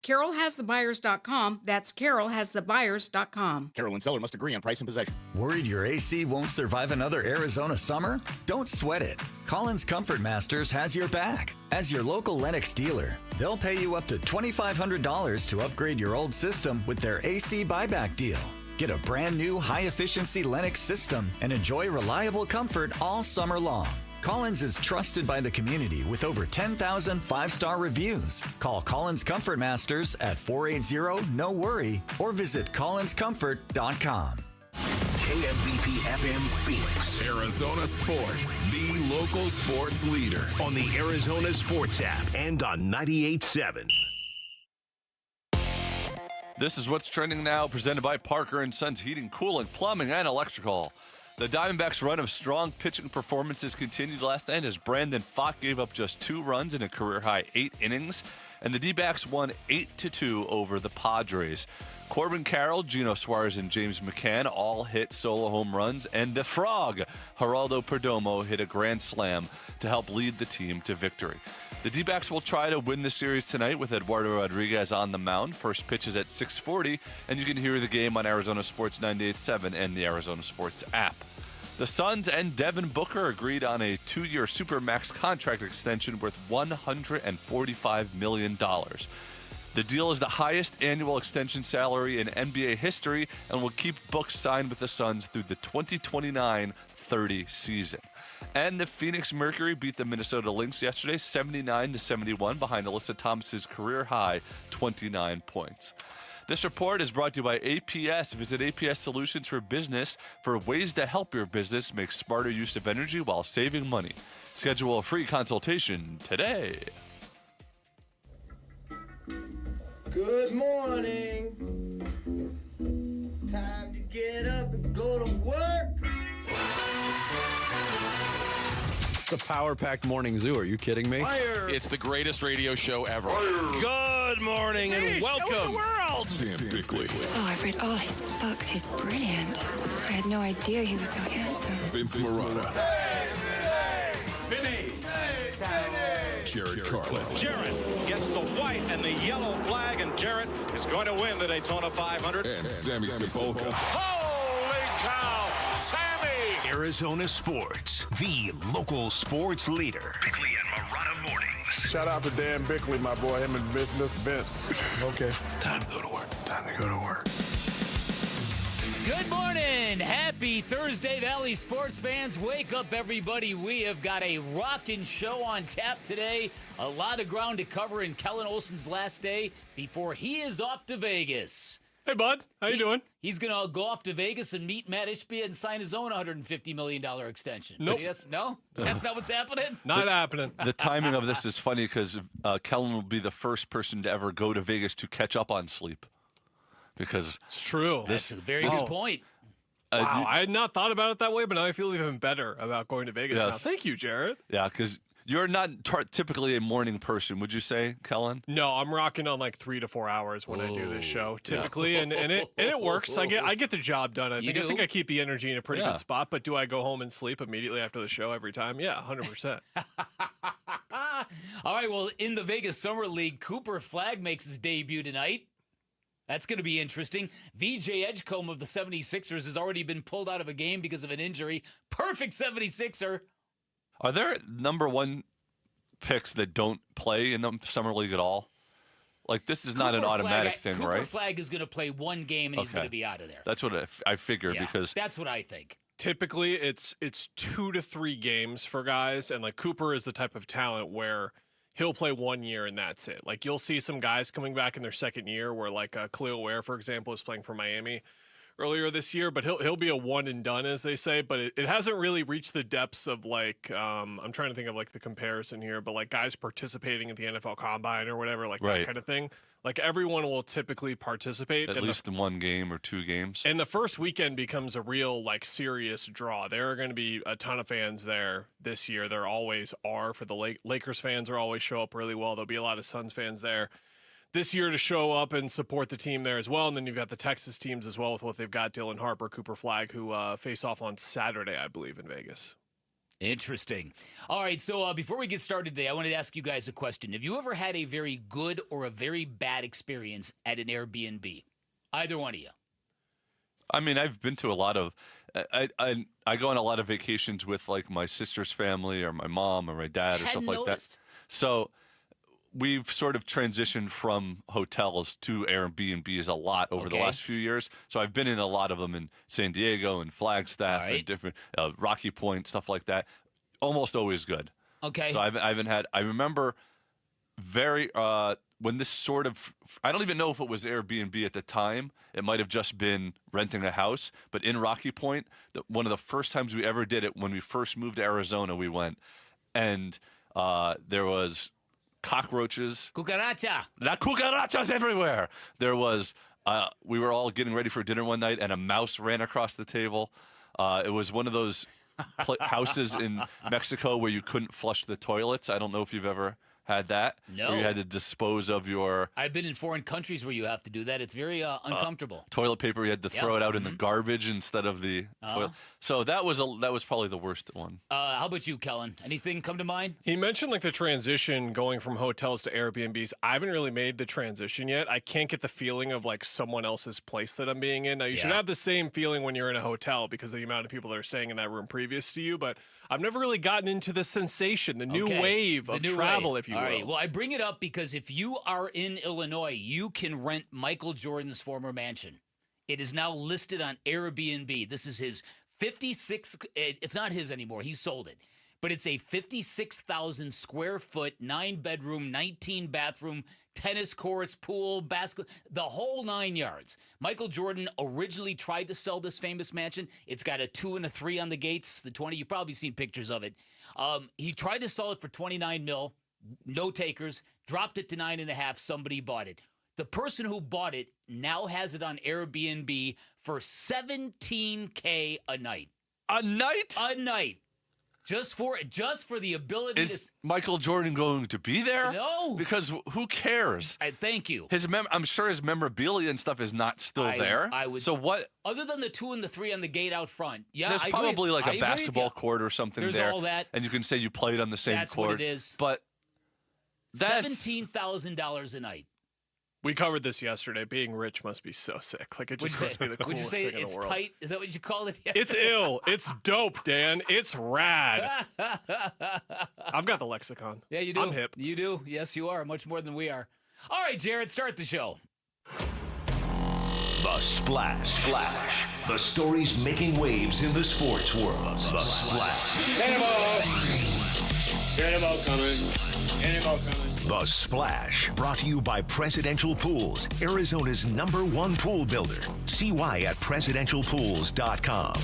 CarolHasTheBuyers.com. That's CarolHasTheBuyers.com. Carol and seller must agree on price and possession. Worried your AC won't survive another Arizona summer? Don't sweat it. Collins Comfort Masters has your back. As your local Lennox dealer, they'll pay you up to $2,500 to upgrade your old system with their AC buyback deal. Get a brand new high-efficiency Lennox system and enjoy reliable comfort all summer long. Collins is trusted by the community with over 10,000 five-star reviews. Call Collins Comfort Masters at 480-NO-WORRY or visit collinscomfort.com. KMVP FM Phoenix. Arizona Sports, the local sports leader. On the Arizona Sports app and on 98.7. This is what's trending now, presented by Parker & Sons Heating, Cooling, Plumbing, and Electrical. The Diamondbacks' run of strong pitching performances continued last night as Brandon Pfaadt gave up just 2 runs in a career-high 8 innings, and the D-backs won 8-2 over the Padres. Corbin Carroll, Geno Suarez, and James McCann all hit solo home runs, and the Frog, Geraldo Perdomo, hit a grand slam to help lead the team to victory. The D-backs will try to win the series tonight with Eduardo Rodriguez on the mound. First pitch is at 6:40, and you can hear the game on Arizona Sports 98.7 and the Arizona Sports app. The Suns and Devin Booker agreed on a 2-year Supermax contract extension worth $145 million. The deal is the highest annual extension salary in NBA history and will keep Book signed with the Suns through the 2029-30 season. And the Phoenix Mercury beat the Minnesota Lynx yesterday 79-71 behind Alyssa Thomas's career-high 29 points. This report is brought to you by APS. Visit APS Solutions for Business for ways to help your business make smarter use of energy while saving money. Schedule a free consultation today. Good morning. Time to get up and go to work. The power-packed morning zoo. Are you kidding me? Fire. It's the greatest radio show ever. Good morning and welcome. Dan Bickley, Oh, I've read all his books. He's brilliant. I had no idea he was so handsome. Vince Marotta, Vinny. Jared Carlin, Jarrett gets the white and the yellow flag, and Jarrett is going to win the Daytona 500. and Sammy Sepulka. Holy cow, Sammy! Arizona Sports, the local sports leader. Bickley and Marotta mornings. Shout out to Dan Bickley, my boy, him and Mr. Vince. Okay. Time to go to work. Time to go to work. Good morning. Happy Thursday, Valley sports fans. Wake up, everybody. We have got a rockin' show on tap today. A lot of ground to cover in Kellen Olson's last day before he is off to Vegas. Hey, bud. How you doing? He's going to go off to Vegas and meet Matt Ishbia and sign his own $150 million extension. Nope. No? That's not what's happening? Not happening. The timing of this is funny because Kellen will be the first person to ever go to Vegas to catch up on sleep. Because it's true. That's a very good point. Wow, I had not thought about it that way, but now I feel even better about going to Vegas now. Thank you, Jared. Yeah, because you're not typically a morning person, would you say, Kellen? No, I'm rocking on like 3 to 4 hours when I do this show, typically, and it works. I get the job done. I think I keep the energy in a pretty good spot. But do I go home and sleep immediately after the show every time? Yeah, 100%. All right, well, in the Vegas Summer League, Cooper Flagg makes his debut tonight. That's going to be interesting. VJ Edgecombe of the 76ers has already been pulled out of a game because of an injury. Perfect 76er. Are there number one picks that don't play in the Summer League at all? Like, this is not an automatic thing, right? Cooper Flagg is going to play one game, and he's going to be out of there. That's what I figure because that's what I think. Typically, it's 2 to 3 games for guys, and like Cooper is the type of talent where he'll play 1 year and that's it. Like, you'll see some guys coming back in their second year where, like, Khalil Ware, for example, is playing for Miami earlier this year, but he'll be a one and done, as they say. But it hasn't really reached the depths of, like, I'm trying to think of, like, the comparison here, but, like, guys participating at the NFL Combine or whatever, like that kind of thing. Like, everyone will typically participate. At least in one game or 2 games. And the first weekend becomes a real, like, serious draw. There are going to be a ton of fans there this year. There always are. For the Lakers fans are always show up really well. There'll be a lot of Suns fans there this year to show up and support the team there as well. And then you've got the Texas teams as well with what they've got. Dylan Harper, Cooper Flagg, who face off on Saturday, I believe, in Vegas. Interesting. All right, so before we get started today, I wanted to ask you guys a question. Have you ever had a very good or a very bad experience at an Airbnb? Either one of you. I mean, I've been to a lot of. I go on a lot of vacations with like my sister's family or my mom or my dad or stuff like that. So we've sort of transitioned from hotels to Airbnbs a lot over the last few years. So I've been in a lot of them in San Diego and Flagstaff and different Rocky Point, stuff like that. Almost always good. Okay. So I haven't had. I remember when this sort of. I don't even know if it was Airbnb at the time. It might have just been renting a house. But in Rocky Point, one of the first times we ever did it, when we first moved to Arizona, we went, and there was cockroaches. Cucaracha. La cucarachas everywhere. There was, we were all getting ready for dinner one night and a mouse ran across the table. It was one of those houses in Mexico where you couldn't flush the toilets. I don't know if you've ever had that. No. Where you had to dispose of your... I've been in foreign countries where you have to do that. It's very uncomfortable. Toilet paper, you had to throw it out in the garbage instead of the toilet. So that was probably the worst one. How about you, Kellen? Anything come to mind? He mentioned like the transition going from hotels to Airbnbs. I haven't really made the transition yet. I can't get the feeling of like someone else's place that I'm being in. Now, you should have the same feeling when you're in a hotel because of the amount of people that are staying in that room previous to you, but I've never really gotten into the sensation, the new wave of travel, if you will. All right. Well, I bring it up because if you are in Illinois, you can rent Michael Jordan's former mansion. It is now listed on Airbnb. This is his 56. It's not his anymore. He sold it. But it's a 56,000 square foot, 9-bedroom, 19-bathroom, tennis courts, pool, basketball, the whole 9 yards. Michael Jordan originally tried to sell this famous mansion. It's got a 2 and a 3 on the gates, the 20. You've probably seen pictures of it. He tried to sell it for $29 million. No takers, dropped it to 9.5. Somebody bought it. The person who bought it now has it on Airbnb for $17K a night. A night? A night. Just for the ability Is Michael Jordan going to be there? No. Because who cares? Thank you. I'm sure his memorabilia and stuff is not still there. So what? Other than the 2 and the 3 on the gate out front. Yeah, there's probably like a basketball court or something there. There's all that. And you can say you played on the same court. That's what it is. But that's $17,000 a night. We covered this yesterday. Being rich must be so sick. Like, it just must be the coolest thing in the world. Would you say it's tight? Is that what you called it? It's ill. It's dope, Dan. It's rad. I've got the lexicon. Yeah, you do. I'm hip. You do. Yes, you are. Much more than we are. All right, Jared, start the show. The Splash. The stories making waves in the sports world. The Splash. Get him out coming. The Splash, brought to you by Presidential Pools, Arizona's #1 pool builder. See why at presidentialpools.com.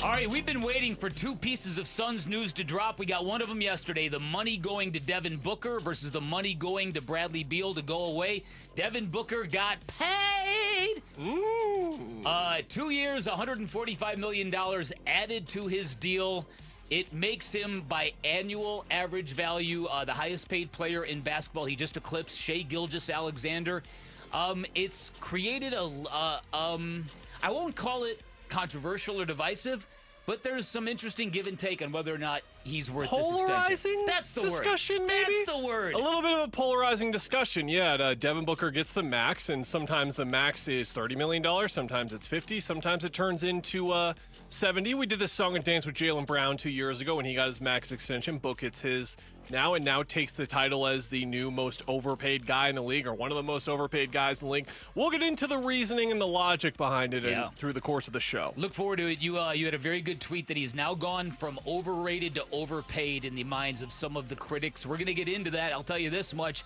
All right, we've been waiting for 2 pieces of Suns news to drop. We got one of them yesterday, the money going to Devin Booker versus the money going to Bradley Beal to go away. Devin Booker got paid. 2 years, $145 million added to his deal. It makes him, by annual average value, the highest paid player in basketball. He just eclipsed Shai Gilgeous-Alexander. It's created I won't call it controversial or divisive, but there's some interesting give and take on whether or not he's worth this extension. Polarizing That's the discussion, word. maybe? That's the word. A little bit of a polarizing discussion. Yeah, Devin Booker gets the max, and sometimes the max is $30 million. Sometimes it's $50. Sometimes it turns into 70. We did this song and dance with Jaylen Brown 2 years ago when he got his max extension. Book gets his now and now takes the title as the new most overpaid guy in the league, or one of the most overpaid guys in the league. We'll get into the reasoning and the logic behind it through the course of the show. Look forward to it. You had a very good tweet that he's now gone from overrated to overpaid in the minds of some of the critics. We're going to get into that. I'll tell you this much.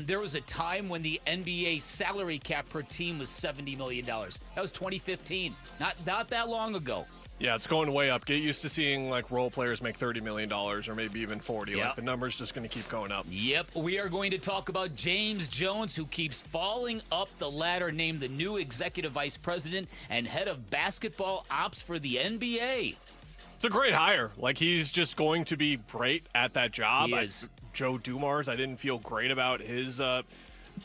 There was a time when the NBA salary cap per team was $70 million. That was 2015. Not that long ago. Yeah, it's going way up. Get used to seeing like role players make $30 million or maybe even 40. Like the number's just going to keep going up. Yep. We are going to talk about James Jones, who keeps falling up the ladder, named the new executive vice president and head of basketball ops for the NBA. It's a great hire. Like, he's just going to be great at that job. He is. Joe Dumars, I didn't feel great about his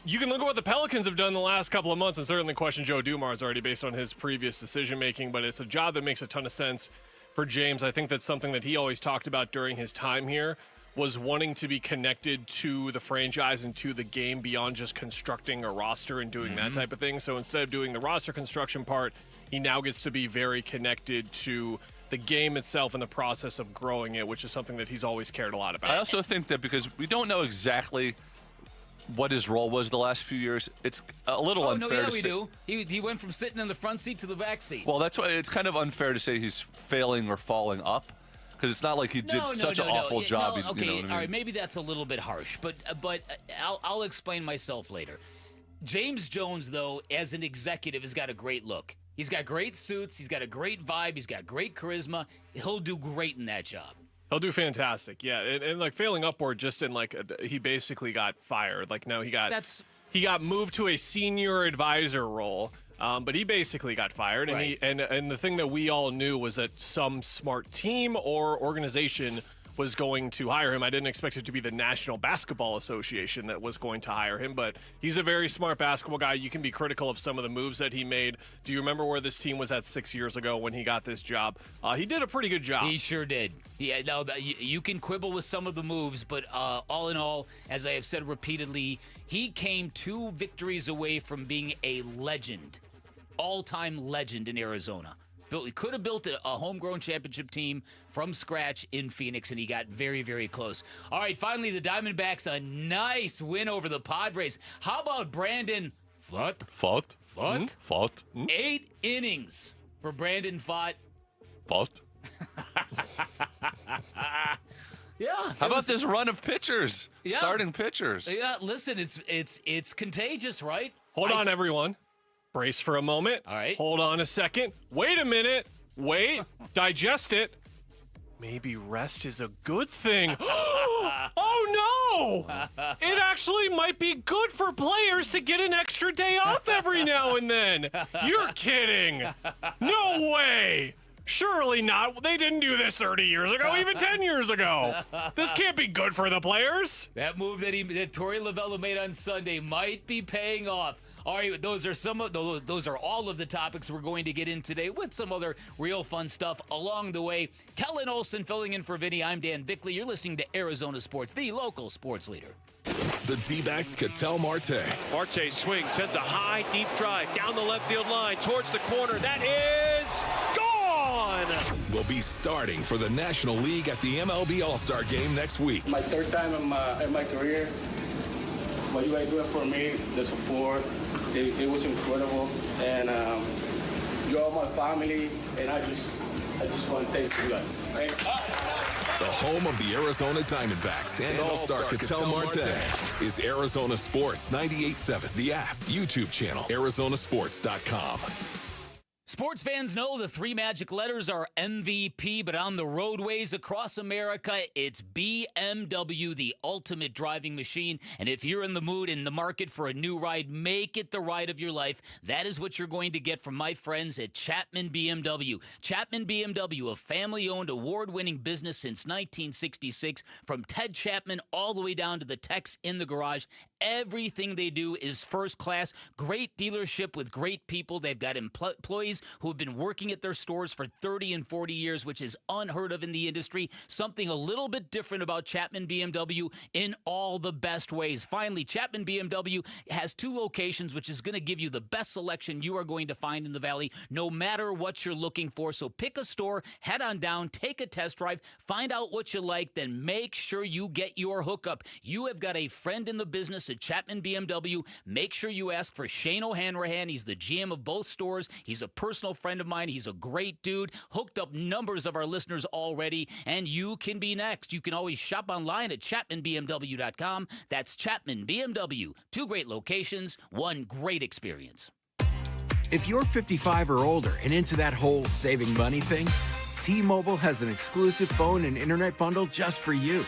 you can look at what the Pelicans have done the last couple of months and certainly question Joe Dumars already based on his previous decision-making, but it's a job that makes a ton of sense for James. I think that's something that he always talked about during his time here, was wanting to be connected to the franchise and to the game beyond just constructing a roster and doing that type of thing. So instead of doing the roster construction part, he now gets to be very connected to the game itself and the process of growing it, which is something that he's always cared a lot about. I also think that because we don't know exactly what his role was the last few years, it's a little unfair to say. do. He went from sitting in the front seat to the back seat. Well, that's why it's kind of unfair to say he's failing or falling up, because it's not like he did such an awful job. Okay, you know what I mean? all right, maybe that's a little bit harsh, but I'll explain myself later. James Jones, though, as an executive, has got a great look. He's got great suits. He's got a great vibe. He's got great charisma. He'll do great in that job. He'll do fantastic, yeah. And like failing upward, just in like he basically got fired. Like no, he got moved to a senior advisor role, but he basically got fired. And Right. and the thing that we all knew was that some smart team or organization was going to hire him. I didn't expect it to be the National Basketball Association that was going to hire him, but he's a very smart basketball guy. You can be critical of some of the moves that he made. Do you remember where this team was at 6 years ago when he got this job? He did a pretty good job. He sure did. Yeah, no, you can quibble with some of the moves, but all in all, as I have said repeatedly, he came 2 victories away from being a legend, all-time legend in Arizona. He could have built a homegrown championship team from scratch in Phoenix, and he got very, very close. All right, finally, the Diamondbacks, a nice win over the Padres. How about Brandon Pfaadt? 8 innings for Brandon Pfaadt. Yeah. How about this run of pitchers, starting pitchers? Yeah, listen, it's contagious, right? Hold on, everyone. Brace for a moment. All right. Hold on a second. Wait a minute. Wait. Digest it. Maybe rest is a good thing. Oh, no! It actually might be good for players to get an extra day off every now and then. You're kidding. No way. Surely not. They didn't do this 30 years ago, even 10 years ago. This can't be good for the players. That move that Torey Lovullo made on Sunday might be paying off. All right, those are all of the topics we're going to get in today, with some other real fun stuff along the way. Kellen Olson filling in for Vinny. I'm Dan Bickley. You're listening to Arizona Sports, the local sports leader. The D-backs Ketel Marte. Marte swings, sends a high, deep drive down the left field line towards the corner. That is gone! Will be starting for the National League at the MLB All-Star Game next week. My 3rd time in my career. What you guys doing for me, the support, it was incredible. And you're all my family, and I just want to thank you guys. Thank you. The home of the Arizona Diamondbacks and All-Star Ketel Marte is Arizona Sports 98.7, the app, YouTube channel, ArizonaSports.com. Sports fans know the 3 magic letters are MVP, but on the roadways across America, it's BMW, the ultimate driving machine. And if you're in the mood, in the market for a new ride, make it the ride of your life. That is what you're going to get from my friends at Chapman BMW. Chapman BMW, a family-owned, award-winning business since 1966. From Ted Chapman all the way down to the techs in the garage, everything they do is first class. Great dealership with great people. They've got employees who have been working at their stores for 30 and 40 years, which is unheard of in the industry. Something a little bit different about Chapman BMW in all the best ways. Finally, Chapman BMW has 2 locations, which is going to give you the best selection you are going to find in the Valley, no matter what you're looking for. So pick a store, head on down, take a test drive, find out what you like, then make sure you get your hookup. You have got a friend in the business at Chapman BMW. Make sure you ask for Shane O'Hanrahan. He's the GM of both stores. He's a personal friend of mine. He's a great dude. Hooked up numbers of our listeners already, and you can be next. You can always shop online at ChapmanBMW.com. That's Chapman BMW. 2 great locations, 1 great experience. If you're 55 or older and into that whole saving money thing, T-Mobile has an exclusive phone and internet bundle just for you.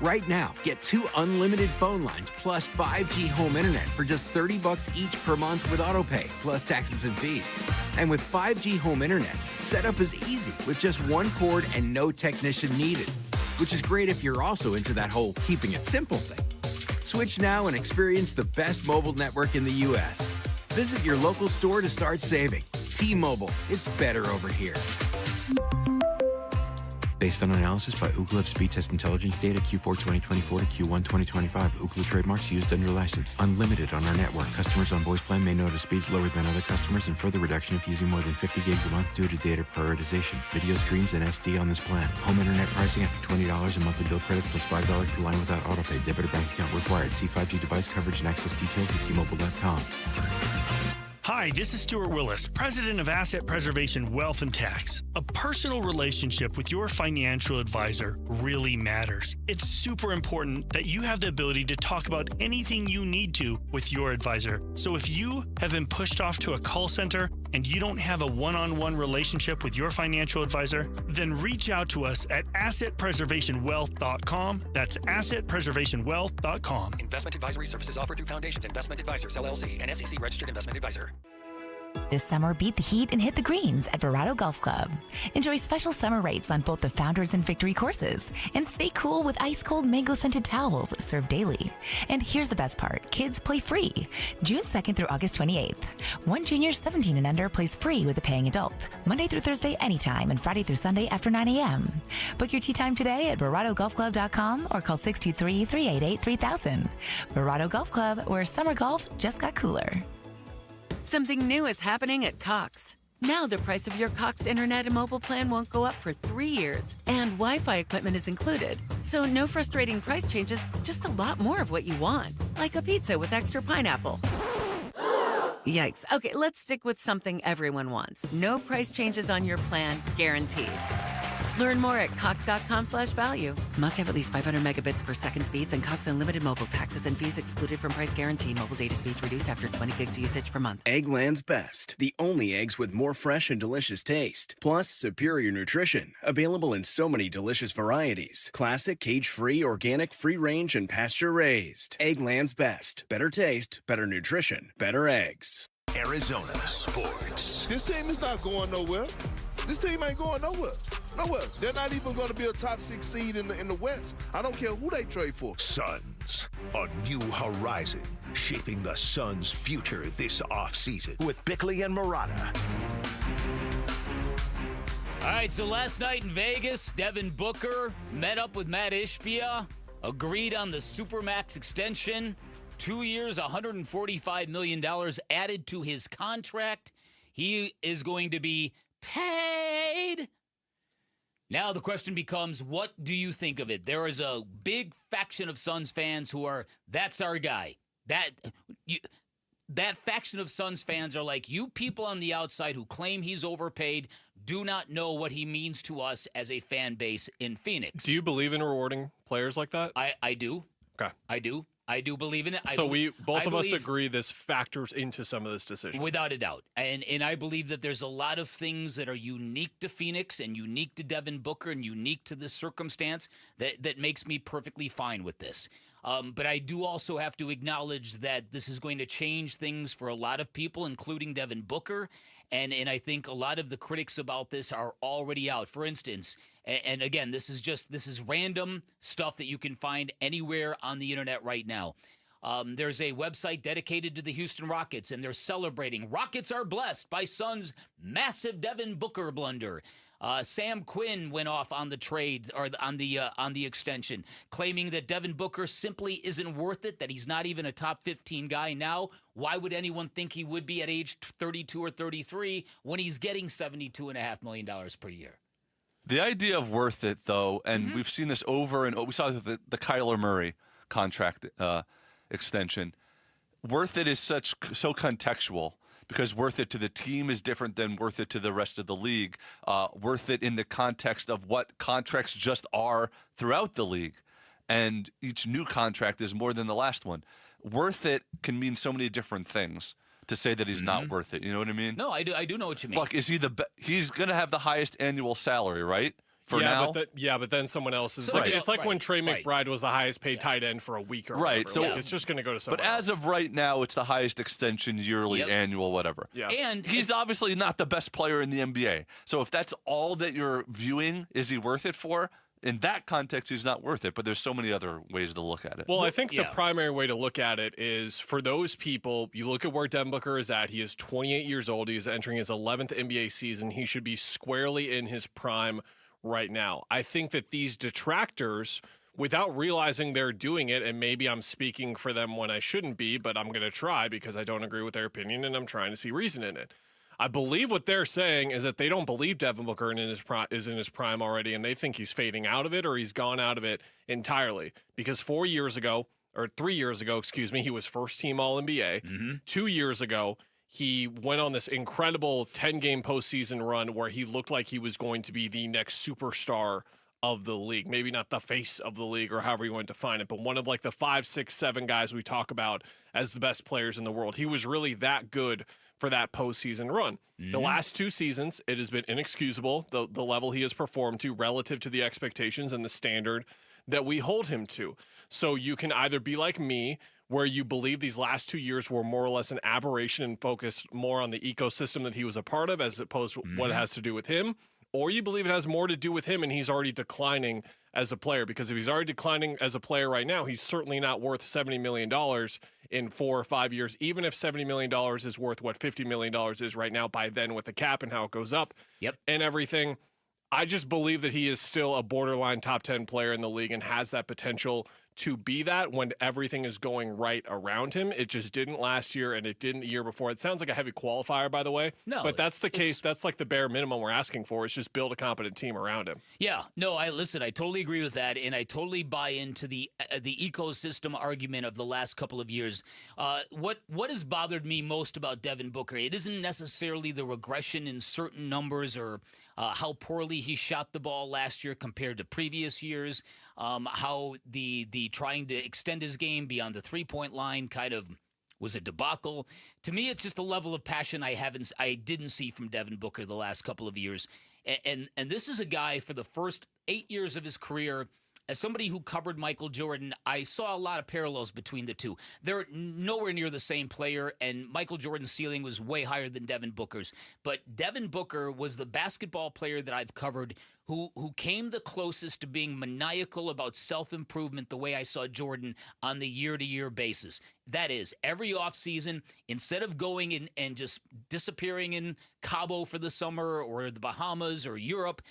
Right now, get 2 unlimited phone lines plus 5G home internet for just $30 each per month with autopay, plus taxes and fees. And with 5G home internet, setup is easy with just 1 cord and no technician needed, which is great if you're also into that whole keeping it simple thing. Switch now and experience the best mobile network in the U.S. Visit your local store to start saving. T-Mobile, it's better over here. Based on analysis by Ookla of speed test intelligence data Q4 2024 to Q1 2025. Ookla trademarks used under license. Unlimited on our network. Customers on voice plan may notice speeds lower than other customers and further reduction if using more than 50 gigs a month due to data prioritization. Video streams and SD on this plan. Home internet pricing after $20 a monthly bill credit plus $5 per line without autopay. Debit or bank account required. See 5G device coverage and access details at T-Mobile.com. Hi, this is Stuart Willis, President of Asset Preservation Wealth and Tax. A personal relationship with your financial advisor really matters. It's super important that you have the ability to talk about anything you need to with your advisor. So if you have been pushed off to a call center and you don't have a one-on-one relationship with your financial advisor, then reach out to us at assetpreservationwealth.com. That's assetpreservationwealth.com. Investment advisory services offered through Foundations Investment Advisors, LLC, an SEC registered investment advisor. This summer, beat the heat and hit the greens at Verado Golf Club. Enjoy special summer rates on both the Founders and Victory courses. And stay cool with ice-cold mango-scented towels served daily. And here's the best part. Kids play free. June 2nd through August 28th. One junior 17 and under plays free with a paying adult. Monday through Thursday anytime and Friday through Sunday after 9 a.m. Book your tee time today at VeradoGolfClub.com or call 623-388-3000. Verado Golf Club, where summer golf just got cooler. Something new is happening at Cox. Now the price of your Cox internet and mobile plan won't go up for 3 years, and Wi-Fi equipment is included. So no frustrating price changes, just a lot more of what you want, like a pizza with extra pineapple. Yikes. Okay, let's stick with something everyone wants. No price changes on your plan, guaranteed. Learn more at cox.com/value. Must have at least 500 megabits per second speeds and Cox Unlimited mobile. Taxes and fees excluded from price guarantee. Mobile data speeds reduced after 20 gigs usage per month. Eggland's Best. The only eggs with more fresh and delicious taste. Plus superior nutrition. Available in so many delicious varieties. Classic, cage-free, organic, free-range, and pasture-raised. Eggland's Best. Better taste, better nutrition, better eggs. Arizona sports. This team is not going nowhere. This team ain't going nowhere. Nowhere. They're not even going to be a top 6 seed in the West. I don't care who they trade for. Suns, a new horizon, shaping the Suns' future this offseason with Bickley and Murata. All right, so last night in Vegas, Devin Booker met up with Matt Ishbia, agreed on the Supermax extension, 2 years, $145 million added to his contract. He is going to be paid. Now the question becomes, what do you think of it? There is a big faction of Suns fans who are, that's our guy. That faction of Suns fans are like, you people on the outside who claim he's overpaid do not know what he means to us as a fan base in Phoenix. Do you believe in rewarding players like that? I do. Okay. I do believe in it. So both of us agree this factors into some of this decision. Without a doubt. And I believe that there's a lot of things that are unique to Phoenix and unique to Devin Booker and unique to this circumstance that makes me perfectly fine with this. But I do also have to acknowledge that this is going to change things for a lot of people, including Devin Booker. And I think a lot of the critics about this are already out. For instance, and again, this is random stuff that you can find anywhere on the internet right now. There's a website dedicated to the Houston Rockets, and they're celebrating Rockets are blessed by Suns' massive Devin Booker blunder. Sam Quinn went off on the trade or on the extension, claiming that Devin Booker simply isn't worth it, that he's not even a top 15 guy now. Why would anyone think he would be at age 32 or 33 when he's getting $72.5 million per year? The idea of worth it, though, and we've seen this over and over. We saw the Kyler Murray contract extension. Worth it is so contextual, because worth it to the team is different than worth it to the rest of the league. Worth it in the context of what contracts just are throughout the league. And each new contract is more than the last one. Worth it can mean so many different things. To say that he's not worth it, you know what I mean? No, I do know what you mean. Look, is he he's going to have the highest annual salary, right? For now? But then someone else is it's like when Trey McBride was the highest paid tight end for a week or whatever. So it's just going to go to someone else. But as of right now, it's the highest extension, yearly, annual, whatever. Yeah. And he's obviously not the best player in the NBA. So if that's all that you're viewing, is he worth it for? In that context, he's not worth it, but there's so many other ways to look at it. Well, I think the primary way to look at it is for those people, you look at where Devin Booker is at. He is 28 years old. He is entering his 11th NBA season. He should be squarely in his prime right now. I think that these detractors, without realizing they're doing it, and maybe I'm speaking for them when I shouldn't be, but I'm going to try because I don't agree with their opinion and I'm trying to see reason in it. I believe what they're saying is that they don't believe Devin Booker is in his prime already, and they think he's fading out of it or he's gone out of it entirely. Because 3 years ago, he was first team All-NBA. 2 years ago, he went on this incredible 10-game postseason run where he looked like he was going to be the next superstar of the league. Maybe not the face of the league or however you want to define it, but one of like the 5, 6, 7 guys we talk about as the best players in the world. He was really that good for that postseason run. The last 2 seasons, it has been inexcusable, the level he has performed to relative to the expectations and the standard that we hold him to. So you can either be like me, where you believe these last 2 years were more or less an aberration and focused more on the ecosystem that he was a part of as opposed to what it has to do with him, or you believe it has more to do with him and he's already declining as a player. Because if he's already declining as a player right now, he's certainly not worth $70 million in 4 or 5 years, even if $70 million is worth what $50 million is right now by then with the cap and how it goes up and everything. I just believe that he is still a borderline top 10 player in the league and has that potential to be that when everything is going right around him. It just didn't last year, and it didn't the year before. It sounds like a heavy qualifier, by the way. No, but that's the case. That's like the bare minimum we're asking for, is just build a competent team around him. Yeah, no, I totally agree with that, and I totally buy into the ecosystem argument of the last couple of years. What has bothered me most about Devin Booker, it isn't necessarily the regression in certain numbers or how poorly he shot the ball last year compared to previous years, how the trying to extend his game beyond the three-point line kind of was a debacle. To me, it's just a level of passion I didn't see from Devin Booker the last couple of years. And this is a guy for the first 8 years of his career. As somebody who covered Michael Jordan, I saw a lot of parallels between the two. They're nowhere near the same player, and Michael Jordan's ceiling was way higher than Devin Booker's. But Devin Booker was the basketball player that I've covered who came the closest to being maniacal about self-improvement the way I saw Jordan on the year-to-year basis. That is, every offseason, instead of going in and just disappearing in Cabo for the summer or the Bahamas or Europe,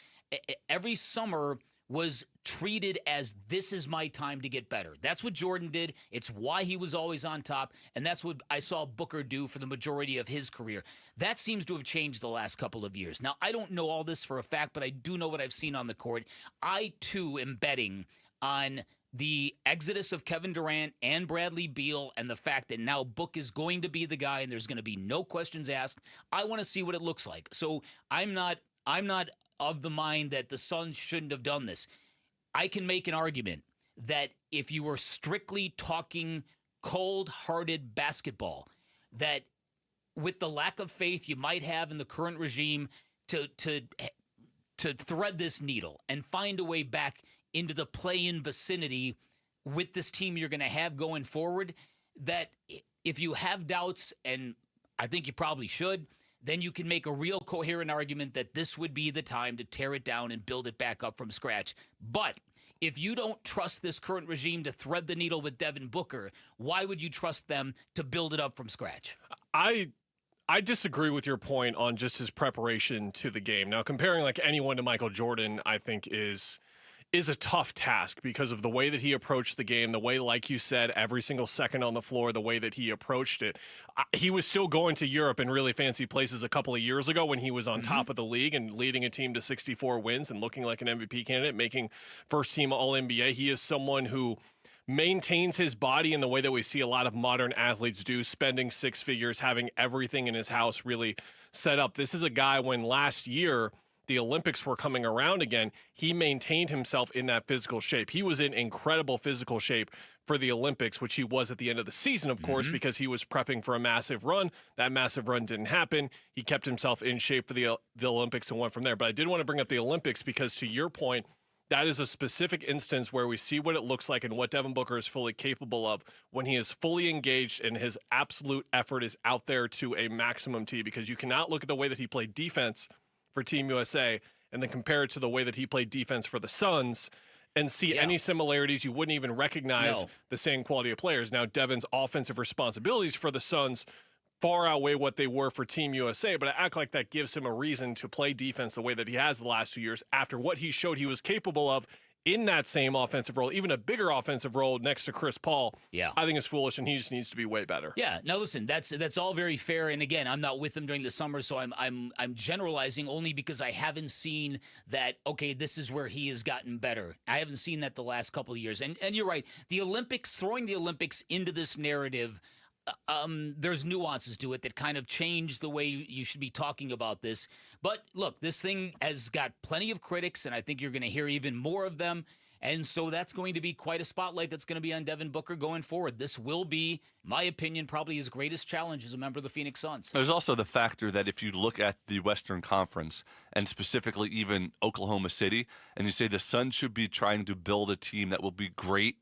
every summer was treated as, this is my time to get better. That's what Jordan did. It's why he was always on top, and that's what I saw Booker do for the majority of his career. That seems to have changed the last couple of years. Now, I don't know all this for a fact, but I do know what I've seen on the court. I, too, am betting on the exodus of Kevin Durant and Bradley Beal and the fact that now Book is going to be the guy and there's going to be no questions asked. I want to see what it looks like. So I'm not of the mind that the Suns shouldn't have done this. I can make an argument that if you were strictly talking cold-hearted basketball, that with the lack of faith you might have in the current regime to thread this needle and find a way back into the play-in vicinity with this team you're going to have going forward, that if you have doubts, and I think you probably should, then you can make a real coherent argument that this would be the time to tear it down and build it back up from scratch. But if you don't trust this current regime to thread the needle with Devin Booker, why would you trust them to build it up from scratch? I disagree with your point on just his preparation to the game. Now, comparing like anyone to Michael Jordan, I think is a tough task because of the way that he approached the game, the way, like you said, every single second on the floor, the way that he approached it. He was still going to Europe and really fancy places a couple of years ago when he was on top of the league and leading a team to 64 wins and looking like an MVP candidate, making first team All-NBA. He is someone who maintains his body in the way that we see a lot of modern athletes do, spending six figures, having everything in his house really set up. This is a guy when last year the Olympics were coming around again, he maintained himself in that physical shape. He was in incredible physical shape for the Olympics, which he was at the end of the season, of course, because he was prepping for a massive run. That massive run didn't happen. He kept himself in shape for the Olympics and went from there. But I did want to bring up the Olympics because, to your point, that is a specific instance where we see what it looks like and what Devin Booker is fully capable of when he is fully engaged and his absolute effort is out there to a maximum T, because you cannot look at the way that he played defense for Team USA and then compare it to the way that he played defense for the Suns and see any similarities. You wouldn't even recognize the same quality of players. Now, Devin's offensive responsibilities for the Suns far outweigh what they were for Team USA, but I act like that gives him a reason to play defense the way that he has the last 2 years after what he showed he was capable of in that same offensive role, even a bigger offensive role next to Chris Paul. Yeah. I think it's foolish, and he just needs to be way better. Yeah, now listen, that's all very fair. And again, I'm not with him during the summer, so I'm generalizing only because I haven't seen that, okay, this is where he has gotten better. I haven't seen that the last couple of years. And you're right, the Olympics, throwing the Olympics into this narrative, there's nuances to it that kind of change the way you should be talking about this. But look, this thing has got plenty of critics, and I think you're going to hear even more of them. And so that's going to be quite a spotlight that's going to be on Devin Booker going forward. This will be, in my opinion, probably his greatest challenge as a member of the Phoenix Suns. There's also the factor that if you look at the Western Conference, and specifically even Oklahoma City, and you say the Suns should be trying to build a team that will be great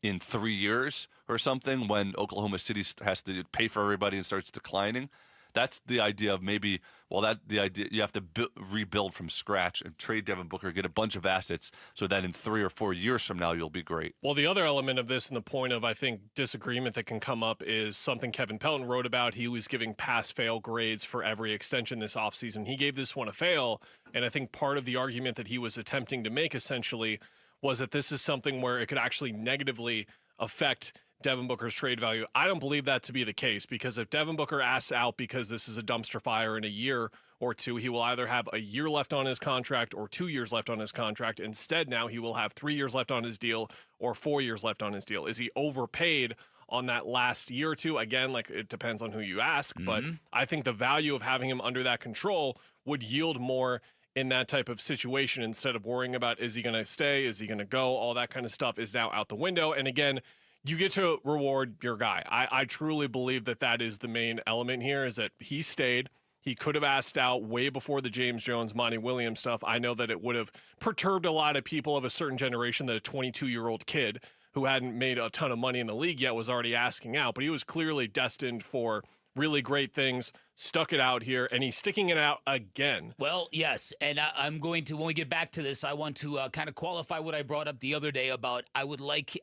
in 3 years or something, when Oklahoma City has to pay for everybody and starts declining. That's the idea of maybe, the idea you have to rebuild from scratch and trade Devin Booker, get a bunch of assets so that in 3 or 4 years from now you'll be great. Well, the other element of this and the point of, I think, disagreement that can come up is something Kevin Pelton wrote about. He was giving pass-fail grades for every extension this offseason. He gave this one a fail, and I think part of the argument that he was attempting to make essentially was that this is something where it could actually negatively affect Devin Booker's trade value. I don't believe that to be the case, because if Devin Booker asks out because this is a dumpster fire in a year or two, he will either have a year left on his contract or 2 years left on his contract. Instead, now he will have 3 years left on his deal or 4 years left on his deal. Is he overpaid on that last year or two? Again, like, it depends on who you ask, but I think the value of having him under that control would yield more in that type of situation, instead of worrying about, is he going to stay, is he going to go, all that kind of stuff is now out the window. And again, you get to reward your guy. I truly believe that that is the main element here, is that he stayed. He could have asked out way before the James Jones, Monty Williams stuff. I know that it would have perturbed a lot of people of a certain generation that a 22-year-old kid who hadn't made a ton of money in the league yet was already asking out, but he was clearly destined for really great things, stuck it out here, and he's sticking it out again. Well, yes, and I'm going to, when we get back to this, I want to kind of qualify what I brought up the other day about I would like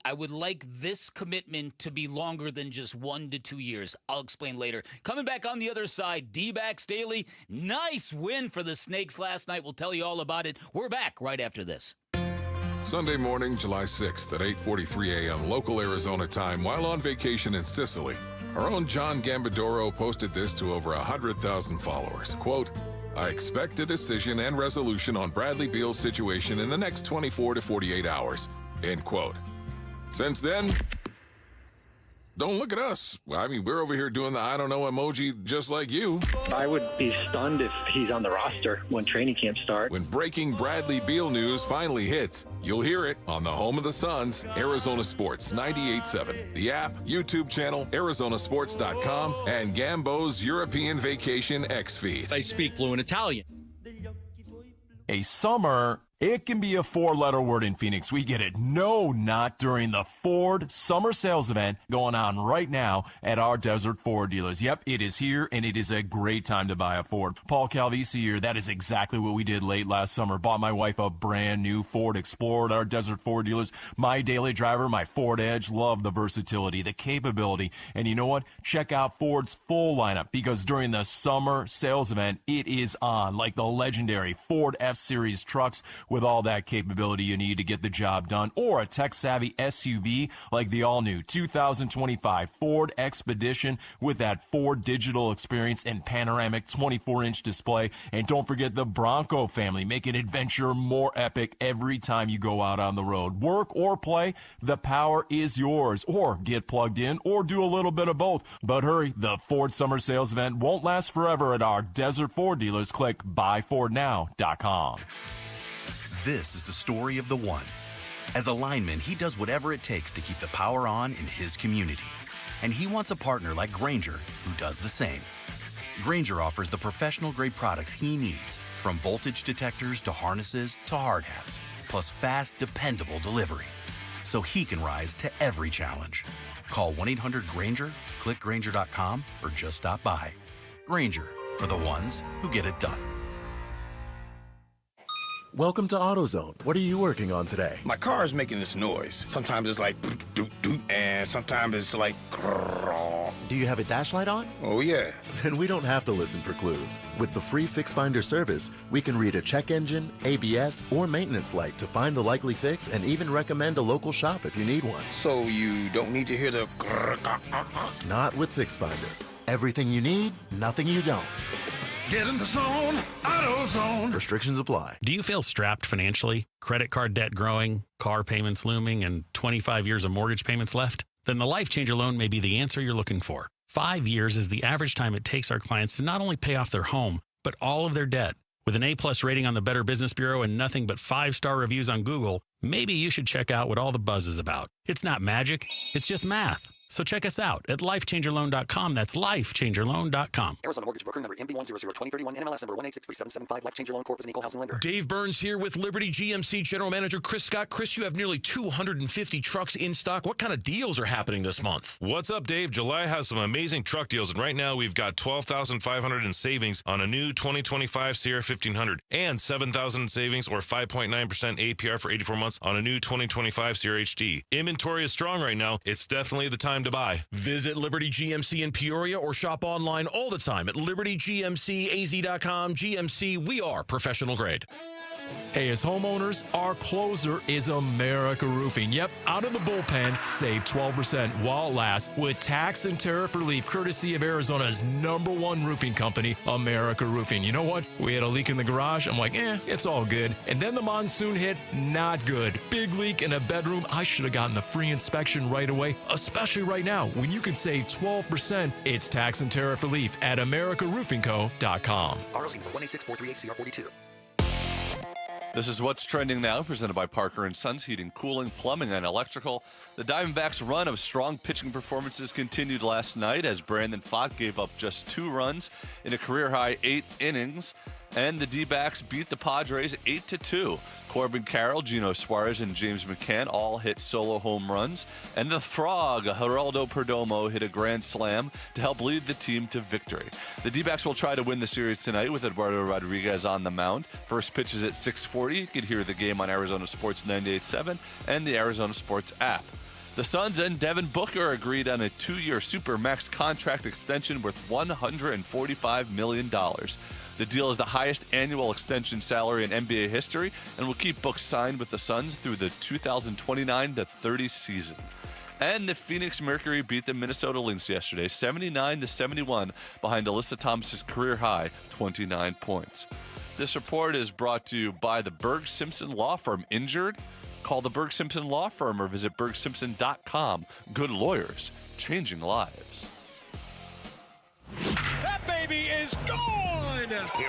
this commitment to be longer than just 1 to 2 years. I'll explain later. Coming back on the other side, D-backs daily. Nice win for the Snakes last night. We'll tell you all about it. We're back right after this. Sunday morning, July 6th at 8:43 a.m. local Arizona time, while on vacation in Sicily, our own John Gambadoro posted this to over 100,000 followers. Quote, "I expect a decision and resolution on Bradley Beal's situation in the next 24 to 48 hours." End quote. Since then, don't look at us. I mean, we're over here doing the I don't know emoji just like you. I would be stunned if he's on the roster when training camp starts. When breaking Bradley Beal news finally hits, you'll hear it on the home of the Suns, Arizona Sports 98.7, the app, YouTube channel, ArizonaSports.com, and Gambo's European Vacation X feed. I speak fluent Italian. A summer, it can be a 4-letter word in Phoenix. We get it. No, not during the Ford Summer Sales Event going on right now at our Desert Ford dealers. Yep, it is here, and it is a great time to buy a Ford. Paul Calvisi here. That is exactly what we did late last summer. Bought my wife a brand new Ford Explorer at our Desert Ford dealers. My daily driver, my Ford Edge. Love the versatility, the capability. And you know what? Check out Ford's full lineup, because during the Summer Sales Event, it is on, like the legendary Ford F-Series trucks with all that capability you need to get the job done, or a tech-savvy SUV like the all-new 2025 Ford Expedition with that Ford digital experience and panoramic 24-inch display. And don't forget the Bronco family, making adventure more epic every time you go out on the road. Work or play, the power is yours. Or get plugged in, or do a little bit of both. But hurry, the Ford Summer Sales Event won't last forever at our Desert Ford dealers. Click buyfordnow.com. This is the story of the one. As a lineman, he does whatever it takes to keep the power on in his community. And he wants a partner like Grainger who does the same. Grainger offers the professional-grade products he needs, from voltage detectors to harnesses to hard hats, plus fast, dependable delivery, so he can rise to every challenge. Call 1-800-GRAINGER, click Grainger.com, or just stop by. Grainger, for the ones who get it done. Welcome to AutoZone. What are you working on today? My car is making this noise. Sometimes it's like doot, and sometimes it's like grrr. Do you have a dash light on? Oh, yeah. Then we don't have to listen for clues. With the free Fix Finder service, we can read a check engine, ABS, or maintenance light to find the likely fix and even recommend a local shop if you need one. So you don't need to hear the grrr. Not with Fix Finder. Everything you need, nothing you don't. Get in the zone, AutoZone. Restrictions apply. Do you feel strapped financially? Credit card debt growing, car payments looming, and 25 years of mortgage payments left? Then the Life Changer loan may be the answer you're looking for. 5 years is the average time it takes our clients to not only pay off their home, but all of their debt. With an A+ rating on the Better Business Bureau and nothing but 5-star reviews on Google, maybe you should check out what all the buzz is about. It's not magic, it's just math. So check us out at lifechangerloan.com. That's lifechangerloan.com. Arizona Mortgage Broker number MB1002031, NMLS number 1863775. Life Changer Loan Corp is an equal housing lender. Dave Burns here with Liberty GMC General Manager Chris Scott. Chris, you have nearly 250 trucks in stock. What kind of deals are happening this month? What's up, Dave? July has some amazing truck deals, and right now we've got $12,500 in savings on a new 2025 Sierra 1500 and $7,000 in savings or 5.9% APR for 84 months on a new 2025 Sierra HD. Inventory is strong right now. It's definitely the time to buy. Visit Liberty GMC in Peoria or shop online all the time at libertygmcaz.com. GMC, we are professional grade. Hey, as homeowners, our closer is America Roofing. Yep, out of the bullpen, save 12% while it lasts with tax and tariff relief courtesy of Arizona's #1 roofing company, America Roofing. You know what? We had a leak in the garage. I'm like, it's all good. And then the monsoon hit, not good. Big leak in a bedroom. I should have gotten the free inspection right away, especially right now when you can save 12%. It's tax and tariff relief at americaroofingco.com. ROC number 186438442. This is what's trending now, presented by Parker & Sons Heating, Cooling, Plumbing, and Electrical. The Diamondbacks' run of strong pitching performances continued last night as Brandon Pfaadt gave up just 2 runs in a career-high 8 innings, and the D-backs beat the Padres 8-2. Corbin Carroll, Gino Suarez, and James McCann all hit solo home runs, and the Frog, Geraldo Perdomo, hit a grand slam to help lead the team to victory. The D-backs will try to win the series tonight with Eduardo Rodriguez on the mound. First pitch is at 6:40. You can hear the game on Arizona Sports 98.7 and the Arizona Sports app. The Suns and Devin Booker agreed on a 2-year Supermax contract extension worth $145 million. The deal is the highest annual extension salary in NBA history and will keep Book signed with the Suns through the 2029-30 season. And the Phoenix Mercury beat the Minnesota Lynx yesterday, 79-71, behind Alyssa Thomas's career-high 29 points. This report is brought to you by the Berg Simpson Law Firm. Injured? Call the Berg Simpson Law Firm or visit bergsimpson.com. Good lawyers, changing lives. That baby is gone!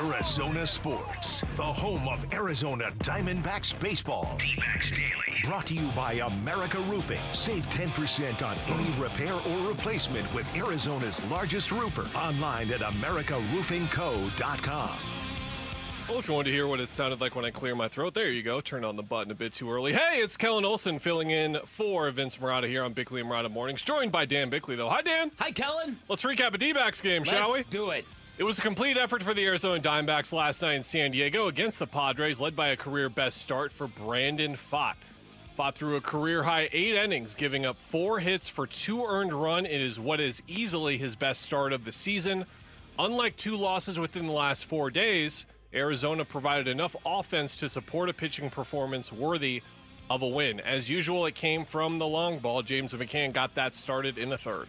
Arizona Sports, the home of Arizona Diamondbacks baseball. D-Backs Daily. Brought to you by America Roofing. Save 10% on any repair or replacement with Arizona's largest roofer. Online at americaroofingco.com. Well, if you wanted to hear what it sounded like when I clear my throat, there you go. Turn on the button a bit too early. Hey, it's Kellen Olson filling in for Vince Murata here on Bickley and Murata Mornings. Joined by Dan Bickley, though. Hi, Dan. Hi, Kellen. Let's recap a D-backs game, shall we? Let's do it. It was a complete effort for the Arizona Diamondbacks last night in San Diego against the Padres, led by a career-best start for Brandon Pfaadt. Pfaadt threw a career-high 8 innings, giving up 4 hits for 2 earned runs. It is what is easily his best start of the season. Unlike 2 losses within the last 4 days, Arizona provided enough offense to support a pitching performance worthy of a win. As usual, it came from the long ball. James McCann got that started in the third.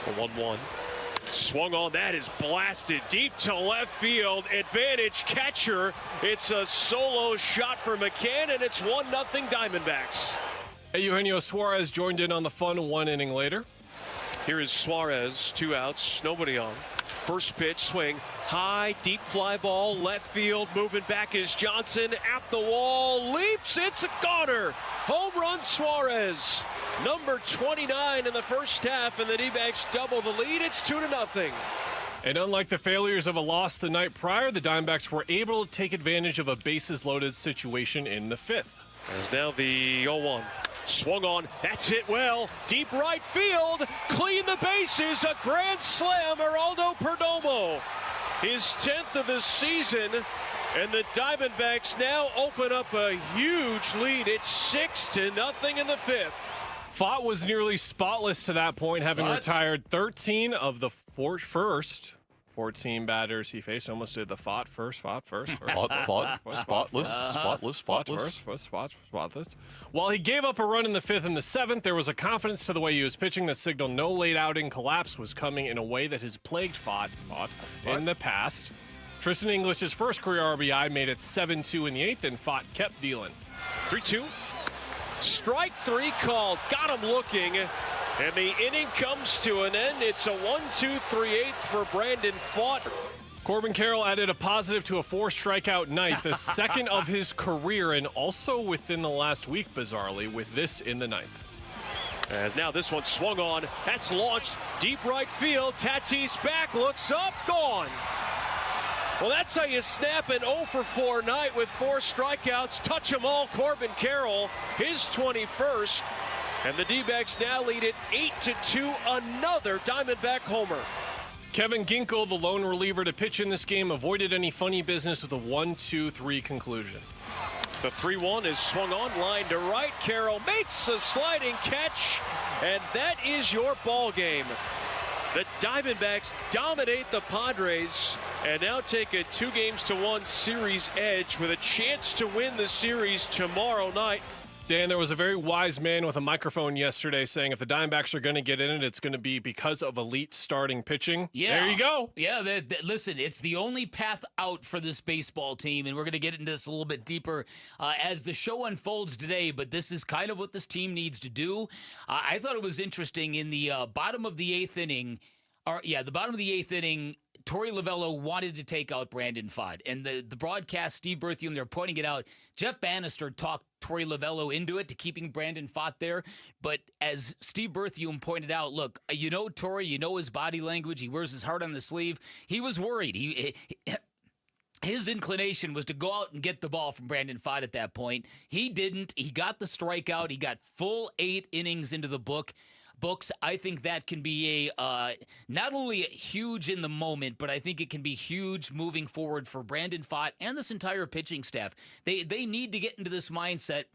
The 1-1. Swung on, that is blasted deep to left field. Advantage catcher. It's a solo shot for McCann, and it's 1-0 Diamondbacks. Hey, Eugenio Suarez joined in on the fun 1 inning later. Here is Suarez, 2 outs, nobody on. First pitch, swing, high, deep fly ball, left field, moving back is Johnson, at the wall, leaps, it's a goner. Home run Suarez, number 29 in the first half, and the D-backs double the lead. It's 2-0. And unlike the failures of a loss the night prior, the Diamondbacks were able to take advantage of a bases-loaded situation in the 5th. As now the 0-1. Swung on, that's hit well, deep right field, clean the bases, a grand slam, Geraldo Perdomo. His 10th of the season, And the Diamondbacks now open up a huge lead. It's 6-0 in the fifth. Fott was nearly spotless to that point, having retired 13 of the first 14 batters he faced. Almost did the Fott first. Spotless. While he gave up a run in the fifth and the seventh, there was a confidence to the way he was pitching that signaled no late outing collapse was coming in a way that has plagued Fott in the past. Tristan English's first career RBI made it 7-2 in the eighth, and Fott kept dealing. 3-2. Strike three called. Got him looking. And the inning comes to an end. It's a 1-2-3/8 for Brandon Fott. Corbin Carroll added a positive to a 4-strikeout night, the second of his career, and also within the last week, bizarrely, with this in the ninth. As now this one swung on. That's launched deep right field. Tatis back, looks up, gone. Well, that's how you snap an 0-for-4 night with 4 strikeouts. Touch them all, Corbin Carroll, his 21st. And the D-backs now lead it 8-2, another Diamondback homer. Kevin Ginkel, the lone reliever to pitch in this game, avoided any funny business with a 1-2-3 conclusion. The 3-1 is swung on, line to right. Carroll makes a sliding catch, and that is your ball game. The Diamondbacks dominate the Padres and now take a 2-1 series edge with a chance to win the series tomorrow night. Dan, there was a very wise man with a microphone yesterday saying if the Diamondbacks are going to get in it, it's going to be because of elite starting pitching. Yeah. There you go. Yeah, listen, it's the only path out for this baseball team, and we're going to get into this a little bit deeper as the show unfolds today, but this is kind of what this team needs to do. I thought it was interesting in the bottom of the eighth inning, Torey Lovello wanted to take out Brandon Fott. And the broadcast, Steve Berthium, they're pointing it out. Jeff Bannister talked Torey Lovello into it to keeping Brandon Fott there. But as Steve Berthium pointed out, look, you know Torey, you know his body language. He wears his heart on the sleeve. He was worried. His inclination was to go out and get the ball from Brandon Fott at that point. He didn't. He got the strikeout. He got full 8 innings into the books. I think that can be not only huge in the moment, but I think it can be huge moving forward for Brandon Fott and this entire pitching staff. They need to get into this mindset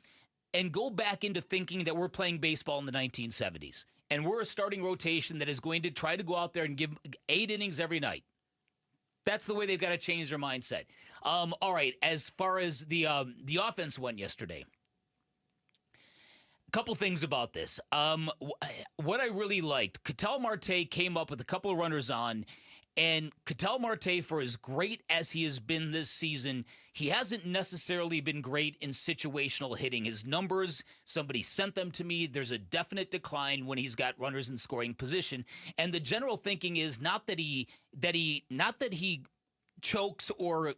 and go back into thinking that we're playing baseball in the 1970s. And we're a starting rotation that is going to try to go out there and give 8 innings every night. That's the way they've got to change their mindset. All right, as far as the offense went yesterday, couple things about this. What I really liked, Ketel Marte came up with a couple of runners on, and Ketel Marte, for as great as he has been this season, he hasn't necessarily been great in situational hitting. His numbers, somebody sent them to me, there's a definite decline when he's got runners in scoring position. And the general thinking is not that he chokes or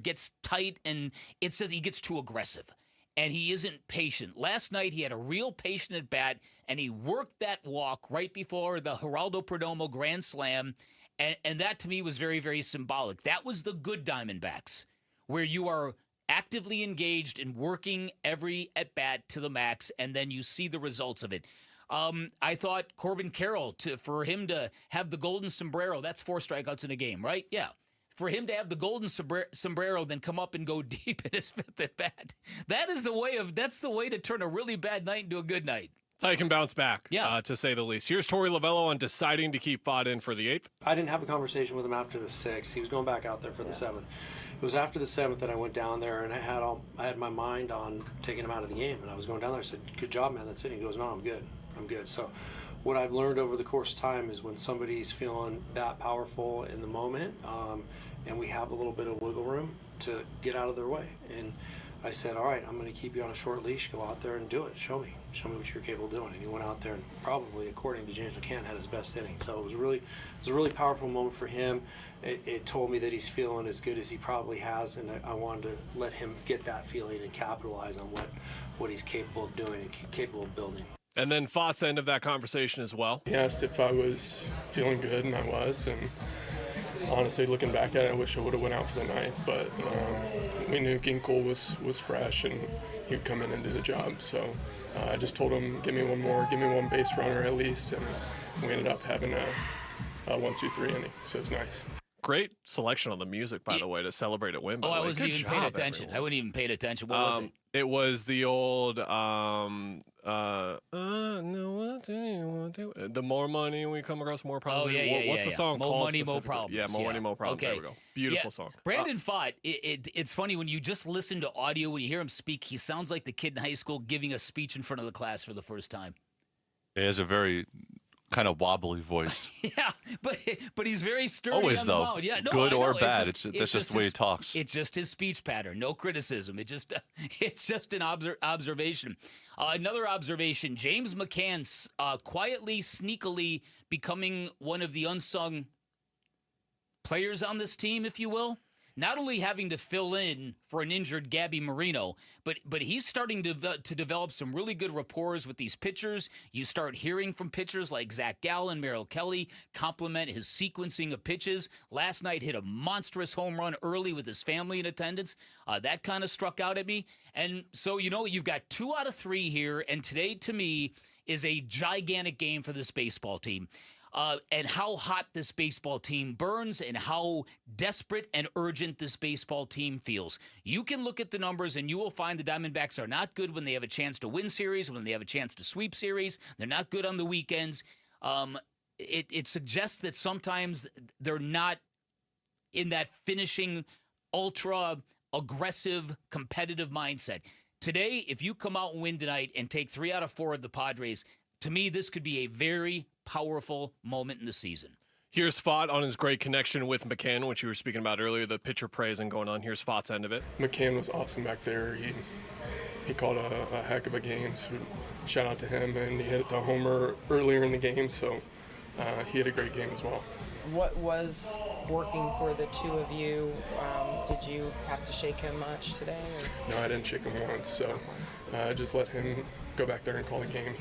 gets tight, and it's that he gets too aggressive. And he isn't patient. Last night, he had a real patient at bat, and he worked that walk right before the Geraldo Perdomo Grand Slam, and that, to me, was very, very symbolic. That was the good Diamondbacks, where you are actively engaged in working every at-bat to the max, and then you see the results of it. I thought Corbin Carroll, for him to have the golden sombrero, that's 4 strikeouts in a game, right? Yeah. For him to have the golden sombrero, then come up and go deep in his 5th at bat, that's the way to turn a really bad night into a good night. That's how you can bounce back, to say the least. Here's Torey Lovello on deciding to keep Fott in for the 8th. I didn't have a conversation with him after the 6th. He was going back out there for the 7th. It was after the 7th that I went down there, and I had my mind on taking him out of the game, and I was going down there. I said, "Good job, man. That's it." He goes, "No, I'm good. I'm good." So what I've learned over the course of time is when somebody's feeling that powerful in the moment, and we have a little bit of wiggle room to get out of their way. And I said, all right, I'm going to keep you on a short leash. Go out there and do it. Show me what you're capable of doing. And he went out there and probably, according to James McCann, had his best inning. So it was a really powerful moment for him. It told me that he's feeling as good as he probably has, and I wanted to let him get that feeling and capitalize on what he's capable of doing and capable of building. And then Fott's end of that conversation as well. He asked if I was feeling good, and I was. And honestly, looking back at it, I wish I would have went out for the 9th, but we knew Ginkel was fresh and he would come in and do the job. So I just told him, give me one base runner at least, and we ended up having a 1-2-3 inning, so it was nice. Great selection on the music, by the way, to celebrate a win. Oh, I wasn't even paying attention. I wouldn't even pay attention. What was it? It was the old the more money we come across, more problems. Oh, yeah. What's the song called? More money, more problems. Yeah, more money, more problems. Okay. There we go. Beautiful song. Brandon Fott, it's funny when you just listen to audio, when you hear him speak, he sounds like the kid in high school giving a speech in front of the class for the first time. He has a very kind of wobbly voice. Yeah, but he's very sturdy Always, on the though. mound. Yeah, no, Good I or know. bad, that's just the way he talks. It's just his speech pattern. No criticism. It's just an observation. Another observation: James McCann quietly, sneakily becoming one of the unsung players on this team, if you will. Not only having to fill in for an injured Gabby Marino, but he's starting to develop some really good rapport with these pitchers. You start hearing from pitchers like Zach Gallen, Merrill Kelly compliment his sequencing of pitches. Last night hit a monstrous home run early with his family in attendance. That kind of struck out at me. And so, you've got 2 out of 3 here, and today, to me, is a gigantic game for this baseball team. And how hot this baseball team burns and how desperate and urgent this baseball team feels. You can look at the numbers and you will find the Diamondbacks are not good when they have a chance to win series, when they have a chance to sweep series. They're not good on the weekends. It suggests that sometimes they're not in that finishing, ultra-aggressive, competitive mindset. Today, if you come out and win tonight and take 3 out of 4 of the Padres, to me, this could be a very powerful moment in the season. Here's Fott on his great connection with McCann, which you were speaking about earlier, the pitcher praise and going on. Here's Fott's end of it. McCann was awesome back there. He called a heck of a game, so shout out to him. And he hit the homer earlier in the game, so he had a great game as well. What was working for the two of you? Did you have to shake him much today? Or? No, I didn't shake him once, so just let him go back there and call the game.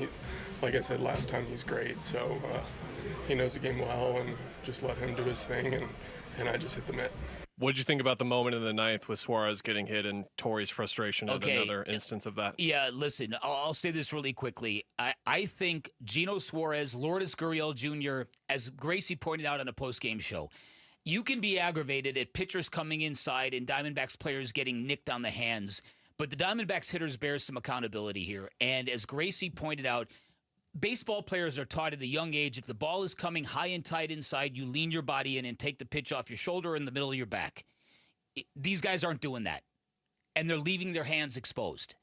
Like I said last time, he's great, so he knows the game well, and just let him do his thing, and I just hit the mitt. What did you think about the moment in the ninth with Suarez getting hit and Torrey's frustration at another instance of that? Yeah, listen, I'll say this really quickly. I think Gino Suarez, Lourdes Gurriel Jr., as Gracie pointed out on a post-game show, you can be aggravated at pitchers coming inside and Diamondbacks players getting nicked on the hands, but the Diamondbacks hitters bear some accountability here. And as Gracie pointed out, baseball players are taught at a young age, if the ball is coming high and tight inside, you lean your body in and take the pitch off your shoulder in the middle of your back. These guys aren't doing that, and they're leaving their hands exposed.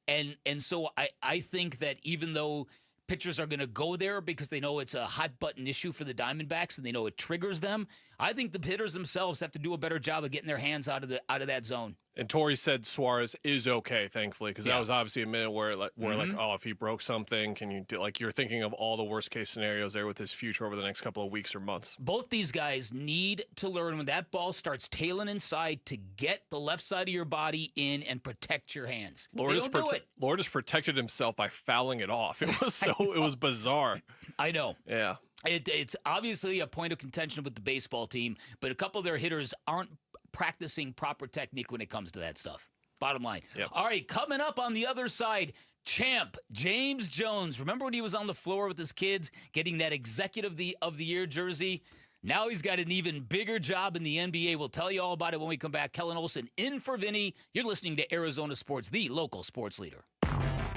And so I think that even though pitchers are going to go there because they know it's a hot-button issue for the Diamondbacks and they know it triggers them, I think the hitters themselves have to do a better job of getting their hands out of that zone. And Torrey said Suarez is okay, thankfully, because that was obviously a minute where if he broke something, can you do, you're thinking of all the worst case scenarios there with his future over the next couple of weeks or months. Both these guys need to learn when that ball starts tailing inside to get the left side of your body in and protect your hands. Lourdes protected himself by fouling it off. It was bizarre. I know. Yeah. It's obviously a point of contention with the baseball team, but a couple of their hitters aren't practicing proper technique when it comes to that stuff. Bottom line. Yep. All right, coming up on the other side, champ James Jones. Remember when he was on the floor with his kids getting that Executive of the Year jersey? Now he's got an even bigger job in the NBA. We'll tell you all about it when we come back. Kellen Olson in for Vinny. You're listening to Arizona Sports, the local sports leader.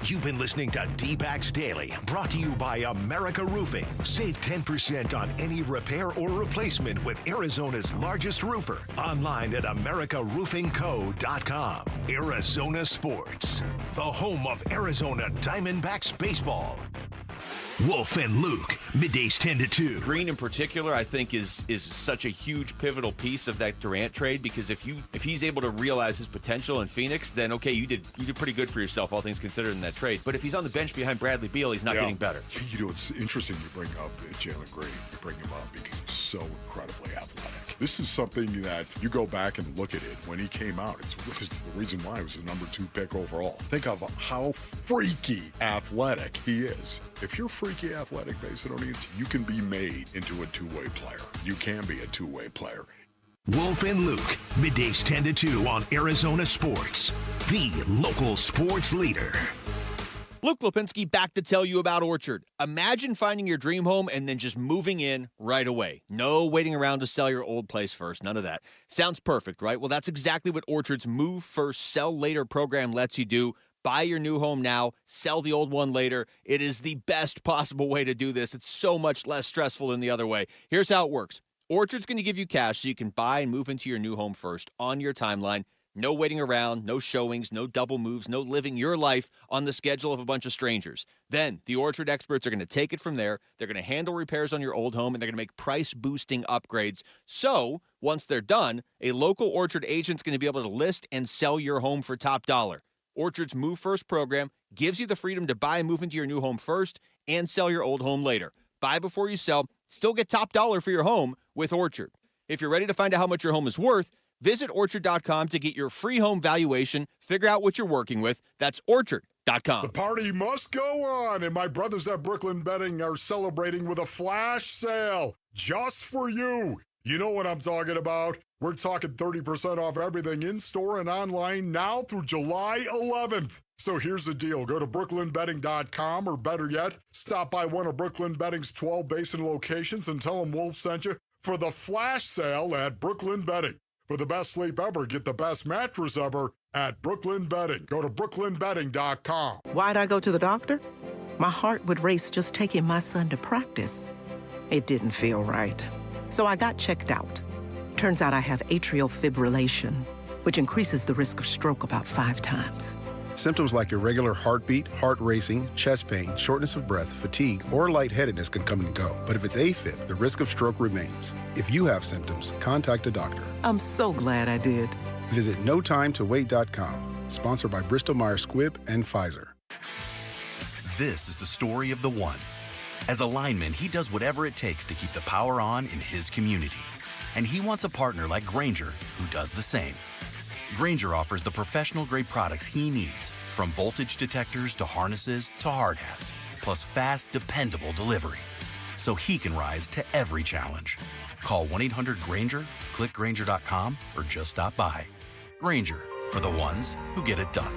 You've been listening to D-Backs Daily, brought to you by America Roofing. Save 10% on any repair or replacement with Arizona's largest roofer. Online at americaroofingco.com. Arizona Sports, the home of Arizona Diamondbacks baseball. Wolf and Luke, middays 10 to 2. Green in particular, I think, is such a huge pivotal piece of that Durant trade, because if he's able to realize his potential in Phoenix, then okay, you did pretty good for yourself, all things considered, in that trade. But if he's on the bench behind Bradley Beal, he's not getting better. It's interesting you bring up Jalen Green. You bring him up because he's so incredibly athletic. This is something that you go back and look at it when he came out. It's the reason why he was the number 2 pick overall. Think of how freaky athletic he is. If you're freaky athletic, Macedonians, you can be made into a two-way player. You can be a two-way player. Wolf and Luke, middays 10 to 2 on Arizona Sports, the local sports leader. Luke Lipinski back to tell you about Orchard. Imagine finding your dream home and then just moving in right away. No waiting around to sell your old place first. None of that. Sounds perfect, right? Well, that's exactly what Orchard's Move First, Sell Later program lets you do. Buy your new home now, sell the old one later. It is the best possible way to do this. It's so much less stressful than the other way. Here's how it works. Orchard's going to give you cash so you can buy and move into your new home first on your timeline. No waiting around, no showings, no double moves, no living your life on the schedule of a bunch of strangers. Then the Orchard experts are going to take it from there. They're going to handle repairs on your old home, and they're going to make price-boosting upgrades. So once they're done, a local Orchard agent's going to be able to list and sell your home for top dollar. Orchard's Move First program gives you the freedom to buy and move into your new home first and sell your old home later. Buy before you sell. Still get top dollar for your home with Orchard. If you're ready to find out how much your home is worth, visit Orchard.com to get your free home valuation. Figure out what you're working with. That's Orchard.com. The party must go on, and my brothers at Brooklyn Betting are celebrating with a flash sale just for you. You know what I'm talking about. We're talking 30% off everything in-store and online now through July 11th. So here's the deal. Go to brooklynbetting.com, or better yet, stop by one of Brooklyn Betting's 12 Basin locations and tell them Wolf sent you for the flash sale at Brooklyn Betting. For the best sleep ever, get the best mattress ever at Brooklyn Betting. Go to brooklynbetting.com. Why'd I go to the doctor? My heart would race just taking my son to practice. It didn't feel right. So I got checked out. Turns out I have atrial fibrillation, which increases the risk of stroke about 5 times. Symptoms like irregular heartbeat, heart racing, chest pain, shortness of breath, fatigue, or lightheadedness can come and go. But if it's AFib, the risk of stroke remains. If you have symptoms, contact a doctor. I'm so glad I did. Visit notimetowait.com. Sponsored by Bristol-Myers Squibb and Pfizer. This is the story of the one. As a lineman, he does whatever it takes to keep the power on in his community. And he wants a partner like Grainger who does the same. Grainger offers the professional-grade products he needs, from voltage detectors to harnesses to hard hats, plus fast, dependable delivery, so he can rise to every challenge. Call 1-800-GRAINGER, click Grainger.com, or just stop by. Grainger, for the ones who get it done.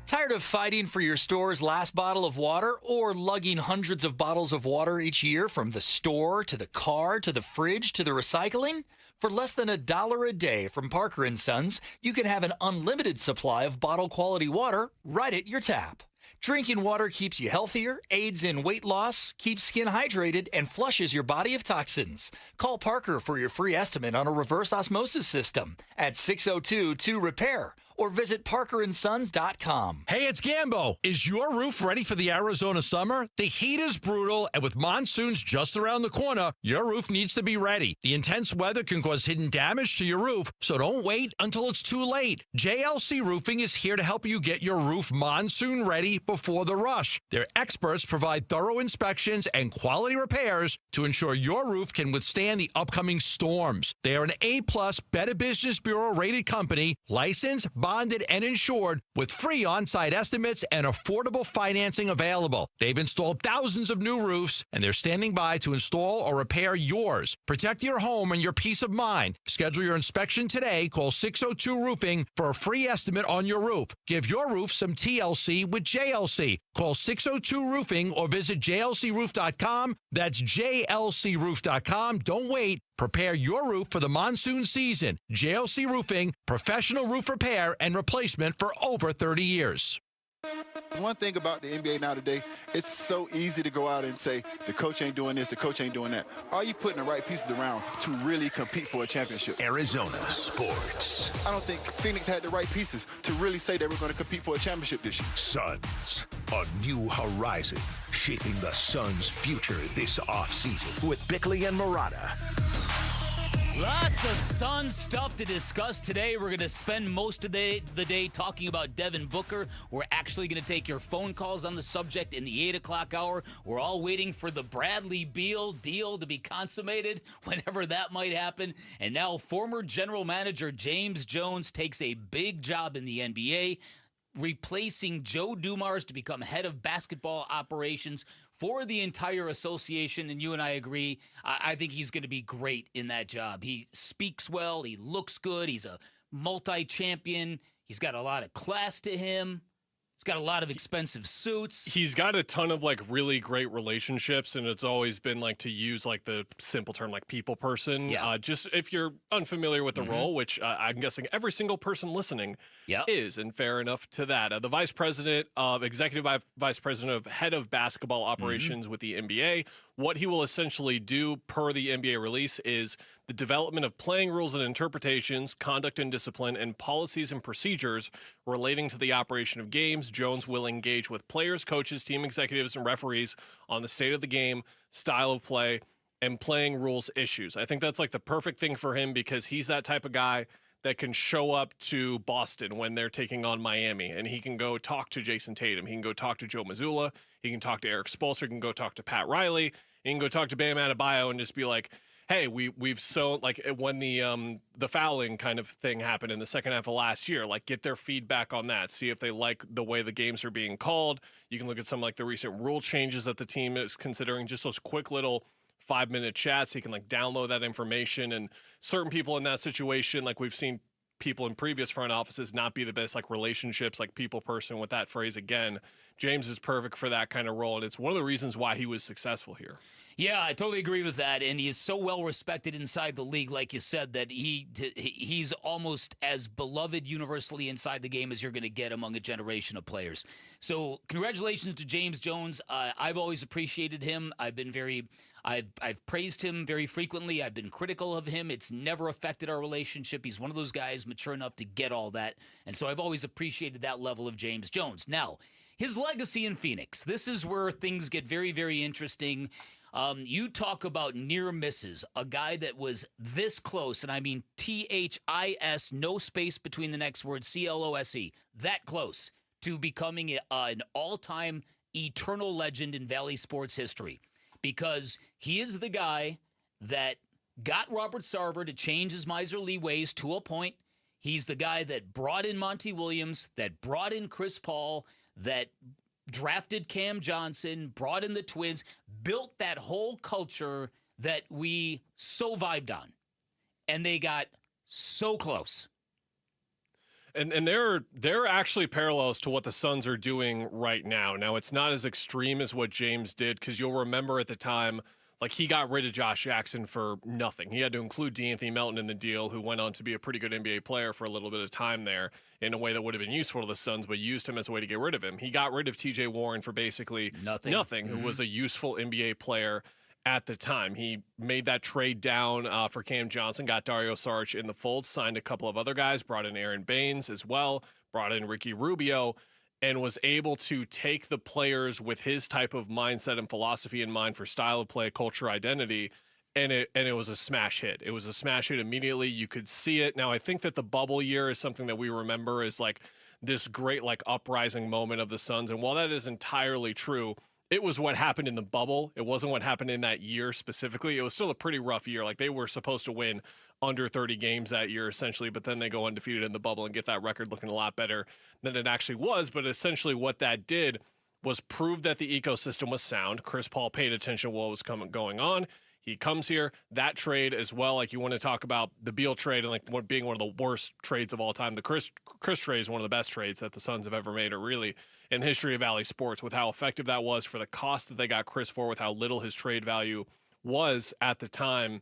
Tired of fighting for your store's last bottle of water or lugging hundreds of bottles of water each year from the store to the car to the fridge to the recycling? For less than $1 a day from Parker & Sons, you can have an unlimited supply of bottle-quality water right at your tap. Drinking water keeps you healthier, aids in weight loss, keeps skin hydrated, and flushes your body of toxins. Call Parker for your free estimate on a reverse osmosis system at 602-2-REPAIR or visit parkerandsons.com. Hey, it's Gambo. Is your roof ready for the Arizona summer? The heat is brutal, and with monsoons just around the corner, your roof needs to be ready. The intense weather can cause hidden damage to your roof, so don't wait until it's too late. JLC Roofing is here to help you get your roof monsoon ready before the rush. Their experts provide thorough inspections and quality repairs to ensure your roof can withstand the upcoming storms. They are an A-plus Better Business Bureau rated company, licensed, bonded, and insured, with free on-site estimates and affordable financing available. They've installed thousands of new roofs, and they're standing by to install or repair yours. Protect your home and your peace of mind. Schedule your inspection today. Call 602-ROOFING for a free estimate on your roof. Give your roof some TLC with JLC. Call 602-ROOFING or visit jlcroof.com. That's jlcroof.com. Don't wait. Prepare your roof for the monsoon season. JLC Roofing, professional roof repair and replacement for over 30 years. One thing about the NBA now today, it's so easy to go out and say, the coach ain't doing this, the coach ain't doing that. Are you putting the right pieces around to really compete for a championship? Arizona sports. I don't think Phoenix had the right pieces to really say they were going to compete for a championship this year. Suns, a new horizon, shaping the Suns' future this offseason with Bickley and Murata. Lots of Sun stuff to discuss today. We're going to spend most of the day talking about Devin Booker. We're actually going to take your phone calls on the subject in the 8 o'clock hour. We're all waiting for the Bradley Beal deal to be consummated, whenever that might happen. And now former general manager James Jones takes a big job in the NBA, replacing Joe Dumars to become head of basketball operations for the entire association, and you and I agree. I think he's going to be great in that job. He speaks well. He looks good. He's a multi-champion. He's got a lot of class to him. He's got a lot of expensive suits. He's got a ton of like really great relationships, and it's always been like, to use like the simple term, like people person. Yeah. Just if you're unfamiliar with the role, which I'm guessing every single person listening is, and fair enough to that. The executive vice president of head of basketball operations with the NBA. What he will essentially do, per the NBA release, is the development of playing rules and interpretations, conduct and discipline, and policies and procedures relating to the operation of games. Jones will engage with players, coaches, team executives, and referees on the state of the game, style of play, and playing rules issues. I think that's like the perfect thing for him, because he's that type of guy that can show up to Boston when they're taking on Miami, and he can go talk to Jason Tatum. He can go talk to Joe Mazzulla. He can talk to Eric Spoelstra. He can go talk to Pat Riley. He can go talk to Bam Adebayo and just be like, hey, we've so, like, when the fouling kind of thing happened in the second half of last year, like, get their feedback on that. See if they like the way the games are being called. You can look at some like the recent rule changes that the team is considering, just those quick little 5-minute chats. He can like download that information, and certain people in that situation, like we've seen people in previous front offices not be the best like relationships, like people person with that phrase again. James is perfect for that kind of role, and it's one of the reasons why he was successful here. Yeah, I totally agree with that, and he is so well respected inside the league, like you said, that he's almost as beloved universally inside the game as you're going to get among a generation of players. So, congratulations to James Jones. I've always appreciated him. I've praised him very frequently. I've been critical of him. It's never affected our relationship. He's one of those guys mature enough to get all that, and so I've always appreciated that level of James Jones. Now, his legacy in Phoenix. This is where things get very, very interesting. You talk about near misses, a guy that was this close, and I mean THIS, no space between the next word, CLOSE, that close to becoming an all-time eternal legend in Valley sports history, because he is the guy that got Robert Sarver to change his miserly ways to a point. He's the guy that brought in Monty Williams, that brought in Chris Paul, that drafted Cam Johnson, brought in the Twins, built that whole culture that we so vibed on. And they got so close. And there are actually parallels to what the Suns are doing right now. Now, it's not as extreme as what James did, because you'll remember at the time, like, he got rid of Josh Jackson for nothing. He had to include DeAnthony Melton in the deal, who went on to be a pretty good NBA player for a little bit of time there in a way that would have been useful to the Suns, but used him as a way to get rid of him. He got rid of TJ Warren for basically nothing, who was a useful NBA player at the time. He made that trade down for Cam Johnson, got Dario Saric in the fold, signed a couple of other guys, brought in Aaron Baines as well, brought in Ricky Rubio, and was able to take the players with his type of mindset and philosophy in mind for style of play, culture, identity, and it was a smash hit. It was a smash hit immediately. You could see it. Now, I think that the bubble year is something that we remember as like this great like uprising moment of the Suns, and while that is entirely true, it was what happened in the bubble. It wasn't what happened in that year specifically. It was still a pretty rough year. Like, they were supposed to win under 30 games that year, essentially, but then they go undefeated in the bubble and get that record looking a lot better than it actually was. But essentially what that did was prove that the ecosystem was sound. Chris Paul paid attention to what was going on. He comes here. That trade as well, like, you want to talk about the Beal trade and like being one of the worst trades of all time. The Chris trade is one of the best trades that the Suns have ever made, or really in the history of Valley sports, with how effective that was for the cost that they got Chris for, with how little his trade value was at the time.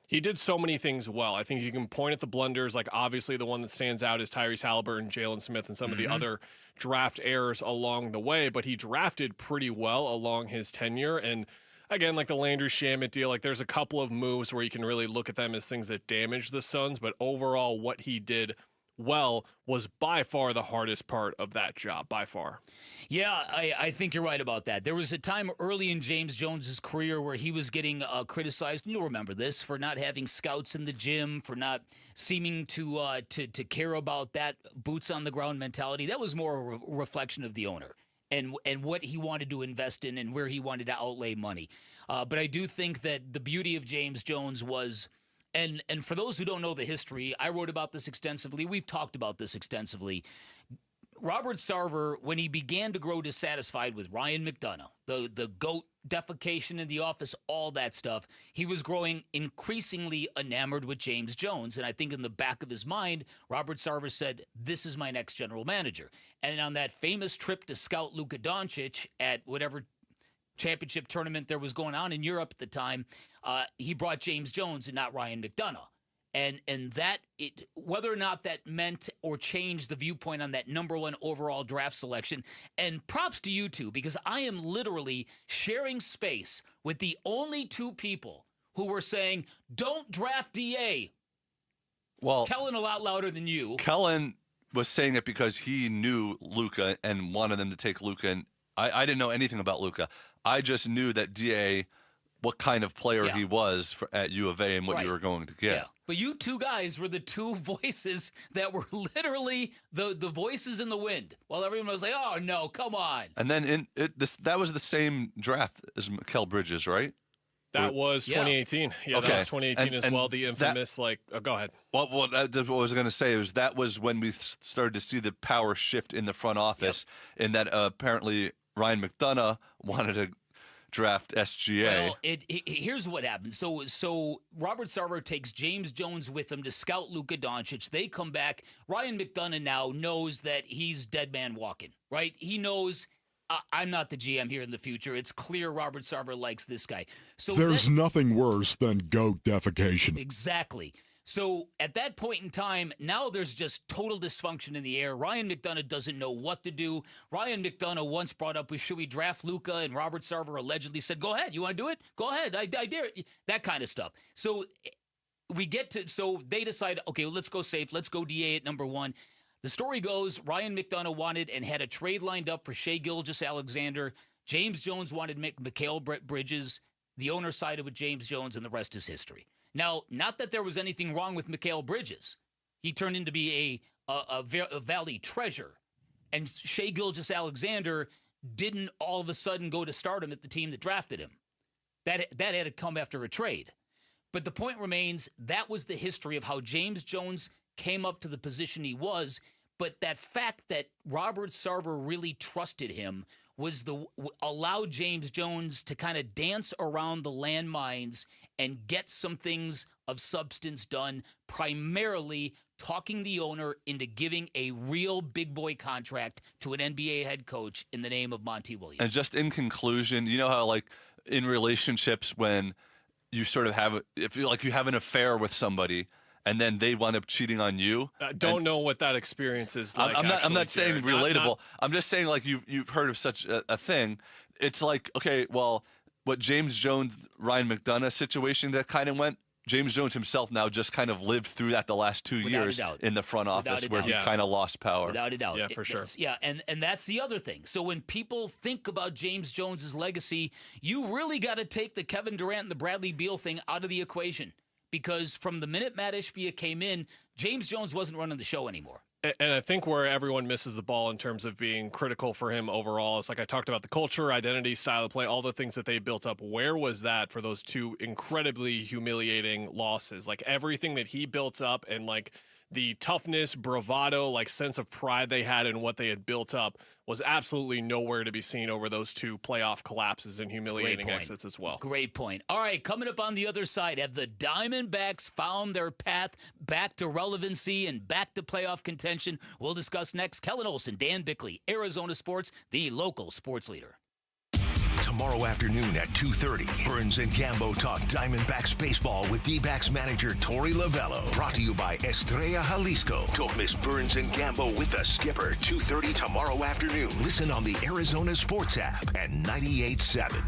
He did so many things well. I think you can point at the blunders. Like, obviously the one that stands out is Tyrese Halliburton, Jalen Smith, and some of the other draft errors along the way, but he drafted pretty well along his tenure. And again, like the Landry Shamet deal, like, there's a couple of moves where you can really look at them as things that damage the Suns, but overall what he did well was by far the hardest part of that job, by far. Yeah, I think you're right about that. There was a time early in James Jones's career where he was getting criticized, and you'll remember this, for not having scouts in the gym, for not seeming to care about that boots on the ground mentality. That was more a reflection of the owner and what he wanted to invest in and where he wanted to outlay money. But I do think that the beauty of James Jones was, and for those who don't know the history, I wrote about this extensively. We've talked about this extensively. Robert Sarver, when he began to grow dissatisfied with Ryan McDonough, the GOAT defecation in the office, all that stuff, he was growing increasingly enamored with James Jones. And I think in the back of his mind, Robert Sarver said, this is my next general manager. And on that famous trip to scout Luka Doncic at whatever championship tournament there was going on in Europe at the time, he brought James Jones and not Ryan McDonough. And that, whether or not that meant or changed the viewpoint on that number 1 overall draft selection, and props to you two, because I am literally sharing space with the only 2 people who were saying, don't draft DA. Well, Kellen a lot louder than you. Kellen was saying it because he knew Luka and wanted them to take Luka. And I didn't know anything about Luka. I just knew that DA, what kind of player he was at U of A and what you were going to get. Yeah. But you 2 guys were the 2 voices that were literally the voices in the wind, while everyone was like, oh, no, come on. And then that was the same draft as Mikal Bridges, right? That was 2018. Yeah, okay. That was 2018 as well. The infamous, go ahead. Well, that's what I was going to say is that was when we started to see the power shift in the front office, in that apparently Ryan McDonough wanted to draft SGA. Well, here's what happened. So Robert Sarver takes James Jones with him to scout Luka Doncic. They come back. Ryan McDonough now knows that he's dead man walking, right? He knows I'm not the GM here in the future. It's clear Robert Sarver likes this guy. So there's nothing worse than goat defecation. Exactly. So at that point in time, now there's just total dysfunction in the air. Ryan McDonough doesn't know what to do. Ryan McDonough once brought up, should we draft Luka? And Robert Sarver allegedly said, go ahead. You want to do it? Go ahead. I dare it. That kind of stuff. So they decide, okay, well, let's go safe. Let's go DA at number 1. The story goes, Ryan McDonough wanted and had a trade lined up for Shai Gilgeous-Alexander. James Jones wanted Mikal Bridges. The owner sided with James Jones, and the rest is history. Now, not that there was anything wrong with Mikal Bridges. He turned into be a Valley treasure. And Shai Gilgeous-Alexander didn't all of a sudden go to stardom at the team that drafted him. That had to come after a trade. But the point remains, that was the history of how James Jones came up to the position he was. But that fact that Robert Sarver really trusted him allowed James Jones to kind of dance around the landmines and get some things of substance done, primarily talking the owner into giving a real big boy contract to an NBA head coach in the name of Monty Williams. And just in conclusion, you know how in relationships when you sort of if you have an affair with somebody and then they wind up cheating on you. I don't know what that experience is like. I'm not saying relatable. I'm just saying you've heard of such a thing. It's like, okay, well, what James Jones, Ryan McDonough situation that kind of went, James Jones himself now just kind of lived through that the last 2 years in the front office where he kind of lost power. Without a doubt. Yeah, for sure. And that's the other thing. So when people think about James Jones's legacy, you really got to take the Kevin Durant and the Bradley Beal thing out of the equation. Because from the minute Matt Ishbia came in, James Jones wasn't running the show anymore. And I think where everyone misses the ball in terms of being critical for him overall is, like I talked about, the culture, identity, style of play, all the things that they built up. Where was that for those 2 incredibly humiliating losses? Like everything that he built up and the toughness, bravado, sense of pride they had in what they had built up was absolutely nowhere to be seen over those 2 playoff collapses and humiliating exits as well. Great point. All right, coming up on the other side, have the Diamondbacks found their path back to relevancy and back to playoff contention? We'll discuss next. Kellen Olson, Dan Bickley, Arizona Sports, the local sports leader. Tomorrow afternoon at 2:30, Burns and Gambo talk Diamondbacks baseball with D-backs manager Torey Lovello. Brought to you by Estrella Jalisco. Don't miss Burns and Gambo with the skipper, 2:30 tomorrow afternoon. Listen on the Arizona Sports app at 98.7.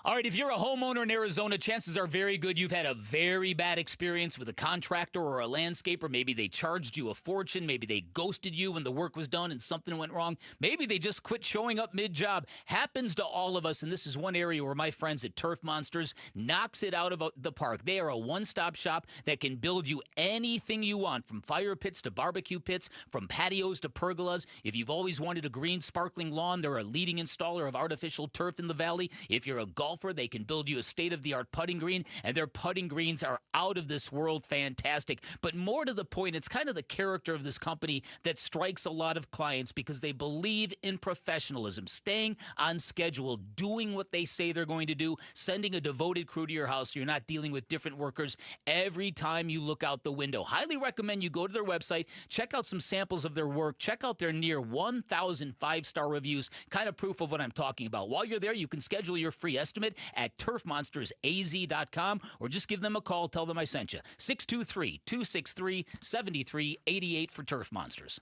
All right, if you're a homeowner in Arizona, chances are very good you've had a very bad experience with a contractor or a landscaper. Maybe they charged you a fortune. Maybe they ghosted you when the work was done and something went wrong. Maybe they just quit showing up mid-job. Happens to all of us, and this is one area where my friends at Turf Monsters knocks it out of the park. They are a one-stop shop that can build you anything you want, from fire pits to barbecue pits, from patios to pergolas. If you've always wanted a green, sparkling lawn, they're a leading installer of artificial turf in the valley. If you're a golf golfer. They can build you a state-of-the-art putting green, and their putting greens are out of this world fantastic. But more to the point, it's kind of the character of this company that strikes a lot of clients because they believe in professionalism, staying on schedule, doing what they say they're going to do, sending a devoted crew to your house so you're not dealing with different workers every time you look out the window. Highly recommend you go to their website, check out some samples of their work, check out their near 1,000 five-star reviews, kind of proof of what I'm talking about. While you're there, you can schedule your free estimate at turfmonstersaz.com or just give them a call, tell them I sent you. 623-263-7388 for Turf Monsters.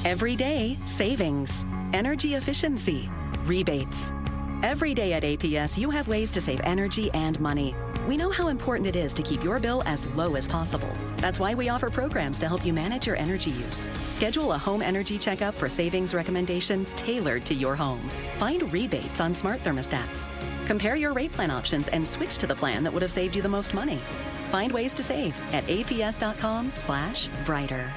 Every day, savings, energy efficiency, rebates. Every day at APS, you have ways to save energy and money. We know how important it is to keep your bill as low as possible. That's why we offer programs to help you manage your energy use. Schedule a home energy checkup for savings recommendations tailored to your home. Find rebates on smart thermostats. Compare your rate plan options and switch to the plan that would have saved you the most money. Find ways to save at aps.com/brighter.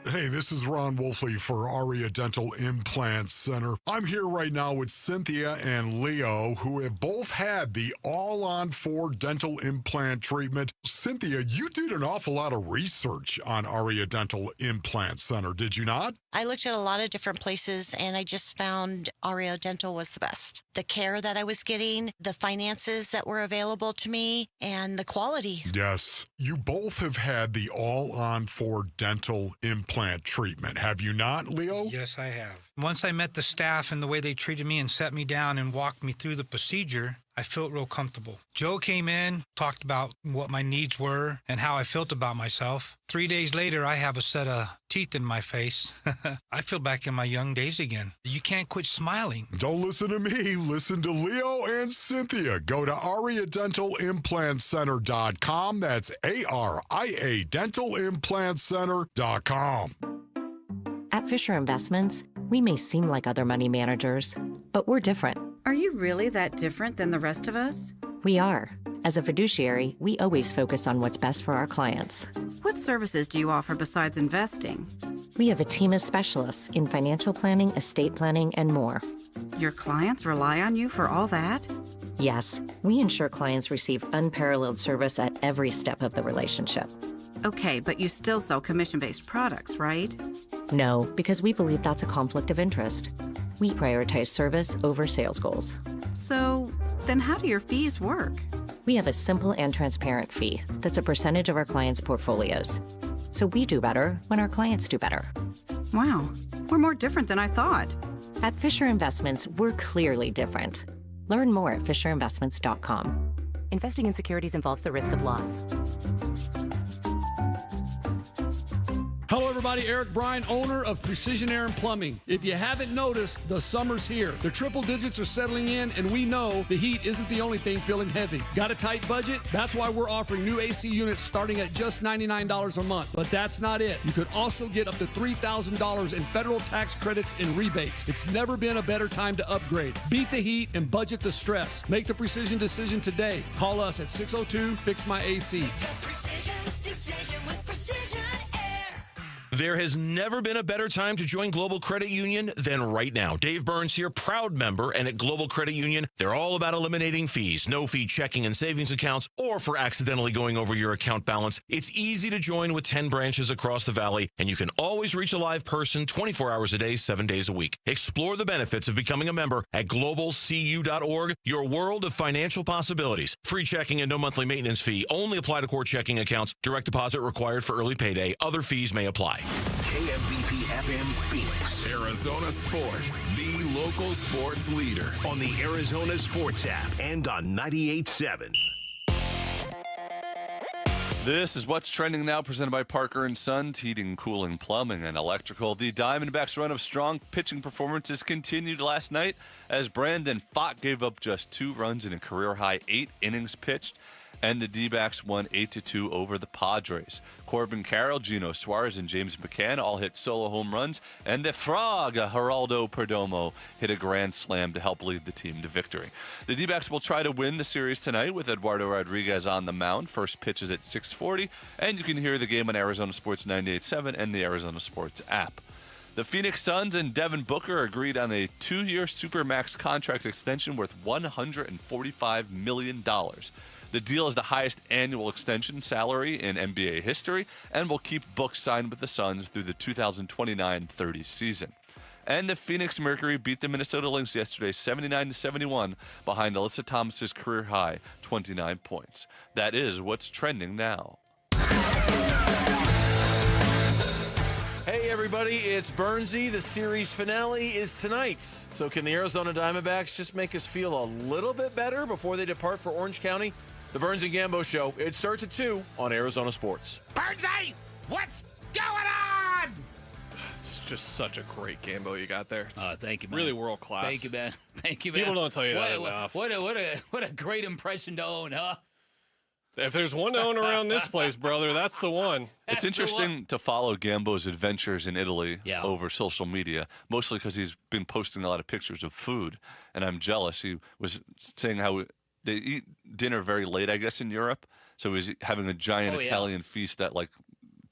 Hey, this is Ron Wolfley for Aria Dental Implant Center. I'm here right now with Cynthia and Leo, who have both had the all-on-4 dental implant treatment. Cynthia, you did an awful lot of research on Aria Dental Implant Center, did you not? I looked at a lot of different places, and I just found Aria Dental was the best. The care that I was getting, the finances that were available to me, and the quality. Yes. You both have had the all-on-4 dental implant treatment, have you not, Leo? Yes, I have. Once I met the staff and the way they treated me and sat me down and walked me through the procedure, I felt real comfortable. Joe came in, talked about what my needs were and how I felt about myself. 3 days later, I have a set of teeth in my face. I feel back in my young days again. You can't quit smiling. Don't listen to me. Listen to Leo and Cynthia. Go to AriaDentalImplantCenter.com. That's ARIA DentalImplantCenter.com. At Fisher Investments, we may seem like other money managers, but we're different. Are you really that different than the rest of us? We are. As a fiduciary, we always focus on what's best for our clients. What services do you offer besides investing? We have a team of specialists in financial planning, estate planning, and more. Your clients rely on you for all that? Yes, we ensure clients receive unparalleled service at every step of the relationship. Okay, but you still sell commission-based products, right? No, because we believe that's a conflict of interest. We prioritize service over sales goals. So, then how do your fees work? We have a simple and transparent fee that's a percentage of our clients' portfolios. So we do better when our clients do better. Wow, we're more different than I thought. At Fisher Investments, we're clearly different. Learn more at FisherInvestments.com. Investing in securities involves the risk of loss. Hello, everybody. Eric Bryan, owner of Precision Air and Plumbing. If you haven't noticed, the summer's here. The triple digits are settling in, and we know the heat isn't the only thing feeling heavy. Got a tight budget? That's why we're offering new AC units starting at just $99 a month. But that's not it. You could also get up to $3,000 in federal tax credits and rebates. It's never been a better time to upgrade. Beat the heat and budget the stress. Make the precision decision today. Call us at 602-FIX-MY-AC. There has never been a better time to join Global Credit Union than right now. Dave Burns here, proud member, and at Global Credit Union, they're all about eliminating fees, no-fee checking and savings accounts, or for accidentally going over your account balance. It's easy to join with 10 branches across the valley, and you can always reach a live person 24 hours a day, 7 days a week. Explore the benefits of becoming a member at globalcu.org, your world of financial possibilities. Free checking and no monthly maintenance fee. Only apply to core checking accounts. Direct deposit required for early payday. Other fees may apply. KMVP FM Phoenix. Arizona Sports, the local sports leader. On the Arizona Sports app and on 98.7. This is What's Trending Now, presented by Parker & Sons, Heating, Cooling, Plumbing, and Electrical. The Diamondbacks' run of strong pitching performances continued last night as Brandon Pfaadt gave up just 2 runs in a career-high 8 innings pitched, and the D-backs won 8-2 over the Padres. Corbin Carroll, Gino Suarez, and James McCann all hit solo home runs, and the Frog, Geraldo Perdomo, hit a grand slam to help lead the team to victory. The D-backs will try to win the series tonight with Eduardo Rodriguez on the mound. First pitch is at 6:40, and you can hear the game on Arizona Sports 98.7 and the Arizona Sports app. The Phoenix Suns and Devin Booker agreed on a 2-year Supermax contract extension worth $145 million. The deal is the highest annual extension salary in NBA history and will keep Book signed with the Suns through the 2029-30 season. And the Phoenix Mercury beat the Minnesota Lynx yesterday 79-71 behind Alyssa Thomas's career-high 29 points. That is what's trending now. Hey, everybody, it's Burnsy. The series finale is tonight. So can the Arizona Diamondbacks just make us feel a little bit better before they depart for Orange County? The Burns and Gambo Show. It starts at 2 on Arizona Sports. Burnsy, what's going on? It's just such a great Gambo you got there. Thank you, man. Really world class. Thank you, man. Thank you, man. People don't tell you that enough. What a great impression to own, huh? If there's one to own around this place, brother, that's the one. It's interesting to follow Gambo's adventures in Italy Yeah. over social media, mostly because he's been posting a lot of pictures of food, and I'm jealous. He was saying how they eat dinner very late, I guess, in Europe, so he's having a giant Oh, yeah. Italian feast at like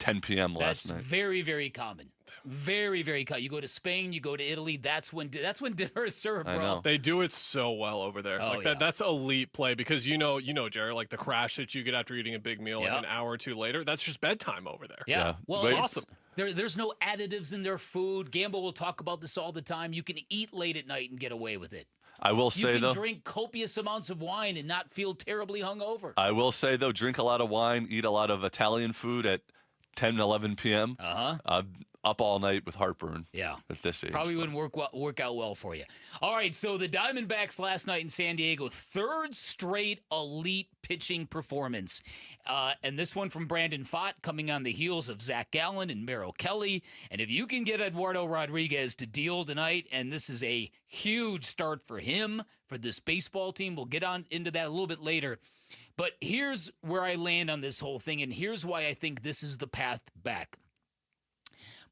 10 p.m. last That's night. very, very common. Very, very common. You go to Spain, you go to Italy. That's when dinner is served, I bro. know. They do it so well over there. Oh, Like that's elite play because you know, Jared, like the crash that you get after eating a big meal like Yeah. an hour or two later, that's just bedtime over there. Yeah. Well, it's it's awesome. There's no additives in their food. Gambo will talk about this all the time. You can eat late at night and get away with it. I will You say, can though, drink copious amounts of wine and not feel terribly hungover. drink a lot of wine, eat a lot of Italian food at 10, 11 p.m. Up all night with heartburn. Yeah. At this age. Probably wouldn't work out well for you. All right, so the Diamondbacks last night in San Diego, third straight elite pitching performance. And this one from Brandon Pfaadt coming on the heels of Zach Gallen and Merrill Kelly. And if you can get Eduardo Rodriguez to deal tonight, and this is a huge start for him, for this baseball team, we'll get on into that a little bit later. But here's where I land on this whole thing, and here's why I think this is the path back.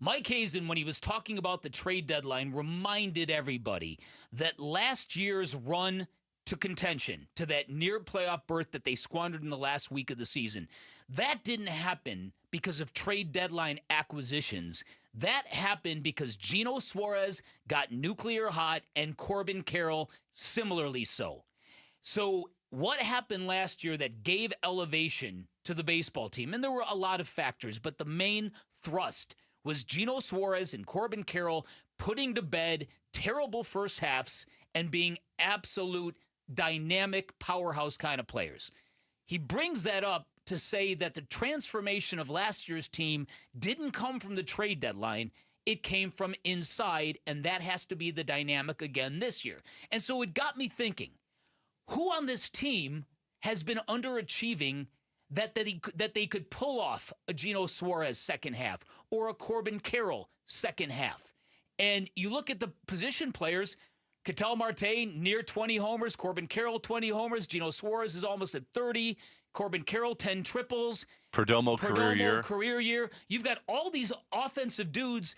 Mike Hazen, when he was talking about the trade deadline, reminded everybody that last year's run to contention, to that near playoff berth that they squandered in the last week of the season, that didn't happen because of trade deadline acquisitions. That happened because Geno Suarez got nuclear hot and Corbin Carroll similarly so. So what happened last year that gave elevation to the baseball team? And there were a lot of factors, but the main thrust was Geno Suarez and Corbin Carroll putting to bed terrible first halves and being absolute dynamic powerhouse kind of players. He brings that up to say that the transformation of last year's team didn't come from the trade deadline. It came from inside, and that has to be the dynamic again this year. And so it got me thinking, who on this team has been underachieving that they could pull off a Geno Suarez second half or a Corbin Carroll second half? And you look at the position players, Ketel Marte near 20 homers, Corbin Carroll 20 homers, Geno Suarez is almost at 30, Corbin Carroll 10 triples. Perdomo career year. You've got all these offensive dudes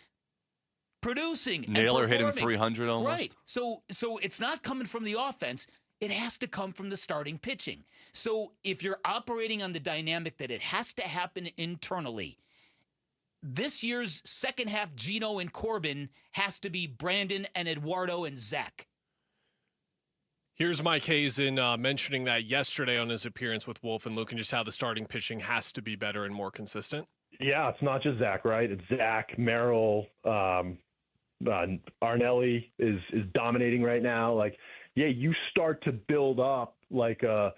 producing. Naylor hitting performing. 300 almost. Right. So it's not coming from the offense. It has to come from the starting pitching. So if you're operating on the dynamic that it has to happen internally, this year's second half Geno and Corbin has to be Brandon and Eduardo and Zach. Here's Mike Hazen mentioning that yesterday on his appearance with Wolf and Luke, and just how the starting pitching has to be better and more consistent. Yeah, it's not just Zach, right? It's Zach, Merrill, Arnelli is dominating right now. Like, yeah, you start to build up like the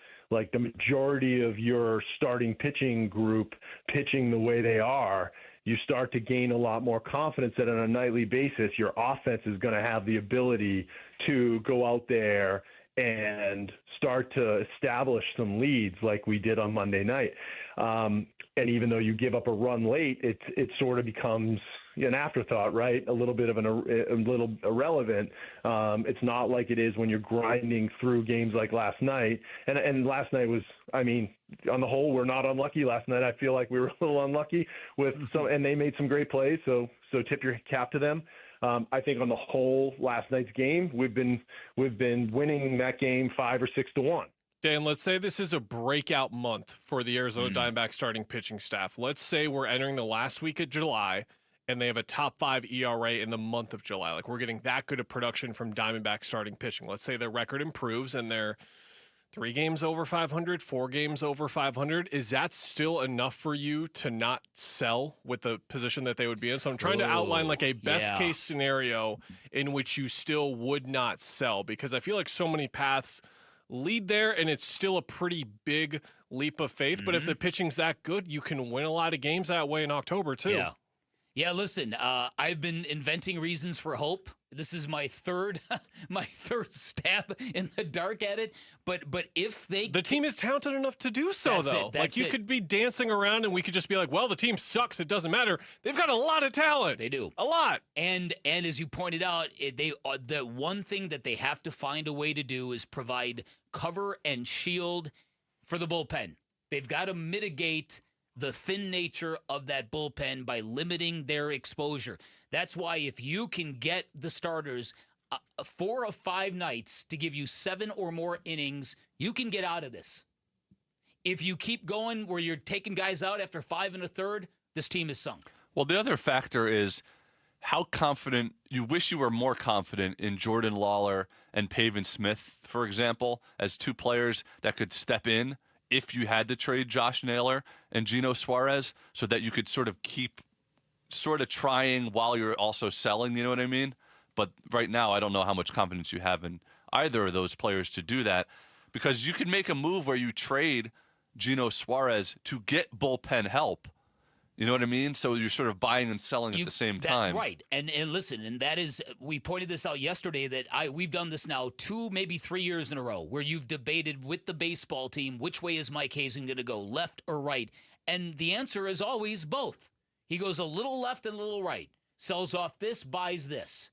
majority of your starting pitching group pitching the way they are. You start to gain a lot more confidence that on a nightly basis, your offense is going to have the ability to go out there and start to establish some leads like we did on Monday night. And even though you give up a run late, it sort of becomes an afterthought, right? A little bit of a little irrelevant. It's not like it is when you're grinding through games like last night. And last night was, I mean, on the whole, we're not unlucky. Last night, I feel like we were a little unlucky with some, and they made some great plays. So tip your cap to them. I think on the whole, last night's game, we've been winning that game 5 or 6 to 1. Dan, let's say this is a breakout month for the Arizona Diamondbacks starting pitching staff. Let's say we're entering the last week of July and they have a top 5 ERA in the month of July. Like, we're getting that good of production from Diamondback starting pitching. Let's say their record improves and they're 3 games over 500, 4 games over 500. Is that still enough for you to not sell with the position that they would be in? So I'm trying to outline like a best case scenario in which you still would not sell, because I feel like so many paths lead there, and it's still a pretty big leap of faith. But if the pitching's that good, you can win a lot of games that way in October too. Yeah, listen, I've been inventing reasons for hope. This is my third stab in the dark at it. But if the team is talented enough to do so, though. You could be dancing around and we could just be like, well, the team sucks. It doesn't matter. They've got a lot of talent. They do. A lot. And as you pointed out, the one thing that they have to find a way to do is provide cover and shield for the bullpen. They've got to mitigate the thin nature of that bullpen by limiting their exposure. That's why if you can get the starters 4 of 5 nights to give you 7 or more innings, you can get out of this. If you keep going where you're taking guys out after 5 1/3, this team is sunk. Well, the other factor is how confident you wish you were more confident in Jordan Lawler and Pavin Smith, for example, as 2 players that could step in if you had to trade Josh Naylor and Gino Suarez, so that you could sort of keep sort of trying while you're also selling, you know what I mean? But right now, I don't know how much confidence you have in either of those players to do that, because you can make a move where you trade Gino Suarez to get bullpen help. You know what I mean? So you're sort of buying and selling at the same time. Right. And listen, and that is, we pointed this out yesterday that we've done this now 2, maybe 3 years in a row, where you've debated with the baseball team, which way is Mike Hazen going to go, left or right? And the answer is always both. He goes a little left and a little right, sells off this, buys this.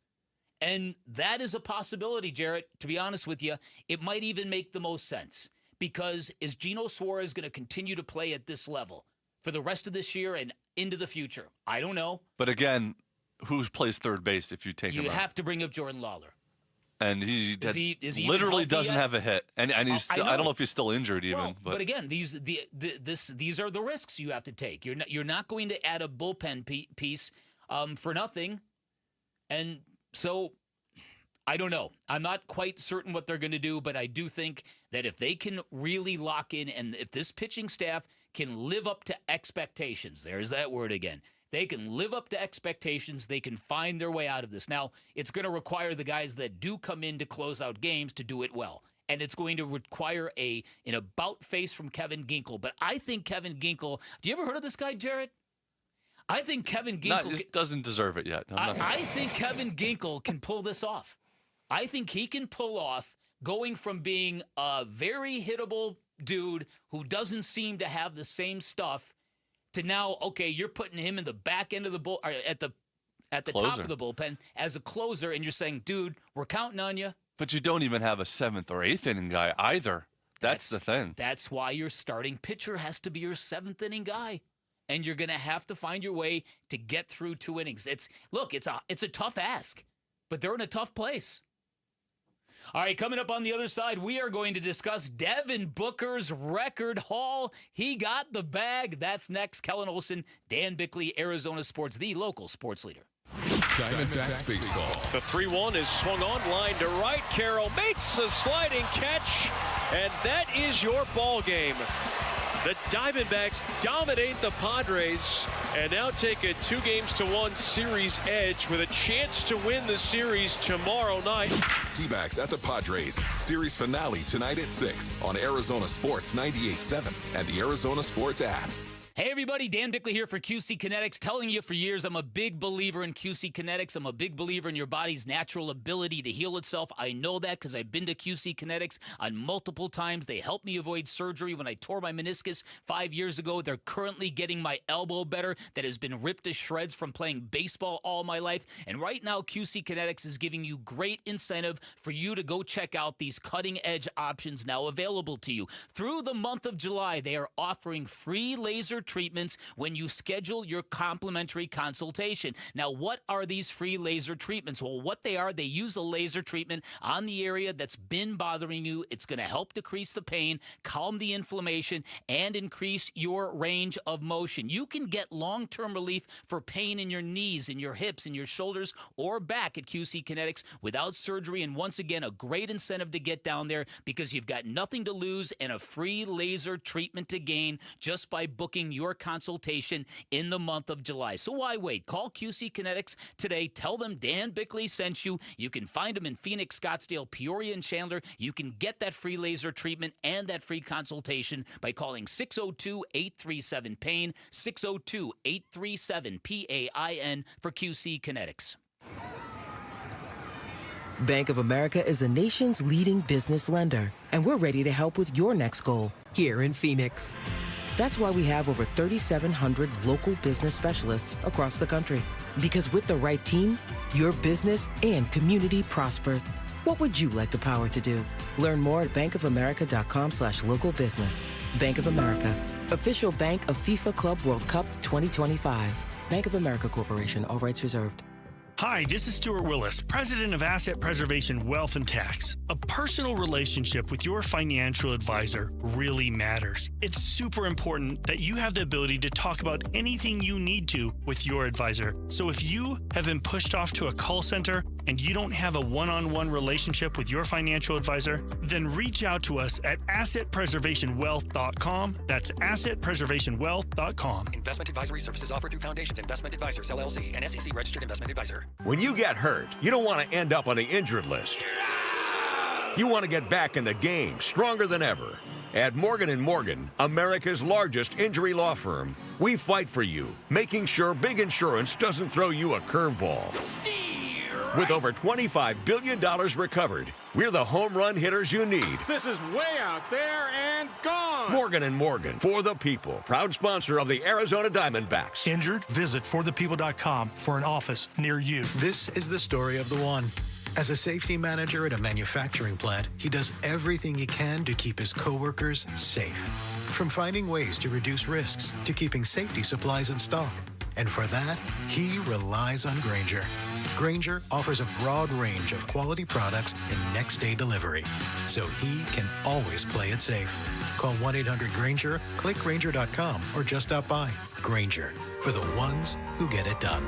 And that is a possibility, Jarrett. To be honest with you, it might even make the most sense, because is Gino Suarez going to continue to play at this level for the rest of this year and into the future? I don't know. But again, who plays third base if you take him out? You have to bring up Jordan Lawler. And he is literally doesn't yet? have a hit. And he's still, I don't know if he's still injured even. Well, but again, these are the risks you have to take. You're not going to add a bullpen piece for nothing. And so I don't know. I'm not quite certain what they're going to do, but I do think that if they can really lock in, and if this pitching staff can live up to expectations, there's that word again. They can live up to expectations. They can find their way out of this. Now, it's going to require the guys that do come in to close out games to do it well. And it's going to require an about face from Kevin Ginkel. But I think Kevin Ginkel, do you ever heard of this guy, Jarrett? I think Kevin Ginkel just doesn't deserve it yet. I think Kevin Ginkel can pull this off. I think he can pull off going from being a very hittable dude who doesn't seem to have the same stuff to now, okay, you're putting him in the back end of the bull, or at the top of the bullpen as a closer, and you're saying, dude, we're counting on you. But you don't even have a 7th or 8th inning guy either. That's the thing. That's why your starting pitcher has to be your 7th inning guy. And you're going to have to find your way to get through 2 innings. It's a tough ask, but they're in a tough place. All right, coming up on the other side, we are going to discuss Devin Booker's record haul. He got the bag. That's next. Kellen Olson, Dan Bickley, Arizona Sports, the local sports leader. Diamondbacks baseball. The 3-1 is swung on, line to right. Carroll makes a sliding catch, and that is your ball game. The Diamondbacks dominate the Padres and now take a 2-1 series edge with a chance to win the series tomorrow night. D-backs at the Padres. Series finale tonight at 6 on Arizona Sports 98.7 and the Arizona Sports app. Hey everybody, Dan Bickley here for QC Kinetics, telling you for years I'm a big believer in QC Kinetics. I'm a big believer in your body's natural ability to heal itself. I know that because I've been to QC Kinetics on multiple times. They helped me avoid surgery when I tore my meniscus 5 years ago. They're currently getting my elbow better that has been ripped to shreds from playing baseball all my life. And right now, QC Kinetics is giving you great incentive for you to go check out these cutting-edge options now available to you. Through the month of July, they are offering free laser treatments when you schedule your complimentary consultation. Now, what are these free laser treatments? Well, what they are, they use a laser treatment on the area that's been bothering you. It's going to help decrease the pain, calm the inflammation, and increase your range of motion. You can get long-term relief for pain in your knees, in your hips, in your shoulders, or back at QC Kinetics without surgery. And once again, a great incentive to get down there because you've got nothing to lose and a free laser treatment to gain just by booking your consultation in the month of July. So why wait? Call QC Kinetics today. Tell them Dan Bickley sent you. You can find them in Phoenix, Scottsdale, Peoria, and Chandler. You can get that free laser treatment and that free consultation by calling 602-837-PAIN, 602-837-PAIN for QC Kinetics. Bank of America is a nation's leading business lender, and we're ready to help with your next goal here in Phoenix. That's why we have over 3,700 local business specialists across the country. Because with the right team, your business and community prosper. What would you like the power to do? Learn more at bankofamerica.com/local business. Bank of America, official bank of FIFA Club World Cup 2025. Bank of America Corporation, all rights reserved. Hi, this is Stuart Willis, President of Asset Preservation Wealth and Tax. A personal relationship with your financial advisor really matters. It's super important that you have the ability to talk about anything you need to with your advisor. So if you have been pushed off to a call center and you don't have a one-on-one relationship with your financial advisor, then reach out to us at assetpreservationwealth.com. That's assetpreservationwealth.com. Investment advisory services offered through Foundations Investment Advisors, LLC, an SEC-registered investment advisor. When you get hurt, you don't want to end up on the injured list. You want to get back in the game, stronger than ever. At Morgan & Morgan, America's largest injury law firm, we fight for you, making sure big insurance doesn't throw you a curveball. With over $25 billion recovered, we're the home run hitters you need. This is way out there and gone. Morgan & Morgan, for the people. Proud sponsor of the Arizona Diamondbacks. Injured? Visit forthepeople.com for an office near you. This is the story of the one. As a safety manager at a manufacturing plant, he does everything he can to keep his coworkers safe. From finding ways to reduce risks to keeping safety supplies in stock. And for that, he relies on Grainger. Grainger offers a broad range of quality products and next-day delivery, so he can always play it safe. Call 1-800-GRAINGER, click Grainger.com, or just stop by. Grainger, for the ones who get it done.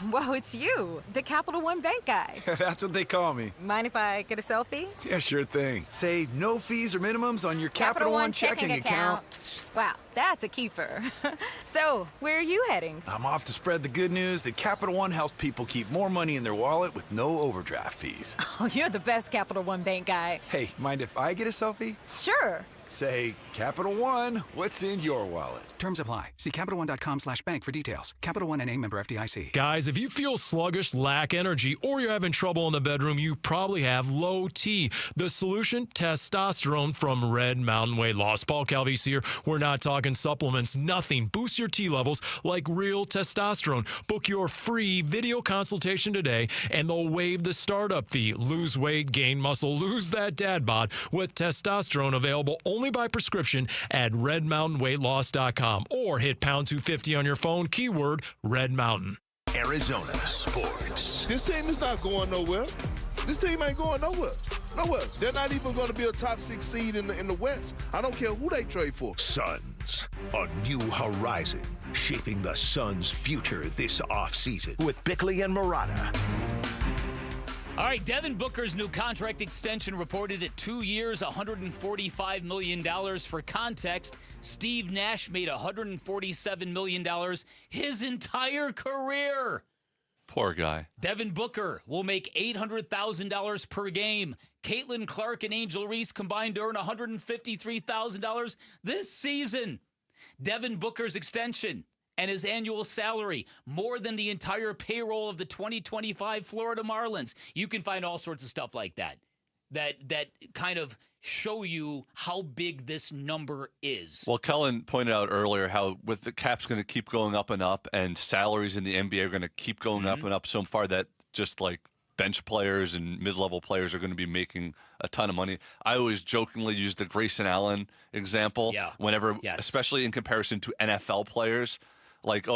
Whoa, it's you, the Capital One Bank guy. That's what they call me. Mind if I get a selfie? Yeah, sure thing. Say no fees or minimums on your Capital One checking account. Wow, that's a keeper. So, where are you heading? I'm off to spread the good news that Capital One helps people keep more money in their wallet with no overdraft fees. Oh, you're the best Capital One Bank guy. Hey, mind if I get a selfie? Sure. Say, Capital One, what's in your wallet? Terms apply. See CapitalOne.com/bank for details. Capital One NA, member FDIC. Guys, if you feel sluggish, lack energy, or you're having trouble in the bedroom, you probably have low T. The solution? Testosterone from Red Mountain Weight Loss. Paul Calvise here. We're not talking supplements, nothing. Boost your T levels like real testosterone. Book your free video consultation today, and they'll waive the startup fee. Lose weight, gain muscle, lose that dad bod with testosterone available only by prescription at redmountainweightloss.com or hit pound 250 on your phone, keyword Red Mountain. Arizona sports. This team is not going nowhere. This team ain't going nowhere. Nowhere. They're not even going to be a top 6 seed in the West. I don't care who they trade for. Suns, a new horizon, shaping the Suns' future this offseason with Bickley and Murata. All right, Devin Booker's new contract extension reported at 2 years, $145 million. For context, Steve Nash made $147 million his entire career. Poor guy. Devin Booker will make $800,000 per game. Caitlin Clark and Angel Reese combined to earn $153,000 this season. Devin Booker's extension and his annual salary, more than the entire payroll of the 2025 Florida Marlins. You can find all sorts of stuff like that kind of show you how big this number is. Well, Kellen pointed out earlier how with the cap's going to keep going up and up, and salaries in the NBA are going to keep going up and up so far that just like bench players and mid-level players are going to be making a ton of money. I always jokingly use the Grayson Allen example whenever, especially in comparison to NFL players, like,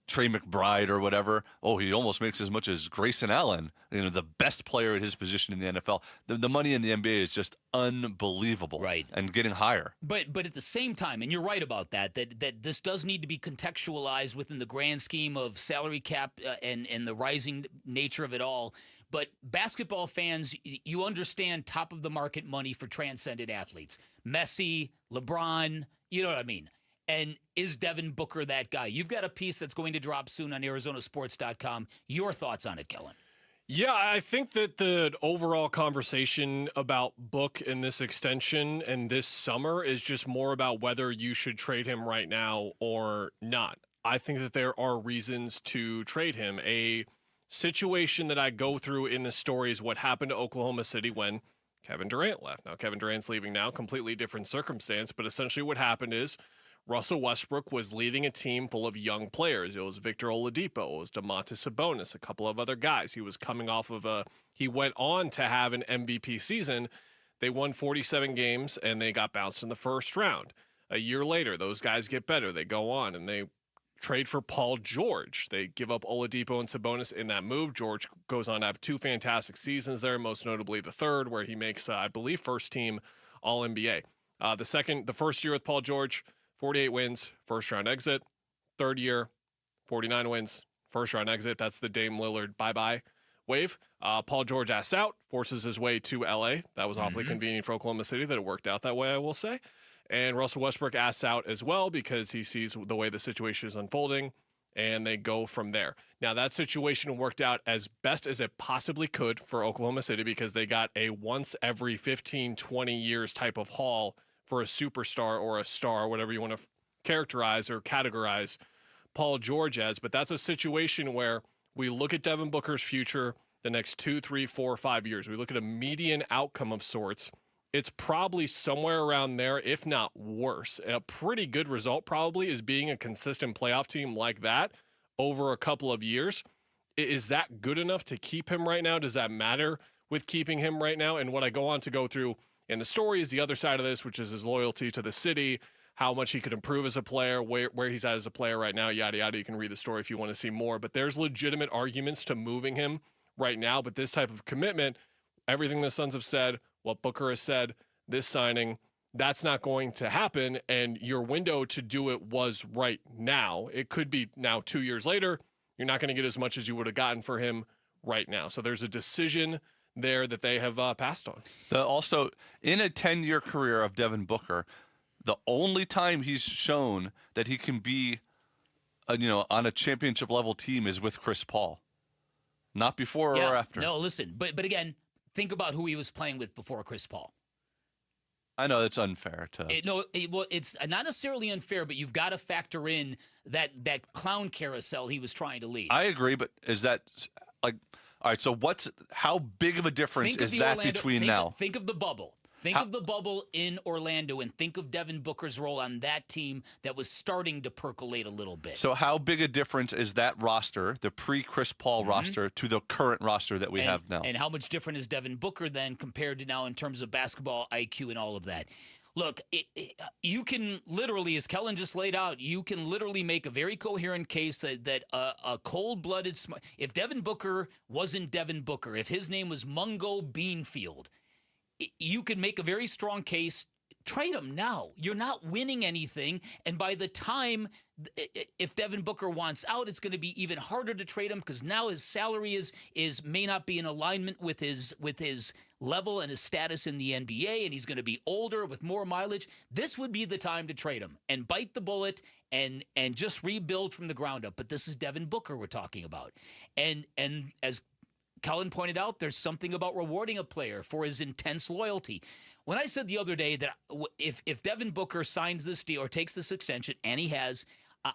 Trey McBride or whatever. Oh, he almost makes as much as Grayson Allen, the best player at his position in the NFL. The money in the NBA is just unbelievable, right? And getting higher. But at the same time, and you're right about that this does need to be contextualized within the grand scheme of salary cap and the rising nature of it all. But basketball fans, you understand top of the market money for transcendent athletes. Messi, LeBron, you know what I mean? And is Devin Booker that guy? You've got a piece that's going to drop soon on ArizonaSports.com. Your thoughts on it, Kellen? Yeah, I think that the overall conversation about Book in this extension and this summer is just more about whether you should trade him right now or not. I think that there are reasons to trade him. A situation that I go through in the story is what happened to Oklahoma City when Kevin Durant left. Now, Kevin Durant's leaving now, completely different circumstance, but essentially what happened is Russell Westbrook was leading a team full of young players. It was Victor Oladipo. It was Domantas Sabonis, a couple of other guys. He was coming off of he went on to have an MVP season. They won 47 games, and they got bounced in the first round. A year later, those guys get better. They go on, and they trade for Paul George. They give up Oladipo and Sabonis in that move. George goes on to have 2 fantastic seasons there, most notably the third, where he makes, I believe, first-team All-NBA. The first year with Paul George, 48 wins, first-round exit. Third year, 49 wins, first-round exit. That's the Dame Lillard bye-bye wave. Paul George asks out, forces his way to L.A. That was awfully convenient for Oklahoma City that it worked out that way, I will say. And Russell Westbrook asks out as well because he sees the way the situation is unfolding, and they go from there. Now, that situation worked out as best as it possibly could for Oklahoma City because they got a once every 15, 20 years type of haul for a superstar or a star, whatever you want to characterize or categorize Paul George as. But that's a situation where we look at Devin Booker's future the next 2, 3, 4, 5 years. We look at a median outcome of sorts. It's probably somewhere around there, if not worse. A pretty good result probably is being a consistent playoff team like that over a couple of years. Is that good enough to keep him right now? Does that matter with keeping him right now? And what I go on to go through in the story is the other side of this, which is his loyalty to the city, how much he could improve as a player, where he's at as a player right now, yada, yada. You can read the story if you want to see more. But there's legitimate arguments to moving him right now. But this type of commitment, everything the Suns have said, what Booker has said, this signing, that's not going to happen. And your window to do it was right now. It could be now 2 years later. You're not going to get as much as you would have gotten for him right now. So there's a decision there that they have passed on. Also, in a 10-year career of Devin Booker, the only time he's shown that he can be, on a championship-level team is with Chris Paul. Not before or after. No, listen. But again, think about who he was playing with before Chris Paul. I know it's unfair to. It's not necessarily unfair, but you've got to factor in that clown carousel he was trying to lead. I agree, but is that like, all right? So how big of a difference is that between now? Think of the bubble. Think of the bubble in Orlando and think of Devin Booker's role on that team that was starting to percolate a little bit. So how big a difference is that roster, the pre-Chris Paul roster, to the current roster that we have now? And how much different is Devin Booker then compared to now in terms of basketball IQ and all of that? Look, you can literally, as Kellen just laid out, you can literally make a very coherent case that a cold-blooded, if Devin Booker wasn't Devin Booker, if his name was Mungo Beanfield, you could make a very strong case. Trade him now. You're not winning anything. And by the time, if Devin Booker wants out, it's going to be even harder to trade him because now his salary may not be in alignment with his level and his status in the NBA, and he's going to be older with more mileage. This would be the time to trade him and bite the bullet and just rebuild from the ground up. But this is Devin Booker we're talking about. And as Kellen pointed out, there's something about rewarding a player for his intense loyalty. When I said the other day that if Devin Booker signs this deal or takes this extension, and he has,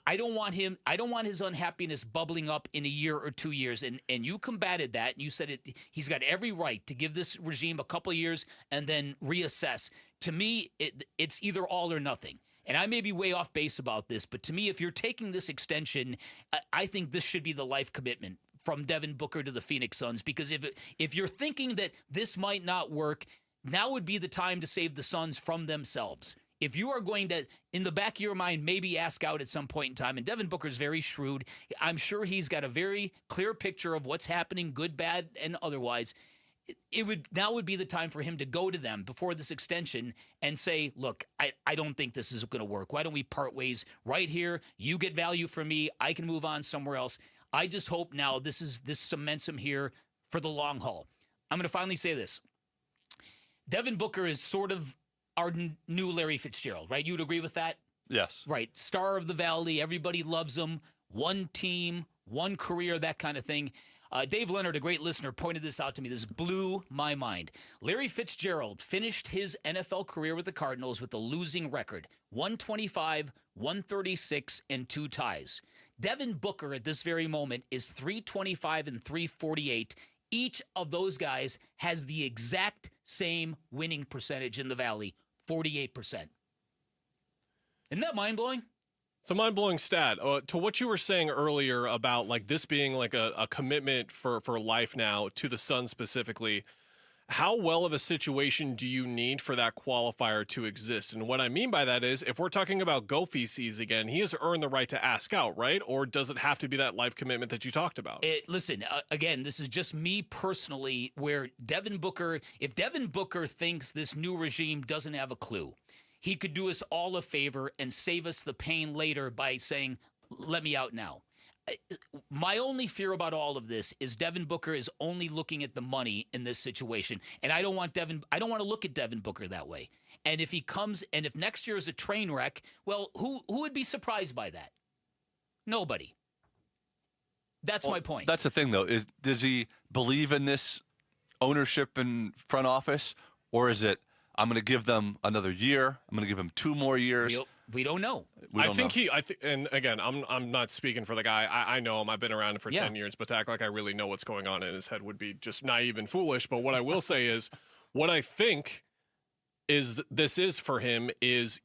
I don't want his unhappiness bubbling up in a year or 2 years. And you combated that, and you said he's got every right to give this regime a couple of years and then reassess. To me, it's either all or nothing. And I may be way off base about this, but to me, if you're taking this extension, I think this should be the life commitment. from Devin Booker to the Phoenix Suns, because if you're thinking that this might not work, now would be the time to save the Suns from themselves. If you are going to, in the back of your mind, maybe ask out at some point in time, and Devin Booker's very shrewd, I'm sure he's got a very clear picture of what's happening, good, bad, and otherwise. Now would be the time for him to go to them before this extension and say, look, I don't think this is going to work. Why don't we part ways right here? You get value from me. I can move on somewhere else. I just hope now this cements him here for the long haul. I'm going to finally say this. Devin Booker is sort of our new Larry Fitzgerald, right? You'd agree with that? Yes. Right. Star of the Valley. Everybody loves him. One team, one career, that kind of thing. Dave Leonard, a great listener, pointed this out to me. This blew my mind. Larry Fitzgerald finished his NFL career with the Cardinals with a losing record, 125, 136, and 2 ties. Devin Booker at this very moment is 325 and 348. Each of those guys has the exact same winning percentage in the Valley, 48%. Isn't that mind-blowing? It's a mind-blowing stat. To what you were saying earlier about like this being like a commitment for life now to the Suns specifically, how well of a situation do you need for that qualifier to exist? And what I mean by that is, if we're talking about go feces again, he has earned the right to ask out, right? Or does it have to be that life commitment that you talked about? Listen, again, this is just me personally, where Devin Booker, if Devin Booker thinks this new regime doesn't have a clue, he could do us all a favor and save us the pain later by saying, let me out now. My only fear about all of this is Devin Booker is only looking at the money in this situation. And I don't want to look at Devin Booker that way. And if he comes, and if next year is a train wreck, well, who would be surprised by that? Nobody. That's my point. That's the thing, though, is does he believe in this ownership and front office, or is it, I'm going to give them another year, I'm going to give them 2 more years? We don't know. I think and again, I'm not speaking for the guy. I know him. I've been around him for 10 years, but to act like I really know what's going on in his head would be just naive and foolish. But what I will say is, what I think is this is for him is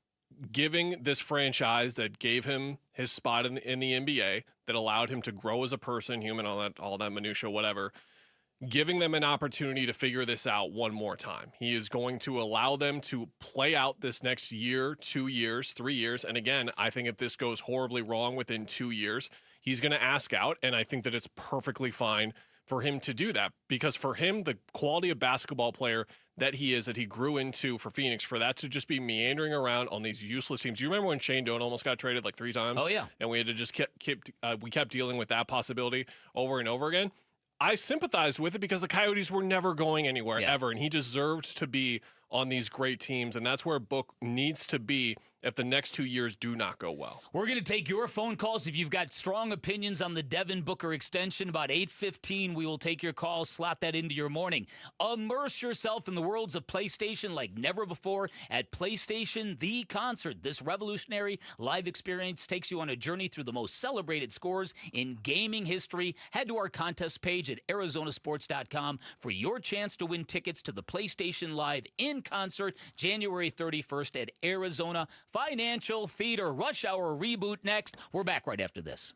giving this franchise that gave him his spot in the NBA, that allowed him to grow as a person, human, all that minutia, whatever, giving them an opportunity to figure this out one more time. He is going to allow them to play out this next year, 2 years, 3 years. And again, I think if this goes horribly wrong within 2 years, he's going to ask out. And I think that it's perfectly fine for him to do that, because for him, the quality of basketball player that he is, that he grew into for Phoenix, for that to just be meandering around on these useless teams. Do you remember when Shane Doan almost got traded like 3 times? Oh, yeah. And we had to just kept dealing with that possibility over and over again. I sympathized with it because the Coyotes were never going anywhere, ever, and he deserved to be on these great teams, and that's where Book needs to be if the next 2 years do not go well. We're going to take your phone calls. If you've got strong opinions on the Devin Booker extension, about 8:15, we will take your calls, slot that into your morning. Immerse yourself in the worlds of PlayStation like never before at PlayStation The Concert. This revolutionary live experience takes you on a journey through the most celebrated scores in gaming history. Head to our contest page at arizonasports.com for your chance to win tickets to the PlayStation Live in Concert January 31st at Arizona Financial Theater. Rush Hour reboot next. We're back right after this.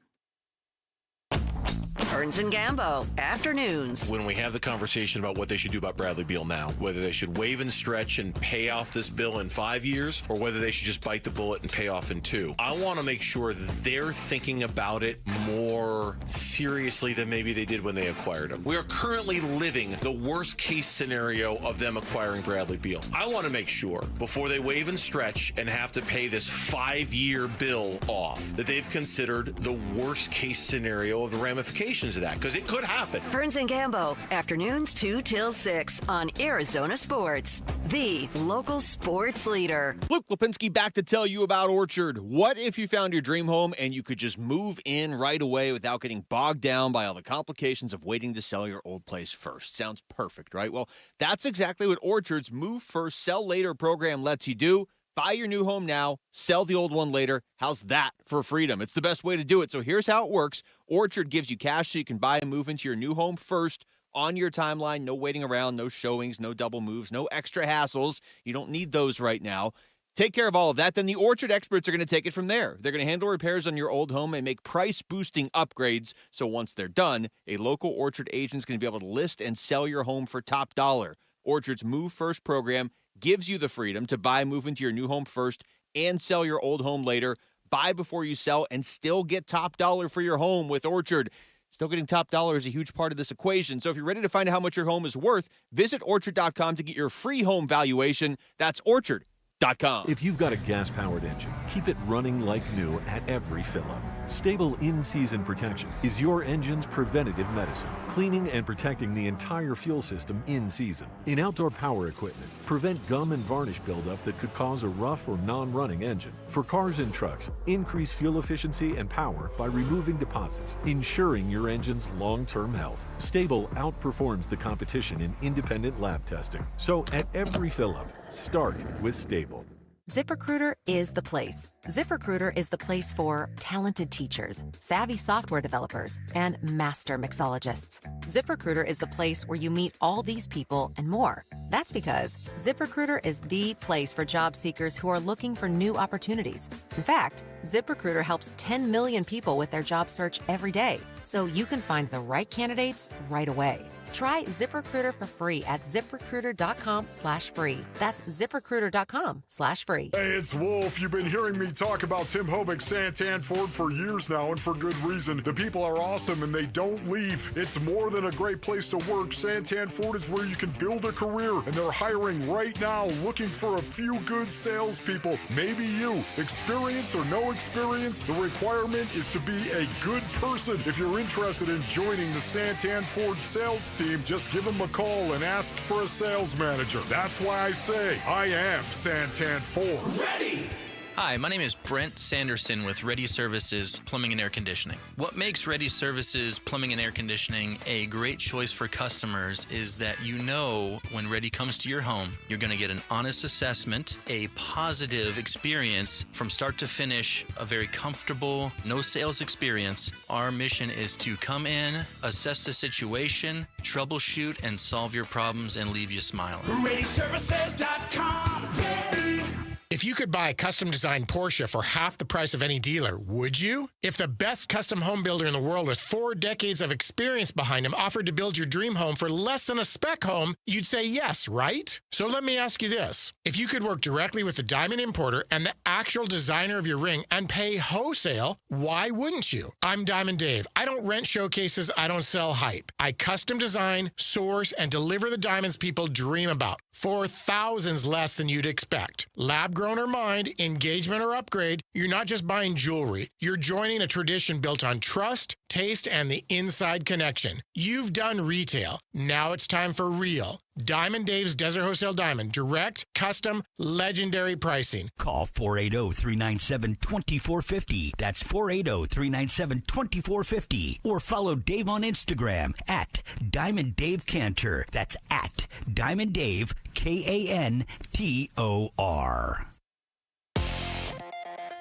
Burns and Gambo, afternoons. When we have the conversation about what they should do about Bradley Beal now, whether they should waive and stretch and pay off this bill in 5 years, or whether they should just bite the bullet and pay off in 2, I want to make sure that they're thinking about it more seriously than maybe they did when they acquired him. We are currently living the worst case scenario of them acquiring Bradley Beal. I want to make sure before they waive and stretch and have to pay this 5-year bill off that they've considered the worst case scenario of the ramifications of that, because it could happen. Burns and Gambo, afternoons 2 till 6 on Arizona Sports, the local sports leader. Luke Lipinski back to tell you about Orchard. What if you found your dream home and you could just move in right away without getting bogged down by all the complications of waiting to sell your old place first? Sounds perfect, right? Well, that's exactly what Orchard's Move First, Sell Later program lets you do. Buy your new home now, sell the old one later. How's that for freedom? It's the best way to do it. So here's how it works. Orchard gives you cash so you can buy and move into your new home first on your timeline. No waiting around, no showings, no double moves, no extra hassles. You don't need those right now. Take care of all of that, then the Orchard experts are going to take it from there. They're going to handle repairs on your old home and make price-boosting upgrades. So once they're done, a local Orchard agent is going to be able to list and sell your home for top dollar. Orchard's Move First program gives you the freedom to buy, move into your new home first, and sell your old home later. Buy before you sell and still get top dollar for your home with Orchard. Still getting top dollar is a huge part of this equation. So if you're ready to find out how much your home is worth, visit Orchard.com to get your free home valuation. That's Orchard.com. If you've got a gas-powered engine, keep it running like new at every fill-up. Stable in-season protection is your engine's preventative medicine, cleaning and protecting the entire fuel system in season. In outdoor power equipment, prevent gum and varnish buildup that could cause a rough or non-running engine. For cars and trucks, increase fuel efficiency and power by removing deposits, ensuring your engine's long-term health. Stable outperforms the competition in independent lab testing. So at every fill-up, start with Stable. ZipRecruiter is the place. ZipRecruiter is the place for talented teachers, savvy software developers, and master mixologists. ZipRecruiter is the place where you meet all these people and more. That's because ZipRecruiter is the place for job seekers who are looking for new opportunities. In fact, ZipRecruiter helps 10 million people with their job search every day, so you can find the right candidates right away. Try ZipRecruiter for free at ZipRecruiter.com/free. That's ZipRecruiter.com/free. Hey, it's Wolf. You've been hearing me talk about Tim Hovig's Santan Ford for years now, and for good reason. The people are awesome, and they don't leave. It's more than a great place to work. Santan Ford is where you can build a career, and they're hiring right now, looking for a few good salespeople. Maybe you. Experience or no experience, the requirement is to be a good person. If you're interested in joining the Santan Ford sales team, just give them a call and ask for a sales manager. That's why I say I am Santan Ford. Ready! Hi, my name is Brent Sanderson with Ready Services Plumbing and Air Conditioning. What makes Ready Services Plumbing and Air Conditioning a great choice for customers is that you know when Ready comes to your home, you're going to get an honest assessment, a positive experience from start to finish, a very comfortable, no sales experience. Our mission is to come in, assess the situation, troubleshoot, and solve your problems and leave you smiling. ReadyServices.com. Ready. If you could buy a custom-designed Porsche for half the price of any dealer, would you? If the best custom home builder in the world with 4 decades of experience behind him offered to build your dream home for less than a spec home, you'd say yes, right? So let me ask you this. If you could work directly with the diamond importer and the actual designer of your ring and pay wholesale, why wouldn't you? I'm Diamond Dave. I don't rent showcases. I don't sell hype. I custom design, source, and deliver the diamonds people dream about for thousands less than you'd expect. Lab-grown or mined, engagement or upgrade, you're not just buying jewelry. You're joining a tradition built on trust, taste, and the inside connection. You've done retail. Now it's time for real. Diamond Dave's Desert Wholesale Diamond. Direct, custom, legendary pricing. Call 480-397-2450. That's 480-397-2450. Or follow Dave on Instagram at Diamond Dave Cantor. That's at Diamond Dave, Kantor.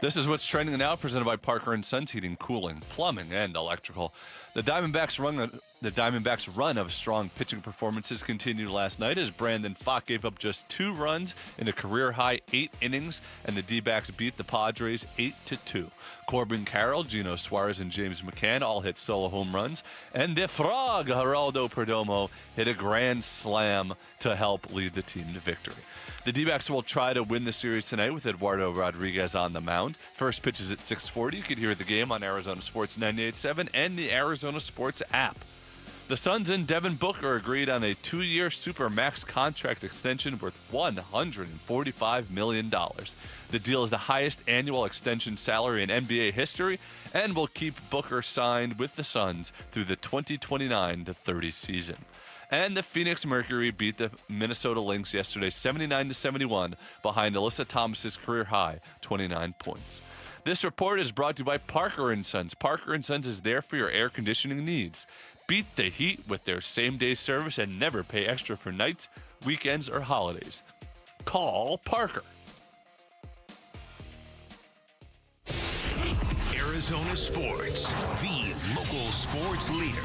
This is what's trending now, presented by Parker & Sons Heating, Cooling, Plumbing, and Electrical. The Diamondbacks' run of strong pitching performances continued last night as Brandon Pfaadt gave up just 2 runs in a career-high 8 innings, and the D-backs beat the Padres 8-2. Corbin Carroll, Gino Suarez, and James McCann all hit solo home runs, and the Frog, Geraldo Perdomo, hit a grand slam to help lead the team to victory. The D-backs will try to win the series tonight with Eduardo Rodriguez on the mound. First pitch is at 6:40. You can hear the game on Arizona Sports 98.7 and the Arizona Sports app. The Suns and Devin Booker agreed on a 2-year Supermax contract extension worth $145 million. The deal is the highest annual extension salary in NBA history and will keep Booker signed with the Suns through the 2029-30 season. And the Phoenix Mercury beat the Minnesota Lynx yesterday 79-71 behind Alyssa Thomas's career-high 29 points. This report is brought to you by Parker & Sons. Parker & Sons is there for your air conditioning needs. Beat the heat with their same-day service and never pay extra for nights, weekends, or holidays. Call Parker. Arizona Sports, the local sports leader.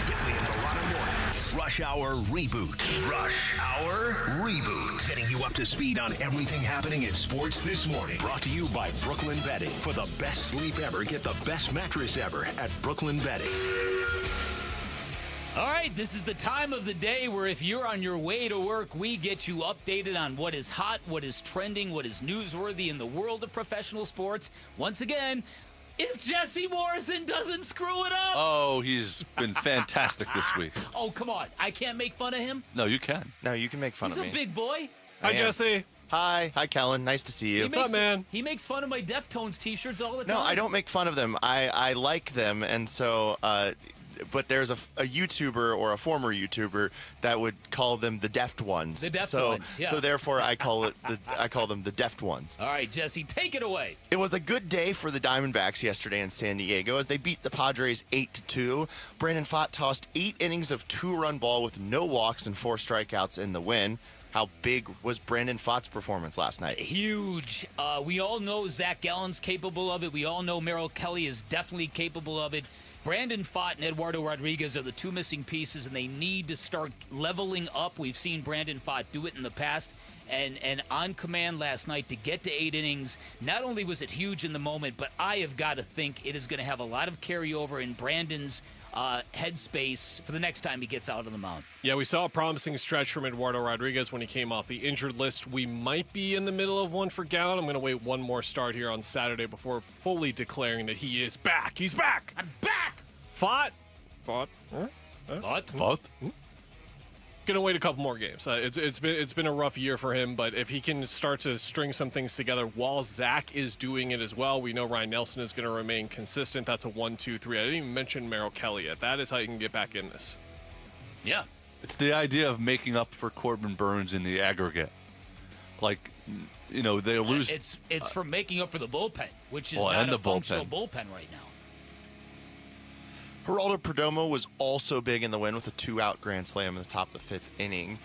Billy and Milano Mornings. Rush Hour Reboot. Rush Hour Reboot. Getting you up to speed on everything happening in sports this morning. Brought to you by Brooklyn Bedding. For the best sleep ever, get the best mattress ever at Brooklyn Bedding. All right, this is the time of the day where if you're on your way to work, we get you updated on what is hot, what is trending, what is newsworthy in the world of professional sports. Once again, if Jesse Morrison doesn't screw it up. Oh, he's been fantastic this week. Oh, come on. I can't make fun of him? No, you can. No, you can make fun He's of me. a big boy. Hi, Jesse. Hi, Kellen. Nice to see you. What's up, man? He makes fun of my Deftones t-shirts all the time. No, I don't make fun of them. I like them, and so. But there's a YouTuber or a former YouTuber that would call them the Deft Ones. The Deft Ones, yeah. So therefore, I call them the Deft Ones. All right, Jesse, take it away. It was a good day for the Diamondbacks yesterday in San Diego as they beat the Padres 8-2. Brandon Pfaadt tossed 8 innings of 2-run ball with no walks and 4 strikeouts in the win. How big was Brandon Pfaadt's performance last night? Huge. We all know Zach Gallen's capable of it. We all know Merrill Kelly is definitely capable of it. Brandon Pfaadt and Eduardo Rodriguez are the 2 missing pieces, and they need to start leveling up. We've seen Brandon Pfaadt do it in the past, and on command last night to get to 8 innings. Not only was it huge in the moment, but I have got to think it is going to have a lot of carryover in Brandon's headspace for the next time he gets out on the mound. Yeah, we saw a promising stretch from Eduardo Rodriguez when he came off the injured list. We might be in the middle of one for Gallen. I'm going to wait one more start here on Saturday before fully declaring that he is back. He's back. I'm back. Pfaadt. Gonna wait a couple more games. It's been a rough year for him, but if he can start to string some things together while Zach is doing it as well, we know Ryan Nelson is going to remain consistent. That's a 1-2-3. I didn't even mention Merrill Kelly yet. That is how you can get back in this. Yeah, it's the idea of making up for Corbin Burns in the aggregate. Like, you know, they lose. It's for making up for the bullpen, which is not and a the functional bullpen right now. Geraldo Perdomo was also big in the win with a 2-out grand slam in the top of the 5th inning.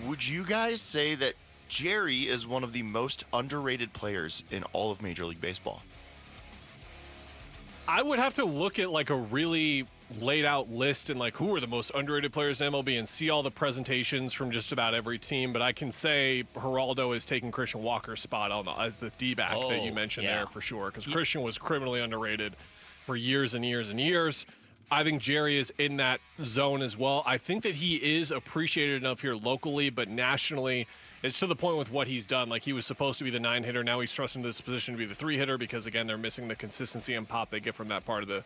Would you guys say that Jerry is one of the most underrated players in all of Major League Baseball? I would have to look at like a really laid out list and like who are the most underrated players in MLB and see all the presentations from just about every team. But I can say Geraldo is taking Christian Walker's spot on as the D-back that you mentioned there for sure, because Christian was criminally underrated for years and years and years. I think Jerry is in that zone as well. I think that he is appreciated enough here locally, but nationally, it's to the point with what he's done. Like, he was supposed to be the 9-hitter. Now he's thrust into this position to be the 3-hitter because, again, they're missing the consistency and pop they get from that part of the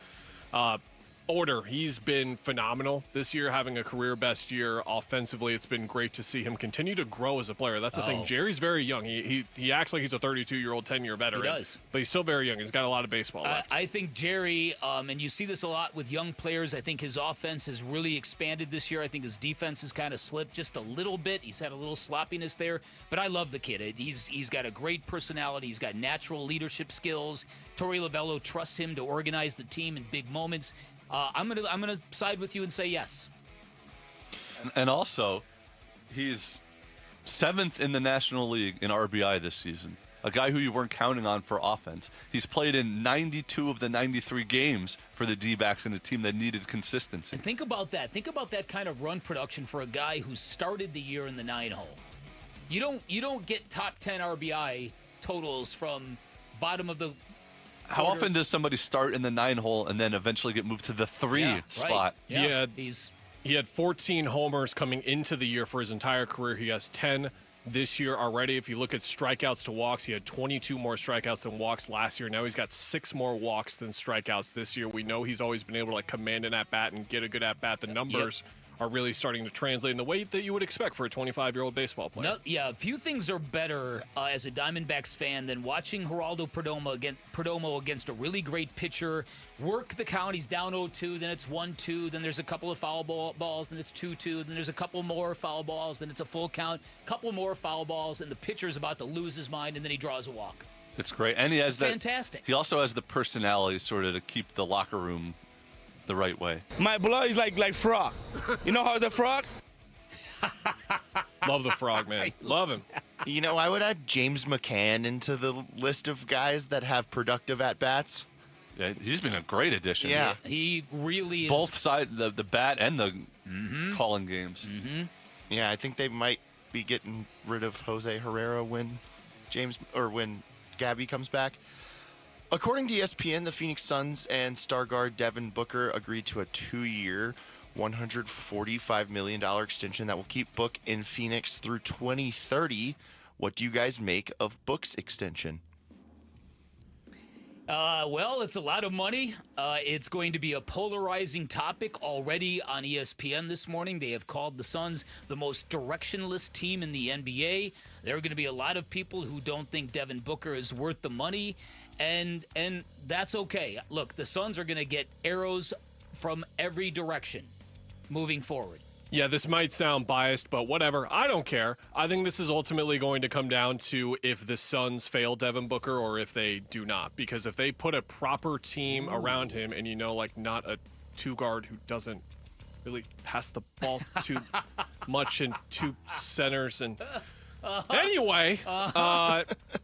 order. He's been phenomenal this year, having a career best year offensively. It's been great to see him continue to grow as a player. That's the thing. Jerry's very young. He acts like he's a 32-year-old, 10-year veteran. He does. But he's still very young. He's got a lot of baseball left. I think Jerry, and you see this a lot with young players, I think his offense has really expanded this year. I think his defense has kind of slipped just a little bit. He's had a little sloppiness there. But I love the kid. He's got a great personality. He's got natural leadership skills. Torey Lovello trusts him to organize the team in big moments. I'm gonna side with you and say yes. And also, he's 7th in the National League in RBI this season. A guy who you weren't counting on for offense. He's played in 92 of the 93 games for the D-backs in a team that needed consistency. And think about that. Think about that kind of run production for a guy who started the year in the 9-hole. You don't get top 10 RBI totals from bottom of the How often does somebody start in the 9-hole and then eventually get moved to the 3 spot? Right. Yeah. He had 14 homers coming into the year for his entire career. He has 10 this year already. If you look at strikeouts to walks, he had 22 more strikeouts than walks last year. Now he's got 6 more walks than strikeouts this year. We know he's always been able to command an at-bat and get a good at-bat. The numbers are really starting to translate in the way that you would expect for a 25-year-old baseball player. A few things are better as a Diamondbacks fan than watching Geraldo Perdomo against a really great pitcher work the count. He's down 0-2, then it's 1-2, then there's a couple of foul balls, then it's 2-2, then there's a couple more foul balls, then it's a full count, couple more foul balls, and the pitcher's about to lose his mind, and then he draws a walk. It's great. And he has fantastic. He also has the personality sort of to keep the locker room the right way. My blood is like frog. You know how the frog? Love the frog, man. Love him. You know, I would add James McCann into the list of guys that have productive at-bats. Yeah, he's been a great addition. Yeah. He really is. Both sides, the bat and the calling games. Yeah, I think they might be getting rid of Jose Herrera when Gabby comes back. According to ESPN, the Phoenix Suns and star guard Devin Booker agreed to a 2-year, $145 million extension that will keep Book in Phoenix through 2030. What do you guys make of Book's extension? Well, it's a lot of money. It's going to be a polarizing topic already on ESPN this morning. They have called the Suns the most directionless team in the NBA. There are going to be a lot of people who don't think Devin Booker is worth the money, and that's okay. Look, the Suns are going to get arrows from every direction moving forward. Yeah, this might sound biased, but whatever. I don't care. I think this is ultimately going to come down to if the Suns fail Devin Booker or if they do not. Because if they put a proper team around him and, not a two-guard who doesn't really pass the ball too much and two centers and... Anyway,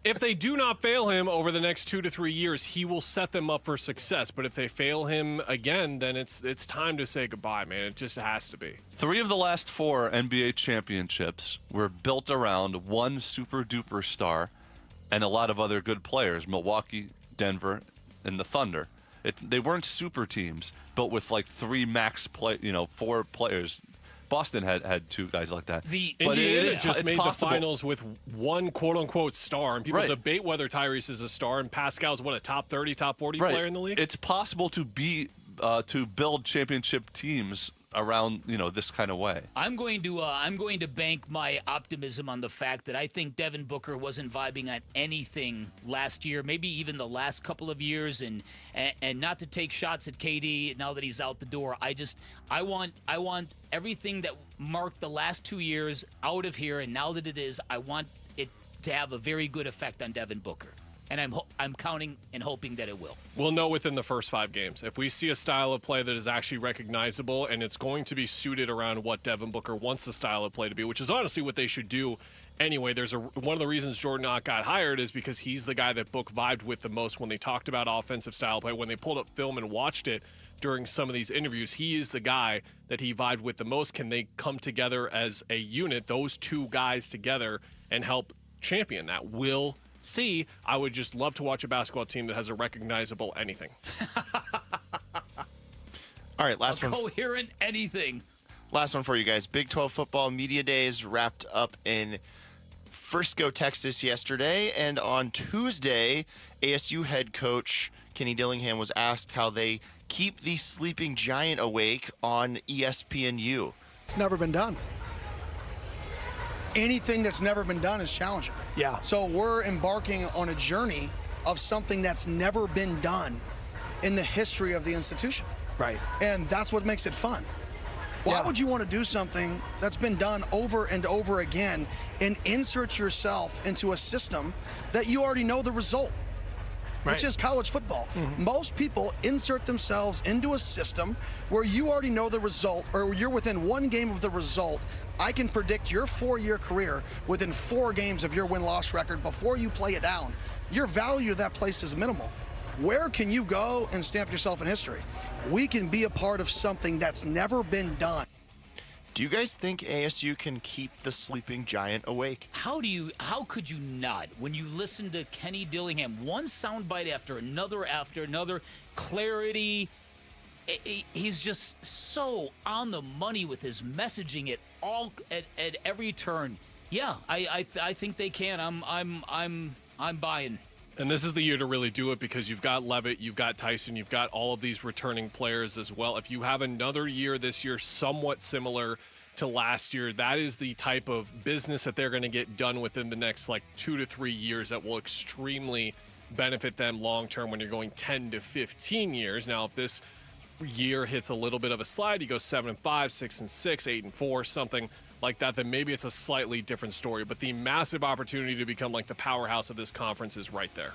if they do not fail him over the next 2 to 3 years, he will set them up for success. But if they fail him again, then it's time to say goodbye, man. It just has to be. 3 of the last 4 NBA championships were built around one super-duper star and a lot of other good players, Milwaukee, Denver, and the Thunder. They weren't super teams built with like 3 max 4 players. Boston had 2 guys like that. Indiana just made the finals with one quote-unquote star, and people debate whether Tyrese is a star, and Pascal's a top 30, top 40 player in the league? It's possible to build championship teams around this kind of way. I'm going to bank my optimism on the fact that I think Devin Booker wasn't vibing on anything last year, maybe even the last couple of years, and not to take shots at KD now that he's out the door. I want everything that marked the last 2 years out of here, and now that it is, I want it to have a very good effect on Devin Booker. And I'm counting and hoping that it will. We'll know within the first 5 games. If we see a style of play that is actually recognizable and it's going to be suited around what Devin Booker wants the style of play to be, which is honestly what they should do anyway. One of the reasons Jordan Ott got hired is because he's the guy that Book vibed with the most when they talked about offensive style play. When they pulled up film and watched it during some of these interviews, he is the guy that he vibed with the most. Can they come together as a unit, those 2 guys together, and help champion that? We'll see. I would just love to watch a basketball team that has a recognizable anything. All right, last one. Coherent anything. Last one for you guys. Big 12 football media days wrapped up in Frisco, Texas yesterday. And on Tuesday, ASU head coach Kenny Dillingham was asked how they keep the sleeping giant awake on ESPNU. It's never been done. Anything that's never been done is challenging. Yeah. So we're embarking on a journey of something that's never been done in the history of the institution. Right. And that's what makes it fun. Why would you want to do something that's been done over and over again and insert yourself into a system that you already know the result? Which is college football. Most people insert themselves into a system where you already know the result, or you're within 1 game of the result. I can predict your 4-year career within 4 games of your win-loss record before you play it down. Your value to that place is minimal. Where can you go and stamp yourself in history? We can be a part of something that's never been done. Do you guys think ASU can keep the sleeping giant awake? How could you not? When you listen to Kenny Dillingham, one soundbite after another, clarity. He's just so on the money with his messaging at every turn. Yeah, I think they can. I'm buying. And this is the year to really do it because you've got Levitt, you've got Tyson, you've got all of these returning players as well. If you have another year this year somewhat similar to last year, that is the type of business that they're going to get done within the next 2 to 3 years that will extremely benefit them long term when you're going 10 to 15 years. Now, if this year hits a little bit of a slide, you go 7-5, 6-6, 8-4, something like that, then maybe it's a slightly different story. But the massive opportunity to become the powerhouse of this conference is right there.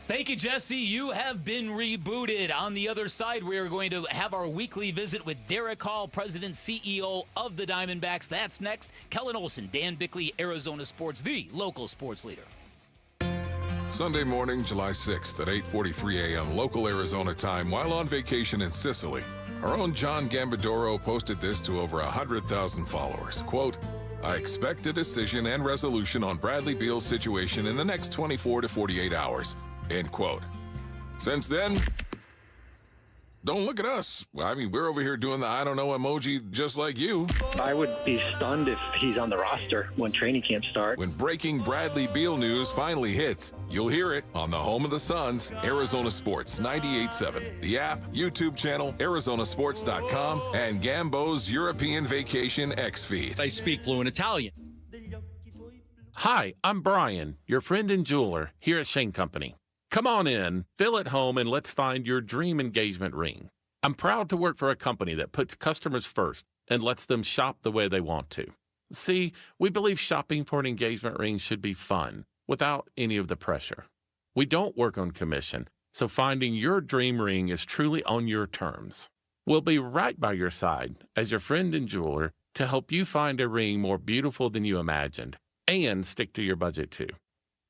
Thank you, Jesse. You have been rebooted. On the other side, we are going to have our weekly visit with Derek Hall, President, CEO of the Diamondbacks. That's next. Kellen Olson, Dan Bickley, Arizona Sports, the local sports leader. Sunday morning, July 6th at 8:43 a.m. local Arizona time while on vacation in Sicily. Our own John Gambadoro posted this to over 100,000 followers. Quote, I expect a decision and resolution on Bradley Beal's situation in the next 24 to 48 hours. End quote. Since then, don't look at us. I mean, we're over here doing the I don't know emoji just like you. I would be stunned if he's on the roster when training camp starts. When breaking Bradley Beal news finally hits, you'll hear it on the home of the Suns, Arizona Sports 98.7. The app, YouTube channel, ArizonaSports.com, and Gambo's European Vacation X feed. I speak fluent Italian. Hi, I'm Brian, your friend and jeweler here at Shane Company. Come on in, feel at home, and let's find your dream engagement ring. I'm proud to work for a company that puts customers first and lets them shop the way they want to. See, we believe shopping for an engagement ring should be fun, without any of the pressure. We don't work on commission, so finding your dream ring is truly on your terms. We'll be right by your side as your friend and jeweler to help you find a ring more beautiful than you imagined and stick to your budget too.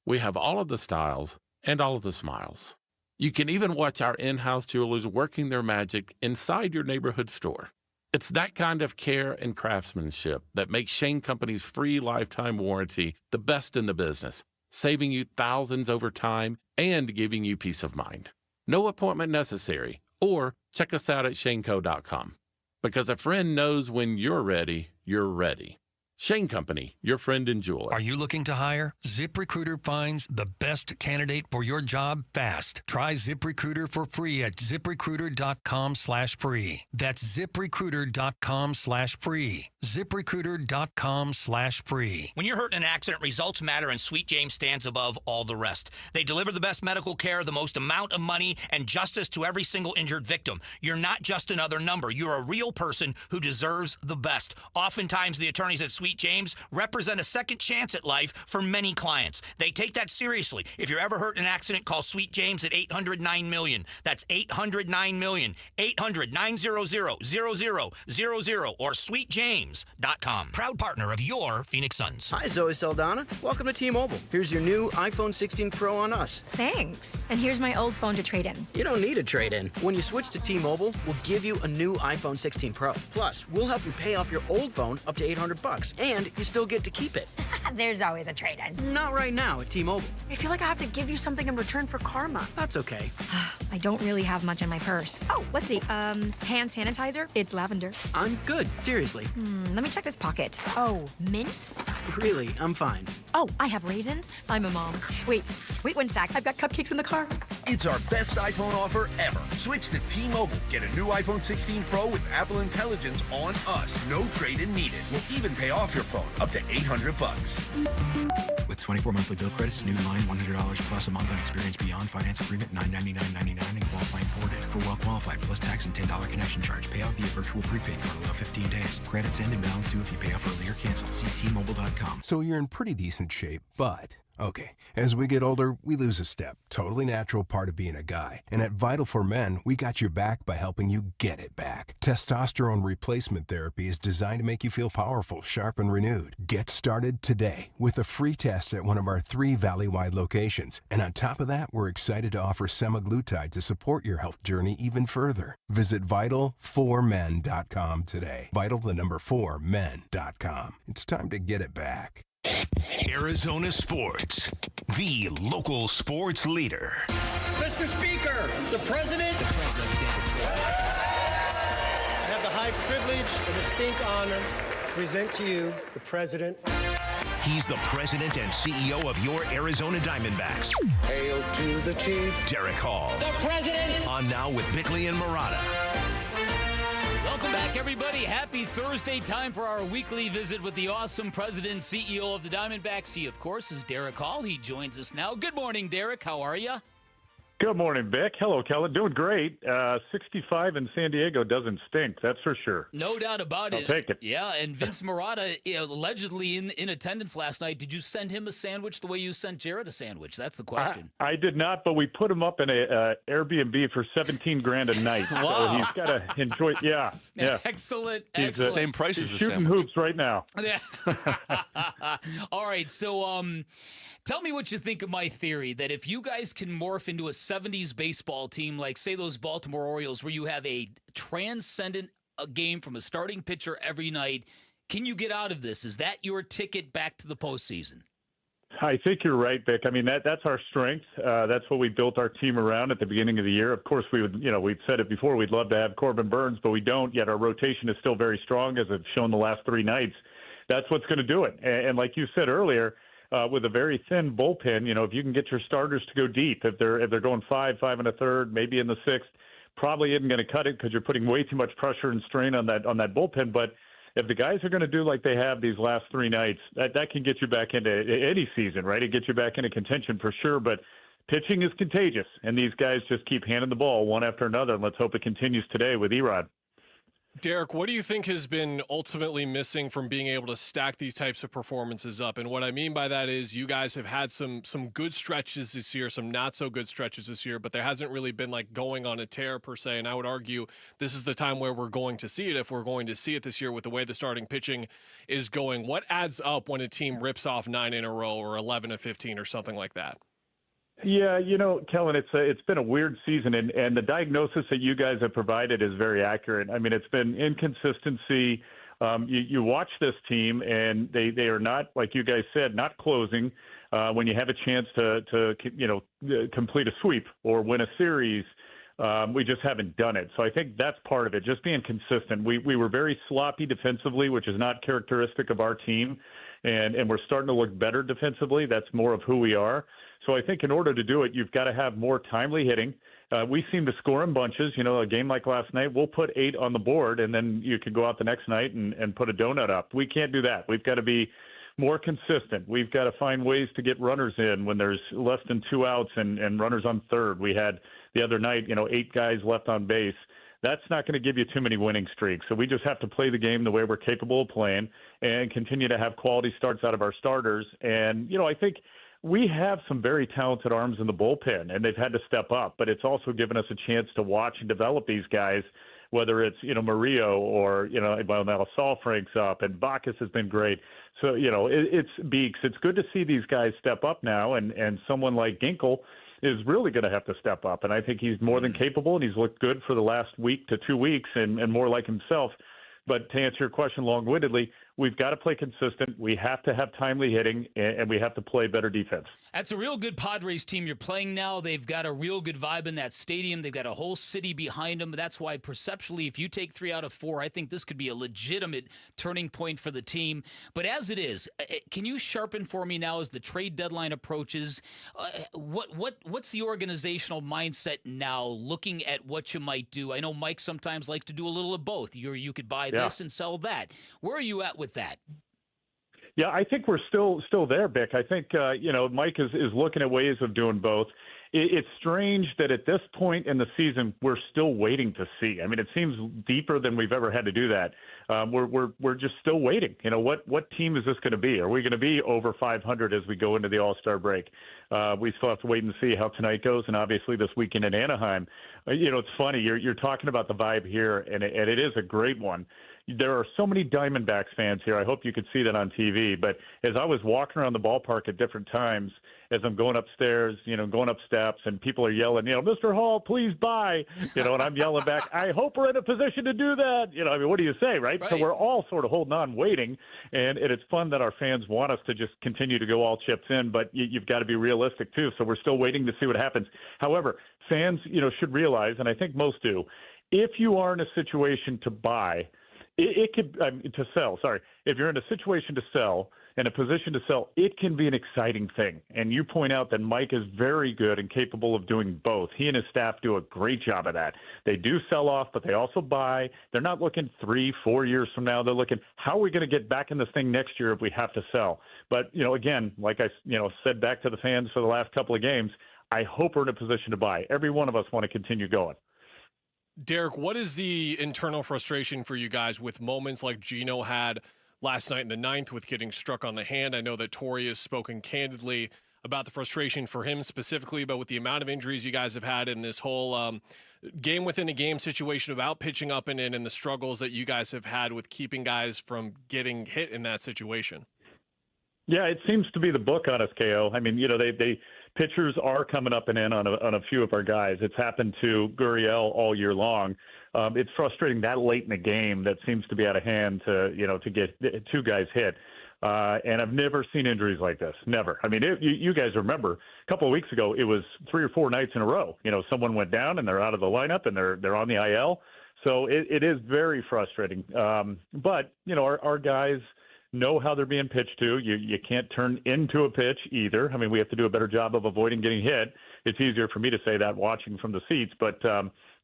We have all of the styles and all of the smiles. You can even watch our in-house jewelers working their magic inside your neighborhood store. It's that kind of care and craftsmanship that makes Shane Company's free lifetime warranty the best in the business, saving you thousands over time and giving you peace of mind. No appointment necessary, or check us out at shaneco.com. Because a friend knows when you're ready, you're ready. Shane Company, your friend and jeweler. Are you looking to hire? ZipRecruiter finds the best candidate for your job fast. Try ZipRecruiter for free at ZipRecruiter.com/free. That's ZipRecruiter.com/free. ZipRecruiter.com/free. When you're hurt in an accident, results matter, and Sweet James stands above all the rest. They deliver the best medical care, the most amount of money, and justice to every single injured victim. You're not just another number. You're a real person who deserves the best. Oftentimes, the attorneys at Sweet James represent a second chance at life for many clients. They take that seriously. If you're ever hurt in an accident, call Sweet James at 800-9-MILLION. That's 800-9-MILLION. 800-900-0000 or sweetjames.com. Proud partner of your Phoenix Suns. Hi, Zoe Saldana. Welcome to T-Mobile. Here's your new iPhone 16 Pro on us. Thanks. And here's my old phone to trade in. You don't need a trade-in. When you switch to T-Mobile, we'll give you a new iPhone 16 Pro. Plus, we'll help you pay off your old phone up to $800. And you still get to keep it. There's always a trade-in. Not right now at T-Mobile. I feel like I have to give you something in return for karma. That's okay. I don't really have much in my purse. Oh, let's see. Hand sanitizer. It's lavender. I'm good. Seriously. Let me check this pocket. Oh, mints? Really, I'm fine. Oh, I have raisins. I'm a mom. Wait one sec. I've got cupcakes in the car. It's our best iPhone offer ever. Switch to T-Mobile. Get a new iPhone 16 Pro with Apple Intelligence on us. No trade-in needed. We'll even pay off your phone up to $800. With 24 monthly bill credits, new line $100 plus a month on experience beyond finance agreement $999.99 and qualifying ported. For well qualified plus tax and $10 connection charge. Pay off via virtual prepaid card. Allow 15 days. Credits end and balance due if you pay off early or cancel. See T-Mobile.com. So you're in pretty decent shape, but okay, as we get older, we lose a step. Totally natural part of being a guy. And at Vital for Men, we got your back by helping you get it back. Testosterone replacement therapy is designed to make you feel powerful, sharp, and renewed. Get started today with a free test at one of our 3 Valley-wide locations. And on top of that, we're excited to offer semaglutide to support your health journey even further. Visit Vital4Men.com today. Vital4Men.com. It's time to get it back. Arizona Sports, the local sports leader. Mr. Speaker, the President. I have the high privilege and distinct honor to present to you the President. He's the president and CEO of your Arizona Diamondbacks. Hail to the chief. Derek Hall. The President. On Now with Bickley and Murata. Welcome back, everybody. Happy Thursday. Time for our weekly visit with the awesome president and CEO of the Diamondbacks. He, of course, is Derek Hall. He joins us now. Good morning, Derek. How are you? Good morning, Vic. Hello, Kellen. Doing great. 65 in San Diego doesn't stink, that's for sure. No doubt about it. I'll take it. Yeah, and Vince Marotta, allegedly in attendance last night. Did you send him a sandwich the way you sent Jared a sandwich? That's the question. I did not, but we put him up in a Airbnb for $17,000 a night. Wow. So he's got to enjoy. Yeah. Excellent. He's excellent. Same price he's as the shooting sandwich. hoops right now. All right, so tell me what you think of my theory that if you guys can morph into a 70s baseball team, like, say, those Baltimore Orioles, where you have a transcendent game from a starting pitcher every night, can you get out of this? Is that your ticket back to the postseason? I think you're right, Vic. I mean, that's our strength. That's what we built our team around at the beginning of the year. Of course, we've said it before, we'd love to have Corbin Burns, but we don't yet. Our rotation is still very strong, as it's shown the last 3 nights. That's what's going to do it. And like you said earlier, with a very thin bullpen, if you can get your starters to go deep, if they're going 5 1/3, maybe in the 6th, probably isn't going to cut it because you're putting way too much pressure and strain on that bullpen. But if the guys are going to do like they have these last 3 nights, that can get you back into any season, right? It gets you back into contention for sure. But pitching is contagious, and these guys just keep handing the ball one after another. And let's hope it continues today with Erod. Derek, what do you think has been ultimately missing from being able to stack these types of performances up? And what I mean by that is you guys have had some good stretches this year, some not so good stretches this year, but there hasn't really been like going on a tear per se. And I would argue this is the time where we're going to see it, if we're going to see it this year with the way the starting pitching is going. What adds up when a team rips off 9 in a row or 11 of 15 or something like that? Yeah, Kellen, it's been a weird season, and the diagnosis that you guys have provided is very accurate. I mean, it's been inconsistency. You watch this team, and they are not, like you guys said, not closing when you have a chance to complete a sweep or win a series. We just haven't done it. So I think that's part of it, just being consistent. We were very sloppy defensively, which is not characteristic of our team, and we're starting to look better defensively. That's more of who we are. So I think in order to do it, you've got to have more timely hitting. We seem to score in bunches. A game like last night, we'll put 8 on the board, and then you could go out the next night and put a donut up. We can't do that. We've got to be more consistent. We've got to find ways to get runners in when there's less than 2 outs and runners on third. We had the other night, 8 guys left on base. That's not going to give you too many winning streaks. So we just have to play the game the way we're capable of playing and continue to have quality starts out of our starters. And, I think we have some very talented arms in the bullpen, and they've had to step up, but it's also given us a chance to watch and develop these guys, whether it's, Murillo or, now Saul Frank's up, and Bacchus has been great. So, it's Beeks. It's good to see these guys step up now, and someone like Ginkel is really going to have to step up. And I think he's more than capable, and he's looked good for the last week to 2 weeks and more like himself. But to answer your question long-windedly, we've got to play consistent. We have to have timely hitting, and we have to play better defense. That's a real good Padres team you're playing now. They've got a real good vibe in that stadium. They've got a whole city behind them. That's why, perceptually, if you take 3 out of 4, I think this could be a legitimate turning point for the team. But as it is, can you sharpen for me now as the trade deadline approaches? What's the organizational mindset now, looking at what you might do? I know Mike sometimes likes to do a little of both. You could buy this and sell that. Where are you at with that? Yeah, I think we're still there, Vic. I think, Mike is looking at ways of doing both. It's strange that at this point in the season, we're still waiting to see. I mean, it seems deeper than we've ever had to do that. We're just still waiting. What team is this going to be? Are we going to be over 500 as we go into the All-Star break? We still have to wait and see how tonight goes, and obviously this weekend in Anaheim. It's funny. You're talking about the vibe here, and it is a great one. There are so many Diamondbacks fans here. I hope you could see that on TV. But as I was walking around the ballpark at different times, as I'm going upstairs, going up steps, and people are yelling, Mr. Hall, please buy, and I'm yelling back, I hope we're in a position to do that. What do you say, right? So we're all sort of holding on, waiting, and it's fun that our fans want us to just continue to go all chips in, but you've got to be realistic too. So we're still waiting to see what happens. However, fans, should realize, and I think most do, if you are in a situation to buy, to sell, sorry. If you're in a situation to sell, in a position to sell, it can be an exciting thing. And you point out that Mike is very good and capable of doing both. He and his staff do a great job of that. They do sell off, but they also buy. They're not looking 3-4 years from now. They're looking, how are we going to get back in this thing next year if we have to sell? But, again, like I, said back to the fans for the last couple of games, I hope we're in a position to buy. Every one of us want to continue going. Derek, what is the internal frustration for you guys with moments like Gino had last night in the ninth with getting struck on the hand? I know that Torrey has spoken candidly about the frustration for him specifically, but with the amount of injuries you guys have had in this whole game within a game situation about pitching up and in, and the struggles that you guys have had with keeping guys from getting hit in that situation. Yeah, it seems to be the book on us, KO. I mean, they pitchers are coming up and in on a few of our guys. It's happened to Gurriel all year long. It's frustrating that late in the game that seems to be out of hand to get two guys hit. And I've never seen injuries like this. Never. I mean, you guys remember a couple of weeks ago, it was 3 or 4 nights in a row. Someone went down and they're out of the lineup and they're on the IL. So it is very frustrating. But our guys know how they're being pitched to. You can't turn into a pitch either. I mean, we have to do a better job of avoiding getting hit. It's easier for me to say that watching from the seats. But,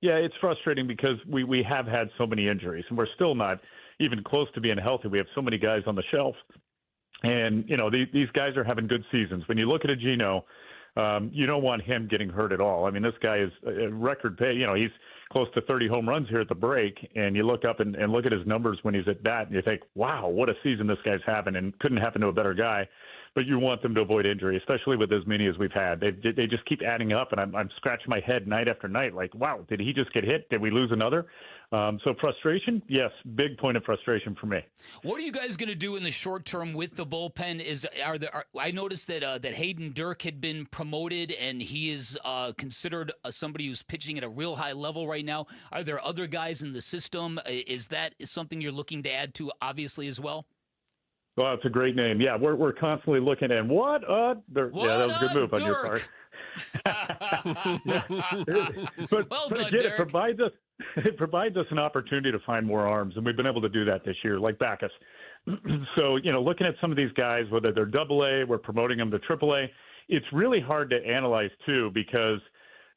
yeah, it's frustrating because we have had so many injuries, and we're still not even close to being healthy. We have so many guys on the shelf. And, these guys are having good seasons. When you look at a Gino, you don't want him getting hurt at all. I mean, this guy is a record pay. He's close to 30 home runs here at the break, and you look up and look at his numbers when he's at bat, and you think, wow, what a season this guy's having, and couldn't happen to a better guy. But you want them to avoid injury, especially with as many as we've had. They just keep adding up, and I'm scratching my head night after night like, wow, did he just get hit? Did we lose another? So frustration, yes, big point of frustration for me. What are you guys going to do in the short term with the bullpen? I noticed that Hayden Dirk had been promoted, and he is considered somebody who's pitching at a real high level right now. Are there other guys in the system? Is that something you're looking to add to, obviously, as well? Well, it's a great name. Yeah, we're constantly looking at what Dirk. Yeah, that was a good move on your part. But done, again, Derek. it provides us an opportunity to find more arms, and we've been able to do that this year, like Backus. So, looking at some of these guys, whether they're AA, we're promoting them to AAA. It's really hard to analyze too because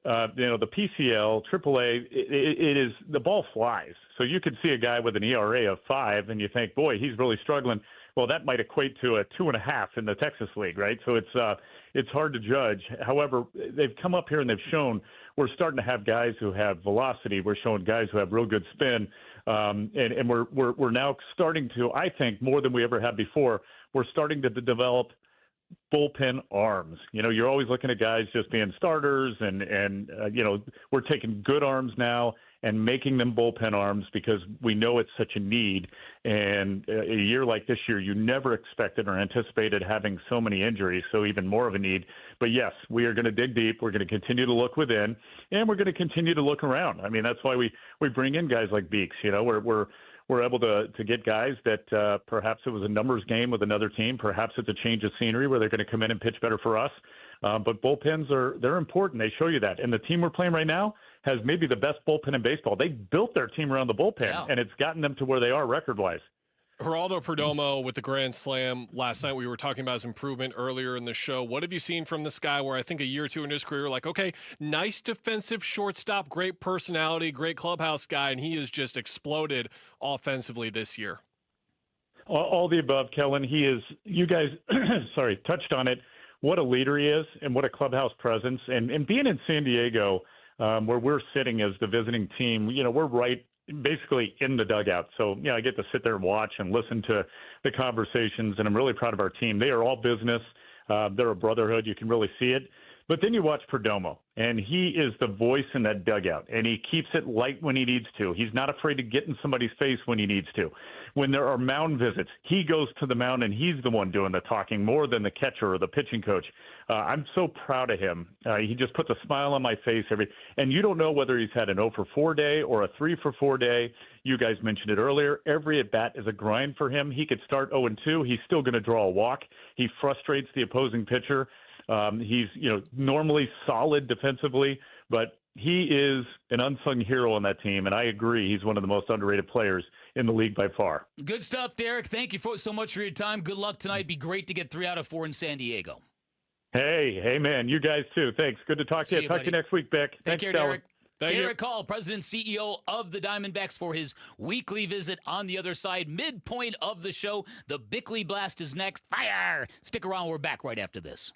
the PCL, AAA, it is the ball flies. So you could see a guy with an ERA of 5, and you think, boy, he's really struggling. Well, that might equate to a 2.5 in the Texas League, right? So it's hard to judge. However, they've come up here and they've shown we're starting to have guys who have velocity. We're showing guys who have real good spin, and we're now starting to, I think, more than we ever have before. We're starting to develop bullpen arms. You're always looking at guys just being starters, and we're taking good arms now and making them bullpen arms because we know it's such a need. And a year like this year, you never expected or anticipated having so many injuries, so even more of a need. But yes, we are going to dig deep. We're going to continue to look within, and we're going to continue to look around. I mean, that's why we bring in guys like Beeks. We're able to get guys that perhaps it was a numbers game with another team. Perhaps it's a change of scenery where they're going to come in and pitch better for us. But bullpens they're important. They show you that. And the team we're playing right now has maybe the best bullpen in baseball. They built their team around the bullpen, and it's gotten them to where they are record-wise. Geraldo Perdomo with the grand slam last night. We were talking about his improvement earlier in the show. What have you seen from this guy where I think a year or two in his career, like, okay, nice defensive shortstop, great personality, great clubhouse guy, and he has just exploded offensively this year? All the above, Kellen. He is, you guys, touched on it. What a leader he is and what a clubhouse presence. And being in San Diego, where we're sitting as the visiting team, we're right basically in the dugout. So, I get to sit there and watch and listen to the conversations, and I'm really proud of our team. They are all business. They're a brotherhood. You can really see it. But then you watch Perdomo, and he is the voice in that dugout, and he keeps it light when he needs to. He's not afraid to get in somebody's face when he needs to. When there are mound visits, he goes to the mound, and he's the one doing the talking more than the catcher or the pitching coach. I'm so proud of him. He just puts a smile on my face and you don't know whether he's had an 0 for 4 day or a 3 for 4 day. You guys mentioned it earlier. Every at-bat is a grind for him. He could start 0-2. He's still going to draw a walk. He frustrates the opposing pitcher. He's, normally solid defensively, but he is an unsung hero on that team, and I agree he's one of the most underrated players in the league by far. Good stuff, Derek. Thank you so much for your time. Good luck tonight. Be great to get 3 out of 4 in San Diego. Hey, man, you guys too. Thanks. Good to talk to you. Talk to you next week, Beck. Thanks, care, Derek. Thank Derek Hall, President and CEO of the Diamondbacks, for his weekly visit. On the other side, midpoint of the show, the Bickley Blast is next. Fire! Stick around. We're back right after this.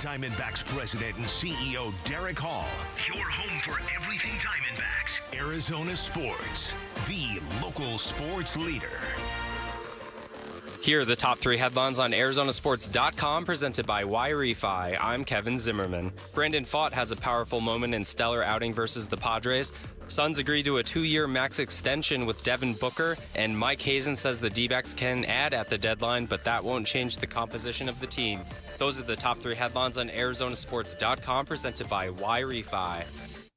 Diamondbacks president and CEO Derek Hall. Your home for everything Diamondbacks. Arizona Sports, the local sports leader. Here are the top 3 headlines on Arizonasports.com, presented by Y-Refi. I'm Kevin Zimmerman. Brandon Pfaadt has a powerful moment in stellar outing versus the Padres. Suns agreed to a 2-year max extension with Devin Booker, and Mike Hazen says the D-backs can add at the deadline, but that won't change the composition of the team. Those are the top 3 headlines on Arizonasports.com, presented by Y-Refi.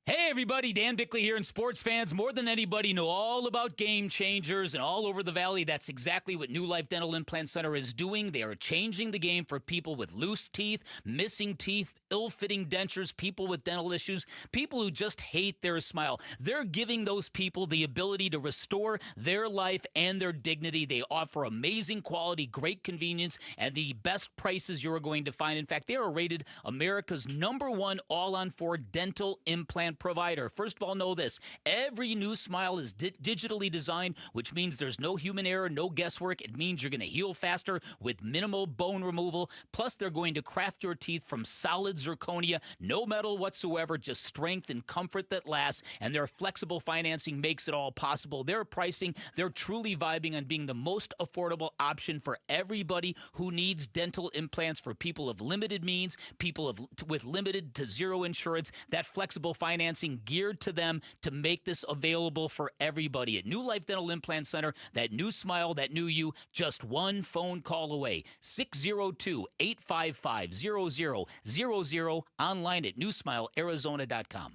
Hey everybody, Dan Bickley here, and sports fans more than anybody know all about Game Changers, and all over the valley, that's exactly what New Life Dental Implant Center is doing. They are changing the game for people with loose teeth, missing teeth, ill-fitting dentures, people with dental issues, people who just hate their smile. They're giving those people the ability to restore their life and their dignity. They offer amazing quality, great convenience, and the best prices you're going to find. In fact, they are rated America's #1 all-on-4 dental implant provider. First of all, know this. Every new smile is digitally designed, which means there's no human error, no guesswork. It means you're going to heal faster with minimal bone removal. Plus, they're going to craft your teeth from solid zirconia, no metal whatsoever, just strength and comfort that lasts. And their flexible financing makes it all possible. Their pricing, they're truly vibing on being the most affordable option for everybody who needs dental implants, for people of limited means, people with limited to zero insurance. That flexible financing geared to them to make this available for everybody. At New Life Dental Implant Center, that new smile, that new you, just one phone call away. 602-855-0000, online at newsmilearizona.com.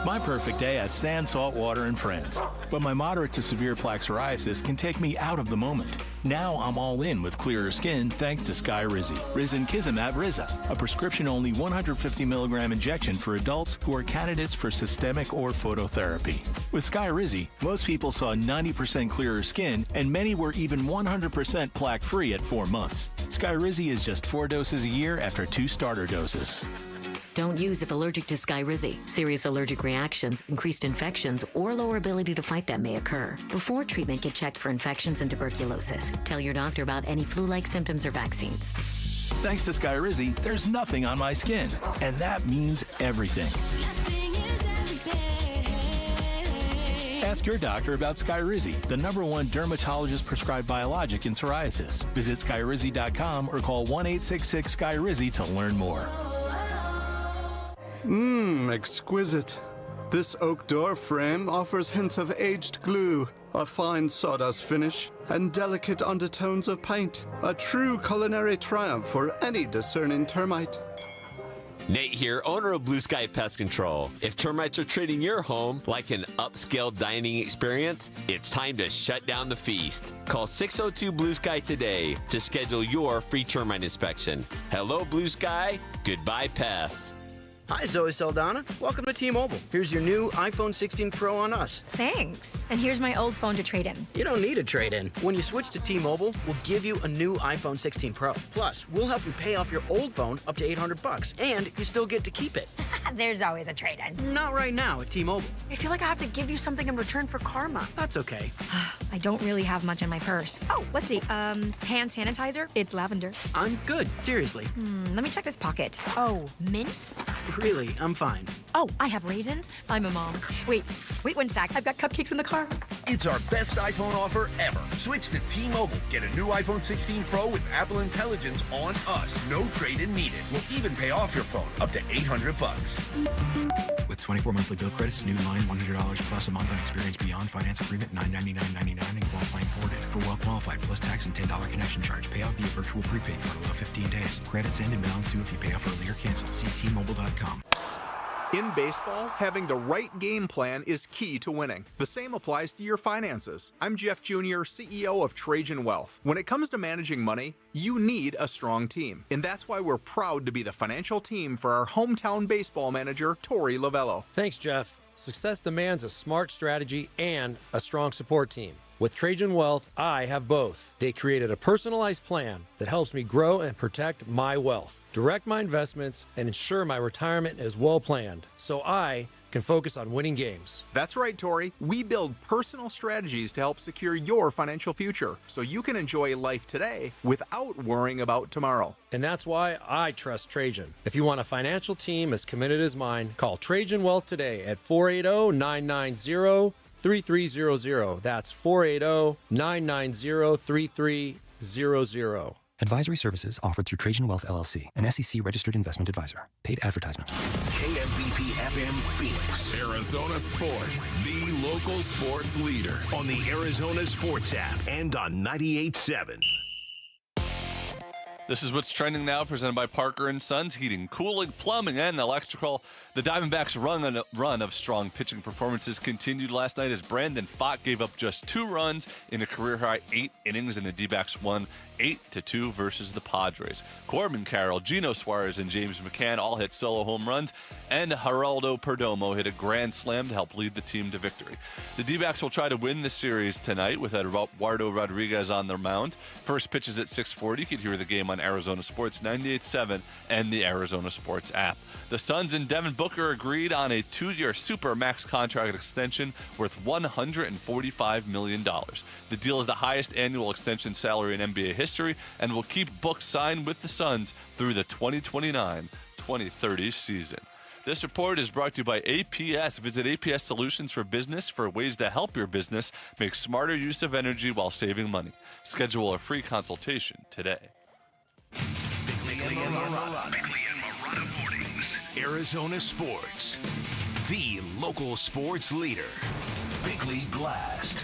My perfect day has sand, salt water, and friends. But my moderate to severe plaque psoriasis can take me out of the moment. Now I'm all in with clearer skin thanks to Skyrizi. Risankizumab Riza, a prescription-only 150 milligram injection for adults who are candidates for systemic or phototherapy. With Skyrizi, most people saw 90% clearer skin, and many were even 100% plaque-free at 4 months. Skyrizi is just 4 doses a year after 2 starter doses. Don't use if allergic to Skyrizi. Serious allergic reactions, increased infections, or lower ability to fight them may occur. Before treatment, get checked for infections and tuberculosis. Tell your doctor about any flu-like symptoms or vaccines. Thanks to Skyrizi, there's nothing on my skin, and that means everything. Ask your doctor about Skyrizi, the #1 dermatologist-prescribed biologic in psoriasis. Visit Skyrizi.com or call 1-866-SKYRIZI to learn more. Exquisite. This oak door frame offers hints of aged glue, a fine sawdust finish, and delicate undertones of paint. A true culinary triumph for any discerning termite. Nate here, owner of Blue Sky Pest Control. If termites are treating your home like an upscale dining experience, it's time to shut down the feast. Call 602 Blue Sky today to schedule your free termite inspection. Hello, Blue Sky. Goodbye, pests. Hi, Zoe Saldana. Welcome to T-Mobile. Here's your new iPhone 16 Pro on us. Thanks. And here's my old phone to trade in. You don't need a trade-in. When you switch to T-Mobile, we'll give you a new iPhone 16 Pro. Plus, we'll help you pay off your old phone up to $800, and you still get to keep it. There's always a trade-in. Not right now at T-Mobile. I feel like I have to give you something in return for karma. That's okay. I don't really have much in my purse. Oh, let's see. Hand sanitizer. It's lavender. I'm good. Seriously. Let me check this pocket. Oh, mints? Really, I'm fine. Oh, I have raisins. I'm a mom. Wait 1 sec. I've got cupcakes in the car. It's our best iPhone offer ever. Switch to T-Mobile. Get a new iPhone 16 Pro with Apple Intelligence on us. No trade-in needed. We'll even pay off your phone up to $800. With 24 monthly bill credits, new line, $100 plus a month on experience beyond finance agreement, $999.99 and qualifying ported. For well qualified plus tax and $10 connection charge. Pay off via virtual prepaid card allow 15 days. Credits end and balance due if you pay off early or cancel. See T-Mobile.com. In baseball, having the right game plan is key to winning. The same applies to your finances. I'm Jeff Jr., CEO of Trajan Wealth. When it comes to managing money, you need a strong team. And that's why we're proud to be the financial team for our hometown baseball manager, Tori Lavello. Thanks, Jeff. Success demands a smart strategy and a strong support team. With Trajan Wealth, I have both. They created a personalized plan that helps me grow and protect my wealth, direct my investments, and ensure my retirement is well planned, so I can focus on winning games. That's right, Tori. We build personal strategies to help secure your financial future so you can enjoy life today without worrying about tomorrow. And that's why I trust Trajan. If you want a financial team as committed as mine, call Trajan Wealth today at 480-990-3300. That's 480-990-3300. Advisory services offered through Trajan Wealth LLC, an SEC-registered investment advisor. Paid advertisement. KMBP FM Phoenix. Arizona Sports, the local sports leader. On the Arizona Sports app and on 98.7. This is what's trending now, presented by Parker & Sons, heating, cooling, plumbing, and electrical. The Diamondbacks' run of strong pitching performances continued last night as Brandon Pfaadt gave up just 2 runs in a career-high 8 innings, and the D-backs won 8-2 versus the Padres. Corbin Carroll, Geno Suarez, and James McCann all hit solo home runs, and Geraldo Perdomo hit a grand slam to help lead the team to victory. The D-backs will try to win the series tonight with Eduardo Rodriguez on their mound. First pitch is at 6:40. You can hear the game on Arizona Sports 98.7 and the Arizona Sports app. The Suns and Devin Booker agreed on a 2-year super max contract extension worth $145 million. The deal is the highest annual extension salary in NBA history and will keep Book signed with the Suns through the 2029-2030 season. This report is brought to you by APS. Visit APS Solutions for Business for ways to help your business make smarter use of energy while saving money. Schedule a free consultation today. Bickley and Marotta Mornings. Arizona Sports, the local sports leader. Bickley Blast.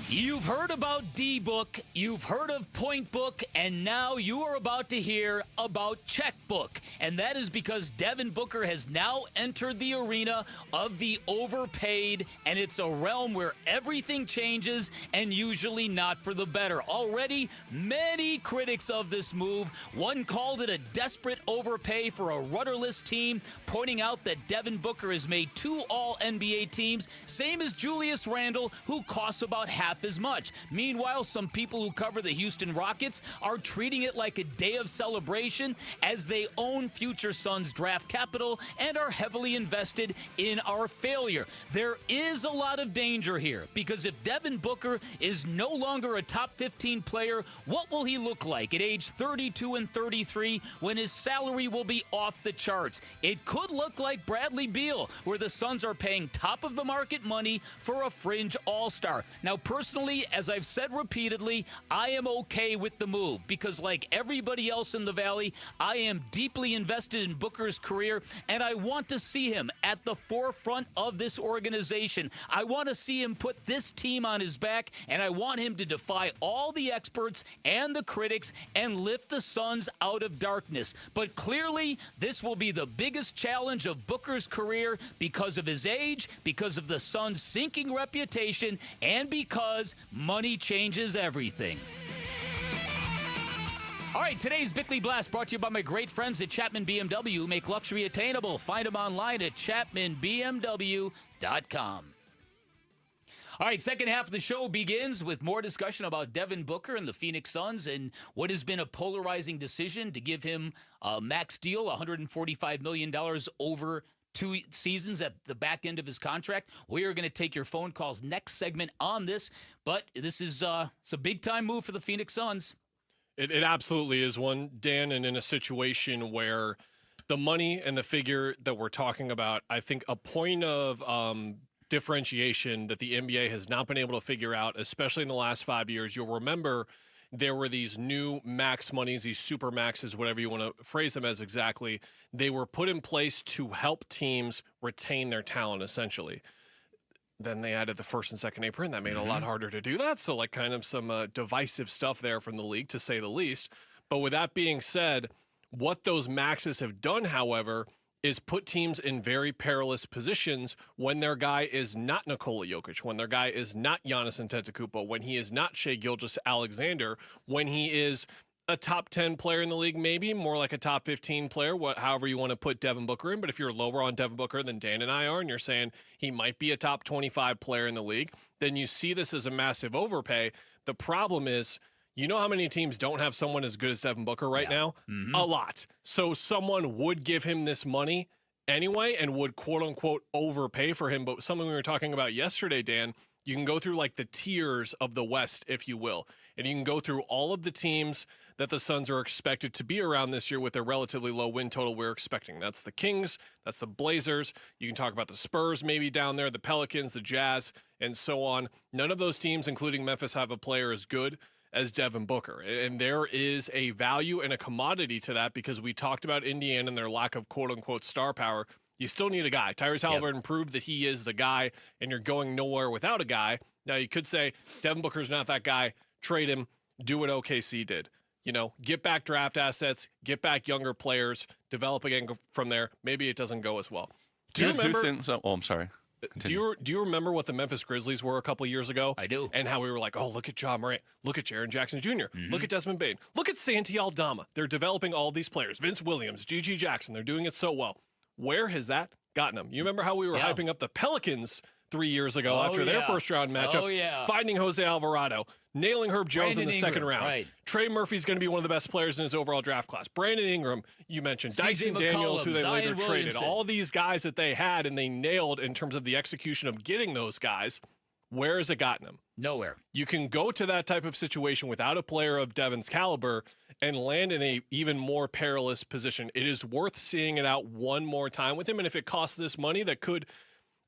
You've heard about D-Book, you've heard of Point Book, and now you are about to hear about Checkbook. And that is because Devin Booker has now entered the arena of the overpaid, and it's a realm where everything changes, and usually not for the better. Already, many critics of this move. One called it a desperate overpay for a rudderless team, pointing out that Devin Booker has made 2 All-NBA teams, same as Julius Randle, who costs about half as much. Meanwhile, some people who cover the Houston Rockets are treating it like a day of celebration as they own future Suns draft capital and are heavily invested in our failure. There is a lot of danger here because if Devin Booker is no longer a top 15 player, what will he look like at age 32 and 33 when his salary will be off the charts? It could look like Bradley Beal, where the Suns are paying top of the market money for a fringe all-star. Now, personally, as I've said repeatedly, I am okay with the move because like everybody else in the Valley, I am deeply invested in Booker's career and I want to see him at the forefront of this organization. I want to see him put this team on his back and I want him to defy all the experts and the critics and lift the Suns out of darkness. But clearly, this will be the biggest challenge of Booker's career because of his age, because of the Suns' sinking reputation, and because money changes everything. All right, today's Bickley Blast brought to you by my great friends at Chapman BMW, who make luxury attainable. Find them online at chapmanbmw.com. All right, second half of the show begins with more discussion about Devin Booker and the Phoenix Suns and what has been a polarizing decision to give him a max deal, $145 million over 2 seasons at the back end of his contract. We are going to take your phone calls next segment on this, but this is it's a big-time move for the Phoenix Suns. It absolutely is one, Dan, and in a situation where the money and the figure that we're talking about, I think a point of differentiation that the NBA has not been able to figure out, especially in the last 5 years. You'll remember there were these new max monies, these super maxes, whatever you want to phrase them as exactly. They were put in place to help teams retain their talent, essentially. Then they added the first and second apron. That made it a lot harder to do that. So, like, kind of some divisive stuff there from the league, to say the least. But with that being said, what those maxes have done, however, is put teams in very perilous positions when their guy is not Nikola Jokic, when their guy is not Giannis Antetokounmpo, when he is not Shai Gilgeous-Alexander, when he is a top 10 player in the league, maybe more like a top 15 player, however you want to put Devin Booker in. But if you're lower on Devin Booker than Dan and I are, and you're saying he might be a top 25 player in the league, then you see this as a massive overpay. The problem is, you know how many teams don't have someone as good as Devin Booker right now? Mm-hmm. A lot. So someone would give him this money anyway and would quote unquote overpay for him. But something we were talking about yesterday, Dan, you can go through like the tiers of the West, if you will, and you can go through all of the teams that the Suns are expected to be around this year with their relatively low win total we're expecting. That's the Kings, that's the Blazers. You can talk about the Spurs maybe down there, the Pelicans, the Jazz, and so on. None of those teams, including Memphis, have a player as good as Devin Booker. And there is a value and a commodity to that because we talked about Indiana and their lack of quote-unquote star power. You still need a guy. Tyrese Halliburton proved that he is the guy, and you're going nowhere without a guy. Now, you could say Devin Booker's not that guy. Trade him. Do what OKC did. You know, get back draft assets, get back younger players, develop again from there. Maybe it doesn't go as well. Do you remember? I'm sorry. Do you remember what the Memphis Grizzlies were a couple years ago? I do. And how we were like, oh, look at Ja Morant, look at Jaren Jackson Jr., look at Desmond Bane, look at Santi Aldama. They're developing all these players. Vince Williams, Gigi Jackson, they're doing it so well. Where has that gotten them? You remember how we were hyping up the Pelicans 3 years ago after their first round matchup, finding Jose Alvarado, nailing Herb Jones in the second round. Right. Trey Murphy's going to be one of the best players in his overall draft class. Brandon Ingram, you mentioned. Dyson Daniels, who they later traded. All these guys that they had and they nailed in terms of the execution of getting those guys. Where has it gotten them? Nowhere. You can go to that type of situation without a player of Devin's caliber and land in a even more perilous position. It is worth seeing it out one more time with him. And if it costs this money that could,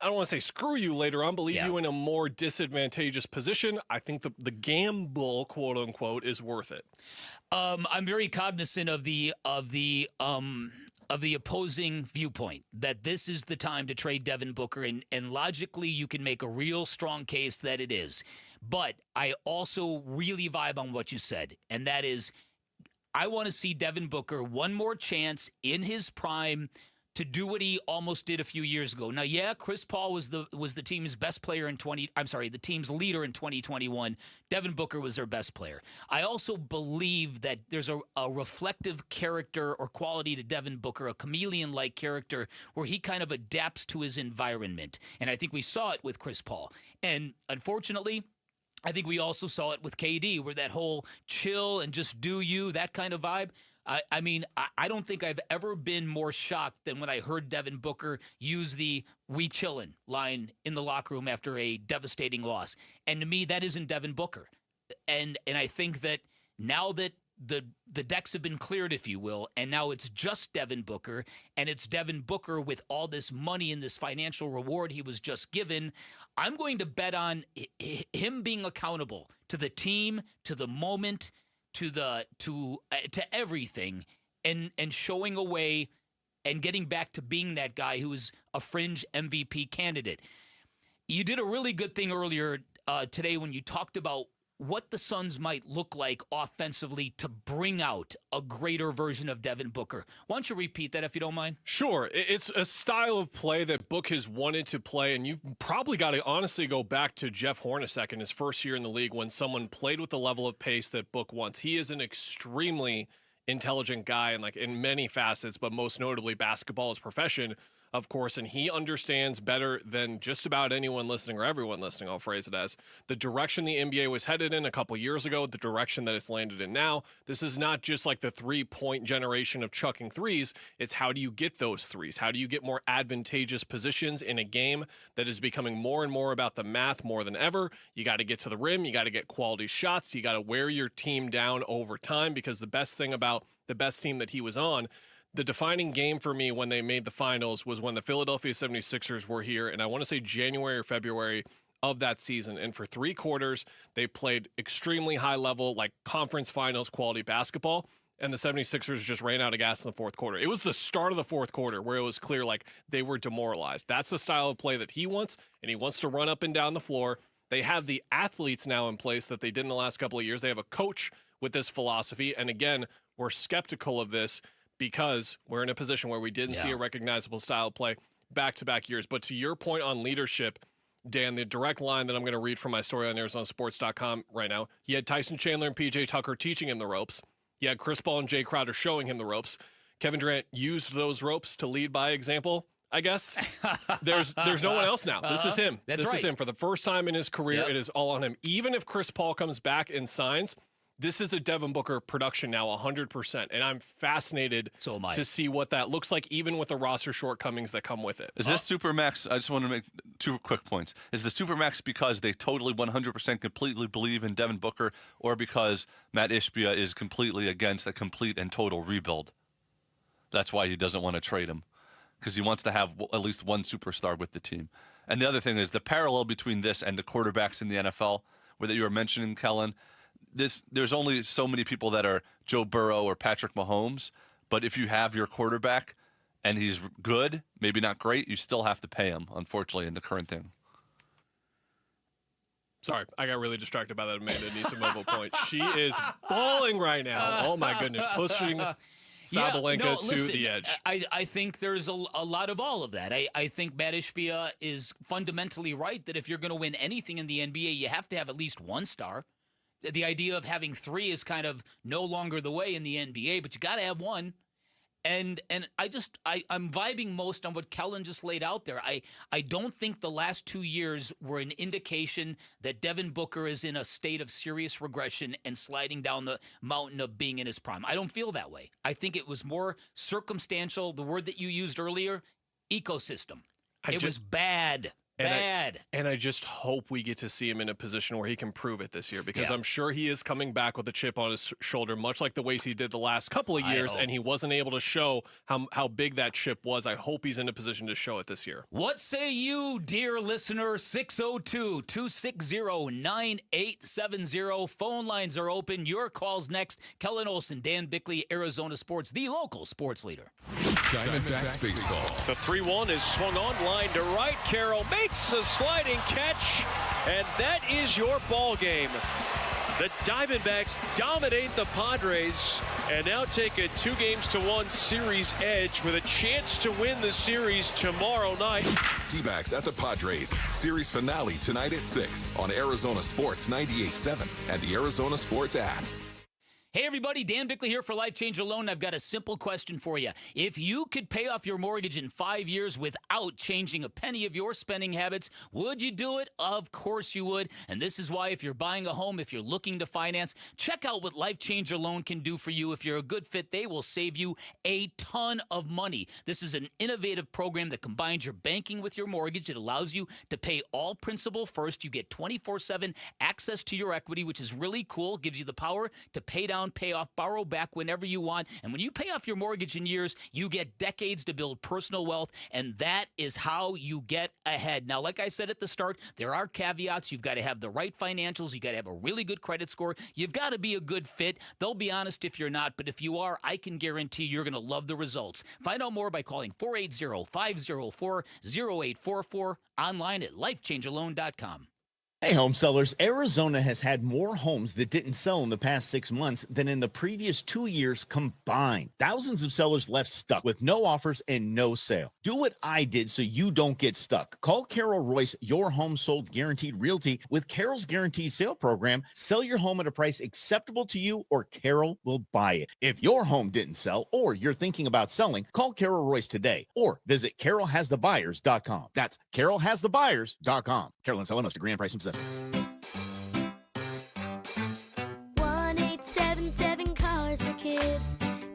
I don't want to say screw you later on, but leave you in a more disadvantageous position, I think the gamble, quote unquote, is worth it. I'm very cognizant of the opposing viewpoint that this is the time to trade Devin Booker, and logically you can make a real strong case that it is. But I also really vibe on what you said, and that is I want to see Devin Booker one more chance in his prime to do what he almost did a few years ago. Now, Chris Paul was the team's best player the team's leader in 2021. Devin Booker was their best player. I also believe that there's a reflective character or quality to Devin Booker, a chameleon-like character where he kind of adapts to his environment. And I think we saw it with Chris Paul. And unfortunately, I think we also saw it with KD, where that whole chill and just do you, that kind of vibe. I mean, I don't think I've ever been more shocked than when I heard Devin Booker use the "we chillin" line in the locker room after a devastating loss. And to me, that isn't Devin Booker. And I think that now that the decks have been cleared, if you will, and now it's just Devin Booker, and it's Devin Booker with all this money and this financial reward he was just given, I'm going to bet on him being accountable to the team, to the moment, to everything, and showing a way and getting back to being that guy who is a fringe MVP candidate. You did a really good thing earlier today when you talked about what the Suns might look like offensively to bring out a greater version of Devin Booker. Why don't you repeat that if you don't mind? Sure. It's a style of play that Book has wanted to play, and you've probably got to honestly go back to Jeff Hornacek in his first year in the league when someone played with the level of pace that Book wants. He is an extremely intelligent guy in many facets, but most notably basketball as profession, of course, and he understands better than just about anyone listening or everyone listening, I'll phrase it as, the direction the NBA was headed in a couple years ago, the direction that it's landed in now. This is not just like the three-point generation of chucking threes. It's how do you get those threes? How do you get more advantageous positions in a game that is becoming more and more about the math more than ever? You got to get to the rim. You got to get quality shots. You got to wear your team down over time, because the best thing about the best team that he was on, the defining game for me when they made the finals was when the Philadelphia 76ers were here, and I want to say January or February of that season. And for 3 quarters, they played extremely high level, conference finals quality basketball, and the 76ers just ran out of gas in the fourth quarter. It was the start of the fourth quarter where it was clear they were demoralized. That's the style of play that he wants, and he wants to run up and down the floor. They have the athletes now in place that they did in the last couple of years. They have a coach with this philosophy, and again, we're skeptical of this because we're in a position where we didn't see a recognizable style of play back-to-back years. But to your point on leadership, Dan, the direct line that I'm going to read from my story on ArizonaSports.com right now, he had Tyson Chandler and PJ Tucker teaching him the ropes. You had Chris Paul and Jay Crowder showing him the ropes. Kevin Durant used those ropes to lead by example, I guess. There's no one else now. This is him. That's this right. is him. For the first time in his career, Yep. It is all on him. Even if Chris Paul comes back and signs, this is a Devin Booker production now, 100%. And I'm fascinated to see what that looks like, even with the roster shortcomings that come with it. Is this Supermax? I just want to make 2 quick points. Is the Supermax because they totally 100% completely believe in Devin Booker, or because Matt Ishbia is completely against a complete and total rebuild? That's why he doesn't want to trade him, because he wants to have at least one superstar with the team. And the other thing is the parallel between this and the quarterbacks in the NFL, where that you were mentioning, Kellen. There's only so many people that are Joe Burrow or Patrick Mahomes, but if you have your quarterback and he's good, maybe not great, you still have to pay him, unfortunately, in the current thing. Sorry, I got really distracted by that Amanda Nisimova point. She is balling right now. Oh, my goodness. Pushing Sabalenka to the edge. I think there's a lot of all of that. I think Matt Ishbia is fundamentally right that if you're going to win anything in the NBA, you have to have at least one star. The idea of having 3 is kind of no longer the way in the NBA, but you got to have one. And I'm vibing most on what Kellen just laid out there. I don't think the last 2 years were an indication that Devin Booker is in a state of serious regression and sliding down the mountain of being in his prime. I don't feel that way. I think it was more circumstantial. The word that you used earlier, ecosystem. It was bad. Bad. And I just hope we get to see him in a position where he can prove it this year, because I'm sure he is coming back with a chip on his shoulder, much like the ways he did the last couple of years, and he wasn't able to show how big that chip was. I hope he's in a position to show it this year. What say you, dear listener? 602-260-9870. Phone lines are open. Your calls next. Kellen Olson, Dan Bickley, Arizona Sports, the local sports leader. Diamondbacks baseball. The 3-1 is swung on, line to right. Carroll makes a sliding catch, and that is your ball game. The Diamondbacks dominate the Padres and now take a 2-1 series edge with a chance to win the series tomorrow night. D-backs at the Padres. Series finale tonight at 6 on Arizona Sports 98.7 and the Arizona Sports app. Hey, everybody, Dan Bickley here for Life Change Alone. I've got a simple question for you. If you could pay off your mortgage in 5 years without changing a penny of your spending habits, would you do it? Of course you would. And this is why if you're buying a home, if you're looking to finance, check out what Life Change Alone can do for you. If you're a good fit, they will save you a ton of money. This is an innovative program that combines your banking with your mortgage. It allows you to pay all principal first. You get 24/7 access to your equity, which is really cool. Gives you the power to pay down, pay off, borrow back whenever you want. And when you pay off your mortgage in years, you get decades to build personal wealth, and that is how you get ahead. Now, like I said at the start, there are caveats. You've got to have the right financials. You've got to have a really good credit score. You've got to be a good fit. They'll be honest if you're not, but if you are, I can guarantee you're going to love the results. Find out more by calling 480-504-0844, online at lifechangealone.com. Hey, home sellers, Arizona has had more homes that didn't sell in the past 6 months than in the previous 2 years combined. Thousands of sellers left stuck with no offers and no sale. Do what I did so you don't get stuck. Call Carol Royce, your home sold guaranteed realty. With Carol's guaranteed sale program, sell your home at a price acceptable to you or Carol will buy it. If your home didn't sell or you're thinking about selling, call Carol Royce today or visit carolhasthebuyers.com. That's carolhasthebuyers.com. Carol and seller must agree on price and possession. 1877 Cars for Kids.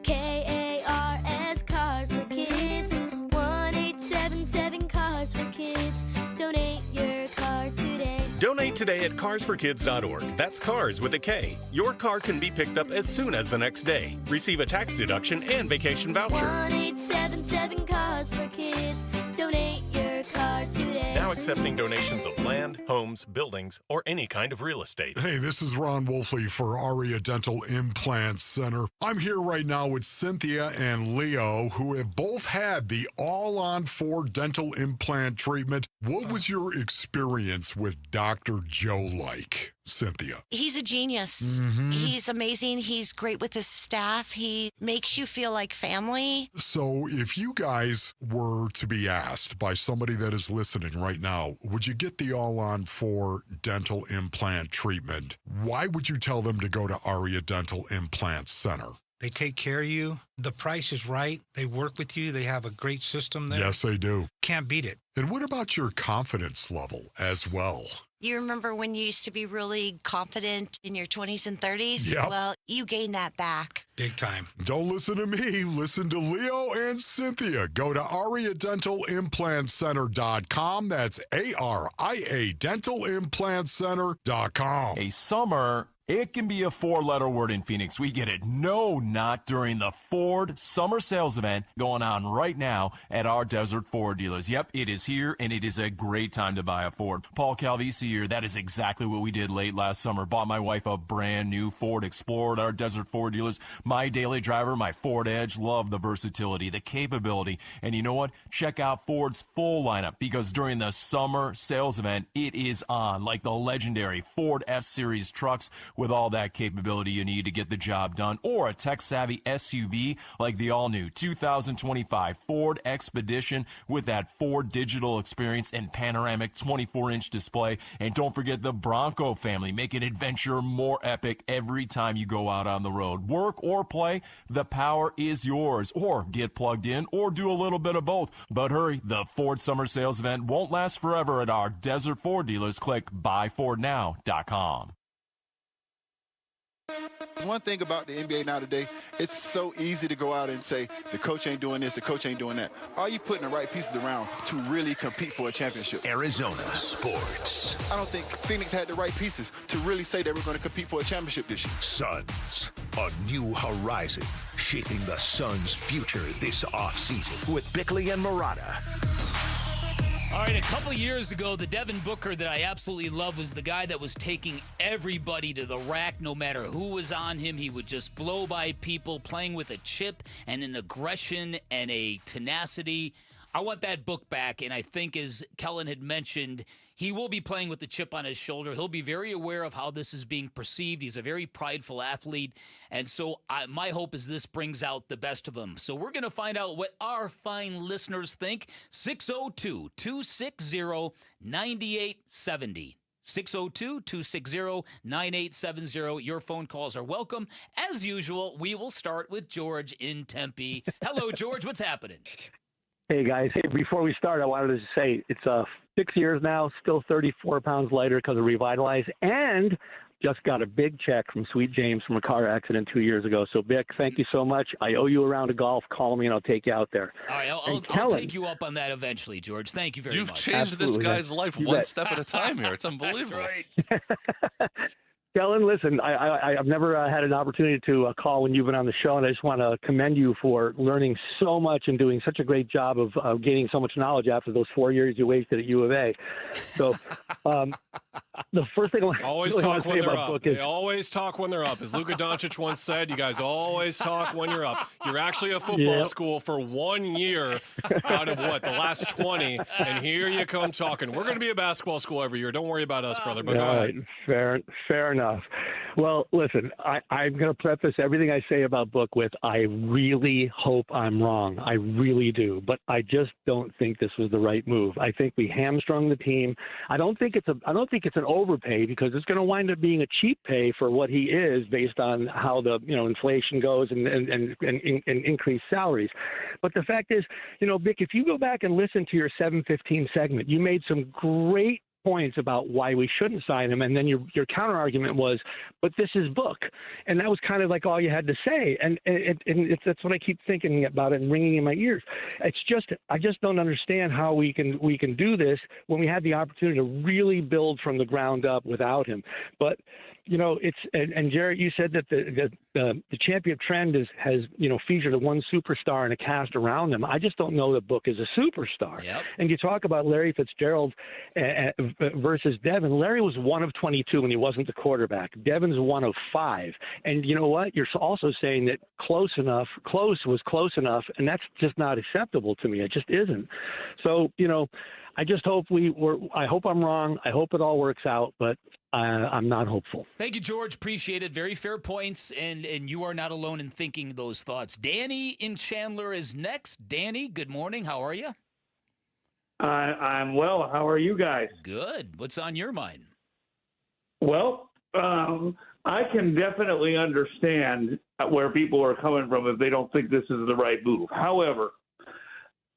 KARS Cars for Kids. 1877 Cars for Kids. Donate your car today. Donate today at carsforkids.org. That's cars with a K. Your car can be picked up as soon as the next day. Receive a tax deduction and vacation voucher. 1877 Cars for Kids. Donate your car today. Now accepting donations of land, homes, buildings, or any kind of real estate. Hey, this is Ron Wolfley for Aria Dental Implant Center. I'm here right now with Cynthia and Leo, who have both had the all-on-4 dental implant treatment. What was your experience with Dr. Joe like? Cynthia? He's a genius. He's amazing. He's great with his staff. He makes you feel like family. So if you guys were to be asked by somebody that is listening right now, would you get the all-on-4 dental implant treatment? Why would you tell them to go to Aria Dental Implant Center? They take care of you. The price is right. They work with you. They have a great system there. Yes, they do. Can't beat it. And what about your confidence level as well? You remember when you used to be really confident in your 20s and 30s? Yep. Well, you gained that back. Big time. Don't listen to me. Listen to Leo and Cynthia. Go to AriaDentalImplantCenter.com. That's ARIA DentalImplantCenter.com. A summer, it can be a four-letter word in Phoenix. We get it. No, not during the Ford Summer Sales Event going on right now at our Desert Ford dealers. Yep, it is here, and it is a great time to buy a Ford. Paul Calvisi here. That is exactly what we did late last summer. Bought my wife a brand new Ford Explorer at our Desert Ford dealers. My daily driver, my Ford Edge. Love the versatility, the capability. And you know what? Check out Ford's full lineup, because during the Summer Sales Event, it is on, like the legendary Ford F-Series trucks with all that capability you need to get the job done, or a tech-savvy SUV like the all-new 2025 Ford Expedition with that Ford digital experience and panoramic 24-inch display. And don't forget the Bronco family, making adventure more epic every time you go out on the road. Work or play, the power is yours. Or get plugged in, or do a little bit of both. But hurry, the Ford Summer Sales Event won't last forever at our Desert Ford dealers. Click buyfordnow.com. One thing about the NBA now today, it's so easy to go out and say, the coach ain't doing this, the coach ain't doing that. Are you putting the right pieces around to really compete for a championship? Arizona sports. I don't think Phoenix had the right pieces to really say that we're going to compete for a championship this year. Suns, a new horizon, shaping the Suns' future this offseason with Bickley and Murata. All right, a couple years ago, the Devin Booker that I absolutely love was the guy that was taking everybody to the rack no matter who was on him. He would just blow by people, playing with a chip and an aggression and a tenacity. I want that book back, and I think, as Kellen had mentioned, he will be playing with the chip on his shoulder. He'll be very aware of how this is being perceived. He's a very prideful athlete, and so my hope is this brings out the best of him. So we're going to find out what our fine listeners think. 602-260-9870. 602-260-9870. Your phone calls are welcome. As usual, we will start with George in Tempe. Hello, George. What's happening? Hey, guys. Hey, before we start, I wanted to say it's 6 years now, still 34 pounds lighter because of Revitalize, and just got a big check from Sweet James from a car accident 2 years ago. So, Vic, thank you so much. I owe you a round of golf. Call me, and I'll take you out there. All right, I'll take you up on that eventually, George. Thank you very much. You've changed this guy's life one step at a time here. It's unbelievable. That's right. Kellen, listen, I've never had an opportunity to call when you've been on the show, and I just want to commend you for learning so much and doing such a great job of gaining so much knowledge after those 4 years you wasted at U of A. So the first thing I always really talk want to say when they're about up. book is, They always talk when they're up. As Luka Doncic once said, you guys always talk when you're up. You're actually a football school for 1 year out of the last 20, and here you come talking. We're going to be a basketball school every year. Don't worry about us, brother. But go ahead. Fair enough. Well, listen, I'm going to preface everything I say about Book with, I really hope I'm wrong. I really do. But I just don't think this was the right move. I think we hamstrung the team. I don't think it's an overpay, because it's going to wind up being a cheap pay for what he is based on how the inflation goes and increased salaries. But the fact is, Vic, if you go back and listen to your 7:15 segment, you made some great points about why we shouldn't sign him, and then your counter argument was, but this is Book, and that was kind of like all you had to say, and that's what I keep thinking about and ringing in my ears. It's just, I just don't understand how we can do this when we had the opportunity to really build from the ground up without him. But it's and Jarrett, you said that the champion trend has featured a one superstar and a cast around them. I just don't know that Book is a superstar. Yep. And you talk about Larry Fitzgerald versus Devin. Larry was 1 of 22 when he wasn't the quarterback. Devin's 1 of 5. And you know what? You're also saying that close was close enough, and that's just not acceptable to me. It just isn't. So, I just hope I hope I'm wrong. I hope it all works out, but I'm not hopeful. Thank you, George. Appreciate it. Very fair points, and you are not alone in thinking those thoughts. Danny in Chandler is next. Danny, good morning. How are you? I'm well. How are you guys? Good. What's on your mind? Well, I can definitely understand where people are coming from if they don't think this is the right move. However,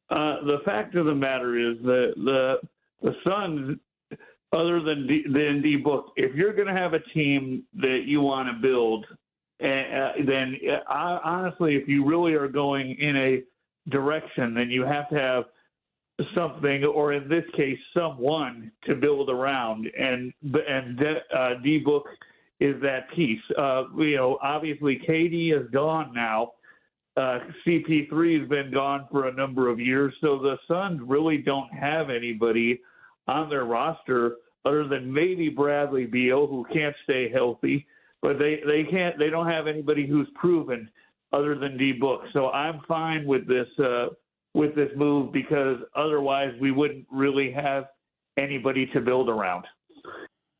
the fact of the matter is that the Suns, other than D Book, if you're going to have a team that you want to build, then honestly, if you really are going in a direction, then you have to have something, or in this case, someone to build around, and D Book is that piece. Obviously, KD is gone now. CP3 has been gone for a number of years, so the Suns really don't have anybody on their roster other than maybe Bradley Beal, who can't stay healthy, but they don't have anybody who's proven other than D Book. So I'm fine with this move, because otherwise we wouldn't really have anybody to build around.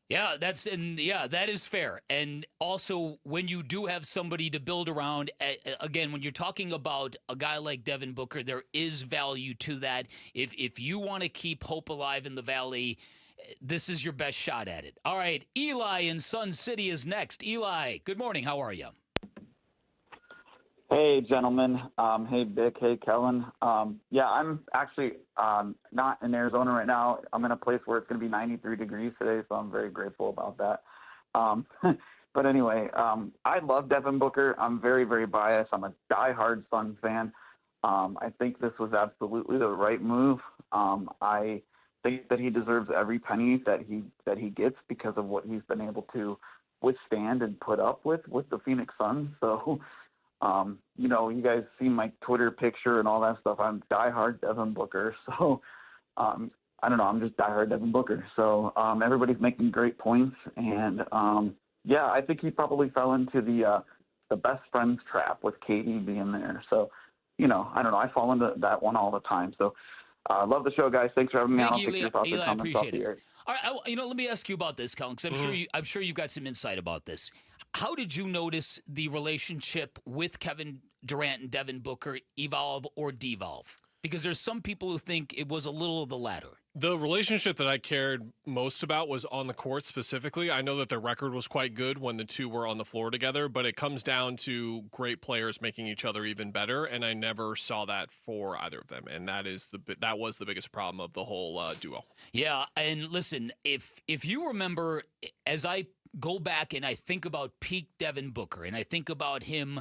Yeah, that is fair. And also, when you do have somebody to build around, again, when you're talking about a guy like Devin Booker, there is value to that. If you want to keep hope alive in the Valley, this is your best shot at it. All right, Eli in Sun City is next. Eli, good morning. How are you? Hey, gentlemen. Hey, Vic. Hey, Kellen. I'm actually not in Arizona right now. I'm in a place where it's going to be 93 degrees today, so I'm very grateful about that. But anyway, I love Devin Booker. I'm very, very biased. I'm a diehard Suns fan. I think this was absolutely the right move. I think that he deserves every penny that he gets because of what he's been able to withstand and put up with the Phoenix Suns. So, you guys see my Twitter picture and all that stuff. I'm diehard Devin Booker. So, I don't know. I'm just diehard Devin Booker. So, everybody's making great points. And, I think he probably fell into the best friends trap with KD being there. So, I don't know. I fall into that one all the time. So, love the show, guys. Thanks for having me on. I'll take your thoughts and comments off appreciate the it. air. All right, let me ask you about this, Colin, because I'm sure you've got some insight about this. How did you notice the relationship with Kevin Durant and Devin Booker evolve or devolve? Because there's some people who think it was a little of the latter. The relationship that I cared most about was on the court specifically. I know that their record was quite good when the two were on the floor together, but it comes down to great players making each other even better, and I never saw that for either of them, and that was the biggest problem of the whole duo. Yeah, and listen, if you remember, as I go back and I think about peak Devin Booker, and I think about him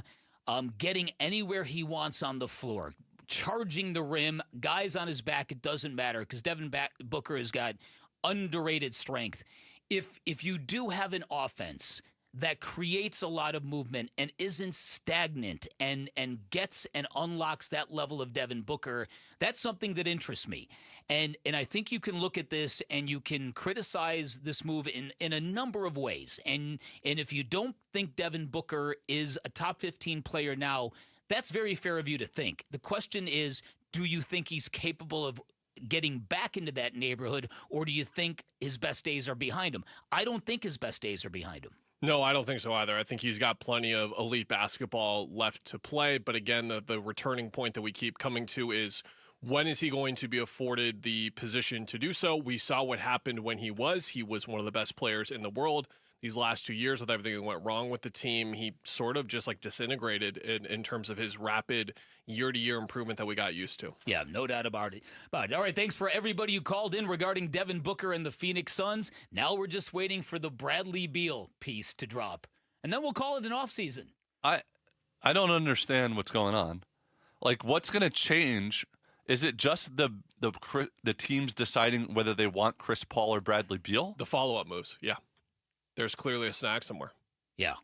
getting anywhere he wants on the floor, charging the rim, guys on his back, it doesn't matter, because Devin Booker has got underrated strength. If you do have an offense that creates a lot of movement and isn't stagnant and gets and unlocks that level of Devin Booker, that's something that interests me. And I think you can look at this and you can criticize this move in a number of ways. And if you don't think Devin Booker is a top 15 player now, that's very fair of you to think. The question is, do you think he's capable of getting back into that neighborhood, or do you think his best days are behind him? I don't think his best days are behind him. No, I don't think so either. I think he's got plenty of elite basketball left to play. But again, the returning point that we keep coming to is, when is he going to be afforded the position to do so? We saw what happened when he was one of the best players in the world. These last 2 years, with everything that went wrong with the team, he sort of just disintegrated in terms of his rapid year-to-year improvement that we got used to. Yeah, no doubt about it. But all right, thanks for everybody who called in regarding Devin Booker and the Phoenix Suns. Now we're just waiting for the Bradley Beal piece to drop, and then we'll call it an off-season. I don't understand what's going on. What's going to change? Is it just the teams deciding whether they want Chris Paul or Bradley Beal? The follow-up moves, yeah. There's clearly a snag somewhere. Yeah.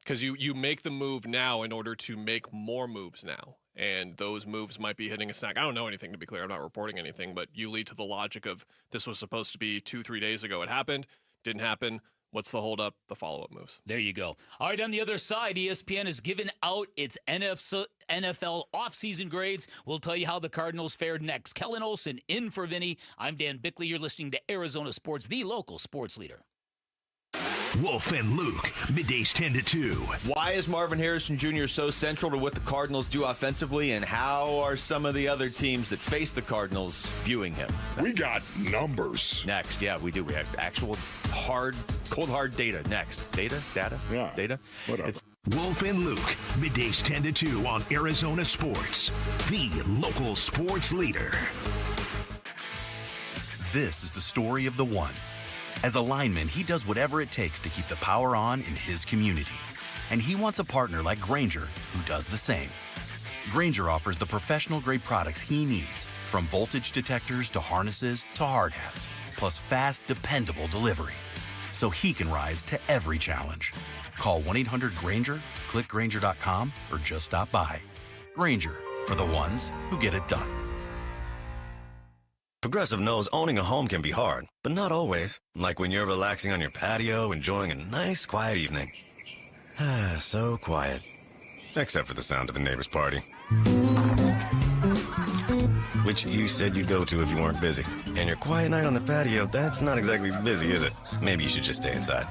because you make the move now in order to make more moves now. And those moves might be hitting a snag. I don't know anything, to be clear. I'm not reporting anything, but you lead to the logic of this was supposed to be 2-3 days ago. It happened, didn't happen. What's the holdup? The follow-up moves. There you go. All right, on the other side, ESPN has given out its NFL offseason grades. We'll tell you how the Cardinals fared next. Kellen Olson in for Vinny. I'm Dan Bickley. You're listening to Arizona Sports, the local sports leader. Wolf and Luke, middays 10 to 2. Why is Marvin Harrison Jr. so central to what the Cardinals do offensively, and how are some of the other teams that face the Cardinals viewing him? We got numbers. Next, yeah, we do. We have actual cold hard data. Next. Data? Yeah. Data? Whatever. It's Wolf and Luke, middays 10 to 2 on Arizona Sports, the local sports leader. This is the story of the one. As a lineman, he does whatever it takes to keep the power on in his community. And he wants a partner like Grainger who does the same. Grainger offers the professional-grade products he needs, from voltage detectors to harnesses to hard hats, plus fast, dependable delivery, so he can rise to every challenge. Call 1-800-GRAINGER, click Grainger.com, or just stop by. Grainger, for the ones who get it done. Progressive knows owning a home can be hard, but not always. Like when you're relaxing on your patio, enjoying a nice, quiet evening. So quiet. Except for the sound of the neighbor's party. Which you said you'd go to if you weren't busy. And your quiet night on the patio, that's not exactly busy, is it? Maybe you should just stay inside.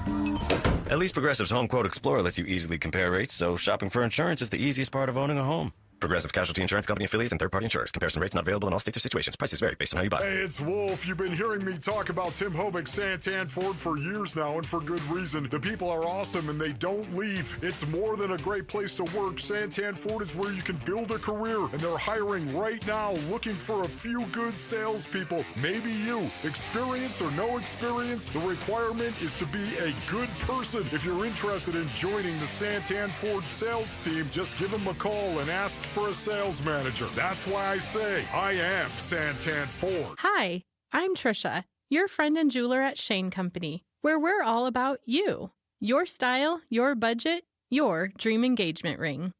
At least Progressive's Home Quote Explorer lets you easily compare rates, so shopping for insurance is the easiest part of owning a home. Progressive Casualty Insurance Company affiliates and third-party insurers. Comparison rates not available in all states or situations. Prices vary based on how you buy. Hey, it's Wolf. You've been hearing me talk about Tim Hovick Santan Ford for years now, and for good reason. The people are awesome, and they don't leave. It's more than a great place to work. Santan Ford is where you can build a career, and they're hiring right now, looking for a few good salespeople. Maybe you. Experience or no experience, the requirement is to be a good person. If you're interested in joining the Santan Ford sales team, just give them a call and ask for a sales manager. That's why I say I am Santan Ford. Hi, I'm Trisha, your friend and jeweler at Shane Company, where we're all about you, your style, your budget, your dream engagement ring.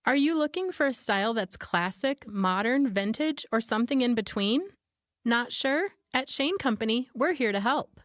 Are you looking for a style that's classic, modern, vintage, or something in between? Not sure? At Shane Company, we're here to help.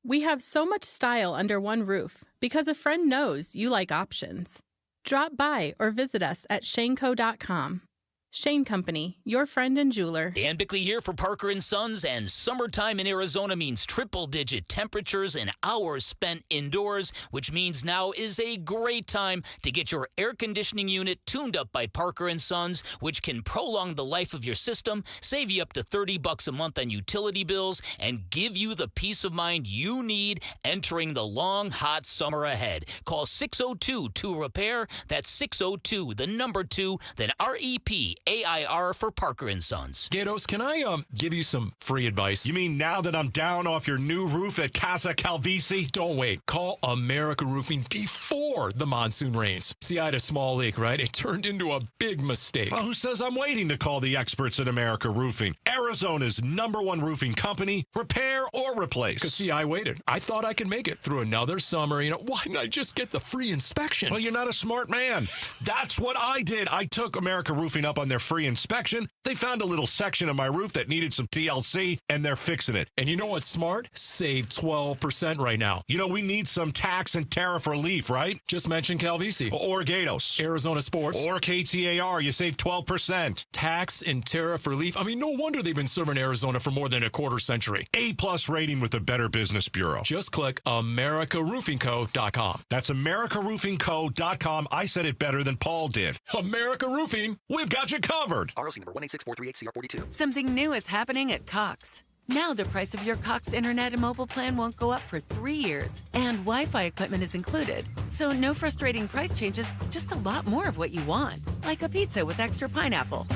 We have so much style under one roof because a friend knows you like options. Drop by or visit us at shaneco.com. Shane Company, your friend and jeweler. Dan Bickley here for Parker & Sons, and summertime in Arizona means triple-digit temperatures and hours spent indoors, which means now is a great time to get your air conditioning unit tuned up by Parker & Sons, which can prolong the life of your system, save you up to $30 a month on utility bills, and give you the peace of mind you need entering the long, hot summer ahead. Call 602-2-REPAIR. That's 602, the number 2, then REP. AIR for Parker & Sons. Gatos, can I give you some free advice? You mean now that I'm down off your new roof at Casa Calvisi? Don't wait. Call America Roofing before the monsoon rains. See, I had a small leak, right? It turned into a big mistake. Well, who says I'm waiting to call the experts at America Roofing? Arizona's #1 roofing company. Repair or replace. Because, see, I waited. I thought I could make it through another summer. Why didn't I just get the free inspection? Well, you're not a smart man. That's what I did. I took America Roofing up on their free inspection. They found a little section of my roof that needed some TLC, and they're fixing it. And you know what's smart? Save 12% right now. We need some tax and tariff relief, right? Just mention Calvisi. Or Gatos. Arizona Sports. Or KTAR. You save 12%. Tax and tariff relief. No wonder they've been serving Arizona for more than a quarter century. A+ rating with the Better Business Bureau. Just click AmericaRoofingCo.com. That's AmericaRoofingCo.com. I said it better than Paul did. America Roofing. We've got you covered. ROC number 186438CR42. Something new is happening at Cox. Now the price of your Cox internet and mobile plan won't go up for 3 years, and Wi-Fi equipment is included. So no frustrating price changes, just a lot more of what you want, like a pizza with extra pineapple.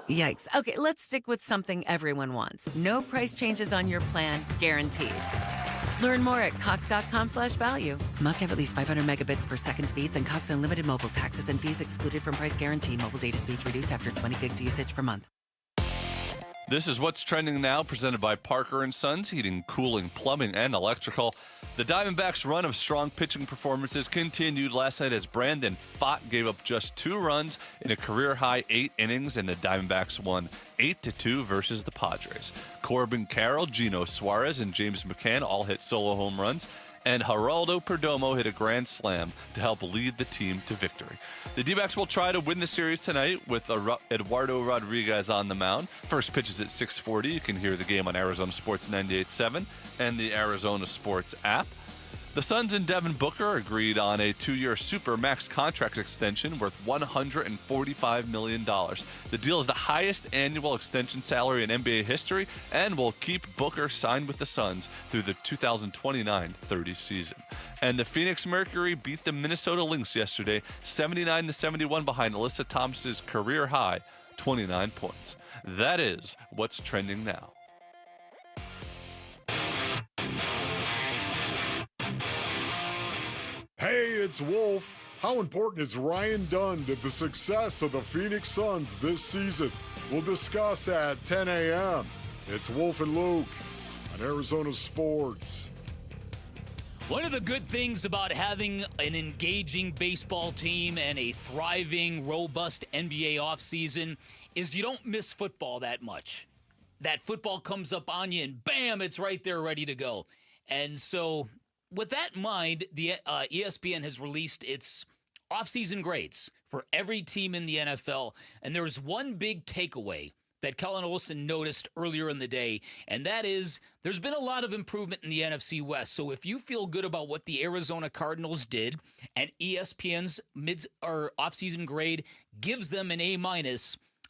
Yikes. Okay, let's stick with something everyone wants. No price changes on your plan, guaranteed. Learn more at cox.com/value. Must have at least 500 megabits per second speeds and Cox Unlimited mobile. Taxes and fees excluded from price guarantee. Mobile data speeds reduced after 20 gigs usage per month. This is What's Trending Now, presented by Parker & Sons, heating, cooling, plumbing, and electrical. The Diamondbacks' run of strong pitching performances continued last night as Brandon Pfaadt gave up just 2 runs in a career-high 8 innings, and the Diamondbacks won 8-2 versus the Padres. Corbin Carroll, Gino Suarez, and James McCann all hit solo home runs, and Geraldo Perdomo hit a grand slam to help lead the team to victory. The D-backs will try to win the series tonight with Eduardo Rodriguez on the mound. First pitch is at 6:40. You can hear the game on Arizona Sports 98.7 and the Arizona Sports app. The Suns and Devin Booker agreed on a 2-year Supermax contract extension worth $145 million. The deal is the highest annual extension salary in NBA history and will keep Booker signed with the Suns through the 2029-30 season. And the Phoenix Mercury beat the Minnesota Lynx yesterday, 79-71 behind Alyssa Thomas's career-high 29 points. That is what's trending now. Hey, it's Wolf. How important is Ryan Dunn to the success of the Phoenix Suns this season? We'll discuss at 10 a.m. It's Wolf and Luke on Arizona Sports. One of the good things about having an engaging baseball team and a thriving, robust NBA offseason is you don't miss football that much. That football comes up on you and bam, it's right there ready to go. And so with that in mind, the ESPN has released its offseason grades for every team in the NFL, and there's one big takeaway that Kellen Olson noticed earlier in the day, and that is there's been a lot of improvement in the NFC West. So if you feel good about what the Arizona Cardinals did, and ESPN's offseason grade gives them an A-,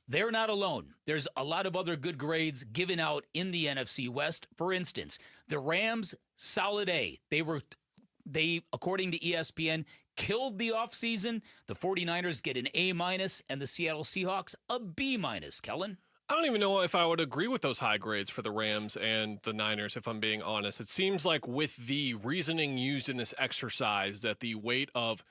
they're not alone. There's a lot of other good grades given out in the NFC West. For instance, the Rams, solid A. They, according to ESPN, killed the offseason. The 49ers get an A-, and the Seattle Seahawks a B-. Kellen? I don't even know if I would agree with those high grades for the Rams and the Niners, if I'm being honest. It seems like with the reasoning used in this exercise that the weight of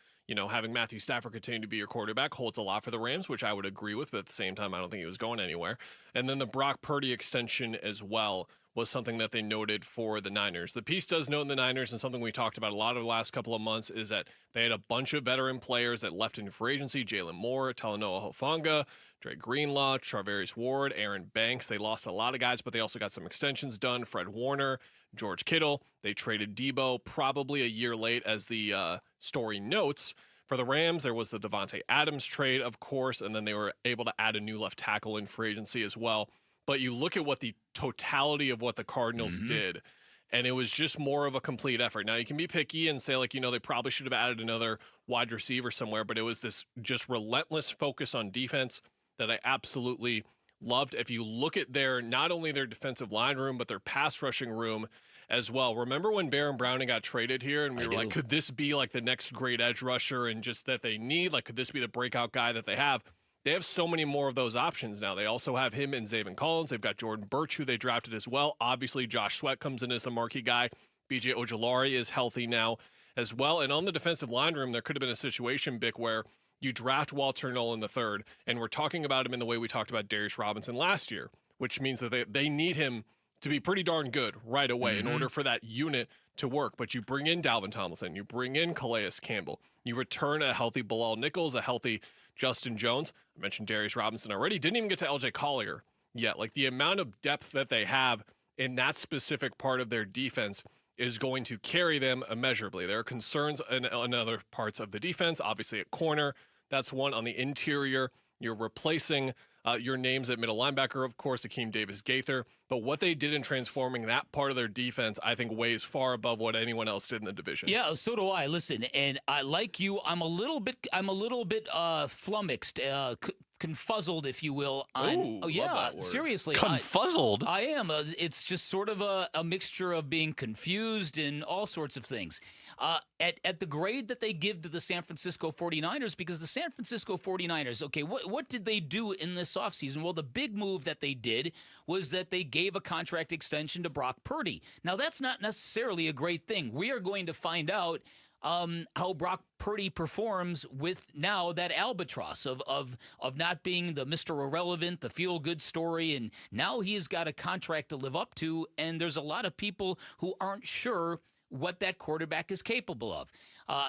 having Matthew Stafford continue to be your quarterback holds a lot for the Rams, which I would agree with, but at the same time, I don't think he was going anywhere. And then the Brock Purdy extension as well was something that they noted for the Niners. The piece does note in the Niners, and something we talked about a lot of the last couple of months, is that they had a bunch of veteran players that left in free agency: Jalen Moore, Talanoa Hufanga, Dre Greenlaw, Charvarius Ward, Aaron Banks. They lost a lot of guys, but they also got some extensions done. Fred Warner, George Kittle. They traded Debo probably a year late, as the story notes. For the Rams, there was the Devontae Adams trade, of course, and then they were able to add a new left tackle in free agency as well. But you look at what the totality of what the Cardinals did, and it was just more of a complete effort. Now, you can be picky and say, they probably should have added another wide receiver somewhere, but it was this just relentless focus on defense that I absolutely loved. If you look at not only their defensive line room, but their pass rushing room as well. Remember when Baron Browning got traded here, and we were like, could this be like the next great edge rusher and just that they need? Like, could this be the breakout guy that they have? They have so many more of those options now. They also have him and Zaven Collins. They've got Jordan Birch, who they drafted as well. Obviously, Josh Sweat comes in as a marquee guy. B.J. Ojulari is healthy now as well. And on the defensive line room, there could have been a situation, Bick, where you draft Walter Nolan III, and we're talking about him in the way we talked about Darius Robinson last year, which means that they need him to be pretty darn good right away in order for that unit to work. But you bring in Dalvin Tomlinson, you bring in Calais Campbell, you return a healthy Bilal Nichols, a healthy Justin Jones. I mentioned Darius Robinson already. Didn't even get to LJ Collier yet. Like, the amount of depth that they have in that specific part of their defense is going to carry them immeasurably. There are concerns in other parts of the defense, obviously at corner. That's one. On the interior, you're replacing your names at middle linebacker, of course, Akeem Davis-Gaither. But what they did in transforming that part of their defense, I think, weighs far above what anyone else did in the division. Yeah, so do I. Listen, and I like you. I'm a little bit flummoxed, confuzzled, if you will. Ooh, yeah, love that word. Seriously. Confuzzled? I am. It's just sort of a mixture of being confused and all sorts of things. At the grade that they give to the San Francisco 49ers, because the San Francisco 49ers, okay, what did they do in this offseason? Well, the big move that they did was that they gave a contract extension to Brock Purdy. Now, that's not necessarily a great thing. We are going to find out how Brock Purdy performs with now that albatross of not being the Mr. Irrelevant, the feel-good story, and now he has got a contract to live up to, and there's a lot of people who aren't sure what that quarterback is capable of.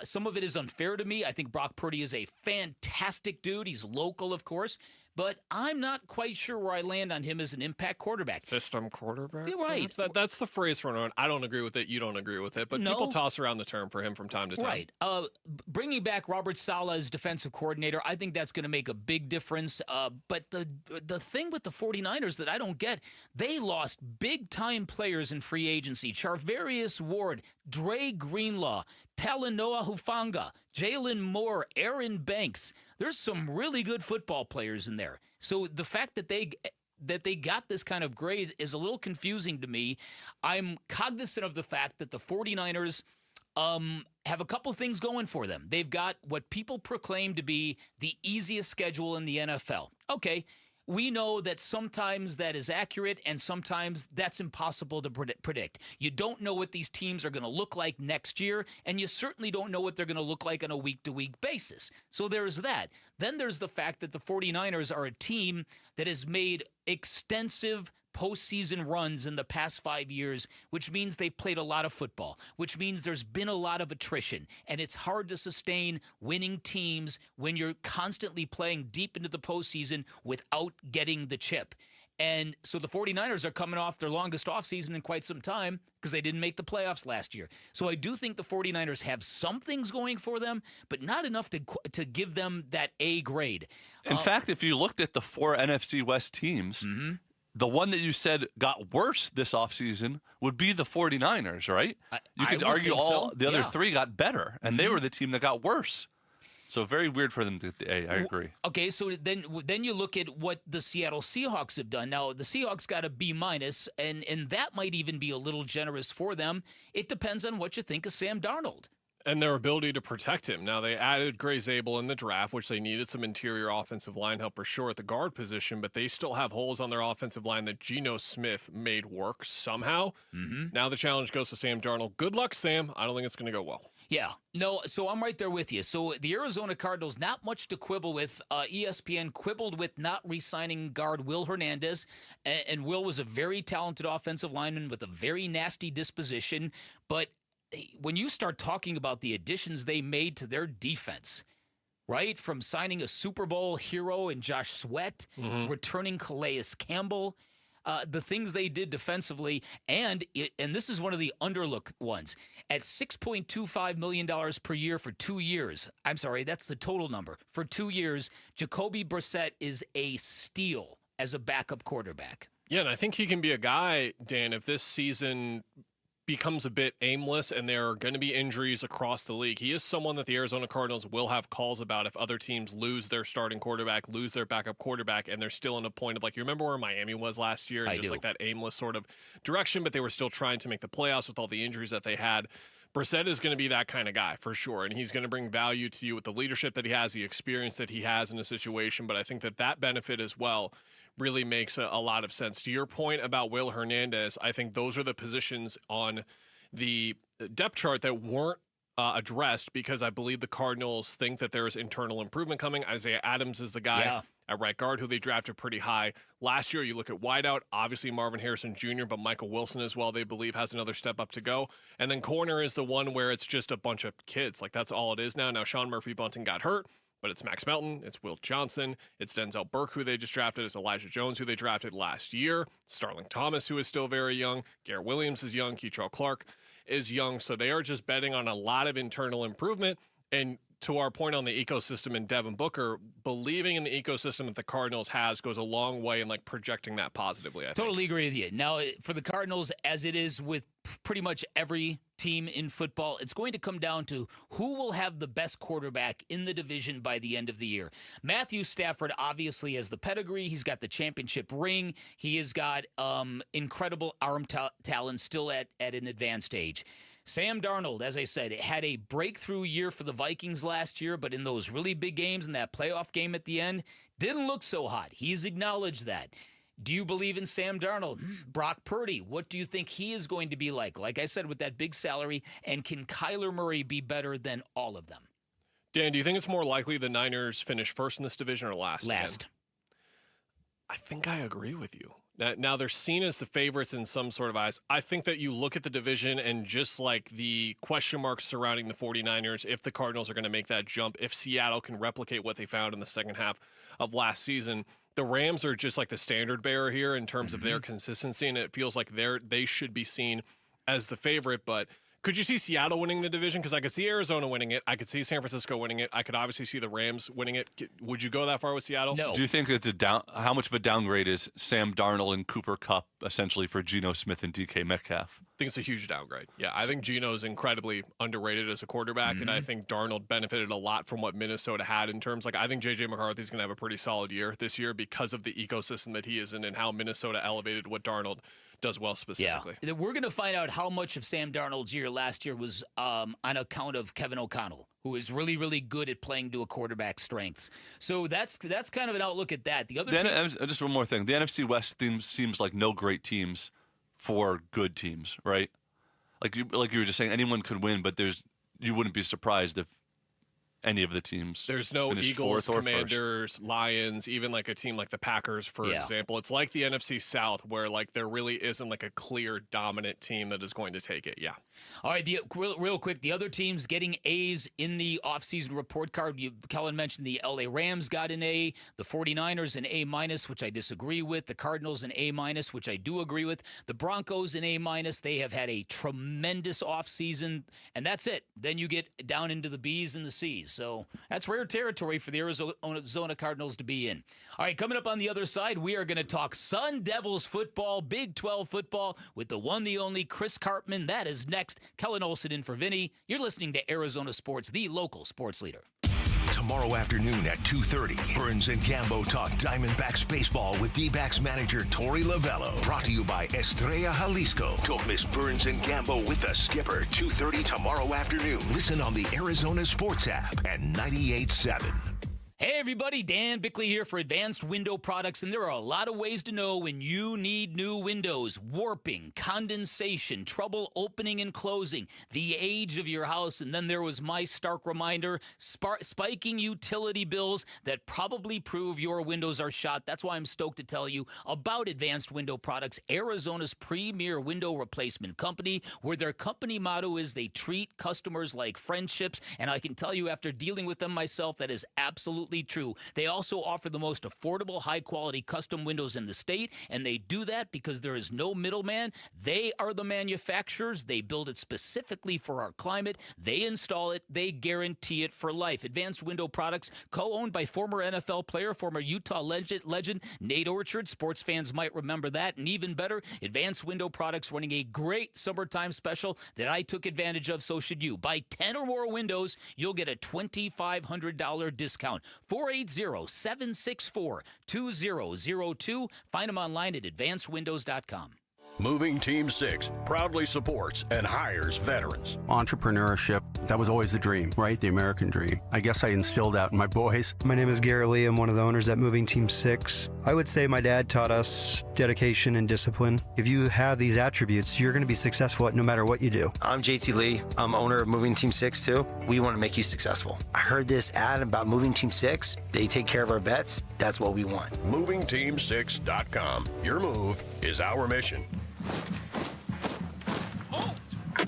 Some of it is unfair to me. I think Brock Purdy is a fantastic dude. He's local, of course, but I'm not quite sure where I land on him as an impact quarterback. System quarterback? You're right. That's the phrase for it. I don't agree with it. You don't agree with it. But people toss around the term for him from time to time. Right. Bringing back Robert Saleh as defensive coordinator, I think that's going to make a big difference. But the thing with the 49ers that I don't get, they lost big-time players in free agency. Charvarius Ward, Dre Greenlaw, Talanoa Hufanga, Jalen Moore, Aaron Banks. There's some really good football players in there. So the fact that they got this kind of grade is a little confusing to me. I'm cognizant of the fact that the 49ers have a couple things going for them. They've got what people proclaim to be the easiest schedule in the NFL. Okay, we know that sometimes that is accurate and sometimes that's impossible to predict. You don't know what these teams are going to look like next year, and you certainly don't know what they're going to look like on a week-to-week basis. So there's that. Then there's the fact that the 49ers are a team that has made extensive postseason runs in the past 5 years, which means they've played a lot of football, which means there's been a lot of attrition, and it's hard to sustain winning teams when you're constantly playing deep into the postseason without getting the chip. And so the 49ers are coming off their longest offseason in quite some time because they didn't make the playoffs last year. So I do think the 49ers have some things going for them, but not enough to give them that A grade. In fact, if you looked at the 4 NFC West teams, the one that you said got worse this offseason would be the 49ers, right? You could argue all the other 3 got better, and they were the team that got worse. So very weird for them to get the A. I agree. Okay, so then you look at what the Seattle Seahawks have done. Now, the Seahawks got a B-, and that might even be a little generous for them. It depends on what you think of Sam Darnold. And their ability to protect him. Now, they added Gray Zabel in the draft, which they needed some interior offensive line help for sure at the guard position, but they still have holes on their offensive line that Geno Smith made work somehow. Now the challenge goes to Sam Darnold. Good luck, Sam. I don't think it's going to go well. Yeah, no, so I'm right there with you. So the Arizona Cardinals, not much to quibble with. ESPN quibbled with not re-signing guard Will Hernandez, and Will was a very talented offensive lineman with a very nasty disposition, but when you start talking about the additions they made to their defense, right, from signing a Super Bowl hero in Josh Sweat, returning Calais Campbell, the things they did defensively, and this is one of the underlooked ones, at $6.25 million per year for 2 years. I'm sorry, that's the total number. For 2 years, Jacoby Brissett is a steal as a backup quarterback. Yeah, and I think he can be a guy, Dan, if this season becomes a bit aimless and there are going to be injuries across the league. He is someone that the Arizona Cardinals will have calls about if other teams lose their starting quarterback, lose their backup quarterback, and they're still in a point of, like, you remember where Miami was last year? And just like that aimless sort of direction, but they were still trying to make the playoffs with all the injuries that they had. Brissett is going to be that kind of guy for sure, and he's going to bring value to you with the leadership that he has, the experience that he has in a situation, but I think that benefit as well really makes a lot of sense. To your point about Will Hernandez, I think those are the positions on the depth chart that weren't addressed because I believe the Cardinals think that there is internal improvement coming. Isaiah Adams is the guy at right guard who they drafted pretty high. Last year, you look at wideout, obviously Marvin Harrison Jr., but Michael Wilson as well, they believe has another step up to go. And then corner is the one where it's just a bunch of kids. Like, that's all it is now. Now, Sean Murphy-Bunting got hurt. But it's Max Melton, it's Will Johnson, it's Denzel Burke, who they just drafted, it's Elijah Jones, who they drafted last year, Starling Thomas, who is still very young, Garrett Williams is young, Keitrell Clark is young, so they are just betting on a lot of internal improvement, and to our point on the ecosystem in Devin Booker, believing in the ecosystem that the Cardinals has goes a long way in, like, projecting that positively, I think. Totally agree with you. Now, for the Cardinals, as it is with pretty much every team in football, it's going to come down to who will have the best quarterback in the division by the end of the year. Matthew Stafford obviously has the pedigree. He's got the championship ring. He has got incredible arm talent still at an advanced age. Sam Darnold, as I said, had a breakthrough year for the Vikings last year, but in those really big games and that playoff game at the end, didn't look so hot. He's acknowledged that. Do you believe in Sam Darnold? Brock Purdy, what do you think he is going to be like? Like I said, with that big salary, and can Kyler Murray be better than all of them? Dan, do you think it's more likely the Niners finish first in this division or last? Last. I think I agree with you. Now they're seen as the favorites in some sort of eyes. I think that you look at the division and just like the question marks surrounding the 49ers, if the Cardinals are going to make that jump, if Seattle can replicate what they found in the second half of last season, the Rams are just like the standard bearer here in terms of their consistency, and it feels like they should be seen as the favorite. But could you see Seattle winning the division? Because I could see Arizona winning it. I could see San Francisco winning it. I could obviously see the Rams winning it. Would you go that far with Seattle? No. Do you think it's how much of a downgrade is Sam Darnold and Cooper Kupp essentially for Geno Smith and DK Metcalf? I think it's a huge downgrade. Yeah, I think Geno is incredibly underrated as a quarterback, and I think Darnold benefited a lot from what Minnesota had in terms. Like, I think J.J. McCarthy's going to have a pretty solid year this year because of the ecosystem that he is in and how Minnesota elevated what Darnold does well specifically. Yeah. We're going to find out how much of Sam Darnold's year last year was on account of Kevin O'Connell, who is really, really good at playing to a quarterback's strengths. So that's kind of an outlook at that. The other just one more thing. The NFC West seems like no great teams for good teams, right? Like you were just saying, anyone could win, but you wouldn't be surprised if any of the teams. There's no Eagles, Commanders, Lions, even like a team like the Packers, for example. It's like the NFC South where like there really isn't like a clear dominant team that is going to take it. Yeah. All right, real quick, the other teams getting A's in the offseason report card. Kellen mentioned the LA Rams got an A, the 49ers an A-, which I disagree with, the Cardinals an A-, which I do agree with, the Broncos an A-. They have had a tremendous offseason, and that's it. Then you get down into the B's and the C's. So that's rare territory for the Arizona Cardinals to be in. All right, coming up on the other side, we are going to talk Sun Devils football, Big 12 football with the one, the only Chris Karpman. That is next. Kellen Olson in for Vinny. You're listening to Arizona Sports, the local sports leader. Tomorrow afternoon at 2:30, Burns and Gambo talk Diamondbacks baseball with D-backs manager Torey Lovello. Brought to you by Estrella Jalisco. Don't miss Burns and Gambo with the skipper, 2:30 tomorrow afternoon. Listen on the Arizona Sports app at 98.7. Hey everybody, Dan Bickley here for Advanced Window Products, and there are a lot of ways to know when you need new windows. Warping, condensation, trouble opening and closing, the age of your house, and then there was my stark reminder, spiking utility bills that probably prove your windows are shot. That's why I'm stoked to tell you about Advanced Window Products, Arizona's premier window replacement company, where their company motto is they treat customers like friendships, and I can tell you after dealing with them myself, that is absolutely true. They also offer the most affordable, high-quality custom windows in the state, and they do that because there is no middleman. They are the manufacturers. They build it specifically for our climate. They install it. They guarantee it for life. Advanced Window Products, co-owned by former NFL player, former Utah legend Nate Orchard. Sports fans might remember that. And even better, Advanced Window Products running a great summertime special that I took advantage of, so should you. Buy 10 or more windows, you'll get a $2,500 discount. 480-764-2002. Find them online at advancedwindows.com. Moving Team 6 proudly supports and hires veterans. Entrepreneurship, that was always the dream, right? The American dream. I guess I instilled that in my boys. My name is Gary Lee. I'm one of the owners at Moving Team 6. I would say my dad taught us dedication and discipline. If you have these attributes, you're going to be successful at no matter what you do. I'm JT Lee. I'm owner of Moving Team 6 too. We want to make you successful. I heard this ad about Moving Team 6. They take care of our vets. That's what we want. MovingTeam6.com. Your move is our mission.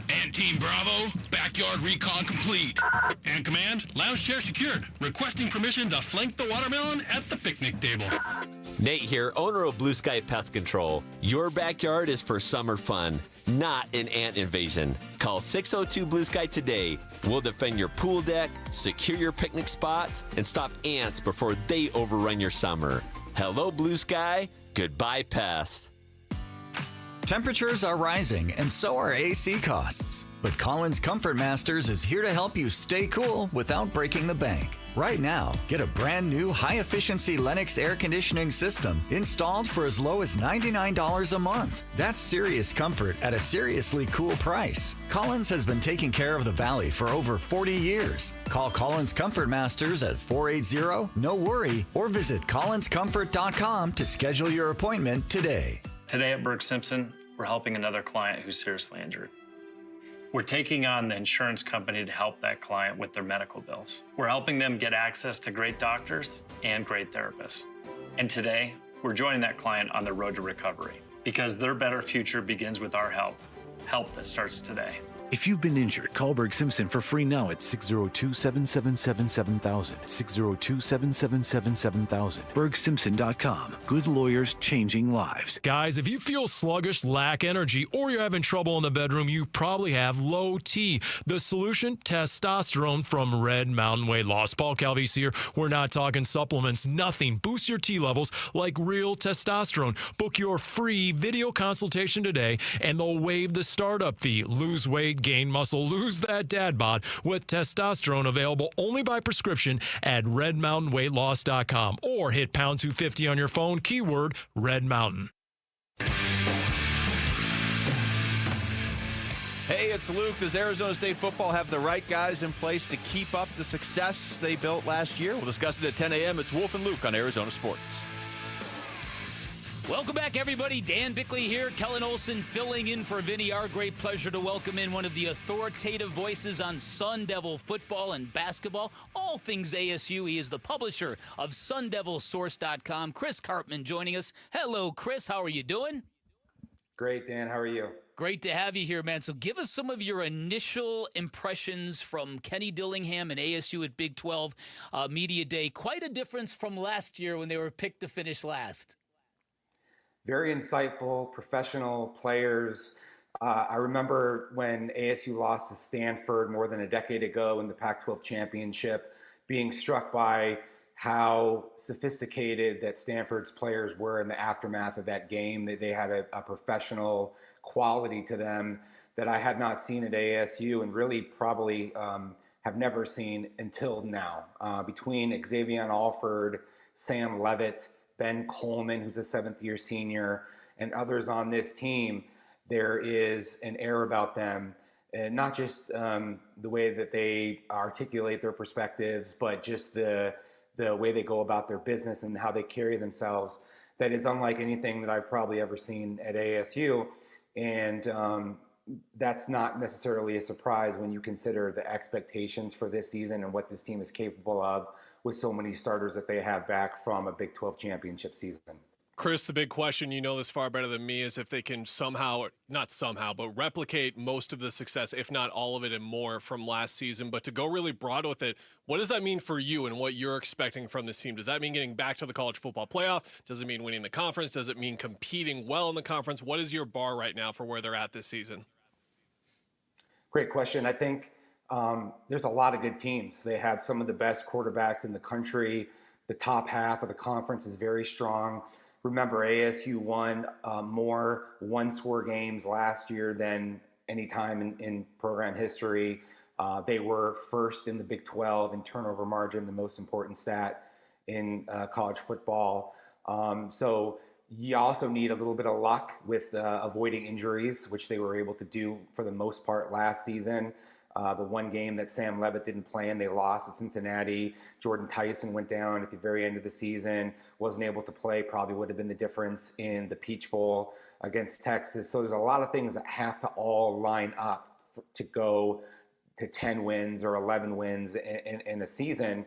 And Team Bravo, backyard recon complete. And Command, lounge chair secured. Requesting permission to flank the watermelon at the picnic table. Nate here, owner of Blue Sky Pest Control. Your backyard is for summer fun, not an ant invasion. Call 602 Blue Sky today. We'll defend your pool deck, secure your picnic spots, and stop ants before they overrun your summer. Hello, Blue Sky. Goodbye, pests. Temperatures are rising, and so are AC costs. But Collins Comfort Masters is here to help you stay cool without breaking the bank. Right now, get a brand new high-efficiency Lennox air conditioning system installed for as low as $99 a month. That's serious comfort at a seriously cool price. Collins has been taking care of the Valley for over 40 years. Call Collins Comfort Masters at 480-NO-WORRY or visit collinscomfort.com to schedule your appointment today. Today at Berg Simpson, we're helping another client who's seriously injured. We're taking on the insurance company to help that client with their medical bills. We're helping them get access to great doctors and great therapists. And today, we're joining that client on their road to recovery because their better future begins with our help that starts today. If you've been injured, call Berg Simpson for free now at 602-777-7000. 602-777-7000. BergSimpson.com. Good lawyers changing lives. Guys, if you feel sluggish, lack energy, or you're having trouble in the bedroom, you probably have low T. The solution? Testosterone from Red Mountain Weight Loss. Paul Calvise here. We're not talking supplements, nothing. Boost your T levels like real testosterone. Book your free video consultation today, and they'll waive the startup fee. Lose weight, gain muscle, lose that dad bod with testosterone, available only by prescription at redmountainweightloss.com or hit pound 250 on your phone, keyword Red Mountain. Hey, it's Luke. Does Arizona State football have the right guys in place to keep up the success they built last year? We'll discuss it at 10 a.m. It's Wolf and Luke on Arizona Sports. Welcome back, everybody. Dan Bickley here. Kellen Olson filling in for Vinny R. Great pleasure to welcome in one of the authoritative voices on Sun Devil football and basketball, all things ASU. He is the publisher of SunDevilSource.com. Chris Karpman joining us. Hello, Chris. How are you doing? Great, Dan. How are you? Great to have you here, man. So give us some of your initial impressions from Kenny Dillingham and ASU at Big 12 Media Day. Quite a difference from last year when they were picked to finish last. Very insightful, professional players. I remember when ASU lost to Stanford more than a decade ago in the Pac-12 championship, being struck by how sophisticated that Stanford's players were in the aftermath of that game. They had a professional quality to them that I had not seen at ASU and really probably have never seen until now. Between Xavier Alford, Sam Levitt, Ben Coleman, who's a seventh-year senior, and others on this team, there is an air about them, and not just the way that they articulate their perspectives, but just the way they go about their business and how they carry themselves that is unlike anything that I've probably ever seen at ASU. And that's not necessarily a surprise when you consider the expectations for this season and what this team is capable of with so many starters that they have back from a Big 12 championship season. Chris, the big question, you know this far better than me, is if they can not somehow, but replicate most of the success, if not all of it and more from last season. But to go really broad with it, what does that mean for you and what you're expecting from this team? Does that mean getting back to the college football playoff? Does it mean winning the conference? Does it mean competing well in the conference? What is your bar right now for where they're at this season? Great question. I think there's a lot of good teams. They have some of the best quarterbacks in the country. The top half of the conference is very strong. Remember, ASU won more one-score games last year than any time in program history. They were first in the Big 12 in turnover margin, the most important stat in college football. So you also need a little bit of luck with avoiding injuries, which they were able to do for the most part last season. The one game that Sam Levitt didn't play in, they lost at Cincinnati. Jordan Tyson went down at the very end of the season, wasn't able to play, probably would have been the difference in the Peach Bowl against Texas. So there's a lot of things that have to all line up to go to 10 wins or 11 wins in a season.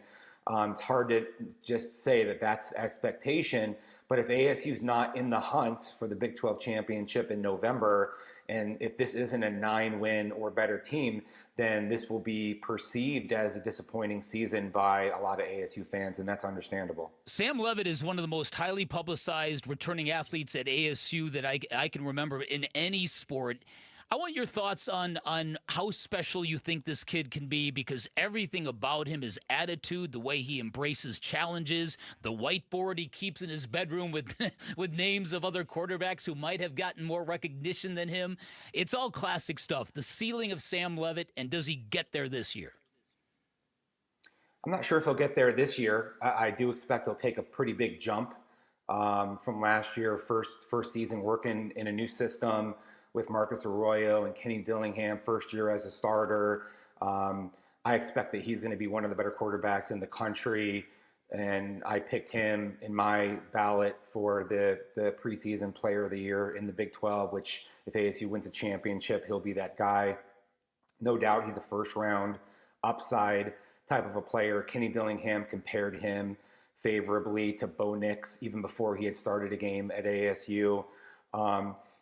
It's hard to just say that that's the expectation, but if ASU's not in the hunt for the Big 12 championship in November, and if this isn't a 9-win or better team, then this will be perceived as a disappointing season by a lot of ASU fans, and that's understandable. Sam Levitt is one of the most highly publicized returning athletes at ASU that I can remember in any sport. I want your thoughts on how special you think this kid can be, because everything about him, his attitude, the way he embraces challenges, the whiteboard he keeps in his bedroom with with names of other quarterbacks who might have gotten more recognition than him. It's all classic stuff. The ceiling of Sam Levitt, and does he get there this year? I'm not sure if he'll get there this year. I do expect he'll take a pretty big jump from last year, first season working in a new system with Marcus Arroyo and Kenny Dillingham, first year as a starter. I expect that he's going to be one of the better quarterbacks in the country, and I picked him in my ballot for the preseason player of the year in the Big 12, which if ASU wins a championship, he'll be that guy. No doubt he's a first round upside type of a player. Kenny Dillingham compared him favorably to Bo Nix even before he had started a game at ASU.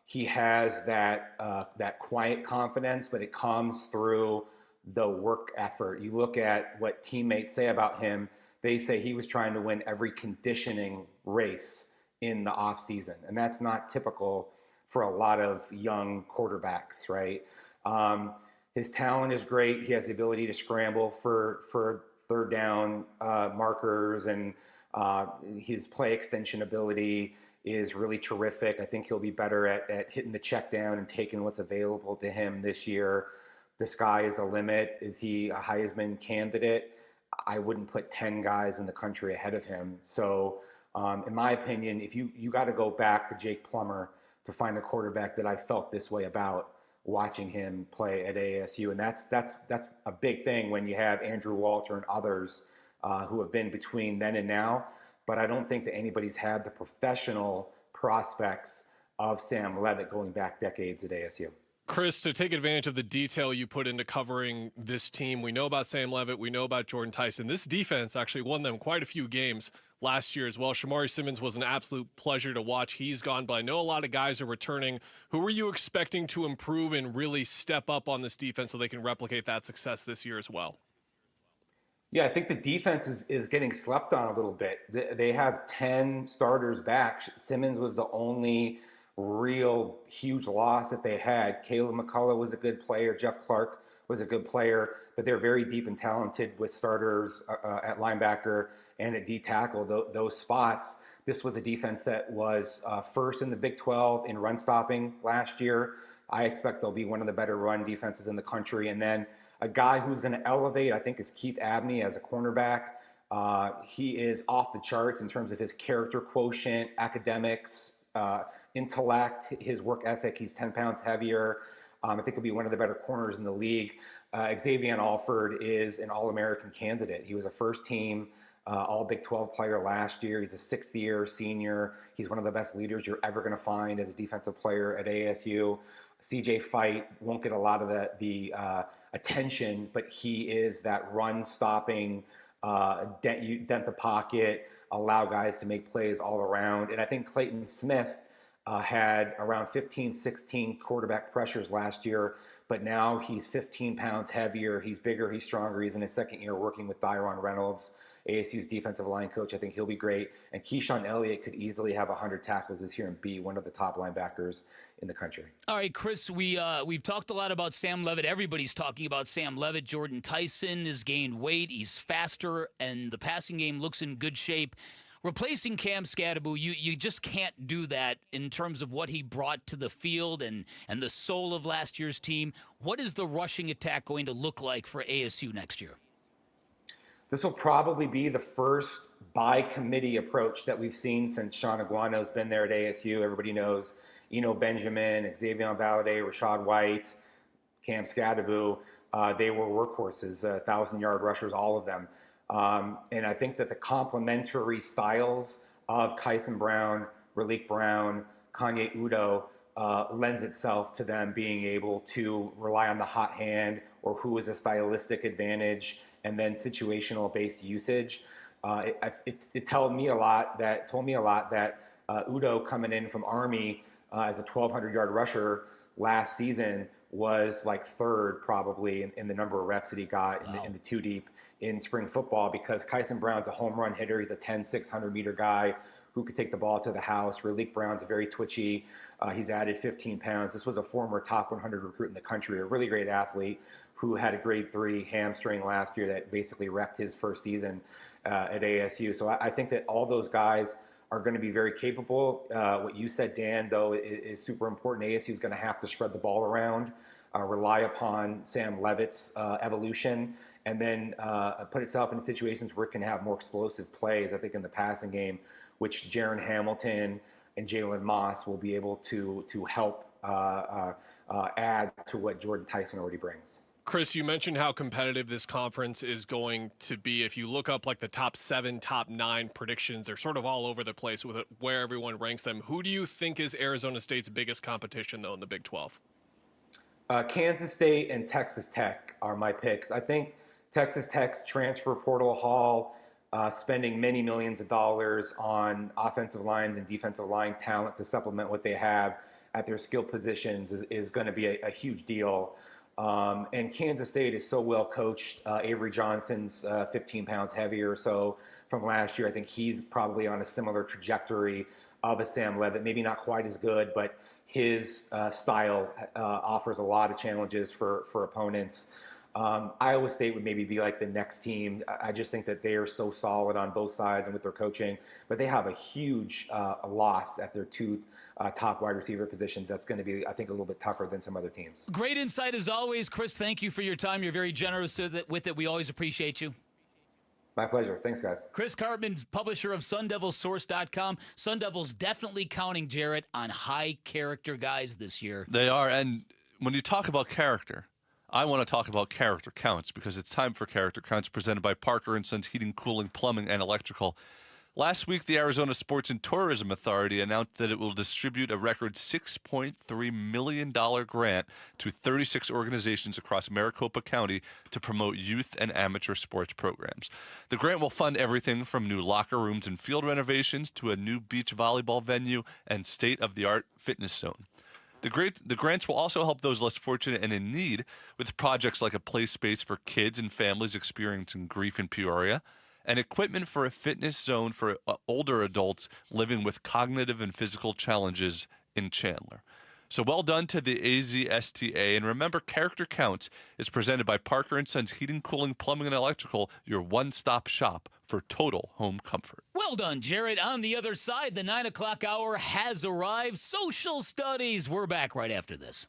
He has that quiet confidence, but it comes through the work effort. You look at what teammates say about him. They say he was trying to win every conditioning race in the offseason, and that's not typical for a lot of young quarterbacks, right? His talent is great. He has the ability to scramble for third down markers, and his play extension ability is really terrific. I think he'll be better at hitting the check down and taking what's available to him this year. The sky is the limit. Is he a Heisman candidate? I wouldn't put 10 guys in the country ahead of him. So in my opinion, if you got to go back to Jake Plummer to find a quarterback that I felt this way about watching him play at ASU. And that's a big thing when you have Andrew Walter and others who have been between then and now. But I don't think that anybody's had the professional prospects of Sam Levitt going back decades at ASU. Chris, to take advantage of the detail you put into covering this team, we know about Sam Levitt, we know about Jordan Tyson. This defense actually won them quite a few games last year as well. Shamari Simmons was an absolute pleasure to watch. He's gone, but I know a lot of guys are returning. Who are you expecting to improve and really step up on this defense so they can replicate that success this year as well? Yeah, I think the defense is getting slept on a little bit. They have 10 starters back. Simmons was the only real huge loss that they had. Caleb McCullough was a good player. Jeff Clark was a good player, but they're very deep and talented with starters at linebacker and at D tackle, those spots. This was a defense that was first in the Big 12 in run stopping last year. I expect they'll be one of the better run defenses in the country. And then a guy who's going to elevate, I think, is Keith Abney as a cornerback. He is off the charts in terms of his character quotient, academics, intellect, his work ethic. He's 10 pounds heavier. I think he'll be one of the better corners in the league. Xavier Alford is an All-American candidate. He was a first-team All Big 12 player last year. He's a sixth-year senior. He's one of the best leaders you're ever going to find as a defensive player at ASU. CJ Fight won't get a lot of the attention, but he is that run-stopping, dent the pocket, allow guys to make plays all around. And I think Clayton Smith had around 15, 16 quarterback pressures last year, but now he's 15 pounds heavier. He's bigger, he's stronger. He's in his second year working with Byron Reynolds, ASU's defensive line coach. I think he'll be great. And Keyshawn Elliott could easily have 100 tackles this year and be one of the top linebackers in the country. All right, Chris, we've talked a lot about Sam Levitt. Everybody's talking about Sam Levitt. Jordan Tyson has gained weight. He's faster, and the passing game looks in good shape. Replacing Cam Scadaboo, you just can't do that in terms of what he brought to the field and the soul of last year's team. What is the rushing attack going to look like for ASU next year? This will probably be the first by-committee approach that we've seen since Sean Aguano's been there at ASU. Everybody knows Eno Benjamin, Xavier Valade, Rashad White, Cam Scadaboo. They were workhorses, 1,000-yard rushers, all of them. And I think that the complementary styles of Kyson Brown, Raleek Brown, Kanye Udo lends itself to them being able to rely on the hot hand or who is a stylistic advantage and then situational based usage. It told me a lot that Udo coming in from Army as a 1,200-yard rusher last season was like third probably in the number of reps that he got in the two deep in spring football, because Kyson Brown's a home run hitter. He's a 10, 600-meter guy who could take the ball to the house. Raleek Brown's very twitchy. He's added 15 pounds. This was a former top 100 recruit in the country, a really great athlete who had a grade 3 hamstring last year that basically wrecked his first season at ASU. So I think that all those guys are going to be very capable. What you said, Dan, though, is super important. ASU is going to have to spread the ball around, rely upon Sam Levitt's evolution, and then put itself in situations where it can have more explosive plays, I think, in the passing game, which Jaron Hamilton and Jalen Moss will be able to help add to what Jordan Tyson already brings. Chris, you mentioned how competitive this conference is going to be. If you look up like the top 7, top 9 predictions, they're sort of all over the place with where everyone ranks them. Who do you think is Arizona State's biggest competition, though, in the Big 12? Kansas State and Texas Tech are my picks. I think Texas Tech's transfer portal haul, spending many millions of dollars on offensive lines and defensive line talent to supplement what they have at their skill positions is going to be a huge deal. And Kansas State is so well coached. Avery Johnson's 15 pounds heavier or so from last year. I think he's probably on a similar trajectory of a Sam Levitt. Maybe not quite as good, but his style offers a lot of challenges for opponents. Iowa State would maybe be like the next team. I just think that they are so solid on both sides and with their coaching, but they have a huge loss at their 2 top wide receiver positions. That's going to be, I think, a little bit tougher than some other teams. Great insight as always, Chris. Thank you for your time. You're very generous with it. We always appreciate you. My pleasure. Thanks, guys. Chris Cardman, publisher of SunDevilSource.com. Sun Devils definitely counting, Jarrett, on high-character guys this year. They are, and when you talk about character, I want to talk about Character Counts because it's time for Character Counts presented by Parker & Sons Heating, Cooling, Plumbing, and Electrical. Last week, the Arizona Sports and Tourism Authority announced that it will distribute a record $6.3 million grant to 36 organizations across Maricopa County to promote youth and amateur sports programs. The grant will fund everything from new locker rooms and field renovations to a new beach volleyball venue and state-of-the-art fitness zone. The grants will also help those less fortunate and in need with projects like a play space for kids and families experiencing grief in Peoria, and equipment for a fitness zone for older adults living with cognitive and physical challenges in Chandler. So well done to the AZSTA. And remember, Character Counts is presented by Parker & Sons Heating, Cooling, Plumbing, and Electrical, your one-stop shop for total home comfort. Well done, Jared. On the other side, the 9 o'clock hour has arrived. Social Studies. We're back right after this.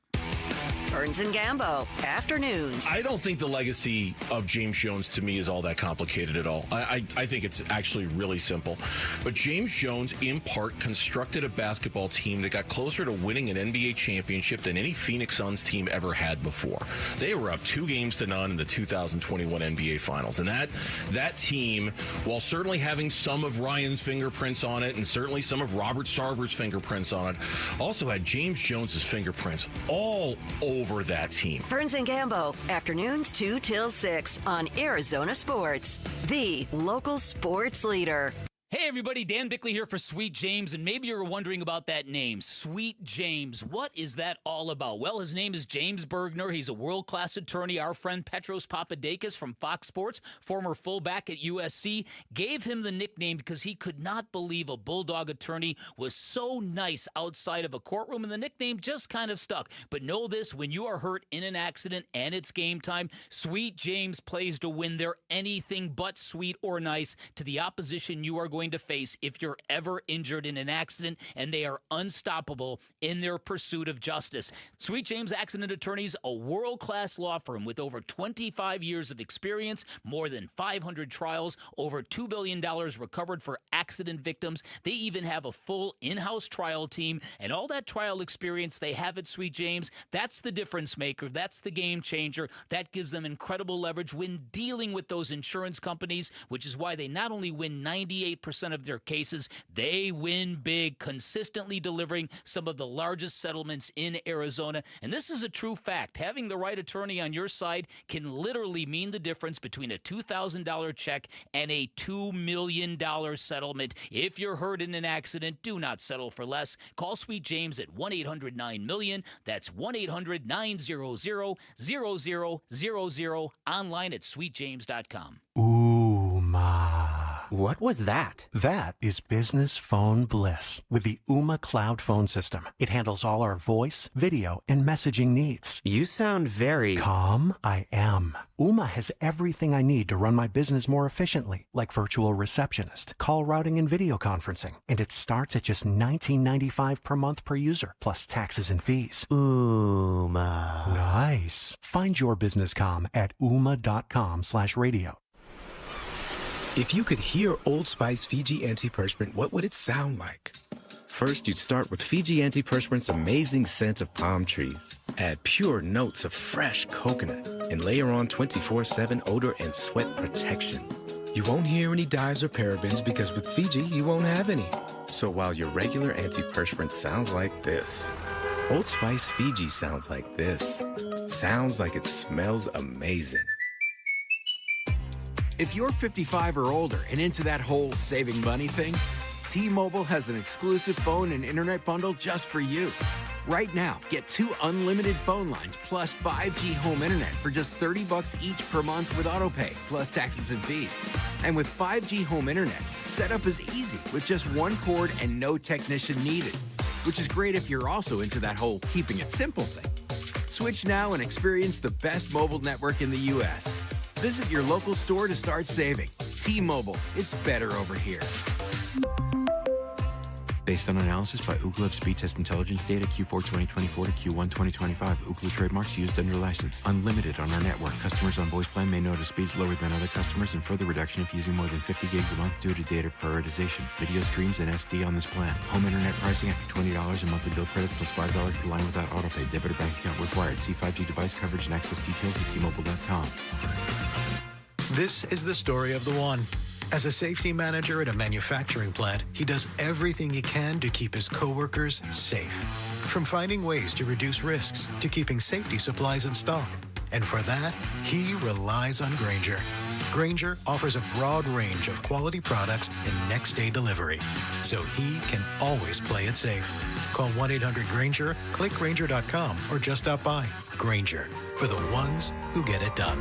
Burns and Gambo, afternoons. I don't think the legacy of James Jones to me is all that complicated at all. I think it's actually really simple. But James Jones, in part, constructed a basketball team that got closer to winning an NBA championship than any Phoenix Suns team ever had before. They were up 2-0 in the 2021 NBA Finals. And that team, while certainly having some of Ryan's fingerprints on it and certainly some of Robert Sarver's fingerprints on it, also had James Jones's fingerprints all over that team. Burns and Gambo, afternoons 2 till 6 on Arizona Sports, the local sports leader. Hey everybody, Dan Bickley here for Sweet James, and maybe you're wondering about that name, Sweet James. What is that all about? Well, his name is James Bergner. He's a world-class attorney. Our friend Petros Papadakis from Fox Sports, former fullback at USC, gave him the nickname because he could not believe a Bulldog attorney was so nice outside of a courtroom, and the nickname just kind of stuck. But know this, when you are hurt in an accident and it's game time, Sweet James plays to win. They're anything but sweet or nice to the opposition you are going to face if you're ever injured in an accident, and they are unstoppable in their pursuit of justice. Sweet James Accident Attorneys, a world-class law firm with over 25 years of experience, more than 500 trials, over $2 billion recovered for accident victims. They even have a full in-house trial team, and all that trial experience they have at Sweet James, that's the difference maker. That's the game changer. That gives them incredible leverage when dealing with those insurance companies, which is why they not only win 98% of their cases, they win big, consistently delivering some of the largest settlements in Arizona. And this is a true fact. Having the right attorney on your side can literally mean the difference between a $2,000 check and a $2 million settlement. If you're hurt in an accident, do not settle for less. Call Sweet James at 1-800-9-MILLION. That's 1-800-900-0000. Online at sweetjames.com. Ooh, ma. What was that? That is business phone bliss with the Ooma Cloud Phone System. It handles all our voice, video, and messaging needs. You sound very... Calm? I am. Ooma has everything I need to run my business more efficiently, like virtual receptionist, call routing, and video conferencing. And it starts at just $19.95 per month per user, plus taxes and fees. Ooma. Nice. Find your business calm at ooma.com/radio. If you could hear Old Spice Fiji Antiperspirant, what would it sound like? First, you'd start with Fiji Antiperspirant's amazing scent of palm trees. Add pure notes of fresh coconut and layer on 24/7 odor and sweat protection. You won't hear any dyes or parabens because with Fiji, you won't have any. So while your regular antiperspirant sounds like this, Old Spice Fiji sounds like this. Sounds like it smells amazing. If you're 55 or older and into that whole saving money thing, T-Mobile has an exclusive phone and internet bundle just for you. Right now, get 2 unlimited phone lines plus 5G home internet for just $30 each per month with autopay, plus taxes and fees. And with 5G home internet, setup is easy with just 1 cord and no technician needed, which is great if you're also into that whole keeping it simple thing. Switch now and experience the best mobile network in the U.S. Visit your local store to start saving. T-Mobile, it's better over here. Based on analysis by Ookla of speed test intelligence data Q4 2024 to Q1 2025. Ookla trademarks used under license. Unlimited on our network. Customers on voice plan may notice speeds lower than other customers and further reduction if using more than 50 gigs a month due to data prioritization. Video streams and SD on this plan. Home internet pricing after $20 a monthly bill credit plus $5 per line without autopay. Debit or bank account required. See 5G device coverage and access details at T-Mobile.com. This is the story of the one. As a safety manager at a manufacturing plant, he does everything he can to keep his coworkers safe. From finding ways to reduce risks to keeping safety supplies in stock. And for that, he relies on Grainger. Grainger offers a broad range of quality products and next-day delivery, so he can always play it safe. Call 1-800-GRAINGER, click Grainger.com, or just stop by. Grainger, for the ones who get it done.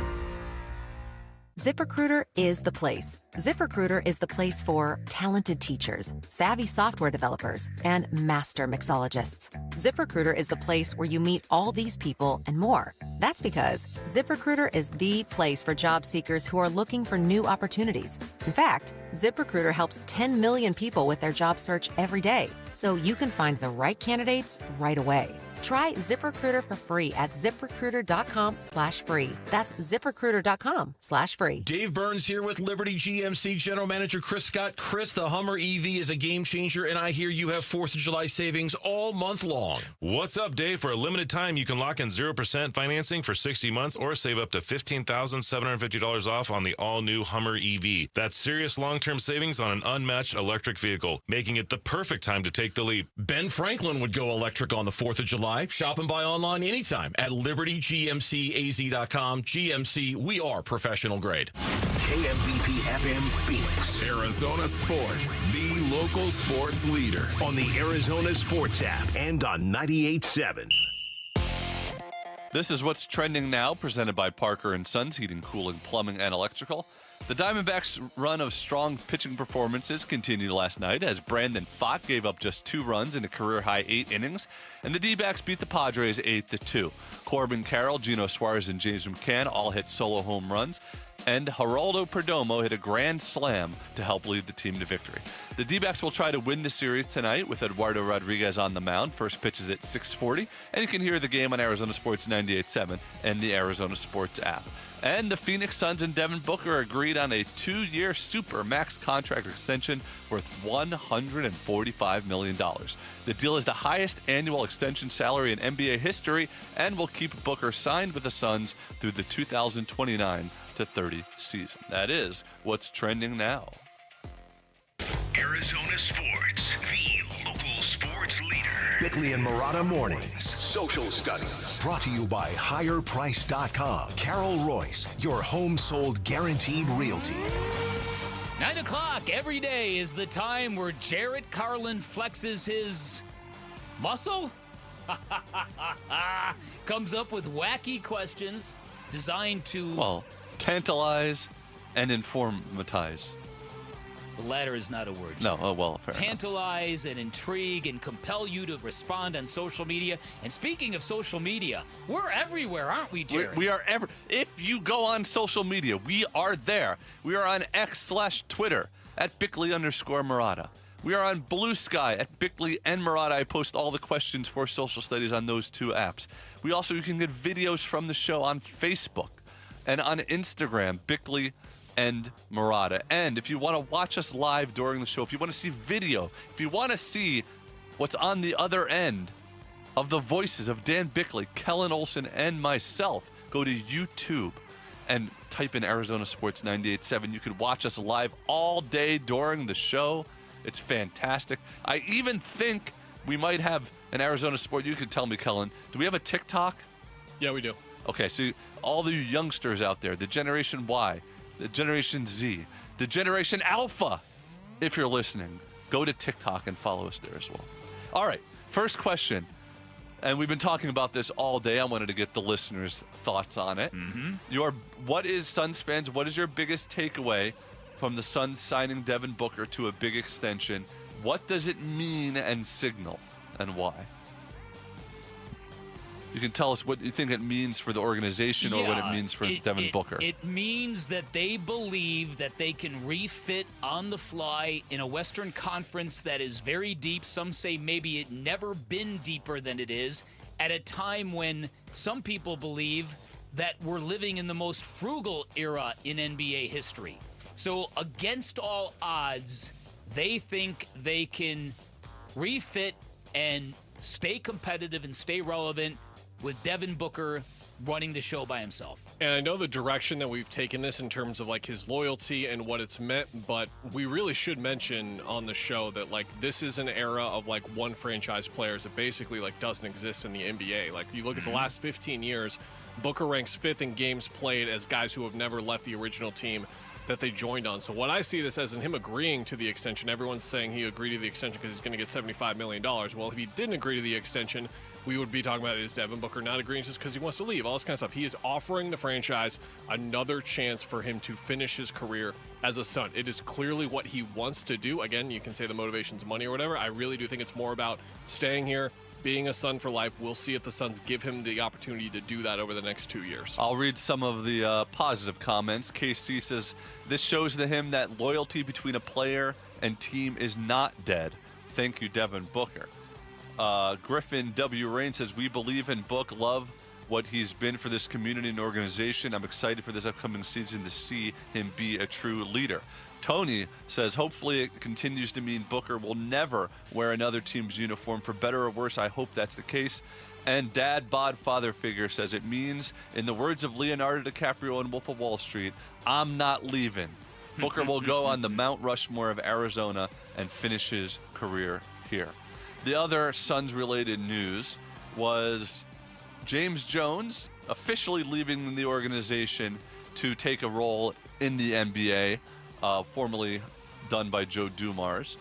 ZipRecruiter is the place. ZipRecruiter is the place for talented teachers, savvy software developers, and master mixologists. ZipRecruiter is the place where you meet all these people and more. That's because ZipRecruiter is the place for job seekers who are looking for new opportunities. In fact, ZipRecruiter helps 10 million people with their job search every day, so you can find the right candidates right away. Try ZipRecruiter for free at ZipRecruiter.com/free. That's ZipRecruiter.com/free. Dave Burns here with Liberty GMC General Manager Chris Scott. Chris, the Hummer EV is a game changer, and I hear you have 4th of July savings all month long. What's up, Dave? For a limited time, you can lock in 0% financing for 60 months or save up to $15,750 off on the all-new Hummer EV. That's serious long-term savings on an unmatched electric vehicle, making it the perfect time to take the leap. Ben Franklin would go electric on the 4th of July. Shop and buy online anytime at libertygmcaz.com. GMC, we are professional grade. KMVP FM Phoenix. Arizona Sports, the local sports leader. On the Arizona Sports app and on 98.7. This is what's trending now, presented by Parker & Sons Heating, Cooling, Plumbing, and Electrical. The Diamondbacks' run of strong pitching performances continued last night as Brandon Pfaadt gave up just 2 runs in a career-high 8 innings, and the D-backs beat the Padres 8-2. Corbin Carroll, Geno Suarez, and James McCann all hit solo home runs, and Geraldo Perdomo hit a grand slam to help lead the team to victory. The D-backs will try to win the series tonight with Eduardo Rodriguez on the mound. First pitch is at 6:40, and you can hear the game on Arizona Sports 98.7 and the Arizona Sports app. And the Phoenix Suns and Devin Booker agreed on a 2-year super max contract extension worth $145 million. The deal is the highest annual extension salary in NBA history and will keep Booker signed with the Suns through the 2029-30 season. That is what's trending now. Arizona Sports, the local sports leader. Bickley and Marotta Mornings. Social Studies. Brought to you by HigherPrice.com. Carol Royce, your home sold guaranteed realty. 9 o'clock every day is the time where Jarrett Carlin flexes his muscle. Comes up with wacky questions designed to... Well, tantalize and informatize. The latter is not a word. No, oh well, fair enough. Tantalize and intrigue and compel you to respond on social media. And speaking of social media, we're everywhere, aren't we, Jerry? We are If you go on social media, we are there. We are on X/Twitter at Bickley_Murata. We are on Blue Sky at Bickley and Murata. I post all the questions for social studies on those two apps. You can get videos from the show on Facebook and on Instagram, Bickley and Murata. And if you want to watch us live during the show, if you want to see video, if you want to see what's on the other end of the voices of Dan Bickley, Kellen Olson, and myself, go to YouTube and type in Arizona Sports 98.7. You could watch us live all day during the show. It's fantastic. I even think we might have an Arizona Sport. You could tell me, Kellen, do we have a TikTok? Yeah, we do. Okay, so all the youngsters out there, the Generation Y, the Generation Z, the Generation Alpha, if you're listening, go to TikTok and follow us there as well. All right, first question. And we've been talking about this all day. I wanted to get the listeners' thoughts on it. What is Suns fans, what is your biggest takeaway from the Suns signing Devin Booker to a big extension? What does it mean and signal, and why? You can tell us what you think it means for the organization or what it means for Devin Booker. It means that they believe that they can refit on the fly in a Western Conference that is very deep. Some say maybe it never been deeper than it is, at a time when some people believe that we're living in the most frugal era in NBA history. So against all odds, they think they can refit and stay competitive and stay relevant with Devin Booker running the show by himself. And I know the direction that we've taken this in terms of like his loyalty and what it's meant, but we really should mention on the show that like this is an era of like one franchise players that basically like doesn't exist in the NBA. Like you look at the last 15 years, Booker ranks 5th in games played as guys who have never left the original team that they joined on. So what I see this as in him agreeing to the extension, everyone's saying he agreed to the extension because he's going to get $75 million. Well, if he didn't agree to the extension, we would be talking about it as Devin Booker not agreeing just because he wants to leave, all this kind of stuff. He is offering the franchise another chance for him to finish his career as a Sun. It is clearly what he wants to do. Again, you can say the motivation's money or whatever. I really do think it's more about staying here, being a Sun for life. We'll see if the Suns give him the opportunity to do that over the next 2 years. I'll read some of the positive comments. KC says, this shows to him that loyalty between a player and team is not dead. Thank you, Devin Booker. Griffin W. Rain says, we believe in Book, love what he's been for this community and organization. I'm excited for this upcoming season to see him be a true leader. Tony says, hopefully it continues to mean Booker will never wear another team's uniform. For better or worse, I hope that's the case. And Dad Bod Father Figure says, it means, in the words of Leonardo DiCaprio in Wolf of Wall Street, I'm not leaving. Booker will go on the Mount Rushmore of Arizona and finish his career here. The other Suns-related news was James Jones officially leaving the organization to take a role in the NBA, formerly done by Joe Dumars.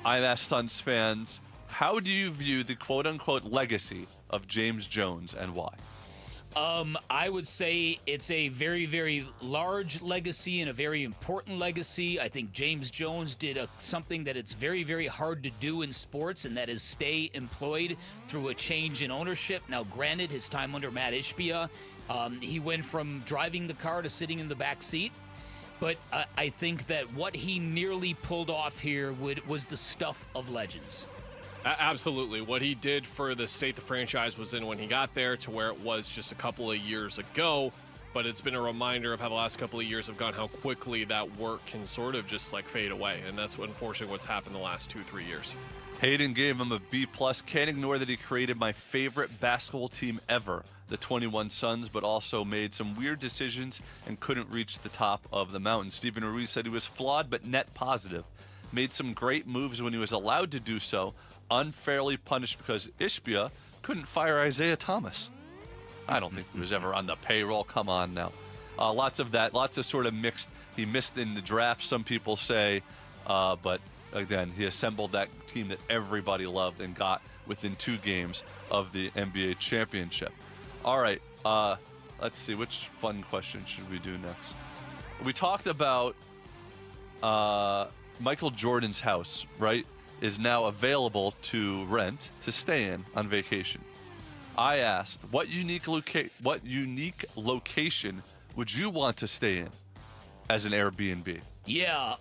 I've asked Suns fans, how do you view the quote-unquote legacy of James Jones and why? I would say it's a very, very large legacy and a very important legacy. I think James Jones did something that it's very, very hard to do in sports, and that is stay employed through a change in ownership. Now, granted, his time under Matt Ishbia, he went from driving the car to sitting in the back seat. But I think that what he nearly pulled off here was the stuff of legends. Absolutely. What he did for the state the franchise was in when he got there to where it was just a couple of years ago. But it's been a reminder of how the last couple of years have gone, how quickly that work can sort of just like fade away. And that's unfortunately what's happened the last 2-3 years. Hayden gave him a B+. Can't ignore that he created my favorite basketball team ever, the 21 Suns, but also made some weird decisions and couldn't reach the top of the mountain. Stephen Ruiz said he was flawed but net positive. Made some great moves when he was allowed to do so. Unfairly punished because Ishbia couldn't fire Isaiah Thomas. I don't think he was ever on the payroll. Come on now. Lots of sort of mixed. He missed in the draft, some people say, but again, he assembled that team that everybody loved and got within 2 games of the NBA championship. All right, let's see, which fun question should we do next? We talked about Michael Jordan's house, right, is now available to rent to stay in on vacation. I asked, what unique location would you want to stay in as an Airbnb? Yeah,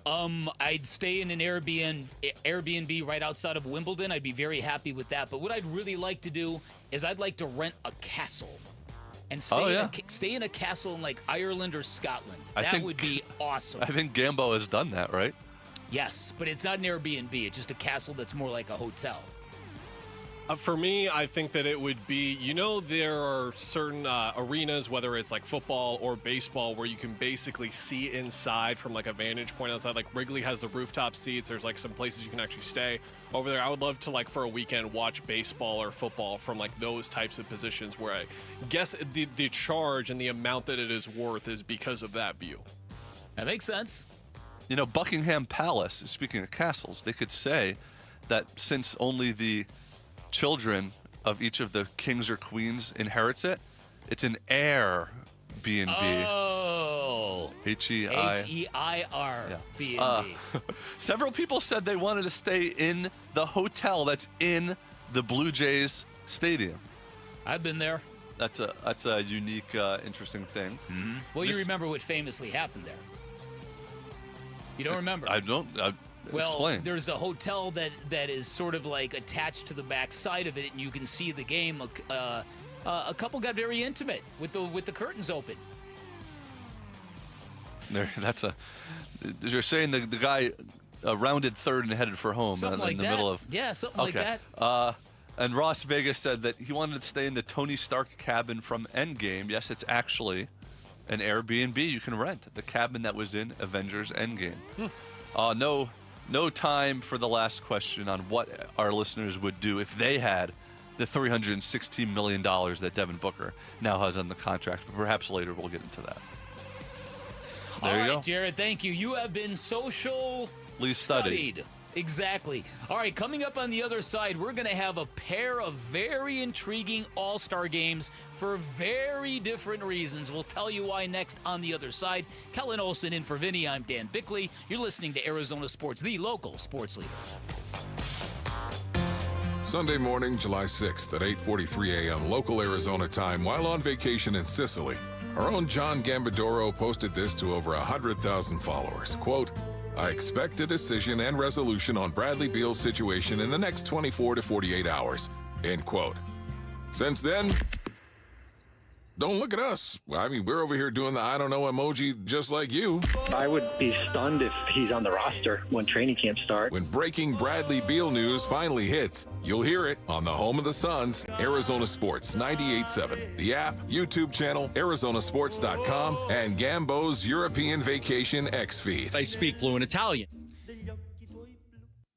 I'd stay in an Airbnb right outside of Wimbledon. I'd be very happy with that. But what I'd really like to do is I'd like to rent a castle and stay in a castle in like Ireland or Scotland. That would be awesome. I think Gambo has done that, right? Yes, but it's not an Airbnb. It's just a castle that's more like a hotel. For me, I think that it would be, there are certain arenas, whether it's like football or baseball, where you can basically see inside from like a vantage point outside. Like Wrigley has the rooftop seats. There's like some places you can actually stay over there. I would love to, like, for a weekend, watch baseball or football from like those types of positions, where I guess the charge and the amount that it is worth is because of that view. That makes sense. Buckingham Palace, speaking of castles, they could say that since only the children of each of the kings or queens inherits it, it's an Airbnb. Oh. H-E-I-R. B&B. Several people said they wanted to stay in the hotel that's in the Blue Jays stadium. I've been there. That's a unique, interesting thing. Mm-hmm. Well, you remember what famously happened there. You don't remember? I don't. Well, explain. There's a hotel that is sort of like attached to the back side of it, and you can see the game. A couple got very intimate with the curtains open. You're saying the guy rounded third and headed for home Something like in the that. middle of. Yeah, something like that. And Ross Vegas said that he wanted to stay in the Tony Stark cabin from Endgame. Yes, it's actually an Airbnb you can rent. The cabin that was in Avengers Endgame. No time for the last question on what our listeners would do if they had the $316 million that Devin Booker now has on the contract. But perhaps later we'll get into that. There you go. Jared, thank you. You have been socially studied. Exactly. All right, coming up on the other side, we're going to have a pair of very intriguing all-star games for very different reasons. We'll tell you why next on the other side. Kellen Olson in for Vinny. I'm Dan Bickley. You're listening to Arizona Sports, the local sports leader. Sunday morning, July 6th at 8:43 a.m. local Arizona time while on vacation in Sicily. Our own John Gambadoro posted this to over 100,000 followers. Quote, I expect a decision and resolution on Bradley Beal's situation in the next 24 to 48 hours. End quote. Since then, don't look at us. I mean, we're over here doing the I don't know emoji just like you. I would be stunned if he's on the roster when training camp starts. When breaking Bradley Beal news finally hits, you'll hear it on the home of the Suns, Arizona Sports 98.7. The app, YouTube channel, Arizonasports.com, and Gambo's European Vacation X feed. I speak fluent Italian.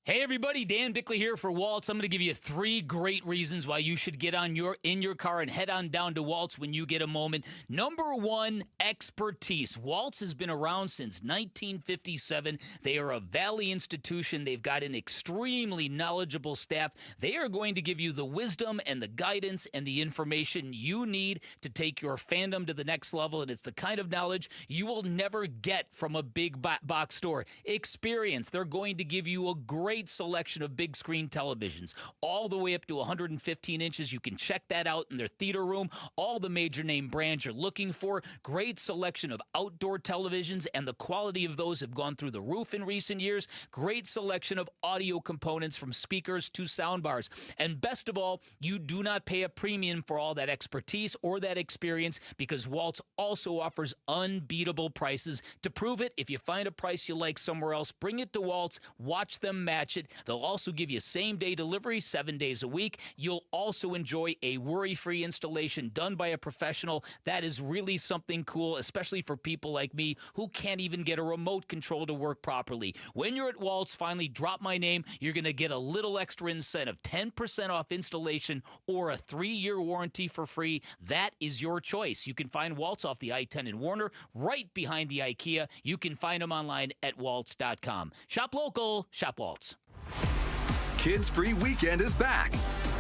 Hey everybody, Dan Bickley here for Waltz. I'm going to give you 3 great reasons why you should get in your car and head on down to Waltz when you get a moment. Number 1, expertise. Waltz has been around since 1957. They are a Valley institution. They've got an extremely knowledgeable staff. They are going to give you the wisdom and the guidance and the information you need to take your fandom to the next level, and it's the kind of knowledge you will never get from a big box store. Experience. They're going to give you a great selection of big screen televisions, all the way up to 115 inches. You can check that out in their theater room. All the major name brands you're looking for. Great selection of outdoor televisions, and the quality of those have gone through the roof in recent years. Great selection of audio components from speakers to sound bars. And best of all, you do not pay a premium for all that expertise or that experience, because Waltz also offers unbeatable prices. To prove it, if you find a price you like somewhere else, bring it to Waltz, watch them match it. They'll also give you same-day delivery 7 days a week. You'll also enjoy a worry-free installation done by a professional. That is really something cool, especially for people like me who can't even get a remote control to work properly. When you're at Waltz, finally drop my name. You're going to get a little extra incentive, 10% off installation or a 3-year warranty for free. That is your choice. You can find Waltz off the I-10 in Warner, right behind the IKEA. You can find them online at waltz.com. Shop local, shop Waltz. Kids Free Weekend is back.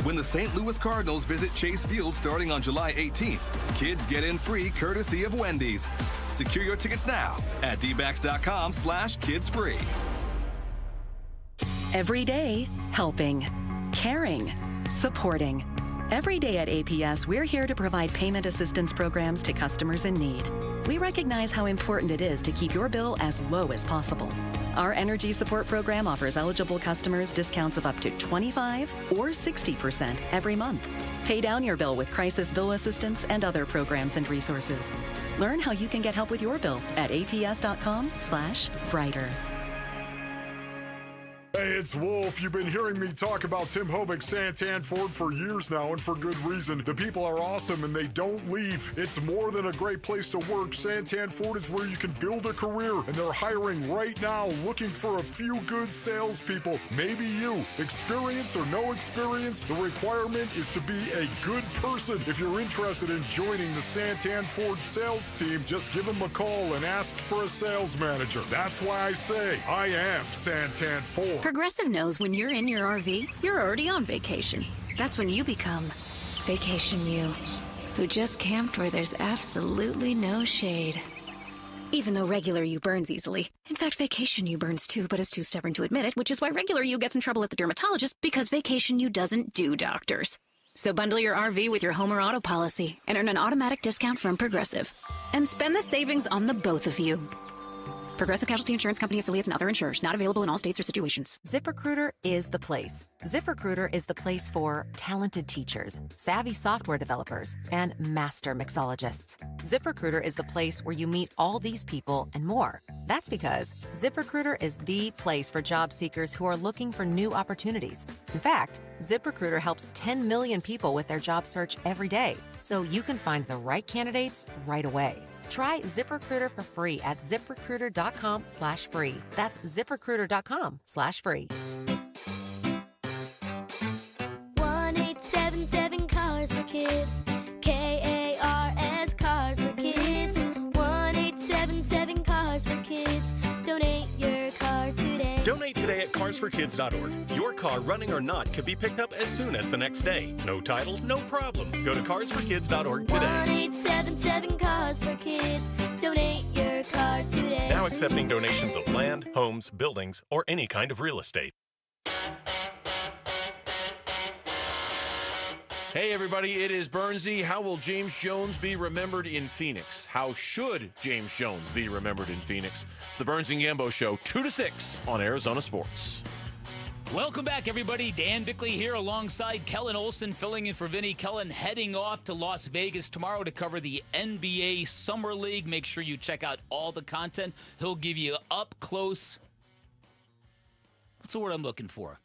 When the St. Louis Cardinals visit Chase Field starting on July 18th, kids get in free courtesy of Wendy's. Secure your tickets now at dbacks.com/kidsfree. Every day, helping, caring, supporting. Every day at APS, we're here to provide payment assistance programs to customers in need. We recognize how important it is to keep your bill as low as possible. Our Energy Support Program offers eligible customers discounts of up to 25 or 60% every month. Pay down your bill with crisis bill assistance and other programs and resources. Learn how you can get help with your bill at aps.com/brighter. Hey, it's Wolf. You've been hearing me talk about Tim Hovik Santan Ford for years now, and for good reason. The people are awesome, and they don't leave. It's more than a great place to work. Santan Ford is where you can build a career, and they're hiring right now, looking for a few good salespeople. Maybe you. Experience or no experience, the requirement is to be a good person. If you're interested in joining the Santan Ford sales team, just give them a call and ask for a sales manager. That's why I say I am Santan Ford. Progressive knows when you're in your RV, you're already on vacation. That's when you become Vacation You, who just camped where there's absolutely no shade. Even though regular you burns easily. In fact, Vacation You burns too, but is too stubborn to admit it, which is why regular you gets in trouble at the dermatologist, because Vacation You doesn't do doctors. So bundle your RV with your home or auto policy and earn an automatic discount from Progressive. And spend the savings on the both of you. Progressive Casualty Insurance Company affiliates and other insurers. Not available in all states or situations. ZipRecruiter is the place. ZipRecruiter is the place for talented teachers, savvy software developers, and master mixologists. ZipRecruiter is the place where you meet all these people and more. That's because ZipRecruiter is the place for job seekers who are looking for new opportunities. In fact, ZipRecruiter helps 10 million people with their job search every day, so you can find the right candidates right away. Try ZipRecruiter for free at ziprecruiter.com/free. That's ziprecruiter.com/free. 1-877 Cars for Kids. KARS Cars for Kids. 1-877 Cars for Kids. Donate your car today. Donate today at carsforkids.org. Your car, running or not, can be picked up as soon as the next day. No title, no problem. Go to carsforkids.org today. 1-877 Cars for Kids. Donate your car today. Now accepting donations of land, homes, buildings, or any kind of real estate. Hey, everybody, it is Bernsey. How will James Jones be remembered in Phoenix? How should James Jones be remembered in Phoenix? It's the Burns and Gambo Show, 2 to 6 on Arizona Sports. Welcome back, everybody. Dan Bickley here alongside Kellen Olson, filling in for Vinny. Kellen heading off to Las Vegas tomorrow to cover the NBA Summer League. Make sure you check out all the content. He'll give you up close. What's the word I'm looking for?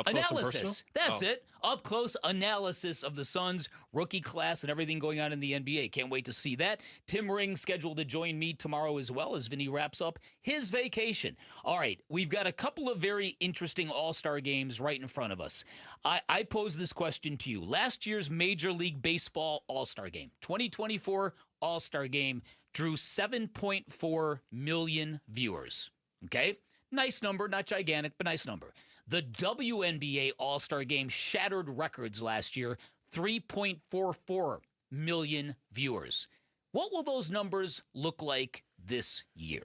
Analysis. That's it. Up close analysis of the Suns rookie class and everything going on in the NBA. Can't wait to see that. Tim Ring scheduled to join me tomorrow as well as Vinny wraps up his vacation. All right, we've got a couple of very interesting All-Star games right in front of us. I pose this question to you. Last year's Major League Baseball All-Star game, 2024 All-Star game, drew 7.4 million viewers. Okay? Nice number, not gigantic, but nice number. The WNBA All-Star Game shattered records last year, 3.44 million viewers. What will those numbers look like this year?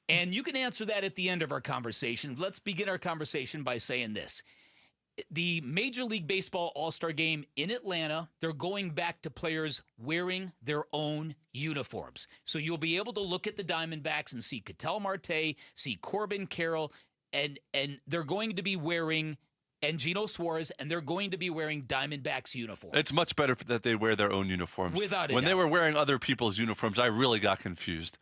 And you can answer that at the end of our conversation. Let's begin our conversation by saying this. The Major League Baseball All-Star Game in Atlanta, they're going back to players wearing their own uniforms. So you'll be able to look at the Diamondbacks and see Ketel Marte, see Corbin Carroll, and they're going to be wearing, and Geno Suarez, and they're going to be wearing Diamondbacks uniforms. It's much better that they wear their own uniforms. Without a When doubt. they were wearing other people's uniforms, I really got confused.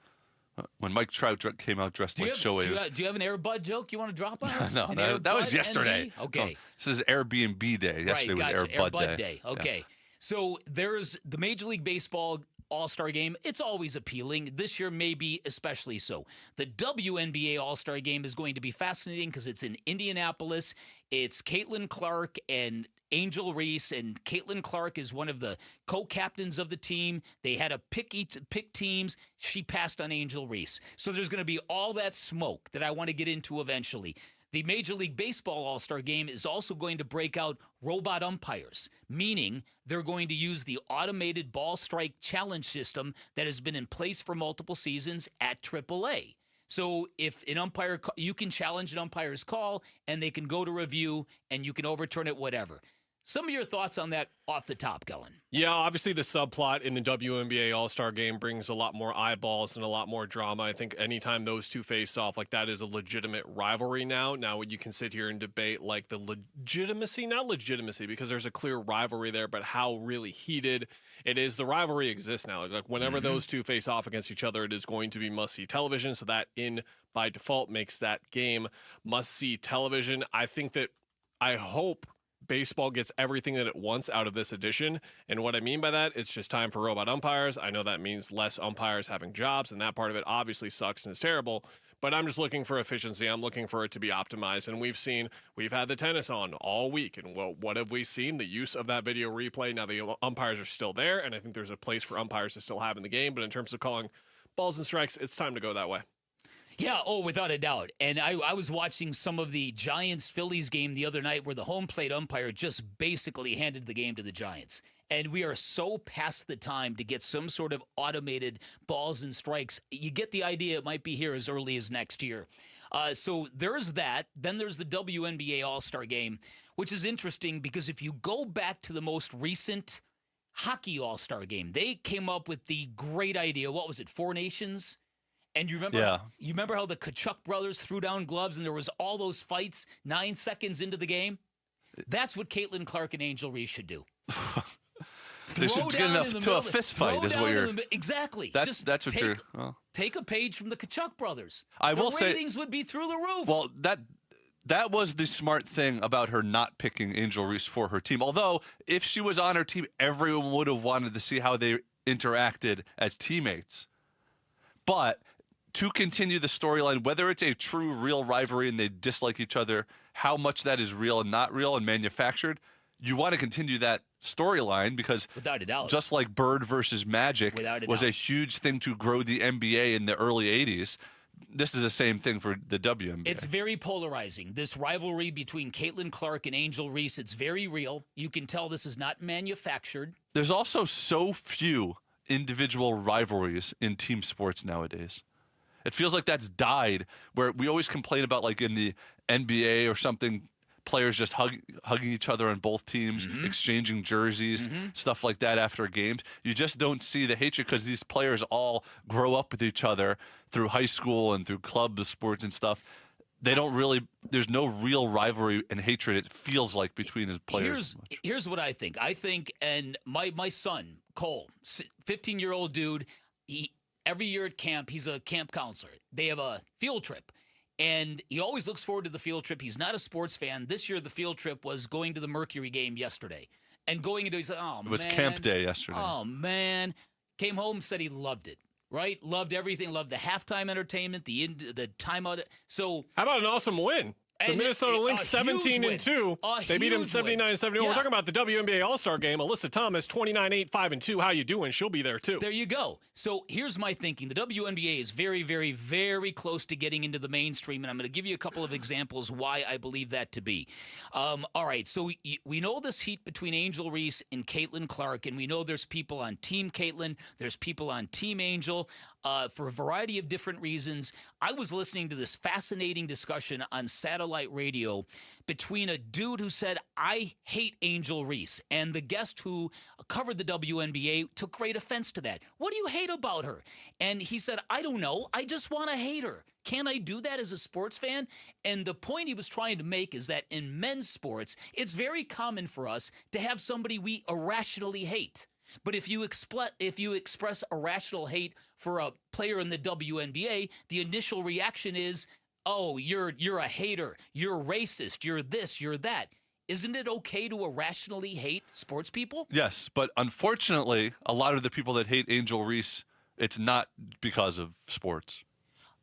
When Mike Trout came out dressed like Shohei. Do you have an Air Bud joke you want to drop on us? No, that was yesterday. Okay. Oh, this is Airbnb Day. Yesterday was gotcha. Air Bud Day. Okay. Yeah. So there's the Major League Baseball All-Star Game. It's always appealing. This year maybe especially so. The WNBA All-Star Game is going to be fascinating because it's in Indianapolis. It's Caitlin Clark and Angel Reese, and Caitlin Clark is one of the co-captains of the team. They had to pick teams. She passed on Angel Reese. So there's going to be all that smoke that I want to get into eventually. The Major League Baseball All-Star Game is also going to break out robot umpires, meaning they're going to use the automated ball strike challenge system that has been in place for multiple seasons at AAA. So if an umpire, you can challenge an umpire's call, and they can go to review, and you can overturn it, whatever. Some of your thoughts on that off the top, Gellen? Yeah, obviously the subplot in the WNBA All-Star Game brings a lot more eyeballs and a lot more drama. I think anytime those two face off, like, that is a legitimate rivalry now. Now you can sit here and debate like the not legitimacy, because there's a clear rivalry there, but how really heated it is. The rivalry exists now. Like, whenever those two face off against each other, it is going to be must-see television. So that by default makes that game must-see television. I hope baseball gets everything that it wants out of this edition. And what I mean by that, it's just time for robot umpires. I know that means less umpires having jobs, and that part of it obviously sucks and is terrible. But I'm just looking for efficiency. I'm looking for it to be optimized. And we've had the tennis on all week. And what have we seen? The use of that video replay. Now the umpires are still there, and I think there's a place for umpires to still have in the game. But in terms of calling balls and strikes, it's time to go that way. Yeah, without a doubt. And I was watching some of the Giants-Phillies game the other night where the home plate umpire just basically handed the game to the Giants. And we are so past the time to get some sort of automated balls and strikes. You get the idea, it might be here as early as next year. So there's that. Then there's the WNBA All-Star Game, which is interesting because if you go back to the most recent Hockey All-Star Game, they came up with the great idea. What was it, 4 nations? And you remember how the Kachuk brothers threw down gloves and there was all those fights 9 seconds into the game? That's what Caitlin Clark and Angel Reese should do. They should get enough to a fist fight, is what you're. Exactly. That's what you're. Take a page from the Kachuk brothers. The ratings would be through the roof. Well, that was the smart thing about her not picking Angel Reese for her team. Although, if she was on her team, everyone would have wanted to see how they interacted as teammates. But to continue the storyline, whether it's a true, real rivalry and they dislike each other, how much that is real and not real and manufactured, you want to continue that storyline because, without a doubt, just like Bird versus Magic was a huge thing to grow the NBA in the early 80s, this is the same thing for the WNBA. It's very polarizing. This rivalry between Caitlin Clark and Angel Reese, it's very real. You can tell this is not manufactured. There's also so few individual rivalries in team sports nowadays. It feels like that's died, where we always complain about, like in the NBA or something, players just hugging each other on both teams, exchanging jerseys, stuff like that after games. You just don't see the hatred because these players all grow up with each other through high school and through club sports and stuff. They don't really, there's no real rivalry and hatred, it feels like, between his players. Here's what I think. And my son, Cole, 15-year-old dude, every year at camp, he's a camp counselor. They have a field trip, and he always looks forward to the field trip. He's not a sports fan. This year, the field trip was going to the Mercury game yesterday. And going into, he's like, oh, man. It was camp day yesterday. Oh, man. Came home, said he loved it, right? Loved everything. Loved the halftime entertainment, the timeout. So, how about an awesome win? The Minnesota Lynx 17-2. They beat them 79-71. Yeah. We're talking about the WNBA All-Star Game. Alyssa Thomas, 29-8-5-2. How you doing? She'll be there too. There you go. So here's my thinking. The WNBA is very, very, very close to getting into the mainstream, and I'm going to give you a couple of examples why I believe that to be. All right, so we know this heat between Angel Reese and Caitlin Clark, and we know there's people on Team Caitlin, there's people on Team Angel. For a variety of different reasons. I was listening to this fascinating discussion on satellite radio between a dude who said, I hate Angel Reese, and the guest who covered the WNBA took great offense to that. What do you hate about her? And he said, I don't know. I just want to hate her. Can I do that as a sports fan? And the point he was trying to make is that in men's sports, it's very common for us to have somebody we irrationally hate. But if you express irrational hate for a player in the WNBA, the initial reaction is, oh, you're a hater, you're racist, you're this, you're that. Isn't it okay to irrationally hate sports people? Yes, but unfortunately, a lot of the people that hate Angel Reese, it's not because of sports,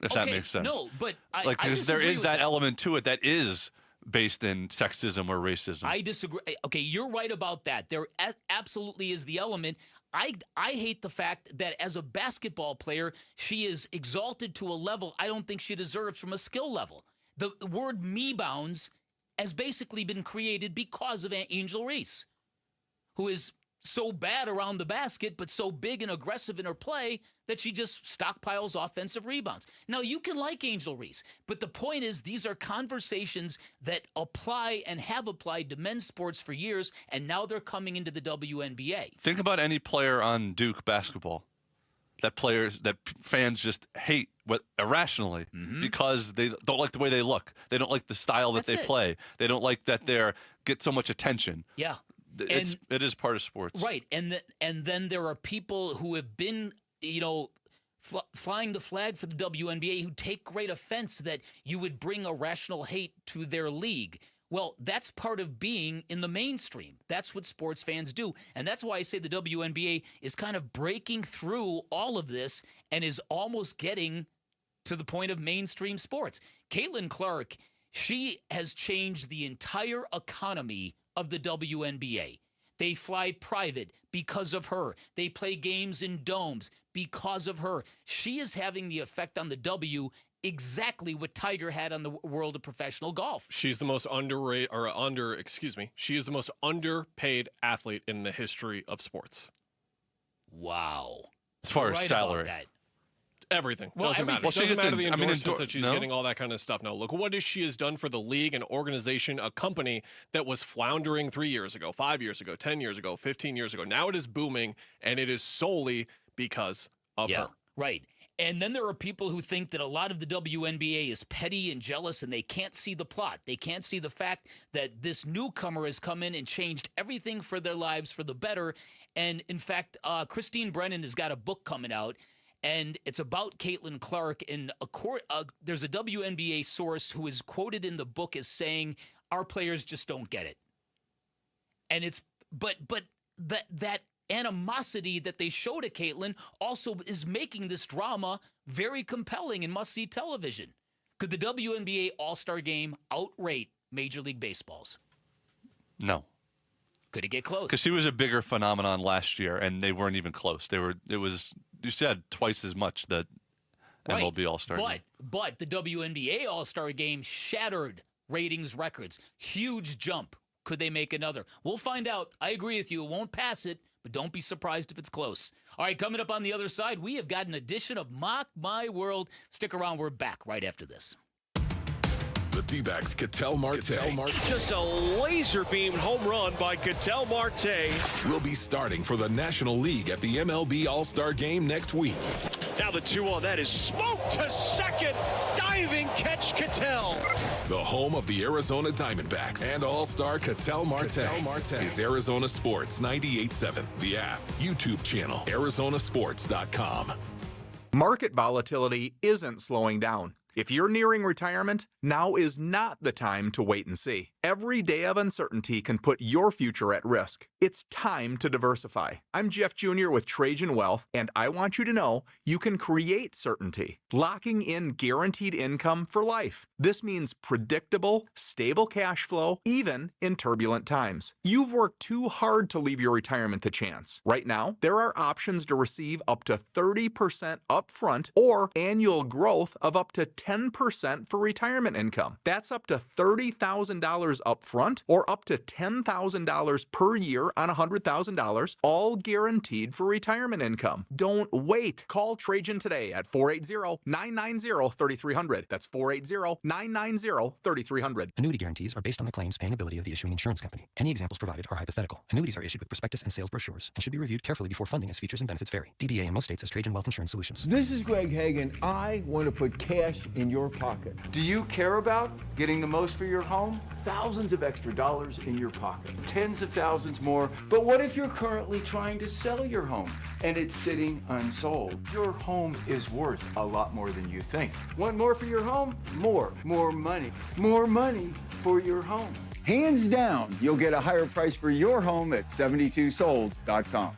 if that makes sense. No, but because there is that element to it that is based in sexism or racism. I disagree. Okay, you're right about that. There absolutely is the element. I hate the fact that as a basketball player, she is exalted to a level I don't think she deserves from a skill level. The word me-bounds has basically been created because of Angel Reese, who is so bad around the basket, but so big and aggressive in her play that she just stockpiles offensive rebounds. Now, you can like Angel Reese, but the point is these are conversations that apply and have applied to men's sports for years, and now they're coming into the WNBA. Think about any player on Duke basketball that fans just hate irrationally because they don't like the way they look. They don't like the style that they play. They don't like that they get so much attention. Yeah. It is part of sports. Right. And then there are people who have been, flying the flag for the WNBA who take great offense that you would bring irrational hate to their league. Well, that's part of being in the mainstream. That's what sports fans do. And that's why I say the WNBA is kind of breaking through all of this and is almost getting to the point of mainstream sports. Caitlin Clark, she has changed the entire economy of the WNBA. They fly private because of her. They play games in domes because of her. She is having the effect on the W exactly what Tiger had on the world of professional golf. She's the most she is the most underpaid athlete in the history of sports. Wow. As far as salary. Everything. Well, Doesn't matter. Well, It doesn't matter the endorsements that she's no? getting, all that kind of stuff. No, look what she has done for the league, an organization, a company that was floundering 3 years ago, 5 years ago, 10 years ago, 15 years ago. Now it is booming, and it is solely because of her. Right. And then there are people who think that a lot of the WNBA is petty and jealous, and they can't see the plot. They can't see the fact that this newcomer has come in and changed everything for their lives for the better. And, in fact, Christine Brennan has got a book coming out, and it's about Caitlin Clark. And there's a WNBA source who is quoted in the book as saying, our players just don't get it. And it's but that animosity that they show to Caitlin also is making this drama very compelling and must-see television. Could the WNBA All-Star Game outrate Major League Baseball's? No. Could it get close? Because she was a bigger phenomenon last year, and they weren't even close. You said twice as much that MLB All-Star Game. But the WNBA All-Star Game shattered ratings records. Huge jump. Could they make another? We'll find out. I agree with you. It won't pass it, but don't be surprised if it's close. All right, coming up on the other side, we have got an edition of Mock My World. Stick around. We're back right after this. The D-backs Ketel Marte. Just a laser beam home run by Ketel Marte. Will be starting for the National League at the MLB All-Star Game next week. Now the 2-on that is smoked to second. Diving catch Ketel. The home of the Arizona Diamondbacks and All-Star Ketel Marte is Arizona Sports 98.7. The app, YouTube channel, ArizonaSports.com. Market volatility isn't slowing down. If you're nearing retirement, now is not the time to wait and see. Every day of uncertainty can put your future at risk. It's time to diversify. I'm Jeff Jr. with Trajan Wealth, and I want you to know you can create certainty, locking in guaranteed income for life. This means predictable, stable cash flow, even in turbulent times. You've worked too hard to leave your retirement to chance. Right now, there are options to receive up to 30% upfront or annual growth of up to 10% for retirement income. That's up to $30,000 upfront or up to $10,000 per year on $100,000, all guaranteed for retirement income. Don't wait. Call Trajan today at 480-990-3300. That's 480-990-3300. Annuity guarantees are based on the claims paying ability of the issuing insurance company. Any examples provided are hypothetical. Annuities are issued with prospectus and sales brochures and should be reviewed carefully before funding as features and benefits vary. DBA in most states as Trajan Wealth Insurance Solutions. This is Greg Hagan. I want to put cash in your pocket. Do you care about getting the most for your home? Thousands of extra dollars in your pocket. Tens of thousands more. But what if you're currently trying to sell your home and it's sitting unsold? Your home is worth a lot more than you think. Want more for your home? More money. More money for your home. Hands down, you'll get a higher price for your home at 72sold.com.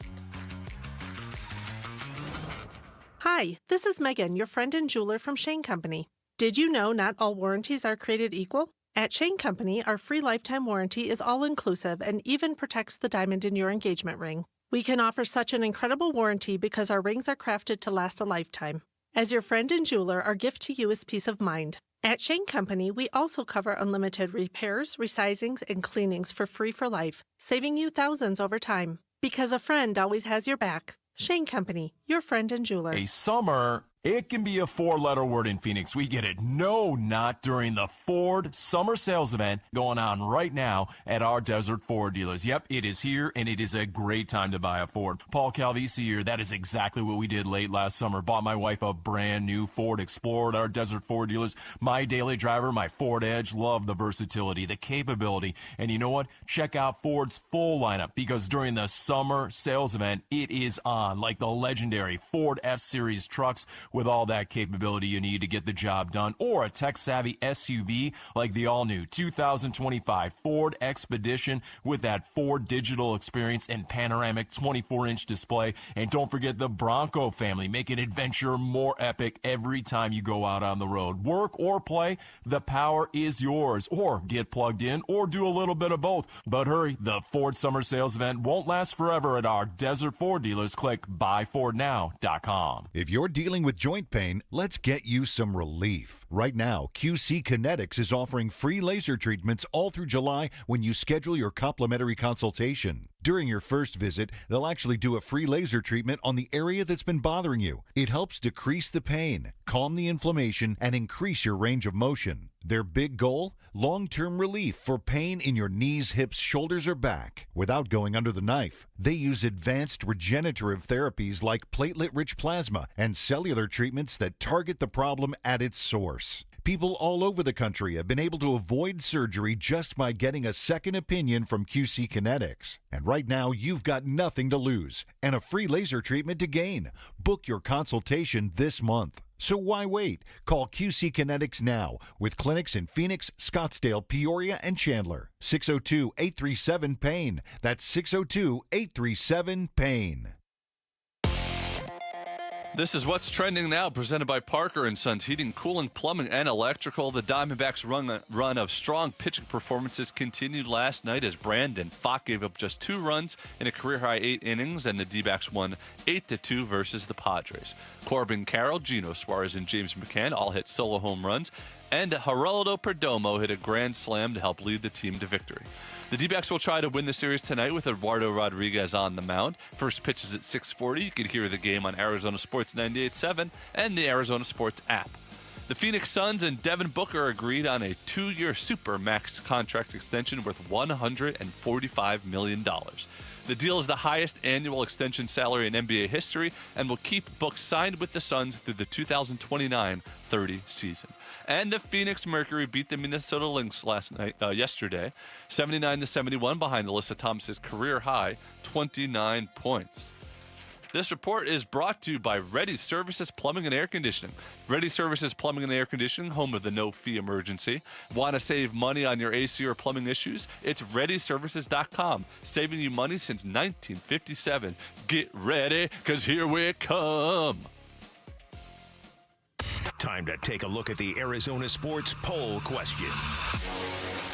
Hi, this is Megan, your friend and jeweler from Shane Company. Did you know not all warranties are created equal? At Shane Company, our free lifetime warranty is all-inclusive and even protects the diamond in your engagement ring. We can offer such an incredible warranty because our rings are crafted to last a lifetime. As your friend and jeweler, our gift to you is peace of mind. At Shane Company, we also cover unlimited repairs, resizings, and cleanings for free for life, saving you thousands over time. Because a friend always has your back. Shane Company, your friend and jeweler. A summer, it can be a four-letter word in Phoenix. We get it. No, not during the Ford Summer Sales Event going on right now at our Desert Ford dealers. Yep, it is here, and it is a great time to buy a Ford. Paul Calvisi here, that is exactly what we did late last summer. Bought my wife a brand new Ford Explorer at our Desert Ford dealers. My daily driver, my Ford Edge, love the versatility, the capability. And you know what? Check out Ford's full lineup, because during the Summer Sales Event, it is on, like the legendary Ford F-Series trucks with all that capability you need to get the job done, or a tech-savvy SUV like the all-new 2025 Ford Expedition with that Ford digital experience and panoramic 24-inch display. And don't forget the Bronco family, making adventure more epic every time you go out on the road. Work or play, the power is yours. Or get plugged in, or do a little bit of both. But hurry, the Ford Summer Sales Event won't last forever at our Desert Ford dealers. Click buyfordnow.com. If you're dealing with joint pain, let's get you some relief. Right now, QC Kinetics is offering free laser treatments all through July when you schedule your complimentary consultation. During your first visit, they'll actually do a free laser treatment on the area that's been bothering you. It helps decrease the pain, calm the inflammation, and increase your range of motion. Their big goal? Long-term relief for pain in your knees, hips, shoulders, or back without going under the knife. They use advanced regenerative therapies like platelet-rich plasma and cellular treatments that target the problem at its source. People all over the country have been able to avoid surgery just by getting a second opinion from QC Kinetics. And right now, you've got nothing to lose and a free laser treatment to gain. Book your consultation this month. So why wait? Call QC Kinetics now with clinics in Phoenix, Scottsdale, Peoria, and Chandler. 602-837-PAIN. That's 602-837-PAIN. This is What's Trending Now, presented by Parker & Sons Heating, Cooling, Plumbing, and Electrical. The Diamondbacks' run of strong pitching performances continued last night as Brandon Pfaadt gave up just 2 runs in a career-high 8 innings, and the D-backs won 8-2 versus the Padres. Corbin Carroll, Geno Suarez, and James McCann all hit solo home runs, and Geraldo Perdomo hit a grand slam to help lead the team to victory. The D-backs will try to win the series tonight with Eduardo Rodriguez on the mound. First pitch is at 6:40. You can hear the game on Arizona Sports 98.7 and the Arizona Sports app. The Phoenix Suns and Devin Booker agreed on a 2-year super max contract extension worth $145 million. The deal is the highest annual extension salary in NBA history and will keep Book signed with the Suns through the 2029-30 season. And the Phoenix Mercury beat the Minnesota Lynx yesterday, 79-71, behind Alyssa Thomas's career high 29 points. This report is brought to you by Ready Services Plumbing and Air Conditioning. Ready Services Plumbing and Air Conditioning, home of the no-fee emergency. Want to save money on your AC or plumbing issues? It's ReadyServices.com, saving you money since 1957. Get ready, because here we come. Time to take a look at the Arizona Sports Poll Question.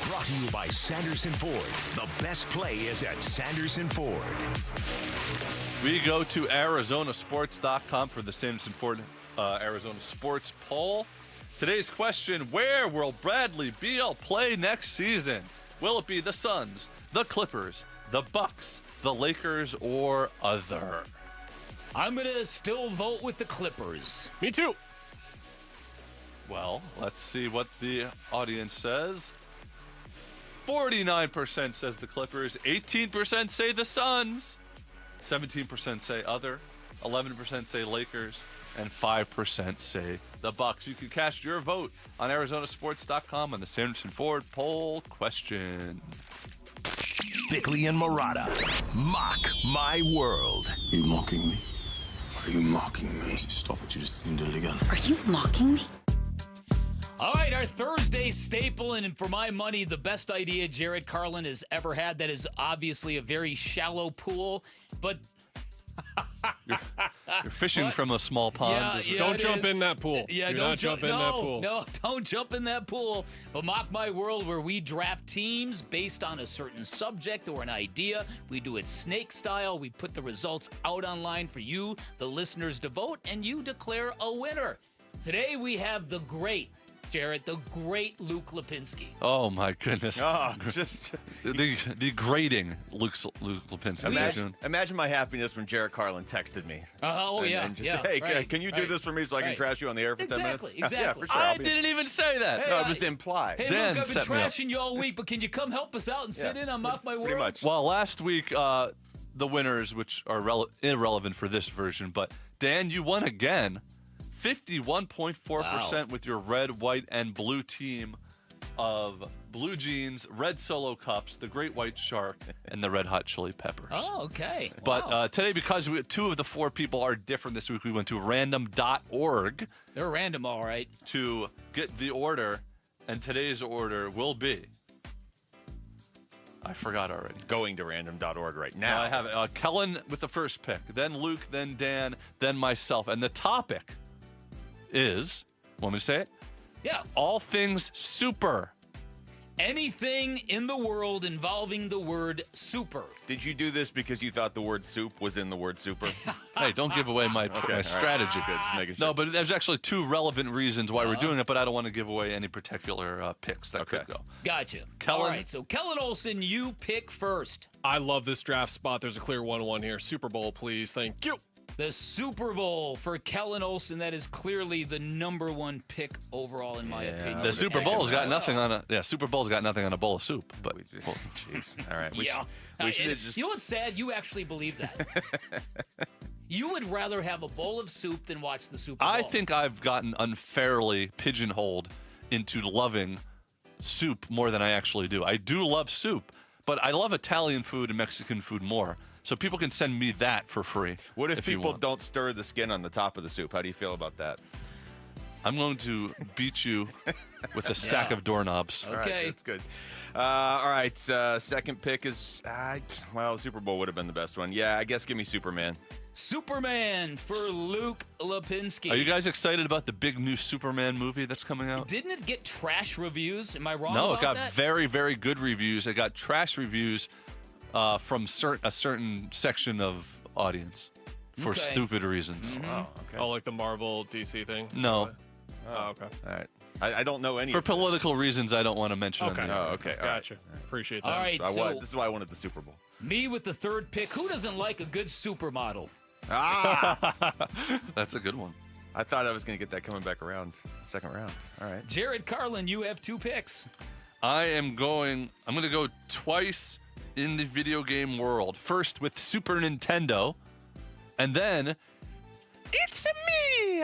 Brought to you by Sanderson Ford. The best play is at Sanderson Ford. We go to ArizonaSports.com for the Sanderson Ford Arizona Sports Poll. Today's question, where will Bradley Beal play next season? Will it be the Suns, the Clippers, the Bucks, the Lakers, or other? I'm going to still vote with the Clippers. Me too. Well, let's see what the audience says. 49% says the Clippers, 18% say the Suns, 17% say other, 11% say Lakers, and 5% say the Bucks. You can cast your vote on ArizonaSports.com on the Sanderson Ford Poll Question. Bickley and Murata, Mock My World. Are you mocking me? Are you mocking me? Stop it, you just did it again. Are you mocking me? All right, our Thursday staple, and for my money, the best idea Jared Carlin has ever had. That is obviously a very shallow pool, but You're fishing from a small pond. Don't jump in that pool. Yeah, Do don't not jump in that pool. No, don't jump in that pool. But Mock My World, where we draft teams based on a certain subject or an idea. We do it snake style. We put the results out online for you, the listeners, to vote, and you declare a winner. Today we have the great Luke Lipinski. Oh my goodness! Oh, just the grating Luke Lipinski. Imagine my happiness when Jarrett Carlin texted me. And just, hey, can you do this for me so I can trash you on the air for 10 minutes? Exactly. Yeah, for sure. I didn't even say that. Hey, no, it was implied. Hey, Dan Luke, I've been set me up. trashing you all week, but can you come help us out and sit in on Mock My World? Pretty much. Well, last week, the winners, which are irrelevant for this version, but Dan, you won again. 51.4% with your red, white, and blue team of Blue Jeans, Red Solo Cups, the Great White Shark, and the Red Hot Chili Peppers. Oh, okay. But today, because two of the four people are different this week, we went to random.org. They're random, all right. To get the order, and today's order will be... I forgot already. Going to random.org right now. I have it. Kellen with the first pick, then Luke, then Dan, then myself. And the topic is, want me to say it? Yeah. All things super. Anything in the world involving the word super. Did you do this because you thought the word soup was in the word super? Hey, don't give away my strategy. Right. Good, just making sure. No, but there's actually two relevant reasons why we're doing it, but I don't want to give away any particular picks that could go. Gotcha. Kellen. All right, so Kellen Olson, you pick first. I love this draft spot. There's a clear 1-1 here. Super Bowl, please. Thank you. The Super Bowl for Kellen Olson. That is clearly the number one pick overall, in my opinion. The Super Bowl's got nothing on a Super Bowl's got nothing on a bowl of soup. But jeez, all right. We should just. You know what's sad? You actually believe that. You would rather have a bowl of soup than watch the Super Bowl. I think I've gotten unfairly pigeonholed into loving soup more than I actually do. I do love soup, but I love Italian food and Mexican food more. So people can send me that for free. What if people don't stir the skin on the top of the soup? How do you feel about that? I'm going to beat you with a sack of doorknobs. Okay. All right, that's good. All right, second pick is, Super Bowl would have been the best one. Yeah, I guess give me Superman. Superman for Luke Lipinski. Are you guys excited about the big new Superman movie that's coming out? Didn't it get trash reviews? Am I wrong No, about it got that? very, very good reviews. It got trash reviews from a certain section of audience for stupid reasons. Mm-hmm. Oh, okay. Oh, like the Marvel DC thing? No. Oh, okay. All right. I don't know any For of this. political reasons, I don't want to mention it. Oh, okay. All Gotcha. right. Appreciate that. All right, This is why I wanted the Super Bowl. Me with the third pick. Who doesn't like a good supermodel? That's a good one. I thought I was going to get that coming back around second round. All right. Jared Carlin, you have two picks. I'm going to go twice in the video game world. First with Super Nintendo, and then it's me,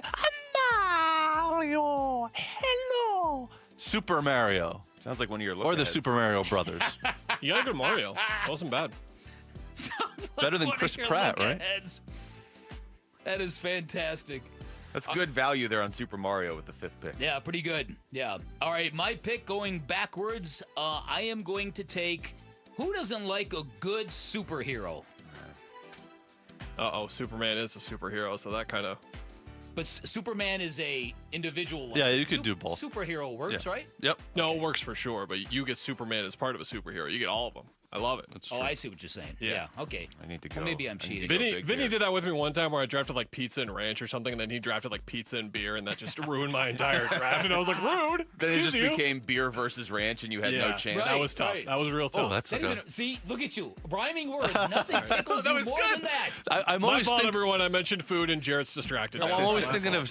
Mario. Hello, Super Mario. Sounds like one of your or the Super Mario Brothers. You got a good Mario. That wasn't bad. Sounds like Better than one of Chris your Pratt, right? look-aheads. That is fantastic. That's good value there on Super Mario with the fifth pick. Yeah, pretty good. Yeah. All right, my pick going backwards. I am going to take. Who doesn't like a good superhero? Superman is a superhero, so that kind of. But Superman is a individual. Yeah, you could do both. Superhero works, Yeah. right? Yep. No, it works for sure, but you get Superman as part of a superhero. You get all of them. I love it. That's Oh, I see what you're saying. Yeah. Okay. I need to Well, go. maybe I'm cheating. Vinny did that with me one time where I drafted like pizza and ranch or something, and then he drafted like pizza and beer, and that just ruined my entire draft. And I was like, rude. Then it Excuse just you. became beer versus ranch, and you had no chance. That was tough. right. That was real tough. Oh, that's a good. See, look at you. Rhyming words. Nothing tickles you more than that. I'm My always fault, thinking. everyone. I mentioned food, and Jarrett's distracted. I'm always thinking of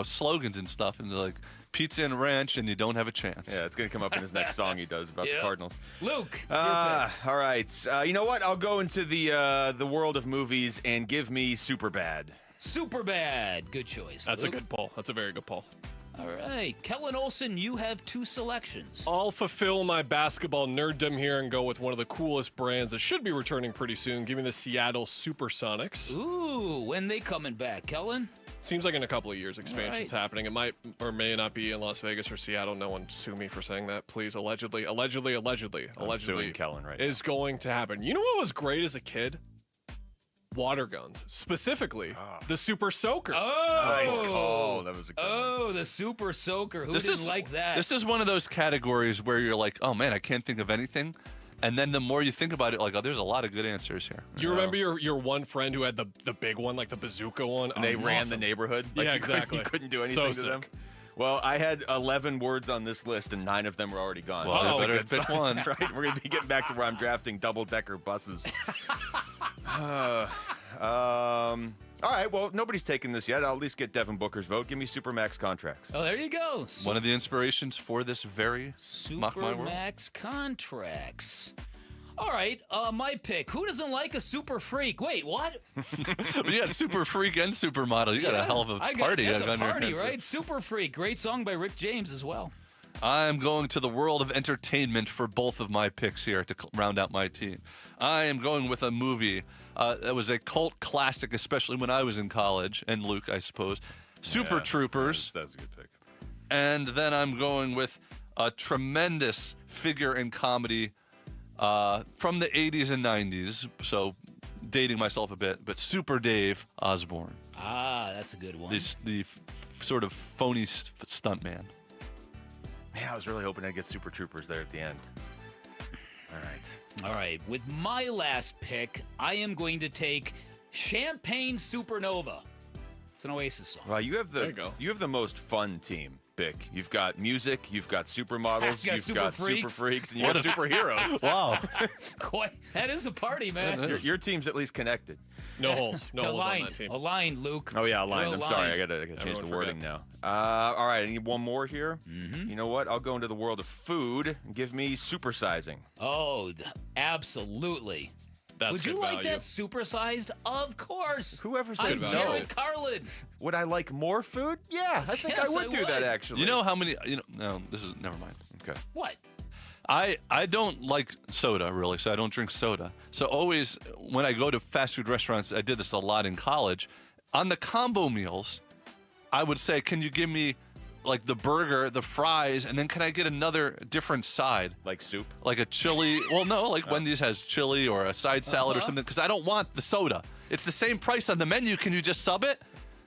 slogans and stuff, and like pizza and ranch, and you don't have a chance. Yeah, it's going to come up in his next song he does about the Cardinals. Luke. All right. You know what? I'll go into the world of movies and give me Superbad. Superbad. Good choice. That's Luke. a good poll. That's a very good poll. All right. Kellen Olson, you have two selections. I'll fulfill my basketball nerddom here and go with one of the coolest brands that should be returning pretty soon. Give me the Seattle Supersonics. Ooh, when they coming back, Kellen? Seems like in a couple of years expansion's All right. happening. It might or may not be in Las Vegas or Seattle. No one sue me for saying that, please. Allegedly I'm suing Kellen right now. is going to happen. You know what was great as a kid? water guns, specifically the Super Soaker. Nice call. That was a good one. The Super Soaker. Who didn't like that? This is one of those categories where you're like, oh man, I can't think of anything. And then the more you think about it, like, oh, there's a lot of good answers here. You remember your one friend who had the big one, like the bazooka one? And they ran the neighborhood? Like yeah, exactly. You couldn't do anything to them? Well, I had 11 words on this list, and 9 of them were already gone. Well, so better that's a good pick sign, one. Right? We're going to be getting back to where I'm drafting double-decker buses. All right, well, nobody's taken this yet. I'll at least get Devin Booker's vote. Give me Supermax contracts. Oh, there you go. One of the inspirations for this very Mock My World. Supermax contracts. All right, my pick. Who doesn't like a super freak? Wait, what? You got super freak and supermodel. You got a hell of a party. That's a on your party, hands. right? Super freak. Great song by Rick James as well. I'm going to the world of entertainment for both of my picks here to round out my team. I am going with a movie that was a cult classic, especially when I was in college, and Luke, I suppose. Super Troopers. That's a good pick. And then I'm going with a tremendous figure in comedy from the 80s and 90s, so dating myself a bit, but Super Dave Osborne. Ah, that's a good one. The sort of phony stuntman. Man, I was really hoping I'd get Super Troopers there at the end. All right. With my last pick, I am going to take Champagne Supernova. It's an Oasis song. Well, you have the most fun team, Bick. You've got music, you've got supermodels, you've got super freaks, and you got superheroes. Wow. That is a party, man. Your team's at least connected. No holes. No holes on that team. Aligned, Luke. Oh, yeah, aligned. I'm sorry. I gotta change the wording now. All right, I need one more here. Mm-hmm. You know what? I'll go into the world of food and give me supersizing. Oh, absolutely. Would you like that supersized? Of course. Whoever says I'm no. Jared Carlin. Would I like more food? Yeah, I think I would do that, actually. You know how many? No, this is never mind. Okay. What? I don't like soda, really, so I don't drink soda. So always, when I go to fast food restaurants, I did this a lot in college, on the combo meals, I would say, can you give me, like, the burger, the fries, and then can I get another different side? Like soup? Like a chili. Well, no, like Wendy's has chili or a side salad or something, because I don't want the soda. It's the same price on the menu. Can you just sub it?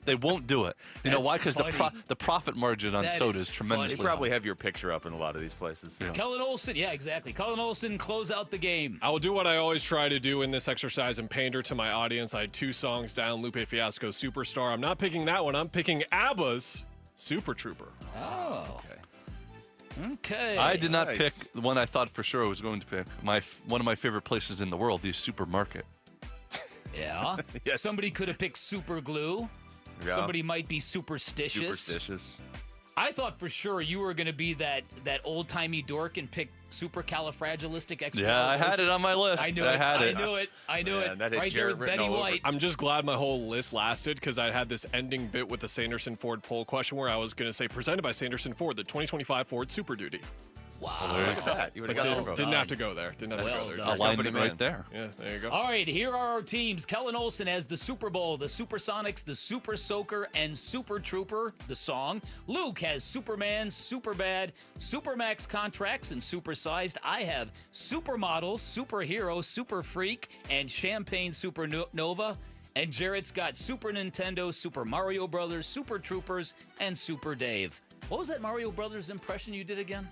They won't do it. You know why? Because the profit margin on soda is tremendously They probably have your picture up in a lot of these places. Yeah. Kellen Olson. Yeah, exactly. Kellen Olson, close out the game. I will do what I always try to do in this exercise and pander to my audience. I had 2 songs down, Lupe Fiasco's Superstar. I'm not picking that one. I'm picking ABBA's Super Trooper. Oh. Okay. I did not pick the one I thought for sure I was going to pick. One of my favorite places in the world, the supermarket. Yeah. Yes. Somebody could have picked super glue. Yeah. Somebody might be superstitious. Superstitious. I thought for sure you were going to be that old-timey dork and pick supercalifragilisticexpialidocious. Yeah, I had it on my list. I knew I it. had it. I knew it. I knew Man, it. that had Right Jarrett there with written Betty all over White. I'm just glad my whole list lasted because I had this ending bit with the Sanderson Ford poll question where I was going to say presented by Sanderson Ford, the 2025 Ford Super Duty. Wow. Look at that. You would have got Didn't have to go there. Didn't have to go there. Alignment right there. Yeah, there you go. All right, here are our teams. Kellen Olson has the Super Bowl, the Supersonics, the Super Soaker, and Super Trooper, the song. Luke has Superman, Superbad, Supermax contracts, and Supersized. I have Supermodel, Superhero, Super Freak, and Champagne Supernova. And Jarrett's got Super Nintendo, Super Mario Brothers, Super Troopers, and Super Dave. What was that Mario Brothers impression you did again?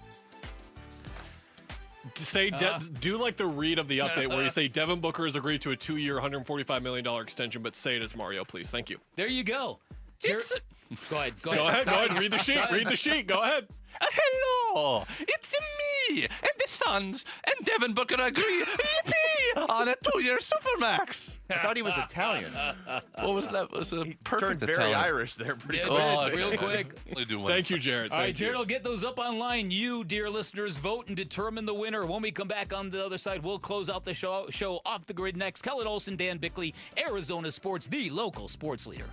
Do like the read of the update where you say Devin Booker has agreed to a 2-year, $145 million extension, but say it as Mario, please. Thank you. There you go. Go ahead. Go ahead. Read the sheet. Read the sheet. Go ahead. Hello, it's me and the Suns, and Devin Booker agree, yippee, on a 2-year Supermax. I thought he was Italian. What was that? Was a perfect Turned very Italian. Irish there pretty quick. Oh, real quick. Thank you, Jared. All right, Jared will get those up online. You, dear listeners, vote and determine the winner. When we come back on the other side, we'll close out the show off the grid next. Kellen Olson, Dan Bickley, Arizona Sports, the local sports leader.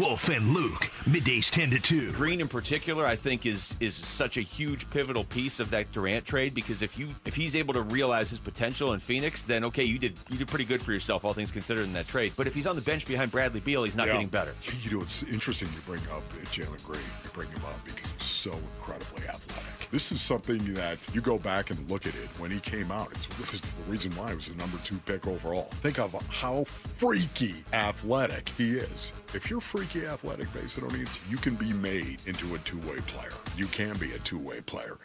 Wolf and Luke, middays 10 to 2. Green in particular, I think, is such a huge pivotal piece of that Durant trade because if he's able to realize his potential in Phoenix, then okay, you did pretty good for yourself, all things considered, in that trade. But if he's on the bench behind Bradley Beal, he's not getting better. You know, it's interesting you bring up Jalen Green. You bring him up because he's so incredibly athletic. This is something that you go back and look at it when he came out. It's the reason why he was the number 2 pick overall. Think of how freaky athletic he is. If you're freaky athletic, Macedonians, you can be made into a two-way player. You can be a two-way player.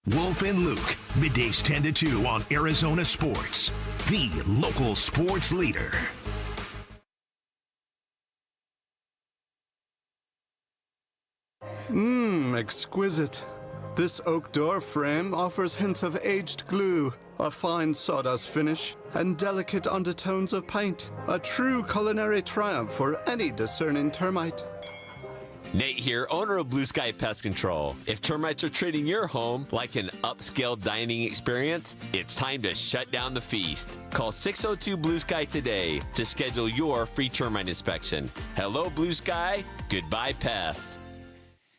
Wolf and Luke, middays 10 to 2 on Arizona Sports, the local sports leader. Exquisite. This oak door frame offers hints of aged glue, a fine sawdust finish, and delicate undertones of paint. A true culinary triumph for any discerning termite. Nate here, owner of Blue Sky Pest Control. If termites are treating your home like an upscale dining experience, it's time to shut down the feast. Call 602 Blue Sky today to schedule your free termite inspection. Hello, Blue Sky. Goodbye, pests.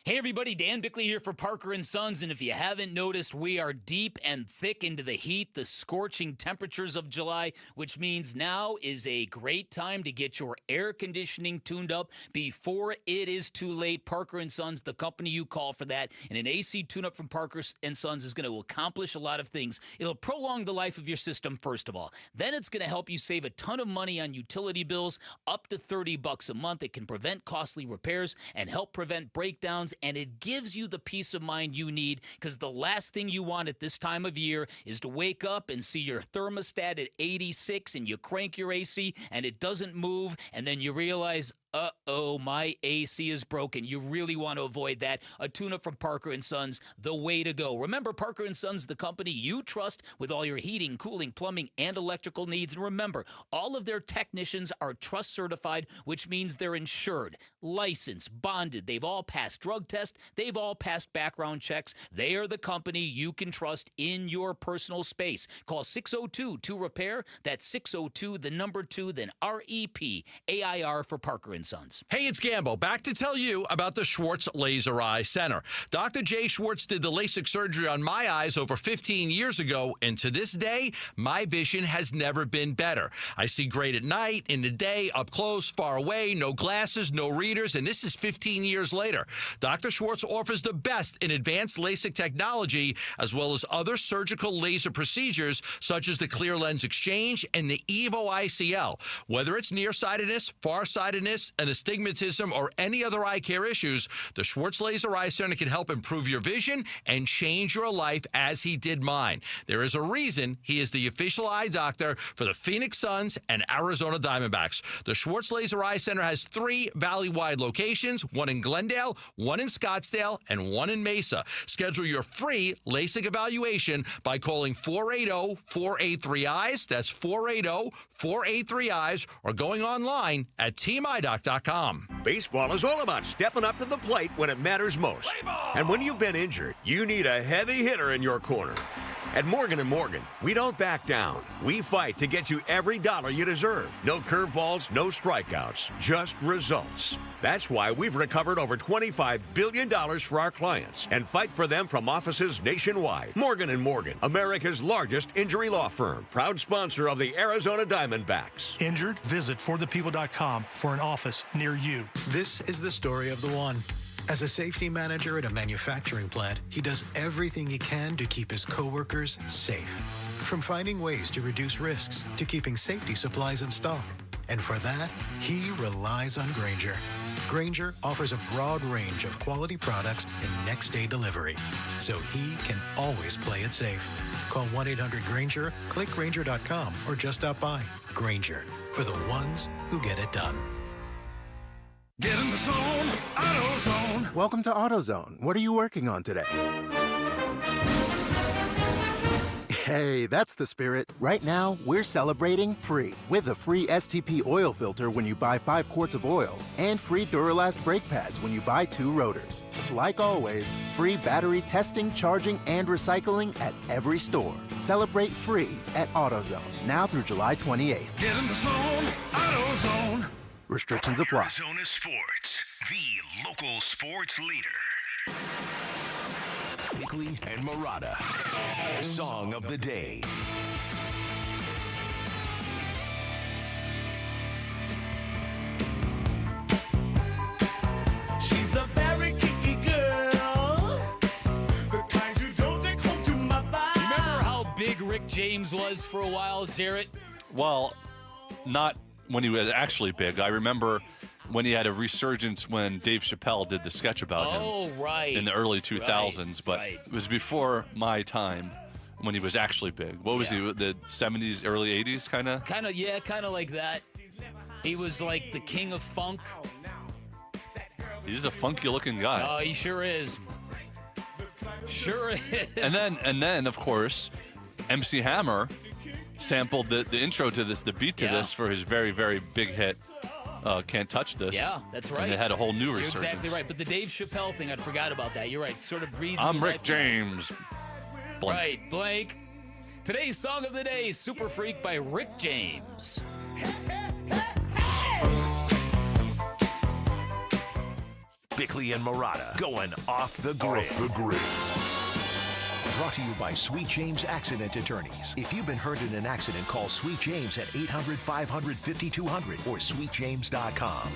Hey everybody, Dan Bickley here for Parker & Sons, and if you haven't noticed, we are deep and thick into the heat, the scorching temperatures of July, which means now is a great time to get your air conditioning tuned up before it is too late. Parker & Sons, the company you call for that, and an AC tune-up from Parker & Sons is going to accomplish a lot of things. It'll prolong the life of your system, first of all. Then it's going to help you save a ton of money on utility bills, up to $30 a month. It can prevent costly repairs and help prevent breakdowns, and it gives you the peace of mind you need, because the last thing you want at this time of year is to wake up and see your thermostat at 86 and you crank your AC and it doesn't move, and then you realize, uh-oh, my AC is broken. You really want to avoid that. A tune-up from Parker & Sons, the way to go. Remember, Parker & Sons, the company you trust with all your heating, cooling, plumbing, and electrical needs. And remember, all of their technicians are trust certified, which means they're insured, licensed, bonded. They've all passed drug tests. They've all passed background checks. They are the company you can trust in your personal space. Call 602-2-REPAIR. That's 602, the number 2, then REPAIR for Parker & Sons. Hey, it's Gambo. Back to tell you about the Schwartz Laser Eye Center. Dr. Jay Schwartz did the LASIK surgery on my eyes over 15 years ago, and to this day, my vision has never been better. I see great at night, in the day, up close, far away, no glasses, no readers, and this is 15 years later. Dr. Schwartz offers the best in advanced LASIK technology, as well as other surgical laser procedures, such as the clear lens exchange and the EVO ICL. Whether it's nearsightedness, farsightedness, and astigmatism, or any other eye care issues, the Schwartz Laser Eye Center can help improve your vision and change your life as he did mine. There is a reason he is the official eye doctor for the Phoenix Suns and Arizona Diamondbacks. The Schwartz Laser Eye Center has 3 valley-wide locations, one in Glendale, one in Scottsdale, and one in Mesa. Schedule your free LASIK evaluation by calling 480-483-EYES. That's 480-483-EYES, or going online at teameye.com. Baseball is all about stepping up to the plate when it matters most. And when you've been injured, you need a heavy hitter in your corner. At Morgan & Morgan, we don't back down. We fight to get you every dollar you deserve. No curveballs, no strikeouts, just results. That's why we've recovered over $25 billion for our clients and fight for them from offices nationwide. Morgan & Morgan, America's largest injury law firm, proud sponsor of the Arizona Diamondbacks. Injured? Visit forthepeople.com for an office near you. This is the story of the one. As a safety manager at a manufacturing plant, he does everything he can to keep his coworkers safe. From finding ways to reduce risks to keeping safety supplies in stock. And for that, he relies on Grainger. Grainger offers a broad range of quality products and next-day delivery, so he can always play it safe. Call 1-800-GRAINGER, click Grainger.com, or just stop by. Grainger, for the ones who get it done. Get in the zone, AutoZone. Welcome to AutoZone. What are you working on today? Hey, that's the spirit. Right now, we're celebrating free with a free STP oil filter when you buy 5 quarts of oil and free Duralast brake pads when you buy 2 rotors. Like always, free battery testing, charging, and recycling at every store. Celebrate free at AutoZone now through July 28th. Get in the zone, AutoZone. Restrictions apply. Arizona Sports, the local sports leader. Bickley and Murata, Song of the Day. She's a very kicky girl, the kind you James was for a while, Jarrett? Well, not when he was actually big. I remember when he had a resurgence when Dave Chappelle did the sketch about him. Oh, right. In the early 2000s, but it was before my time when he was actually big. What was he, the 70s, early 80s kind of? Kind of like that. He was like the king of funk. He's a funky-looking guy. Oh, he sure is. Sure is. And then, of course, MC Hammer sampled the intro to this, the beat to this for his very, very big hit, Can't Touch This. Yeah, that's right. And it had a whole new resurgence. You're exactly right. But the Dave Chappelle thing, I forgot about that. You're right. Sort of breathing. I'm Rick James. Blank. Right, blank. Today's song of the day, Super Freak by Rick James. Bickley and Murata going off the grid. Off the grid. Brought to you by Sweet James Accident Attorneys. If you've been hurt in an accident, call Sweet James at 800-500-5200 or sweetjames.com.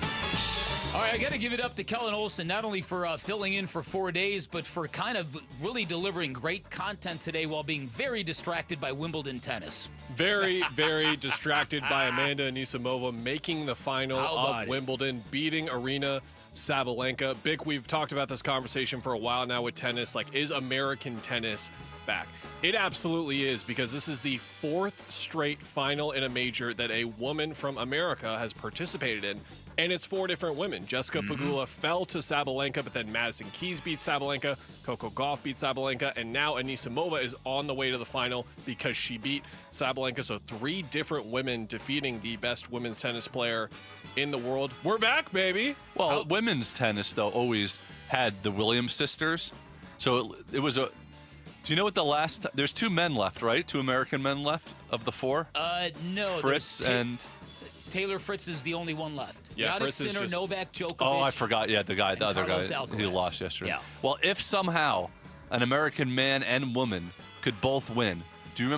All right, I got to give it up to Kellen Olson, not only for filling in for 4 days, but for kind of really delivering great content today while being very distracted by Wimbledon tennis. Very, very distracted by Amanda Anisimova making the final of Wimbledon, beating Arina Sabalenka. Bick, we've talked about this conversation for a while now with tennis. Like, is American tennis back? It absolutely is, because this is the fourth straight final in a major that a woman from America has participated in. And it's 4 different women. Jessica Pegula fell to Sabalenka, but then Madison Keys beat Sabalenka, Coco Gauff beat Sabalenka, and now Anisimova is on the way to the final because she beat Sabalenka. So 3 different women defeating the best women's tennis player in the world. We're back, baby. Well, women's tennis, though, always had the Williams sisters. So it was a... Do you know what the last... There's 2 men left, right? 2 American men left of the 4? No. Fritz and... Taylor Fritz is the only one left. Yeah, Jannik Fritz is Sinner, just... Novak Djokovic. Oh, I forgot. Yeah, the other guy Alcaraz. who lost yesterday. Yeah. Well, if somehow an American man and woman could both win, do you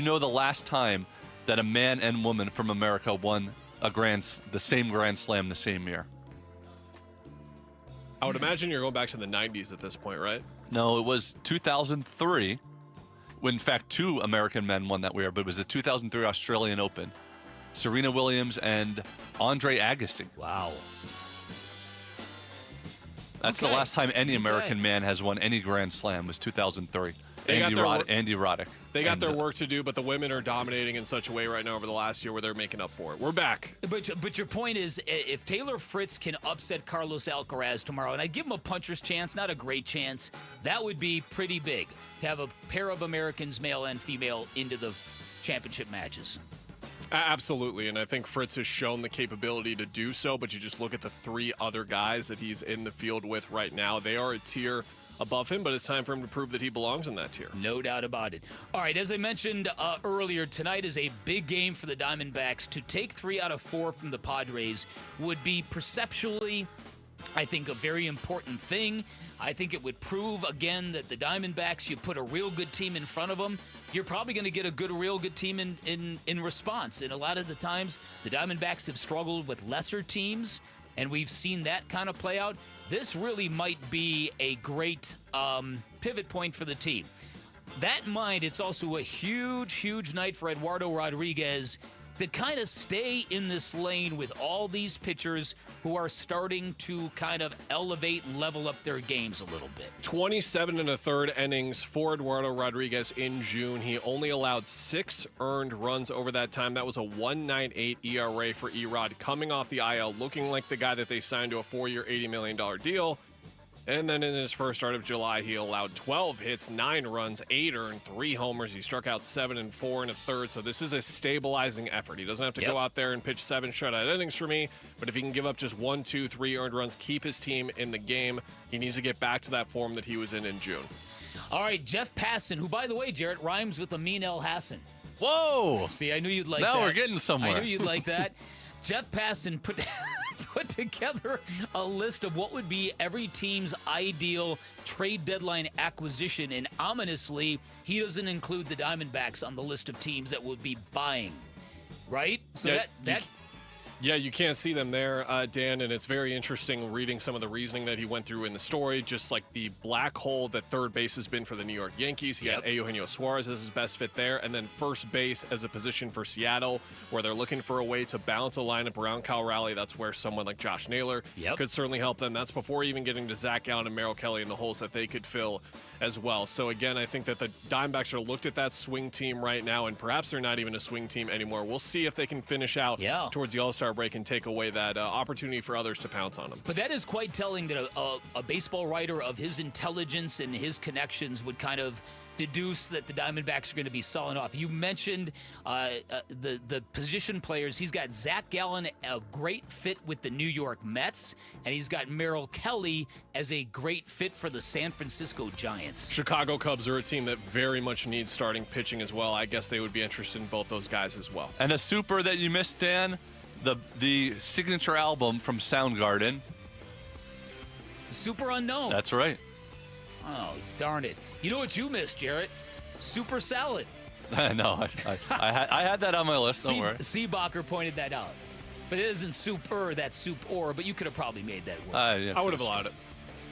know the last time that a man and woman from America won the same Grand Slam the same year? I would imagine you're going back to the 90s at this point, right? No, it was 2003. When, in fact, 2 American men won that year, but it was the 2003 Australian Open. Serena Williams and Andre Agassi. Wow. That's the last time any American man has won any Grand Slam was 2003. Andy Roddick. They got their work to do, but the women are dominating in such a way right now over the last year where they're making up for it. We're back. But your point is, if Taylor Fritz can upset Carlos Alcaraz tomorrow, and I'd give him a puncher's chance, not a great chance, that would be pretty big to have a pair of Americans, male and female, into the championship matches. Absolutely, and I think Fritz has shown the capability to do so, but you just look at the 3 other guys that he's in the field with right now. They are a tier above him, but it's time for him to prove that he belongs in that tier. No doubt about it. All right, as I mentioned earlier, tonight is a big game for the Diamondbacks. To take 3 out of 4 from the Padres would be perceptually, I think, a very important thing. I think it would prove, again, that the Diamondbacks, you put a real good team in front of them, you're probably going to get a real good team in response. And a lot of the times, the Diamondbacks have struggled with lesser teams, and we've seen that kind of play out. This really might be a great pivot point for the team. That in mind, it's also a huge, huge night for Eduardo Rodriguez to kind of stay in this lane with all these pitchers who are starting to kind of elevate and level up their games a little bit. 27 1/3 innings for Eduardo Rodriguez in June. He only allowed 6 earned runs over that time. That was a 1.98 ERA for Erod, coming off the IL, looking like the guy that they signed to a 4-year, $80 million deal. And then in his first start of July, he allowed 12 hits, 9 runs, 8 earned, 3 homers. He struck out 7 and 4 1/3. So this is a stabilizing effort. He doesn't have to go out there and pitch 7 shutout innings for me. But if he can give up just 1, 2, 3 earned runs, keep his team in the game, he needs to get back to that form that he was in June. All right, Jeff Passan, who, by the way, Jarrett, rhymes with Amin El Hassan. Whoa! See, I knew you'd like that. Now we're getting somewhere. I knew you'd like that. Jeff Passan put together a list of what would be every team's ideal trade deadline acquisition, and ominously, he doesn't include the Diamondbacks on the list of teams that would be buying. Right? So yeah, Yeah, you can't see them there, Dan, and it's very interesting reading some of the reasoning that he went through in the story, just like the black hole that third base has been for the New York Yankees. He had Eugenio Suarez as his best fit there, and then first base as a position for Seattle, where they're looking for a way to balance a lineup around Cal Raleigh. That's where someone like Josh Naylor could certainly help them. That's before even getting to Zach Gallen and Merrill Kelly in the holes that they could fill as well. So again, I think that the Diamondbacks are looked at that swing team right now, and perhaps they're not even a swing team anymore. We'll see if they can finish out towards the All-Star break and take away that opportunity for others to pounce on them. But that is quite telling that a baseball writer of his intelligence and his connections would kind of deduce that the Diamondbacks are going to be selling off. You mentioned the position players. He's got Zach Gallen, a great fit with the New York Mets, and he's got Merrill Kelly as a great fit for the San Francisco Giants. Chicago Cubs are a team that very much needs starting pitching as well. I guess they would be interested in both those guys as well. And a super that you missed, Dan, the signature album from Soundgarden. Super Unknown. That's right. Oh, darn it. You know what you missed, Jarrett? Super Salad. No, I had that on my list. Don't worry. Seebacher pointed that out. But it isn't super, that's soup-or, but you could have probably made that work. I would have allowed it.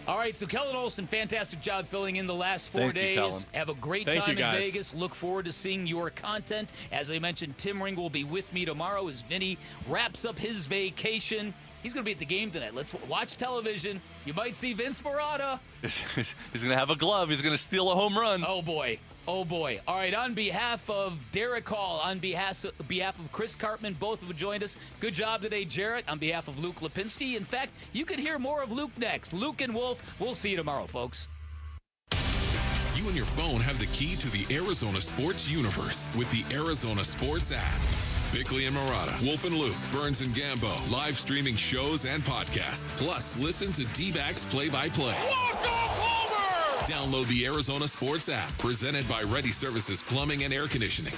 All right, so Kellen Olson, fantastic job filling in the last 4 days. Kellen. Have a great time in Vegas. Look forward to seeing your content. As I mentioned, Tim Ring will be with me tomorrow as Vinny wraps up his vacation. He's going to be at the game tonight. Let's watch television. You might see Vince Marotta. He's going to have a glove. He's going to steal a home run. Oh, boy. Oh, boy. All right, on behalf of Derek Hall, on behalf of Chris Cartman, both have joined us. Good job today, Jarrett, on behalf of Luke Lipinski. In fact, you can hear more of Luke next. Luke and Wolf, we'll see you tomorrow, folks. You and your phone have the key to the Arizona sports universe with the Arizona Sports app. Bickley and Marotta, Wolf and Luke, Burns and Gambo, live streaming shows and podcasts. Plus, listen to D-backs play-by-play. Download the Arizona Sports app, presented by Ready Services Plumbing and Air Conditioning.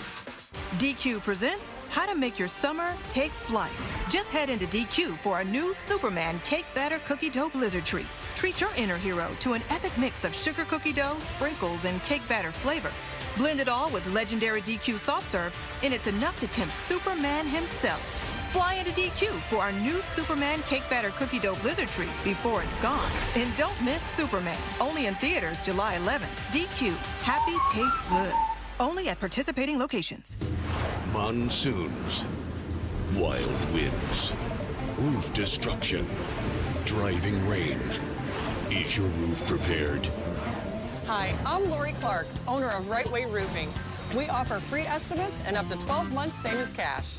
DQ presents How to Make Your Summer Take Flight. Just head into DQ for a new Superman Cake Batter Cookie Dough Blizzard Treat. Treat your inner hero to an epic mix of sugar cookie dough, sprinkles, and cake batter flavor. Blend it all with legendary DQ soft serve, and it's enough to tempt Superman himself. Fly into DQ for our new Superman Cake Batter Cookie Dough Blizzard Treat before it's gone. And don't miss Superman. Only in theaters July 11th. DQ. Happy tastes good. Only at participating locations. Monsoons, wild winds, roof destruction, driving rain. Is your roof prepared? Hi, I'm Lori Clark, owner of Right Way Roofing. We offer free estimates and up to 12 months, same as cash.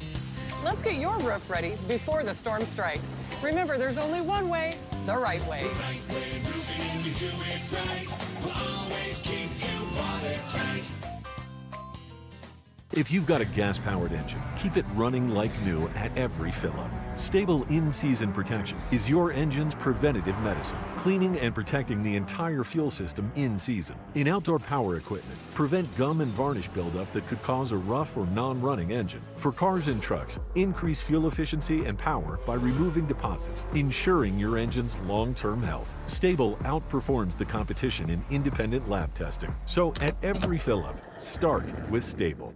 Let's get your roof ready before the storm strikes. Remember, there's only one way, the right way. The right way roofing, we do it right. We'll always keep you watertight. If you've got a gas-powered engine, keep it running like new at every fill-up. Stable in-season protection is your engine's preventative medicine, cleaning and protecting the entire fuel system in season. In outdoor power equipment, prevent gum and varnish buildup that could cause a rough or non-running engine. For cars and trucks, increase fuel efficiency and power by removing deposits, ensuring your engine's long-term health. Stable outperforms the competition in independent lab testing. So at every fill-up, start with Stable.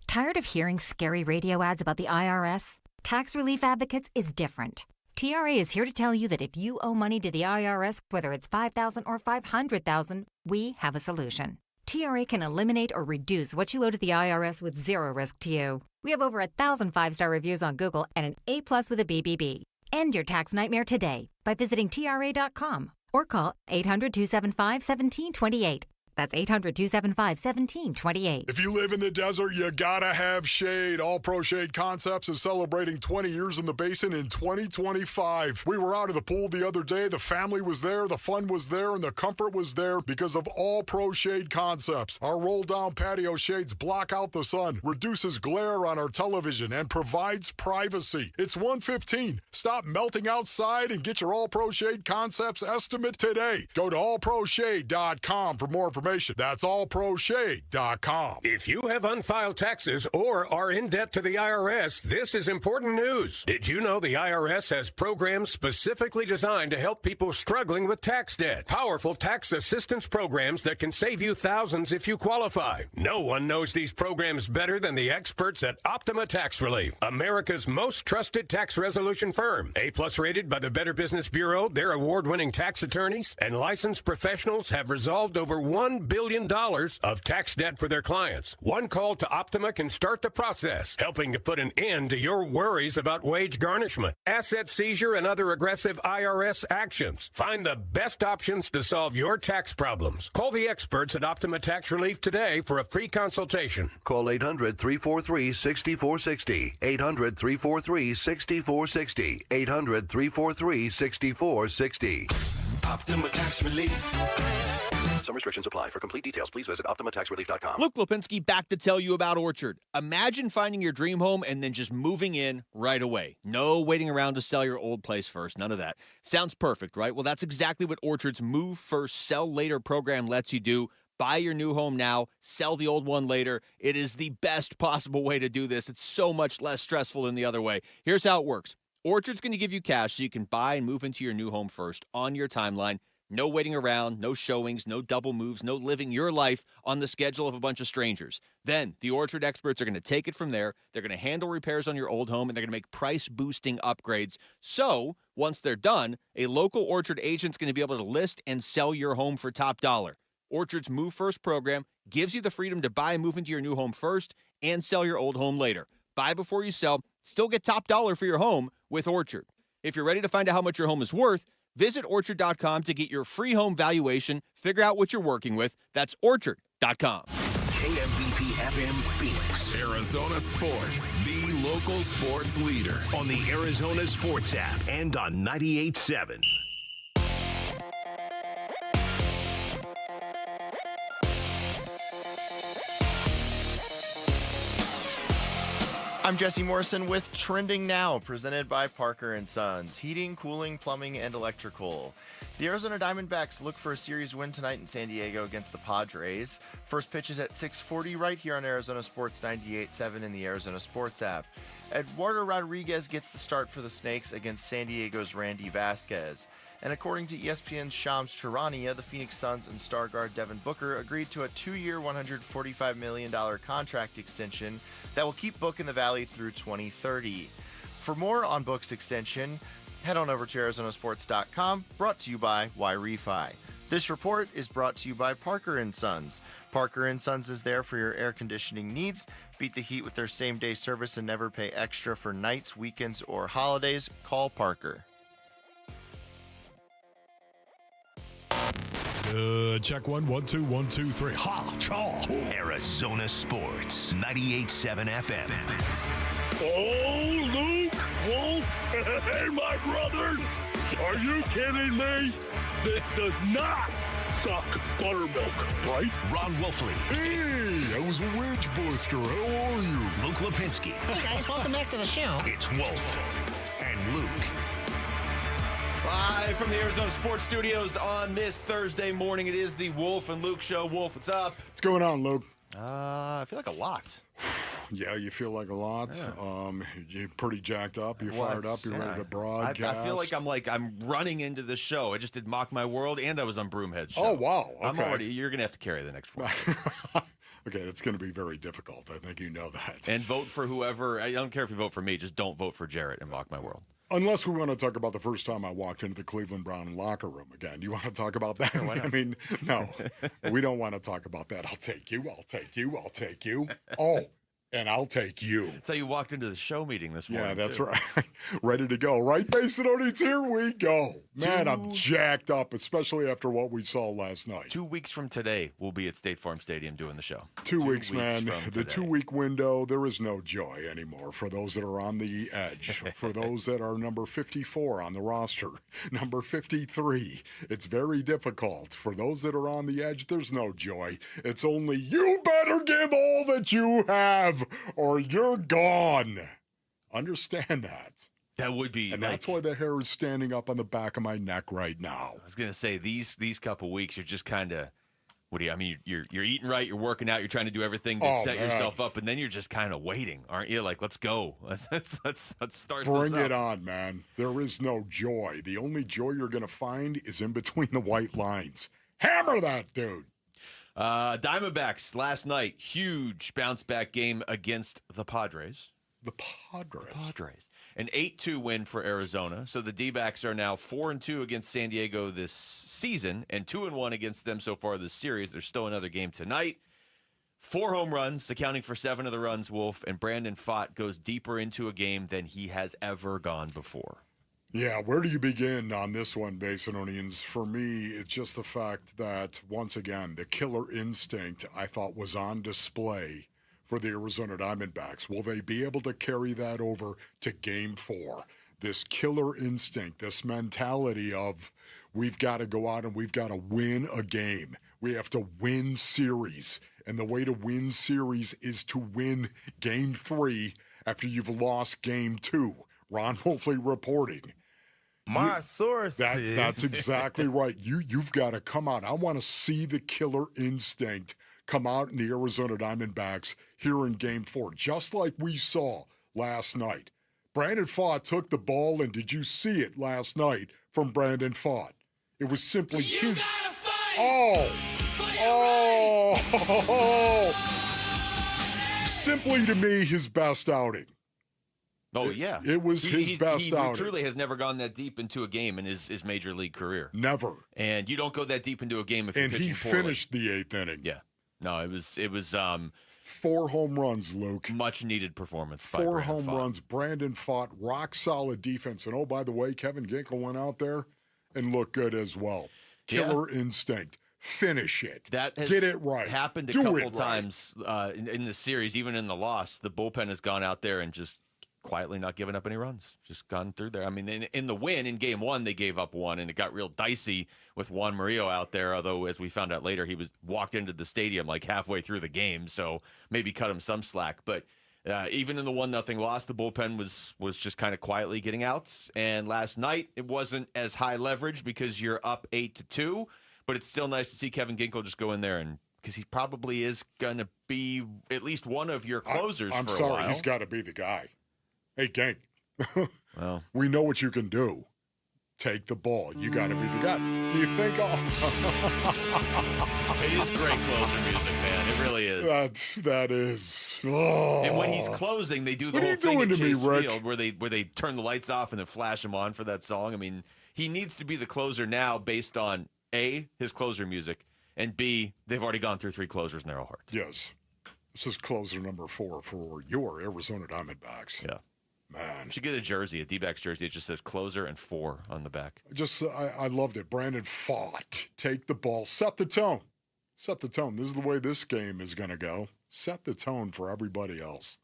Tired of hearing scary radio ads about the IRS? Tax Relief Advocates is different. TRA is here to tell you that if you owe money to the IRS, whether it's $5,000 or $500,000, we have a solution. TRA can eliminate or reduce what you owe to the IRS with zero risk to you. We have over 1,000 5-star reviews on Google and an A+ with a BBB. End your tax nightmare today by visiting TRA.com or call 800-275-1728. That's 800-275-1728. If you live in the desert, you gotta have shade. All Pro Shade Concepts is celebrating 20 years in the basin in 2025. We were out of the pool the other day. The family was there, the fun was there, and the comfort was there because of All Pro Shade Concepts. Our roll-down patio shades block out the sun, reduces glare on our television, and provides privacy. It's 1:15. Stop melting outside and get your All Pro Shade Concepts estimate today. Go to allproshade.com for more information information. That's allproshade.com. If you have unfiled taxes or are in debt to the IRS, this is important news. Did you know the IRS has programs specifically designed to help people struggling with tax debt? Powerful tax assistance programs that can save you thousands if you qualify. No one knows these programs better than the experts at Optima Tax Relief, America's most trusted tax resolution firm. A-plus rated by the Better Business Bureau, their award-winning tax attorneys and licensed professionals have resolved over $1 billion of tax debt for their clients. One call to Optima can start the process, helping to put an end to your worries about wage garnishment, asset seizure, and other aggressive IRS actions. Find the best options to solve your tax problems. Call the experts at Optima Tax Relief today for a free consultation. Call 800-343-6460. 800-343-6460. 800-343-6460. Optima Tax Relief. Some restrictions apply. For complete details, please visit OptimaTaxRelief.com. Luke Lipinski back to tell you about Orchard. Imagine finding your dream home and then just moving in right away. No waiting around to sell your old place first. None of that. Sounds perfect, right? Well, that's exactly what Orchard's Move First, Sell Later program lets you do. Buy your new home now, sell the old one later. It is the best possible way to do this. It's so much less stressful than the other way. Here's how it works. Orchard's going to give you cash so you can buy and move into your new home first on your timeline. No waiting around, no showings, no double moves, no living your life on the schedule of a bunch of strangers. Then the Orchard experts are going to take it from there. They're going to handle repairs on your old home, and they're going to make price-boosting upgrades. So once they're done, a local Orchard agent's going to be able to list and sell your home for top dollar. Orchard's Move First program gives you the freedom to buy and move into your new home first and sell your old home later. Buy before you sell, still get top dollar for your home with Orchard. If you're ready to find out how much your home is worth, visit Orchard.com to get your free home valuation, figure out what you're working with. That's Orchard.com. KMVP FM Phoenix. Arizona Sports, the local sports leader. On the Arizona Sports app and on 98.7. I'm Jesse Morrison with Trending Now, presented by Parker & Sons, heating, cooling, plumbing, and electrical. The Arizona Diamondbacks look for a series win tonight in San Diego against the Padres. First pitch is at 6:40 right here on Arizona Sports 98.7 in the Arizona Sports app. Eduardo Rodriguez gets the start for the Snakes against San Diego's Randy Vasquez. And according to ESPN's Shams Charania, the Phoenix Suns and star guard Devin Booker agreed to a 2-year, $145 million contract extension that will keep Book in the Valley through 2030. For more on Book's extension, head on over to ArizonaSports.com, brought to you by Y-Refi. This report is brought to you by Parker & Sons. Parker & Sons is there for your air conditioning needs. Beat the heat with their same-day service and never pay extra for nights, weekends, or holidays. Call Parker. Check 1, 1, 2, 1, 2, 3. Ha! Chaw! Arizona Sports 98.7 FM. Oh, Luke, Wolf, and my brothers. Are you kidding me? This does not suck buttermilk, right? Ron Wolfley. Hey, I was a wedge buster. How are you? Luke Lipinski. Hey guys, welcome back to the show. It's Wolf and Luke. Live from the Arizona Sports Studios on this Thursday morning, it is the Wolf and Luke Show. Wolf, what's up? What's going on, Luke? I feel like a lot. Yeah, you feel like a lot. Yeah. You're pretty jacked up. You're fired up. You're ready to broadcast. I feel like I'm running into the show. I just did Mock My World, and I was on Broomhead's show. Oh, wow. Okay. I'm already. You're going to have to carry the next 4 minutes. Okay, it's going to be very difficult. I think you know that. And vote for whoever. I don't care if you vote for me. Just don't vote for Jarrett and Mock My World. Unless we want to talk about the first time I walked into the Cleveland Brown locker room again. You want to talk about that? Sure, I mean, no, we don't want to talk about that. I'll take you. I'll take you. I'll take you. Oh, and I'll take you. That's how you walked into the show meeting this morning. Yeah, that's right. Ready to go. Right, Basinonians? Here we go. Man, I'm jacked up, especially after what we saw last night. 2 weeks from today, we'll be at State Farm Stadium doing the show. 2 weeks, man. The 2-week window, there is no joy anymore for those that are on the edge, for those that are number 54 on the roster, number 53. It's very difficult. For those that are on the edge, there's no joy. It's only you better give all that you have or you're gone. Understand that. That would be, and that's why the hair is standing up on the back of my neck right now. I was gonna say these couple weeks, you're just kind of What do you? I mean, you're eating right, you're working out, you're trying to do everything to set yourself up, and then you're just kind of waiting, aren't you? Like, let's go, let's start. Bring this up. it on, man. There is no joy. The only joy you're going to find is in between the white lines. Hammer that dude. Diamondbacks last night, huge bounce back game against the Padres. The Padres. An 8-2 win for Arizona. So the D-backs are now 4-2 against San Diego this season and 2-1 against them so far this series. There's still another game tonight. 4 home runs, accounting for 7 of the runs, Wolf, and Brandon Pfaadt goes deeper into a game than he has ever gone before. Yeah, where do you begin on this one, Basinonians? For me, it's just the fact that, once again, the killer instinct I thought was on display for the Arizona Diamondbacks. Will they be able to carry that over to Game 4? This killer instinct, this mentality of we've got to go out and we've got to win a game. We have to win series. And the way to win series is to win Game 3 after you've lost Game 2. Ron Wolfley reporting. My source says. That's exactly right. You've got to come out. I want to see the killer instinct come out in the Arizona Diamondbacks here in Game 4, just like we saw last night. Brandon Pfaadt took the ball, and did you see it last night from Brandon Pfaadt? It was simply his. Simply to me, his best outing. Oh, yeah. It was his best outing. He truly has never gone that deep into a game in his major league career. Never. And you don't go that deep into a game if you're pitching poorly. And he finished the 8th inning. Yeah. No, it was 4 home runs, Luke. Much needed performance by 4 Brandon home Pfaadt. runs. Brandon Pfaadt, rock solid defense. And oh, by the way, Kevin Ginkel went out there and looked good as well. Killer instinct. Finish it. That has Get it right. happened a couple times in the series, even in the loss. The bullpen has gone out there and just quietly not giving up any runs, just gone through there. I mean, in the win in Game 1, they gave up 1, and it got real dicey with Juan Murillo out there, although, as we found out later, he was walked into the stadium like halfway through the game, so maybe cut him some slack. But even in the 1-0 loss, the bullpen was just kind of quietly getting outs. And last night, it wasn't as high leverage because you're up 8-2, but it's still nice to see Kevin Ginkel just go in there and because he probably is going to be at least one of your closers I'm for a sorry, while. he's got to be the guy. Hey, gang, well, we know what you can do. Take the ball. You got to be the guy. Do you think? It is great closer music, man. It really is. That is. Oh. And when he's closing, they do the whole thing at Chase Field where they turn the lights off and then flash him on for that song. I mean, he needs to be the closer now based on A, his closer music, and B, they've already gone through 3 closers and they're all hard. Yes. This is closer number 4 for your Arizona Diamondbacks. Yeah. Man. You should get a jersey, a D-backs jersey. It just says closer and 4 on the back. I loved it. Brandon Pfaadt. Take the ball. Set the tone. Set the tone. This is the way this game is going to go. Set the tone for everybody else.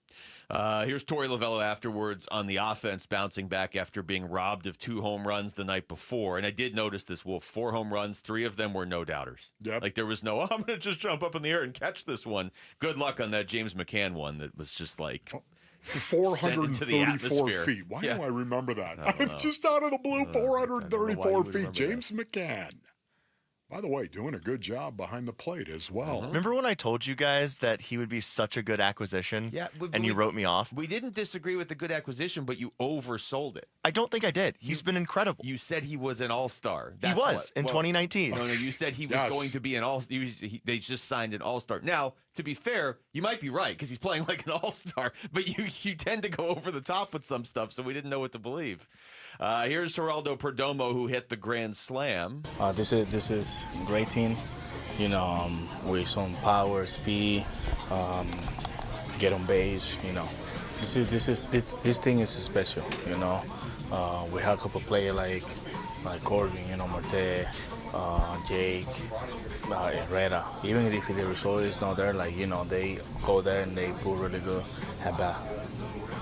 Here's Torey Lovello afterwards on the offense, bouncing back after being robbed of 2 home runs the night before. And I did notice this, Wolf. 4 home runs, 3 of them were no-doubters. Yep. Like there was no, I'm going to just jump up in the air and catch this one. Good luck on that James McCann one that was just like 434 feet. Why do I remember that? Just out of the blue, 434 feet. James McCann. By the way, doing a good job behind the plate as well. Remember when I told you guys that he would be such a good acquisition? Yeah, and you wrote me off? We didn't disagree with the good acquisition, but you oversold it. I don't think I did. He's been incredible. You said he was an all-star. He was in 2019. No, you said he was going to be an all. They just signed an all-star. Now, to be fair, you might be right because he's playing like an all-star, but you tend to go over the top with some stuff, so we didn't know what to believe. Here's Geraldo Perdomo, who hit the grand slam. This is a great team, with some power, speed, get on base. This thing is special. We have a couple players like Corbin, Marte, Jake, Herrera. Even if the result is not there, they go there and they put really good at bat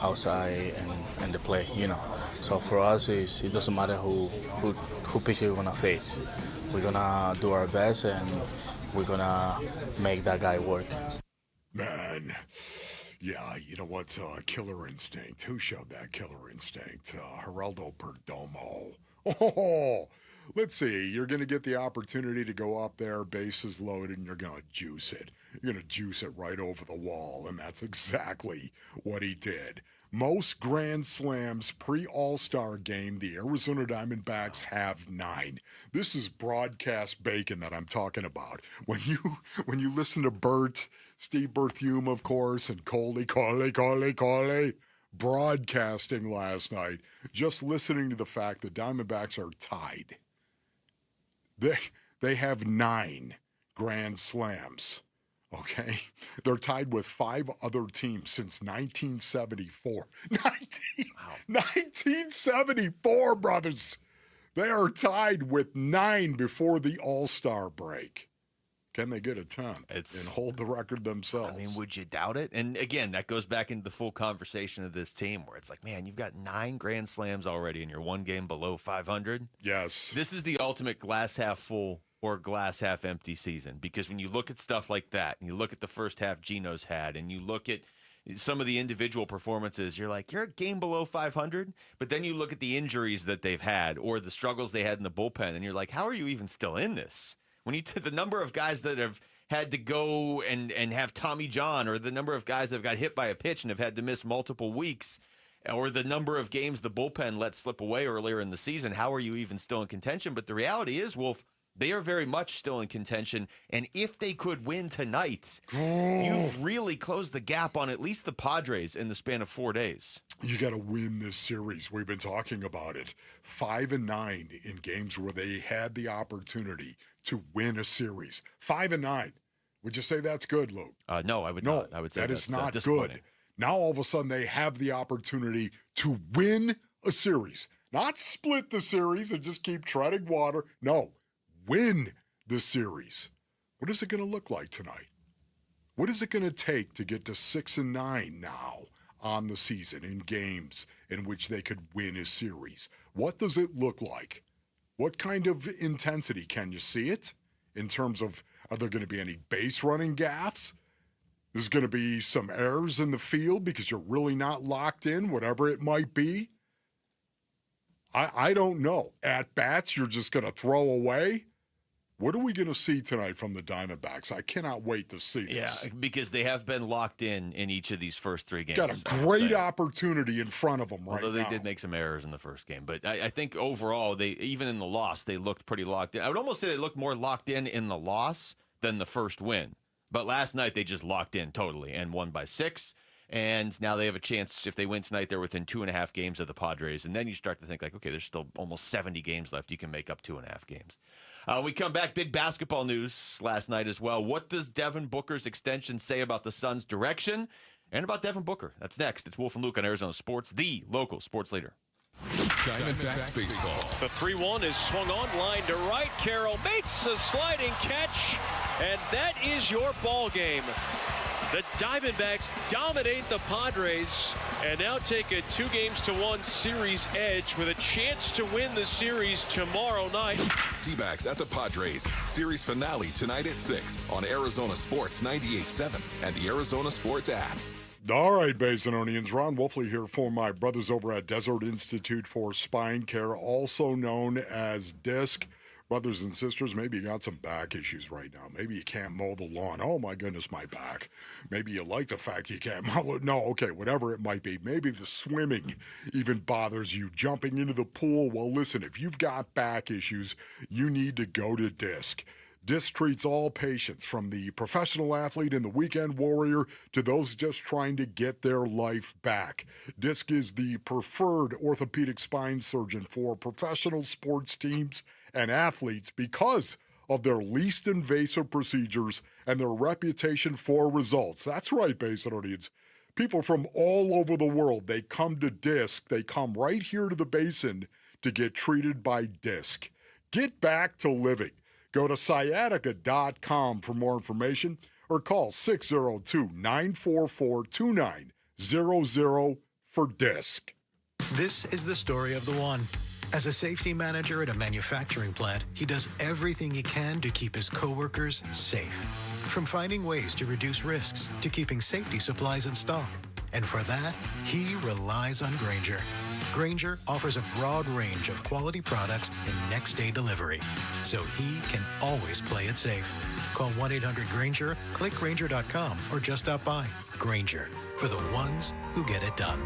outside and the play. So for us, it doesn't matter who pitcher we're gonna face. We're gonna do our best and we're gonna make that guy work. Man, yeah, you know what? Killer instinct. Who showed that killer instinct? Geraldo Perdomo. Oh, let's see. You're going to get the opportunity to go up there, bases loaded, and you're going to juice it. You're going to juice it right over the wall, and that's exactly what he did. Most Grand Slams pre-All-Star game, the Arizona Diamondbacks have 9. This is broadcast bacon that I'm talking about. When you listen to Steve Berthume, of course, and Coley, broadcasting last night, just listening to the fact that Diamondbacks are tied. They have 9 Grand Slams. Okay, they're tied with 5 other teams since 1974. 1974, brothers. They are tied with 9 before the All-Star break. Can they get a 10 and hold the record themselves? I mean, would you doubt it? And again, that goes back into the full conversation of this team where it's like, man, you've got 9 Grand Slams already and you're one game below 500. Yes. This is the ultimate glass half full or glass half empty season, because when you look at stuff like that and you look at the first half Geno's had and you look at some of the individual performances, you're like, you're a game below 500, but then you look at the injuries that they've had or the struggles they had in the bullpen and you're like, how are you even still in this? When you the number of guys that have had to go and have Tommy John, or the number of guys that have got hit by a pitch and have had to miss multiple weeks, or the number of games the bullpen let slip away earlier in the season, how are you even still in contention? But the reality is, Wolf, they are very much still in contention, and if they could win tonight, you've really closed the gap on at least the Padres in the span of 4 days. You got to win this series. We've been talking about it. 5-9 in games where they had the opportunity to win a series. 5-9. Would you say that's good, Luke? No, I would not. I would say that that's is not disappointing. good. Now all of a sudden they have the opportunity to win a series. Not split the series and just keep treading water. No, win the series. What is it going to look like tonight? What is it going to take to get to 6-9 now on the season in games in which they could win a series? What does it look like? What kind of intensity can you see it in terms of, are there going to be any base running gaffes? There's going to be some errors in the field because you're really not locked in, whatever it might be. I don't know. At bats, you're just going to throw away. What are we going to see tonight from the Diamondbacks? I cannot wait to see this. Yeah, because they have been locked in each of these first 3 games. Got a great opportunity in front of them right now. Although they did make some errors in the first game. But I think overall, they even in the loss, they looked pretty locked in. I would almost say they looked more locked in the loss than the first win. But last night, they just locked in totally and won by 6. And now they have a chance. If they win tonight, they're within 2.5 games of the Padres. And then you start to think like, okay, there's still almost 70 games left. You can make up 2.5 games. We come back, big basketball news last night as well. What does Devin Booker's extension say about the Suns' direction and about Devin Booker? That's next. It's Wolf and Luke on Arizona Sports, the local sports leader. Diamondbacks baseball. The 3-1 is swung on, line to right. Carroll makes a sliding catch, and that is your ball game. The Diamondbacks dominate the Padres and now take a 2-1 series edge with a chance to win the series tomorrow night. D-backs at the Padres. Series finale tonight at 6 on Arizona Sports 98.7 and the Arizona Sports app. All right, Basinonians. Ron Wolfley here for my brothers over at Desert Institute for Spine Care, also known as DISC. Brothers and sisters, maybe you got some back issues right now. Maybe you can't mow the lawn. Oh, my goodness, my back. Maybe you like the fact you can't mow it. No, okay, whatever it might be. Maybe the swimming even bothers you, jumping into the pool. Well, listen, if you've got back issues, you need to go to DISC. DISC treats all patients, from the professional athlete and the weekend warrior to those just trying to get their life back. DISC is the preferred orthopedic spine surgeon for professional sports teams and athletes because of their least invasive procedures and their reputation for results. That's right, Basinonians. People from all over the world, they come to DISC. They come right here to the Basin to get treated by DISC. Get back to living. Go to sciatica.com for more information or call 602-944-2900 for DISC. This is the story of the one. As a safety manager at a manufacturing plant, he does everything he can to keep his coworkers safe. From finding ways to reduce risks to keeping safety supplies in stock. And for that, he relies on Grainger, Grainger offers a broad range of quality products and next-day delivery, so he can always play it safe. Call 1-800-GRAINGER, click Grainger.com, or just stop by. Grainger, for the ones who get it done.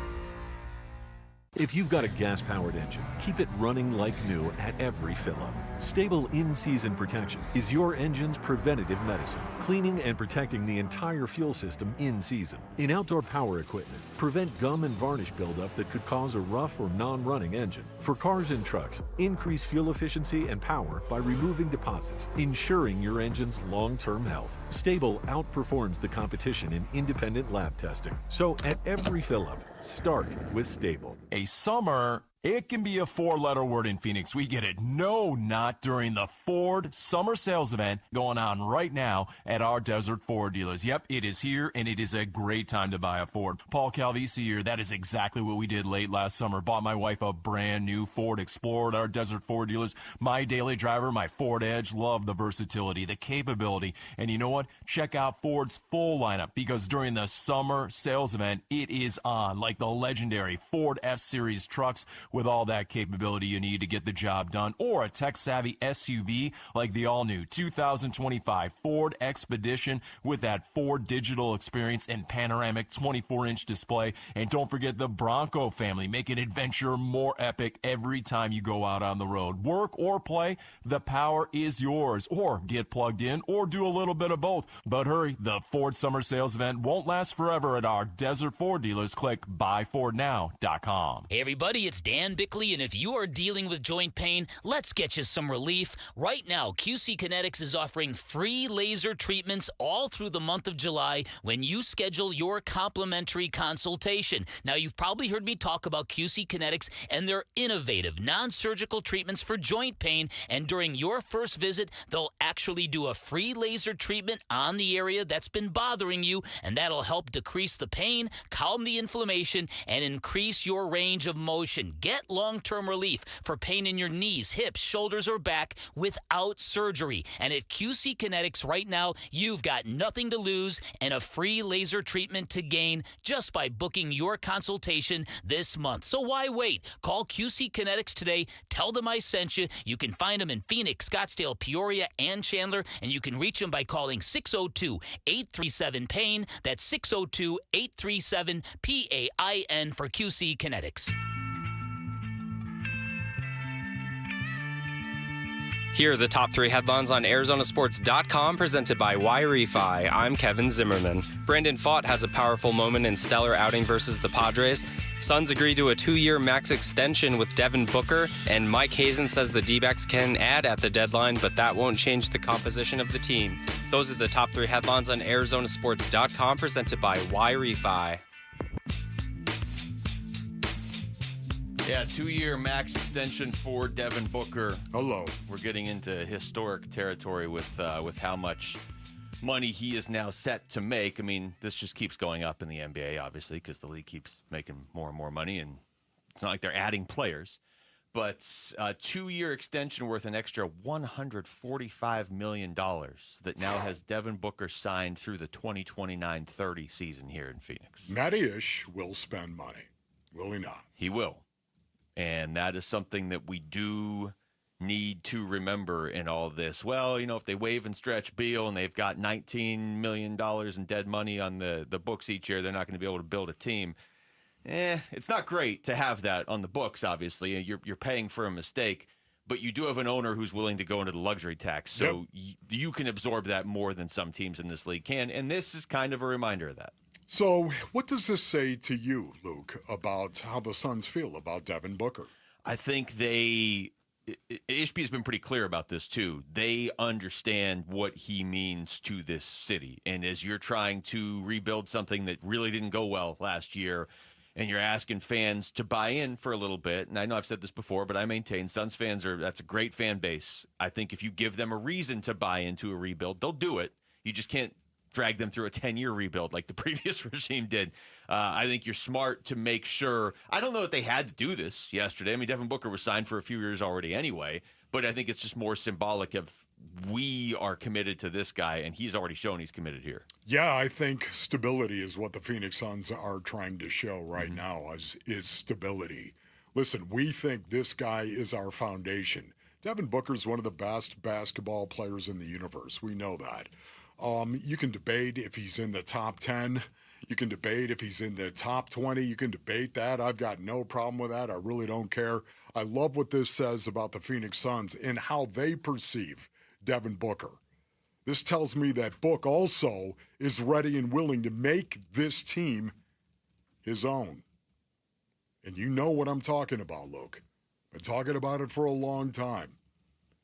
If you've got a gas-powered engine, keep it running like new at every fill-up. Stable in-season protection is your engine's preventative medicine, cleaning and protecting the entire fuel system in season. In outdoor power equipment, prevent gum and varnish buildup that could cause a rough or non-running engine. For cars and trucks, increase fuel efficiency and power by removing deposits, ensuring your engine's long-term health. Stable outperforms the competition in independent lab testing. So at every fill-up, start with Stable. A summer, it can be a four-letter word in Phoenix. We get it. No, not during the Ford Summer Sales Event going on right now at our Desert Ford dealers. Yep, it is here, and it is a great time to buy a Ford. Paul Calvisi here. That is exactly what we did late last summer. Bought my wife a brand new Ford Explorer at our Desert Ford dealers. My daily driver, my Ford Edge. Love the versatility, the capability. And you know what? Check out Ford's full lineup, because during the Summer Sales Event, it is on, like the legendary Ford F-Series trucks with all that capability you need to get the job done, or a tech-savvy SUV like the all-new 2025 Ford Expedition with that Ford digital experience and panoramic 24-inch display. And don't forget the Bronco family, making adventure more epic every time you go out on the road. Work or play, the power is yours. Or get plugged in, or do a little bit of both. But hurry, the Ford Summer Sales Event won't last forever at our Desert Ford dealers. Click buyfordnow.com. Hey everybody, it's Dan Bickley, and if you are dealing with joint pain, let's get you some relief. Right now, QC Kinetics is offering free laser treatments all through the month of July when you schedule your complimentary consultation. Now, you've probably heard me talk about QC Kinetics and their innovative non-surgical treatments for joint pain, and during your first visit, they'll actually do a free laser treatment on the area that's been bothering you, and that'll help decrease the pain, calm the inflammation, and increase your range of motion. Get long-term relief for pain in your knees, hips, shoulders, or back without surgery. And at QC Kinetics right now, you've got nothing to lose and a free laser treatment to gain just by booking your consultation this month. So why wait? Call QC Kinetics today. Tell them I sent you. You can find them in Phoenix, Scottsdale, Peoria, and Chandler, and you can reach them by calling 602-837-PAIN. That's 602-837-PAIN for QC Kinetics. Here are the top three headlines on ArizonaSports.com, presented by Y-Refi. I'm Kevin Zimmerman. Brandon Pfaadt has a powerful moment in stellar outing versus the Padres. Suns agree to a 2-year max extension with Devin Booker, and Mike Hazen says the D-backs can add at the deadline, but that won't change the composition of the team. Those are the top three headlines on ArizonaSports.com, presented by Y-Refi. Yeah, 2-year max extension for Devin Booker. Hello. We're getting into historic territory with how much money he is now set to make. I mean, this just keeps going up in the NBA, obviously, because the league keeps making more and more money, and it's not like they're adding players. But a 2-year extension worth an extra $145 million that now has Devin Booker signed through the 2029-30 season here in Phoenix. Matty Ish will spend money, will he not? He will. And that is something that we do need to remember in all of this. Well, you know, if they waive and stretch Beal and they've got $19 million in dead money on the books each year, they're not going to be able to build a team. It's not great to have that on the books, obviously. You're paying for a mistake, but you do have an owner who's willing to go into the luxury tax. So you can absorb that more than some teams in this league can, and this is kind of a reminder of that. So what does this say to you, Luke, about how the Suns feel about Devin Booker? I think Ishby has been pretty clear about this, too. They understand what he means to this city. And as you're trying to rebuild something that really didn't go well last year, and you're asking fans to buy in for a little bit, and I know I've said this before, but I maintain Suns fans that's a great fan base. I think if you give them a reason to buy into a rebuild, they'll do it. You just can't drag them through a 10-year rebuild like the previous regime did. I think you're smart to make sure. I don't know that they had to do this yesterday. I mean, Devin Booker was signed for a few years already anyway, but I think it's just more symbolic of we are committed to this guy, and he's already shown he's committed here. Yeah, I think stability is what the Phoenix Suns are trying to show right now is stability. listen, we think this guy is our foundation. Devin Booker's one of the best basketball players in the universe. We know that. You can debate if he's in the top 10. You can debate if he's in the top 20. You can debate that. I've got no problem with that. I really don't care. I love what this says about the Phoenix Suns and how they perceive Devin Booker. This tells me that Book also is ready and willing to make this team his own. And you know what I'm talking about, Luke. Been talking about it for a long time.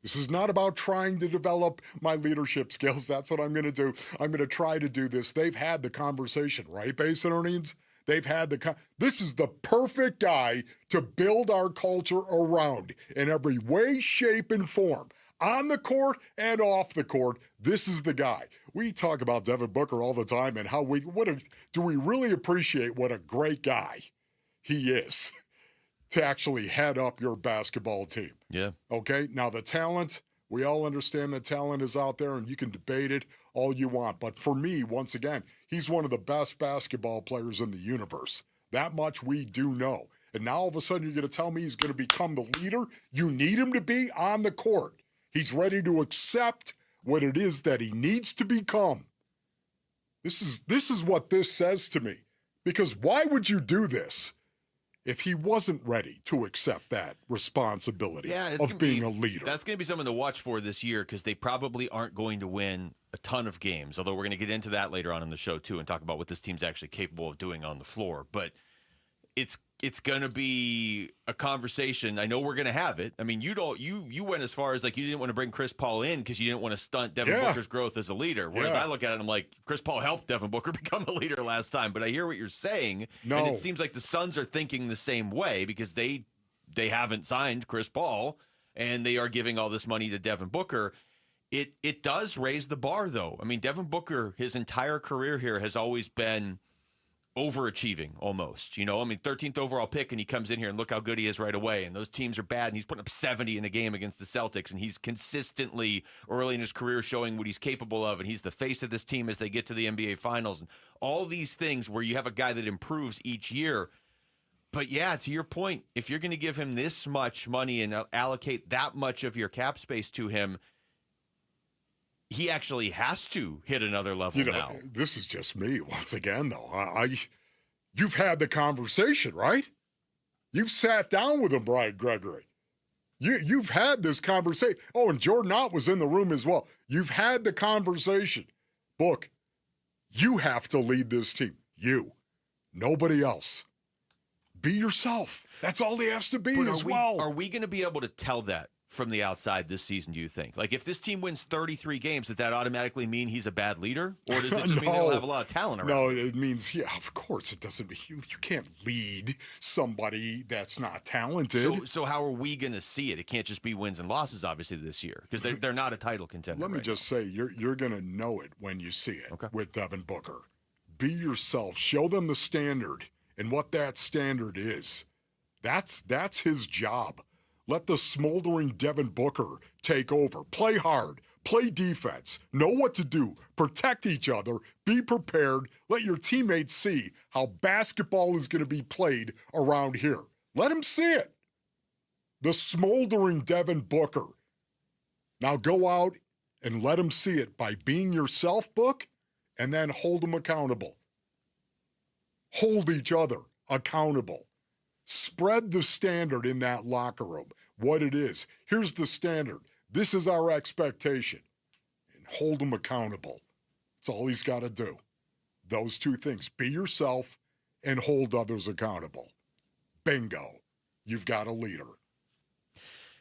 This is not about trying to develop my leadership skills. That's what I'm going to do. I'm going to try to do this. They've had the conversation, right, Base and Earnings? They've had this is the perfect guy to build our culture around in every way, shape, and form. On the court and off the court, this is the guy. We talk about Devin Booker all the time and how do we really appreciate what a great guy he is to actually head up your basketball team. Yeah. Okay? Now, the talent, we all understand the talent is out there, and you can debate it all you want. But for me, once again, he's one of the best basketball players in the universe. That much we do know. And now all of a sudden you're going to tell me he's going to become the leader you need him to be on the court. He's ready to accept what it is that he needs to become. This is what this says to me. Because why would you do this if he wasn't ready to accept that responsibility of being a leader? That's going to be something to watch for this year because they probably aren't going to win a ton of games, although we're going to get into that later on in the show too and talk about what this team's actually capable of doing on the floor. But it's going to be a conversation. I know we're going to have it. I mean, you went as far as like you didn't want to bring Chris Paul in because you didn't want to stunt Devin Booker's growth as a leader. Whereas I look at it, I'm like, Chris Paul helped Devin Booker become a leader last time. But I hear what you're saying, and it seems like the Suns are thinking the same way because they haven't signed Chris Paul, and they are giving all this money to Devin Booker. It does raise the bar, though. I mean, Devin Booker, his entire career here has always been overachieving almost, I mean, 13th overall pick, and he comes in here and look how good he is right away. And those teams are bad, and he's putting up 70 in a game against the Celtics, and he's consistently early in his career showing what he's capable of, and he's the face of this team as they get to the NBA Finals, and all these things where you have a guy that improves each year. But yeah, to your point, if you're going to give him this much money and allocate that much of your cap space to him, he actually has to hit another level now. This is just me once again, though. You've had the conversation, right? You've sat down with him, Brian Gregory. You've had this conversation. Oh, and Jordan Ott was in the room as well. You've had the conversation. Book, you have to lead this team. You. Nobody else. Be yourself. That's all he has to be well. Are we going to be able to tell that from the outside this season, do you think? Like, if this team wins 33 games, does that automatically mean he's a bad leader? Or does it just mean they don't have a lot of talent around? No, it means, of course it doesn't mean you can't lead somebody that's not talented. So how are we going to see it? It can't just be wins and losses, obviously, this year, because they're not a title contender. Let me just say, you're going to know it when you see it with Devin Booker. Be yourself. Show them the standard and what that standard is. That's his job. Let the smoldering Devin Booker take over. Play hard. Play defense. Know what to do. Protect each other. Be prepared. Let your teammates see how basketball is going to be played around here. Let them see it. The smoldering Devin Booker. Now go out and let them see it by being yourself, Book, and then hold them accountable. Hold each other accountable. Spread the standard in that locker room, what it is. Here's the standard. This is our expectation. And hold them accountable. That's all he's got to do. Those two things. Be yourself and hold others accountable. Bingo. You've got a leader.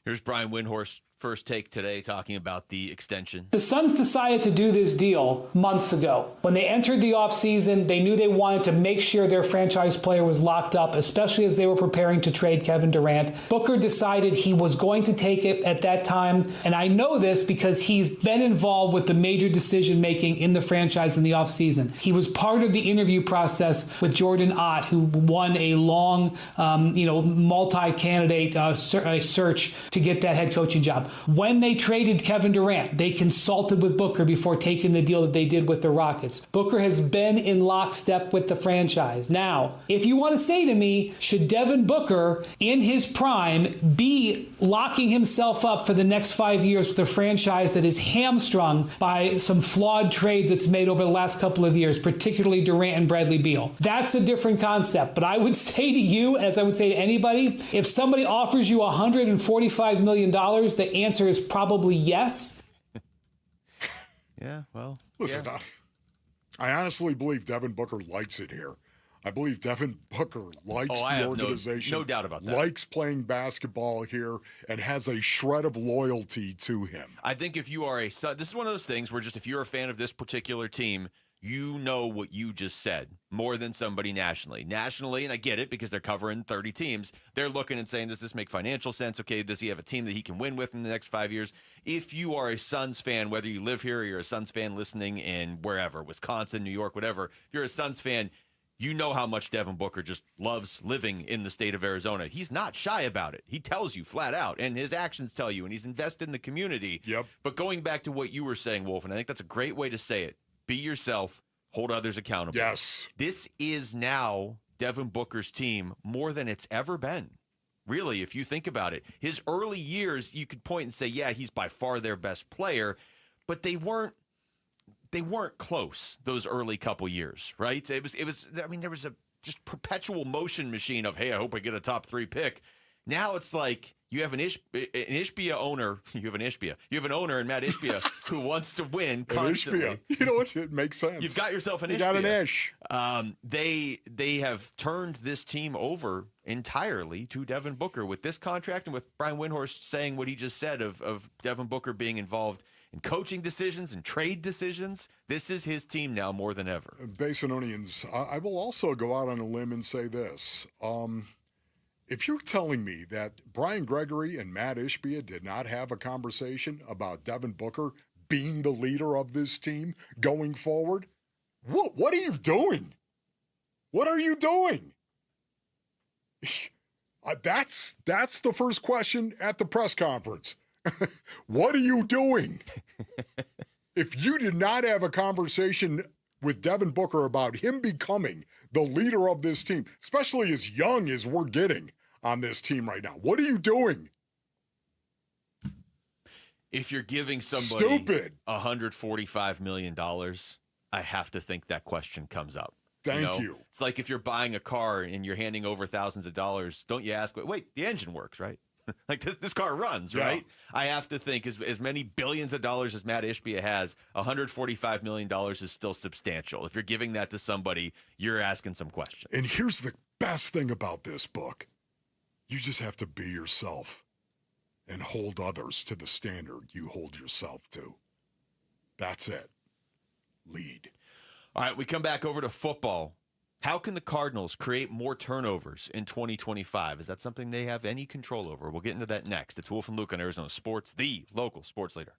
Here's Brian Windhorst, first take today, talking about the extension. The Suns decided to do this deal months ago. When they entered the offseason, they knew they wanted to make sure their franchise player was locked up, especially as they were preparing to trade Kevin Durant. Booker decided he was going to take it at that time, and I know this because he's been involved with the major decision-making in the franchise in the offseason. He was part of the interview process with Jordan Ott, who won a long, multi-candidate search to get that head coaching job. When they traded Kevin Durant, they consulted with Booker before taking the deal that they did with the Rockets. Booker has been in lockstep with the franchise. Now, if you want to say to me, should Devin Booker, in his prime, be locking himself up for the next 5 years with a franchise that is hamstrung by some flawed trades it's made over the last couple of years, particularly Durant and Bradley Beal? That's a different concept. But I would say to you, as I would say to anybody, if somebody offers you $145 million, the answer is probably yes. Yeah, well. Listen, yeah. I honestly believe Devin Booker likes it here. I believe Devin Booker likes the organization. No doubt about that. Likes playing basketball here and has a shred of loyalty to him. I think if you are this is one of those things where just if you're a fan of this particular team, you know what you just said more than somebody nationally. Nationally, and I get it because they're covering 30 teams, they're looking and saying, does this make financial sense? Okay, does he have a team that he can win with in the next 5 years? If you are a Suns fan, whether you live here or you're a Suns fan listening in wherever, Wisconsin, New York, whatever, if you're a Suns fan, you know how much Devin Booker just loves living in the state of Arizona. He's not shy about it. He tells you flat out, and his actions tell you, and he's invested in the community. Yep. But going back to what you were saying, Wolf, and I think that's a great way to say it, be yourself, hold others accountable. Yes. This is now Devin Booker's team more than it's ever been. Really, if you think about it. His early years, you could point and say, yeah, he's by far their best player, but they weren't close those early couple years, right? It was I mean, there was a just perpetual motion machine of, hey, I hope I get a top 3 pick. Now it's like you have an Ishbia owner. You have an owner in Matt Ishbia who wants to win constantly. Ishbia. You know what? It makes sense. You've got yourself an Ishbia. You got an Ish. They have turned this team over entirely to Devin Booker with this contract and with Brian Windhorst saying what he just said of Devin Booker being involved in coaching decisions and trade decisions. This is his team now more than ever. Basinonians, I will also go out on a limb and say this. If you're telling me that Brian Gregory and Matt Ishbia did not have a conversation about Devin Booker being the leader of this team going forward, what are you doing? What are you doing? That's the first question at the press conference. What are you doing? If you did not have a conversation with Devin Booker about him becoming the leader of this team, especially as young as we're getting on this team right now, what are you doing? If you're giving somebody $145 million, I have to think that question comes up. Thank you. It's like if you're buying a car and you're handing over thousands of dollars, don't you ask, wait, the engine works, right? Like this car runs, right? I have to think as many billions of dollars as Matt Ishbia has, $145 million is still substantial. If you're giving that to somebody, you're asking some questions. And here's the best thing about this book. You just have to be yourself and hold others to the standard you hold yourself to. That's it. Lead. All right, we come back over to football. How can the Cardinals create more turnovers in 2025? Is that something they have any control over? We'll get into that next. It's Wolf and Luke on Arizona Sports, the local sports leader.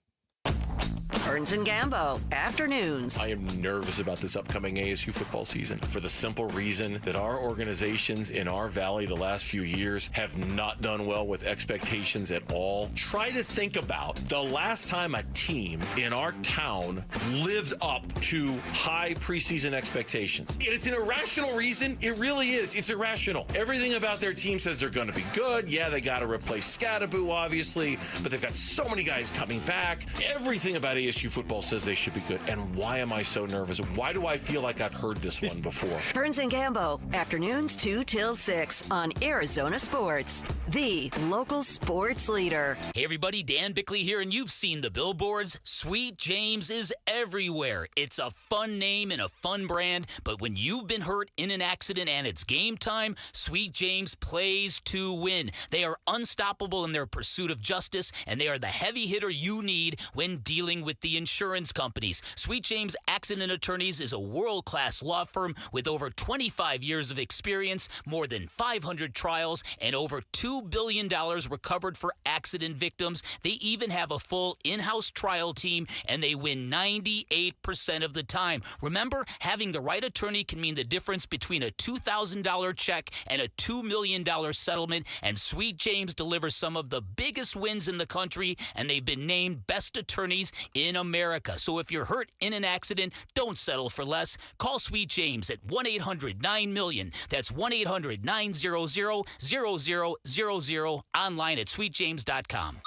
Burns and Gambo, afternoons. I am nervous about this upcoming ASU football season for the simple reason that our organizations in our valley the last few years have not done well with expectations at all. Try to think about the last time a team in our town lived up to high preseason expectations. It's an irrational reason. It really is. It's irrational. Everything about their team says they're going to be good. Yeah, they got to replace Scadaboo, obviously, but they've got so many guys coming back. Everything about ASU football says they should be good. And why am I so nervous? Why do I feel like I've heard this one before? Burns and Gambo, afternoons 2 till 6 on Arizona Sports, the local sports leader. Hey everybody, Dan Bickley here, and you've seen the billboards. Sweet James is everywhere. It's a fun name and a fun brand, but when you've been hurt in an accident and it's game time, Sweet James plays to win. They are unstoppable in their pursuit of justice, and they are the heavy hitter you need when dealing with with the insurance companies. Sweet James Accident Attorneys is a world-class law firm with over 25 years of experience, more than 500 trials, and over $2 billion recovered for accident victims. They even have a full in-house trial team, and they win 98% of the time. Remember, having the right attorney can mean the difference between a $2,000 check and a $2 million settlement, and Sweet James delivers some of the biggest wins in the country, and they've been named best attorneys in America. So if you're hurt in an accident, don't settle for less. Call Sweet James at 1-800-9-MILLION. That's 1-800-900-0000, online at sweetjames.com.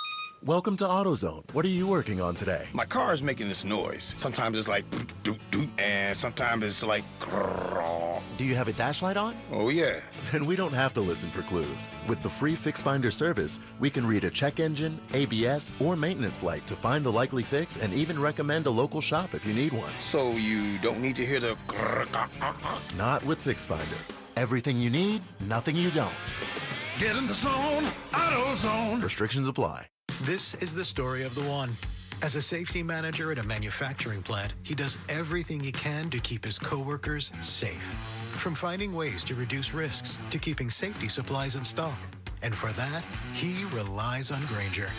Welcome to AutoZone. What are you working on today? My car is making this noise. Sometimes it's like doot doot, and sometimes it's like grrr. Do you have a dash light on? Oh yeah. Then we don't have to listen for clues. With the free Fix Finder service, we can read a check engine, ABS, or maintenance light to find the likely fix and even recommend a local shop if you need one. So you don't need to hear the grrr. Not with Fix Finder. Everything you need, nothing you don't. Get in the zone, AutoZone. Restrictions apply. This is the story of the one. As a safety manager at a manufacturing plant, he does everything he can to keep his coworkers safe. From finding ways to reduce risks to keeping safety supplies in stock. And for that, he relies on Grainger.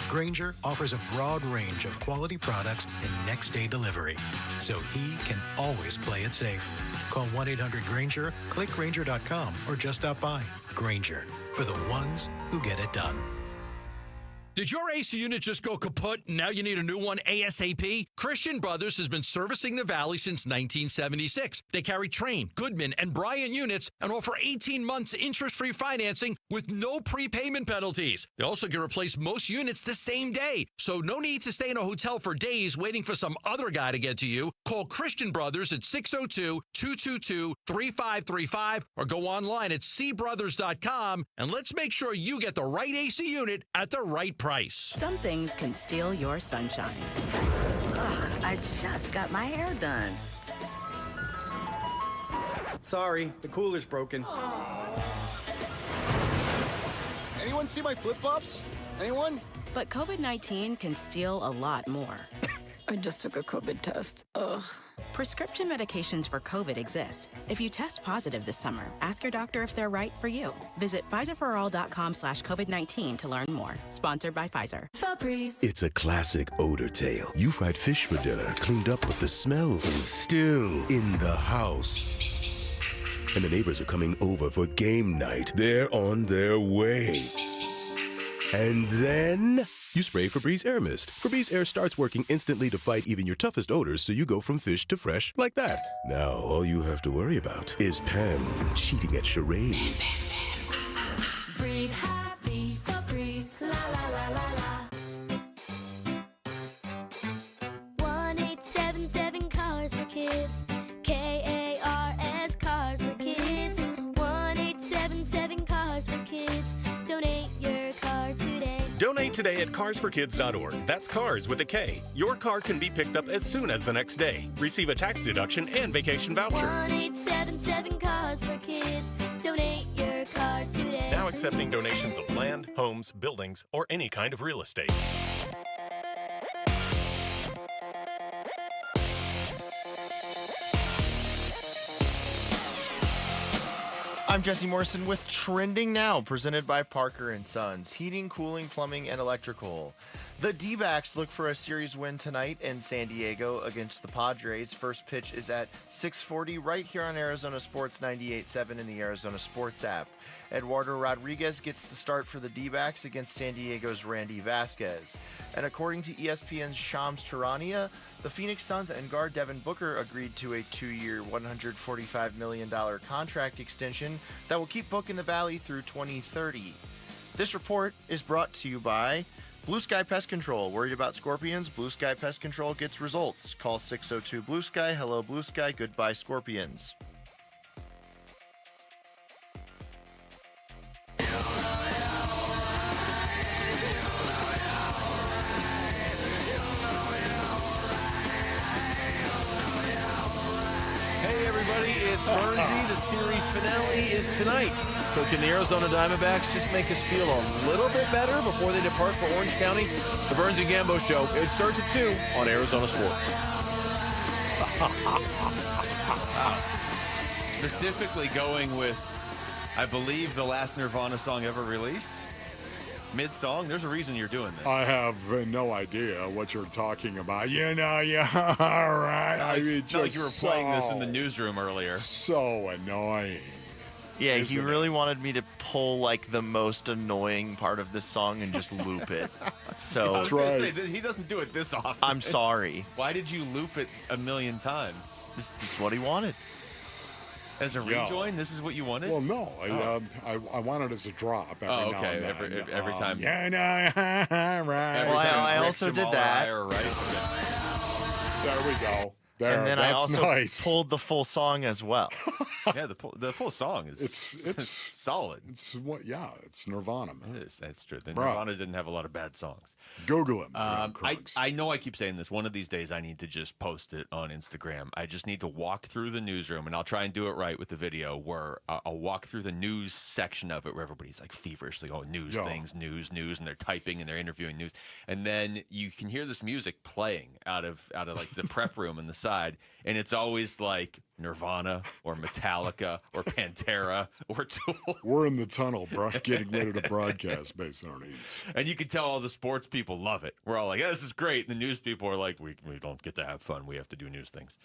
Grainger offers a broad range of quality products and next-day delivery, so he can always play it safe. Call 1-800-GRAINGER, click Grainger.com, or just stop by. Grainger, for the ones who get it done. Did your AC unit just go kaput and now you need a new one ASAP? Christian Brothers has been servicing the Valley since 1976. They carry Trane, Goodman, and Bryant units and offer 18 months interest-free financing with no prepayment penalties. They also can replace most units the same day, so no need to stay in a hotel for days waiting for some other guy to get to you. Call Christian Brothers at 602-222-3535 or go online at cbrothers.com, and let's make sure you get the right AC unit at the right price. Some things can steal your sunshine. Ugh, I just got my hair done. Sorry, the cooler's broken. Anyone see my flip-flops? Anyone? But COVID-19 can steal a lot more. I just took a COVID test. Ugh. Prescription medications for COVID exist. If you test positive this summer, ask your doctor if they're right for you. Visit PfizerForAll.com/COVID-19 to learn more. Sponsored by Pfizer. Febreze. It's a classic odor tale. You fried fish for dinner, cleaned up, but the smell is still in the house. And the neighbors are coming over for game night. They're on their way. And then you spray Febreze Air Mist. Febreze Air starts working instantly to fight even your toughest odors, so you go from fish to fresh like that. Now, all you have to worry about is Pam cheating at charades. Breathe happy, Febreze. La la la la la. 1877 Cars for Kids. KARS Cars for Kids. 1877 Cars for Kids. Donate your car today. Donate today at carsforkids.org. That's cars with a K. Your car can be picked up as soon as the next day. Receive a tax deduction and vacation voucher. 1877 Cars for Kids. Donate your car today. Now accepting donations of land, homes, buildings, or any kind of real estate. I'm Jesse Morrison with Trending Now, presented by Parker & Sons, heating, cooling, plumbing, and electrical. The D-backs look for a series win tonight in San Diego against the Padres. First pitch is at 6:40 right here on Arizona Sports 98.7 in the Arizona Sports app. Eduardo Rodriguez gets the start for the D-backs against San Diego's Randy Vasquez. And according to ESPN's Shams Charania, the Phoenix Suns and guard Devin Booker agreed to a 2-year, $145 million contract extension that will keep Book in the Valley through 2030. This report is brought to you by Blue Sky Pest Control. Worried about scorpions? Blue Sky Pest Control gets results. Call 602 Blue Sky. Hello, Blue Sky. Goodbye, scorpions. Hey everybody, It's Bernsey. The series finale is tonight. So can the Arizona Diamondbacks just make us feel a little bit better before they depart for Orange County? The Burns and Gambo Show. It starts at 2 on Arizona Sports. Specifically going with, I believe, the last Nirvana song ever released. Mid-song, there's a reason you're doing this. I have no idea what you're talking about. Yeah, all right. I mean, it's not like you were playing this in the newsroom earlier. So annoying. Yeah, he really wanted me to pull like the most annoying part of this song and just loop it. So I was gonna say, he doesn't do it this often. I'm sorry. Why did you loop it a million times? This is what he wanted. As a rejoin, this is what you wanted? Well, no. I want it as a drop every now and then. Every time. Yeah, no, right. Well, I also did that. There we go. There, and then I also nice. pulled the full song as well. Yeah, the full song is it's solid. It's it's Nirvana, man. It is. That's true. Nirvana didn't have a lot of bad songs. Google it. I know I keep saying this. One of these days I need to just post it on Instagram. I just need to walk through the newsroom, and I'll try and do it right with the video, where I'll walk through the news section of it, where everybody's like feverishly going news, news, and they're typing and they're interviewing news, and then you can hear this music playing out of like the prep room in the side, and it's always like Nirvana or Metallica or Pantera or Tool. We're in the tunnel, bro, getting ready to broadcast based on our needs. And you can tell all the sports people love it. We're all like, yeah, this is great. And the news people are like, we don't get to have fun. We have to do news things.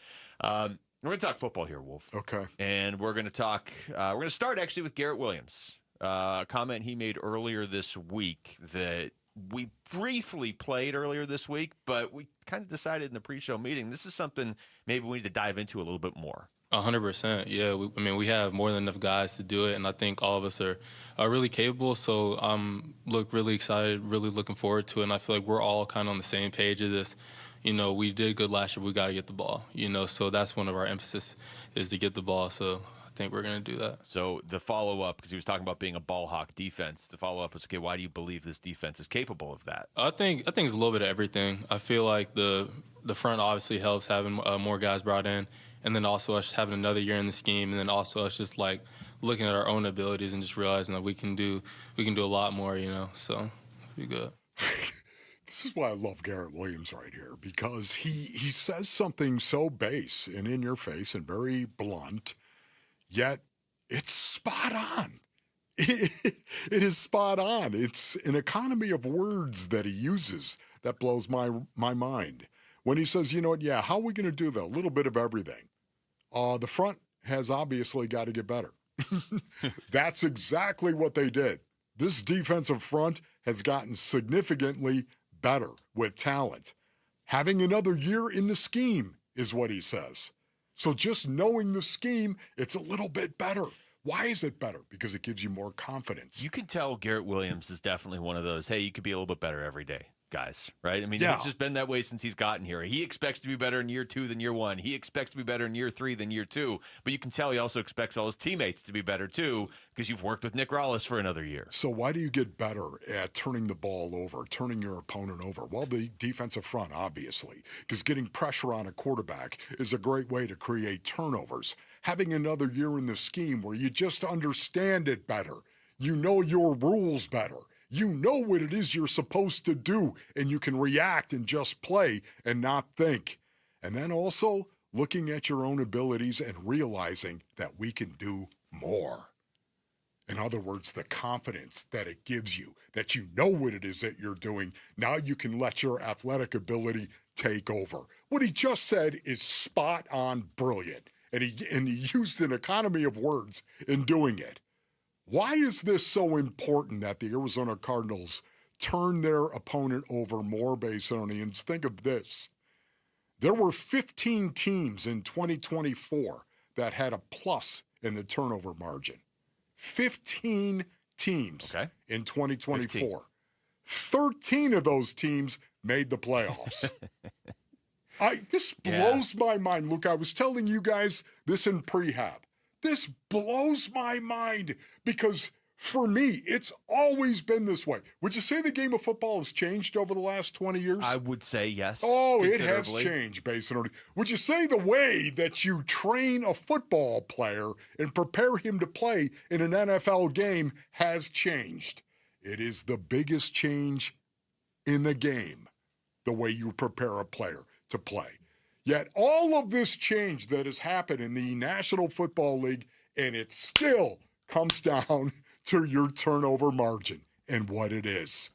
We're going to talk football here, Wolf. Okay. And we're going to talk, we're going to start actually with Garrett Williams. A comment he made earlier this week that we briefly played earlier this week, but we kind of decided in the pre-show meeting, this is something maybe we need to dive into a little bit more. 100%. Yeah. We have more than enough guys to do it, and I think all of us are really capable. So I'm really excited, really looking forward to it, and I feel like we're all kind of on the same page of this. We did good last year. We got to get the ball, so that's one of our emphasis is to get the ball. So I think we're going to do that. So the follow-up, because he was talking about being a ball hawk defense, the follow-up is, okay, why do you believe this defense is capable of that? I think it's a little bit of everything. I feel like the front obviously helps having more guys brought in, and then also us having another year in the scheme, and then also us just like looking at our own abilities and just realizing that we can do a lot more, so it'll be good. This is why I love Garrett Williams right here, because he says something so base and in your face and very blunt, yet it's spot on. It is spot on. It's an economy of words that he uses that blows my mind. When he says, how are we going to do that? A little bit of everything. The front has obviously got to get better. That's exactly what they did. This defensive front has gotten significantly better with talent. Having another year in the scheme is what he says. So just knowing the scheme, it's a little bit better. Why is it better? Because it gives you more confidence. You can tell Garrett Williams is definitely one of those, hey, you could be a little bit better every day guys, right? I mean, yeah. It's just been that way since he's gotten here. He expects to be better in year 2 than year 1. He expects to be better in year 3 than year 2. But you can tell he also expects all his teammates to be better too, because you've worked with Nick Rollis for another year. So why do you get better at turning the ball over, turning your opponent over? Well, the defensive front, obviously, because getting pressure on a quarterback is a great way to create turnovers. Having another year in the scheme where you just understand it better. You know your rules better. You know what it is you're supposed to do, and you can react and just play and not think. And then also looking at your own abilities and realizing that we can do more. In other words, the confidence that it gives you, that you know what it is that you're doing. Now you can let your athletic ability take over. What he just said is spot on brilliant, and he used an economy of words in doing it. Why is this so important that the Arizona Cardinals turn their opponent over more, Basonians? Think of this. There were 15 teams in 2024 that had a plus in the turnover margin. 15 teams in 2024. 15. 13 of those teams made the playoffs. This blows my mind. Look, I was telling you guys this in prehab. This blows my mind because For me, it's always been this way. Would you say the game of football has changed over the last 20 years? I would say yes. Oh, it has changed, basically. Would you say the way that you train a football player and prepare him to play in an NFL game has changed? It is the biggest change in the game, the way you prepare a player to play. Yet all of this change that has happened in the National Football League, and it still comes down to your turnover margin and what it is.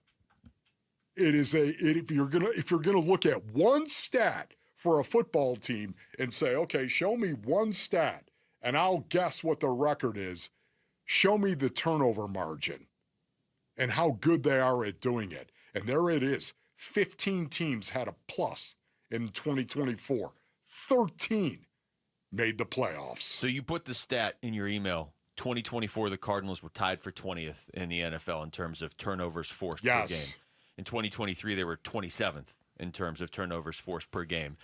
If you're gonna look at one stat for a football team and say, okay, show me one stat and I'll guess what the record is, show me the turnover margin and how good they are at doing it. And there it is. 15 teams had a plus in 2024. 13 made the playoffs. So you put the stat in your email. 2024, the Cardinals were tied for 20th in the NFL in terms of turnovers forced per game. In 2023, they were 27th in terms of turnovers forced per game.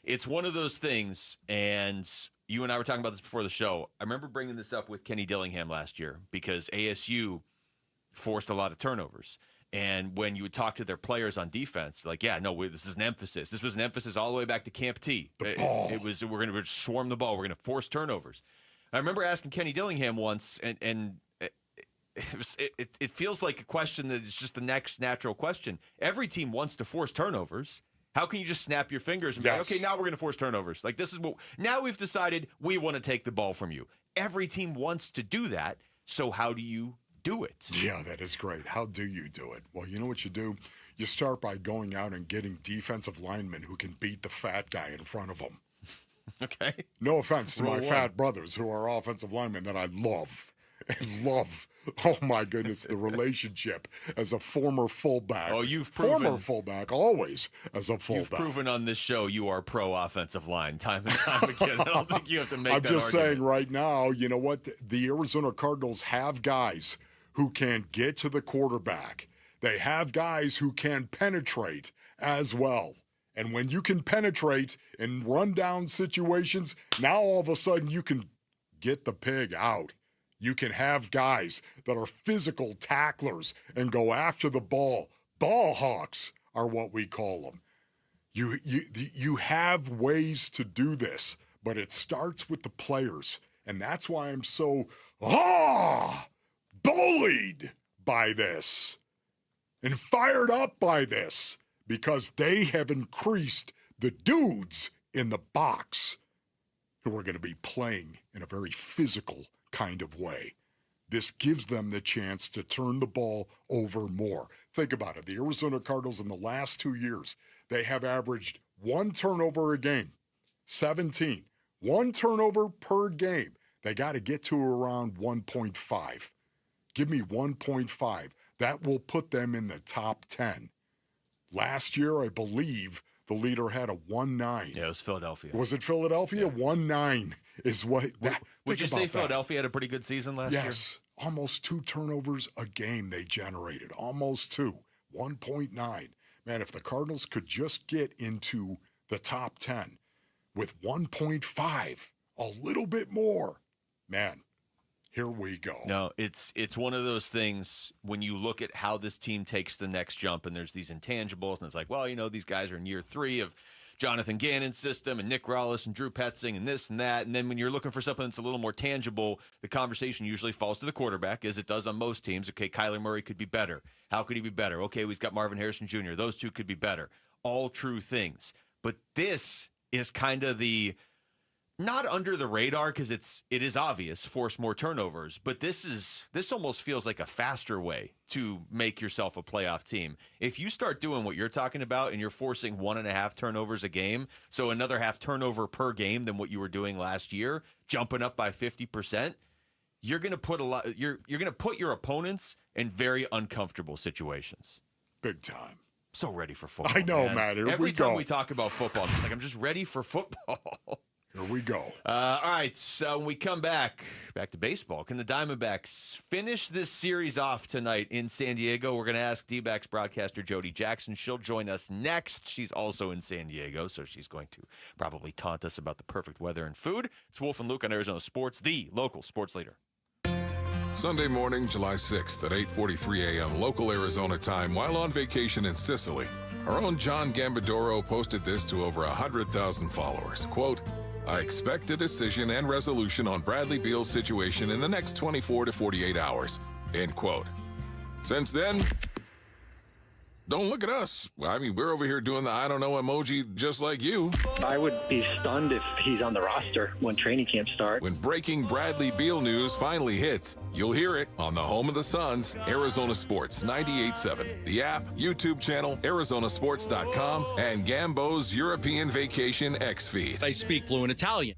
It's one of those things, and you and I were talking about this before the show. I remember bringing this up with Kenny Dillingham last year because ASU forced a lot of turnovers. And when you would talk to their players on defense, like, yeah, no, this is an emphasis. This was an emphasis all the way back to Camp T. It was, we're going to swarm the ball. We're going to force turnovers. I remember asking Kenny Dillingham once, and it feels like a question that is just the next natural question. Every team wants to force turnovers. How can you just snap your fingers and be like, okay, now we're going to force turnovers? Like, this is what now we've decided we want to take the ball from you. Every team wants to do that. So how do you do it? Yeah, that is great. How do you do it? Well, you know what you do? You start by going out and getting defensive linemen who can beat the fat guy in front of them. Okay. No offense to my fat brothers who are offensive linemen that I love and love. Oh, my goodness, the relationship as a former fullback. Oh, you've proven. Former fullback, always as a fullback. You've proven on this show you are pro-offensive line time and time again. I don't think you have to make I'm that just argument. saying right now, you know what? The Arizona Cardinals have guys who can get to the quarterback. They have guys who can penetrate as well. And when you can penetrate in run-down situations, now all of a sudden you can get the pig out. You can have guys that are physical tacklers and go after the ball. Ball hawks are what we call them. You have ways to do this, but it starts with the players. And that's why I'm so bullied by this and fired up by this. Because they have increased the dudes in the box who are going to be playing in a very physical kind of way. This gives them the chance to turn the ball over more. Think about it. The Arizona Cardinals in the last 2 years, they have averaged 1 turnover a game, 17. 1 turnover per game. They got to get to around 1.5. Give me 1.5. That will put them in the top 10. Last year, I believe the leader had a 1.9. Yeah, it was Philadelphia. Was it Philadelphia? 1.9 is what. Would you say Philadelphia had a pretty good season last year? Yes. Almost 2 turnovers a game they generated. Almost 2. 1.9. Man, if the Cardinals could just get into the top 10 with 1.5, a little bit more, man, here we go. No, it's one of those things when you look at how this team takes the next jump and there's these intangibles and it's like, well, you know, these guys are in year 3 of Jonathan Gannon's system and Nick Rollis and Drew Petzing and this and that. And then when you're looking for something that's a little more tangible, the conversation usually falls to the quarterback, as it does on most teams. Okay, Kyler Murray could be better. How could he be better? Okay, we've got Marvin Harrison Jr. Those two could be better. All true things. But this is kind of the not under the radar, because it is obvious, force more turnovers, but this almost feels like a faster way to make yourself a playoff team. If you start doing what you're talking about and you're forcing 1.5 turnovers a game, so another half turnover per game than what you were doing last year, jumping up by 50%, you're going to put you're going to put your opponents in very uncomfortable situations. Big time. So ready for football. I know, man. Here Every we time go. we talk about football, I'm just ready for football. Here we go. All right, so when we come back to baseball, can the Diamondbacks finish this series off tonight in San Diego? We're going to ask D-backs broadcaster Jody Jackson. She'll join us next. She's also in San Diego, so she's going to probably taunt us about the perfect weather and food. It's Wolf and Luke on Arizona Sports, the local sports leader. Sunday morning, July 6th at 8:43 a.m. local Arizona time while on vacation in Sicily. Our own John Gambadoro posted this to over 100,000 followers. Quote, I expect a decision and resolution on Bradley Beal's situation in the next 24 to 48 hours. End quote. Since then, don't look at us. I mean, we're over here doing the I don't know emoji just like you. I would be stunned if he's on the roster when training camp starts. When breaking Bradley Beal news finally hits, you'll hear it on the home of the Suns, Arizona Sports 98.7. The app, YouTube channel, ArizonaSports.com, and Gambo's European Vacation X feed. I speak fluent Italian.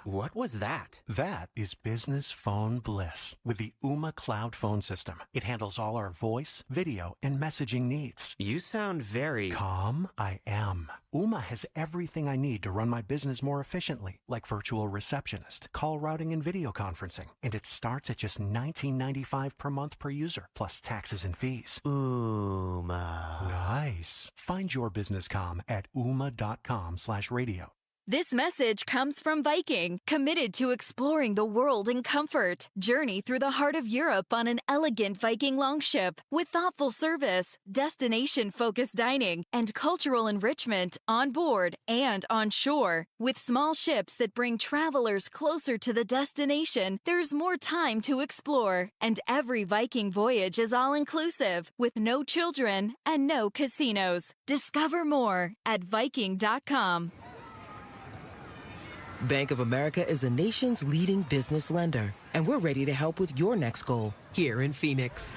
What was that? That is business phone bliss with the Ooma Cloud phone system. It handles all our voice, video, and messaging needs. You sound very calm. I am. Ooma has everything I need to run my business more efficiently, like virtual receptionist, call routing, and video conferencing. And it starts at just $19.95 per month per user, plus taxes and fees. Ooma. Nice. Find your business comm at ooma.com/radio. This message comes from Viking, committed to exploring the world in comfort. Journey through the heart of Europe on an elegant Viking longship with thoughtful service, destination-focused dining, and cultural enrichment on board and on shore. With small ships that bring travelers closer to the destination, there's more time to explore. And every Viking voyage is all-inclusive, with no children and no casinos. Discover more at Viking.com. Bank of America is the nation's leading business lender, and we're ready to help with your next goal here in Phoenix.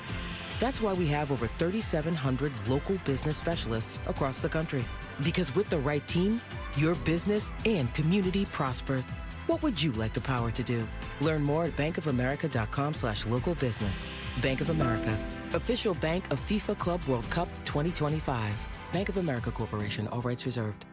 That's why we have over 3,700 local business specialists across the country. Because with the right team, your business and community prosper. What would you like the power to do? Learn more at bankofamerica.com/local business. Bank of America, official bank of FIFA Club World Cup 2025. Bank of America Corporation, all rights reserved.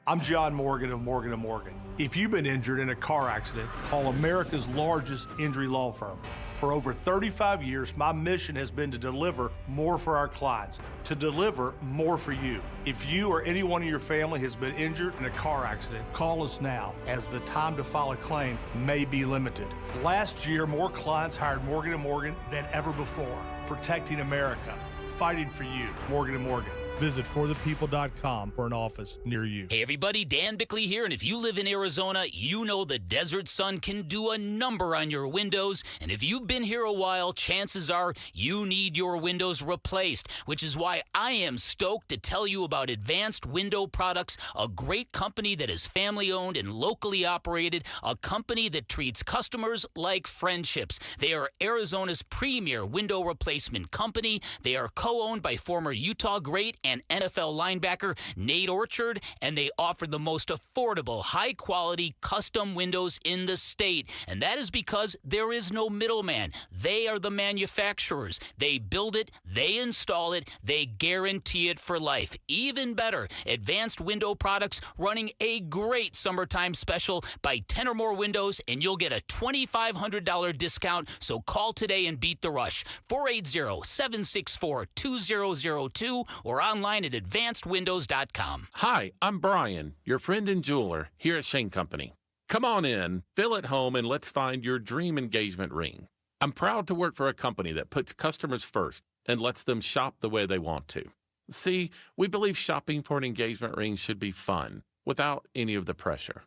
I'm John Morgan of Morgan & Morgan. If you've been injured in a car accident, call America's largest injury law firm. For over 35 years, my mission has been to deliver more for our clients, to deliver more for you. If you or anyone in your family has been injured in a car accident, call us now, as the time to file a claim may be limited. Last year, more clients hired Morgan & Morgan than ever before, protecting America, fighting for you. Morgan & Morgan. Visit forthepeople.com for an office near you. Hey everybody, Dan Bickley here, and if you live in Arizona, you know the desert sun can do a number on your windows, and if you've been here a while, chances are you need your windows replaced, which is why I am stoked to tell you about Advanced Window Products, a great company that is family-owned and locally operated, a company that treats customers like friendships. They are Arizona's premier window replacement company. They are co-owned by former Utah great and NFL linebacker Nate Orchard, and they offer the most affordable, high-quality custom windows in the state. And that is because there is no middleman. They are the manufacturers. They build it, they install it, they guarantee it for life. Even better, Advanced Window Products running a great summertime special. Buy 10 or more windows, and you'll get a $2,500 discount. So call today and beat the rush. 480-764-2002 or online at advancedwindows.com. Hi, I'm Brian, your friend and jeweler here at Shane Company. Come on in, feel at home, and let's find your dream engagement ring. I'm proud to work for a company that puts customers first and lets them shop the way they want to. See, we believe shopping for an engagement ring should be fun, without any of the pressure.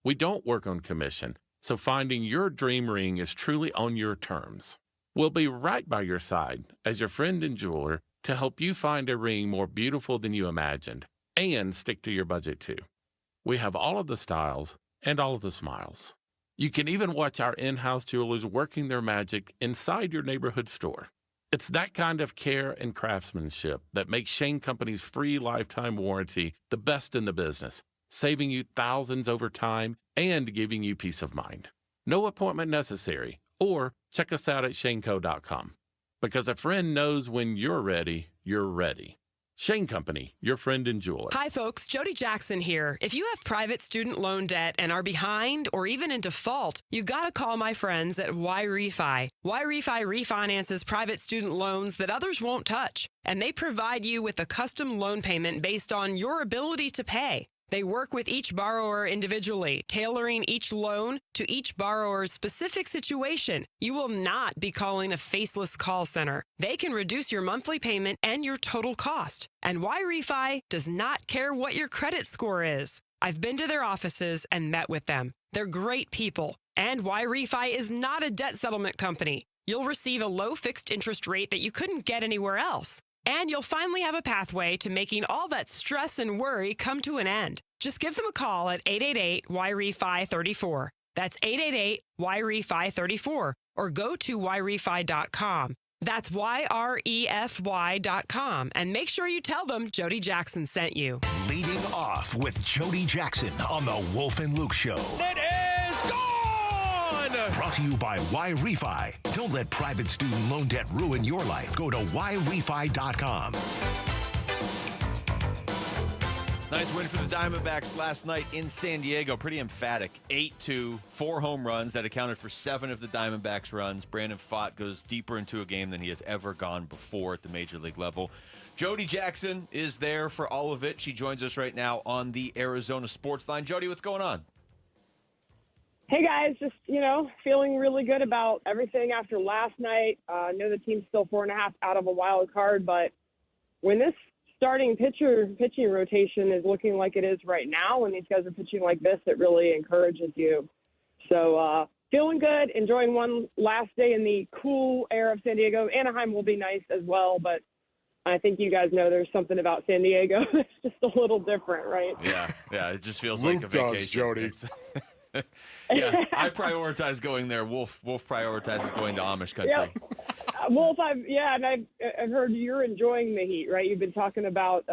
We don't work on commission, so finding your dream ring is truly on your terms. We'll be right by your side as your friend and jeweler to help you find a ring more beautiful than you imagined and stick to your budget too. We have all of the styles and all of the smiles. You can even watch our in-house jewelers working their magic inside your neighborhood store. It's that kind of care and craftsmanship that makes Shane Company's free lifetime warranty the best in the business, saving you thousands over time and giving you peace of mind. No appointment necessary, or check us out at shaneco.com. Because a friend knows when you're ready, you're ready. Shane Company, your friend and jeweler. Hi, folks. Jody Jackson here. If you have private student loan debt and are behind or even in default, you got to call my friends at YRefi. YRefi refinances private student loans that others won't touch, and they provide you with a custom loan payment based on your ability to pay. They work with each borrower individually, tailoring each loan to each borrower's specific situation. You will not be calling a faceless call center. They can reduce your monthly payment and your total cost. And YRefi does not care what your credit score is. I've been to their offices and met with them. They're great people. And YRefi is not a debt settlement company. You'll receive a low fixed interest rate that you couldn't get anywhere else. And you'll finally have a pathway to making all that stress and worry come to an end. Just give them a call at 888-YRefi-34. That's 888-YRefi-34. Or go to YRefi.com. That's YREFY.com. And make sure you tell them Jody Jackson sent you. Leading off with Jody Jackson on the Wolf and Luke Show. It is gone! Brought to you by YRefi. Don't let private student loan debt ruin your life. Go to YRefi.com. Nice win for the Diamondbacks last night in San Diego. Pretty emphatic. 8-2, 4 home runs that accounted for 7 of the Diamondbacks' runs. Brandon Pfaadt goes deeper into a game than he has ever gone before at the major league level. Jody Jackson is there for all of it. She joins us right now on the Arizona Sports Line. Jody, what's going on? Hey, guys. Just, feeling really good about everything after last night. I know the team's still 4.5 out of a wild card, but when this starting pitching rotation is looking like it is right now, when these guys are pitching like this, it really encourages you. So feeling good, enjoying one last day in the cool air of San Diego. Anaheim will be nice as well, but I think you guys know there's something about San Diego that's just a little different, right? Yeah, it just feels Luke like a vacation. does, Jody. Yeah, I prioritize going there. Wolf prioritizes going to Amish country. Yeah. Wolf, I've heard you're enjoying the heat, right? You've been talking about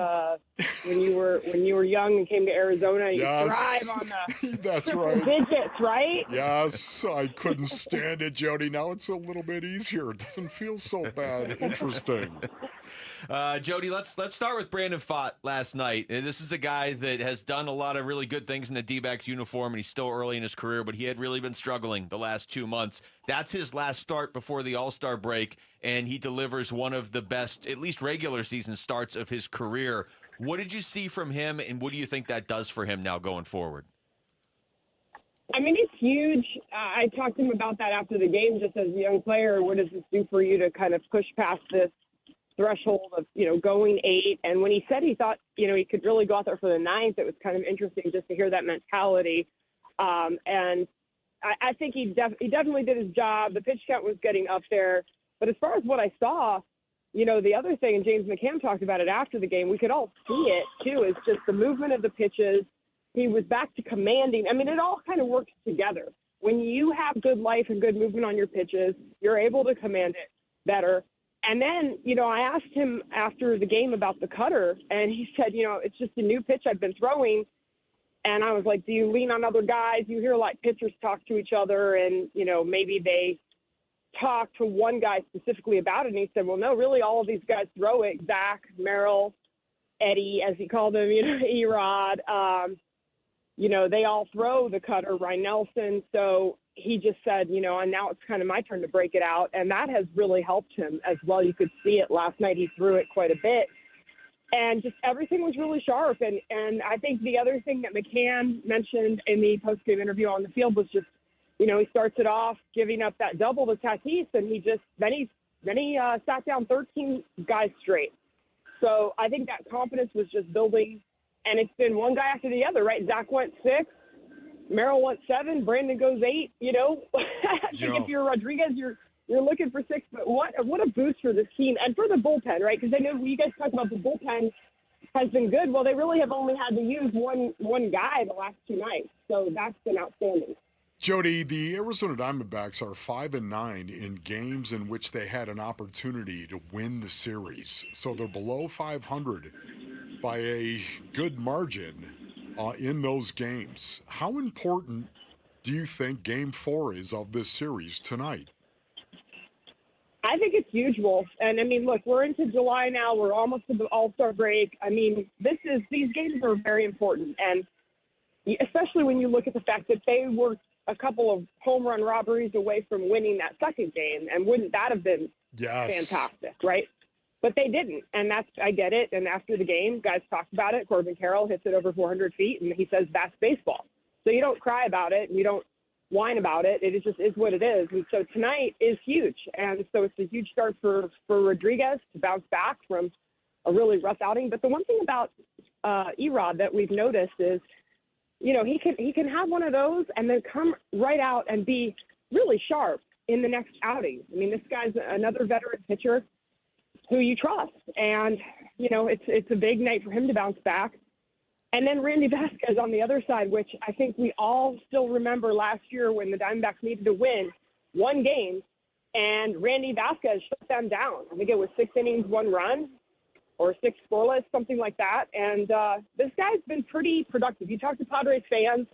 when you were young and came to Arizona. You thrive on the That's right. digits, right? Yes, I couldn't stand it, Jody. Now it's a little bit easier. It doesn't feel so bad. Interesting. Jody, let's start with Brandon Pfaadt last night. And this is a guy that has done a lot of really good things in the D-backs uniform, and he's still early in his career, but he had really been struggling the last 2 months. That's his last start before the All-Star break, and he delivers one of the best, at least regular season starts of his career. What did you see from him, and what do you think that does for him now going forward? I mean, it's huge. I talked to him about that after the game, just as a young player. What does this do for you to kind of push past this threshold of, going 8? And when he said he thought, he could really go out there for the 9th, it was kind of interesting just to hear that mentality. And I think he definitely did his job. The pitch count was getting up there. But as far as what I saw, the other thing, and James McCann talked about it after the game, we could all see it too, is just the movement of the pitches. He was back to commanding. I mean, it all kind of works together. When you have good life and good movement on your pitches, you're able to command it better. And then, I asked him after the game about the cutter, and he said, it's just a new pitch I've been throwing. And I was like, do you lean on other guys? You hear like pitchers talk to each other, and, maybe they talk to one guy specifically about it. And he said, well, no, really all of these guys throw it. Zach, Merrill, Eddie, as he called him, E-Rod, they all throw the cutter, Ryan Nelson. So he just said, and now it's kind of my turn to break it out. And that has really helped him as well. You could see it last night. He threw it quite a bit. And just everything was really sharp. And I think the other thing that McCann mentioned in the postgame interview on the field was just, he starts it off giving up that double to Tatis, and he sat down 13 guys straight. So I think that confidence was just building, and it's been one guy after the other, right? Zach went 6. Merrill went 7, Brandon goes 8, I think if you're Rodriguez, you're looking for 6, but what a boost for this team and for the bullpen, right? Because I know you guys talk about the bullpen has been good. Well, they really have only had to use one guy the last 2 nights, so that's been outstanding. Jody, the Arizona Diamondbacks are 5-9 in games in which they had an opportunity to win the series. So they're below 500 by a good margin in those games. How important do you think Game 4 is of this series tonight? I think it's huge, Wolf. And, I mean, look, we're into July now. We're almost to the All-Star break. I mean, these games are very important. And especially when you look at the fact that they were a couple of home run robberies away from winning that second game. And wouldn't that have been fantastic, right? But they didn't, and I get it. And after the game, guys talked about it. Corbin Carroll hits it over 400 feet, and he says that's baseball. So you don't cry about it, and you don't whine about it. It just is what it is. And so tonight is huge, and so it's a huge start for Rodriguez to bounce back from a really rough outing. But the one thing about Erod that we've noticed is, he can have one of those and then come right out and be really sharp in the next outing. I mean, this guy's another veteran pitcher who you trust. And, it's a big night for him to bounce back. And then Randy Vasquez on the other side, which I think we all still remember last year when the Diamondbacks needed to win one game, and Randy Vasquez shut them down. I think it was 6 innings, 1 run, or 6 scoreless, something like that. And this guy's been pretty productive. You talk to Padres fans,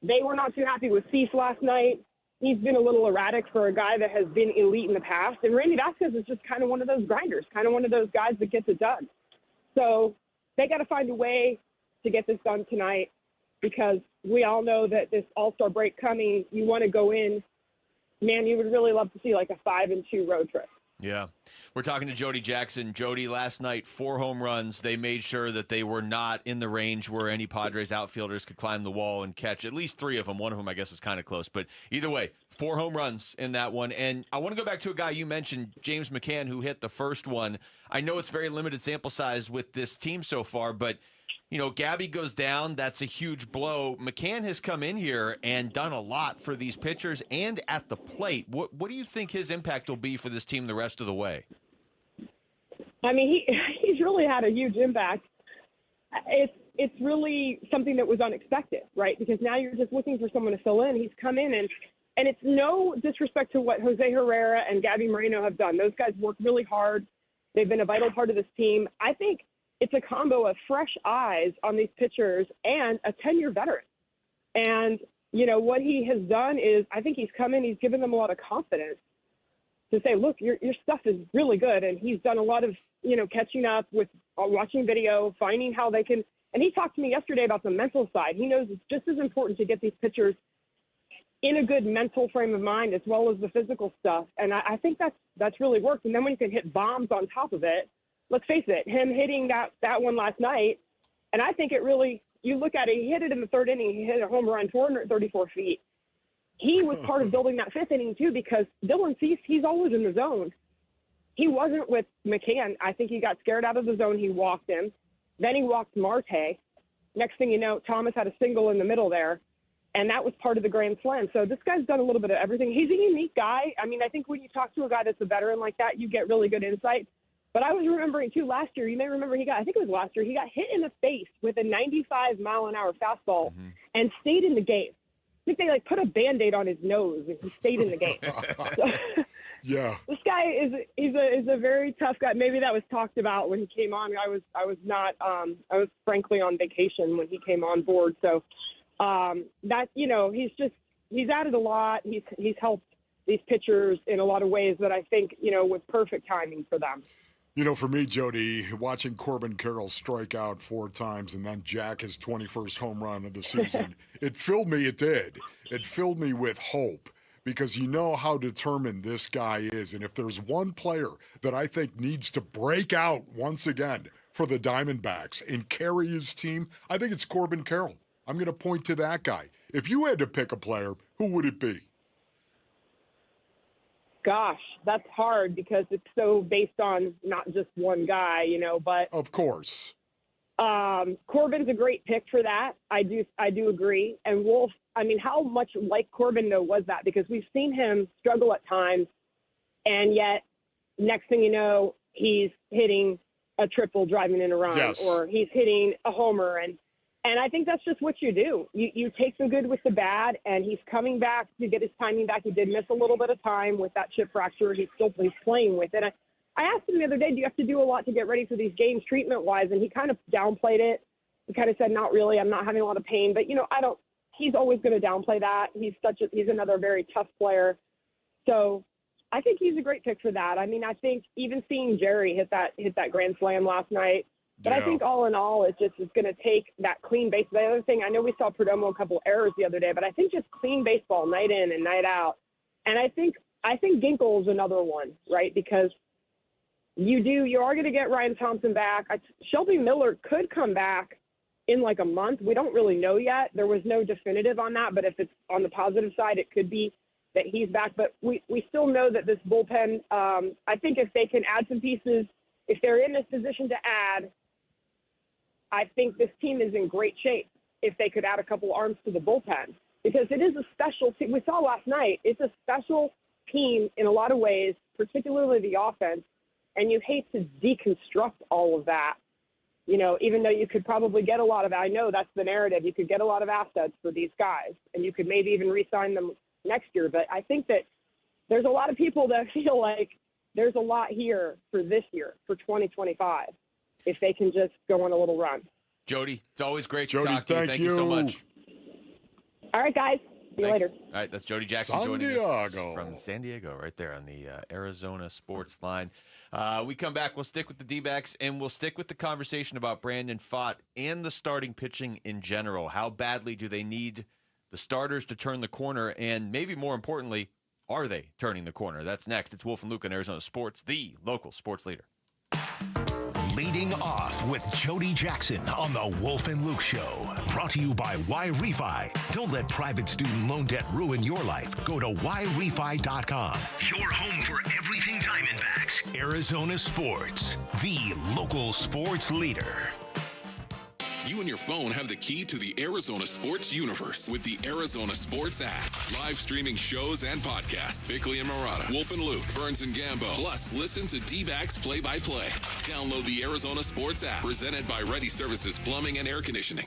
they were not too happy with Cease last night. He's been a little erratic for a guy that has been elite in the past. And Randy Vasquez is just kind of one of those grinders, kind of one of those guys that gets it done. So they got to find a way to get this done tonight, because we all know that this All-Star break coming, you want to go in, man, you would really love to see like a 5-2 road trip. Yeah. We're talking to Jody Jackson. Jody, last night, 4 home runs. They made sure that they were not in the range where any Padres outfielders could climb the wall and catch at least 3 of them. One of them, I guess, was kind of close. But either way, 4 home runs in that one. And I want to go back to a guy you mentioned, James McCann, who hit the first one. I know it's very limited sample size with this team so far, but Gabby goes down. That's a huge blow. McCann has come in here and done a lot for these pitchers and at the plate. What do you think his impact will be for this team the rest of the way? I mean, he's really had a huge impact. It's really something that was unexpected, right? Because now you're just looking for someone to fill in. He's come in, and it's no disrespect to what Jose Herrera and Gabby Moreno have done. Those guys work really hard. They've been a vital part of this team. I think it's a combo of fresh eyes on these pitchers and a 10-year veteran. And, what he has done is, I think he's come in, he's given them a lot of confidence to say, look, your stuff is really good. And he's done a lot of, catching up with watching video, finding how they can. And he talked to me yesterday about the mental side. He knows it's just as important to get these pitchers in a good mental frame of mind as well as the physical stuff. And I think that's really worked. And then when you can hit bombs on top of it, let's face it, him hitting that one last night, and I think it really, you look at it, he hit it in the 3rd inning, he hit a home run, 434 feet. He was part of building that 5th inning, too, because Dylan Cease, he's always in the zone. He wasn't with McCann. I think he got scared out of the zone. He walked him. Then he walked Marte. Next thing you know, Thomas had a single in the middle there, and that was part of the grand slam. So this guy's done a little bit of everything. He's a unique guy. I mean, I think when you talk to a guy that's a veteran like that, you get really good insight. But I was remembering, too, last year, you may remember I think it was last year, he got hit in the face with a 95-mile-an-hour fastball and stayed in the game. I think they, put a Band-Aid on his nose and he stayed in the game. So, yeah. This guy is a very tough guy. Maybe that was talked about when he came on. I was frankly on vacation when he came on board. So he's added a lot. He's helped these pitchers in a lot of ways that I think, was perfect timing for them. For me, Jody, watching Corbin Carroll strike out 4 times and then jack his 21st home run of the season, it did. It filled me with hope, because you know how determined this guy is. And if there's one player that I think needs to break out once again for the Diamondbacks and carry his team, I think it's Corbin Carroll. I'm going to point to that guy. If you had to pick a player, who would it be? Gosh, that's hard because it's so based on not just one guy, but of course. Corbin's a great pick for that. I do agree. And Wolf, I mean, how much like Corbin though was that? Because we've seen him struggle at times, and yet next thing you know, he's hitting a triple, driving in a run, yes, or he's hitting a homer, and I think that's just what you do. You take the good with the bad, and he's coming back to get his timing back. He did miss a little bit of time with that chip fracture. He's playing with it. I asked him the other day, do you have to do a lot to get ready for these games treatment-wise? And he kind of downplayed it. He kind of said, not really. I'm not having a lot of pain. But, he's always going to downplay that. He's another very tough player. So I think he's a great pick for that. I mean, I think even seeing Jerry hit that grand slam last night, but I think all in all, it's going to take that clean base. The other thing, I know we saw Perdomo a couple errors the other day, but I think just clean baseball night in and night out. And I think Ginkel's another one, right? Because You are going to get Ryan Thompson back. Shelby Miller could come back in like a month. We don't really know yet. There was no definitive on that, but if it's on the positive side, it could be that he's back. But we still know that this bullpen, I think if they can add some pieces, if they're in this position to add, I think this team is in great shape if they could add a couple arms to the bullpen. Because it is a special team. We saw last night, it's a special team in a lot of ways, particularly the offense. And you hate to deconstruct all of that, you know, even though you could probably get a lot of, I know that's the narrative, you could get a lot of assets for these guys, and you could maybe even re-sign them next year. But I think that there's a lot of people that feel like there's a lot here for this year, for 2025, if they can just go on a little run. Jody, it's always great Jody, to talk to you. Thank you so much. All right, guys. See you later. All right, that's Jody Jackson joining us from San Diego right there on the Arizona Sports Line. We come back, we'll stick with the D-backs, and we'll stick with the conversation about Brandon Pfaadt and the starting pitching in general. How badly do they need the starters to turn the corner? And maybe more importantly, are they turning the corner? That's next. It's Wolf and Luke on Arizona Sports, the local sports leader. Leading off with Jody Jackson on the Wolf and Luke Show. Brought to you by Y-Refi. Don't let private student loan debt ruin your life. Go to YRefi.com. Your home for everything Diamondbacks. Arizona Sports, the local sports leader. You and your phone have the key to the Arizona sports universe with the Arizona Sports app. Live streaming shows and podcasts. Bickley and Murata, Wolf and Luke, Burns and Gambo. Plus, listen to D-backs play-by-play. Download the Arizona Sports app. Presented by Ready Services Plumbing and Air Conditioning.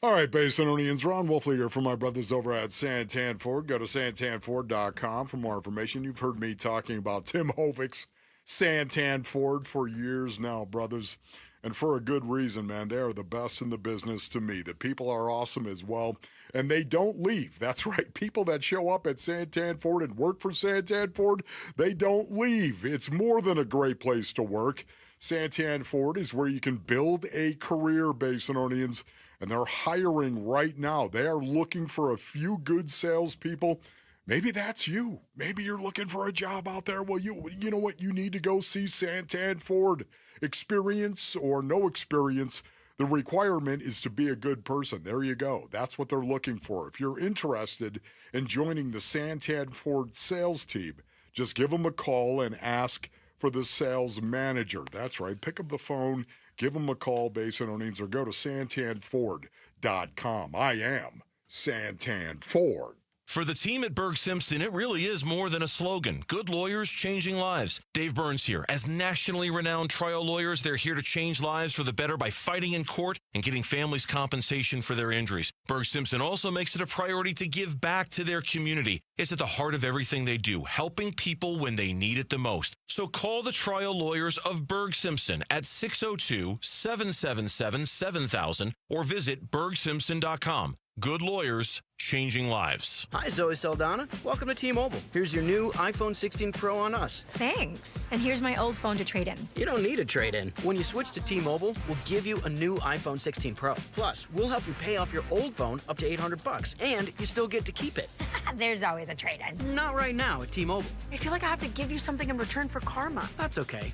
All right, Basinonians, Ron Wolfley here for my brothers over at Santan Ford. Go to santanford.com for more information. You've heard me talking about Tim Hovic's Santan Ford for years now, brothers. And for a good reason, man. They are the best in the business to me. The people are awesome as well, and they don't leave. That's right. People that show up at Santan Ford and work for Santan Ford, they don't leave. It's more than a great place to work. Santan Ford is where you can build a career, Basinonians, and they're hiring right now. They are looking for a few good salespeople. Maybe that's you. Maybe you're looking for a job out there. Well, you know what? You need to go see Santan Ford. Experience or no experience, the requirement is to be a good person. There you go. That's what they're looking for. If you're interested in joining the Santan Ford sales team, just give them a call and ask for the sales manager. That's right. Pick up the phone, give them a call, Basinonians, or go to santanford.com. I am Santan Ford. For the team at Berg Simpson, it really is more than a slogan. Good lawyers changing lives. Dave Burns here. As nationally renowned trial lawyers, they're here to change lives for the better by fighting in court and getting families compensation for their injuries. Berg Simpson also makes it a priority to give back to their community. It's at the heart of everything they do, helping people when they need it the most. So call the trial lawyers of Berg Simpson at 602-777-7000 or visit bergsimpson.com. Good lawyers, changing lives. Hi, Zoe Saldana. Welcome to T-Mobile. Here's your new iPhone 16 Pro on us. Thanks. And here's my old phone to trade in. You don't need a trade-in. When you switch to T-Mobile, we'll give you a new iPhone 16 Pro. Plus, we'll help you pay off your old phone up to $800, and you still get to keep it. There's always a trade-in. Not right now at T-Mobile. I feel like I have to give you something in return for karma. That's okay.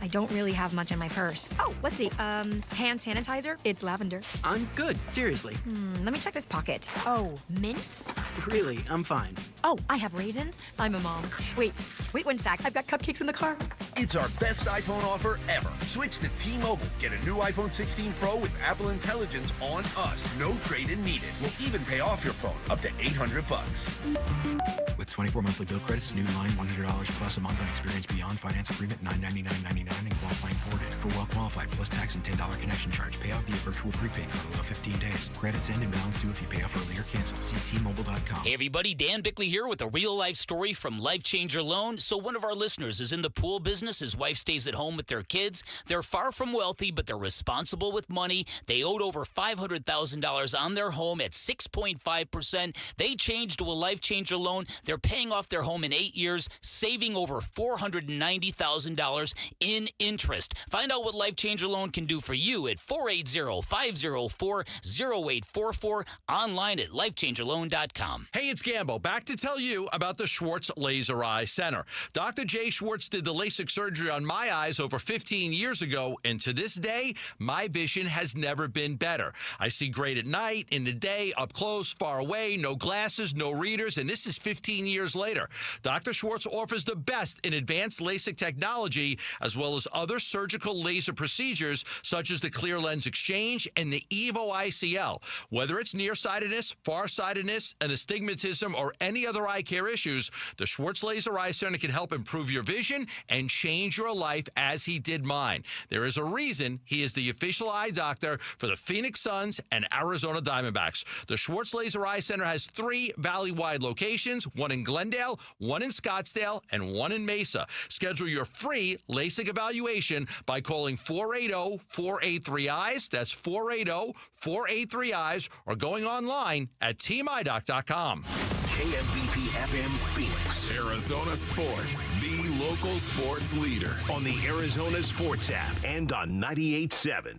I don't really have much in my purse. Oh, let's see. Hand sanitizer. It's lavender. I'm good. Seriously. Let me check this pocket. Oh, mints? Really, I'm fine. Oh, I have raisins. I'm a mom. Wait 1 sec. I've got cupcakes in the car. It's our best iPhone offer ever. Switch to T-Mobile. Get a new iPhone 16 Pro with Apple Intelligence on us. No trade-in needed. We'll even pay off your phone up to $800. With 24 monthly bill credits, new line $100 plus a month on experience beyond finance agreement $999.99 and qualifying ported. For well qualified plus tax and $10 connection charge. Pay off via virtual prepaid card below 15 days. Credits end and balance due if you pay off early or cancel. See T-Mobile.com. Hey everybody, Dan Bickley here with a real-life story from Life Changer Loan. So one of our listeners is in the pool business. His wife stays at home with their kids. They're far from wealthy, but they're responsible with money. They owed over $500,000 on their home at 6.5%. They changed to a Life Changer Loan. They're paying off their home in 8 years, saving over $490,000 in interest. Find out out what Life Changer Loan can do for you at 480-504-0844, online at lifechangerloan.com. Hey, it's Gambo. Back to tell you about the Schwartz Laser Eye Center. Dr. Jay Schwartz did the LASIK surgery on my eyes over 15 years ago, and to this day, my vision has never been better. I see great at night, in the day, up close, far away, no glasses, no readers, and this is 15 years later. Dr. Schwartz offers the best in advanced LASIK technology, as well as other surgical laser procedures, such as the clear lens exchange and the EVO ICL. Whether it's nearsightedness, farsightedness, and astigmatism, or any other eye care issues, the Schwartz Laser Eye Center can help improve your vision and change your life as he did mine. There is a reason he is the official eye doctor for the Phoenix Suns and Arizona Diamondbacks. The Schwartz Laser Eye Center has 3 valley-wide locations, one in Glendale, one in Scottsdale, and one in Mesa. Schedule your free LASIK evaluation by calling 480-483-EYES. That's 480-483-EYES, or going online at teamidoc.com. KMVP FM Phoenix. Arizona Sports, the local sports leader. On the Arizona Sports app and on 98.7.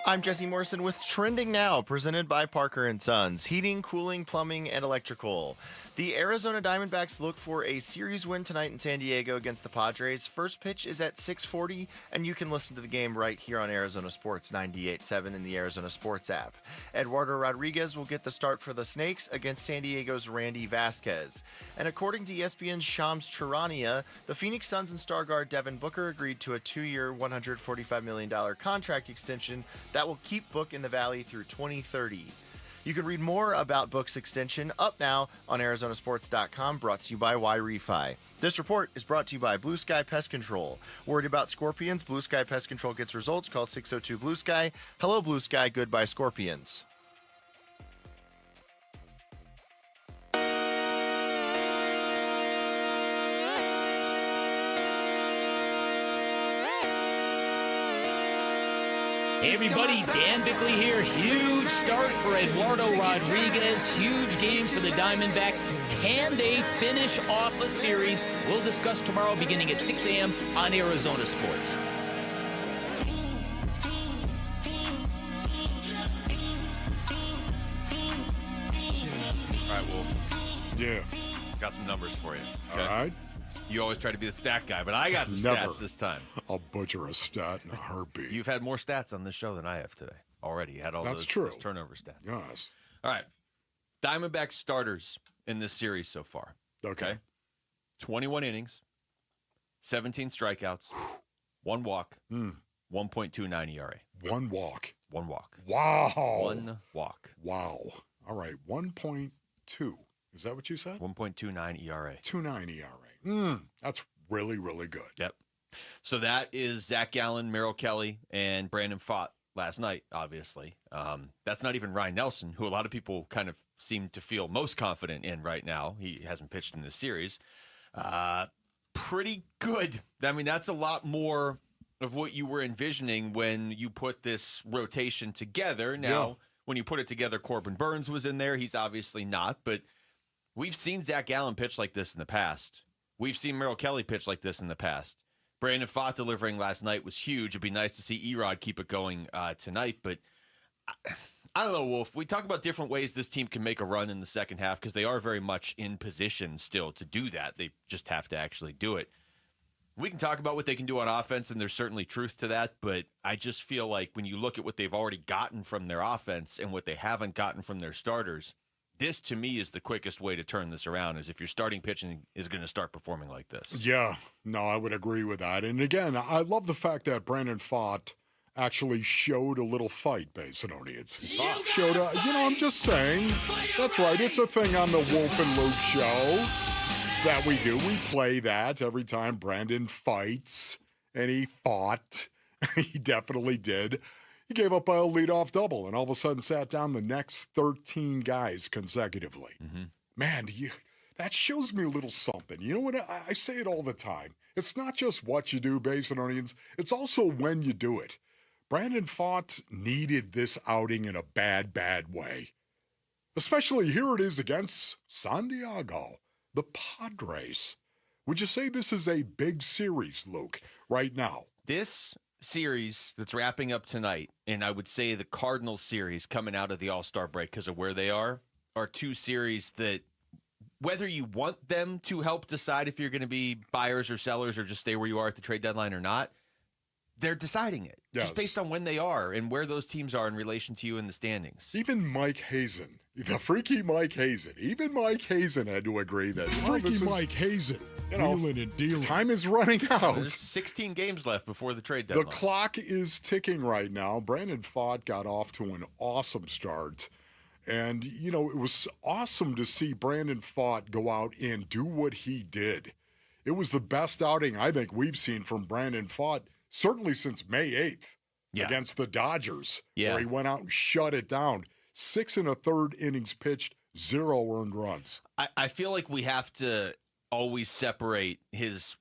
I'm Jesse Morrison with Trending Now, presented by Parker & Sons, heating, cooling, plumbing, and electrical. The Arizona Diamondbacks look for a series win tonight in San Diego against the Padres. First pitch is at 6:40, and you can listen to the game right here on Arizona Sports 98.7 in the Arizona Sports app. Eduardo Rodriguez will get the start for the Snakes against San Diego's Randy Vasquez. And according to ESPN's Shams Charania, the Phoenix Suns and star guard Devin Booker agreed to a 2-year, $145 million contract extension that will keep Book in the Valley through 2030. You can read more about Book's extension up now on ArizonaSports.com, brought to you by Y-Refi. This report is brought to you by Blue Sky Pest Control. Worried about scorpions? Blue Sky Pest Control gets results. Call 602-BLUE-SKY. Hello, Blue Sky. Goodbye, scorpions. Hey everybody, Dan Bickley here. Huge start for Eduardo Rodriguez. Huge game for the Diamondbacks. Can they finish off a series? We'll discuss tomorrow beginning at 6 a.m. on Arizona Sports. All right, Wolf. Yeah. Got some numbers for you. Okay? All right. You always try to be the stat guy, but I got the stats this time. I'll butcher a stat in a heartbeat. You've had more stats on this show than I have today already. You had all those turnover stats. Yes. All right. Diamondback starters in this series so far. Okay. 21 innings, 17 strikeouts, 1 walk, 1.29 ERA. 1 walk. 1 walk. Wow. 1 walk. Wow. All right. 1.2. Is that what you said? 1.29 ERA. 2.9 ERA. That's really, really good. Yep. So that is Zach Gallen, Merrill Kelly, and Brandon Pfaadt last night, obviously. That's not even Ryan Nelson, who a lot of people kind of seem to feel most confident in right now. He hasn't pitched in this series. Pretty good. I mean, that's a lot more of what you were envisioning when you put this rotation together. Now, when you put it together, Corbin Burns was in there. He's obviously not, but we've seen Zach Gallen pitch like this in the past. We've seen Merrill Kelly pitch like this in the past. Brandon Pfaadt delivering last night was huge. It'd be nice to see Erod keep it going tonight, but I don't know, Wolf. We talk about different ways this team can make a run in the second half because they are very much in position still to do that. They just have to actually do it. We can talk about what they can do on offense, and there's certainly truth to that, but I just feel like when you look at what they've already gotten from their offense and what they haven't gotten from their starters, this, to me, is the quickest way to turn this around, is if your starting pitching is going to start performing like this. Yeah, no, I would agree with that. And again, I love the fact that Brandon Pfaadt actually showed a little fight, Basinonians. Showed a, I'm just saying. That's right. It's a thing on the Wolf and Luke show that we do. We play that every time Brandon fights, and he fought. He definitely did. He gave up a leadoff double and all of a sudden sat down the next 13 guys consecutively. Man, that shows me a little something. You know what? I say it all the time. It's not just what you do, Basinonians. It's also when you do it. Brandon Pfaadt needed this outing in a bad, bad way. Especially here it is against San Diego, the Padres. Would you say this is a big series, Luke, right now? This series that's wrapping up tonight, and I would say the Cardinals series coming out of the All-Star break because of where they are two series that, whether you want them to help decide if you're going to be buyers or sellers or just stay where you are at the trade deadline or not, they're deciding it just based on when they are and where those teams are in relation to you in the standings. Even Mike Hazen, the freaky Mike Hazen, even Mike Hazen had to agree that Mike Hazen, wheeling and dealing. Time is running out. There's 16 games left before the trade deadline. The clock is ticking right now. Brandon Pfaadt got off to an awesome start. And, it was awesome to see Brandon Pfaadt go out and do what he did. It was the best outing I think we've seen from Brandon Pfaadt, certainly since May 8th against the Dodgers, where he went out and shut it down. 6 1/3 innings pitched, 0 earned runs. I feel like we have to always separate his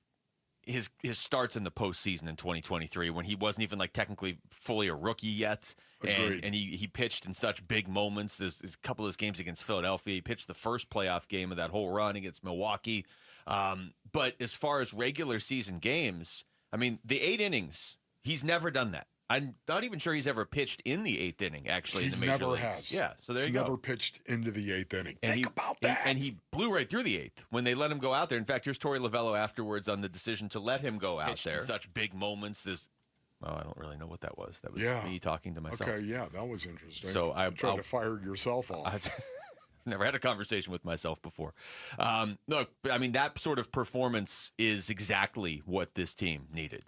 starts in the postseason in 2023 when he wasn't even and fully a rookie yet. And he pitched in such big moments. There's a couple of those games against Philadelphia. He pitched the first playoff game of that whole run against Milwaukee. But as far as regular season games, the 8 innings, he's never done that. I'm not even sure he's ever pitched in the 8th inning, actually, in the major leagues. He never has. Yeah, so there you go. He's never pitched into the 8th inning. And Think about that. And he blew right through the 8th when they let him go out there. In fact, here's Torey Lovello afterwards on the decision to let him go out there. Such big moments. I don't really know what that was. That was me talking to myself. Okay, yeah, that was interesting. So I'm trying to fire yourself off. I've never had a conversation with myself before. Look, that sort of performance is exactly what this team needed.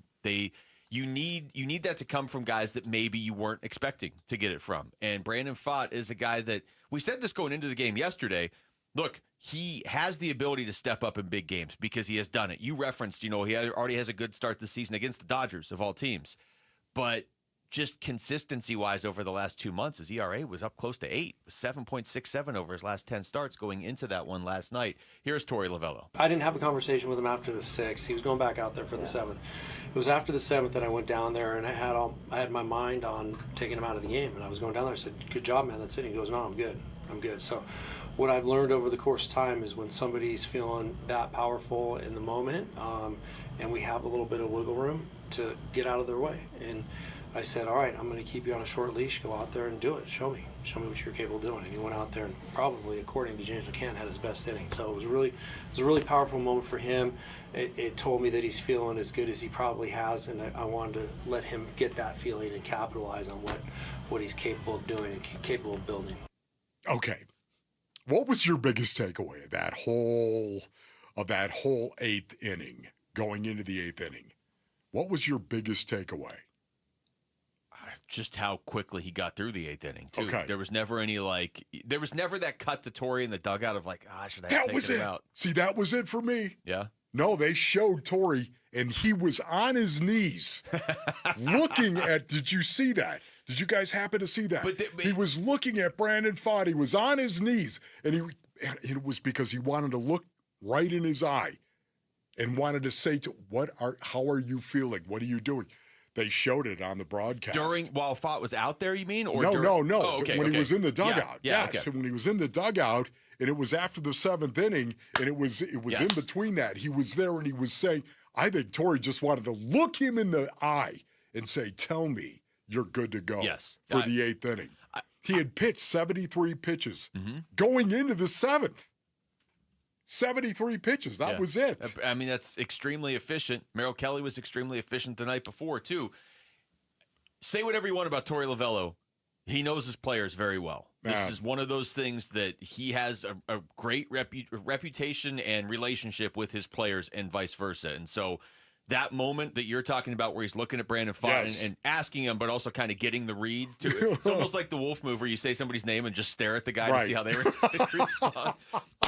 You need that to come from guys that maybe you weren't expecting to get it from. And Brandon Pfaadt is a guy that, we said this going into the game yesterday, look, he has the ability to step up in big games because he has done it. You referenced, he already has a good start this season against the Dodgers of all teams. But just consistency-wise over the last 2 months, his ERA was up close to 8, 7.67 over his last 10 starts going into that one last night. Here's Torey Lovello. I didn't have a conversation with him after the 6th. He was going back out there for the 7th. It was after the 7th that I went down there, and I had my mind on taking him out of the game. And I was going down there. I said, "Good job, man. That's it." He goes, "No, I'm good." So what I've learned over the course of time is when somebody's feeling that powerful in the moment, and we have a little bit of wiggle room to get out of their way. And I said, "All right, I'm going to keep you on a short leash. Go out there and do it. Show me what you're capable of doing." And he went out there and probably, according to James McCann, had his best inning. So it was a really powerful moment for him. It told me that he's feeling as good as he probably has, and I wanted to let him get that feeling and capitalize on what he's capable of doing and capable of building. Okay, what was your biggest takeaway of that whole 8th inning, going into the 8th inning? What was your biggest takeaway? Just how quickly he got through the 8th inning, too. Okay. There was never there was never that cut to Torey in the dugout of should I have taken it out? See, that was it for me. Yeah. No, they showed Torey, and he was on his knees looking at, did you see that? Did you guys happen to see that? He was looking at Brandon Pfaadt. He was on his knees, and it was because he wanted to look right in his eye and wanted to say, how are you feeling? What are you doing? They showed it on the broadcast. While Pfaadt was out there, you mean? Or No. Oh, okay, when he was in the dugout. Yeah, yes, okay. When he was in the dugout, and it was after the 7th inning, and it was in between that. He was there, and he was saying, I think Torey just wanted to look him in the eye and say, "Tell me you're good to go for the 8th inning." He had pitched 73 pitches going into the 7th. 73 pitches. That was it. That's extremely efficient. Merrill Kelly was extremely efficient the night before, too. Say whatever you want about Torey Lovello. He knows his players very well. This is one of those things that he has a great reputation and relationship with his players and vice versa. And so that moment that you're talking about where he's looking at Brandon Pfaadt and asking him, but also kind of getting the read. It's almost like the Wolf move where you say somebody's name and just stare at the guy to see how they respond.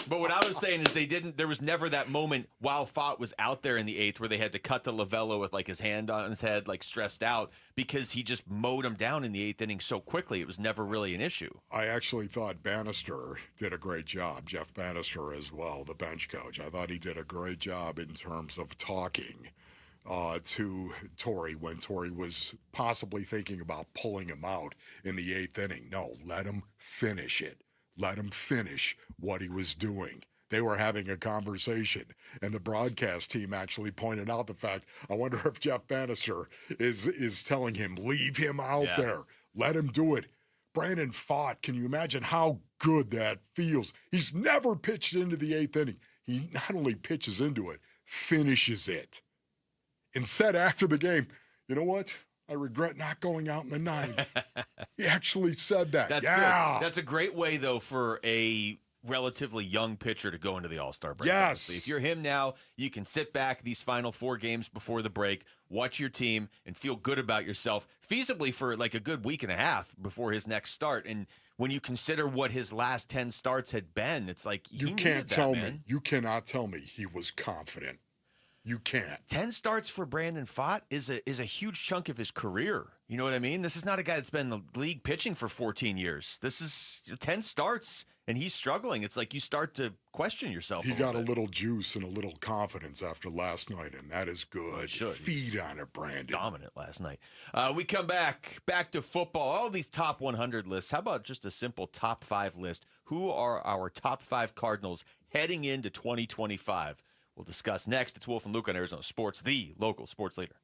But what I was saying is there was never that moment while Pfaadt was out there in the 8th where they had to cut to Lovello with his hand on his head, stressed out, because he just mowed him down in the 8th inning so quickly. It was never really an issue. I actually thought Bannister did a great job. Jeff Bannister as well, the bench coach. I thought he did a great job in terms of talking to Torey when Torey was possibly thinking about pulling him out in the 8th inning. No, let him finish it. Let him finish what he was doing. they were having a conversation, and the broadcast team actually pointed out the fact, I wonder if Jeff Bannister is telling him, leave him out there. Let him do it. Brandon Pfaadt, can you imagine how good that feels? He's never pitched into the 8th inning. He not only pitches into it, finishes it. And said after the game, you know what? I regret not going out in the 9th. He actually said that. That's good. That's a great way, though, for a relatively young pitcher to go into the All-Star break. Yes. Obviously. If you're him now, you can sit back these final 4 games before the break, watch your team, and feel good about yourself, feasibly for like a good week and a half before his next start. And when you consider what his last 10 starts had been, it's like you can't tell me. You cannot tell me he was confident. You can't. 10 starts for Brandon Pfaadt is a huge chunk of his career. You know what I mean? This is not a guy that's been in the league pitching for 14 years. This is 10 starts, and he's struggling. It's like you start to question yourself. He got a little juice and a little confidence after last night, and that is good. Feed on it, Brandon. Dominant last night. We come back to football. All these top 100 lists. How about just a simple top 5 list? Who are our top 5 Cardinals heading into 2025? We'll discuss next. It's Wolf and Luke on Arizona Sports, the local sports leader.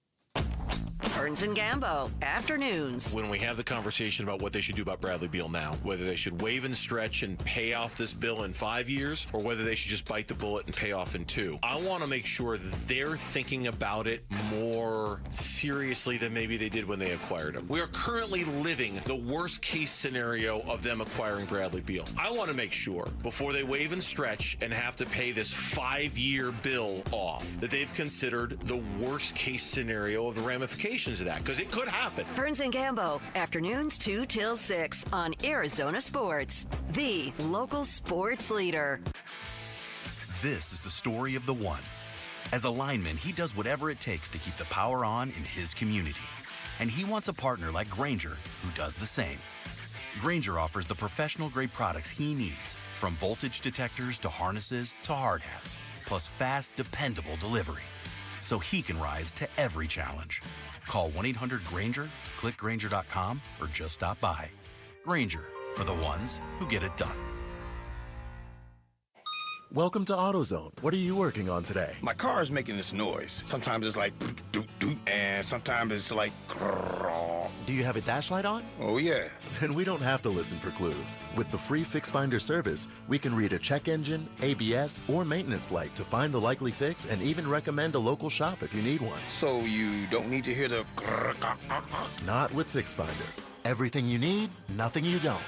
Burns and Gambo, afternoons. When we have the conversation about what they should do about Bradley Beal now, whether they should waive and stretch and pay off this bill in 5 years, or whether they should just bite the bullet and pay off in 2, I want to make sure that they're thinking about it more seriously than maybe they did when they acquired him. We are currently living the worst case scenario of them acquiring Bradley Beal. I want to make sure before they waive and stretch and have to pay this 5-year bill off that they've considered the worst case scenario of the ramifications of that, because it could happen. Burns and Gambo, afternoons 2 till 6 on Arizona Sports, the local sports leader. This is the story of the one. As a lineman, he does whatever it takes to keep the power on in his community. And he wants a partner like Grainger who does the same. Grainger offers the professional-grade products he needs, from voltage detectors to harnesses to hard hats, plus fast, dependable delivery, so he can rise to every challenge. Call 1-800-GRAINGER, click Grainger.com, or just stop by. Grainger, for the ones who get it done. Welcome to AutoZone. What are you working on today? My car is making this noise. Sometimes it's like doot doot, and sometimes it's like grrr. Do you have a dash light on? Oh yeah. Then we don't have to listen for clues. With the free Fix Finder service, we can read a check engine, ABS, or maintenance light to find the likely fix and even recommend a local shop if you need one. So you don't need to hear the grrr. Not with Fix Finder. Everything you need, nothing you don't.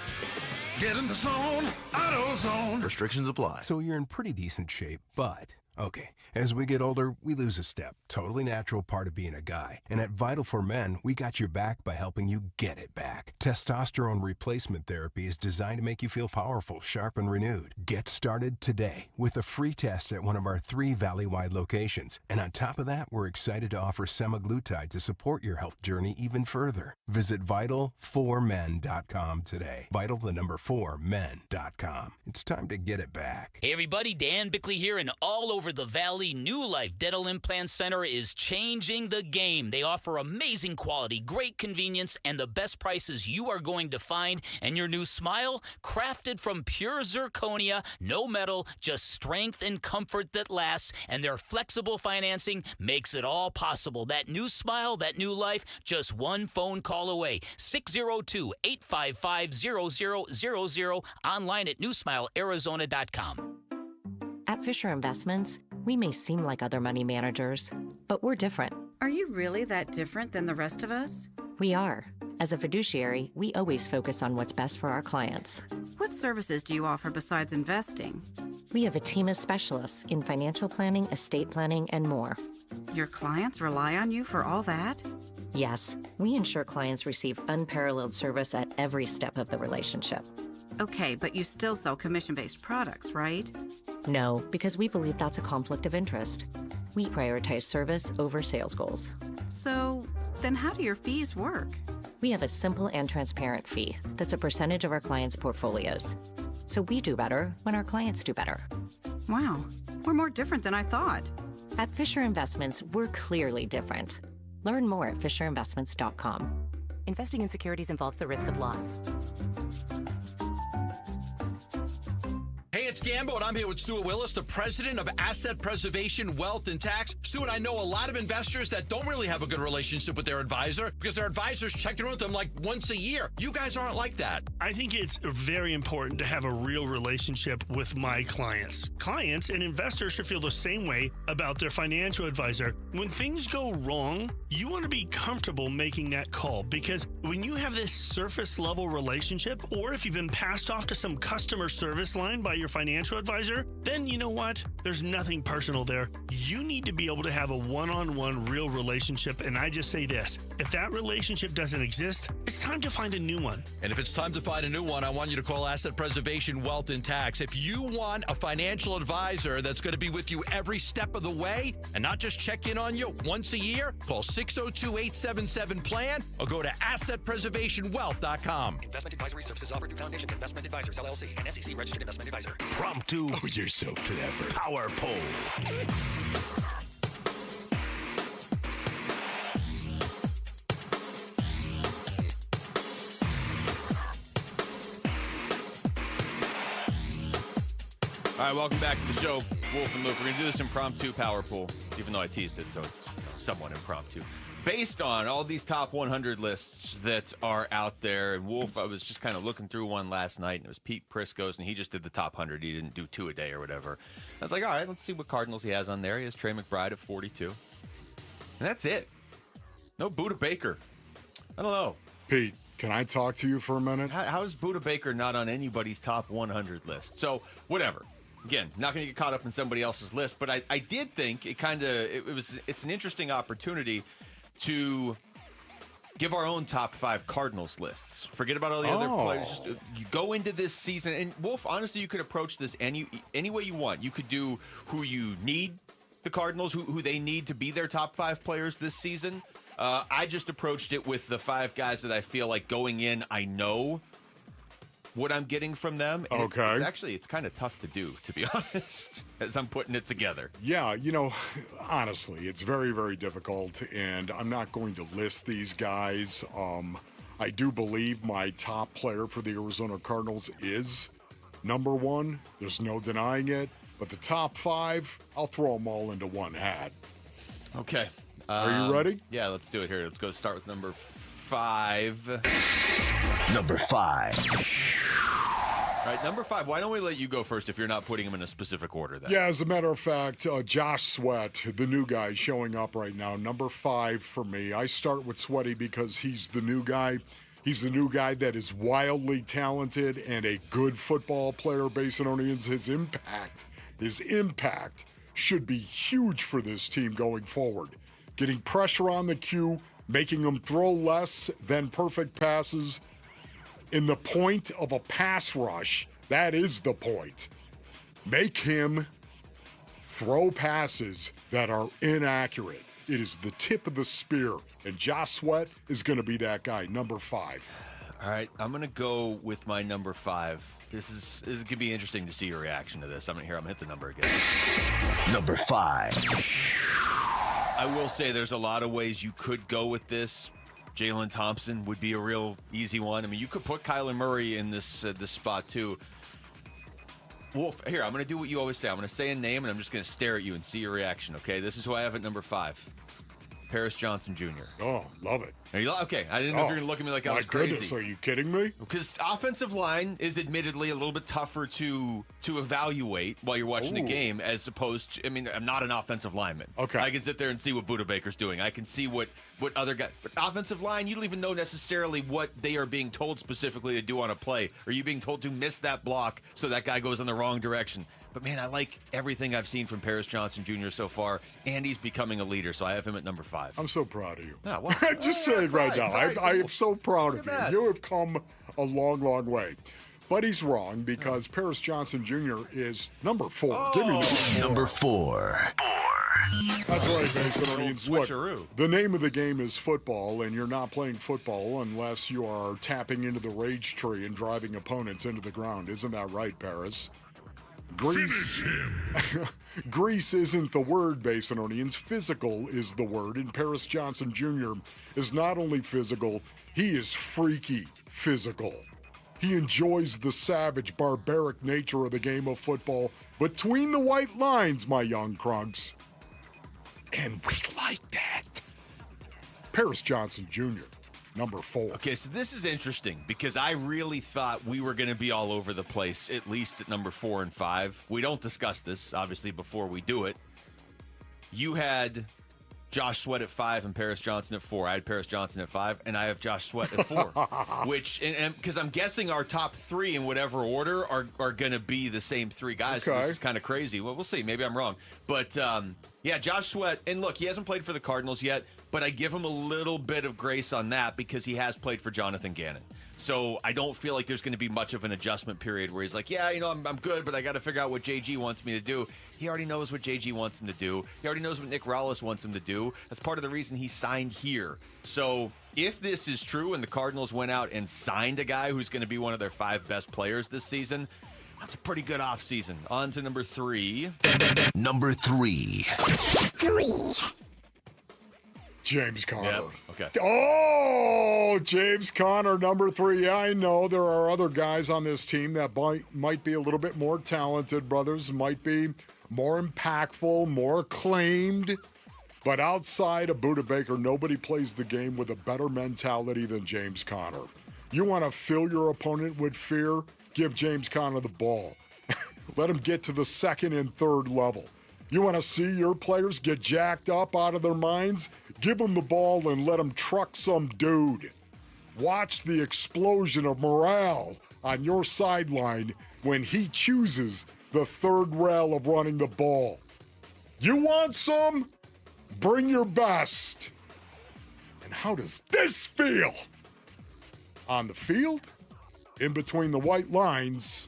Get in the zone, AutoZone. Restrictions apply. So you're in pretty decent shape, but okay, as we get older, we lose a step. Totally natural part of being a guy. And at Vital for Men, we got your back by helping you get it back. Testosterone replacement therapy is designed to make you feel powerful, sharp, and renewed. Get started today with a free test at one of our 3 Valley-wide locations. And on top of that, we're excited to offer semaglutide to support your health journey even further. Visit Vital4Men.com today. Vital, the number 4men.com. It's time to get it back. Hey everybody, Dan Bickley here, and all over the Valley, New Life Dental Implant Center is changing the game. They offer amazing quality, great convenience, and the best prices you are going to find. And your new smile, crafted from pure zirconia, no metal, just strength and comfort that lasts. And their flexible financing makes it all possible. That new smile, that new life, just one phone call away. 602-855-0000, online at newsmilearizona.com. At Fisher Investments, we may seem like other money managers, but we're different. Are you really that different than the rest of us? We are. As a fiduciary, we always focus on what's best for our clients. What services do you offer besides investing? We have a team of specialists in financial planning, estate planning, and more. Your clients rely on you for all that? Yes, we ensure clients receive unparalleled service at every step of the relationship. Okay, but you still sell commission-based products, right? No, because we believe that's a conflict of interest. We prioritize service over sales goals. So, then how do your fees work? We have a simple and transparent fee that's a percentage of our clients' portfolios. So we do better when our clients do better. Wow, we're more different than I thought. At Fisher Investments, we're clearly different. Learn more at fisherinvestments.com. Investing in securities involves the risk of loss. Hey, it's Gambo, and I'm here with Stuart Willis, the president of Asset Preservation, Wealth, and Tax. Stuart, I know a lot of investors that don't really have a good relationship with their advisor because their advisor's checking in with them like once a year. You guys aren't like that. I think it's very important to have a real relationship with my clients. Clients and investors should feel the same way about their financial advisor. When things go wrong, you want to be comfortable making that call, because when you have this surface level relationship, or if you've been passed off to some customer service line by your financial advisor, then you know what? There's nothing personal there. You need to be able to have a one-on-one real relationship, and I just say this: if that relationship doesn't exist, it's time to find a new one. And if it's time to find a new one, I want you to call Asset Preservation, Wealth, and Tax. If you want a financial advisor that's going to be with you every step of the way and not just check in on you once a year, call 602-877-PLAN or go to AssetPreservationWealth.com. Investment advisory services offered through Foundations Investment Advisors, LLC, an SEC registered investment advisor. Promptu. Oh, you're so clever. Power poll. All right, welcome back to the show, Wolf and Luke. We're going to do this impromptu power poll, even though I teased it, so it's somewhat impromptu. Based on all these top 100 lists that are out there, and Wolf, I was just kind of looking through one last night, and it was Pete Prisco's, and he just did the top 100. He didn't do 2 a day or whatever. I was like, all right, let's see what Cardinals he has on there. He has Trey McBride at 42. And that's it. No Buda Baker. I don't know. Pete, can I talk to you for a minute? How is Buda Baker not on anybody's top 100 list? So, whatever. Again, not going to get caught up in somebody else's list, but I did think it's an interesting opportunity to give our own top 5 Cardinals lists. Forget about all the other players. Just you go into this season, and Wolf, honestly, you could approach this any way you want. You could do who you need the Cardinals, who they need to be their top 5 players this season. I just approached it with the 5 guys that I feel like going in, I know what I'm getting from them. And okay. It's kind of tough to do, to be honest, as I'm putting it together. Yeah, honestly, it's very, very difficult, and I'm not going to list these guys. I do believe my top player for the Arizona Cardinals is number 1. There's no denying it. But the top 5, I'll throw them all into one hat. Okay. Are you ready? Yeah, let's do it here. Let's go start with number 5. Number 5. All right, number 5. Why don't we let you go first if you're not putting them in a specific order then? Yeah, as a matter of fact, Josh Sweat, the new guy showing up right now, number 5 for me. I start with Sweaty because he's the new guy. He's the new guy that is wildly talented and a good football player, Basinonians. His impact should be huge for this team going forward. Getting pressure on the Q, making them throw less than perfect passes. In the point of a pass rush, that is the point. Make him throw passes that are inaccurate. It is the tip of the spear, and Josh Sweat is going to be that guy, number 5. All right, I'm going to go with my number 5. This is going to be interesting to see your reaction to this. I'm going to hit the number again. Number 5. I will say there's a lot of ways you could go with this. Jalen Thompson would be a real easy one. I mean, you could put Kyler Murray in this spot too. Wolf, here, I'm going to do what you always say. I'm going to say a name, and I'm just going to stare at you and see your reaction, okay? This is who I have at number 5. Paris Johnson Jr. Oh, love it. Are you, okay, I didn't know if you were going to look at me like I was crazy. My goodness, are you kidding me? Because offensive line is admittedly a little bit tougher to evaluate while you're watching a game as opposed to, I'm not an offensive lineman. Okay. I can sit there and see what Buda Baker's doing. I can see what other guys, but offensive line, you don't even know necessarily what they are being told specifically to do on a play. Are you being told to miss that block so that guy goes in the wrong direction? But man, I like everything I've seen from Paris Johnson Jr. so far, and he's becoming a leader, so I have him at number 5. I'm so proud of you. Yeah, well, just saying right now, I am so proud of you. You have come a long, long way. But he's wrong because Paris Johnson Jr. is number 4. Give me number 4. That's right, Masonians. Look, the name of the game is football, and you're not playing football unless you are tapping into the rage tree and driving opponents into the ground. Isn't that right, Paris? Grease. Grease isn't the word, Basinonians. Physical is the word, and Paris Johnson Jr. is not only physical, he is freaky physical. He enjoys the savage, barbaric nature of the game of football between the white lines, my young crunks. And we like that. Paris Johnson Jr., number 4. Okay, so this is interesting because I really thought we were going to be all over the place, at least at number 4 and 5. We don't discuss this, obviously, before we do it. You had Josh Sweat at 5 and Paris Johnson at 4. I had Paris Johnson at 5, and I have Josh Sweat at 4. Which, and because I'm guessing our top 3 in whatever order are going to be the same 3 guys. Okay. So this is kind of crazy. Well, we'll see. Maybe I'm wrong. But, yeah, Josh Sweat, and look, he hasn't played for the Cardinals yet, but I give him a little bit of grace on that because he has played for Jonathan Gannon. So I don't feel like there's going to be much of an adjustment period where he's like, yeah, I'm good, but I got to figure out what JG wants me to do. He already knows what JG wants him to do. He already knows what Nick Rallis wants him to do. That's part of the reason he signed here. So if this is true and the Cardinals went out and signed a guy who's going to be one of their 5 best players this season, that's a pretty good offseason. On to number 3. Number 3. James Conner. Yep. Okay. Oh, James Conner, number 3. Yeah, I know there are other guys on this team that might be a little bit more talented, brothers, might be more impactful, more acclaimed. But outside of Budda Baker, nobody plays the game with a better mentality than James Conner. You want to fill your opponent with fear? Give James Conner the ball. Let him get to the 2nd and 3rd level. You want to see your players get jacked up out of their minds? Give them the ball and let them truck some dude. Watch the explosion of morale on your sideline when he chooses the 3rd rail of running the ball. You want some? Bring your best. And how does this feel? On the field? In between the white lines?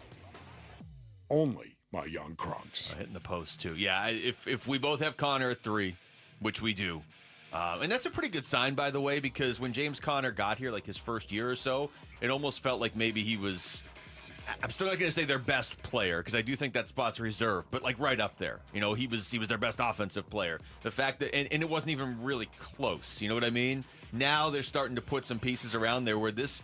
Only my young crunks. Hitting the post, too. Yeah, if we both have Conner at 3, which we do, and that's a pretty good sign, by the way, because when James Conner got here, like his first year or so, it almost felt like maybe he was, I'm still not going to say their best player, because I do think that spot's reserved, but like right up there. You know, he was their best offensive player. The fact that, and it wasn't even really close, you know what I mean? Now they're starting to put some pieces around there where this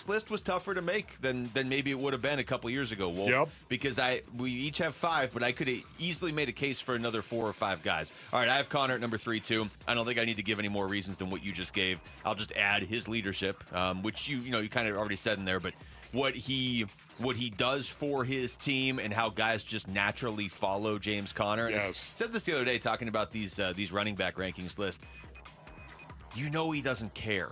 list was tougher to make than maybe it would have been a couple years ago, Wolf. Yep. Because we each have 5, but I could have easily made a case for another 4 or 5 guys. All right, I have Conner at number 3 too. I don't think I need to give any more reasons than what you just gave. I'll just add his leadership, which you kind of already said in there, but what he does for his team and how guys just naturally follow James Conner. And Yes. I said this the other day talking about these running back rankings list. You know he doesn't care.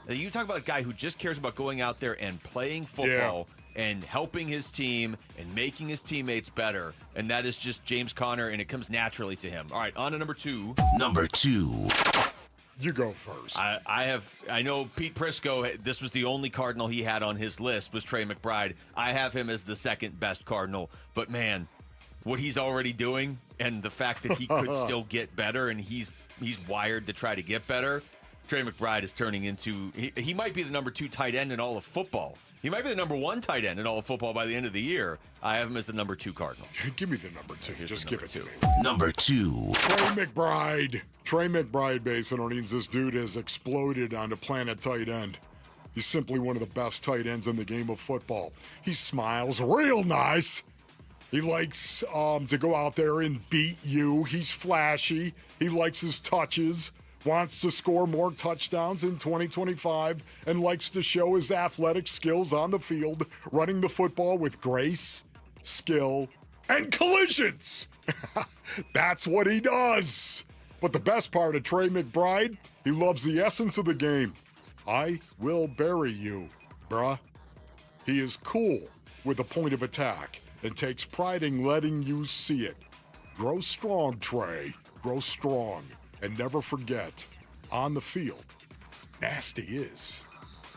You talk about a guy who just cares about going out there and playing football and helping his team and making his teammates better. And that is just James Conner, and it comes naturally to him. All right, on to number 2. Number 2. You go first. I know Pete Prisco, this was the only Cardinal he had on his list was Trey McBride. I have him as the 2nd best Cardinal. But, man, what he's already doing and the fact that he could still get better and he's wired to try to get better, Trey McBride is turning into, he might be the number 2 tight end in all of football. He might be the number 1 tight end in all of football by the end of the year. I have him as the number 2 Cardinal. Give me the number 2. Just give it to me. Number 2. Trey McBride, base underneath this dude has exploded on the planet tight end. He's simply one of the best tight ends in the game of football. He smiles real nice. He likes to go out there and beat you. He's flashy. He likes his touches. Wants to score more touchdowns in 2025 and likes to show his athletic skills on the field, running the football with grace, skill, and collisions. That's what he does. But the best part of Trey McBride, he loves the essence of the game. I will bury you, bruh. He is cool with a point of attack and takes pride in letting you see it. Grow strong, Trey. Grow strong. And never forget, on the field, nasty is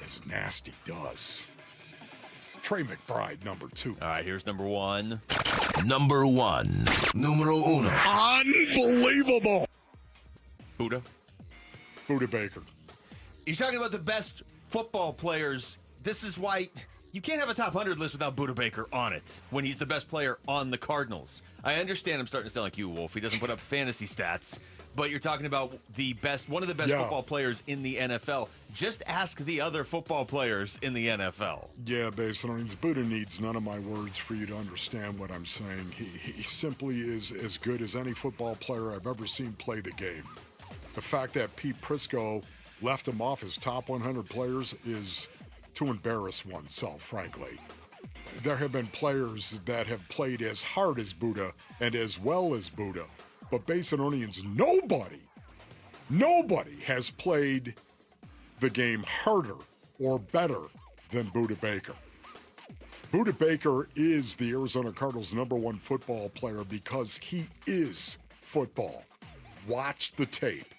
as nasty does. Trey McBride, number 2. All right, here's number 1. Number 1. Numero uno. Unbelievable. Budda Baker. You're talking about the best football players. This is why you can't have a top 100 list without Budda Baker on it when he's the best player on the Cardinals. I understand I'm starting to sound like you, Wolf. He doesn't put up fantasy stats. but you're talking about one of the best football players in the NFL. Just ask the other football players in the NFL. Yeah, Basin Onions, Buddha needs none of my words for you to understand what I'm saying. He simply is as good as any football player I've ever seen play the game. The fact that Pete Prisco left him off his top 100 players is to embarrass oneself, frankly. There have been players that have played as hard as Buddha and as well as Buddha, but Basin Onions, nobody has played the game harder or better than Buddha Baker. Buddha Baker is the Arizona Cardinals' #1 football player because he is football. Watch the tape.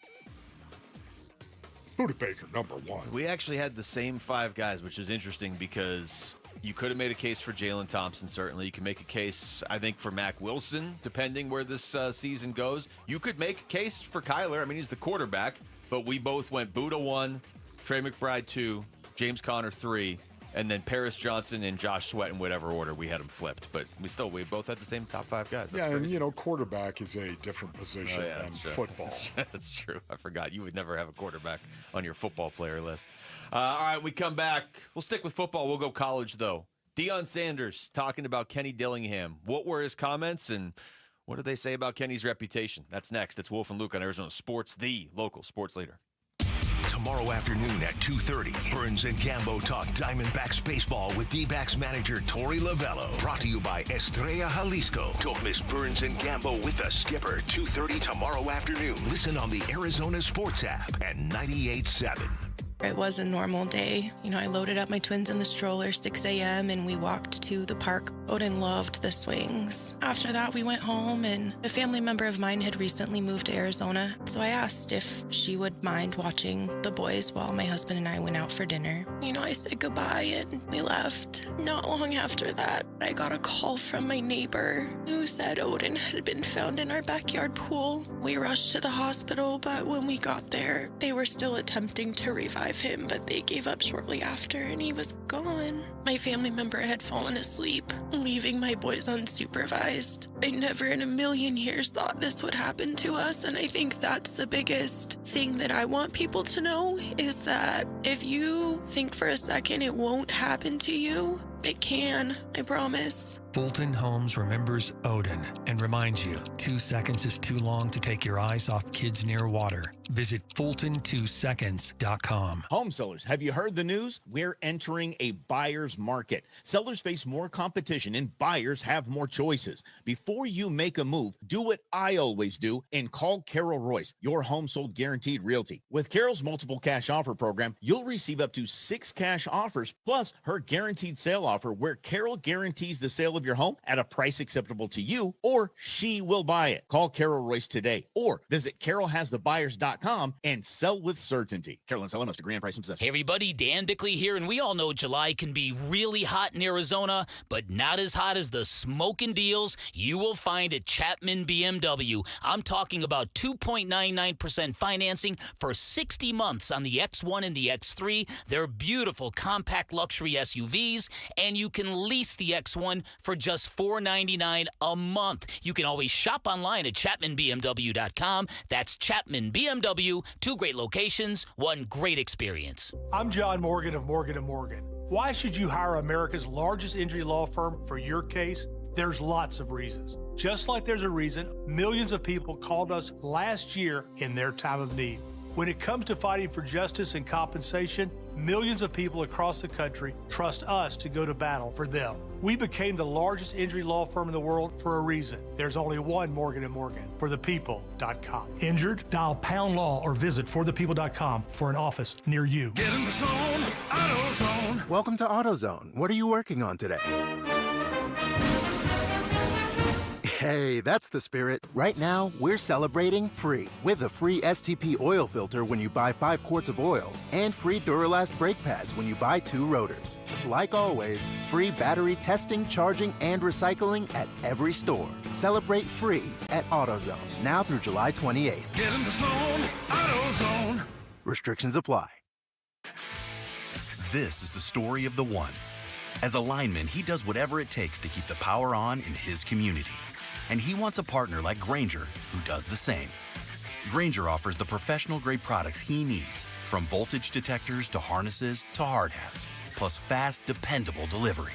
Buddha Baker, #1. We actually had the same 5 guys, which is interesting because you could have made a case for Jalen Thompson, certainly. You can make a case, I think, for Mack Wilson, depending where this season goes. You could make a case for Kyler. I mean, he's the quarterback, but we both went Buddha 1, Trey McBride 2, James Conner 3, and then Paris Johnson and Josh Sweat in whatever order we had them flipped. But we both had the same top 5 guys. That's crazy. And, quarterback is a different position than football. That's true. I forgot. You would never have a quarterback on your football player list. All right, we come back. We'll stick with football. We'll go college, though. Deion Sanders talking about Kenny Dillingham. What were his comments, and what did they say about Kenny's reputation? That's next. It's Wolf and Luke on Arizona Sports, the local sports leader. Tomorrow afternoon at 2:30, Burns and Gambo talk Diamondbacks baseball with D-backs manager Torey Lovello. Brought to you by Estrella Jalisco. Don't miss Burns and Gambo with the skipper, 2:30 tomorrow afternoon. Listen on the Arizona Sports app at 98.7. It was a normal day. I loaded up my twins in the stroller 6 a.m. and we walked to the park. Odin loved the swings. After that, we went home, and a family member of mine had recently moved to Arizona, so I asked if she would mind watching the boys while my husband and I went out for dinner. I said goodbye and we left. Not long after that, I got a call from my neighbor who said Odin had been found in our backyard pool. We rushed to the hospital, but when we got there, they were still attempting to revive him, but they gave up shortly after and he was gone. My family member had fallen asleep, leaving my boys unsupervised. I never in a million years thought this would happen to us, and I think that's the biggest thing that I want people to know is that if you think for a second it won't happen to you, it can, I promise. Fulton Homes remembers Odin and reminds you 2 seconds is too long to take your eyes off kids near water. Visit Fulton2seconds.com. Home sellers, have you heard the news? We're entering a buyer's market. Sellers face more competition and buyers have more choices. Before you make a move, do what I always do and call Carol Royce, your home sold guaranteed realty. With Carol's multiple cash offer program, you'll receive up to 6 cash offers plus her guaranteed sale offer, where Carol guarantees the sale of your home at a price acceptable to you, or she will buy it. Call Carol Royce today or visit carolhasthebuyers.com and sell with certainty. Carol and seller must agree on price and possession. Hey everybody, Dan Bickley here, and we all know July can be really hot in Arizona, but not as hot as the smoking deals you will find at Chapman BMW. I'm talking about 2.99% financing for 60 months on the X1 and the X3. They're beautiful compact luxury SUVs, and you can lease the X1 for just $499 a month. You can always shop online at ChapmanBMW.com. That's Chapman BMW. 2 great locations, 1 great experience. I'm John Morgan of Morgan & Morgan. Why should you hire America's largest injury law firm for your case? There's lots of reasons. Just like there's a reason millions of people called us last year in their time of need. When it comes to fighting for justice and compensation, millions of people across the country trust us to go to battle for them. We became the largest injury law firm in the world for a reason. There's only one Morgan & Morgan, forthepeople.com. Injured? Dial pound law or visit forthepeople.com for an office near you. Get in the zone, AutoZone. Welcome to AutoZone. What are you working on today? Hey, that's the spirit. Right now, we're celebrating free with a free STP oil filter when you buy 5 quarts of oil and free Duralast brake pads when you buy 2 rotors. Like always, free battery testing, charging, and recycling at every store. Celebrate free at AutoZone, now through July 28th. Get in the zone, AutoZone. Restrictions apply. This is the story of the one. As a lineman, he does whatever it takes to keep the power on in his community. And he wants a partner like Grainger who does the same. Grainger offers the professional-grade products he needs, from voltage detectors to harnesses to hard hats, plus fast, dependable delivery,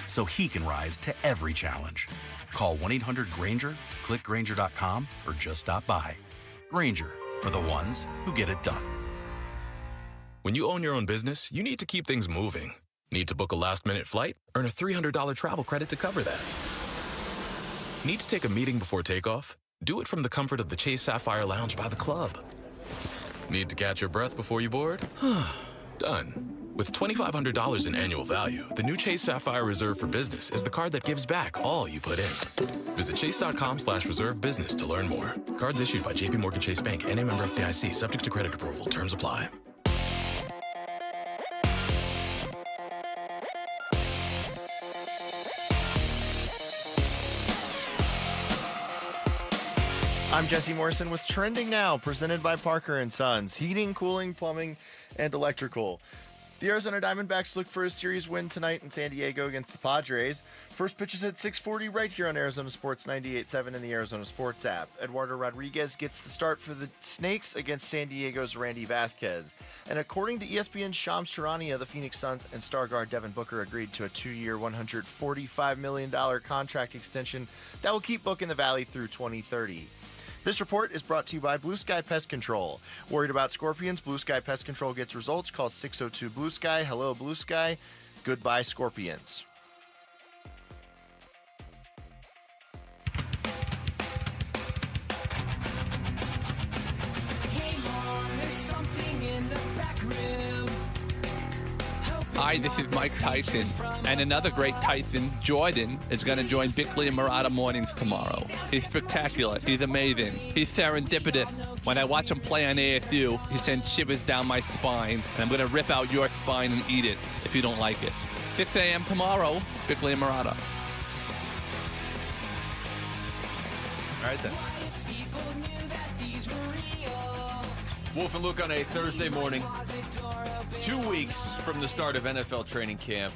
so he can rise to every challenge. Call 1-800-GRAINGER, click Grainger.com, or just stop by. Grainger, for the ones who get it done. When you own your own business, you need to keep things moving. Need to book a last-minute flight? Earn a $300 travel credit to cover that. Need to take a meeting before takeoff? Do it from the comfort of the Chase Sapphire Lounge by the club. Need to catch your breath before you board? Done. With $2,500 in annual value, the new Chase Sapphire Reserve for Business is the card that gives back all you put in. Visit chase.com/reserve business to learn more. Cards issued by JPMorgan Chase Bank, N.A. member FDIC, subject to credit approval. Terms apply. I'm Jesse Morrison with Trending Now, presented by Parker & Sons, heating, cooling, plumbing, and electrical. The Arizona Diamondbacks look for a series win tonight in San Diego against the Padres. First pitch is at 6:40 right here on Arizona Sports 98.7 and the Arizona Sports app. Eduardo Rodriguez gets the start for the Snakes against San Diego's Randy Vasquez. And according to ESPN's Shams Charania, the Phoenix Suns and star guard Devin Booker agreed to a 2-year, $145 million contract extension that will keep Book in the Valley through 2030. This report is brought to you by Blue Sky Pest Control. Worried about scorpions? Blue Sky Pest Control gets results. Call 602-BLUE-SKY. Hello, Blue Sky. Goodbye, scorpions. Hi, this is Mike Tyson, and another great Tyson, Jordan, is going to join Bickley and Murata Mornings tomorrow. He's spectacular. He's amazing. He's serendipitous. When I watch him play on ASU, he sends shivers down my spine, and I'm going to rip out your spine and eat it if you don't like it. 6 a.m. tomorrow, Bickley and Murata. All right, then. Wolf and Luke on a Thursday morning. 2 weeks from the start of NFL training camp.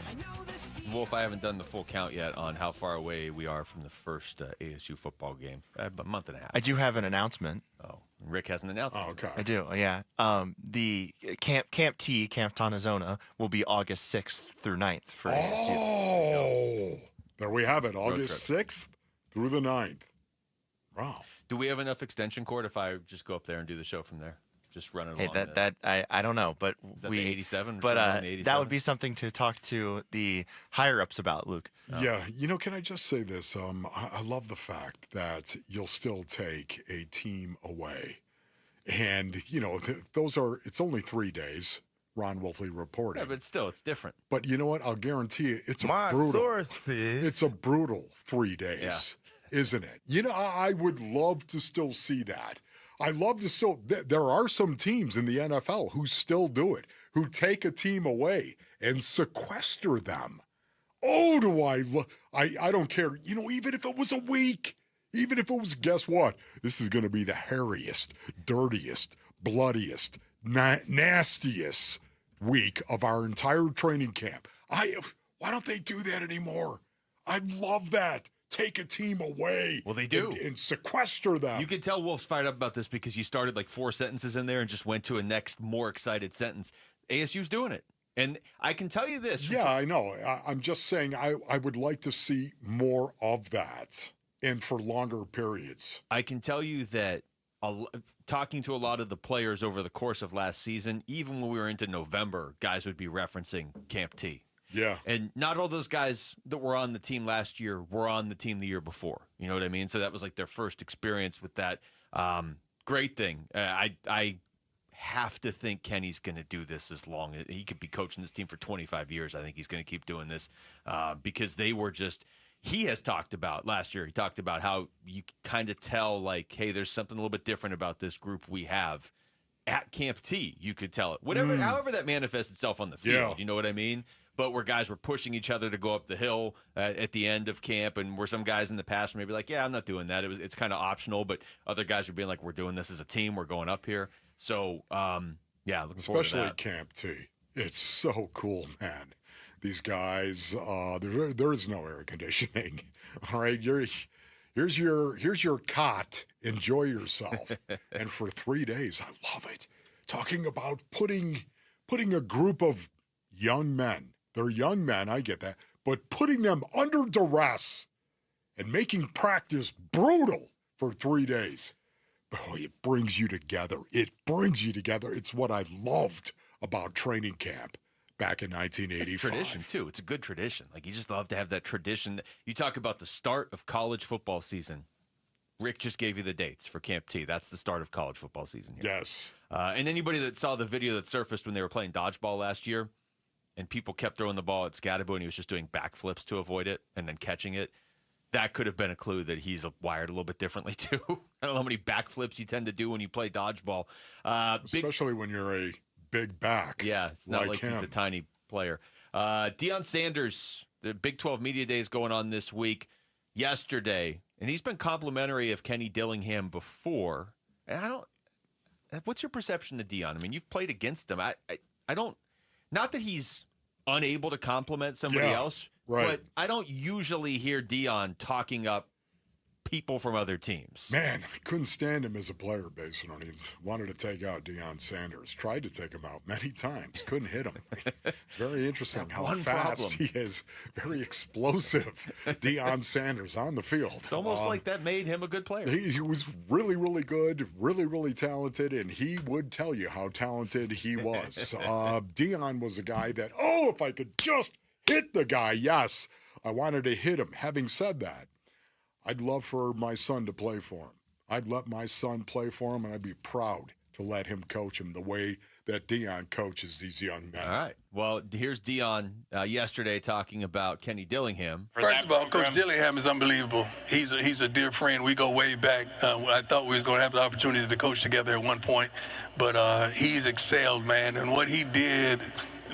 Wolf, I haven't done the full count yet on how far away we are from the first ASU football game. A month and a half. I do have an announcement. Oh, Rick has an announcement. Oh, okay. I do, yeah. The Camp T, Camp Tonazona, will be August 6th through 9th for ASU. Oh, there we have it. August 6th through the 9th. Wow. Do we have enough extension cord if I just go up there and do the show from there? Just run it along. I don't know, but is that the 87? But that would be something to talk to the higher ups about, Luke. Yeah, can I just say this? I love the fact that you'll still take a team away, and it's only 3 days. Ron Wolfley reported. Yeah, but still, it's different. But you know what? I'll guarantee you, it's a brutal 3 days, isn't it? I would love to still see that. I love to still. There are some teams in the NFL who still do it, who take a team away and sequester them. Oh, I don't care. Even if it was a week, even if it was, guess what? This is going to be the hairiest, dirtiest, bloodiest, nastiest week of our entire training camp. Why don't they do that anymore? I love that. Take a team away. Well, they do. And sequester them. You can tell Wolf's fired up about this because you started like 4 sentences in there and just went to a next more excited sentence. ASU's doing it. And I can tell you this. Yeah, I know. I'm just saying I would like to see more of that and for longer periods. I can tell you that talking to a lot of the players over the course of last season, even when we were into November, guys would be referencing Camp T. Yeah. And not all those guys that were on the team last year were on the team the year before. You know what I mean? So that was like their first experience with that. Great thing. I have to think Kenny's going to do this as long as he could be coaching this team for 25 years. I think he's going to keep doing this because they were just – he has talked about last year. He talked about how you kind of tell like, hey, there's something a little bit different about this group we have. At Camp T, you could tell it. However that manifests itself on the field. You know what I mean? But where guys were pushing each other to go up the hill at the end of camp, and where some guys in the past were maybe like, yeah, I'm not doing that. It's kind of optional, but other guys were being like, we're doing this as a team. We're going up here. So, looking forward to that. Especially Camp T. It's so cool, man. These guys, there is no air conditioning. All right, Here's your cot. Enjoy yourself. And for 3 days, I love it. Talking about putting a group of young men. They're young men, I get that. But putting them under duress and making practice brutal for 3 days. Boy, it brings you together. It brings you together. It's what I loved about training camp back in 1985. It's a tradition, too. It's a good tradition. Like, you just love to have that tradition. You talk about the start of college football season. Rick just gave you the dates for Camp T. That's the start of college football season here. Yes. And anybody that saw the video that surfaced when they were playing dodgeball last year, and people kept throwing the ball at Scatterbo, and he was just doing backflips to avoid it and then catching it, that could have been a clue that he's wired a little bit differently, too. I don't know how many backflips you tend to do when you play dodgeball. Especially when you're a big back. Yeah, it's not like he's a tiny player. Deion Sanders, the Big 12 Media Day is going on this week. Yesterday, and he's been complimentary of Kenny Dillingham before. And what's your perception of Deion? I mean, you've played against him. I don't, not that he's unable to compliment somebody else, right. But I don't usually hear Deion talking up people from other teams. Man, I couldn't stand him as a player based on he wanted to take out Deion Sanders. Tried to take him out many times. Couldn't hit him. It's very interesting how fast he is. Very explosive. Deion Sanders on the field. It's almost like that made him a good player. He was really, really good, really, really talented, and he would tell you how talented he was. Deion was a guy that, if I could just hit the guy, yes, I wanted to hit him. Having said that, I'd love for my son to play for him. I'd let my son play for him, and I'd be proud to let him coach him the way that Deion coaches these young men. All right. Well, here's Deion yesterday talking about Kenny Dillingham. First of all, Coach Dillingham is unbelievable. He's a dear friend. We go way back. I thought we was going to have the opportunity to coach together at one point, but he's excelled, man. And what he did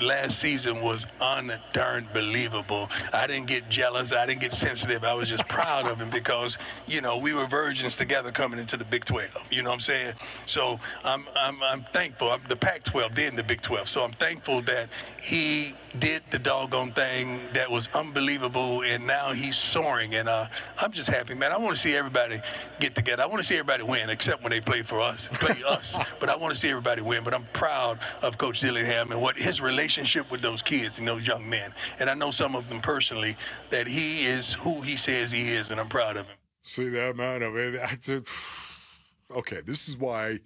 last season was darn believable. I didn't get jealous. I didn't get sensitive. I was just proud of him because, we were virgins together coming into the Big 12. You know what I'm saying? So I'm thankful. The Pac-12, then the Big 12. So I'm thankful that he did the doggone thing that was unbelievable, and now he's soaring. And I'm just happy, man. I want to see everybody get together. I want to see everybody win, except when they play us. But I want to see everybody win. But I'm proud of Coach Dillingham and what his relationship with those kids and those young men. And I know some of them personally, that he is who he says he is, and I'm proud of him. See that, man? I mean, okay, this is why,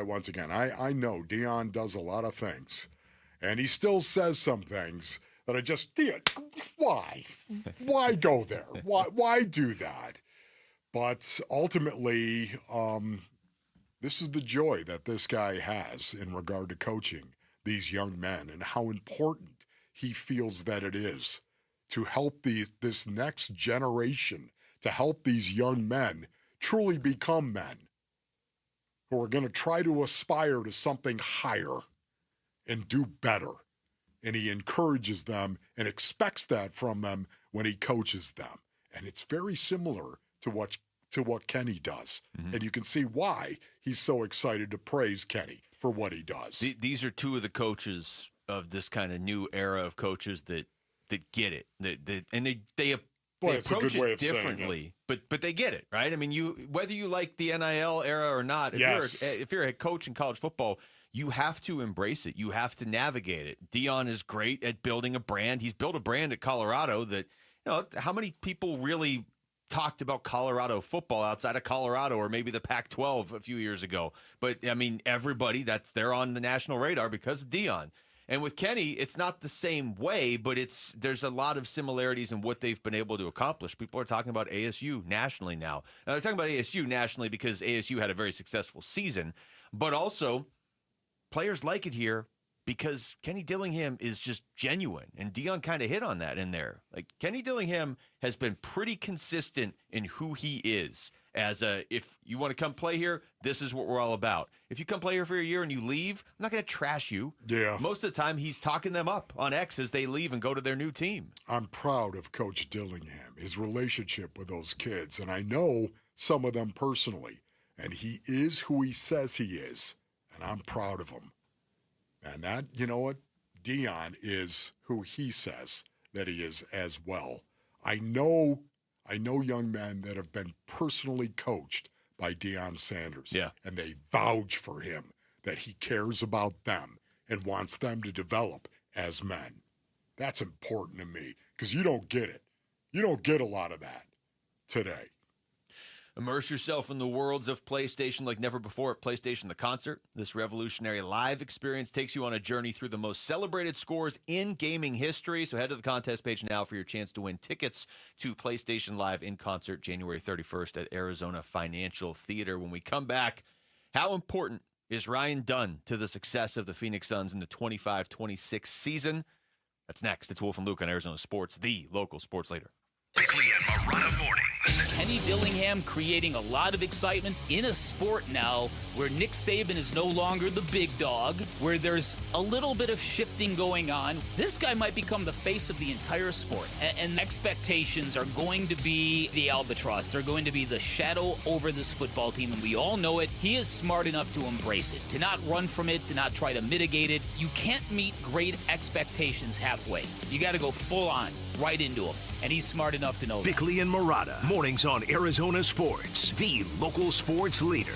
once again, I know Deion does a lot of things, and he still says some things that I just, Deion, why? Why go there? Why do that? But ultimately, this is the joy that this guy has in regard to coaching these young men and how important he feels that it is to help this next generation, to help these young men truly become men who are going to try to aspire to something higher and do better. And he encourages them and expects that from them when he coaches them. And it's very similar to what Kenny does. Mm-hmm. And you can see why he's so excited to praise Kenny for what he does. These are two of the coaches of this kind of new era of coaches that get it. They approach it differently, but they get it, right? I mean, whether you like the NIL era or not, if you're a coach in college football, you have to embrace it. You have to navigate it. Deion is great at building a brand. He's built a brand at Colorado that, how many people really talked about Colorado football outside of Colorado or maybe the Pac-12 a few years ago. But, I mean, everybody, they're on the national radar because of Deion. And with Kenny, it's not the same way, but there's a lot of similarities in what they've been able to accomplish. People are talking about ASU nationally now. Now, they're talking about ASU nationally because ASU had a very successful season, but also players like it here because Kenny Dillingham is just genuine, and Deion kind of hit on that in there. Like, Kenny Dillingham has been pretty consistent in who he is. If you want to come play here, this is what we're all about. If you come play here for a year and you leave, I'm not going to trash you. Yeah. Most of the time, he's talking them up on X as they leave and go to their new team. I'm proud of Coach Dillingham, his relationship with those kids, and I know some of them personally, and he is who he says he is, and I'm proud of him. And that, you know what? Deion is who he says that he is as well. I know I know young men that have been personally coached by Deion Sanders. Yeah. And they vouch for him, that he cares about them and wants them to develop as men. That's important to me because you don't get it. You don't get a lot of that today. Immerse yourself in the worlds of PlayStation like never before at PlayStation The Concert. This revolutionary live experience takes you on a journey through the most celebrated scores in gaming history. So head to the contest page now for your chance to win tickets to PlayStation Live in Concert January 31st at Arizona Financial Theater. When we come back, how important is Ryan Dunn to the success of the Phoenix Suns in the 25-26 season? That's next. It's Wolf and Luke on Arizona Sports, the local sports leader. Bickley and Marotta mornings. Kenny Dillingham creating a lot of excitement in a sport now where Nick Saban is no longer the big dog, where there's a little bit of shifting going on. This guy might become the face of the entire sport. And expectations are going to be the albatross. They're going to be the shadow over this football team, and we all know it. He is smart enough to embrace it, to not run from it, to not try to mitigate it. You can't meet great expectations halfway. You got to go full on, right into them. And he's smart enough to know that. Bickley and Marotta, mornings on Arizona Sports, the local sports leader.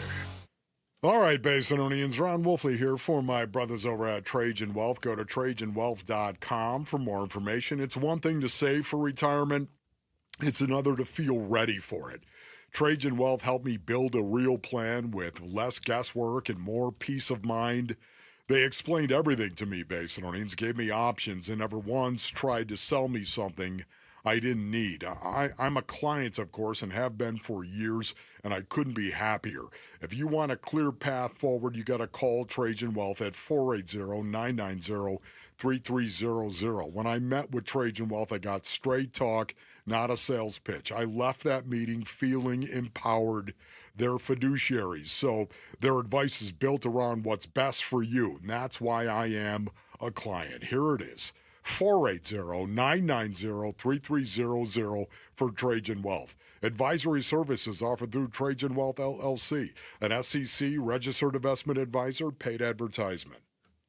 All right, Basinonians, Ron Wolfley here for my brothers over at Trajan Wealth. Go to TrajanWealth.com for more information. It's one thing to save for retirement. It's another to feel ready for it. Trajan Wealth helped me build a real plan with less guesswork and more peace of mind. They explained everything to me, Basinonians, gave me options, and never once tried to sell me something I didn't need. I'm a client, of course, and have been for years, and I couldn't be happier. If you want a clear path forward, you got to call Trajan Wealth at 480-990-3300. When I met with Trajan Wealth, I got straight talk, not a sales pitch. I left that meeting feeling empowered. They're fiduciaries, so their advice is built around what's best for you, and that's why I am a client. Here it is. 480-990-3300 for Trajan Wealth. Advisory services offered through Trajan Wealth, LLC, an SEC registered investment advisor, paid advertisement.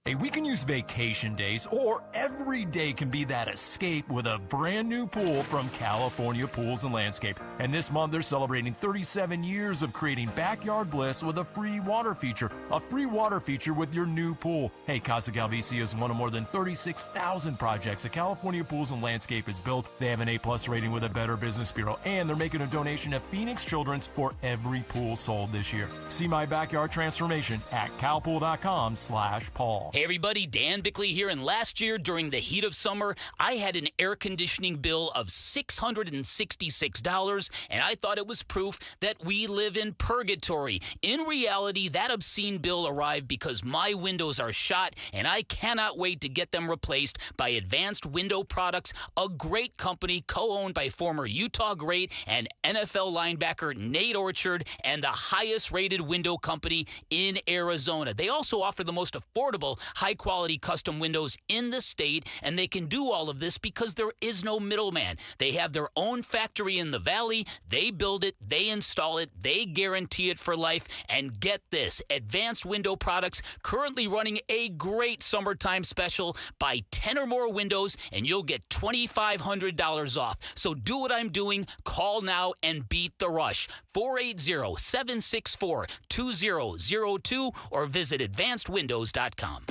Hey, we can use vacation days, or every day can be that escape with a brand new pool from California Pools and Landscape. And this month, they're celebrating 37 years of creating backyard bliss with a free water feature. A free water feature with your new pool. Hey, Casa Calvici is one of more than 36,000 projects that California Pools and Landscape has built. They have an A+ rating with a Better Business Bureau, and they're making a donation to Phoenix Children's for every pool sold this year. See my backyard transformation at calpool.com/Paul. Hey everybody, Dan Bickley here, and last year during the heat of summer, I had an air conditioning bill of $666, and I thought it was proof that we live in purgatory. In reality, that obscene bill arrived because my windows are shot, and I cannot wait to get them replaced by Advanced Window Products, a great company co-owned by former Utah great and NFL linebacker Nate Orchard, and the highest-rated window company in Arizona. They also offer the most affordable high-quality custom windows in the state, and they can do all of this because there is no middleman. They have their own factory in the valley. They build it, they install it, they guarantee it for life. And get this, Advanced Window Products currently running a great summertime special. Buy 10 or more windows, and you'll get $2,500 off. So do what I'm doing. Call now and beat the rush. 480-764-2002 or visit advancedwindows.com.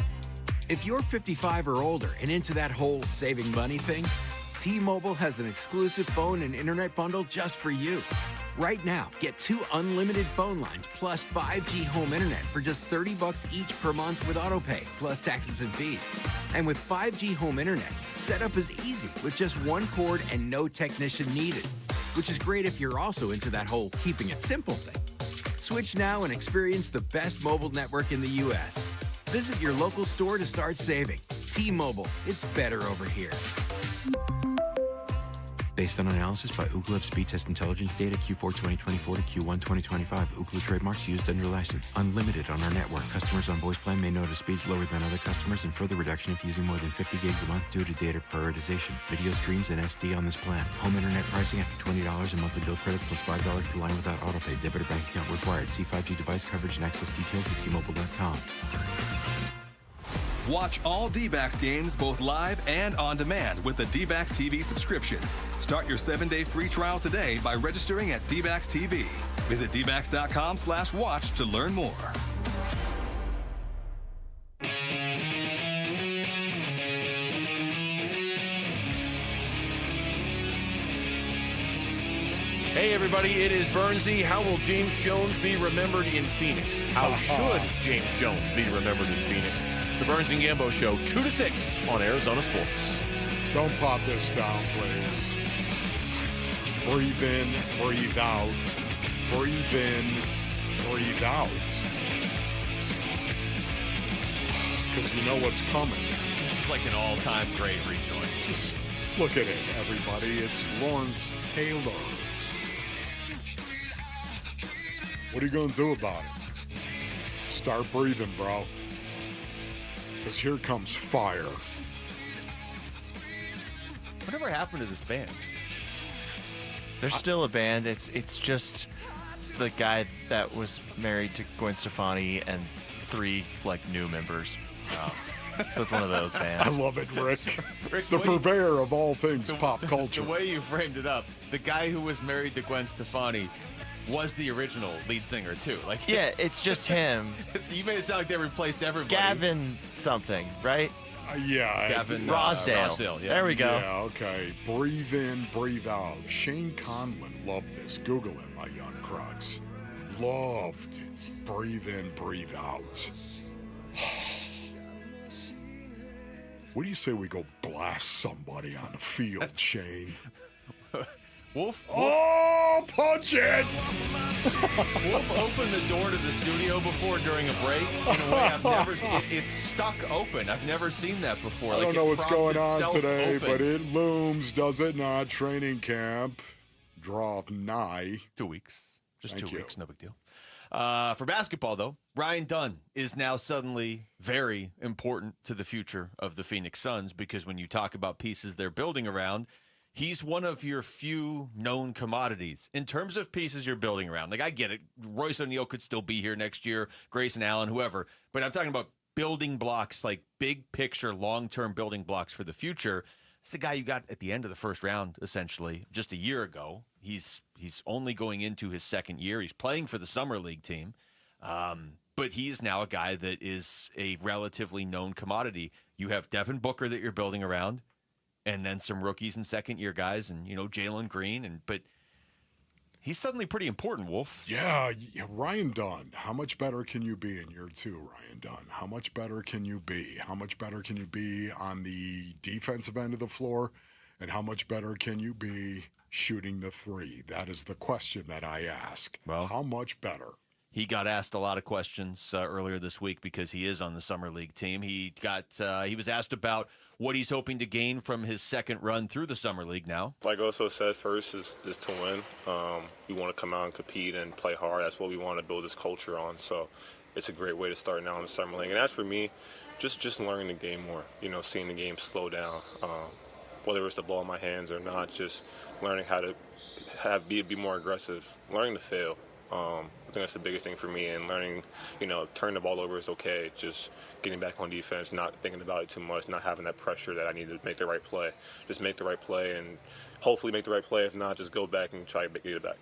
If you're 55 or older and into that whole saving money thing, T-Mobile has an exclusive phone and internet bundle just for you. Right now, get 2 unlimited phone lines plus 5G home internet for just $30 each per month with autopay, plus taxes and fees. And with 5G home internet, setup is easy with just 1 cord and no technician needed, which is great if you're also into that whole keeping it simple thing. Switch now and experience the best mobile network in the U.S. Visit your local store to start saving. T-Mobile, it's better over here. Based on analysis by Ookla of Speed Test Intelligence data Q4 2024 to Q1 2025. Ookla trademarks used under license. Unlimited on our network. Customers on voice plan may notice speeds lower than other customers and further reduction if using more than 50 gigs a month due to data prioritization. Video streams and SD on this plan. Home internet pricing after $20 a monthly bill credit plus $5 per line without autopay. Debit or bank account required. See 5G device coverage and access details at T-Mobile.com. Watch all D-backs games both live and on demand with the D-backs TV subscription. Start your 7-day free trial today by registering at D-backs TV. Visit dbacks.com/watch to learn more. Hey everybody, it is Bernsey. How will James Jones be remembered in Phoenix? How should James Jones be remembered in Phoenix? It's the Burns and Gambo Show, 2 to 6 on Arizona Sports. Don't pop this down, please. Breathe in, breathe out. Breathe in, breathe out. Because you know what's coming. It's like an all-time great rejoin. Just look at it, everybody. It's Lawrence Taylor. What are you going to do about it? Start breathing, bro. Because here comes fire. Whatever happened to this band? There's still a band. It's just the guy that was married to Gwen Stefani and 3 new members. So it's one of those bands. I love it, Rick. The purveyor of all things pop culture. The way you framed it up, the guy who was married to Gwen Stefani was the original lead singer too. It's just him. You made it sound like they replaced everybody. Gavin something, right? Gavin Rosdale. Yeah. There we go. Yeah, okay. Breathe in, breathe out. Shane Conlon loved this. Google it, my young crocs. Loved. Breathe in, breathe out. What do you say we go blast somebody on the field, Shane? Wolf. Oh, punch it! Wolf opened the door to the studio before during a break in a way I've never seen. It's stuck open. I've never seen that before. I don't know what's going on today, open. but it looms, does it not? Training camp. Draw nigh. 2 weeks. Just Thank 2 you. weeks. No big deal. For basketball, though, Ryan Dunn is now suddenly very important to the future of the Phoenix Suns because when you talk about pieces they're building around, he's one of your few known commodities in terms of pieces you're building around. I get it. Royce O'Neal could still be here next year, Grayson Allen, whoever. But I'm talking about building blocks, big picture, long-term building blocks for the future. It's the guy you got at the end of the first round, essentially, just a year ago. He's only going into his second year. He's playing for the Summer League team. But he is now a guy that is a relatively known commodity. You have Devin Booker that you're building around. And then some rookies and second-year guys, and Jalen Green, but he's suddenly pretty important, Wolf. Yeah, Ryan Dunn. How much better can you be in year 2, Ryan Dunn? How much better can you be? How much better can you be on the defensive end of the floor? And how much better can you be shooting the 3? That is the question that I ask. Well, how much better? He got asked a lot of questions earlier this week because he is on the Summer League team. He was asked about what he's hoping to gain from his second run through the Summer League now. Like Oso said, first is to win. We want to come out and compete and play hard. That's what we want to build this culture on. So it's a great way to start now in the Summer League. And as for me, just learning the game more, seeing the game slow down, whether it's the ball in my hands or not, just learning how to be more aggressive, learning to fail. I think that's the biggest thing for me, and learning, turning the ball over is okay. Just getting back on defense, not thinking about it too much, not having that pressure that I need to make the right play. Just make the right play and hopefully make the right play. If not, just go back and try to get it back.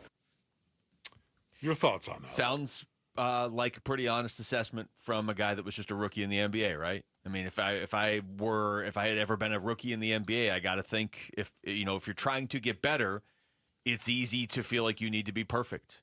Your thoughts on that? Sounds like a pretty honest assessment from a guy that was just a rookie in the NBA, right? I mean, if I had ever been a rookie in the NBA, I got to think if you're trying to get better, it's easy to feel like you need to be perfect.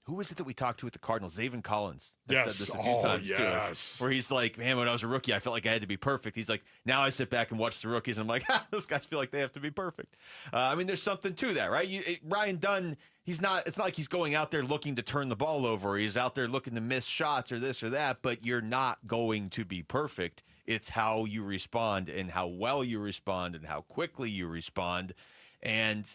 Who was it that we talked to at the Cardinals? Zaven Collins. Yes. Said this a few times too. Where he's like, man, when I was a rookie, I felt like I had to be perfect. He's like, now I sit back and watch the rookies, and I'm like, those guys feel like they have to be perfect. I mean, there's something to that, right? Ryan Dunn, it's not like he's going out there looking to turn the ball over. He's out there looking to miss shots or this or that, but you're not going to be perfect. It's how you respond and how well you respond and how quickly you respond. And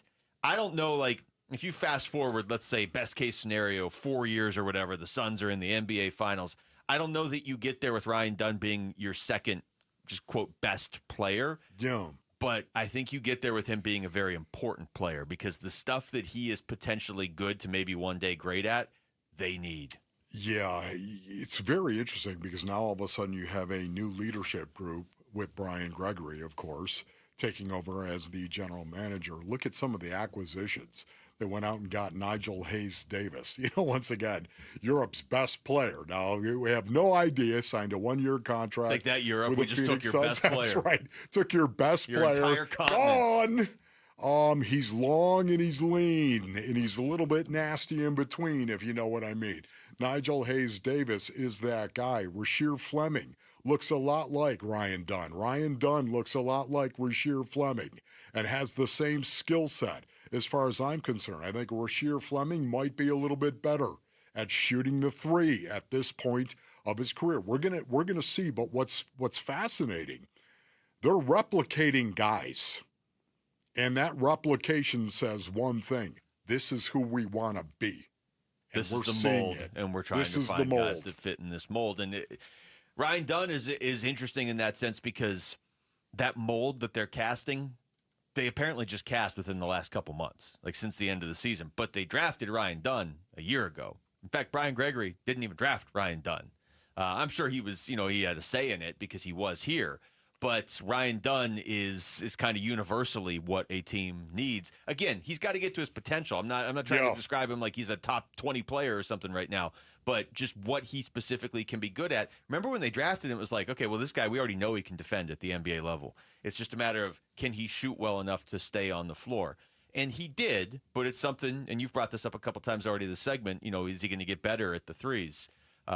I don't know, if you fast forward, let's say best case scenario, 4 years or whatever, the Suns are in the NBA Finals. I don't know that you get there with Ryan Dunn being your second, just quote, best player. Yeah. But I think you get there with him being a very important player because the stuff that he is potentially good to maybe one day great at, they need. Yeah, it's very interesting because now all of a sudden you have a new leadership group with Brian Gregory, of course, taking over as the general manager. Look at some of the acquisitions. They went out and got Nigel Hayes-Davis. Once again, Europe's best player. Now, we have no idea, signed a one-year contract. Take that, Europe. with We the just took Phoenix your Suns. best player. That's right. Took your best Your player. entire continent. Gone. He's long and he's lean, and he's a little bit nasty in between, if you know what I mean. Nigel Hayes-Davis is that guy. Rasheer Fleming looks a lot like Ryan Dunn. Ryan Dunn looks a lot like Rasheer Fleming and has the same skill set as far as I'm concerned. I think Rasheer Fleming might be a little bit better at shooting the three at this point of his career. We're gonna see, but what's fascinating, they're replicating guys. And that replication says one thing: this is who we want to be. And This we're is the seeing mold, it. and we're trying This to is the find guys mold. that fit in this mold. And Ryan Dunn is interesting in that sense because that mold that they're casting, they apparently just cast within the last couple months, like since the end of the season. But they drafted Ryan Dunn a year ago. In fact, Brian Gregory didn't even draft Ryan Dunn. I'm sure he was, he had a say in it because he was here. But Ryan Dunn is kind of universally what a team needs. Again, he's got to get to his potential. I'm not trying to describe him like he's a top 20 player or something right now, but just what he specifically can be good at. Remember when they drafted him, it was like, okay, well, this guy, we already know he can defend at the NBA level. It's just a matter of, can he shoot well enough to stay on the floor? And he did, but it's something, and you've brought this up a couple times already this segment, is he going to get better at the threes?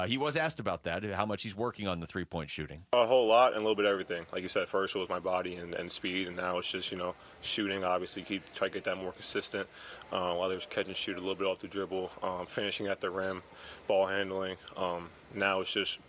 He was asked about that, how much he's working on the three-point shooting. A whole lot and a little bit of everything. Like you said, first it was my body and speed, and now it's just, shooting, obviously, try to get that more consistent. While there's catch and shoot a little bit off the dribble, finishing at the rim, ball handling. Now it's just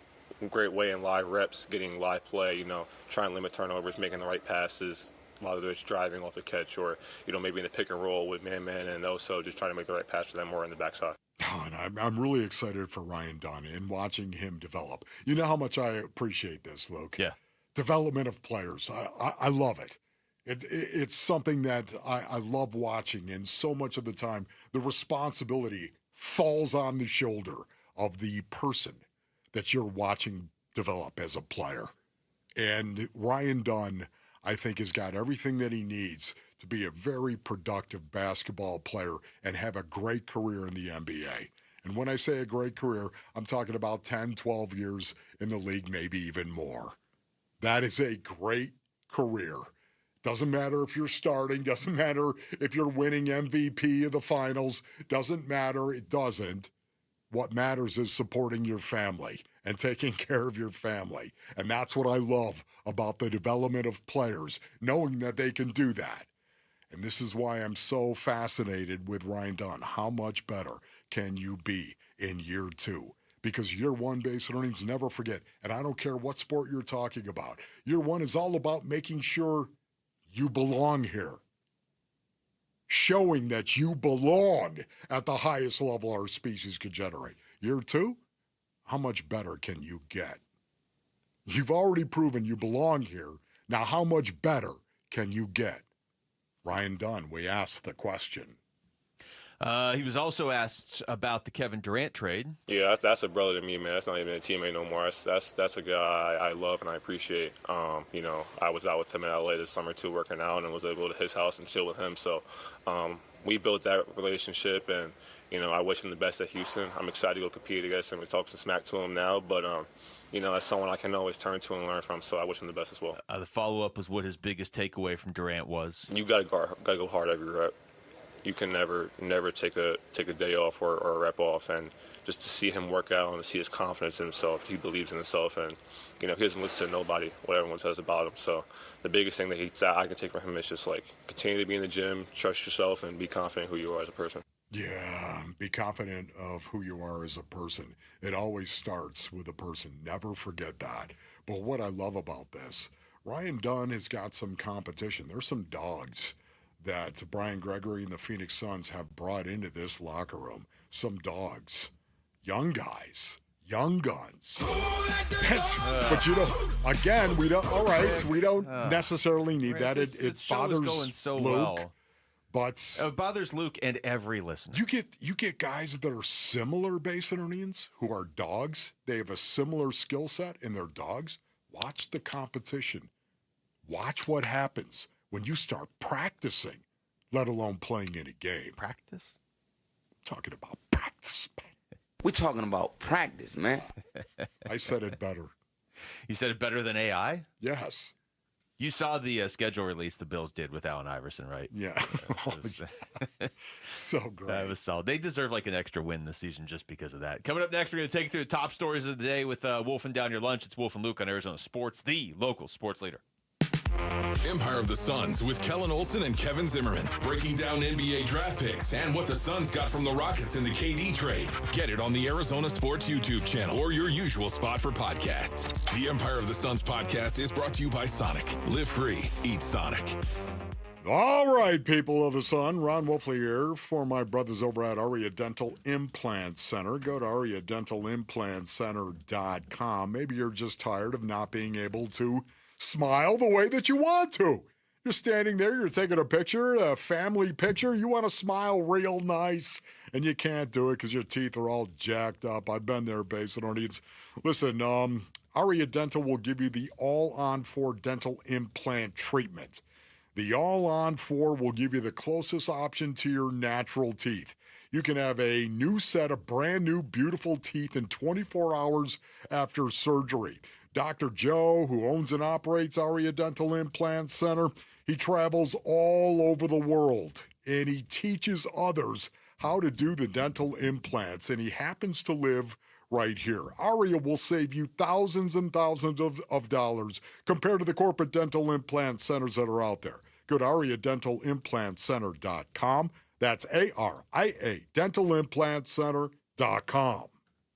a great way in live reps, getting live play, trying to limit turnovers, making the right passes, whether it's driving off the catch or, maybe in the pick and roll with man-man, and also just trying to make the right pass for them or in the backside. And I'm really excited for Ryan Dunn and watching him develop. You know how much I appreciate this, Luke? Yeah. Development of players. I love it. It's something that I love watching, and so much of the time the responsibility falls on the shoulder of the person that you're watching develop as a player. And Ryan Dunn, I think, has got everything that he needs to be a very productive basketball player and have a great career in the NBA. And when I say a great career, I'm talking about 10, 12 years in the league, maybe even more. That is a great career. Doesn't matter if you're starting, doesn't matter if you're winning MVP of the finals, doesn't matter, it doesn't. What matters is supporting your family and taking care of your family. And that's what I love about the development of players, knowing that they can do that. And this is why I'm so fascinated with Ryan Dunn. How much better can you be in year two? Because year one base earnings, never forget, and I don't care what sport you're talking about, year one is all about making sure you belong here. Showing that you belong at the highest level our species could generate. Year two, how much better can you get? You've already proven you belong here. Now, how much better can you get? Ryan Dunn, we asked the question. He was also asked about the Kevin Durant trade. Yeah, that's a brother to me, man. That's not even a teammate no more. That's a guy I love and I appreciate. I was out with him in LA this summer too, working out, and was able to go to his house and chill with him. So we built that relationship, and I wish him the best at Houston. I'm excited to go compete against him and talk some smack to him now, but that's someone I can always turn to and learn from. So I wish him the best as well. The follow-up was what his biggest takeaway from Durant was. You got to go hard every rep. You can never take a day off or a rep off, and just to see him work out and to see his confidence in himself, he believes in himself, and he doesn't listen to nobody, what everyone says about him. So the biggest thing that I can take from him is just continue to be in the gym, trust yourself, and be confident who you are as a person. Yeah, be confident of who you are as a person. It always starts with a person. Never forget that. But what I love about this, Ryan Dunn has got some competition. There's some dogs that Brian Gregory and the Phoenix Suns have brought into this locker room. Some dogs, young guys, young guns. But again, we don't necessarily need that. It show is bothers going so Luke. well. But it bothers Luke and every listener. You get guys that are similar base runner-ians who are dogs. They have a similar skill set and they're dogs. Watch the competition. Watch what happens when you start practicing, let alone playing in a game. Practice? I'm talking about practice. We're talking about practice, man. I said it better. You said it better than AI? Yes. You saw the schedule release the Bills did with Allen Iverson, right? Yeah. So great. That was solid. They deserve like an extra win this season just because of that. Coming up next, we're going to take you through the top stories of the day with Wolf and Down Your Lunch. It's Wolf and Luke on Arizona Sports, the local sports leader. Empire of the Suns with Kellen Olson and Kevin Zimmerman. Breaking down NBA draft picks and what the Suns got from the Rockets in the KD trade. Get it on the Arizona Sports YouTube channel or your usual spot for podcasts. The Empire of the Suns podcast is brought to you by Sonic. Live free. Eat Sonic. All right, people of the Sun. Ron Wolfley here for my brothers over at Aria Dental Implant Center. Go to ariadentalimplantcenter.com. Maybe you're just tired of not being able to smile the way that you want to. You're standing there, you're taking a picture, a family picture. You want to smile real nice, and you can't do it because your teeth are all jacked up. I've been there, base and needs. Listen, Aria Dental will give you the all-on-4 dental implant treatment. The all-on-4 will give you the closest option to your natural teeth. You can have a new set of brand new, beautiful teeth in 24 hours after surgery. Dr. Joe, who owns and operates Aria Dental Implant Center, he travels all over the world, and he teaches others how to do the dental implants, and he happens to live right here. Aria will save you thousands and thousands of dollars compared to the corporate dental implant centers that are out there. Go to ariadentalimplantcenter.com. That's ARIA, dentalimplantcenter.com.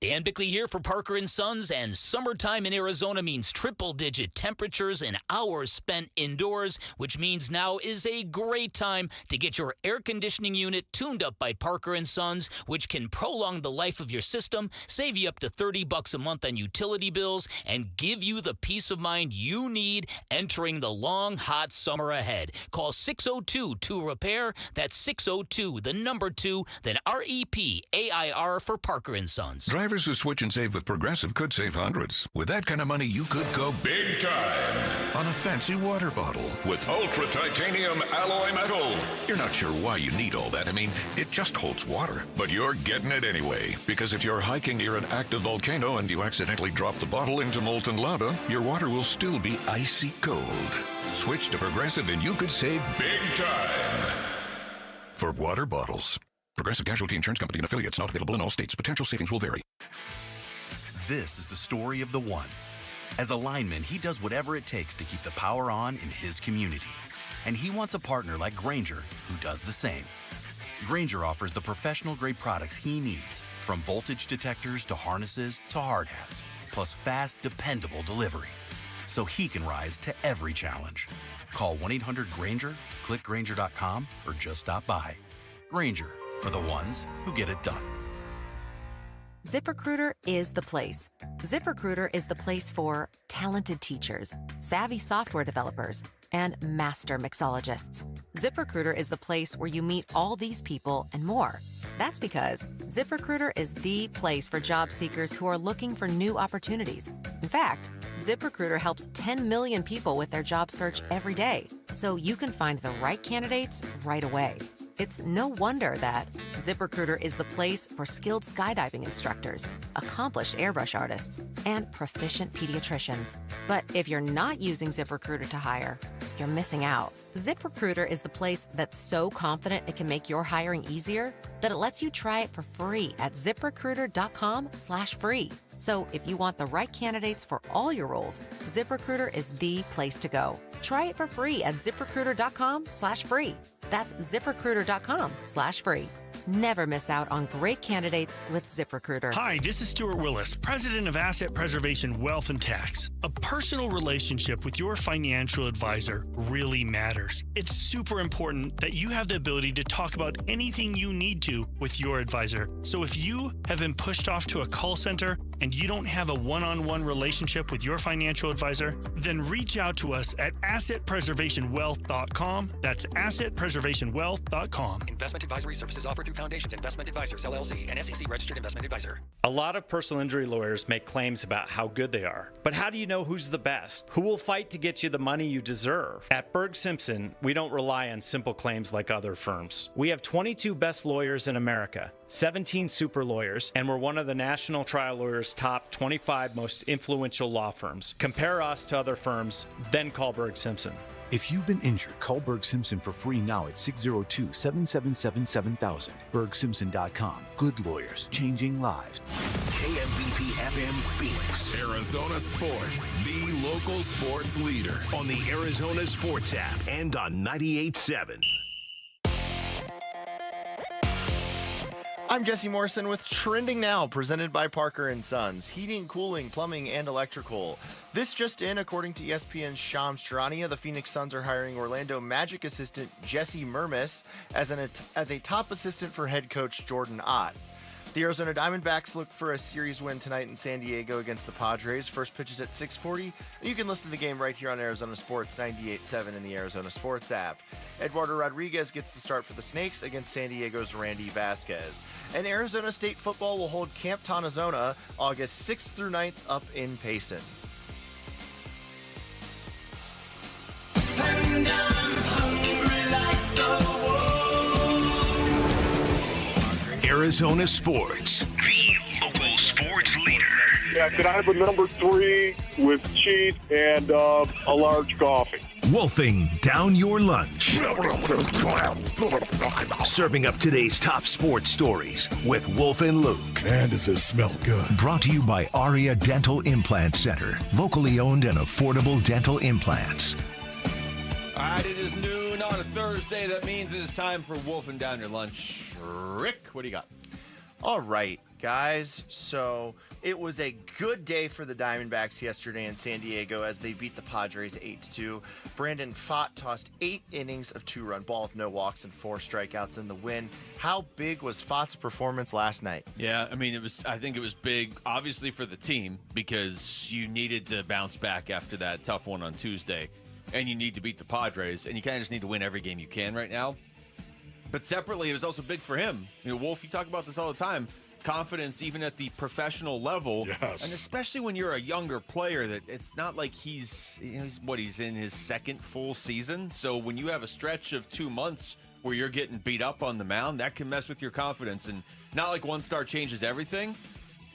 Dan Bickley here for Parker & Sons, and summertime in Arizona means triple-digit temperatures and hours spent indoors, which means now is a great time to get your air conditioning unit tuned up by Parker & Sons, which can prolong the life of your system, save you up to $30 a month on utility bills, and give you the peace of mind you need entering the long, hot summer ahead. Call 602-2-REPAIR. That's 602, the number 2, then REPAIR for Parker & Sons. Drivers who switch and save with Progressive could save hundreds. With that kind of money, you could go big time on a fancy water bottle with ultra titanium alloy metal. You're not sure why you need all that. I mean, it just holds water. But you're getting it anyway, because if you're hiking near an active volcano and you accidentally drop the bottle into molten lava, your water will still be icy cold. Switch to Progressive and you could save big time for water bottles. Progressive Casualty Insurance Company and affiliates, not available in all states. Potential savings will vary. This is the story of the one. As a lineman, he does whatever it takes to keep the power on in his community. And he wants a partner like Grainger who does the same. Grainger offers the professional-grade products he needs, from voltage detectors to harnesses to hard hats, plus fast, dependable delivery, so he can rise to every challenge. Call 1-800-GRAINGER, click Grainger.com, or just stop by. Grainger, for the ones who get it done. ZipRecruiter is the place. ZipRecruiter is the place for talented teachers, savvy software developers, and master mixologists. ZipRecruiter is the place where you meet all these people and more. That's because ZipRecruiter is the place for job seekers who are looking for new opportunities. In fact, ZipRecruiter helps 10 million people with their job search every day, so you can find the right candidates right away. It's no wonder that ZipRecruiter is the place for skilled skydiving instructors, accomplished airbrush artists, and proficient pediatricians. But if you're not using ZipRecruiter to hire, you're missing out. ZipRecruiter is the place that's so confident it can make your hiring easier that it lets you try it for free at ZipRecruiter.com/free. So if you want the right candidates for all your roles, ZipRecruiter is the place to go. Try it for free at ZipRecruiter.com/free. That's ZipRecruiter.com/free. Never miss out on great candidates with ZipRecruiter. Hi, this is Stuart Willis, President of Asset Preservation Wealth and Tax. A personal relationship with your financial advisor really matters. It's super important that you have the ability to talk about anything you need to with your advisor. So if you have been pushed off to a call center and you don't have a one-on-one relationship with your financial advisor, then reach out to us at assetpreservationwealth.com. That's assetpreservationwealth.com. Investment advisory services offered through Foundations Investment Advisors, LLC, an SEC-registered investment advisor. A lot of personal injury lawyers make claims about how good they are. But how do you know who's the best? Who will fight to get you the money you deserve? At Berg Simpson, we don't rely on simple claims like other firms. We have 22 best lawyers in America, 17 super lawyers, and we're one of the National Trial Lawyers' top 25 most influential law firms. Compare us to other firms, then call Berg Simpson. If you've been injured, call Berg Simpson for free now at 602-777-7000. BergSimpson.com. Good lawyers, changing lives. KMBP FM Phoenix. Arizona Sports, the local sports leader. On the Arizona Sports app and on 98.7. I'm Jesse Morrison with Trending Now, presented by Parker & Sons. Heating, cooling, plumbing, and electrical. This just in, according to ESPN's Shams Charania, the Phoenix Suns are hiring Orlando Magic assistant Jesse Mermis as a top assistant for head coach Jordan Ott. The Arizona Diamondbacks look for a series win tonight in San Diego against the Padres. First pitch is at 6:40. You can listen to the game right here on Arizona Sports 98.7 in the Arizona Sports app. Eduardo Rodriguez gets the start for the Snakes against San Diego's Randy Vasquez. And Arizona State football will hold Camp Tonazona August 6th through 9th up in Payson. And I'm hungry like the Arizona Sports, the local sports leader. Yeah, can I have a number 3 with cheese and a large coffee? Wolfing down your lunch. Serving up today's top sports stories with Wolf and Luke. Man, does this smell good. Brought to you by Aria Dental Implant Center. Locally owned and affordable dental implants. All right, it is noon on a Thursday. That means it is time for Wolfing Down Your Lunch. Rick, what do you got? All right, guys. So it was a good day for the Diamondbacks yesterday in San Diego as they beat the Padres 8-2. Brandon Pfaadt tossed 8 innings of 2-run ball with no walks and 4 strikeouts in the win. How big was Pfaadt's performance last night? Yeah, I mean, I think it was big, obviously, for the team because you needed to bounce back after that tough one on Tuesday, and you need to beat the Padres, and you kind of just need to win every game you can right now. But separately, it was also big for him. You know, Wolf, you talk about this all the time. Confidence, even at the professional level. Yes. And especially when you're a younger player, that it's not like he's in his second full season. So when you have a stretch of 2 months where you're getting beat up on the mound, that can mess with your confidence. And not like one start changes everything,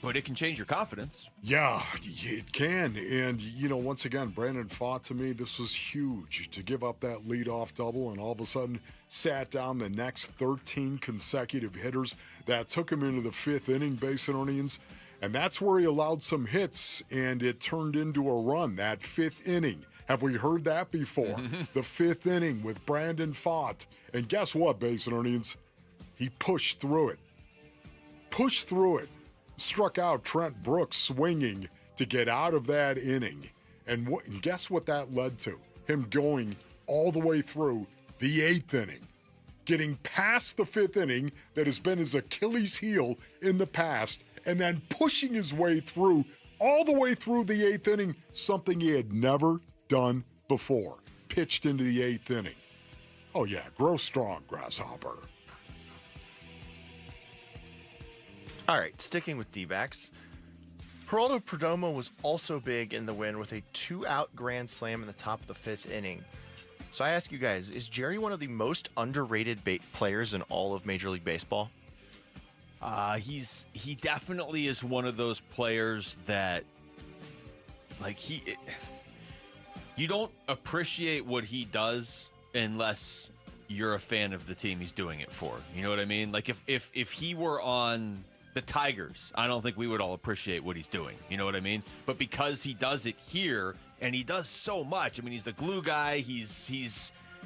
but it can change your confidence. Yeah, it can. And, once again, Brandon Pfaadt, to me, this was huge. To give up that leadoff double and all of a sudden sat down the next 13 consecutive hitters. That took him into the 5th inning, Basinonians. And that's where he allowed some hits, and it turned into a run, that 5th inning. Have we heard that before? The 5th inning with Brandon Pfaadt. And guess what, Basinonians? He pushed through it. Pushed through it. Struck out Trent Brooks swinging to get out of that inning. And guess what that led to? Him going all the way through the 8th inning. Getting past the 5th inning that has been his Achilles heel in the past, and then pushing his way through, all the way through the 8th inning, something he had never done before. Pitched into the 8th inning. Oh yeah, grow strong, Grasshopper. All right, sticking with D-backs. Geraldo Perdomo was also big in the win with a 2-out grand slam in the top of the 5th inning. So I ask you guys, is Jerry one of the most underrated players in all of Major League Baseball? He definitely is one of those players that, you don't appreciate what he does unless you're a fan of the team he's doing it for. You know what I mean? Like if he were on the Tigers, I don't think we would all appreciate what he's doing. You know what I mean? But because he does it here, and he does so much. I mean, he's the glue guy. He's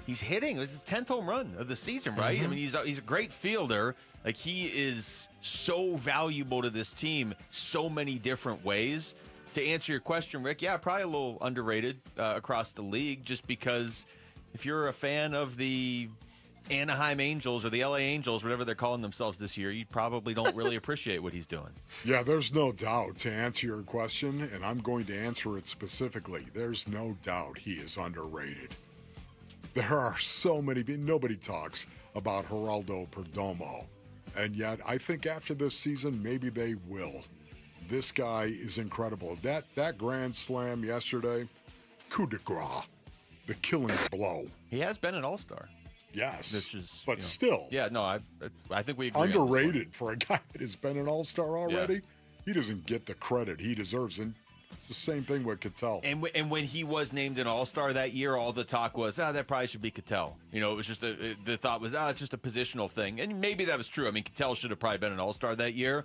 hitting. It was his 10th home run of the season, right? Mm-hmm. I mean, he's a great fielder. Like, he is so valuable to this team so many different ways. To answer your question, Rick, yeah, probably a little underrated across the league, just because if you're a fan of the Anaheim Angels or the LA Angels, whatever they're calling themselves this year, you probably don't really appreciate what he's doing. Yeah, there's no doubt. To answer your question, and I'm going to answer it specifically, there's no doubt he is underrated. There are so many people. Nobody talks about Geraldo Perdomo. And yet, I think after this season, maybe they will. This guy is incredible. That grand slam yesterday, coup de grace, the killing blow. He has been an all-star. Yes, but still. Yeah, no, I think we agree. Underrated for a guy that has been an all-star already. Yeah. He doesn't get the credit he deserves, and it's the same thing with Cattell. And when he was named an all-star that year, all the talk was, that probably should be Cattell. It was just the thought was, it's just a positional thing, and maybe that was true. I mean, Cattell should have probably been an all-star that year,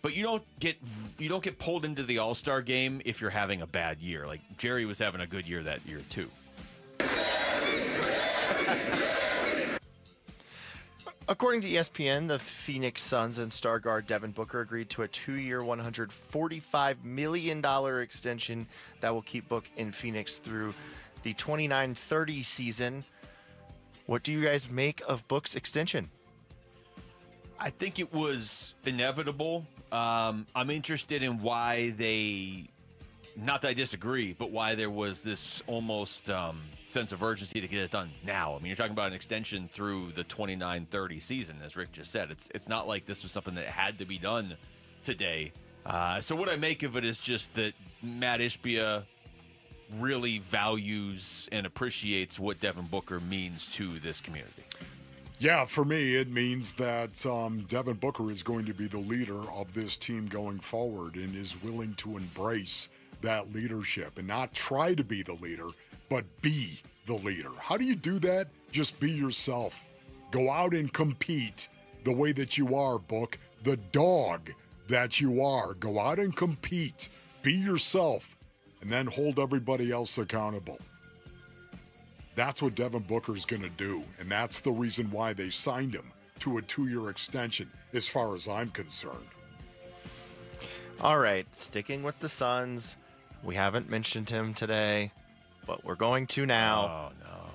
but you don't get pulled into the all-star game if you're having a bad year. Like Jerry was having a good year that year too. According to ESPN, the Phoenix Suns and star guard Devin Booker agreed to a 2-year, $145 million extension that will keep Book in Phoenix through the 29-30 season. What do you guys make of Book's extension? I think it was inevitable. I'm interested in why they, not that I disagree, but why there was this almost sense of urgency to get it done now. I mean, you're talking about an extension through the 29-30 season, as Rick just said. It's not like this was something that had to be done today. So what I make of it is just that Matt Ishbia really values and appreciates what Devin Booker means to this community. Yeah, for me, it means that Devin Booker is going to be the leader of this team going forward and is willing to embrace that leadership and not try to be the leader, but be the leader. How do you do that? Just be yourself. Go out and compete the way that you are, Book. The dog that you are. Go out and compete. Be yourself. And then hold everybody else accountable. That's what Devin Booker's going to do. And that's the reason why they signed him to a 2-year extension, as far as I'm concerned. All right, sticking with the Suns. We haven't mentioned him today, but we're going to now. Oh, no.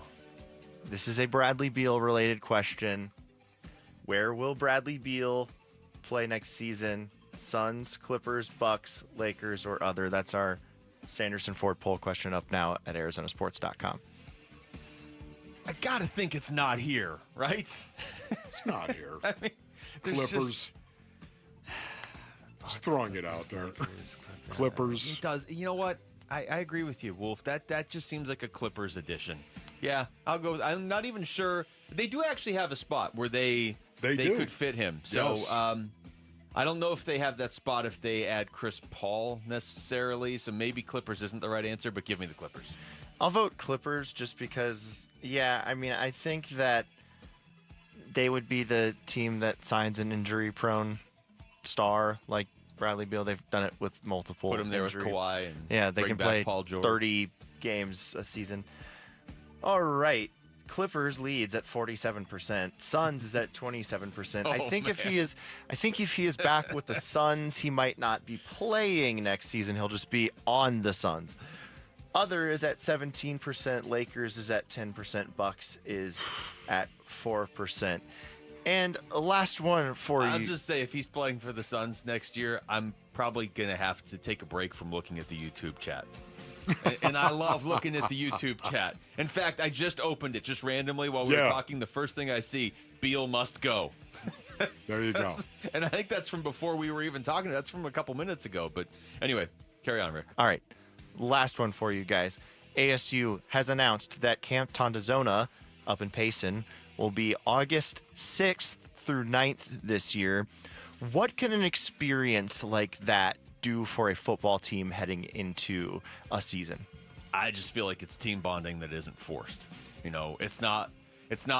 This is a Bradley Beal-related question. Where will Bradley Beal play next season? Suns, Clippers, Bucks, Lakers, or other? That's our Sanderson Ford poll question up now at ArizonaSports.com. I gotta think it's not here, right? It's not here. I mean, Clippers. Just throwing it out there. Clippers. It does. You know what? I agree with you, Wolf. That just seems like a Clippers edition. Yeah, I'll go. I'm not even sure. They do actually have a spot where they could fit him. So Yes. I don't know if they have that spot if they add Chris Paul necessarily. So maybe Clippers isn't the right answer, but give me the Clippers. I'll vote Clippers just because, I think that they would be the team that signs an injury-prone star like Bradley Beal. They've done it with multiple. Put him there injury. with Kawhi. And yeah, they bring can back play Paul George. 30 games a season. All right. Clippers leads at 47%. Suns is at 27%. I think if he is back with the Suns, he might not be playing next season. He'll just be on the Suns. Other is at 17%. Lakers is at 10%. Bucks is at 4%. And a last one for you. I'll just say, if he's playing for the Suns next year, I'm probably going to have to take a break from looking at the YouTube chat. And I love looking at the YouTube chat. In fact, I just opened it just randomly while we were talking. The first thing I see, Beal must go. There you go. And I think that's from before we were even talking. That's from a couple minutes ago. But anyway, carry on, Rick. All right. Last one for you guys. ASU has announced that Camp Tondazona up in Payson will be August 6th through 9th this year. What can an experience like that do for a football team heading into a season? I just feel like it's team bonding that isn't forced. It's not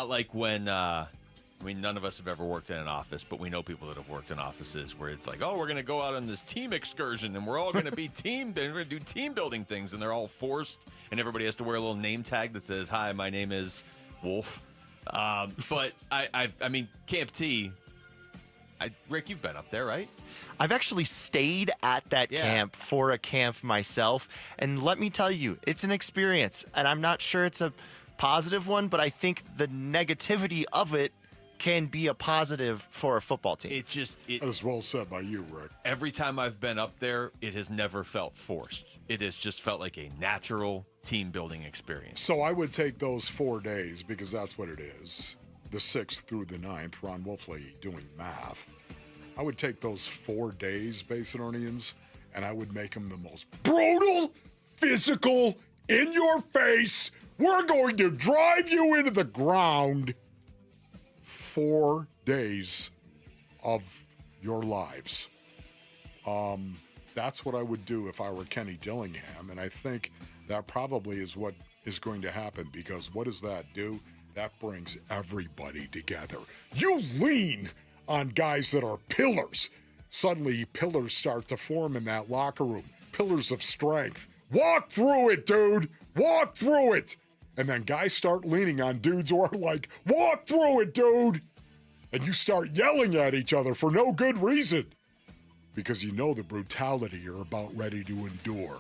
like when none of us have ever worked in an office, but we know people that have worked in offices where it's like, oh, we're going to go out on this team excursion and we're all going to be team and we're going to do team building things, and they're all forced and everybody has to wear a little name tag that says, hi, my name is Wolf. But I mean, Camp T, Rick, you've been up there, right? I've actually stayed at that camp for a camp myself. And let me tell you, it's an experience. And I'm not sure it's a positive one, but I think the negativity of it can be a positive for a football team. That is well said by you, Rick. Every time I've been up there, it has never felt forced. It has just felt like a natural team-building experience. So I would take those 4 days, because that's what it is, the 6th through the 9th, Ron Wolfley doing math. I would take those 4 days, Basinonians, and I would make them the most brutal, physical, in your face, we're going to drive you into the ground 4 days of your lives. That's what I would do if I were Kenny Dillingham, and I think that probably is what is going to happen, because what does that do? That brings everybody together. You lean on guys that are pillars. Suddenly, pillars start to form in that locker room. Pillars of strength. Walk through it, dude. Walk through it. And then guys start leaning on dudes who are like, walk through it, dude. And you start yelling at each other for no good reason, because you know the brutality you're about ready to endure.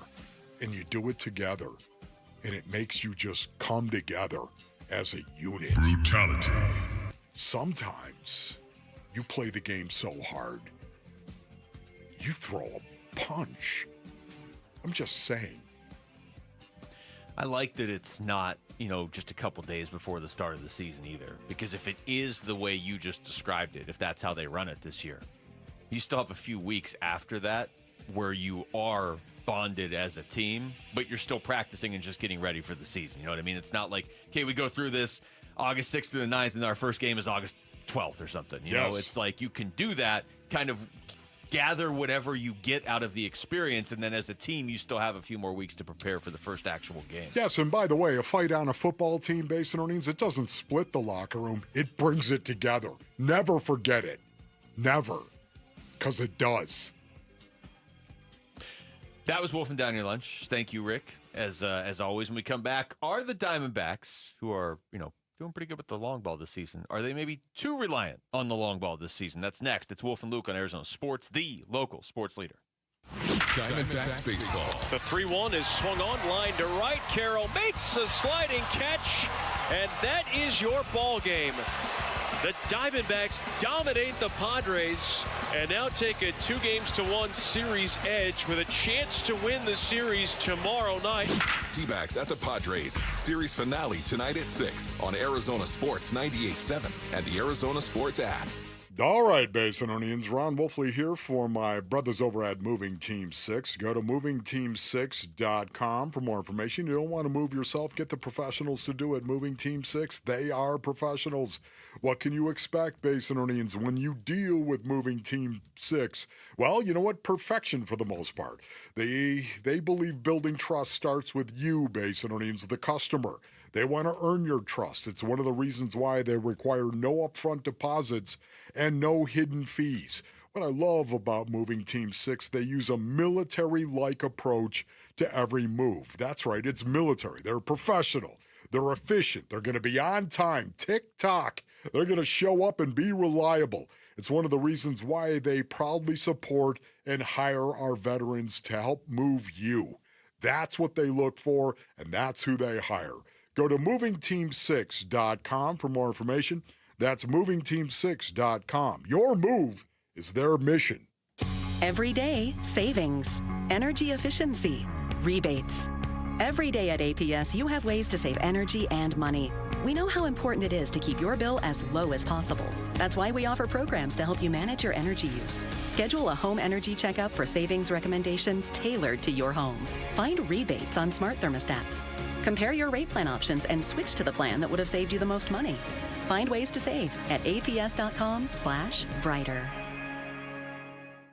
And you do it together. And it makes you just come together as a unit. Brutality. Sometimes you play the game so hard, you throw a punch. I'm just saying. I like that it's not, just a couple days before the start of the season either. Because if it is the way you just described it, if that's how they run it this year, you still have a few weeks after that where you are bonded as a team, but you're still practicing and just getting ready for the season. You know what I mean? It's not like, okay, we go through this August 6th through the 9th and our first game is August 12th or something. You know, it's like you can do that, kind of gather whatever you get out of the experience, and then as a team, you still have a few more weeks to prepare for the first actual game. Yes, and by the way, a fight on a football team, Basinonians, it doesn't split the locker room. It brings it together. Never forget it. Never. Because it does. That was Wolf and Down Your Lunch. Thank you, Rick. As always, when we come back, are the Diamondbacks, who are, doing pretty good with the long ball this season, are they maybe too reliant on the long ball this season? That's next. It's Wolf and Luke on Arizona Sports, the local sports leader. Diamondbacks baseball. The 3-1 is swung on, line to right. Carroll makes a sliding catch, and that is your ball game. The Diamondbacks dominate the Padres and now take a 2-1 series edge with a chance to win the series tomorrow night. D-backs at the Padres. Series finale tonight at 6 on Arizona Sports 98.7 and the Arizona Sports app. All right, Basinonians, Ron Wolfley here for my brothers over at Moving Team 6. Go to movingteam6.com for more information. You don't want to move yourself, get the professionals to do it. Moving Team 6, they are professionals. What can you expect, Basinonians, when you deal with Moving Team 6? Well, you know what? Perfection for the most part. They believe building trust starts with you, Basinonians, the customer. They want to earn your trust. It's one of the reasons why they require no upfront deposits and no hidden fees. What I love about Moving Team 6, they use a military-like approach to every move. That's right, it's military. They're professional. They're efficient. They're going to be on time. Tick-tock. They're going to show up and be reliable. It's one of the reasons why they proudly support and hire our veterans to help move you. That's what they look for, and that's who they hire. Go to movingteam6.com for more information. That's movingteam6.com. Your move is their mission. Every day, savings, energy efficiency, rebates. Every day at APS, you have ways to save energy and money. We know how important it is to keep your bill as low as possible. That's why we offer programs to help you manage your energy use. Schedule a home energy checkup for savings recommendations tailored to your home. Find rebates on smart thermostats. Compare your rate plan options and switch to the plan that would have saved you the most money. Find ways to save at aps.com/brighter.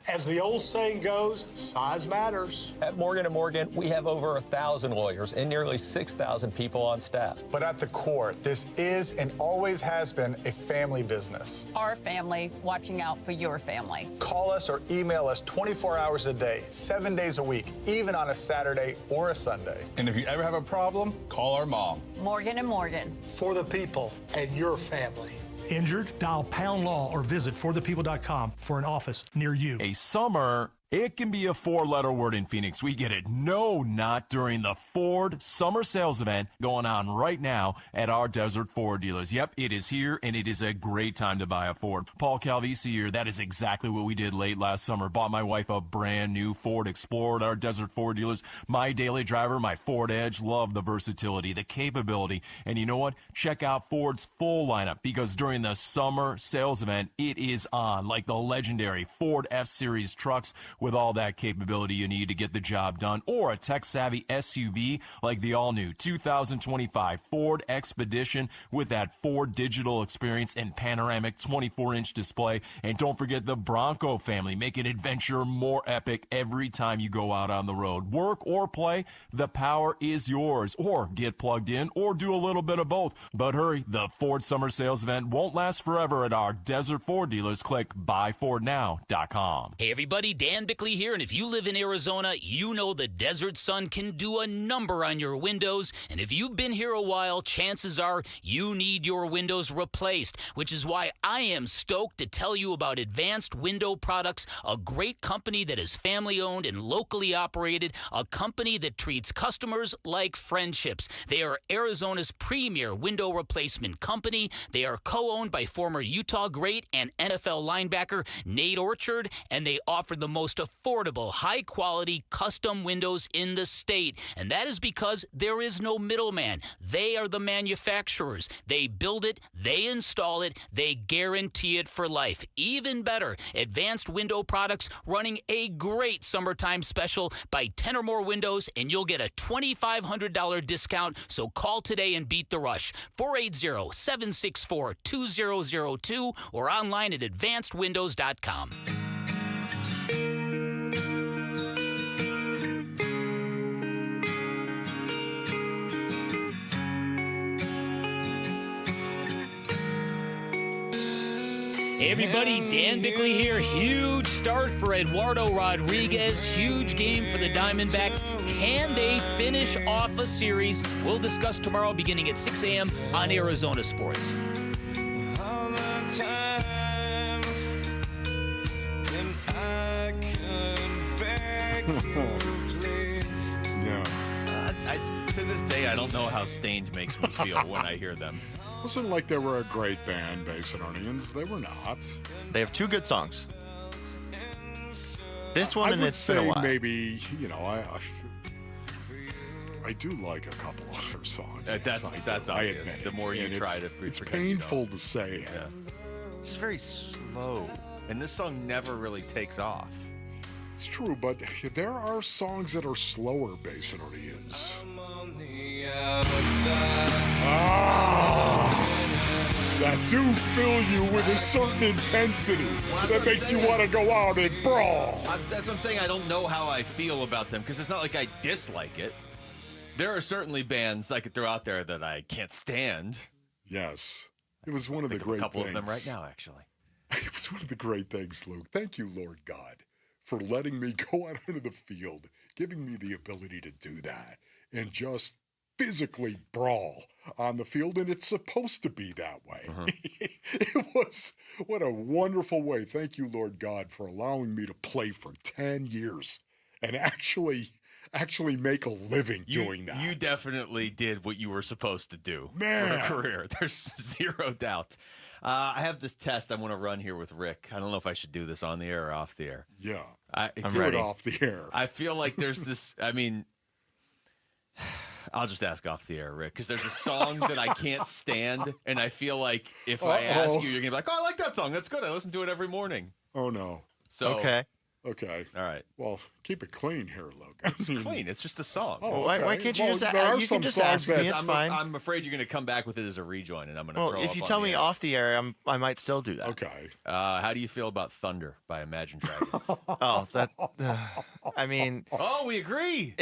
As the old saying goes, size matters. At Morgan & Morgan, we have over 1,000 lawyers and nearly 6,000 people on staff. But at the core, this is and always has been a family business. Our family watching out for your family. Call us or email us 24 hours a day, 7 days a week, even on a Saturday or a Sunday. And if you ever have a problem, call our mom. Morgan & Morgan. For the people and your family. Injured? Dial #law or visit forthepeople.com for an office near you. A summer It can be a 4-letter word in Phoenix. We get it. No, not during the Ford Summer Sales Event going on right now at our Desert Ford dealers. Yep, it is here, and it is a great time to buy a Ford. Paul Calvisi here. That is exactly what we did late last summer. Bought my wife a brand new Ford Explorer at our Desert Ford dealers. My daily driver, my Ford Edge. Love the versatility, the capability. And you know what? Check out Ford's full lineup, because during the Summer Sales Event, it is on, like the legendary Ford F-Series trucks with all that capability you need to get the job done, or a tech-savvy SUV like the all-new 2025 Ford Expedition with that Ford digital experience and panoramic 24-inch display. And don't forget the Bronco family, making adventure more epic every time you go out on the road. Work or play, the power is yours. Or get plugged in, or do a little bit of both. But hurry, the Ford Summer Sales Event won't last forever at our Desert Ford dealers. Click buyfordnow.com. Hey everybody, Dan Bickley here, and if you live in Arizona, you know the Desert Sun can do a number on your windows, and if you've been here a while, chances are you need your windows replaced, which is why I am stoked to tell you about Advanced Window Products, a great company that is family-owned and locally operated, a company that treats customers like friendships. They are Arizona's premier window replacement company. They are co-owned by former Utah great and NFL linebacker Nate Orchard, and they offer the most affordable, high-quality custom windows in the state. And that is because there is no middleman. They are the manufacturers. They build it, they install it, they guarantee it for life. Even better, Advanced Window Products running a great summertime special. Buy 10 or more windows and you'll get a $2,500 discount. So call today and beat the rush. 480-764-2002 or online at advancedwindows.com. Hey everybody, Dan Bickley here. Huge start for Eduardo Rodriguez. Huge game for the Diamondbacks. Can they finish off a series? We'll discuss tomorrow beginning at 6 a.m. on Arizona Sports. To this day, I don't know how Stained makes me feel when I hear them. Wasn't like they were a great band, Basinonians. They were not. They have 2 good songs. This one, and it's been a while. Maybe, you know, I do like a couple other songs. That's obvious. I admit the more you try to it's painful to say it. Yeah. It's very slow, and this song never really takes off. It's true, but there are songs that are slower, Basinonians. That do fill you with a certain intensity that makes you want to go out and brawl. That's what I'm saying. I don't know how I feel about them, because it's not like I dislike it. There are certainly bands I could throw out there that I can't stand. Yes. It was one of the great things. A couple of them right now, actually. It was one of the great things, Luke. Thank you, Lord God, for letting me go out into the field, giving me the ability to do that and just physically brawl on the field, and it's supposed to be that way. It was, what a wonderful way. Thank you, Lord God, for allowing me to play for 10 years and actually make a living doing that. You definitely did what you were supposed to do Man. for a career. There's zero doubt. I have this test I want to run here with Rick. I don't know if I should do this on the air or off the air. Yeah, I'm ready. It off the air. I feel like there's this, I mean, I'll just ask off the air, Rick, because there's a song that I can't stand, and I feel like if I ask you, you're going to be like, oh, I like that song. That's good. I listen to it every morning. Oh, no. So Okay. All right. Well, keep it clean here, Luke. It's clean. It's just a song. Oh, Why can't you just ask? You can just ask me. It's fine. I'm afraid you're going to come back with it as a rejoin, and I'm going to throw Well, if up you on tell the me air. off the air, I might still do that. Okay. How do you feel about Thunder by Imagine Dragons? I mean. Oh, we agree.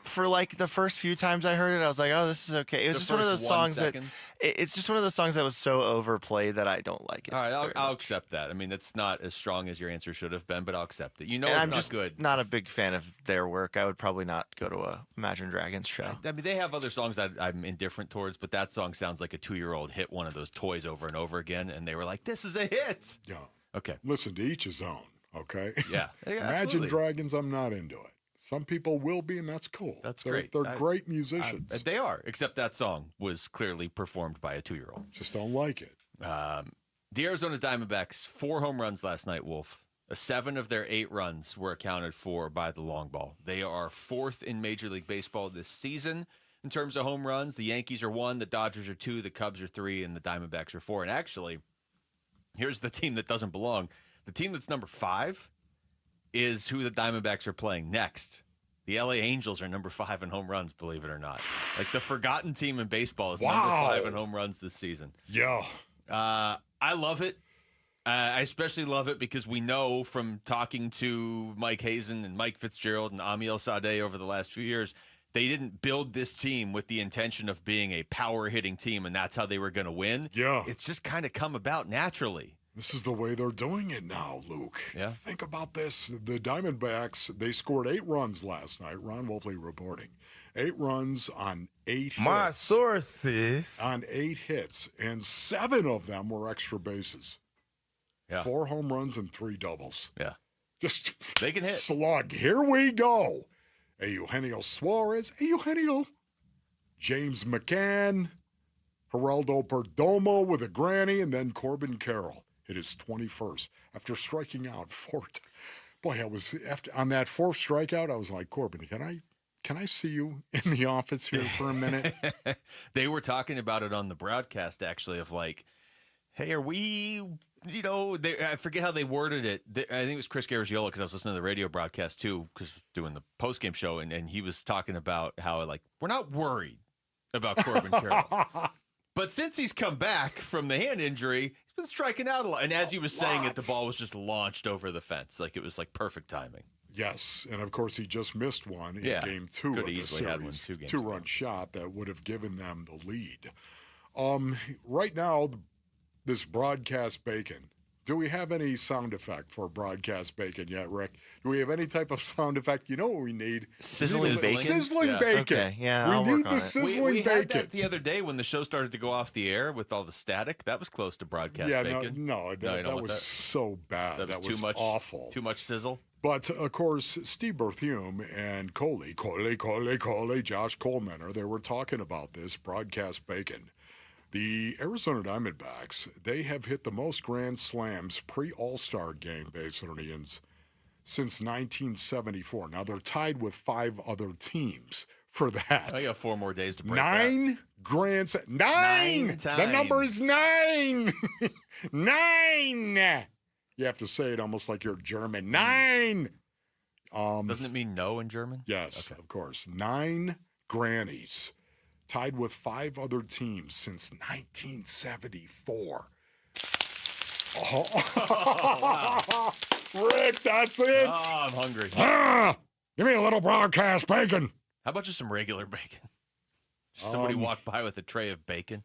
For like the first few times I heard it, I was like, oh, this is okay. It was just one of those songs that. It's just one of those songs that was so overplayed that I don't like it. All right, I'll accept that. I mean, it's not as strong as your answer should have been, but I'll accept it. You know, I'm it's just not good. Not a big fan of their work. I would probably not go to a Imagine Dragons show. I mean, they have other songs that I'm indifferent towards, but that song sounds like a 2-year-old hit one of those toys over and over again, and they were like, "This is a hit." Yeah. Okay. Listen, to each his own. Okay? Yeah. Imagine absolutely. Dragons, I'm not into it. Some people will be, and that's cool. That's they're, great. They're great musicians. They are, except that song was clearly performed by a 2-year-old. Just don't like it. The Arizona Diamondbacks, 4 home runs last night, Wolf. 7 of their 8 runs were accounted for by the long ball. They are 4th in Major League Baseball this season in terms of home runs. The Yankees are 1, the Dodgers are 2, the Cubs are 3, and the Diamondbacks are 4. And actually, here's the team that doesn't belong. The team that's number 5 is who the Diamondbacks are playing next. The LA Angels are number 5 in home runs, believe it or not. Like the forgotten team in baseball is number 5 in home runs this season. Yeah. I love it. I especially love it because we know from talking to Mike Hazen and Mike Fitzgerald and Amiel Sadeh over the last few years, they didn't build this team with the intention of being a power-hitting team, and that's how they were going to win. Yeah. It's just kind of come about naturally. This is the way they're doing it now, Luke. Yeah. Think about this. The Diamondbacks, they scored 8 runs last night. Ron Wolfley reporting. 8 runs on 8 hits. My sources. On 8 hits, and 7 of them were extra bases. Yeah. 4 home runs and 3 doubles. Yeah. Just they can hit. Slug. Here we go. Eugenio Suarez. Eugenio. James McCann. Geraldo Perdomo with a granny, and then Corbin Carroll hit his 21st after striking out 4 Boy, I was on that 4th strikeout, I was like, Corbin, can I see you in the office here for a minute? They were talking about it on the broadcast, actually, of like, hey, are we, I forget how they worded it. I think it was Chris Garagiola, because I was listening to the radio broadcast too, because doing the postgame show, and he was talking about how, like, we're not worried about Corbin Carroll. But since he's come back from the hand injury, he's been striking out a lot. And as he was saying it, the ball was just launched over the fence. Like, it was like perfect timing. Yes, and of course he just missed one in Game 2 Could of the easily had one series. 2 2-run shot that would have given them the lead. Right now, this broadcast bacon. Do we have any sound effect for broadcast bacon yet, Rick? Do we have any type of sound effect? You know what we need? Sizzling bacon? Sizzling bacon. Okay, yeah, I'll we work need on the it. sizzling we bacon. had that the other day when the show started to go off the air with all the static. That was close to broadcast bacon. That was so bad. That was too much, awful. Too much sizzle. But, of course, Steve Berthume and Coley, Josh Coleman, they were talking about this broadcast bacon. The Arizona Diamondbacks, they have hit the most grand slams pre-All-Star game, Basinonians, since 1974. Now, they're tied with 5 other teams for that. I got 4 more days to break 9 grand slams. 9! times. The number is 9! 9! You have to say it almost like you're German. 9! Doesn't it mean no in German? Yes, of course. 9 grannies. Tied with 5 other teams since 1974. Oh. Rick, that's it. Oh, I'm hungry. Give me a little broadcast bacon. How about just some regular bacon? Somebody walk by with a tray of bacon.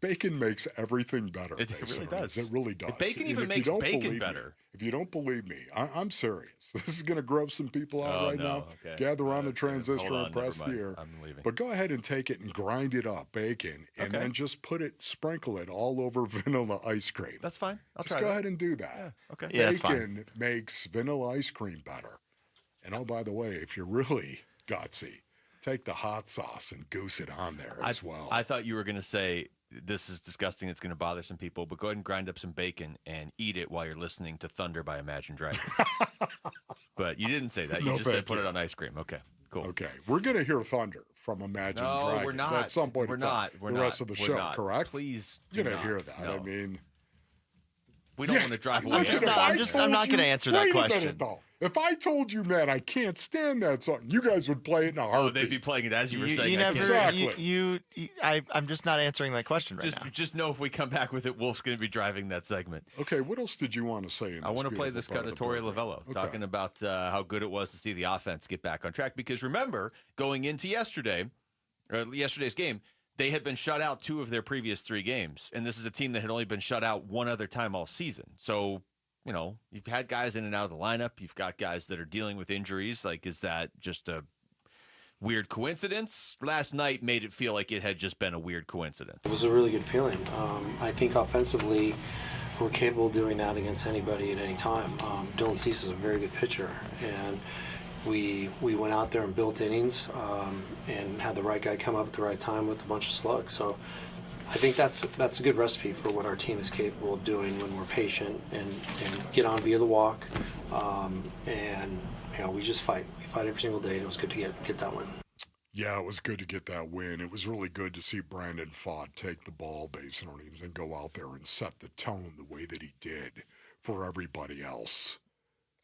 Bacon makes everything better. It really does. It really does. Bacon even makes bacon better. If you don't believe me, I'm serious. This is going to gross some people out now. Okay. Gather on the transistor hold on, and press the never air. mind. I'm leaving. But go ahead and take it and grind it up, bacon, and then just sprinkle it all over vanilla ice cream. That's fine. I'll just try go that. ahead and do that. Yeah, okay. Yeah, that's fine. Bacon makes vanilla ice cream better. And oh, by the way, if you're really gutsy, take the hot sauce and goose it on there as well. I thought you were going to say, this is disgusting, it's going to bother some people, but go ahead and grind up some bacon and eat it while you're listening to Thunder by Imagine Dragons. But you didn't say that. You just said put it on ice cream. Okay, cool. Okay, we're going to hear Thunder from Imagine Dragons we're not. at some point We're in time. not. We're the rest of the We're show, not. correct? Please You're going do to hear not. that. No. I mean, we don't want to drive away. listen, I'm not going to answer that question. Wait a minute, though. If I told you, man, I can't stand that song, you guys would play it in a heartbeat. Oh, they'd be playing it as you were saying. You never, Exactly. I'm just not answering that question right now. Just know if we come back with it, Wolf's going to be driving that segment. Okay, what else did you want to say? I want to play this cut of Torey Lavello, talking about how good it was to see the offense get back on track. Because remember, going into yesterday's game, they had been shut out 2 of their previous 3 games. And this is a team that had only been shut out 1 other time all season. So, you've had guys in and out of the lineup. You've got guys that are dealing with injuries. Like, is that just a weird coincidence? Last night made it feel like it had just been a weird coincidence. It was a really good feeling. I think offensively, we're capable of doing that against anybody at any time. Dylan Cease is a very good pitcher, and we went out there and built innings and had the right guy come up at the right time with a bunch of slugs. So I think that's a good recipe for what our team is capable of doing when we're patient and get on via the walk. And we just fight. We fight every single day, and it was good to get that win. Yeah, it was good to get that win. It was really good to see Brandon Pfaadt take the ball base earnings and go out there and set the tone the way that he did for everybody else.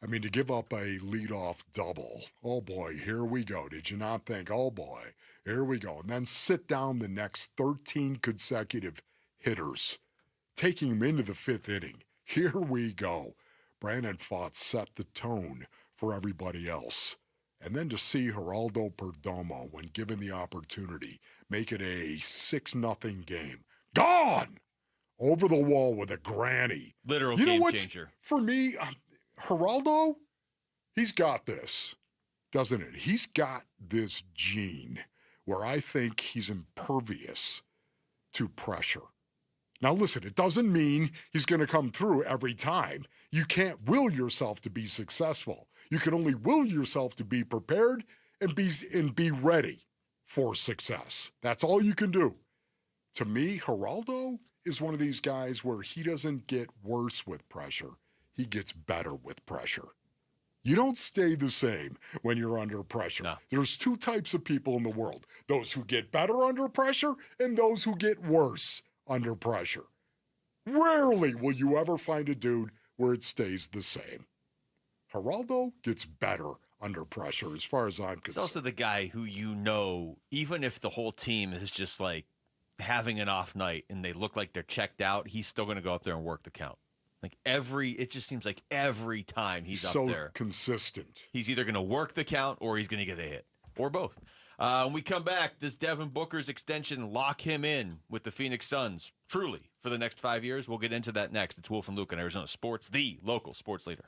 I mean, to give up a leadoff double, oh boy, here we go. Did you not think, oh boy, here we go. And then sit down the next 13 consecutive hitters, taking him into the fifth inning. Here we go. Brandon Pfaadt set the tone for everybody else. And then to see Geraldo Perdomo, when given the opportunity, make it a 6-0 game. Gone! Over the wall with a granny. Literal you know game what? changer. For me, Geraldo, he's got this, doesn't it? He's got this gene where I think he's impervious to pressure. Now, listen, it doesn't mean he's going to come through every time. You can't will yourself to be successful. You can only will yourself to be prepared and be ready for success. That's all you can do. To me, Geraldo is one of these guys where he doesn't get worse with pressure. He gets better with pressure. You don't stay the same when you're under pressure. No. There's two types of people in the world. Those who get better under pressure and those who get worse under pressure. Rarely will you ever find a dude where it stays the same. Geraldo gets better under pressure as far as I'm concerned. He's also the guy who even if the whole team is just like having an off night and they look like they're checked out, he's still going to go up there and work the count. It just seems like every time he's up there. So consistent. He's either going to work the count or he's going to get a hit. Or both. When we come back, does Devin Booker's extension lock him in with the Phoenix Suns truly for the next 5 years? We'll get into that next. It's Wolf and Luke on Arizona Sports, the local sports leader.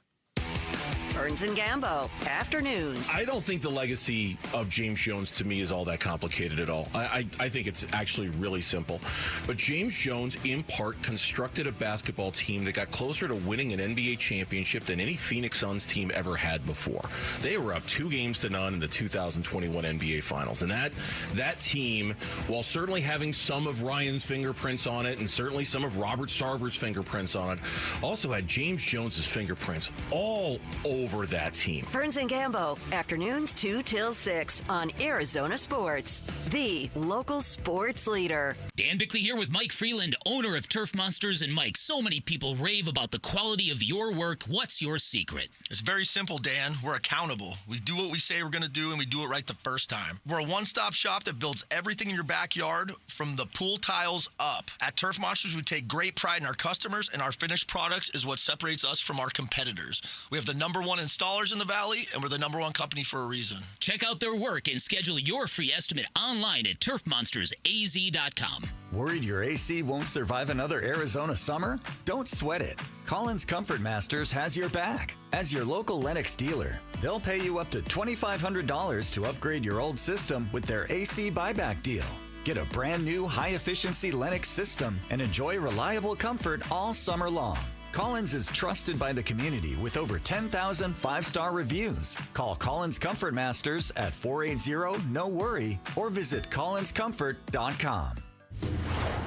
Burns and Gambo, afternoons. I don't think the legacy of James Jones to me is all that complicated at all. I think it's actually really simple. But James Jones, in part, constructed a basketball team that got closer to winning an NBA championship than any Phoenix Suns team ever had before. They were up 2-0 in the 2021 NBA Finals. And that team, while certainly having some of Ryan's fingerprints on it and certainly some of Robert Sarver's fingerprints on it, also had James Jones's fingerprints all over that team. Burns and Gambo, afternoons 2 till 6 on Arizona Sports, the local sports leader. Dan Bickley here with Mike Freeland, owner of Turf Monsters. And Mike, so many people rave about the quality of your work. What's your secret? It's very simple, Dan. We're accountable. We do what we say we're going to do, and we do it right the first time. We're a one-stop shop that builds everything in your backyard from the pool tiles up. At Turf Monsters, we take great pride in our customers, and our finished products is what separates us from our competitors. We have the #1 installers in the Valley, and we're the #1 company for a reason. Check out their work and schedule your free estimate online at turfmonstersaz.com. Worried your AC won't survive another Arizona summer? Don't sweat it. Collins Comfort Masters has your back. As your local Lennox dealer, they'll pay you up to $2,500 to upgrade your old system with their AC buyback deal. Get a brand new high-efficiency Lennox system and enjoy reliable comfort all summer long. Collins is trusted by the community with over 10,000 5-star reviews. Call Collins Comfort Masters at 480-NO-WORRY or visit collinscomfort.com.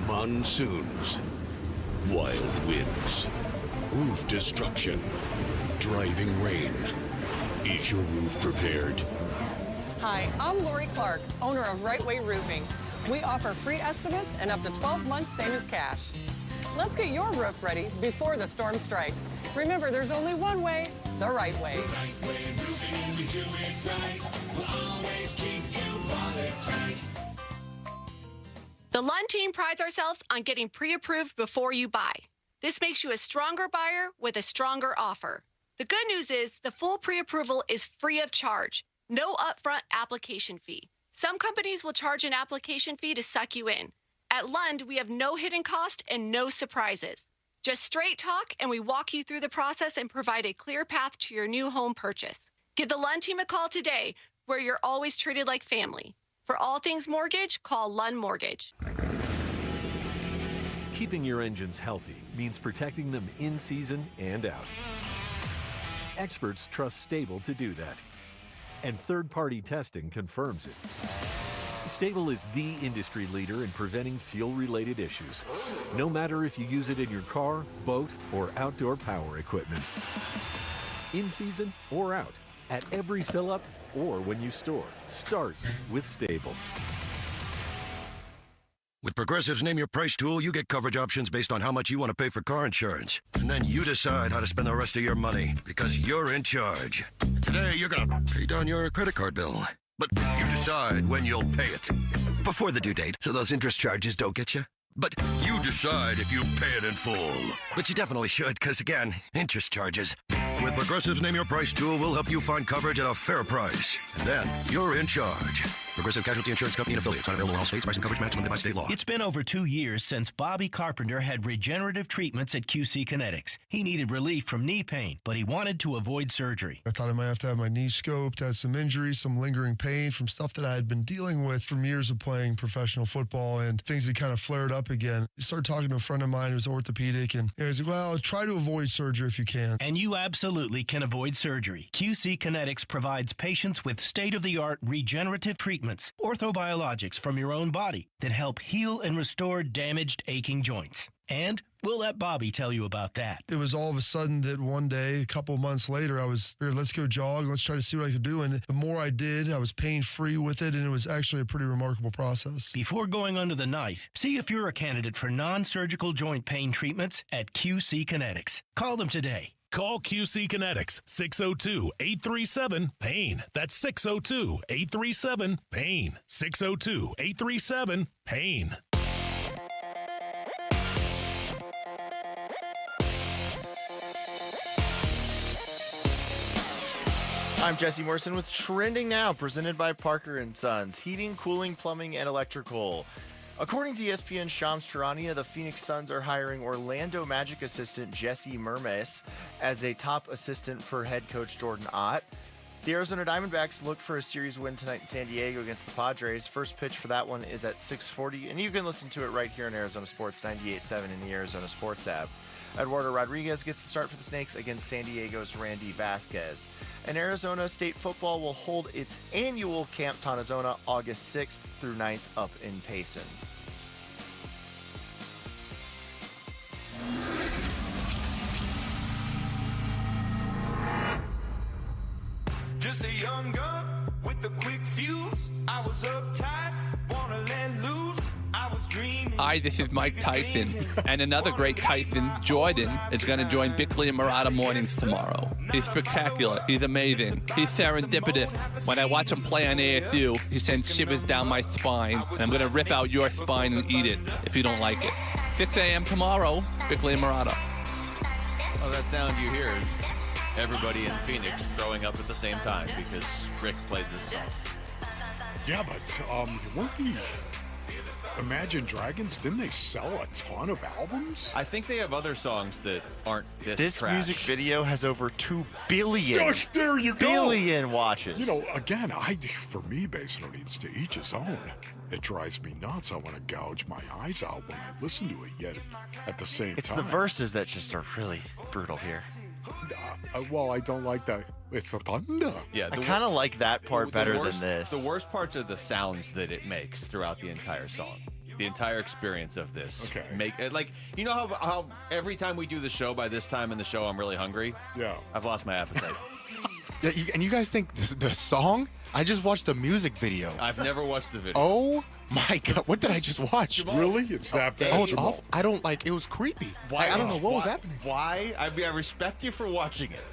Monsoons, wild winds, roof destruction, driving rain. Is your roof prepared? Hi, I'm Lori Clark, owner of Right Way Roofing. We offer free estimates and up to 12 months, same as cash. Let's get your roof ready before the storm strikes. Remember, there's only one way, the right way. The right way roofing, we do it right. We'll always keep you watertight. The Lund team prides ourselves on getting pre-approved before you buy. This makes you a stronger buyer with a stronger offer. The good news is the full pre-approval is free of charge. No upfront application fee. Some companies will charge an application fee to suck you in. At Lund, we have no hidden cost and no surprises. Just straight talk, and we walk you through the process and provide a clear path to your new home purchase. Give the Lund team a call today, where you're always treated like family. For all things mortgage, call Lund Mortgage. Keeping your engines healthy means protecting them in season and out. Experts trust Stable to do that. And third-party testing confirms it. Stable is the industry leader in preventing fuel-related issues, no matter if you use it in your car, boat, or outdoor power equipment. In season or out, at every fill-up or when you store, start with Stable. With Progressive's Name Your Price tool, you get coverage options based on how much you want to pay for car insurance. And then you decide how to spend the rest of your money, because you're in charge. Today, you're going to pay down your credit card bill. But you decide when you'll pay it. Before the due date, so those interest charges don't get you. But you decide if you pay it in full. But you definitely should, because again, interest charges. With Progressive's Name Your Price tool, we'll help you find coverage at a fair price. And then you're in charge. Progressive Casualty Insurance Company and affiliates. Not available in all states. Price and coverage match limited by state law. It's been over 2 years since Bobby Carpenter had regenerative treatments at QC Kinetics. He needed relief from knee pain, but he wanted to avoid surgery. I thought I might have to have my knee scoped, had some injuries, some lingering pain from stuff that I had been dealing with from years of playing professional football, and things had kind of flared up again. I started talking to a friend of mine who's orthopedic, and he was like, well, try to avoid surgery if you can. And you absolutely can avoid surgery. QC Kinetics provides patients with state-of-the-art regenerative treatments, orthobiologics from your own body that help heal and restore damaged, aching joints. And we'll let Bobby tell you about that. It was all of a sudden that one day, a couple of months later, I was here, let's go jog, let's try to see what I could do. And the more I did, I was pain-free with it, and it was actually a pretty remarkable process. Before going under the knife, see if you're a candidate for non-surgical joint pain treatments at QC Kinetics. Call them today. Call QC Kinetics, 602-837-PAIN. That's 602-837-PAIN. 602-837-PAIN. I'm Jesse Morrison with Trending Now, presented by Parker & Sons, heating, cooling, plumbing, and electrical. According to ESPN's Shams Charania, the Phoenix Suns are hiring Orlando Magic assistant Jesse Mermes as a top assistant for head coach Jordan Ott. The Arizona Diamondbacks look for a series win tonight in San Diego against the Padres. First pitch for that one is at 6:40, and you can listen to it right here in Arizona Sports 98.7 in the Arizona Sports app. Eduardo Rodriguez gets the start for the Snakes against San Diego's Randy Vasquez. And Arizona State football will hold its annual Camp Tonazona August 6th through 9th up in Payson. Just a young gun with a quick fuse. I was uptight, wanna let loose. I was dreaming. Hi, this is Mike Tyson, and another great Tyson, Jordan, is going to join Bickley and Murata Mornings tomorrow. He's spectacular. He's amazing. He's serendipitous. When I watch him play on ASU, he sends shivers down my spine, and I'm going to rip out your spine and eat it if you don't like it. 6 a.m. tomorrow, Bickley and Murata. Oh, that sound you hear is everybody in Phoenix throwing up at the same time because Rick played this song. Yeah, but weren't the Imagine Dragons, didn't they sell a ton of albums? I think they have other songs that aren't This trash. music video has over 2 billion. There you go. Billion watches. You know, again, for me, Basin needs to each his own. It drives me nuts. I want to gouge my eyes out when I listen to it, yet at the same It's time. the verses that just are really brutal here. Well, I don't like that. It's a thunder. Yeah, I kind of like that part better than this. The worst parts are the sounds that it makes throughout the entire song. The entire experience of this. Okay. You know how every time we do the show, by this time in the show, I'm really hungry? Yeah. I've lost my appetite. Yeah, and you guys think the song? I just watched the music video. I've never watched the video. Oh my God, what did I just watch? Really? It's that bad? Oh, it's awful. I don't like. It was creepy. Why? I don't know what was happening. Why? I mean, I respect you for watching it,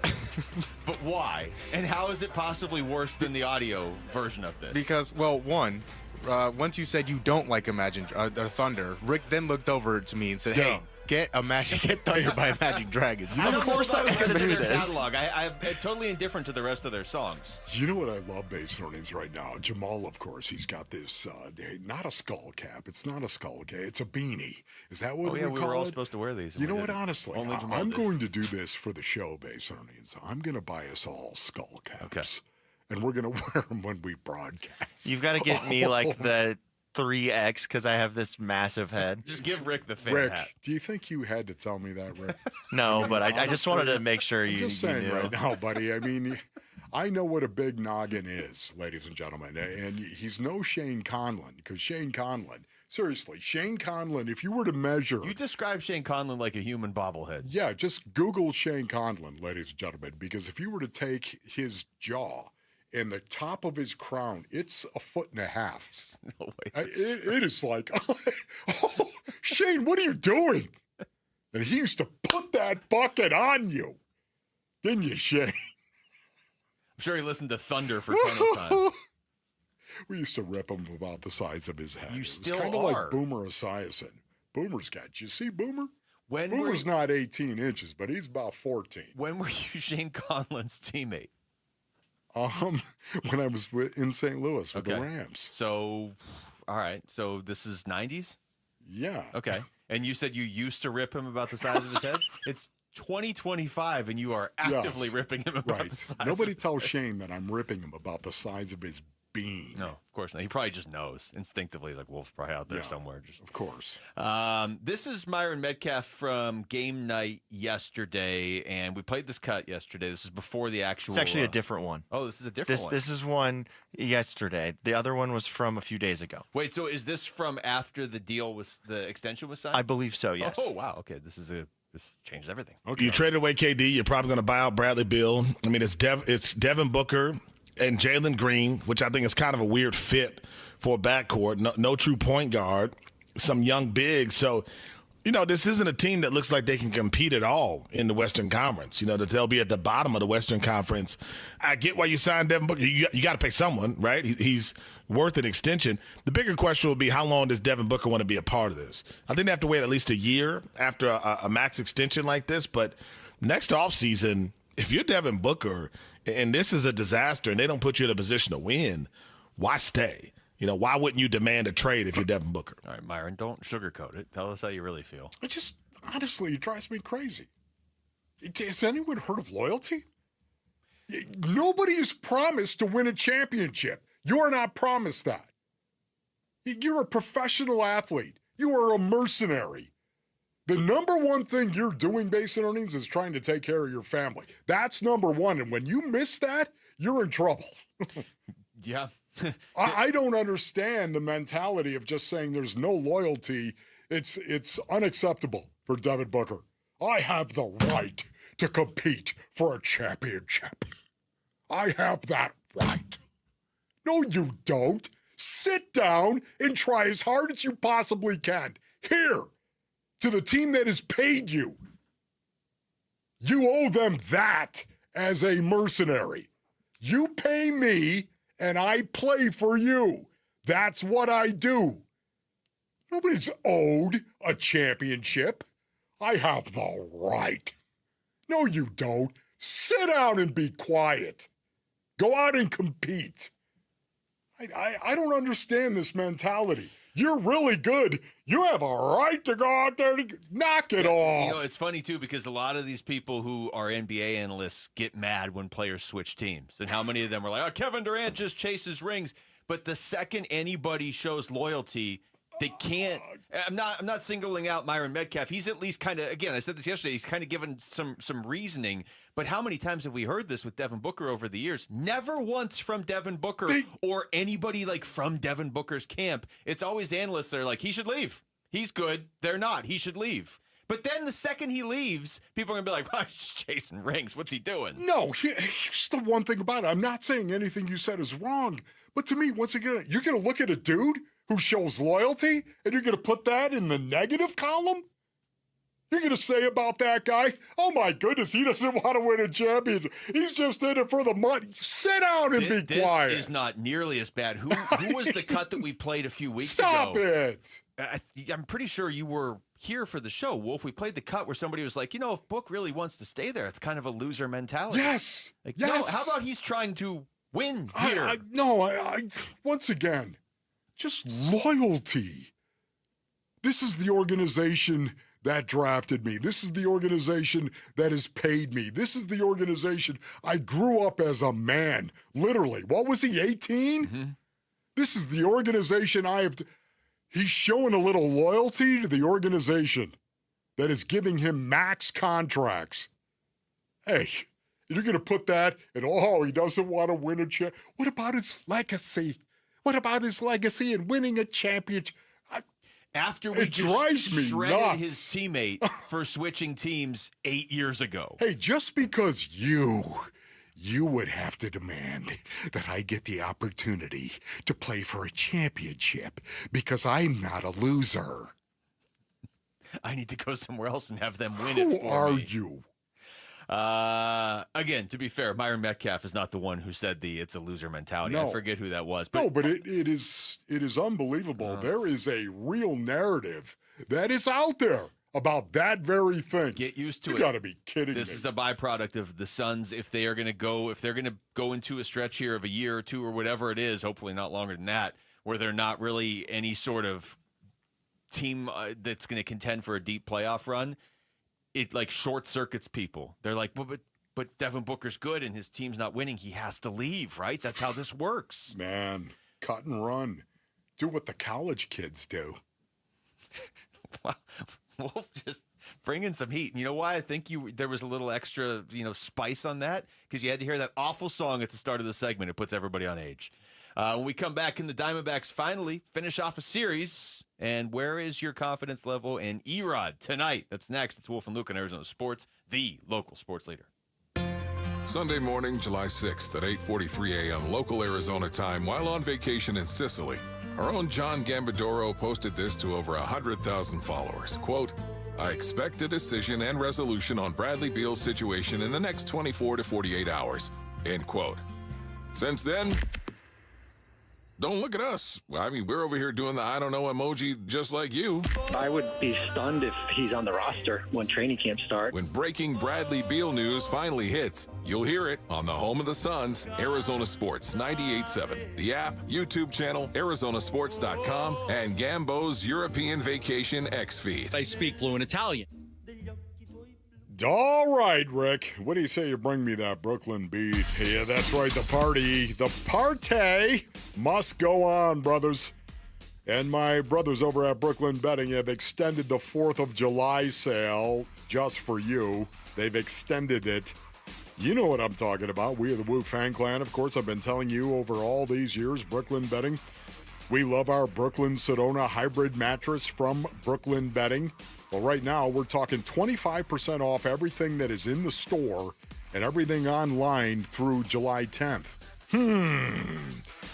but why? And how is it possibly worse than the audio version of this? Because, well, once you said you don't like Imagine Thunder, Rick then looked over to me and said, "Hey, get Thunder by Imagine Dragons." Of course, I was going to do this. I'm totally indifferent to the rest of their songs. You know what I love bass earnings right now? Jamal, of course, he's got this, not a skull cap. It's not a skull cap. It's a beanie. Is that what we call it? We were all supposed to wear these. You know what, honestly, I'm going to do this for the show, bass earnings. I'm going to buy us all skull caps. Okay. And we're going to wear them when we broadcast. You've got to get me like the 3X because I have this massive head. Just give Rick the fan Rick, hat. do you think you had to tell me that, Rick? No, but I just wanted to make sure I'm you just saying knew. right now, buddy. I mean, I know what a big noggin is, ladies and gentlemen. And he's no Shane Conlon, because Shane Conlon, seriously, Shane Conlon, if you were to measure. You describe Shane Conlon like a human bobblehead. Yeah, just Google Shane Conlon, ladies and gentlemen, because if you were to take his jaw and the top of his crown, it's 1.5 feet. No way. It is like, oh, Shane, what are you doing? And he used to put that bucket on you. Didn't you, Shane? I'm sure he listened to Thunder for tunnel time. We used to rip him about the size of his head. You it was still kind of are. like Boomer Esiason. Boomer's got, you see Boomer? When Boomer's not 18 inches, but he's about 14. When were you Shane Conlon's teammate? When I was in St. Louis with the Rams. So, all right. So this is 90s? Yeah. Okay. And you said you used to rip him about the size of his head? It's 2025, and you are actively ripping him about the size Nobody of his tells head. Shane that I'm ripping him about the size of his bean. No, of course not. He probably just knows instinctively. Like Wolf's probably out there somewhere. Just of course. This is Myron Metcalf from game night yesterday, and we played this cut yesterday. This is before the actual. It's actually a different one. Oh, this is a different one. This is one yesterday. The other one was from a few days ago. Wait, so is this from after the extension was signed? I believe so, yes. Oh, wow. Okay, this changed everything. You traded away KD. You're probably going to buy out Bradley Beal. I mean, it's Devin Booker and Jalen Green, which I think is kind of a weird fit for a backcourt. No true point guard, some young bigs. So, this isn't a team that looks like they can compete at all in the Western Conference. That they'll be at the bottom of the Western Conference. I get why you signed Devin Booker. You got to pay someone, right? He's worth an extension. The bigger question will be, how long does Devin Booker want to be a part of this? I think they have to wait at least a year after a max extension like this. But next offseason, if you're Devin Booker and this is a disaster and they don't put you in a position to win, why stay? Why wouldn't you demand a trade if you're Devin Booker? All right, Myron, don't sugarcoat it. Tell us how you really feel. Honestly, it drives me crazy. Has anyone heard of loyalty? Nobody is promised to win a championship. You are not promised that. You're a professional athlete. You are a mercenary. The number one thing you're doing based on earnings is trying to take care of your family. That's number one. And when you miss that, you're in trouble. Yeah. I don't understand the mentality of just saying there's no loyalty. It's unacceptable for Devin Booker. I have the right to compete for a championship. I have that right. No, you don't. Sit down and try as hard as you possibly can. Here, to the team that has paid you. You owe them that as a mercenary. You pay me and I play for you. That's what I do. Nobody's owed a championship. I have the right. No, you don't. Sit down and be quiet. Go out and compete. I don't understand this mentality. You're really good. You have a right to go out there to knock it off. It's funny, too, because a lot of these people who are NBA analysts get mad when players switch teams. And how many of them are like, Kevin Durant just chases rings. But the second anybody shows loyalty, they can't. I'm not singling out Myron Metcalf. He's at least kind of, again, I said this yesterday, he's kind of given some reasoning. But how many times have we heard this with Devin Booker over the years? Never once from Devin Booker or anybody like from Devin Booker's camp. It's always analysts that are like, he should leave. He's good. They're not. He should leave. But then the second he leaves, people are going to be like, well, he's just chasing rings. What's he doing? No, here's the one thing about it. I'm not saying anything you said is wrong. But to me, once again, you're going to look at a dude who shows loyalty, and you're going to put that in the negative column? You're going to say about that guy, oh, my goodness, he doesn't want to win a championship. He's just in it for the money. Sit down and be quiet. This is not nearly as bad. Who was the cut that we played a few weeks ago? Stop it. I'm pretty sure you were here for the show, Wolf. We played the cut where somebody was like, if Book really wants to stay there, it's kind of a loser mentality. Yes. Like, yes. No, how about he's trying to win here? Once again, just loyalty. This is the organization that drafted me. This is the organization that has paid me. This is the organization I grew up as a man. Literally. What was he, 18? Mm-hmm. This is the organization I have. He's showing a little loyalty to the organization that is giving him max contracts. Hey, you're going to put that in, he doesn't want to win a championship. What about his legacy? What about his legacy in winning a championship? After we just shredded his teammate for switching teams 8 years ago. Hey, just because you would have to demand that I get the opportunity to play for a championship because I'm not a loser. I need to go somewhere else and have them win Who it for are me. you? Again, to be fair, Myron Metcalf is not the one who said it's a loser mentality. No. I forget who that was. But it is unbelievable. There is a real narrative that is out there about that very thing. Get used to it. You got to be kidding me. This is a byproduct of the Suns. If they're going to go into a stretch here of a year or two or whatever it is, hopefully not longer than that, where they're not really any sort of team that's going to contend for a deep playoff run, it like short circuits people. They're like, well, but Devin Booker's good and his team's not winning. He has to leave, right? That's how this works. Man, cut and run. Do what the college kids do. Wolf just bring in some heat. And you know why I think there was a little extra, spice on that? Because you had to hear that awful song at the start of the segment. It puts everybody on edge. When we come back, in the Diamondbacks finally finish off a series. And where is your confidence level in Erod tonight? That's next. It's Wolf and Luke on Arizona Sports, the local sports leader. Sunday morning, July 6th at 8:43 a.m. local Arizona time while on vacation in Sicily. Our own John Gambadoro posted this to over 100,000 followers. Quote, I expect a decision and resolution on Bradley Beal's situation in the next 24 to 48 hours. End quote. Since then, don't look at us. I mean, we're over here doing the I don't know emoji just like you. I would be stunned if he's on the roster when training camp starts. When breaking Bradley Beal news finally hits, you'll hear it on the home of the Suns, Arizona Sports 98.7. The app, YouTube channel, ArizonaSports.com, and Gambo's European Vacation X feed. I speak fluent Italian. All right, Rick. What do you say you bring me that Brooklyn beat? Yeah, that's right. The party must go on, brothers. And my brothers over at Brooklyn Betting have extended the 4th of July sale just for you. They've extended it. You know what I'm talking about. We are the Woo Fan Clan. Of course, I've been telling you over all these years, Brooklyn Betting. We love our Brooklyn Sedona hybrid mattress from Brooklyn Betting. Well, right now, we're talking 25% off everything that is in the store and everything online through July 10th.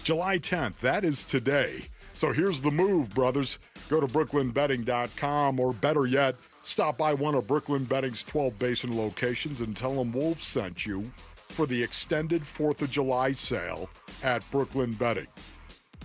July 10th, that is today. So here's the move, brothers. Go to brooklynbetting.com, or better yet, stop by one of Brooklyn Betting's 12 basin locations and tell them Wolf sent you for the extended 4th of July sale at Brooklyn Betting.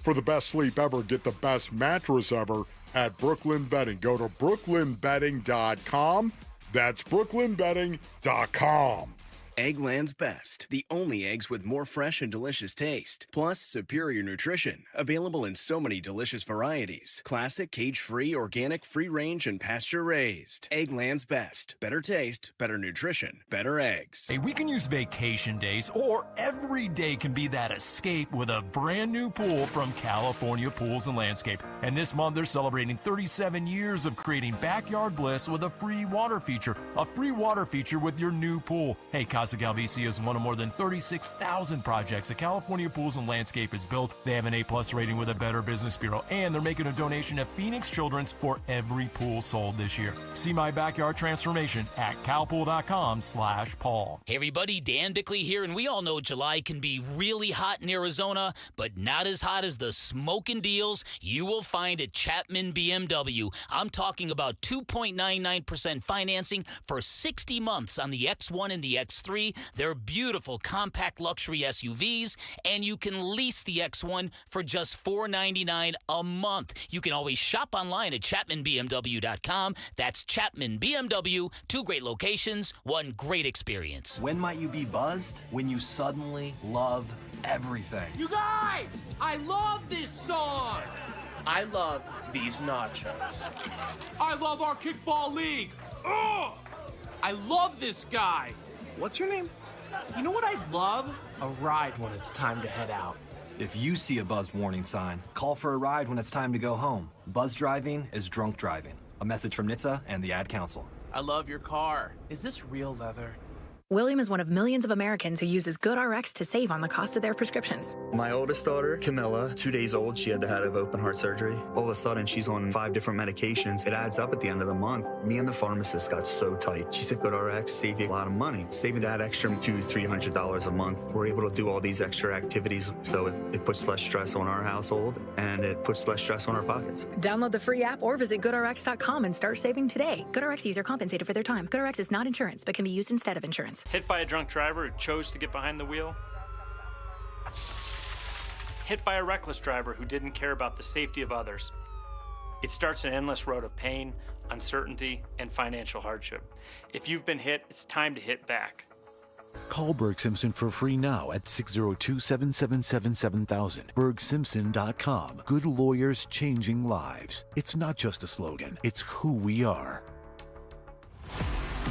For the best sleep ever, get the best mattress ever at Brooklyn Betting. Go to brooklynbetting.com. That's brooklynbetting.com. Eggland's Best, the only eggs with more fresh and delicious taste, plus superior nutrition, available in so many delicious varieties. Classic, cage-free, organic, free-range, and pasture-raised. Eggland's Best. Better taste, better nutrition, better eggs. Hey, we can use vacation days, or every day can be that escape with a brand new pool from California Pools and Landscape. And this month, they're celebrating 37 years of creating backyard bliss with a free water feature. A free water feature with your new pool. Hey, Casa Galvici is one of more than 36,000 projects that California Pools and Landscape has built. They have an A+ rating with a Better Business Bureau, and they're making a donation to Phoenix Children's for every pool sold this year. See my backyard transformation at calpool.com/Paul. Hey everybody, Dan Bickley here, and we all know July can be really hot in Arizona, but not as hot as the smoking deals you will find at Chapman BMW. I'm talking about 2.99% financing for 60 months on the X1 and the X3. They're beautiful compact luxury SUVs, and you can lease the X1 for just $499 a month. You can always shop online at ChapmanBMW.com. That's Chapman BMW. 2 great locations, 1 great experience. When might you be buzzed? When you suddenly love everything. You guys, I love this song. I love these nachos. I love our kickball league. Ugh! I love this guy. What's your name? You know what I'd love? A ride when it's time to head out. If you see a buzzed warning sign, call for a ride when it's time to go home. Buzz driving is drunk driving. A message from NHTSA and the Ad Council. I love your car. Is this real leather? William is one of millions of Americans who uses GoodRx to save on the cost of their prescriptions. My oldest daughter, Camilla, 2 days old, she had to have open heart surgery. All of a sudden, she's on 5 different medications. It adds up at the end of the month. Me and the pharmacist got so tight. She said, GoodRx save you a lot of money. Saving that extra $200-300 a month. We're able to do all these extra activities, so it puts less stress on our household, and it puts less stress on our pockets. Download the free app or visit GoodRx.com and start saving today. GoodRx user compensated for their time. GoodRx is not insurance, but can be used instead of insurance. Hit by a drunk driver who chose to get behind the wheel. Hit by a reckless driver who didn't care about the safety of others. It starts an endless road of pain, uncertainty, and financial hardship. If you've been hit, it's time to hit back. Call Berg Simpson for free now at 602-777-7000. BergSimpson.com. Good lawyers changing lives. It's not just a slogan, it's who we are.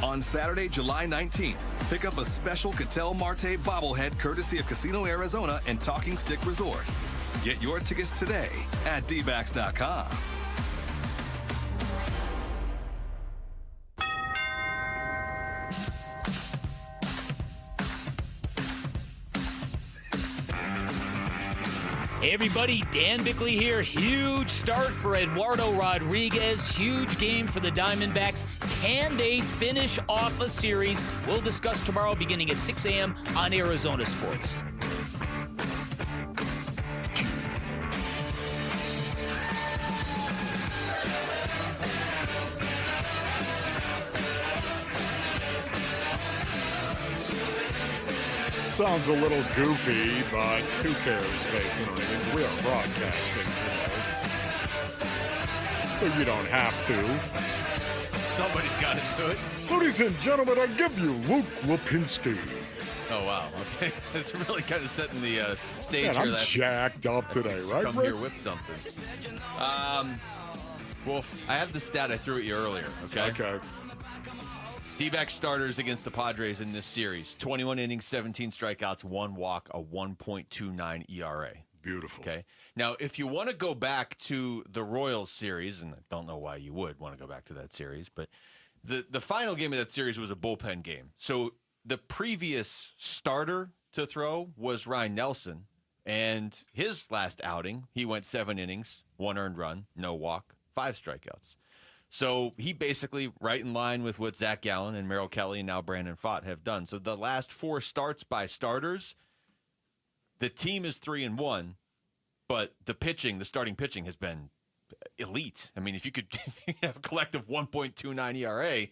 On Saturday, July 19th, pick up a special Cattell Marte bobblehead courtesy of Casino Arizona and Talking Stick Resort. Get your tickets today at dbacks.com. Hey everybody, Dan Bickley here. Huge start for Eduardo Rodriguez. Huge game for the Diamondbacks. Can they finish off a series? We'll discuss tomorrow beginning at 6 a.m. on Arizona Sports. Sounds a little goofy, but who cares, basically? We are broadcasting today. So you don't have to. Somebody's got to do it. Ladies and gentlemen, I give you Luke Lipinski. Oh, wow. Okay. It's really kind of setting the stage Man, here. I'm jacked up today, right, Come Rick? here with something. Wolf, I have the stat I threw at you earlier, okay? Okay. D-back starters against the Padres in this series. 21 innings, 17 strikeouts, 1 walk, a 1.29 ERA. Beautiful. Okay. Now, if you want to go back to the Royals series, and I don't know why you would want to go back to that series, but the final game of that series was a bullpen game. So the previous starter to throw was Ryan Nelson, and his last outing, he went 7 innings, 1 earned run, no walk, 5 strikeouts. So he basically right in line with what Zach Gallen and Merrill Kelly and now Brandon Pfaadt have done. So the last 4 starts by starters, the team is 3-1, but the starting pitching has been elite. I mean, if you could have a collective 1.29 ERA,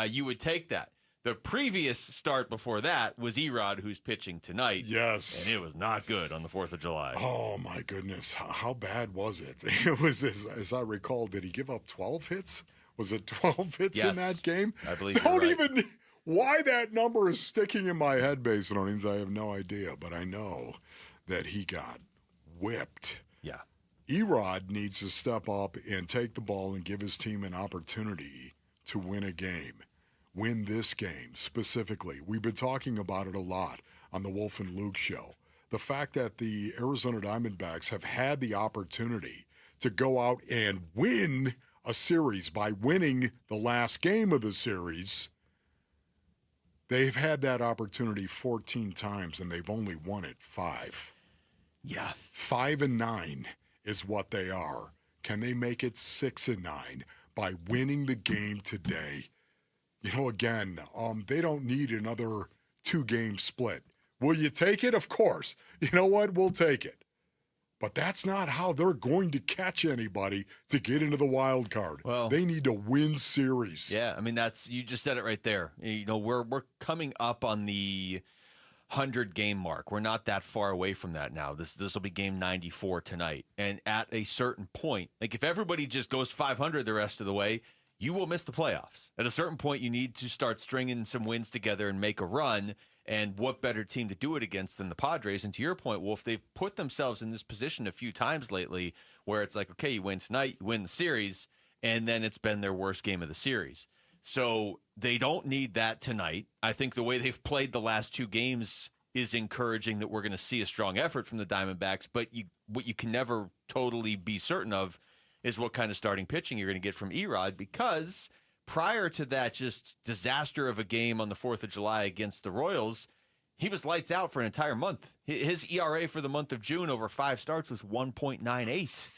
you would take that. The previous start before that was Erod, who's pitching tonight. Yes. And it was not good on the 4th of July. Oh, my goodness. How bad was it? It was, as I recall, did he give up 12 hits? Was it 12 hits in that game? I believe Don't you're right. even why that number is sticking in my head, based on it, I have no idea. But I know that he got whipped. Yeah. Erod needs to step up and take the ball and give his team an opportunity to win a game. Win this game specifically. We've been talking about it a lot on the Wolf and Luke show. The fact that the Arizona Diamondbacks have had the opportunity to go out and win a series by winning the last game of the series, they've had that opportunity 14 times, and they've only won it 5. Yeah. 5-9 is what they are. Can they make it 6-9 by winning the game today? You know, again, they don't need another 2-game split. Will you take it? Of course. You know what? We'll take it. But that's not how they're going to catch anybody to get into the wild card. Well, they need to win series. Yeah, I mean, you just said it right there. You know, we're coming up on the 100-game mark. We're not that far away from that now. This will be game 94 tonight. And at a certain point, like if everybody just goes 500 the rest of the way, you will miss the playoffs. At a certain point, you need to start stringing some wins together and make a run. And what better team to do it against than the Padres? And to your point, Wolf, they've put themselves in this position a few times lately where it's like, okay, you win tonight, you win the series, and then it's been their worst game of the series. So they don't need that tonight. I think the way they've played the last 2 games is encouraging that we're going to see a strong effort from the Diamondbacks, but what you can never totally be certain of is what kind of starting pitching you're going to get from Erod, because prior to that just disaster of a game on the 4th of July against the Royals, he was lights out for an entire month. His ERA for the month of June over 5 starts was 1.98.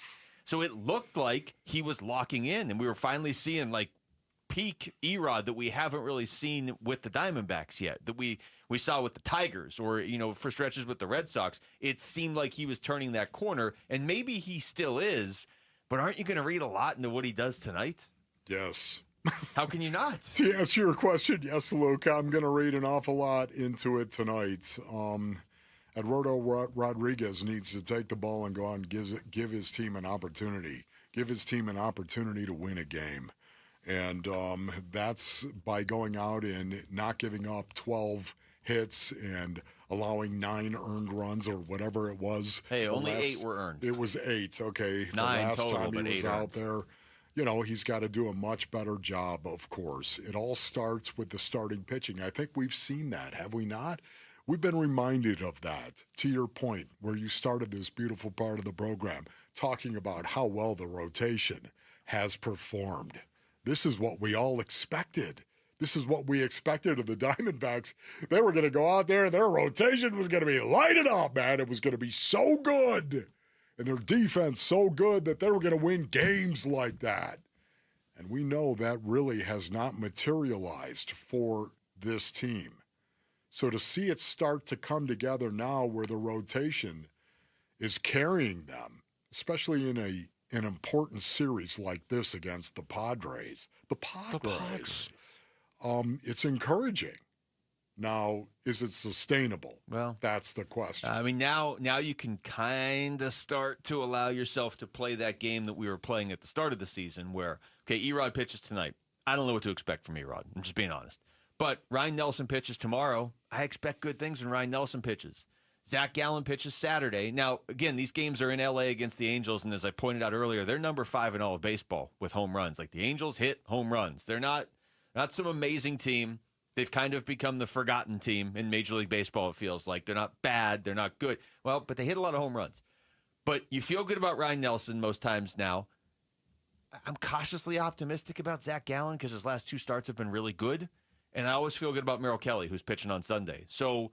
So it looked like he was locking in, and we were finally seeing like peak Erod that we haven't really seen with the Diamondbacks yet, that we saw with the Tigers or, for stretches with the Red Sox. It seemed like he was turning that corner, and maybe he still is, but aren't you going to read a lot into what he does tonight? Yes. How can you not? To answer your question, yes, Luke, I'm going to read an awful lot into it tonight. Eduardo Rodriguez needs to take the ball and go out and give his team an opportunity. Give his team an opportunity to win a game. And that's by going out and not giving up 12 hits and allowing 9 earned runs or whatever it was. Hey, only 8 were earned. It was 8, okay. 9 the last total, time but he was 8 out earned. there, he's got to do a much better job, of course. It all starts with the starting pitching. I think we've seen that, have we not? We've been reminded of that, to your point, where you started this beautiful part of the program, talking about how well the rotation has performed. This is what we all expected. This is what we expected of the Diamondbacks. They were going to go out there and their rotation was going to be lighted up, man. It was going to be so good. And their defense so good that they were going to win games like that. And we know that really has not materialized for this team. So to see it start to come together now where the rotation is carrying them, especially in an important series like this against the Padres. The Padres. It's encouraging. Now, is it sustainable? Well, that's the question. I mean, now you can kind of start to allow yourself to play that game that we were playing at the start of the season where, okay, Erod pitches tonight. I don't know what to expect from Erod. I'm just being honest. But Ryan Nelson pitches tomorrow. I expect good things when Ryan Nelson pitches. Zach Gallen pitches Saturday. Now, again, these games are in L.A. against the Angels, and as I pointed out earlier, they're number 5 in all of baseball with home runs. Like, the Angels hit home runs. They're not some amazing team. They've kind of become the forgotten team in Major League Baseball, it feels like. They're not bad. They're not good. Well, but they hit a lot of home runs. But you feel good about Ryan Nelson most times now. I'm cautiously optimistic about Zach Gallen because his last 2 starts have been really good. And I always feel good about Merrill Kelly, who's pitching on Sunday. So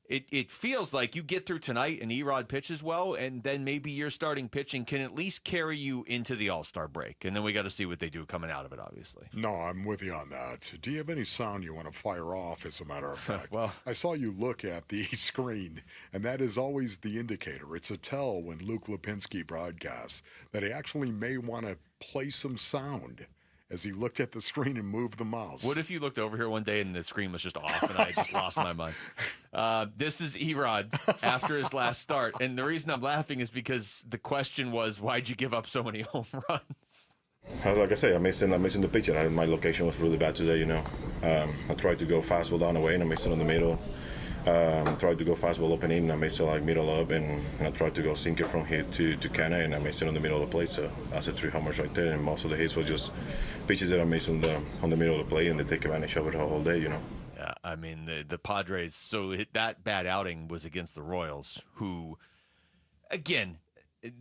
it feels like you get through tonight and Erod pitches well, and then maybe your starting pitching can at least carry you into the All-Star break. And then we got to see what they do coming out of it, obviously. No, I'm with you on that. Do you have any sound you want to fire off, as a matter of fact? Well, I saw you look at the screen, and that is always the indicator. It's a tell when Luke Lipinski broadcasts that he actually may want to play some sound as he looked at the screen and moved the mouse. What if you looked over here one day and the screen was just off and I just lost my mind? This is Erod after his last start. And the reason I'm laughing is because the question was, why'd you give up so many home runs? Like I say, I'm missing the pitcher. My location was really bad today, I tried to go fastball down the way and I missed it on the middle. Tried to go fastball open in, I missed it like middle up, and I tried to go sinker from here to Canna, and I missed it on the middle of the plate. So that's a 3 homers right there, and most of the hits were just pitches that I missed on the middle of the plate, and they take advantage of it the whole day, Yeah, I mean, the Padres, so that bad outing was against the Royals, who, again,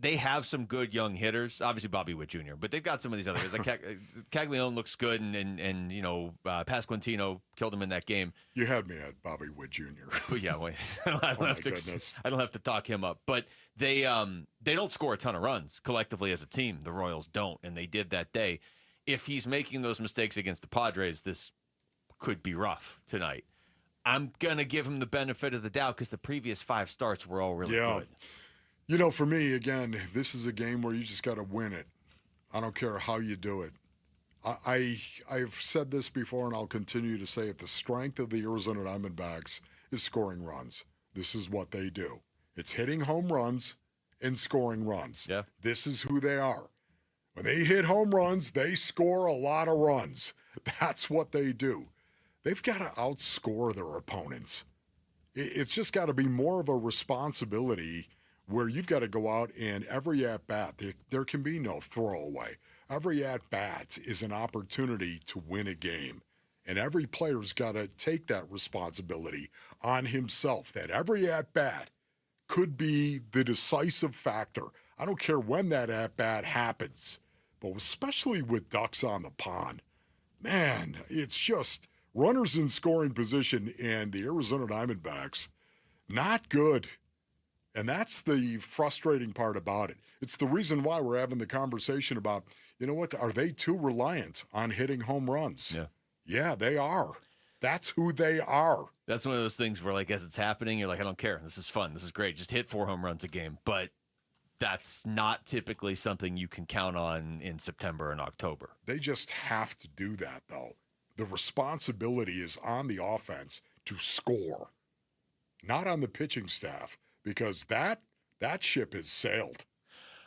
they have some good young hitters. Obviously, Bobby Witt Jr., but they've got some of these other guys. Like Caglione looks good, and Pasquantino killed him in that game. You had me at Bobby Witt Jr. But yeah, wait, I don't have to talk him up. But they don't score a ton of runs collectively as a team. The Royals don't, and they did that day. If he's making those mistakes against the Padres, this could be rough tonight. I'm going to give him the benefit of the doubt because the previous 5 starts were all really good. For me, again, this is a game where you just got to win it. I don't care how you do it. I've said this before, and I'll continue to say it. The strength of the Arizona Diamondbacks is scoring runs. This is what they do. It's hitting home runs and scoring runs. Yeah. This is who they are. When they hit home runs, they score a lot of runs. That's what they do. They've got to outscore their opponents. It's just got to be more of a responsibility where you've got to go out and every at-bat, there can be no throwaway. Every at-bat is an opportunity to win a game. And every player's got to take that responsibility on himself, that every at-bat could be the decisive factor. I don't care when that at-bat happens, but especially with ducks on the pond. Man, it's just runners in scoring position and the Arizona Diamondbacks, not good. And that's the frustrating part about it. It's the reason why we're having the conversation about, you know what, are they too reliant on hitting home runs? Yeah. Yeah, they are. That's who they are. That's one of those things where, like, as it's happening, you're like, I don't care. This is fun. This is great. Just hit 4 home runs a game. But that's not typically something you can count on in September and October. They just have to do that, though. The responsibility is on the offense to score, not on the pitching staff, because that ship has sailed.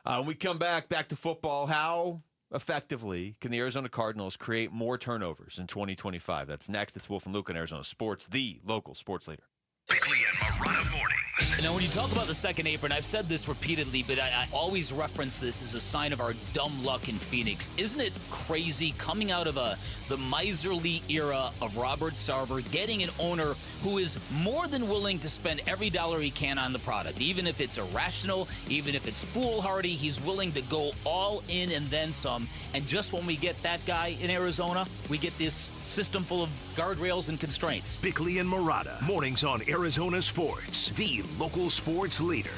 When we come back to football, how effectively can the Arizona Cardinals create more turnovers in 2025? That's next. It's Wolf and Luke on Arizona Sports, the local sports leader. Bickley and Marotta mornings. Now, when you talk about the second apron, I've said this repeatedly, but I always reference this as a sign of our dumb luck in Phoenix. Isn't it crazy coming out of the miserly era of Robert Sarver, getting an owner who is more than willing to spend every dollar he can on the product, even if it's irrational, even if it's foolhardy, he's willing to go all in and then some. And just when we get that guy in Arizona, we get this system full of guardrails and constraints. Bickley and Marotta mornings on Arizona Sports, the local sports leader.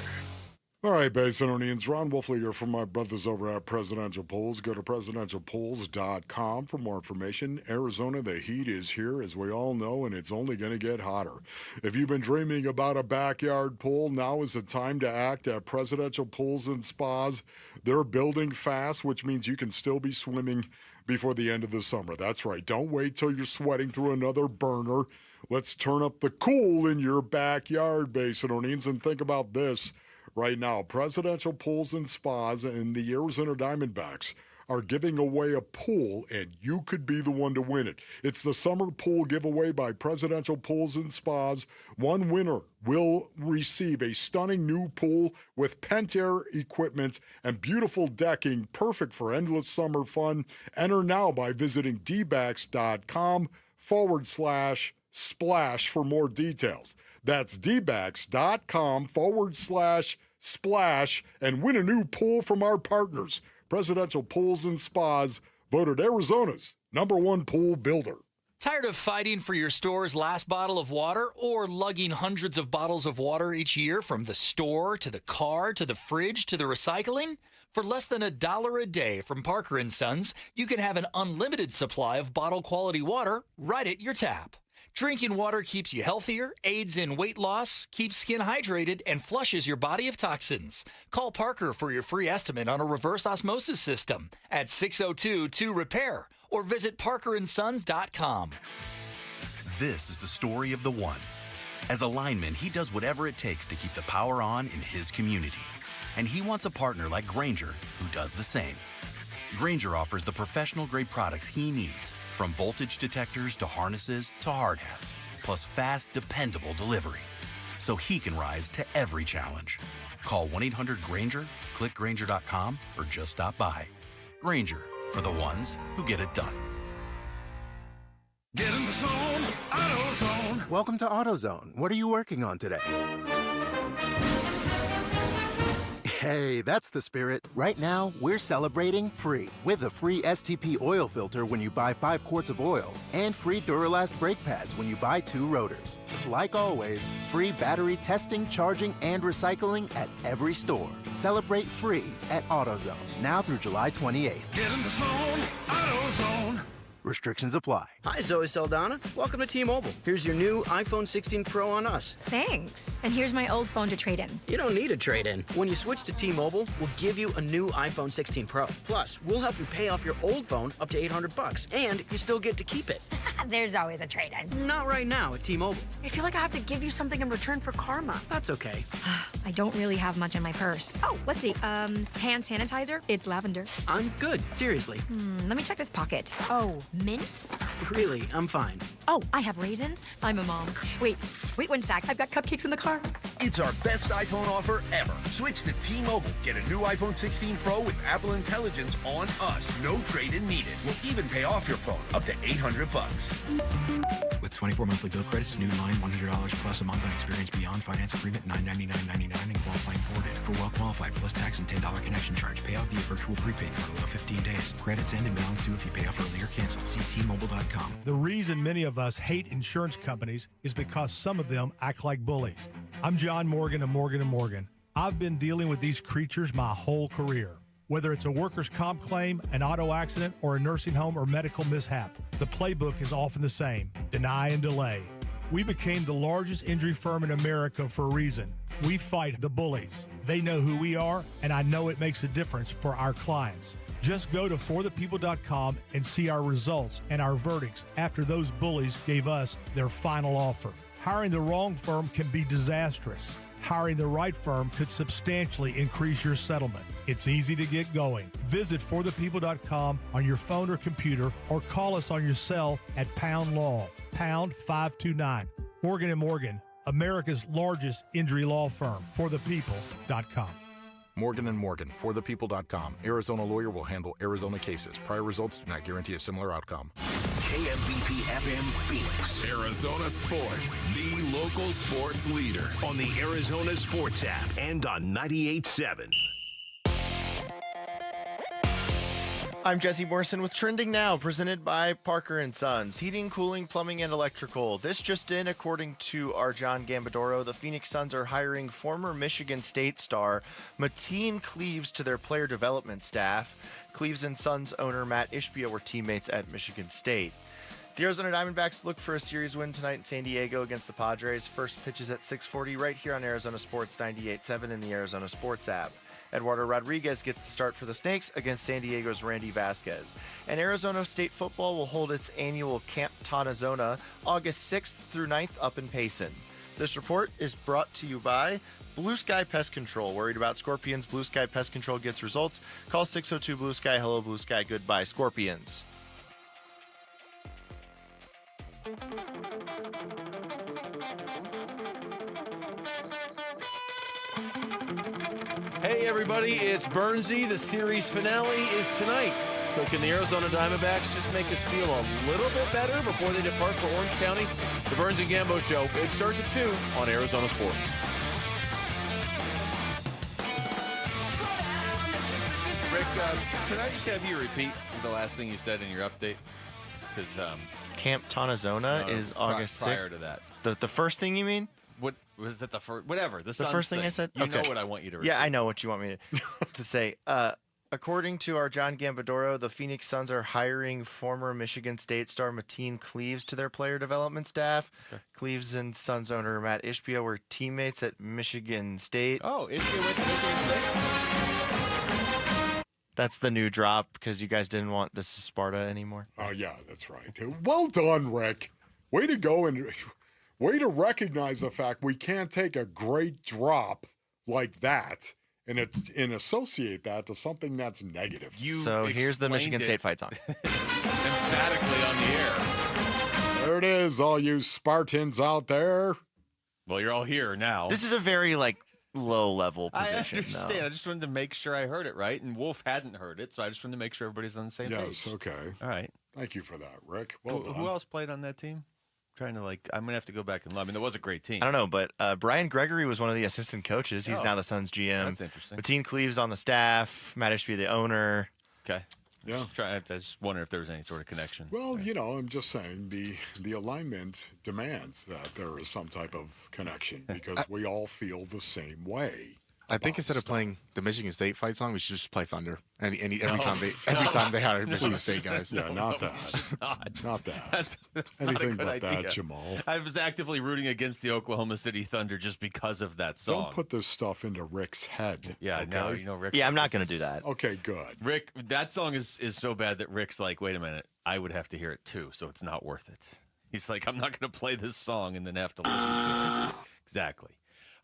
All right, Basinonians, Ron Wolfley here from my brothers over at Presidential Pools. Go to presidentialpools.com for more information. Arizona, the heat is here, as we all know, and it's only going to get hotter. If you've been dreaming about a backyard pool, now is the time to act at Presidential Pools and Spas. They're building fast, which means you can still be swimming before the end of the summer. That's right. Don't wait till you're sweating through another burner. Let's turn up the cool in your backyard, Basinonians, and think about this. Right now, Presidential Pools and Spas and the Arizona Diamondbacks are giving away a pool, and you could be the one to win it. It's the summer pool giveaway by Presidential Pools and Spas. One winner will receive a stunning new pool with Pentair equipment and beautiful decking, perfect for endless summer fun. Enter now by visiting dbacks.com/splash for more details. That's dbacks.com/splash and win a new pool from our partners. Presidential Pools and Spas, voted Arizona's #1 pool builder. Tired of fighting for your store's last bottle of water or lugging hundreds of bottles of water each year from the store to the car to the fridge to the recycling? For less than $1 a day from Parker & Sons, you can have an unlimited supply of bottle-quality water right at your tap. Drinking water keeps you healthier, aids in weight loss, keeps skin hydrated, and flushes your body of toxins. Call Parker for your free estimate on a reverse osmosis system at 602-2-REPAIR or visit parkerandsons.com. This is the story of the one. As a lineman, he does whatever it takes to keep the power on in his community. And he wants a partner like Grainger who does the same. Grainger offers the professional-grade products he needs, from voltage detectors to harnesses to hard hats, plus fast, dependable delivery, so he can rise to every challenge. Call 1-800-GRAINGER, click Grainger.com, or just stop by. Grainger, for the ones who get it done. Get in the zone, AutoZone. Welcome to AutoZone. What are you working on today? Hey, that's the spirit. Right now, we're celebrating free with a free STP oil filter when you buy 5 quarts of oil and free Duralast brake pads when you buy 2 rotors. Like always, free battery testing, charging, and recycling at every store. Celebrate free at AutoZone, now through July 28th. Get in the zone, AutoZone. Restrictions apply. Hi, Zoe Saldana. Welcome to T-Mobile. Here's your new iPhone 16 Pro on us. Thanks. And here's my old phone to trade in. You don't need a trade-in. When you switch to T-Mobile, we'll give you a new iPhone 16 Pro. Plus, we'll help you pay off your old phone up to $800, and you still get to keep it. There's always a trade-in. Not right now at T-Mobile. I feel like I have to give you something in return for karma. That's okay. I don't really have much in my purse. Oh, let's see. Hand sanitizer. It's lavender. I'm good. Seriously. Let me check this pocket. Oh, mints? Really, I'm fine. Oh, I have raisins. I'm a mom. Wait 1 sec. I've got cupcakes in the car. It's our best iPhone offer ever. Switch to T-Mobile. Get a new iPhone 16 Pro with Apple Intelligence on us. No trade-in needed. We'll even pay off your phone up to $800. With 24 monthly bill credits, new line $100 plus a month on experience beyond finance agreement $999.99 and qualifying forwarded. For well qualified plus tax and $10 connection charge. Pay off via virtual prepaid card allow 15 days. Credits end and balance due if you pay off early or cancel. See T-Mobile.com. The reason many of us hate insurance companies is because some of them act like bullies. I'm John Morgan of Morgan & Morgan. I've been dealing with these creatures my whole career. Whether it's a workers' comp claim, an auto accident, or a nursing home or medical mishap, the playbook is often the same: deny and delay. We became the largest injury firm in America for a reason. We fight the bullies. They know who we are, and I know it makes a difference for our clients. Just go to forthepeople.com and see our results and our verdicts after those bullies gave us their final offer. Hiring the wrong firm can be disastrous. Hiring the right firm could substantially increase your settlement. It's easy to get going. Visit forthepeople.com on your phone or computer, or call us on your cell at pound law, pound 529. Morgan & Morgan, America's largest injury law firm. forthepeople.com. Morgan & Morgan, forthepeople.com. Arizona lawyer will handle Arizona cases. Prior results do not guarantee a similar outcome. KMVP FM Phoenix. Arizona Sports, the local sports leader. On the Arizona Sports app and on 98.7. I'm Jesse Morrison with Trending Now, presented by Parker & Sons. Heating, cooling, plumbing, and electrical. This just in, according to our John Gambadoro, the Phoenix Suns are hiring former Michigan State star Mateen Cleaves to their player development staff. Cleaves and Suns owner Matt Ishbia were teammates at Michigan State. The Arizona Diamondbacks look for a series win tonight in San Diego against the Padres. First pitch is at 6:40 right here on Arizona Sports 98.7 in the Arizona Sports app. Eduardo Rodriguez gets the start for the Snakes against San Diego's Randy Vasquez. And Arizona State football will hold its annual Camp Tonazona August 6th through 9th up in Payson. This report is brought to you by Blue Sky Pest Control. Worried about scorpions? Blue Sky Pest Control gets results. Call 602 Blue Sky. Hello, Blue Sky. Goodbye, scorpions. Hey everybody, it's Burnsy. The series finale is tonight. So can the Arizona Diamondbacks just make us feel a little bit better before they depart for Orange County? The Burns and Gambo Show. It starts at 2 on Arizona Sports. Rick, can I just have you repeat the last thing you said in your update? Because Camp Tonazona is August 6th. Prior to that. The first thing you mean? What was it? The first? Whatever. The first thing I said? You Okay. know what I want you to repeat. Yeah, I know what you want me to say. According to our John Gambadoro, the Phoenix Suns are hiring former Michigan State star Mateen Cleaves to their player development staff. Okay. Cleaves and Suns owner Matt Ishbia were teammates at Michigan State. Oh, Ishbia went to Michigan State? That's the new drop because you guys didn't want This Is Sparta anymore. Oh, yeah, that's right. Well done, Rick. Way to go and way to recognize the fact we can't take a great drop like that and associate that to something that's negative. So here's the Michigan State fight song. Emphatically on the air. There it is, all you Spartans out there. Well, you're all here now. This is a very, low-level position. I understand. No. I just wanted to make sure I heard it right, and Wolf hadn't heard it, so I just wanted to make sure everybody's on the same page. Yes, okay. All right. Thank you for that, Rick. Well done. Who else played on that team? I'm going to have to go back and look. I mean, there was a great team. I don't know, but Brian Gregory was one of the assistant coaches. He's now the Suns GM. That's interesting. Mateen Cleaves on the staff. Matt Ishbia, the owner. Okay. Yeah. I just wonder if there was any sort of connection. Well, I'm just saying the alignment demands that there is some type of connection because we all feel the same way. I think instead of playing the Michigan State fight song, we should just play Thunder. Every time they had Michigan State guys. Yeah, not that. Not that. That's anything not a good but idea. that, Jamal. I was actively rooting against the Oklahoma City Thunder just because of that song. Don't put this stuff into Rick's head. Yeah, okay? no, Rick. Yeah, I'm not going to do that. Okay, good. Rick, that song is so bad that Rick's like, wait a minute, I would have to hear it too, so it's not worth it. He's like, I'm not going to play this song and then have to listen to it. Exactly.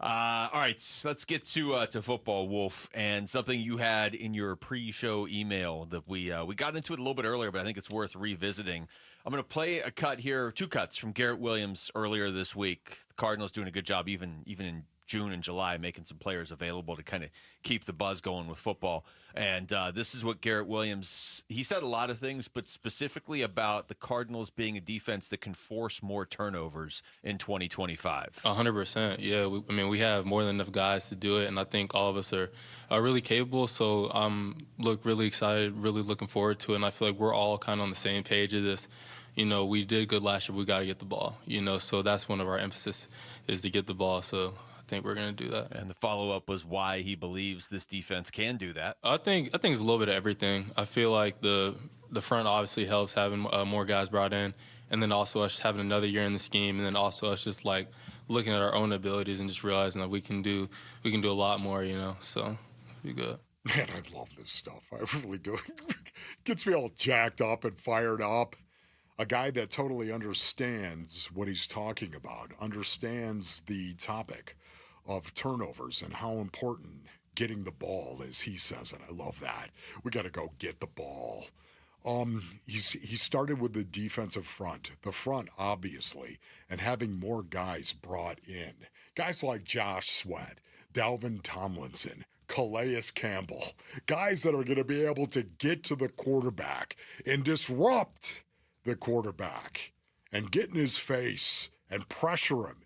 All right, let's get to football, Wolf, and something you had in your pre-show email that we got into it a little bit earlier, but I think it's worth revisiting. I'm going to play a cut here, 2 cuts from Garrett Williams earlier this week. The Cardinals doing a good job even in June and July, making some players available to kind of keep the buzz going with football. And this is what Garrett Williams, he said a lot of things, but specifically about the Cardinals being a defense that can force more turnovers in 2025. 100%. Yeah, we have more than enough guys to do it, and I think all of us are really capable. So I'm really excited, really looking forward to it, and I feel like we're all kind of on the same page of this. We did good last year. We got to get the ball. So that's one of our emphasis is to get the ball. So I think we're going to do that. And the follow-up was why he believes this defense can do that. I think it's a little bit of everything. I feel like the front obviously helps having more guys brought in, and then also us having another year in the scheme, and then also us just like looking at our own abilities and just realizing that we can do a lot more. So it'll be good. Man, I love this stuff. I really do. Gets me all jacked up and fired up. A guy that totally understands what he's talking about, understands the topic of turnovers and how important getting the ball is, he says it. I love that. We got to go get the ball. He started with the defensive front, the front obviously, and having more guys brought in. Guys like Josh Sweat, Dalvin Tomlinson, Calais Campbell, guys that are going to be able to get to the quarterback and disrupt the quarterback and get in his face and pressure him.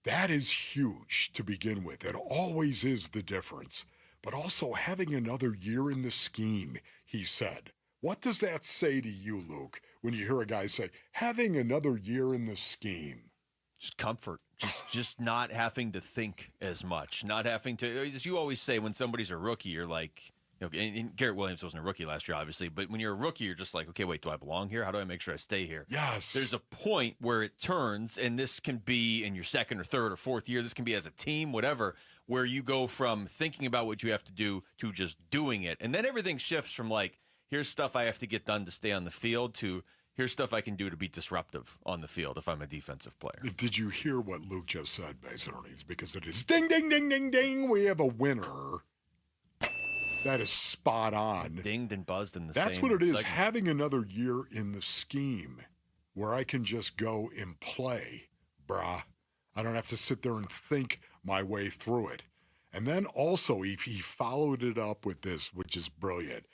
That is huge to begin with. It always is the difference. But also having another year in the scheme, he said. What does that say to you, Luke, when you hear a guy say, having another year in the scheme? Just comfort. Just not having to think as much. Not having to, as you always say, when somebody's a rookie, you're like, and Garrett Williams wasn't a rookie last year, obviously, but when you're a rookie, you're just like, okay, wait, do I belong here? How do I make sure I stay here? Yes. There's a point where it turns, and this can be in your second or third or fourth year. This can be as a team, whatever, where you go from thinking about what you have to do to just doing it. And then everything shifts from like, here's stuff I have to get done to stay on the field to here's stuff I can do to be disruptive on the field if I'm a defensive player. Did you hear what Luke just said, basically? Because it is ding, ding, ding, ding, ding. We have a winner. That is spot on. Dinged and buzzed in the That's same what it is, segment. having another year in the scheme where I can just go and play, brah. I don't have to sit there and think my way through it. And then also, he followed it up with this, which is brilliant.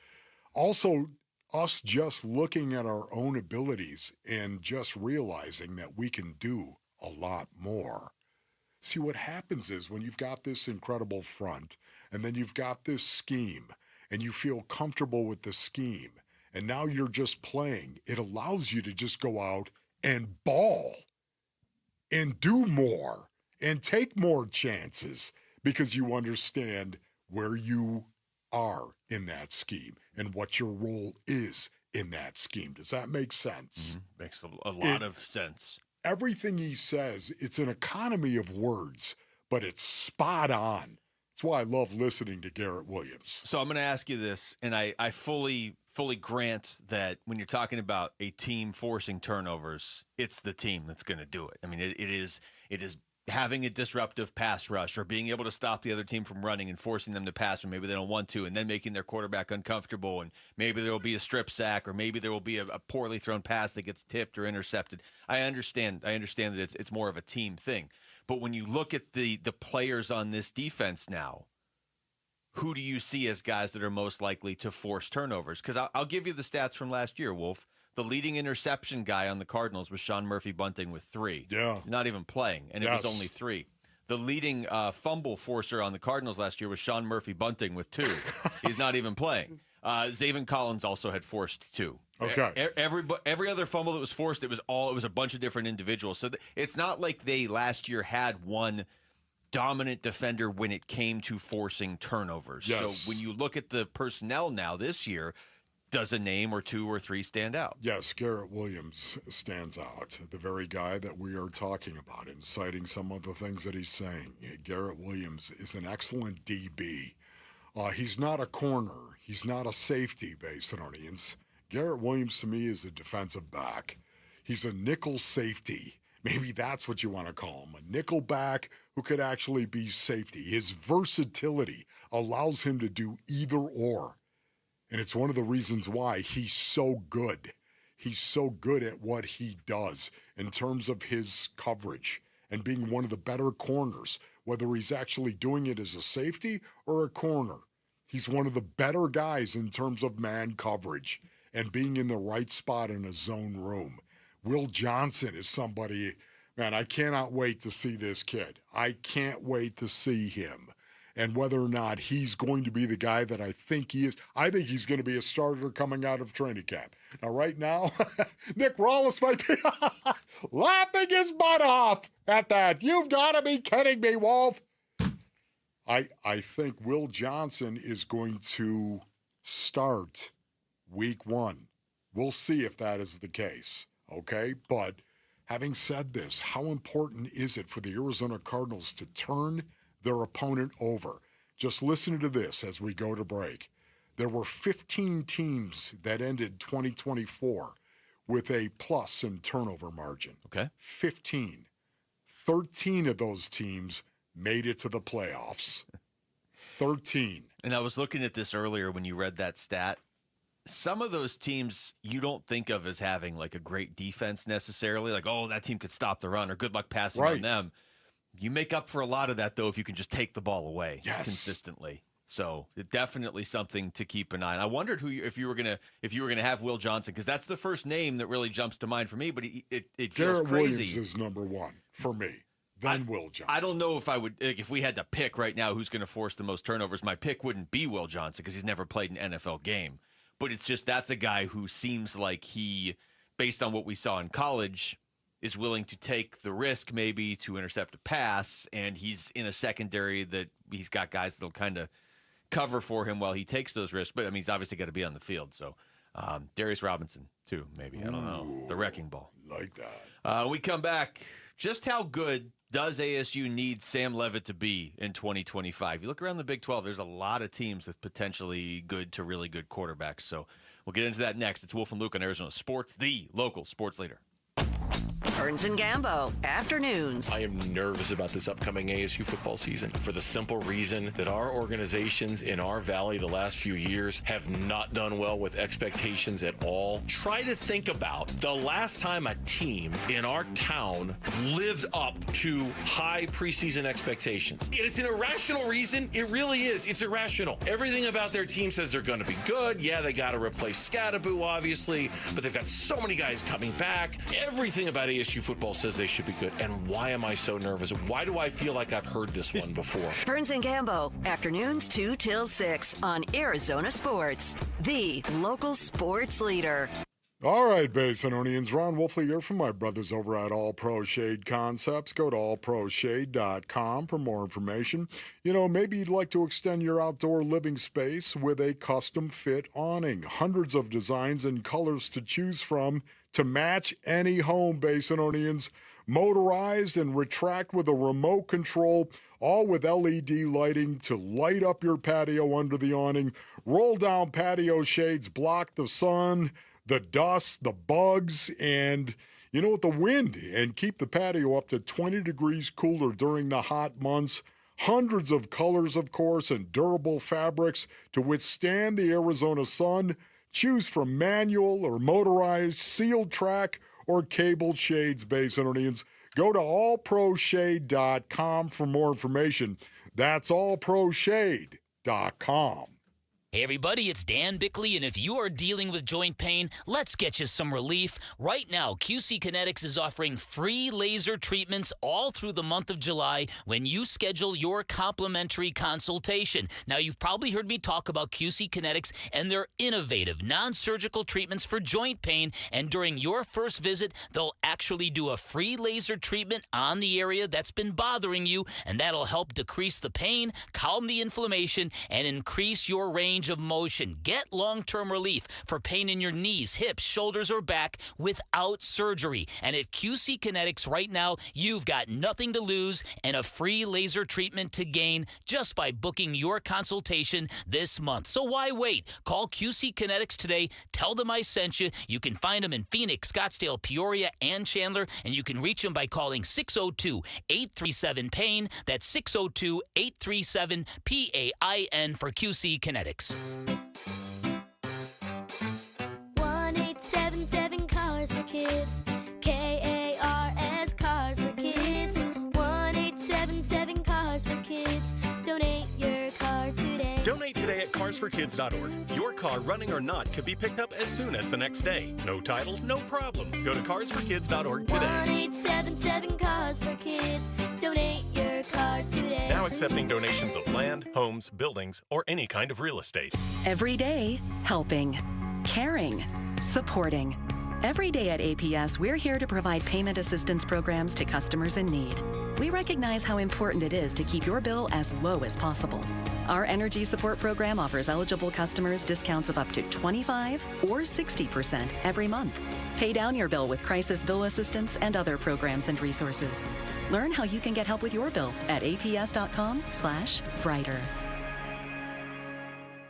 Also, us just looking at our own abilities and just realizing that we can do a lot more. See, what happens is when you've got this incredible front and then you've got this scheme and you feel comfortable with the scheme and now you're just playing, it allows you to just go out and ball and do more and take more chances because you understand where you are in that scheme and what your role is in that scheme. Does that make sense? Mm-hmm. Makes a lot of sense. Everything he says, it's an economy of words, but it's spot on. That's why I love listening to Garrett Williams. So I'm going to ask you this, and I fully grant that when you're talking about a team forcing turnovers, it's the team that's going to do it. I mean, it is having a disruptive pass rush or being able to stop the other team from running and forcing them to pass when maybe they don't want to, and then making their quarterback uncomfortable, and maybe there will be a strip sack or maybe there will be a poorly thrown pass that gets tipped or intercepted. I understand that it's more of a team thing. But when you look at the players on this defense now, who do you see as guys that are most likely to force turnovers? Because I'll give you the stats from last year, Wolf. The leading interception guy on the Cardinals was Sean Murphy-Bunting with 3. Yeah. Not even playing, and it was only 3. The leading fumble forcer on the Cardinals last year was Sean Murphy-Bunting with 2. He's not even playing. Zaven Collins also had forced 2. Okay. Every other fumble that was forced, it was a bunch of different individuals. So it's not like they last year had one dominant defender when it came to forcing turnovers. Yes. So when you look at the personnel now this year, does a name or 2 or 3 stand out? Yes, Garrett Williams stands out. The very guy that we are talking about and citing some of the things that he's saying. Garrett Williams is an excellent DB. He's not a corner. He's not a safety, Basinonians. Garrett Williams, to me, is a defensive back. He's a nickel safety. Maybe that's what you want to call him, a nickel back who could actually be safety. His versatility allows him to do either or. And it's one of the reasons why he's so good. He's so good at what he does in terms of his coverage and being one of the better corners whether he's actually doing it as a safety or a corner. He's one of the better guys in terms of man coverage and being in the right spot in a zone room. Will Johnson is somebody, man, I cannot wait to see this kid. I can't wait to see him. And whether or not he's going to be the guy that I think he is, I think he's going to be a starter coming out of training camp. Now, right now, Nick Wallace might be laughing his butt off at that. You've got to be kidding me, Wolf. I think Will Johnson is going to start week 1. We'll see if that is the case, okay? But having said this, how important is it for the Arizona Cardinals to turn their opponent over? Just listen to this as we go to break. There were 15 teams that ended 2024 with a plus in turnover margin. Okay. 15. 13 of those teams made it to the playoffs. 13. And I was looking at this earlier when you read that stat. Some of those teams you don't think of as having like a great defense necessarily, like, oh, that team could stop the run or good luck passing on them. You make up for a lot of that, though, if you can just take the ball away consistently. So it's definitely something to keep an eye on. I wondered if you were gonna have Will Johnson, because that's the first name that really jumps to mind for me. But it feels Garrett crazy. Williams is number 1 for me. Then Will Johnson. I don't know if I would, if we had to pick right now who's going to force the most turnovers, my pick wouldn't be Will Johnson because he's never played an NFL game. But it's just that's a guy who seems like he, based on what we saw in college, is willing to take the risk maybe to intercept a pass, and he's in a secondary that he's got guys that'll kind of cover for him while he takes those risks. But, I mean, he's obviously got to be on the field. So Darius Robinson, too, maybe. I don't know. The wrecking ball. Like that. We come back. Just how good does ASU need Sam Leavitt to be in 2025? You look around the Big 12, there's a lot of teams with potentially good to really good quarterbacks. So we'll get into that next. It's Wolf and Luke on Arizona Sports, the local sports leader. Burns and Gambo, afternoons. I am nervous about this upcoming ASU football season for the simple reason that our organizations in our valley the last few years have not done well with expectations at all. Try to think about the last time a team in our town lived up to high preseason expectations. It's an irrational reason. It really is. It's irrational. Everything about their team says they're going to be good. Yeah, they got to replace Scadaboo, obviously, but they've got so many guys coming back. Everything about ASU football says they should be good. And why am I so nervous? Why do I feel like I've heard this one before? Burns and Gambo, afternoons 2 till 6 on Arizona Sports, the local sports leader. All right, Basinonians. Ron Wolfley here from my brothers over at All Pro Shade Concepts. Go to allproshade.com for more information. You know, maybe you'd like to extend your outdoor living space with a custom fit awning. Hundreds of designs and colors to choose from to match any home, Basinonians. Motorized and retract with a remote control, all with LED lighting to light up your patio under the awning. Roll down patio shades block the sun, the dust, the bugs, and, you know, the wind, and keep the patio up to 20 degrees cooler during the hot months. Hundreds of colors, of course, and durable fabrics to withstand the Arizona sun. Choose from manual or motorized, sealed track, or cabled shades, Basinonians. Go to allproshade.com for more information. That's allproshade.com. Hey everybody, it's Dan Bickley, and if you are dealing with joint pain, let's get you some relief. Right now, QC Kinetics is offering free laser treatments all through the month of July when you schedule your complimentary consultation. Now, you've probably heard me talk about QC Kinetics and their innovative non-surgical treatments for joint pain, and during your first visit, they'll actually do a free laser treatment on the area that's been bothering you, and that'll help decrease the pain, calm the inflammation, and increase your range of motion. Get long-term relief for pain in your knees, hips, shoulders, or back without surgery. And at QC Kinetics right now, you've got nothing to lose and a free laser treatment to gain just by booking your consultation this month. So why wait? Call QC Kinetics today. Tell them I sent you. You can find them in Phoenix, Scottsdale, Peoria, and Chandler, and you can reach them by calling 602-837-PAIN. That's 602-837-PAIN for QC Kinetics. 1877 Cars for Kids. KARS Cars for Kids. 1877 Cars carsforkids.org. Your car, running or not, could be picked up as soon as the next day. No title, no problem. Go to carsforkids.org today. 1-877 Cars for Kids. Donate your car today. Now accepting donations of land, homes, buildings, or any kind of real estate. Every day, helping, caring, supporting. Every day at APS, we're here to provide payment assistance programs to customers in need. We recognize how important it is to keep your bill as low as possible. Our energy support program offers eligible customers discounts of up to 25 or 60% every month. Pay down your bill with crisis bill assistance and other programs and resources. Learn how you can get help with your bill at aps.com/brighter.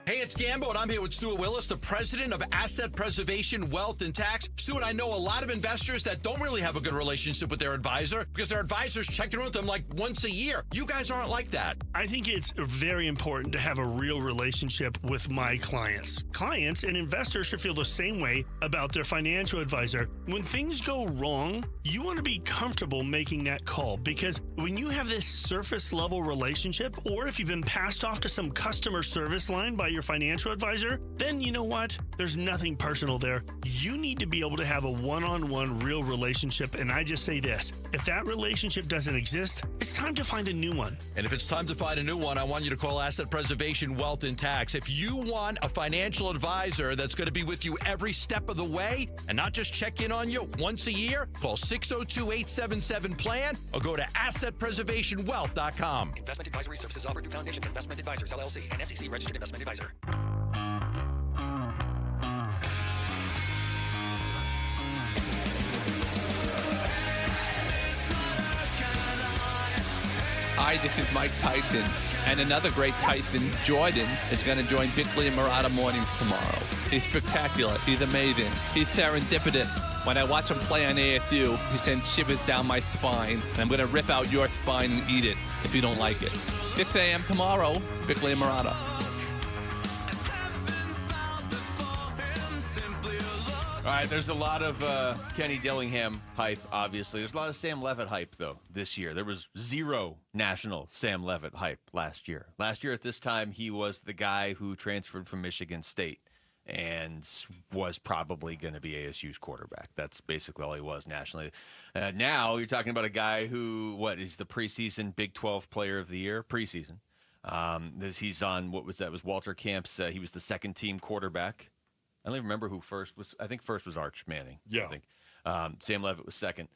Hey, it's Gambo, and I'm here with Stuart Willis, the president of Asset Preservation, Wealth, and Tax. Stuart, I know a lot of investors that don't really have a good relationship with their advisor because their advisor's checking in with them like once a year. You guys aren't like that. I think it's very important to have a real relationship with my clients. Clients and investors should feel the same way about their financial advisor. When things go wrong, you want to be comfortable making that call, because when you have this surface level relationship, or if you've been passed off to some customer service line by your financial advisor, then you know what? There's nothing personal there. You need to be able to have a one-on-one real relationship, and I just say this: if that relationship doesn't exist, it's time to find a new one. And if it's time to find a new one, I want you to call Asset Preservation, Wealth, and Tax. If you want a financial advisor that's going to be with you every step of the way and not just check in on you once a year, call 602-877-PLAN or go to AssetPreservationWealth.com. Investment advisory services offered through Foundation for Investment Advisors, LLC, and SEC registered investment advisor. Hi, this is Mike Tyson, and another great Tyson, Jordan, is going to join Bickley and Murata Mornings tomorrow. He's spectacular. He's amazing. He's serendipitous. When I watch him play on ASU, he sends shivers down my spine, and I'm going to rip out your spine and eat it if you don't like it. 6 a.m. tomorrow, Bickley and Murata. All right, there's a lot of Kenny Dillingham hype, obviously. There's a lot of Sam Levitt hype, though, this year. There was zero national Sam Levitt hype last year. Last year at this time, he was the guy who transferred from Michigan State and was probably going to be ASU's quarterback. That's basically all he was nationally. Now you're talking about a guy who, is the preseason Big 12 Player of the Year? Preseason. He's on, was Walter Camp's, he was the second-team quarterback. I don't even remember who first was. I think first was Arch Manning. Yeah. I think. Sam Levitt was second.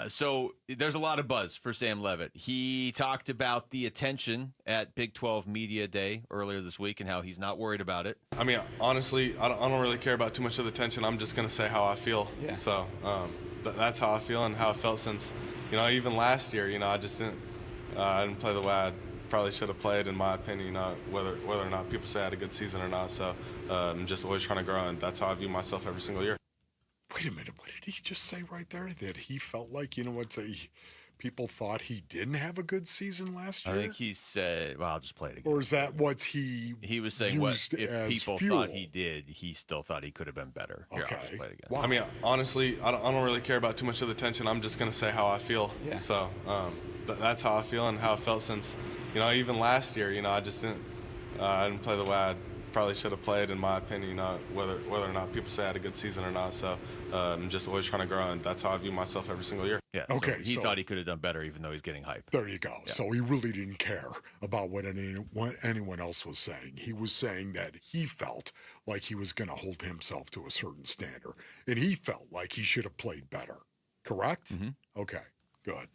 So there's a lot of buzz for Sam Levitt. He talked about the attention at Big 12 Media Day earlier this week and how he's not worried about it. I mean, honestly, I don't really care about too much of the attention. I'm just going to say how I feel. Yeah. So that's how I feel and how I felt since, even last year, I just didn't play the way I probably should have played, in my opinion, whether or not people say I had a good season or not. So I'm just always trying to grow, and that's how I view myself every single year. Wait a minute, what did he just say right there? That he felt like, people thought he didn't have a good season last year? I think he said, I'll just play it again. Or is that what he was saying, if people thought he did, he still thought he could have been better. Here, okay. I'll just play it again. Wow. I mean, honestly, I don't really care about too much of the attention. I'm just going to say how I feel. Yeah. So that's how I feel and how I felt since, even last year, I just didn't play the way I probably should have played, in my opinion, whether or not people say I had a good season or not. So I'm just always trying to grow, and that's how I view myself every single year. Yeah. Okay. So he thought he could have done better, even though he's getting hype. There you go. Yeah. So he really didn't care about what anyone else was saying. He was saying that he felt like he was going to hold himself to a certain standard, and he felt like he should have played better. Correct? Mm-hmm. Okay. Good.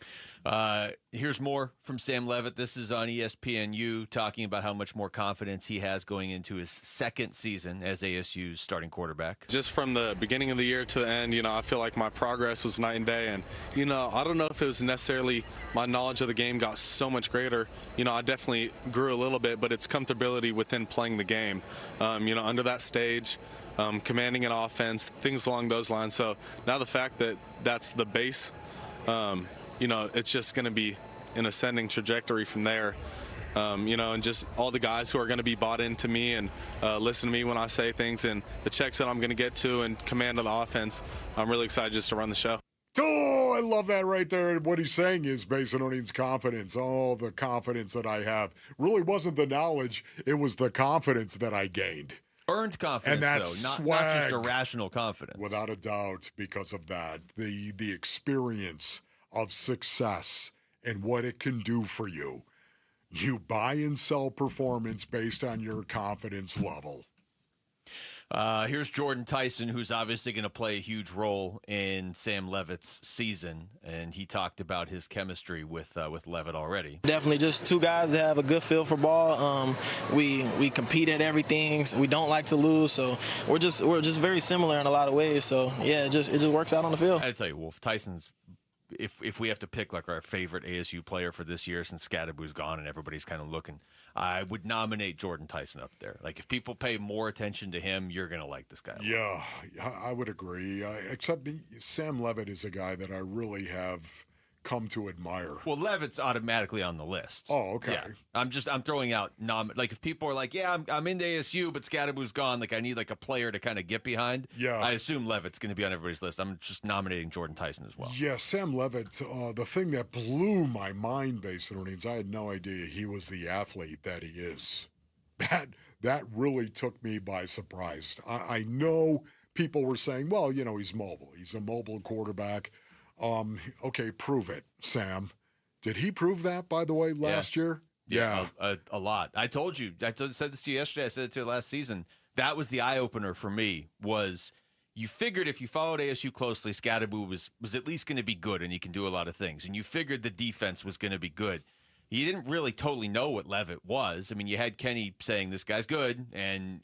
Here's more from Sam Levitt. This is on ESPNU, talking about how much more confidence he has going into his second season as ASU's starting quarterback. Just from the beginning of the year to the end, I feel like my progress was night and day. And, I don't know if it was necessarily my knowledge of the game got so much greater. I definitely grew a little bit, but it's comfortability within playing the game. Under that stage, commanding an offense, things along those lines. So now the fact that that's the base, it's just going to be an ascending trajectory from there. And just all the guys who are going to be bought into me and listen to me when I say things, and the checks that I'm going to get to and command of the offense, I'm really excited just to run the show. Oh, I love that right there. And what he's saying is Basinonian's confidence. Oh, the confidence that I have really wasn't the knowledge. It was the confidence that I gained. Earned confidence, and that's though, not just irrational confidence. Without a doubt, because of that. The experience of success and what it can do for you. You buy and sell performance based on your confidence level. Here's Jordan Tyson, who's obviously going to play a huge role in Sam Levitt's season, and he talked about his chemistry with Levitt already. Definitely just two guys that have a good feel for ball. We compete at everything. We don't like to lose, so we're just very similar in a lot of ways. So yeah, it just works out on the field. I tell you, Wolf, Tyson's. If we have to pick like our favorite ASU player for this year since Scadaboo's gone and everybody's kind of looking, I would nominate Jordan Tyson up there. Like if people pay more attention to him, you're going to like this guy. Yeah, I would agree. Except Sam Levitt is a guy that I really have come to admire. Well, Levitt's automatically on the list. Oh, okay. Yeah. I'm throwing out like if people are like, yeah, I'm into ASU, but Scadaboo's gone. Like I need like a player to kind of get behind. Yeah. I assume Levitt's going to be on everybody's list. I'm just nominating Jordan Tyson as well. Yeah, Sam Levitt. The thing that blew my mind, Basinonians, I had no idea he was the athlete that he is. That really took me by surprise. I know people were saying, well, he's mobile. He's a mobile quarterback. Okay, prove it, Sam. Did he prove that, by the way, last year? Yeah. A lot. I told you. Said this to you yesterday. I said it to you last season. That was the eye-opener for me, was you figured if you followed ASU closely, Scadaboo was at least going to be good, and he can do a lot of things. And you figured the defense was going to be good. You didn't really totally know what Levitt was. I mean, you had Kenny saying this guy's good, and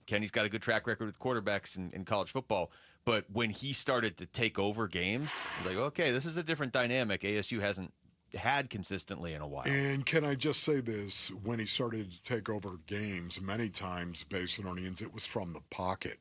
Kenny's got a good track record with quarterbacks in college football. But when he started to take over games, like, okay, this is a different dynamic ASU hasn't had consistently in a while. And can I just say this? When he started to take over games, many times, Basinonians, it was from the pocket.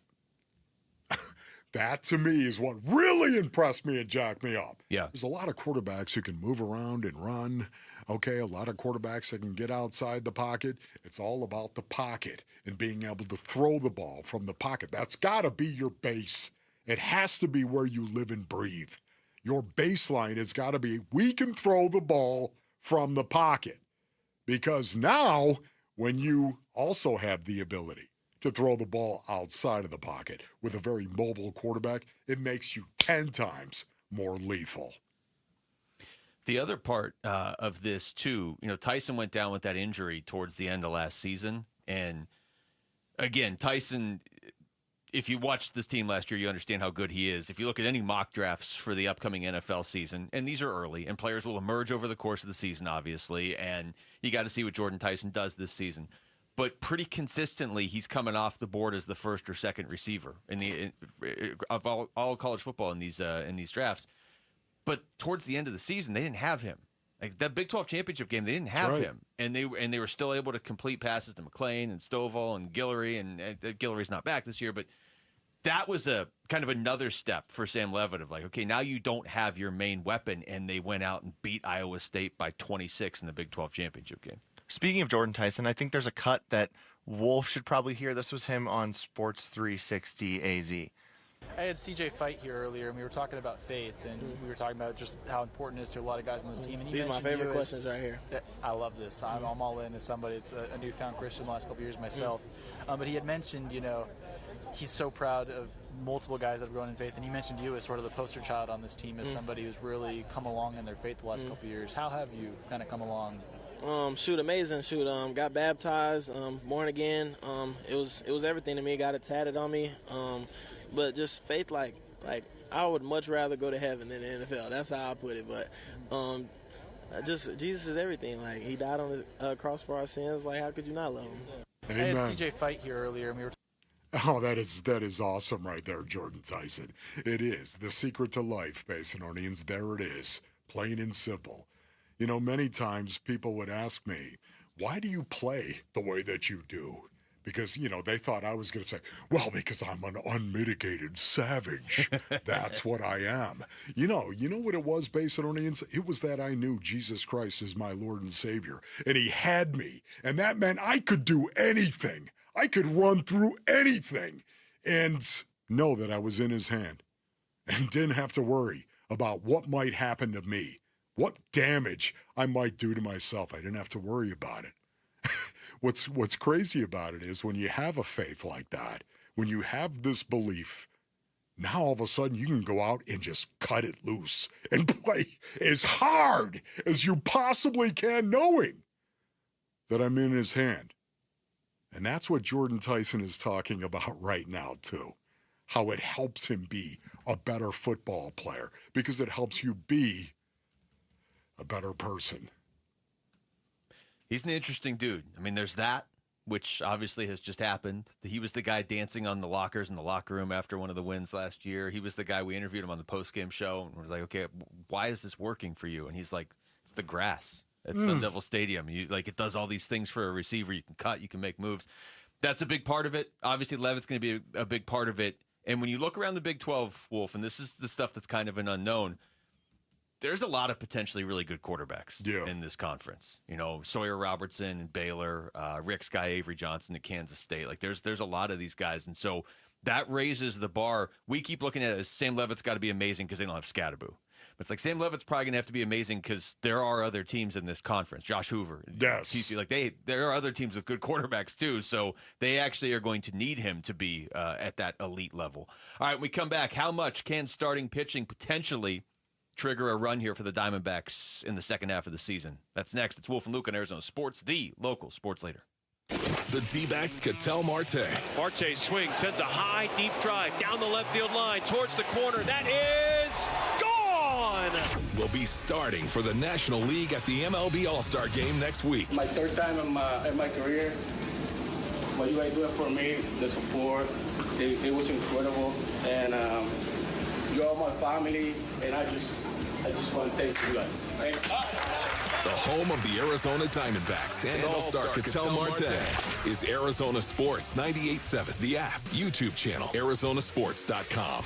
That, to me, is what really impressed me and jacked me up. Yeah. There's a lot of quarterbacks who can move around and run. Okay, a lot of quarterbacks that can get outside the pocket. It's all about the pocket and being able to throw the ball from the pocket. That's got to be your base. It has to be where you live and breathe. Your baseline has got to be, we can throw the ball from the pocket. Because now, when you also have the ability to throw the ball outside of the pocket with a very mobile quarterback, it makes you 10 times more lethal. The other part of this, too, Tyson went down with that injury towards the end of last season. And, again, Tyson, if you watched this team last year, you understand how good he is. If you look at any mock drafts for the upcoming NFL season, and these are early, and players will emerge over the course of the season, obviously, and you got to see what Jordan Tyson does this season. But pretty consistently, he's coming off the board as the first or second receiver of all college football in these drafts. But towards the end of the season, they didn't have him. Like that Big 12 championship game, they didn't have him, and they were still able to complete passes to McClain and Stovall and Guillory, and Guillory's not back this year, but that was a kind of another step for Sam Levitt of like, okay, now you don't have your main weapon, and they went out and beat Iowa State by 26 in the Big 12 championship game. Speaking of Jordan Tyson, I think there's a cut that Wolf should probably hear. This was him on Sports 360 AZ. I had CJ Fight here earlier, and we were talking about faith, and we were talking about just how important it is to a lot of guys on this team. And these are my favorite questions right here. I love this. I'm all in as somebody that's a newfound Christian the last couple of years myself. But he had mentioned, he's so proud of multiple guys that have grown in faith, and he mentioned you as sort of the poster child on this team as somebody who's really come along in their faith the last couple of years. How have you kind of come along? Amazing. Got baptized, born again. It was everything to me. Got it tatted on me. But just faith, like I would much rather go to heaven than the NFL. That's how I put it. But just Jesus is everything. Like he died on the cross for our sins. Like how could you not love him? Amen. I had CJ Fight here earlier, and we were. Oh, that is awesome right there, Jordan Tyson. It is the secret to life, Basinonians. There it is, plain and simple. Many times people would ask me, why do you play the way that you do? Because, they thought I was going to say, well, because I'm an unmitigated savage. That's what I am. You know what it was, Basinonians? It was that I knew Jesus Christ is my Lord and Savior, and he had me. And that meant I could do anything. I could run through anything and know that I was in his hand and didn't have to worry about what might happen to me, what damage I might do to myself. I didn't have to worry about it. What's crazy about it is when you have a faith like that, when you have this belief, now all of a sudden you can go out and just cut it loose and play as hard as you possibly can, knowing that I'm in his hand. And that's what Jordan Tyson is talking about right now, too. How it helps him be a better football player because it helps you be a better person. He's an interesting dude. I mean, there's that, which obviously has just happened. He was the guy dancing on the lockers in the locker room after one of the wins last year. He was the guy, we interviewed him on the postgame show, and was like, okay, why is this working for you? And he's like, it's the grass at Sun Devil Stadium. It does all these things for a receiver. You can cut, you can make moves. That's a big part of it. Obviously, Levitt's going to be a big part of it. And when you look around the Big 12, Wolf, and this is the stuff that's kind of an unknown, there's a lot of potentially really good quarterbacks in this conference. You know, Sawyer Robertson and Baylor, Rick Sky Avery Johnson at Kansas State. Like there's a lot of these guys. And so that raises the bar. We keep looking at it as Sam Levitt's got to be amazing because they don't have Scatterboo. But it's like Sam Levitt's probably going to have to be amazing because there are other teams in this conference. Josh Hoover. Yes. TCU, there are other teams with good quarterbacks too. So they actually are going to need him to be at that elite level. All right, we come back. How much can starting pitching potentially trigger a run here for the Diamondbacks in the second half of the season? That's next. It's Wolf and Luke on Arizona Sports, the local sports leader. The D-backs Ketel Marte. Marte swings, sends a high, deep drive down the left field line towards the corner. That is gone! Will be starting for the National League at the MLB All-Star Game next week. My third time in my career. What you guys doing for me, the support, it was incredible. And you're all my family, and I just want to thank you guys. The home of the Arizona Diamondbacks and All-Star Ketel Marte is Arizona Sports 98.7, the app, YouTube channel, ArizonaSports.com.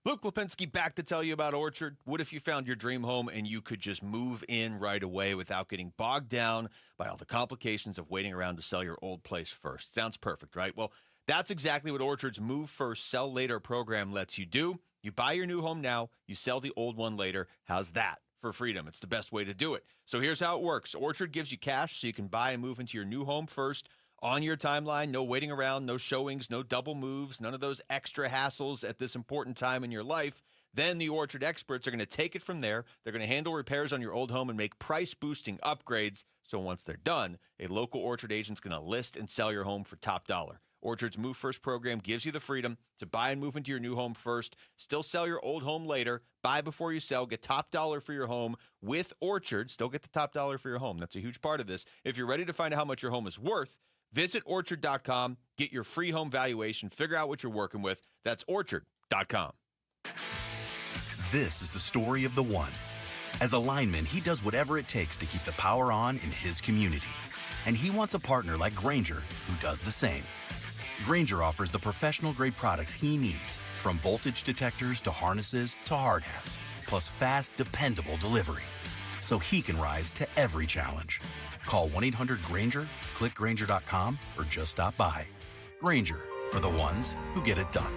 Luke Lipinski back to tell you about Orchard. What if you found your dream home and you could just move in right away without getting bogged down by all the complications of waiting around to sell your old place first? Sounds perfect, right? Well, that's exactly what Orchard's Move First, Sell Later program lets you do. You buy your new home now, you sell the old one later. How's that for freedom? It's the best way to do it. So here's how it works. Orchard gives you cash so you can buy and move into your new home first on your timeline. No waiting around, no showings, no double moves, none of those extra hassles at this important time in your life. Then the Orchard experts are going to take it from there. They're going to handle repairs on your old home and make price-boosting upgrades. So once they're done, a local Orchard agent's going to list and sell your home for top dollar. Orchard's Move First program gives you the freedom to buy and move into your new home first, still sell your old home later, buy before you sell, get top dollar for your home with Orchard, still get the top dollar for your home. That's a huge part of this. If you're ready to find out how much your home is worth, visit Orchard.com, get your free home valuation, figure out what you're working with. That's Orchard.com. This is the story of the one. As a lineman, he does whatever it takes to keep the power on in his community. And he wants a partner like Grainger who does the same. Grainger offers the professional-grade products he needs, from voltage detectors to harnesses to hard hats, plus fast, dependable delivery, so he can rise to every challenge. Call 1-800-GRAINGER, click Grainger.com, or just stop by. Grainger, for the ones who get it done.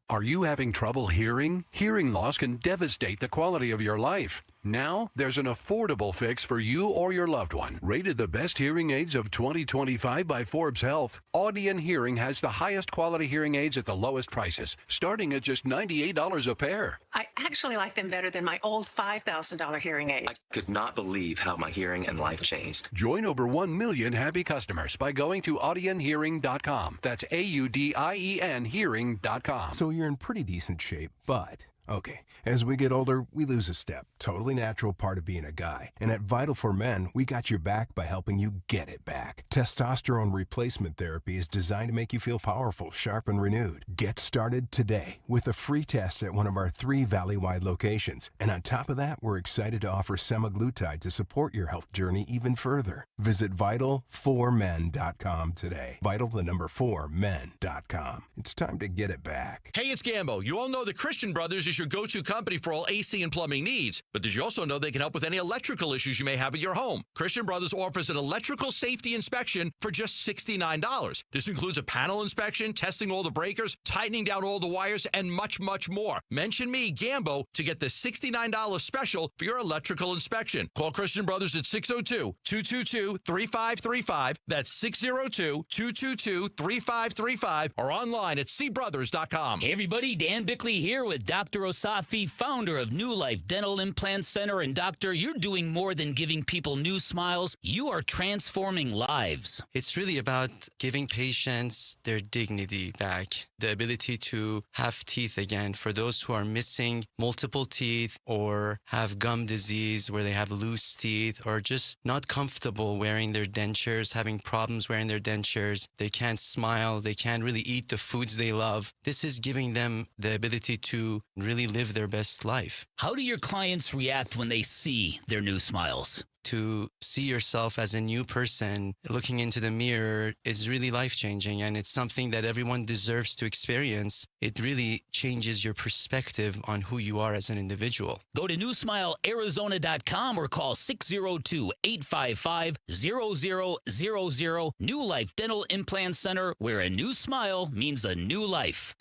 Are you having trouble hearing? Hearing loss can devastate the quality of your life. Now, there's an affordable fix for you or your loved one. Rated the best hearing aids of 2025 by Forbes Health, Audion Hearing has the highest quality hearing aids at the lowest prices, starting at just $98 a pair. I actually like them better than my old $5,000 hearing aid. I could not believe how my hearing and life changed. Join over 1 million happy customers by going to audionhearing.com. That's AUDIEN hearing.com. So you're in pretty decent shape, but... okay, as we get older, we lose a step. Totally natural part of being a guy. And at Vital for Men, we got your back by helping you get it back. Testosterone replacement therapy is designed to make you feel powerful, sharp, and renewed. Get started today with a free test at one of our 3 Valley-wide locations. And on top of that, we're excited to offer semaglutide to support your health journey even further. Visit Vital4Men.com today. Vital4Men.com. It's time to get it back. Hey, it's Gambo. You all know the Christian Brothers is is your go-to company for all AC and plumbing needs. But did you also know they can help with any electrical issues you may have at your home? Christian Brothers offers an electrical safety inspection for just $69. This includes a panel inspection, testing all the breakers, tightening down all the wires, and much, much more. Mention me, Gambo, to get the $69 special for your electrical inspection. Call Christian Brothers at 602-222-3535. That's 602-222-3535 or online at cbrothers.com. Hey everybody, Dan Bickley here with Dr. Osafi, founder of New Life Dental Implant Center. And doctor, you're doing more than giving people new smiles. You are transforming lives. It's really about giving patients their dignity back, the ability to have teeth again. For those who are missing multiple teeth or have gum disease where they have loose teeth or just not comfortable wearing their dentures, having problems wearing their dentures, they can't smile, they can't really eat the foods they love. This is giving them the ability to really live their best life. How do your clients react when they see their new smiles? To see yourself as a new person looking into the mirror is really life-changing, and it's something that everyone deserves to experience. It really changes your perspective on who you are as an individual. Go to newsmilearizona.com or call 602-855-0000. New Life Dental Implant Center, where a new smile means a new life.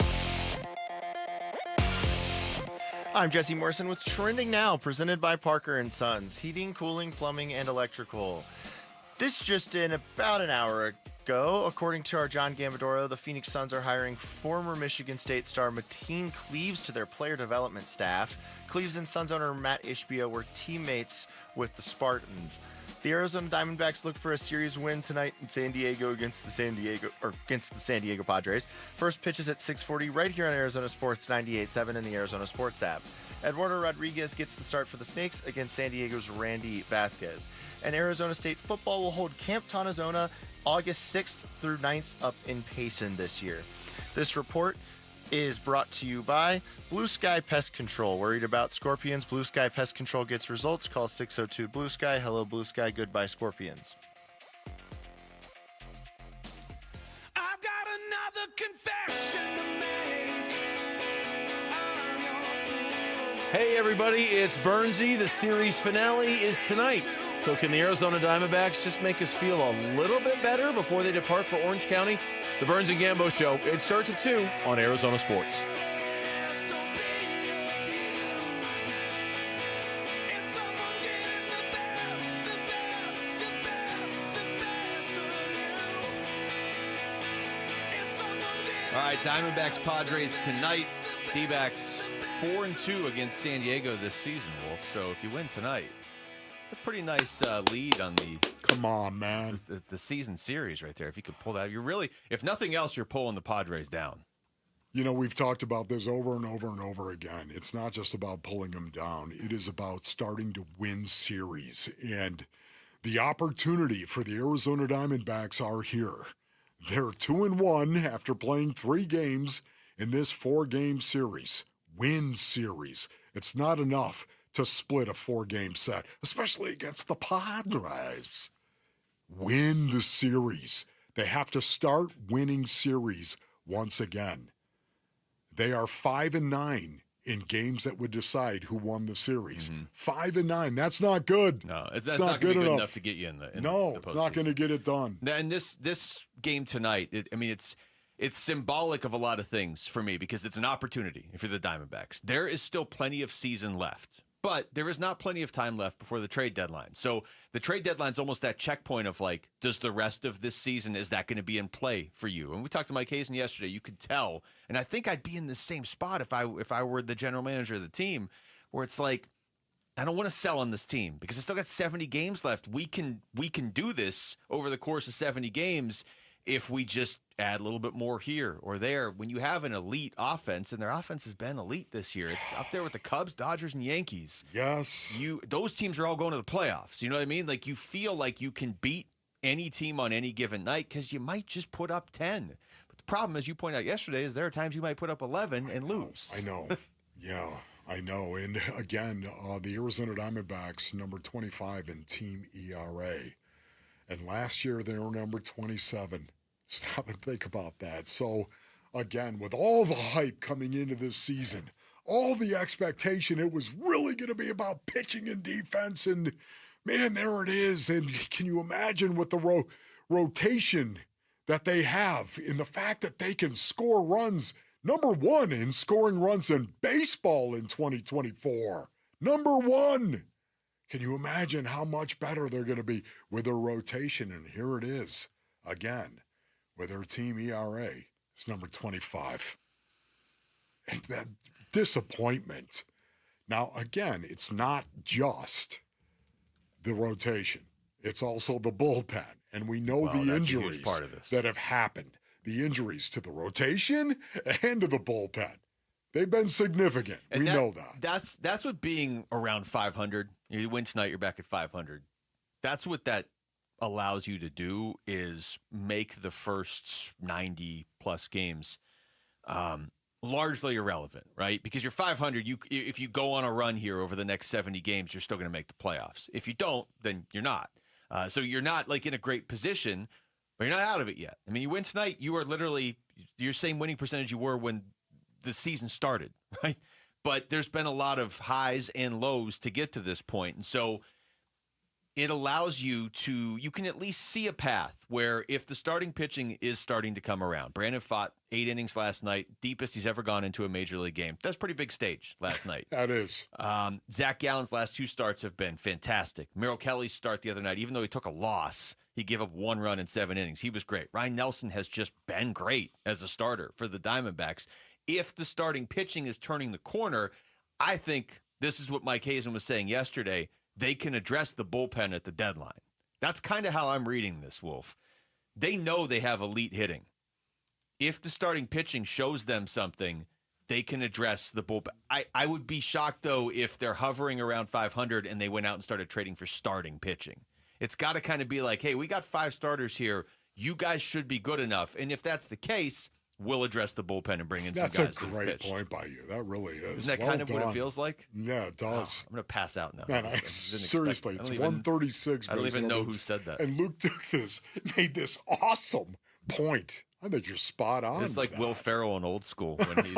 I'm Jesse Morrison with Trending Now, presented by Parker & Sons, heating, cooling, plumbing, and electrical. This just in about an hour ago, according to our John Gambadoro, the Phoenix Suns are hiring former Michigan State star Mateen Cleaves to their player development staff. Cleaves and Suns owner Matt Ishbia were teammates with the Spartans. The Arizona Diamondbacks look for a series win tonight in San Diego against the San Diego Padres. First pitch is at 6:40 right here on Arizona Sports 98.7 and the Arizona Sports app. Eduardo Rodriguez gets the start for the Snakes against San Diego's Randy Vasquez. And Arizona State football will hold Camp Tonazona August 6th through 9th up in Payson this year. This report is brought to you by Blue Sky Pest Control. Worried about scorpions? Blue Sky Pest Control gets results. Call 602 Blue Sky. Hello, Blue Sky. Goodbye, scorpions. I've got another confession to make. I'm your fool. Hey everybody, it's Burnsy. The series finale is tonight. So can the Arizona Diamondbacks just make us feel a little bit better before they depart for Orange County? The Burns and Gambo Show. It starts at 2 on Arizona Sports. All right, Diamondbacks Padres tonight. D-backs 4-2 against San Diego this season, Wolf. So if you win tonight, it's a pretty nice lead on the. Come on, man. The season series right there. If you could pull that, you're really, if nothing else, you're pulling the Padres down. You know, we've talked about this over and over and over again. It's not just about pulling them down. It is about starting to win series. And the opportunity for the Arizona Diamondbacks are here. They're 2-1 after playing 3 games in this 4-game series. Win series. It's not enough to split a 4-game set, especially against the Padres. Win the series. They have to start winning series once again. They are 5-9 in games that would decide who won the series. 5-9. That's not good. No, that's not good enough to get you in the it's not going to get it done. And this game tonight, it's symbolic of a lot of things for me because it's an opportunity for the Diamondbacks. There is still plenty of season left. But there is not plenty of time left before the trade deadline. So the trade deadline is almost that checkpoint of like, does the rest of this season, is that going to be in play for you? And we talked to Mike Hazen yesterday. You could tell. And I think I'd be in the same spot if I were the general manager of the team, where it's like, I don't want to sell on this team because I still got 70 games left. We can do this over the course of 70 games if we just add a little bit more here or there. When you have an elite offense, and their offense has been elite this year, it's up there with the Cubs, Dodgers, and Yankees. Yes. Those teams are all going to the playoffs. You know what I mean? Like, you feel like you can beat any team on any given night because you might just put up 10. But the problem, as you pointed out yesterday, is there are times you might put up 11 and lose. I know. Yeah, I know. And again, the Arizona Diamondbacks, number 25 in team ERA. And last year, they were number 27. Stop and think about that. So, again, with all the hype coming into this season, all the expectation. It was really going to be about pitching and defense, and man, there it is. And can you imagine with the rotation that they have in the fact that they can score runs, number one in scoring runs in baseball in 2024. Number one. Can you imagine how much better they're going to be with their rotation? And here it is again with their team ERA. It's number 25. And that disappointment. Now, again, it's not just the rotation. It's also the bullpen. And we know the injuries that have happened. The injuries to the rotation and to the bullpen. They've been significant. And we know that. That's what being around 500. You win tonight, you're back at 500. That's what that allows you to do, is make the first 90-plus games largely irrelevant, right? Because you're 500, if you go on a run here over the next 70 games, you're still going to make the playoffs. If you don't, then you're not. So you're not like in a great position, but you're not out of it yet. I mean, you win tonight, you are literally your same winning percentage you were when the season started, right? But there's been a lot of highs and lows to get to this point. And so it allows you can at least see a path where if the starting pitching is starting to come around. Brandon fought 8 innings last night, deepest he's ever gone into a major league game. That's a pretty big stage last night. That is. Zach Gallen's last 2 starts have been fantastic. Merrill Kelly's start the other night, even though he took a loss, he gave up 1 run in 7 innings. He was great. Ryan Nelson has just been great as a starter for the Diamondbacks. If the starting pitching is turning the corner, I think this is what Mike Hazen was saying yesterday. They can address the bullpen at the deadline. That's kind of how I'm reading this, Wolf. They know they have elite hitting. If the starting pitching shows them something, they can address the bullpen. I would be shocked, though, if they're hovering around 500 and they went out and started trading for starting pitching. It's got to kind of be like, hey, we got 5 starters here. You guys should be good enough. And if that's the case, we'll address the bullpen and bring in some guys. That's a great point by you. That really is. Isn't that kind of what it feels like? Yeah, it does. I'm going to pass out now. Man, seriously, it's 136. I don't even know who said that. And Luke made this awesome point. I think you're spot on. It's like Will Ferrell in Old School when he's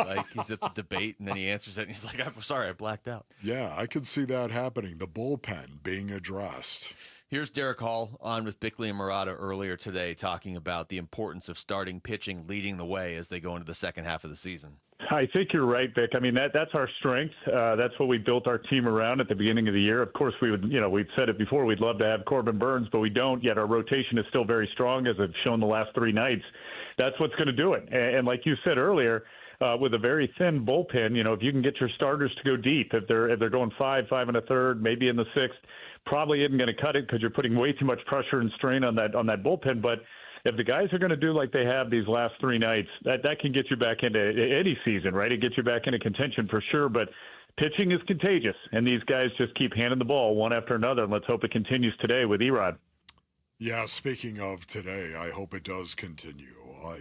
at the debate and then he answers it and he's like, I'm sorry, I blacked out. Yeah, I could see that happening. The bullpen being addressed. Here's Derek Hall on with Bickley and Murata earlier today talking about the importance of starting pitching leading the way as they go into the second half of the season. I think you're right, Vic. I mean, that's our strength. That's what we built our team around at the beginning of the year. Of course, we've said it before, we'd love to have Corbin Burns, but we don't yet. Our rotation is still very strong, as I've shown the last 3 nights. That's what's going to do it. And like you said earlier, with a very thin bullpen, if you can get your starters to go deep, if they're going 5 1/3, maybe in the 6th, probably isn't going to cut it because you're putting way too much pressure and strain on that bullpen. But if the guys are going to do like they have these last 3 nights, that can get you back into any season, right? It gets you back into contention for sure. But pitching is contagious, and these guys just keep handing the ball one after another. And let's hope it continues today with Erod. Yeah, speaking of today, I hope it does continue.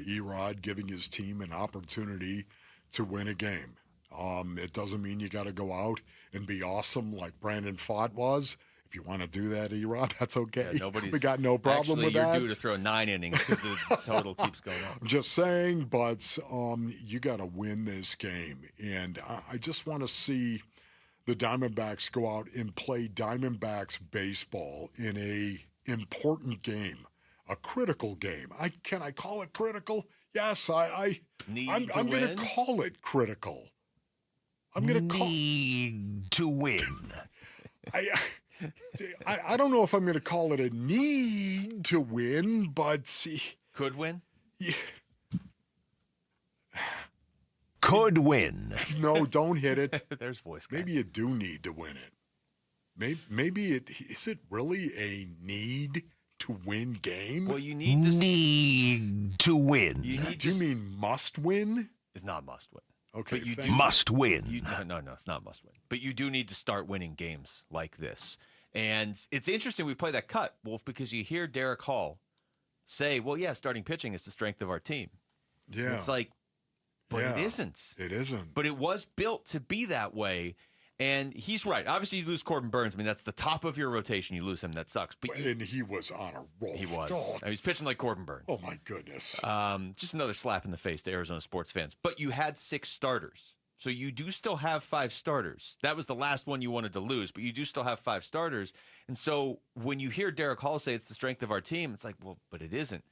Erod giving his team an opportunity to win a game. It doesn't mean you got to go out and be awesome like Brandon Pfaadt was. If you want to do that, Erod, that's okay. Yeah, we got no problem with that. Actually, you're due to throw 9 innings because the total keeps going up. I'm just saying, but you got to win this game. And I just want to see the Diamondbacks go out and play Diamondbacks baseball in a important game, a critical game. Can I call it critical? Yes, I'm going to call it critical. I'm going to need to win. I don't know if I'm going to call it a need to win, but could win. Yeah. Could win. No, don't hit it. There's voice guy. Maybe you do need to win it. Maybe is it really a need to win game? Well, you need to win. Do you mean must win? It's not must win. Okay, but you do must win. No, it's not must win. But you do need to start winning games like this. And it's interesting we play that cut, Wolf, because you hear Derek Hall say, well, yeah, starting pitching is the strength of our team. Yeah. And it's like, but it isn't. It isn't. But it was built to be that way. And he's right. Obviously, you lose Corbin Burns. I mean, that's the top of your rotation. You lose him. That sucks. And he was on a roll. He was. He was pitching like Corbin Burns. Oh, my goodness. Just another slap in the face to Arizona sports fans. But you had 6 starters. So you do still have 5 starters. That was the last one you wanted to lose, but you do still have 5 starters. And so when you hear Derek Hall say it's the strength of our team, it's like, well, but it isn't.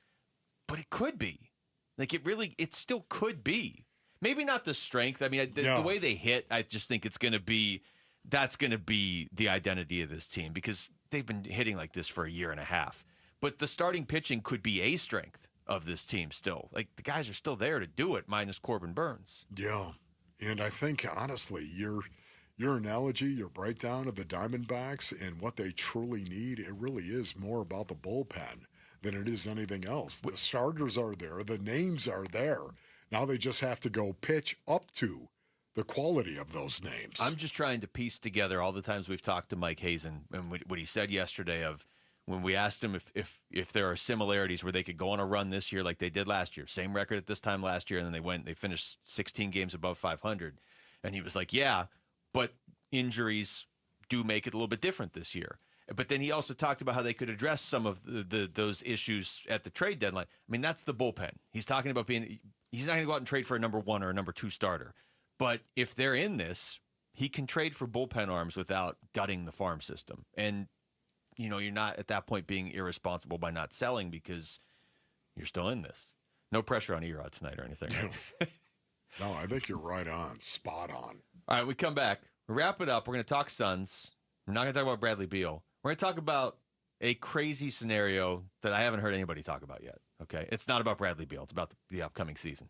But it could be. Like, it still could be. Maybe not the strength. I mean, the way they hit, I just think that's going to be the identity of this team because they've been hitting like this for a year and a half. But the starting pitching could be a strength of this team still. Like, the guys are still there to do it, minus Corbin Burns. Yeah. And I think, honestly, your analogy, your breakdown of the Diamondbacks and what they truly need, it really is more about the bullpen than it is anything else. The starters are there. The names are there. Now they just have to go pitch up to the quality of those names. I'm just trying to piece together all the times we've talked to Mike Hazen and what he said yesterday of when we asked him if there are similarities where they could go on a run this year like they did last year. Same record at this time last year, and then they finished 16 games above 500. And he was like, yeah, but injuries do make it a little bit different this year. But then he also talked about how they could address some of those issues at the trade deadline. I mean, that's the bullpen. He's talking about he's not going to go out and trade for a number 1 or a number 2 starter. But if they're in this, he can trade for bullpen arms without gutting the farm system. And, you're not at that point being irresponsible by not selling because you're still in this. No pressure on Erod tonight or anything. Right? No, I think you're right on. Spot on. All right, we come back. We wrap it up. We're going to talk Suns. We're not going to talk about Bradley Beal. We're going to talk about a crazy scenario that I haven't heard anybody talk about yet. Okay, it's not about Bradley Beal. It's about the upcoming season.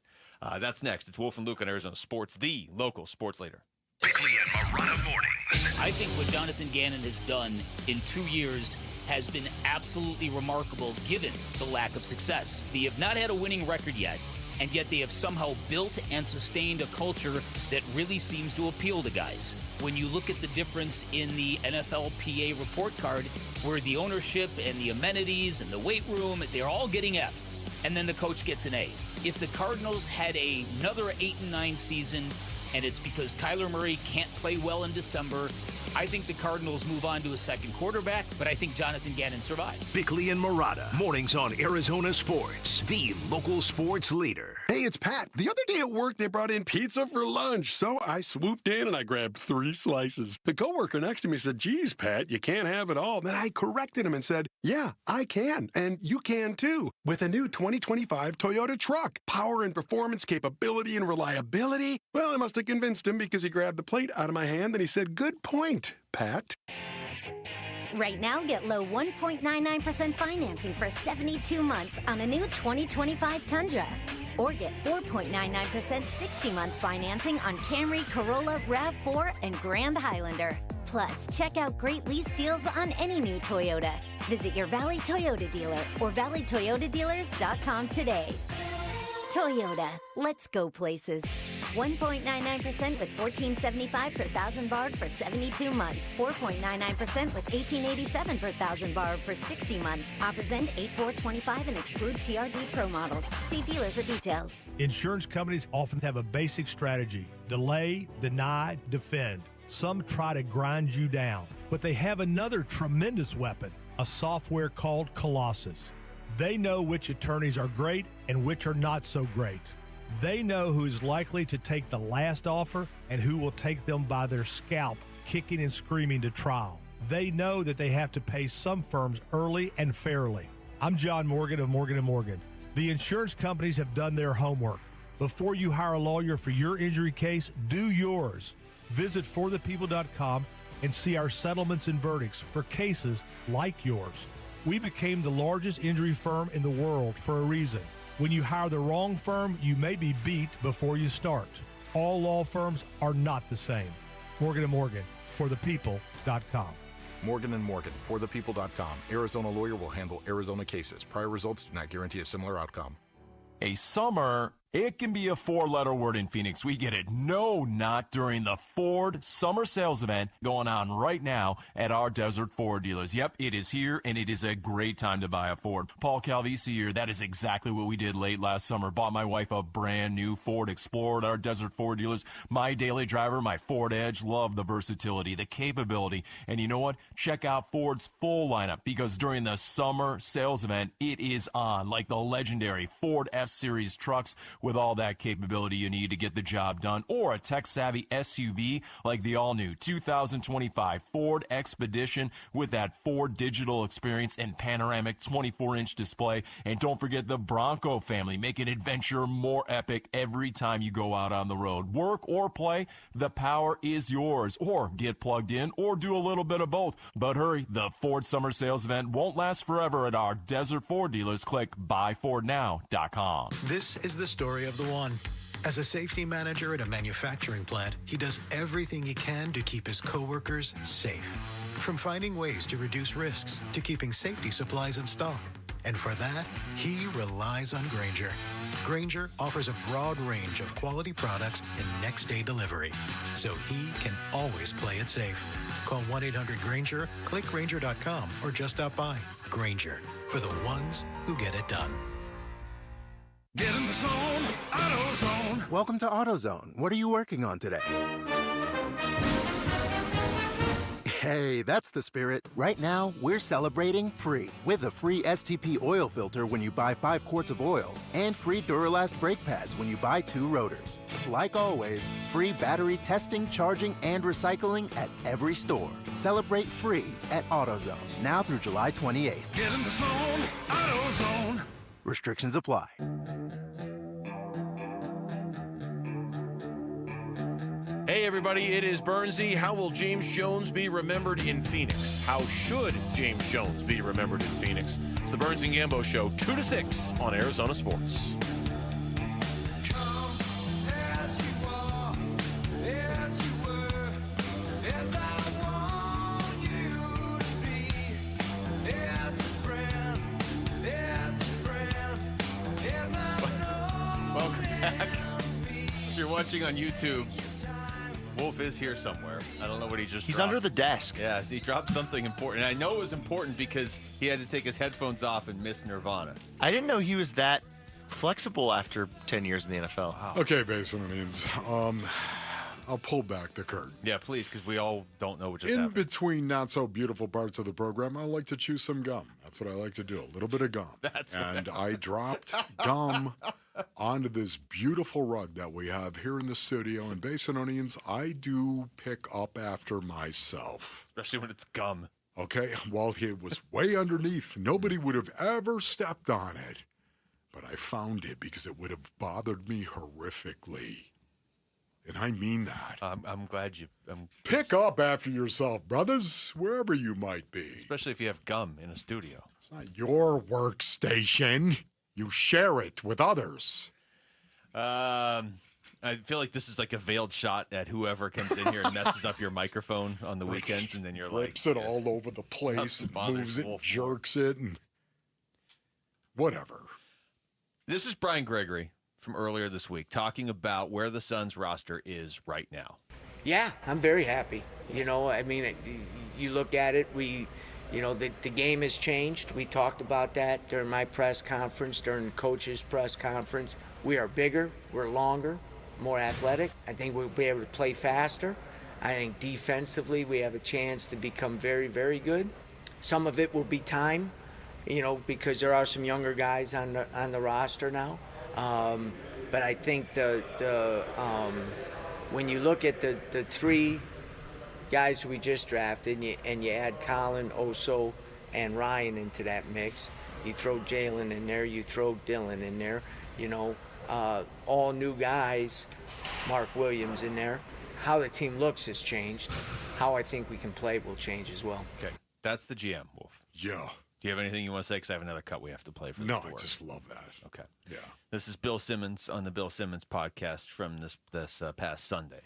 That's next. It's Wolf and Luke on Arizona Sports, the local sports leader. Bickley and Marotta mornings. I think what Jonathan Gannon has done in 2 years has been absolutely remarkable given the lack of success. They have not had a winning record yet, and yet they have somehow built and sustained a culture that really seems to appeal to guys. When you look at the difference in the NFLPA report card, where the ownership and the amenities and the weight room, they're all getting Fs, and then the coach gets an A. If the Cardinals had another 8-9 season, and it's because Kyler Murray can't play well in December, I think the Cardinals move on to a second quarterback, but I think Jonathan Gannon survives. Bickley and Marotta, mornings on Arizona Sports, the local sports leader. Hey, it's Pat. The other day at work, they brought in pizza for lunch, so I swooped in and I grabbed 3 slices. The coworker next to me said, geez, Pat, you can't have it all. Then I corrected him and said, yeah, I can, and you can too. With a new 2025 Toyota truck, power and performance, capability and reliability. Well, I must have convinced him because he grabbed the plate out of my hand and he said, good point, Pat. Right now, get low 1.99% financing for 72 months on a new 2025 Tundra. Or get 4.99% 60-month financing on Camry, Corolla, RAV4, and Grand Highlander. Plus, check out great lease deals on any new Toyota. Visit your Valley Toyota dealer or valleytoyotadealers.com today. Toyota, let's go places. 1.99% with $14.75 per thousand borrowed for 72 months. 4.99% with $18.87 per thousand borrowed for 60 months. Offers end 8/4/25 and exclude TRD Pro models. See dealer for details. Insurance companies often have a basic strategy: delay, deny, defend. Some try to grind you down, but they have another tremendous weapon, a software called Colossus. They know which attorneys are great and which are not so great. They know who is likely to take the last offer and who will take them by their scalp, kicking and screaming to trial. They know that they have to pay some firms early and fairly. I'm John Morgan of Morgan & Morgan. The insurance companies have done their homework. Before you hire a lawyer for your injury case, do yours. Visit forthepeople.com and see our settlements and verdicts for cases like yours. We became the largest injury firm in the world for a reason. When you hire the wrong firm, you may be beat before you start. All law firms are not the same. Morgan & Morgan, forthepeople.com. Morgan & Morgan, forthepeople.com. Arizona lawyer will handle Arizona cases. Prior results do not guarantee a similar outcome. A summer, it can be a 4-letter word in Phoenix. We get it. No, not during the Ford Summer Sales Event going on right now at our Desert Ford dealers. Yep, it is here, and it is a great time to buy a Ford. Paul Calvisi here, that is exactly what we did late last summer. Bought my wife a brand new Ford Explorer at our Desert Ford dealers. My daily driver, my Ford Edge, love the versatility, the capability. And you know what? Check out Ford's full lineup, because during the Summer Sales Event, it is on, like the legendary Ford F-Series trucks with all that capability you need to get the job done, or a tech-savvy SUV like the all-new 2025 Ford Expedition with that Ford digital experience and panoramic 24-inch display. And don't forget the Bronco family, making adventure more epic every time you go out on the road. Work or play, the power is yours. Or get plugged in, or do a little bit of both. But hurry, the Ford Summer Sales Event won't last forever at our Desert Ford dealers. Click buyfordnow.com. This is the story of the one. As a safety manager at a manufacturing plant, he does everything he can to keep his coworkers safe. From finding ways to reduce risks to keeping safety supplies in stock. And for that, he relies on Grainger. Grainger offers a broad range of quality products and next-day delivery, so he can always play it safe. Call 1-800-GRAINGER, click Grainger.com, or just stop by. Grainger, for the ones who get it done. Get in the zone, AutoZone. Welcome to AutoZone. What are you working on today? Hey, that's the spirit. Right now, we're celebrating free with a free STP oil filter when you buy 5 quarts of oil and free Duralast brake pads when you buy 2 rotors. Like always, free battery testing, charging, and recycling at every store. Celebrate free at AutoZone now through July 28th. Get in the zone, AutoZone. Restrictions apply. Hey everybody, it is Bernsey. How will James Jones be remembered in Phoenix? How should James Jones be remembered in Phoenix? It's the Burns and Gambo Show, 2 to 6 on Arizona Sports. Welcome back. If you're watching on YouTube, Wolf is here somewhere. I don't know what he just He's dropped. under the desk. Yeah, he dropped something important. I know it was important because he had to take his headphones off and miss Nirvana. I didn't know he was that flexible after 10 years in the NFL. Wow. Okay, Basinonians. I'll pull back the curtain. Yeah, please, because we all don't know what just In happened. between not so beautiful parts of the program, I like to chew some gum. That's what I like to do, a little bit of gum. And I dropped gum onto this beautiful rug that we have here in the studio. And Basinonians, I do pick up after myself. Especially when it's gum. Okay, well, it was way underneath. Nobody would have ever stepped on it. But I found it because it would have bothered me horrifically. And I mean that. I'm glad you... Pick up after yourself, brothers, wherever you might be. Especially if you have gum in a studio. It's not your workstation. You share it with others. I feel like this is like a veiled shot at whoever comes in here and messes up your microphone on the weekends, and then you're Flips like... it all over the place, and bothers moves it, Wolf. jerks it, and whatever. This is Brian Gregory from earlier this week talking about where the Suns roster is right now. Yeah, I'm very happy. You know, I mean, you look at it, the game has changed. We talked about that during my press conference, during the coach's press conference. We are bigger, we're longer, more athletic. I think we'll be able to play faster. I think defensively we have a chance to become very, very good. Some of it will be time, because there are some younger guys on the roster now. But I think when you look at the 3 guys who we just drafted and you add Colin, Oso, and Ryan into that mix, you throw Jalen in there, you throw Dylan in there, all new guys, Mark Williams in there. How the team looks has changed. How I think we can play will change as well. Okay, that's the GM, Wolf. Yeah. Do you have anything you want to say? Because I have another cut we have to play for. No, I just love that. Okay. Yeah. This is Bill Simmons on the Bill Simmons podcast from this past Sunday.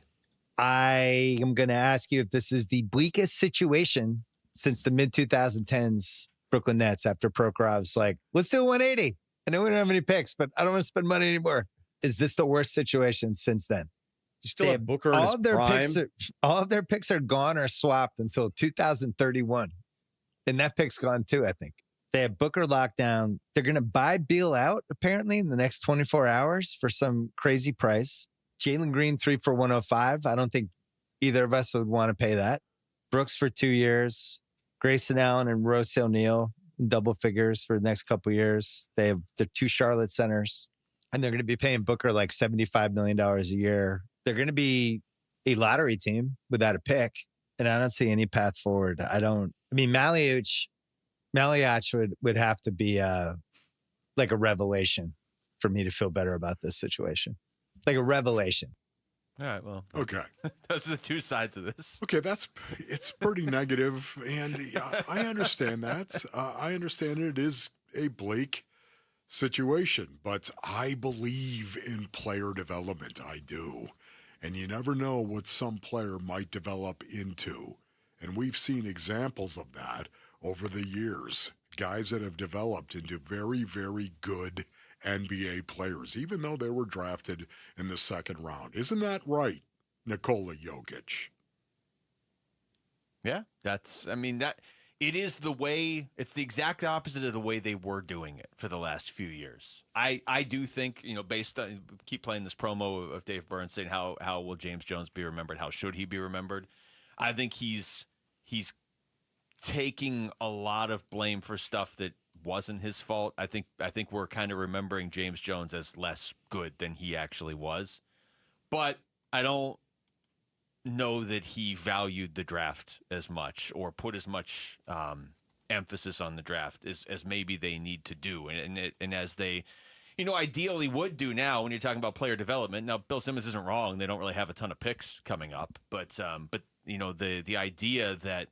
I am going to ask you if this is the bleakest situation since the mid-2010s Brooklyn Nets after Prokhorov's like, let's do 180. I know we don't have any picks, but I don't want to spend money anymore. Is this the worst situation since then? You still have Booker in his prime. All of their picks are gone or swapped until 2031. And that pick's gone too, I think. They have Booker locked down. They're going to buy Beal out, apparently, in the next 24 hours for some crazy price. Jalen Green, 3 for $105. I don't think either of us would want to pay that. Brooks for 2 years. Grayson Allen and Rose O'Neal in double figures for the next couple years. They have the 2 Charlotte centers. And they're going to be paying Booker like $75 million a year. They're going to be a lottery team without a pick. And I don't see any path forward. Maliuch would have to be like a revelation for me to feel better about this situation. Like a revelation. All right, well. Okay. Those are the two sides of this. Okay, it's pretty negative, and I understand that. I understand it is a bleak situation, but I believe in player development. I do. And you never know what some player might develop into. And we've seen examples of that over the years. Guys that have developed into very, very good NBA players, even though they were drafted in the second round. Isn't that right, Nikola Jokic? Yeah, it is the way, it's the exact opposite of the way they were doing it for the last few years. I do think, based on, keep playing this promo of Dave Burns saying how will James Jones be remembered? How should he be remembered? I think he's taking a lot of blame for stuff that wasn't his fault. I think we're kind of remembering James Jones as less good than he actually was. But I don't know that he valued the draft as much or put as much emphasis on the draft as maybe they need to do. And as they, ideally would do now when you're talking about player development. Now, Bill Simmons isn't wrong. They don't really have a ton of picks coming up. But the idea that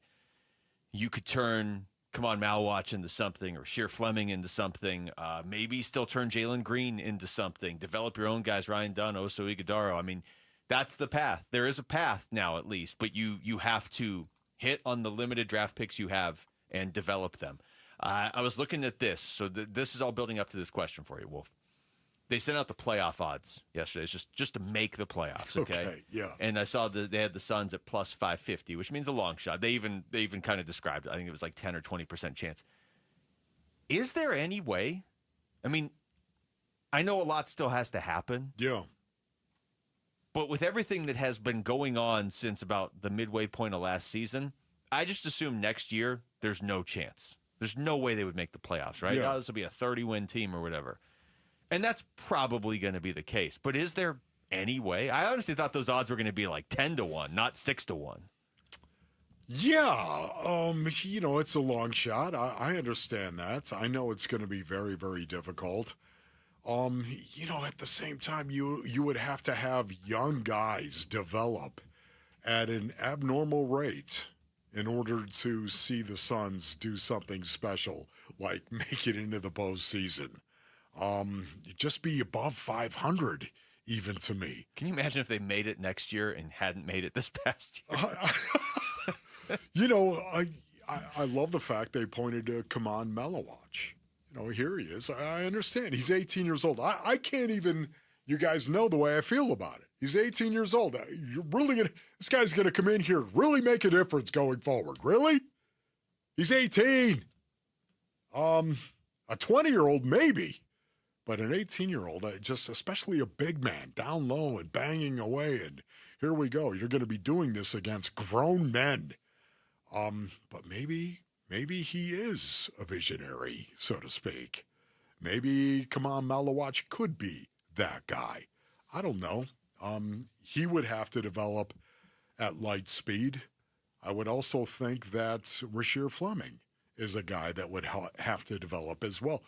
you could turn Kaman Malwatch into something or Sheer Fleming into something, maybe still turn Jalen Green into something, develop your own guys, Ryan Dunn, Oso Ighodaro. That's the path. There is a path now, at least, but you have to hit on the limited draft picks you have and develop them. I was looking at this, so this is all building up to this question for you, Wolf. They sent out the playoff odds yesterday. It's just to make the playoffs, okay? Yeah. And I saw that they had the Suns at plus 550, which means a long shot. They even kind of described it. I think it was like 10 or 20% chance. Is there any way? I know a lot still has to happen. Yeah. But with everything that has been going on since about the midway point of last season, I just assume next year there's no chance. There's no way they would make the playoffs, right? Yeah. Oh, this will be a 30-win team or whatever. And that's probably going to be the case. But is there any way? I honestly thought those odds were going to be like 10-1, not 6-1. Yeah. It's a long shot. I understand that. I know it's going to be very, very difficult. At the same time, you would have to have young guys develop at an abnormal rate in order to see the Suns do something special, like make it into the postseason. Just be above 500, even to me. Can you imagine if they made it next year and hadn't made it this past I year? love the fact they pointed to Kaman Malawatch. Here he is. I understand. He's 18 years old. I can't even, you guys know the way I feel about it. He's 18 years old. This guy's going to come in here, really make a difference going forward. Really? He's 18. A 20-year-old, maybe. But an 18-year-old, just especially a big man, down low and banging away. And here we go. You're going to be doing this against grown men. But maybe he is a visionary, so to speak. Maybe Kaman Malawatch could be that guy. I don't know. He would have to develop at light speed. I would also think that Rasheer Fleming is a guy that would have to develop as well.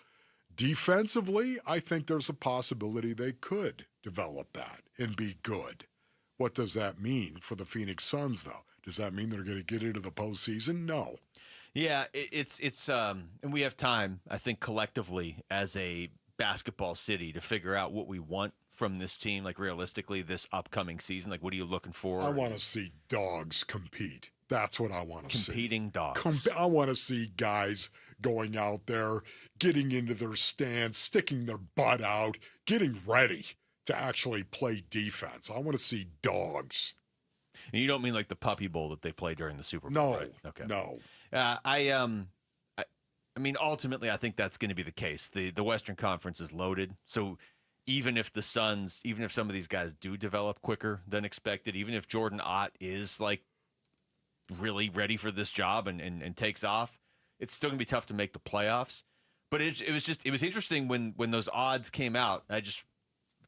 Defensively, I think there's a possibility they could develop that and be good. What does that mean for the Phoenix Suns, though? Does that mean they're going to get into the postseason? No. Yeah, it's and we have time, I think, collectively as a basketball city to figure out what we want from this team, like realistically this upcoming season. Like, what are you looking for? I want to see dogs compete. That's what I want to see. Competing dogs. I want to see guys going out there, getting into their stance, sticking their butt out, getting ready to actually play defense. I want to see dogs. And you don't mean like the Puppy Bowl that they play during the Super Bowl, no, right? Okay. No. I mean, ultimately, I think that's going to be the case. The Western Conference is loaded, so even if some of these guys do develop quicker than expected, even if Jordan Ott is like really ready for this job and takes off, it's still going to be tough to make the playoffs. But it was interesting when those odds came out.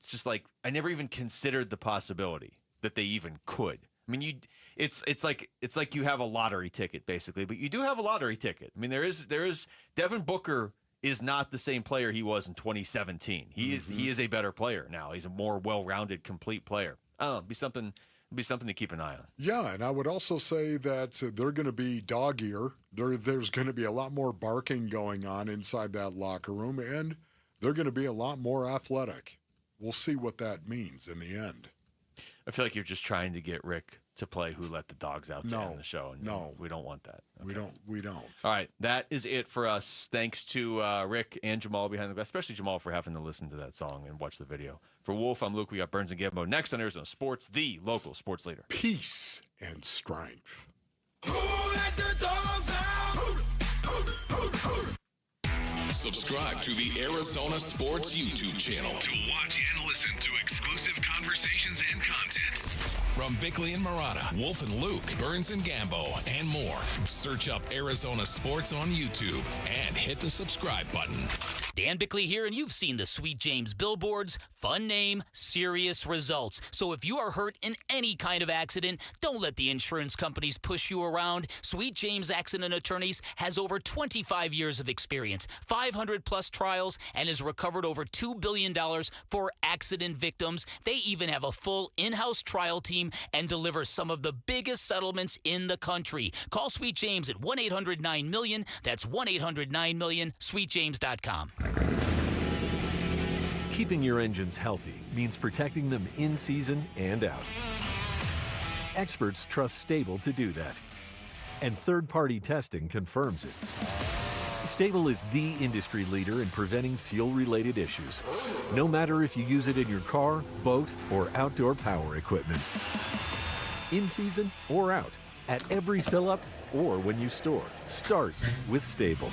it's just like I never even considered the possibility that they even could. I mean, it's like you have a lottery ticket basically, but you do have a lottery ticket. I mean, there is Devin Booker is not the same player he was in 2017. He is a better player now. He's a more well-rounded, complete player. I don't know, be something to keep an eye on. Yeah, and I would also say that they're going to be dog ear. There's going to be a lot more barking going on inside that locker room, and they're going to be a lot more athletic. We'll see what that means in the end. I feel like you're just trying to get Rick to play Who Let the Dogs Out to end the show. And no. We don't want that. Okay. We don't. All right, that is it for us. Thanks to Rick and Jamal behind the glass, especially Jamal for having to listen to that song and watch the video. For Wolf, I'm Luke. We got Burns and Gambo next on Arizona Sports, the local sports leader. Peace and strength. Who let the dogs out? Subscribe to the Arizona Sports YouTube channel to watch and listen to exclusive conversations and content. From Bickley and Murata, Wolf and Luke, Burns and Gambo, and more. Search up Arizona Sports on YouTube and hit the subscribe button. Dan Bickley here, and you've seen the Sweet James billboards. Fun name, serious results. So if you are hurt in any kind of accident, don't let the insurance companies push you around. Sweet James Accident Attorneys has over 25 years of experience, 500-plus trials, and has recovered over $2 billion for accident victims. They even have a full in-house trial team and deliver some of the biggest settlements in the country. Call Sweet James at 1-800-9-MILLION. That's 1-800-9-MILLION, sweetjames.com. Keeping your engines healthy means protecting them in season and out. Experts trust Stable to do that, and third-party testing confirms it. Stable is the industry leader in preventing fuel-related issues, no matter if you use it in your car, boat, or outdoor power equipment. In season or out, at every fill-up or when you store, start with Stable.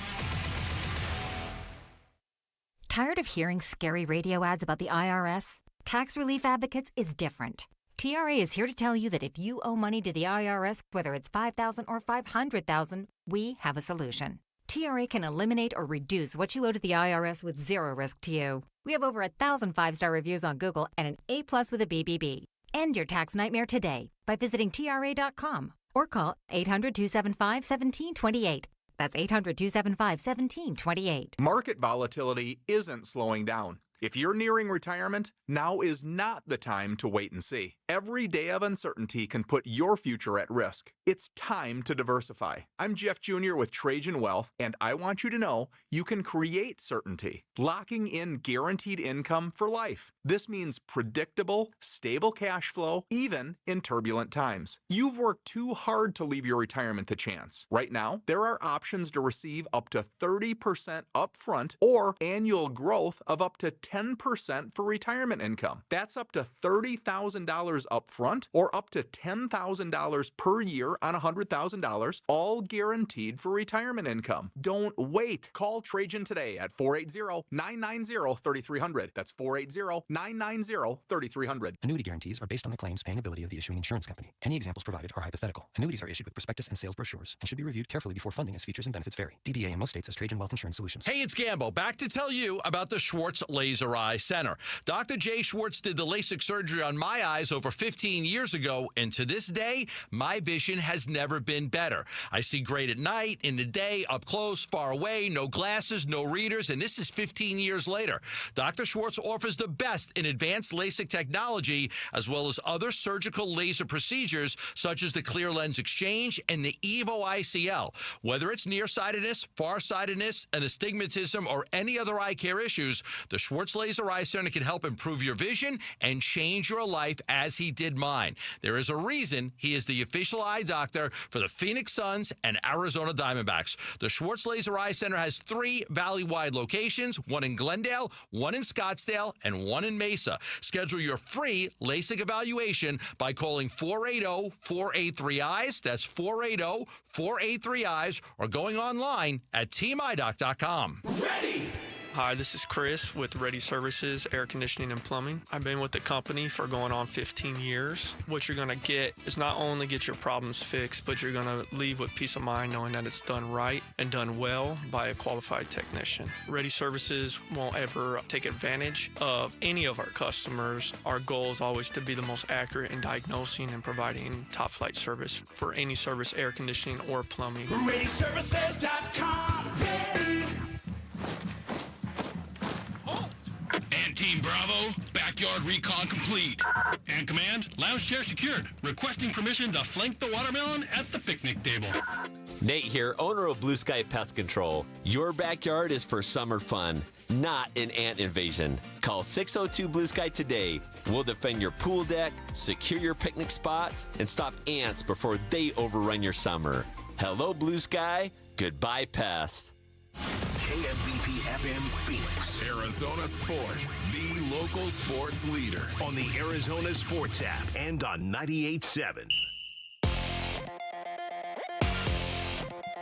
Tired of hearing scary radio ads about the IRS? Tax Relief Advocates is different. TRA is here to tell you that if you owe money to the IRS, whether it's $5,000 or $500,000, we have a solution. TRA can eliminate or reduce what you owe to the IRS with zero risk to you. We have over 1,000 5-star reviews on Google and an A+ with a BBB. End your tax nightmare today by visiting TRA.com or call 800-275-1728. That's 800-275-1728. Market volatility isn't slowing down. If you're nearing retirement, now is not the time to wait and see. Every day of uncertainty can put your future at risk. It's time to diversify. I'm Jeff Jr. with Trajan Wealth, and I want you to know you can create certainty, locking in guaranteed income for life. This means predictable, stable cash flow, even in turbulent times. You've worked too hard to leave your retirement to chance. Right now, there are options to receive up to 30% upfront or annual growth of up to 10% for retirement income. That's up to $30,000 upfront or up to $10,000 per year on $100,000, all guaranteed for retirement income. Don't wait. Call Trajan today at 480-990-3300. That's 480-990-3300. Annuity guarantees are based on the claims paying ability of the issuing insurance company. Any examples provided are hypothetical. Annuities are issued with prospectus and sales brochures and should be reviewed carefully before funding as features and benefits vary. DBA in most states as Trajan Wealth Insurance Solutions. Hey, it's Gambo. Back to tell you about the Schwartz Laser Eye Center. Dr. Jay Schwartz did the LASIK surgery on my eyes over 15 years ago, and to this day, my vision has never been better. I see great at night, in the day, up close, far away, no glasses, no readers, and this is 15 years later. Dr. Schwartz offers the best in advanced LASIK technology, as well as other surgical laser procedures, such as the clear lens exchange and the EVO ICL. Whether it's nearsightedness, farsightedness, and astigmatism, or any other eye care issues, the Schwartz Laser Eye Center can help improve your vision and change your life as he did mine. There is a reason he is the official eye doctor for the Phoenix Suns and Arizona Diamondbacks. The Schwartz Laser Eye Center has 3 valley-wide locations, one in Glendale, one in Scottsdale, and one in Mesa. Schedule your free LASIK evaluation by calling 480-483-EYES. That's 480-483-EYES, or going online at teamidoc.com. Ready! Hi, this is Chris with Ready Services, Air Conditioning and Plumbing. I've been with the company for going on 15 years. What you're going to get is not only get your problems fixed, but you're going to leave with peace of mind knowing that it's done right and done well by a qualified technician. Ready Services won't ever take advantage of any of our customers. Our goal is always to be the most accurate in diagnosing and providing top flight service for any service, air conditioning or plumbing. ReadyServices.com. Ready. And Team Bravo, backyard recon complete. And Command, lounge chair secured. Requesting permission to flank the watermelon at the picnic table. Nate here, owner of Blue Sky Pest Control. Your backyard is for summer fun, not an ant invasion. Call 602 Blue Sky today. We'll defend your pool deck, secure your picnic spots, and stop ants before they overrun your summer. Hello, Blue Sky. Goodbye, pests. KMVP FM Phoenix. Arizona Sports, the local sports leader. On the Arizona Sports app and on 98.7.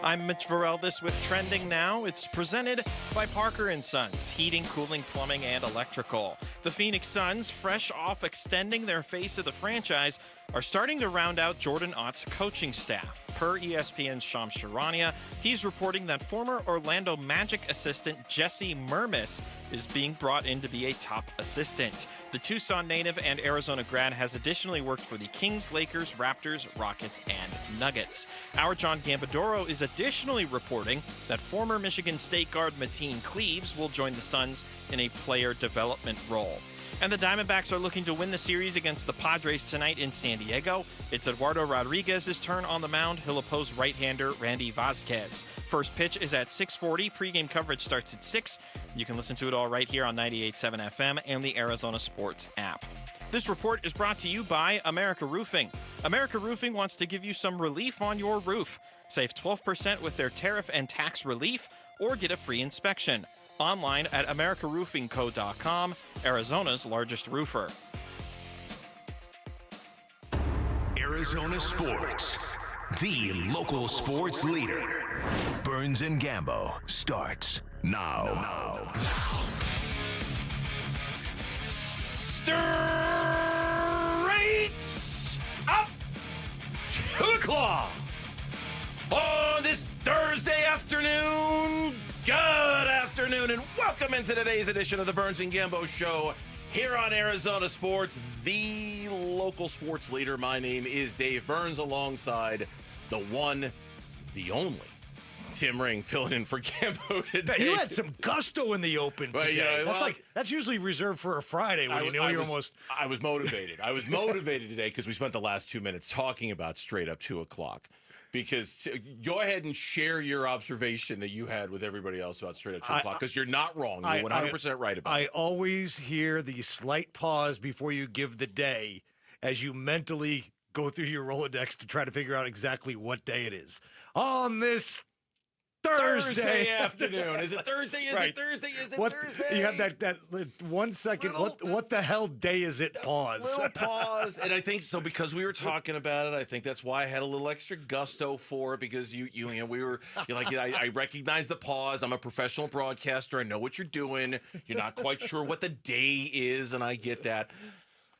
I'm Mitch Vareldes with Trending Now. It's presented by Parker & Sons, heating, cooling, plumbing, and electrical. The Phoenix Suns, fresh off extending their face of the franchise, are starting to round out Jordan Ott's coaching staff. Per ESPN's Shams Charania, he's reporting that former Orlando Magic assistant Jesse Mermis is being brought in to be a top assistant. The Tucson native and Arizona grad has additionally worked for the Kings, Lakers, Raptors, Rockets, and Nuggets. Our John Gambadoro is additionally reporting that former Michigan State guard Mateen Cleaves will join the Suns in a player development role. And the Diamondbacks are looking to win the series against the Padres tonight in San Diego. It's Eduardo Rodriguez's turn on the mound. He'll oppose right-hander Randy Vazquez. First pitch is at 6:40. Pre-game coverage starts at 6. You can listen to it all right here on 98.7 FM and the Arizona Sports app. This report is brought to you by America Roofing. America Roofing wants to give you some relief on your roof. Save 12% with their tariff and tax relief or get a free inspection. Online at americaroofingco.com, Arizona's largest roofer. Arizona Sports, the local sports leader. Burns and Gambo starts now. Straight up to the claw on this Thursday afternoon. Good afternoon and welcome into today's edition of the Burns and Gambo Show here on Arizona Sports, the local sports leader. My name is Dave Burns alongside the one, the only, Tim Ring, filling in for Gambo today. You had some gusto in the open today. That's usually reserved for a Friday when you're almost. I was motivated. I was motivated today because we spent the last 2 minutes talking about straight up 2 o'clock. Because go ahead and share your observation that you had with everybody else about straight up 2 o'clock, because you're not wrong. You're 100% right about it. I always hear the slight pause before you give the day as you mentally go through your Rolodex to try to figure out exactly what day it is. On this Thursday afternoon. Is it Thursday? Is it Thursday? Is it Thursday? You have that 1 second. What the hell day is it? Pause. Little pause. And I think so because we were talking about it. I think that's why I had a little extra gusto for it, because I recognize the pause. I'm a professional broadcaster. I know what you're doing. You're not quite sure what the day is, and I get that.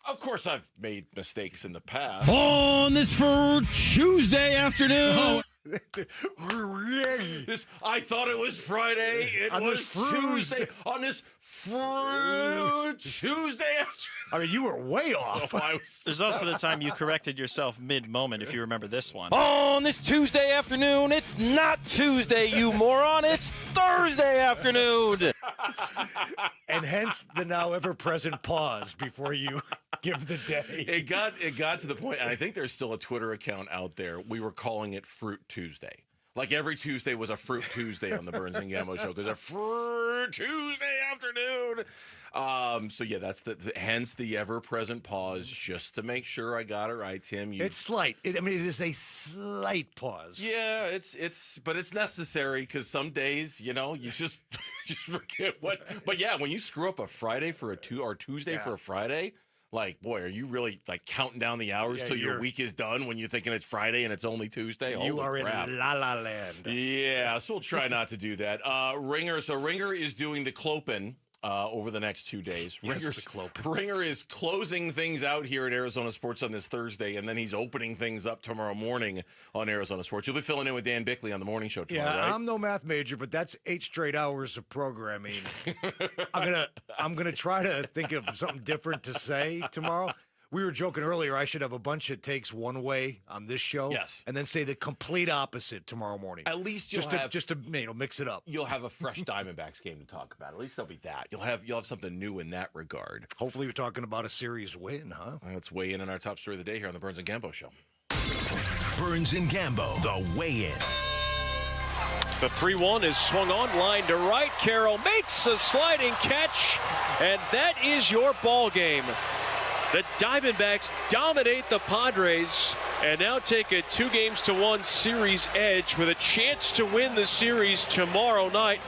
Of course, I've made mistakes in the past. On this for Tuesday afternoon. I thought it was Friday. It was Tuesday. On this Tuesday afternoon. I mean, you were way off. There's also the time you corrected yourself mid-moment, if you remember this one. On this Tuesday afternoon, it's not Tuesday, you moron. It's Thursday afternoon. And hence the now ever-present pause before you give the day. It got to the point, and I think there's still a Twitter account out there. We were calling it Fruit Tuesday. Like every Tuesday was a Fruit Tuesday on the Burns and Gambo Show, because a Fruit Tuesday afternoon. So yeah, that's hence the ever-present pause, just to make sure I got it right, Tim. It's slight. It is a slight pause. Yeah, but it's necessary, because some days, you just forget what. But yeah, when you screw up a Friday for or Tuesday for a Friday. Like, boy, are you really like counting down the hours till your week is done when you're thinking it's Friday and it's only Tuesday? You Holy are crap. in la land. Yeah, so we'll try not to do that. Ringer. So Ringer is doing the Clopen over the next 2 days. Ringer is closing things out here at Arizona Sports on this Thursday, and then he's opening things up tomorrow morning on Arizona Sports. You'll be filling in with Dan Bickley on the morning show tomorrow, right? I'm no math major, but that's 8 straight hours of programming. I'm gonna try to think of something different to say tomorrow. We were joking earlier, I should have a bunch of takes one way on this show. Yes. And then say the complete opposite tomorrow morning. At least you'll just to mix it up. You'll have a fresh Diamondbacks game to talk about. At least there'll be that. You'll have something new in that regard. Hopefully, we're talking about a series win, huh? Let's weigh in on our top story of the day here on the Burns and Gambo Show. Burns and Gambo, the weigh-in. The 3-1 is swung on, line to right. Carroll makes a sliding catch, and that is your ball game. The Diamondbacks dominate the Padres and now take a 2-1 series edge with a chance to win the series tomorrow night.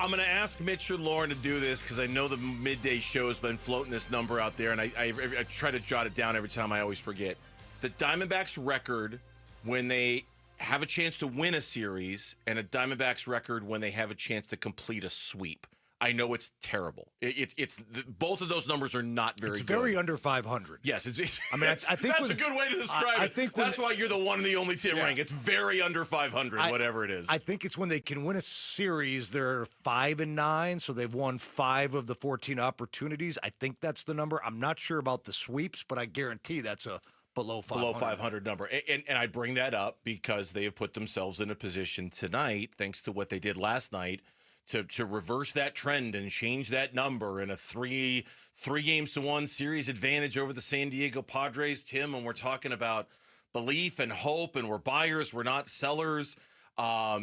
I'm going to ask Mitch and Lauren to do this because I know the midday show has been floating this number out there, and I try to jot it down every time. I always forget. The Diamondbacks record when they have a chance to win a series and a Diamondbacks record when they have a chance to complete a sweep. I know it's terrible. It's both of those numbers are not very good. It's very under 500. Yes, I mean, I think that's a good way to describe it. I think that's why you're the one and the only team rank. It's very under 500, whatever it is. I think it's when they can win a series. They're 5-9, so they've won 5 of the 14 opportunities. I think that's the number. I'm not sure about the sweeps, but I guarantee that's a below 500 number. And I bring that up because they have put themselves in a position tonight, thanks to what they did last night, to reverse that trend and change that number in a 3-1 series advantage over the San Diego Padres. Tim, when we're talking about belief and hope and we're buyers, we're not sellers, a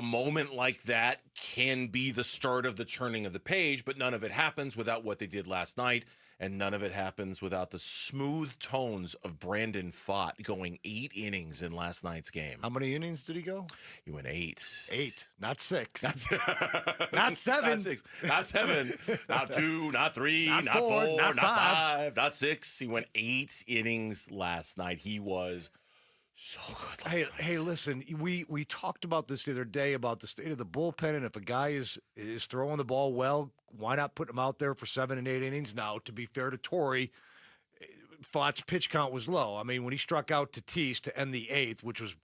moment like that can be the start of the turning of the page, but none of it happens without what they did last night. And none of it happens without the smooth tones of Brandon Pfaadt going 8 innings in last night's game. How many innings did he go? He went 8. 8, not 6. Not 7. Not 6. Not 7. Not 2. Not 3. Not 4. Not 5. Not 6. He went 8 innings last night. He was so good last night. Hey, listen, we talked about this the other day about the state of the bullpen, and if a guy is throwing the ball well, why not put him out there for 7 and 8 innings? Now, to be fair to Torrey, Pfaadt's pitch count was low. I mean, when he struck out Tatis to end the 8th, which was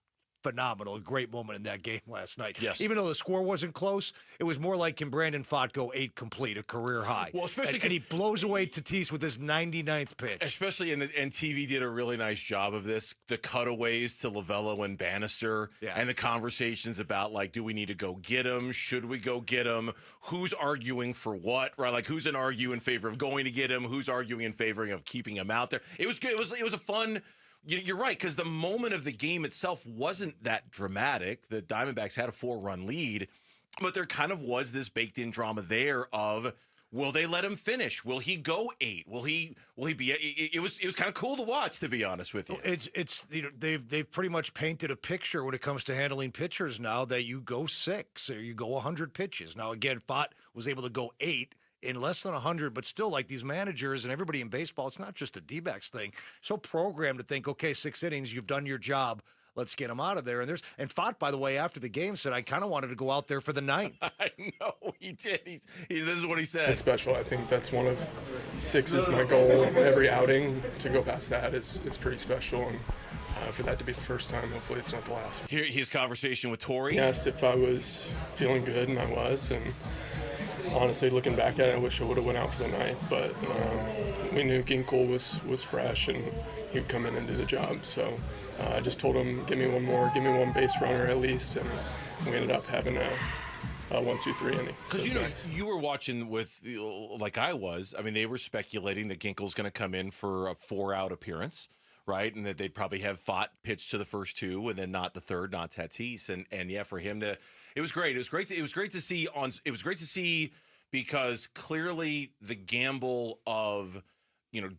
phenomenal, a great moment in that game last night. Yes. Even though the score wasn't close, it was more like, can Brandon Pfaadt go 8 complete, a career high? Well, especially and he blows away Tatis with his 99th pitch. Especially, and TV did a really nice job of this, the cutaways to Lavello and Bannister, and the conversations about, like, do we need to go get him? Should we go get him? Who's arguing for what? Right? Like, who's arguing in favor of going to get him? Who's arguing in favor of keeping him out there? It was good. It was a fun. You're right, because the moment of the game itself wasn't that dramatic. The Diamondbacks had a 4-run lead, but there kind of was this baked-in drama there of, will they let him finish? Will he go 8? Will he be? It was kind of cool to watch, to be honest with you. It's they've pretty much painted a picture when it comes to handling pitchers now that you go 6 or you go 100 pitches. Now again, Pfaadt was able to go 8 in less than 100, but still, like, these managers and everybody in baseball, it's not just a D-backs thing. So programmed to think, okay, 6 innings, you've done your job. Let's get him out of there. And Pfaadt, by the way, after the game said, I kind of wanted to go out there for the 9th. I know he did. This is what he said. It's special. I think that's one of 6 is my goal. Every outing to go past that is pretty special. And for that to be the first time, hopefully it's not the last. Here, his conversation with Torrey. He asked if I was feeling good, and I was. And honestly, looking back at it, I wish I would have went out for the 9th, but we knew Ginkel was fresh and he would come in and do the job. So I just told him, give me one more, give me one base runner at least, and we ended up having a 1-2-3 inning. Because you were watching with, like I was. I mean, they were speculating that Ginkel's going to come in for a 4-out appearance, right? And that they'd probably have Pfaadt pitch to the first 2 and then not the third, not Tatis. And yeah, for him to, it was great. It was great to see because clearly the gamble of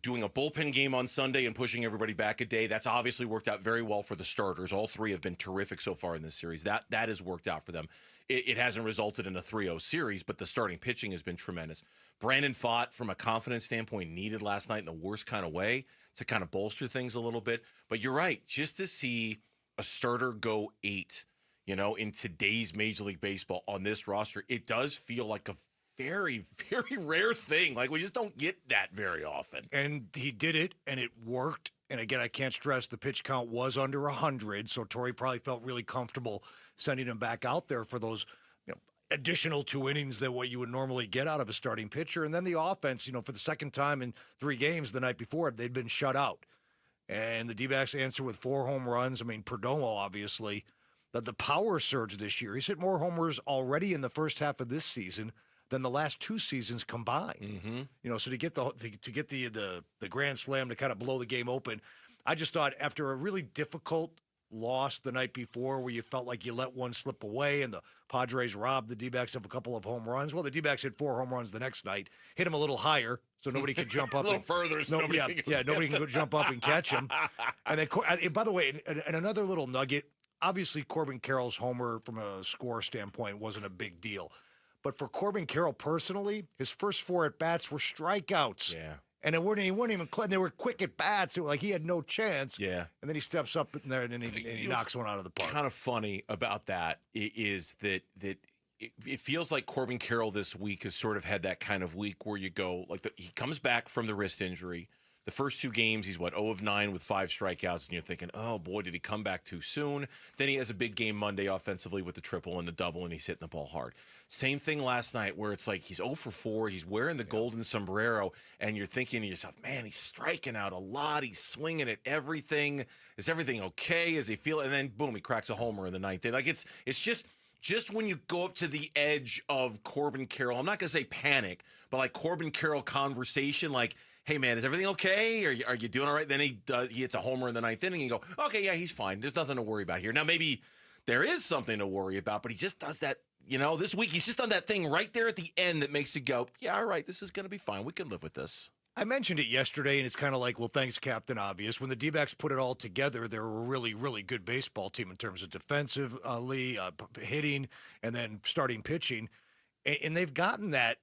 doing a bullpen game on Sunday and pushing everybody back a day, that's obviously worked out very well for the starters. All three have been terrific so far in this series. That has worked out for them. It hasn't resulted in a 3-0 series, but the starting pitching has been tremendous. Brandon Pfaadt, from a confidence standpoint, needed last night in the worst kind of way to kind of bolster things a little bit. But you're right, just to see a starter go 8, in today's Major League Baseball on this roster, it does feel like a very, very rare thing. Like, we just don't get that very often. And he did it, and it worked. And again, I can't stress the pitch count was under 100, so Torrey probably felt really comfortable sending him back out there for those additional 2 innings than what you would normally get out of a starting pitcher. And then the offense, for the second time in 3 games the night before, they'd been shut out. And the D-backs answer with 4 home runs. I mean, Perdomo, obviously. But the power surge this year, he's hit more homers already in the first half of this season than the last 2 seasons combined. Mm-hmm. So to get the grand slam to kind of blow the game open, I just thought after a really difficult loss the night before where you felt like you let one slip away and the Padres robbed the D-backs of a couple of home runs. Well, the D-backs hit 4 home runs the next night, hit them a little higher so nobody could jump up. A little further. So nobody can go jump up and catch them. And then, by the way, and another little nugget, obviously Corbin Carroll's homer from a score standpoint wasn't a big deal. But for Corbin Carroll personally, his first 4 at-bats were strikeouts. Yeah. And he wasn't even – they were quick at-bats. Like he had no chance. Yeah. And then he steps up in there and he knocks one out of the park. Kind of funny about that is that it feels like Corbin Carroll this week has sort of had that kind of week where you go – he comes back from the wrist injury. The first 2 games, he's 0 of 9 with 5 strikeouts, and you're thinking, oh boy, did he come back too soon? Then he has a big game Monday offensively with the triple and the double, and he's hitting the ball hard. Same thing last night where it's like he's 0 for 4, he's wearing the golden sombrero, and you're thinking to yourself, man, he's striking out a lot, he's swinging at everything. Is everything okay? Is he feel? And then boom, he cracks a homer in the 9th. Like it's just when you go up to the edge of Corbin Carroll, I'm not gonna say panic, but like Corbin Carroll conversation, like, hey, man, is everything okay? Are you doing all right? Then he hits a homer in the 9th inning and you go, okay, yeah, he's fine. There's nothing to worry about here. Now, maybe there is something to worry about, but he just does that, this week he's just done that thing right there at the end that makes you go, yeah, all right, this is going to be fine. We can live with this. I mentioned it yesterday, and it's kind of like, well, thanks, Captain Obvious. When the D-backs put it all together, they're a really, really good baseball team in terms of defensively, hitting, and then starting pitching. And they've gotten that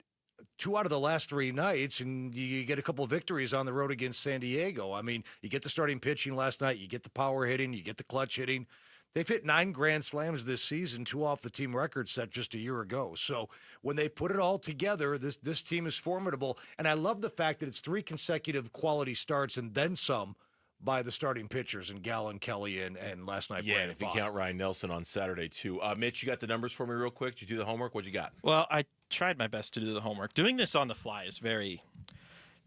2 out of the last 3 nights, and you get a couple of victories on the road against San Diego. I mean, you get the starting pitching last night, you get the power hitting, you get the clutch hitting. They've hit 9 grand slams this season, 2 off the team record set just a year ago. So when they put it all together, this team is formidable. And I love the fact that it's 3 consecutive quality starts and then some by the starting pitchers, and Gallen, Kelly, and last night. Yeah, Brandon and if you Pfaadt. count Ryan Nelson on Saturday, too. Mitch, you got the numbers for me real quick? Did you do the homework? What'd you got? Well, I tried my best to do the homework. Doing this on the fly is very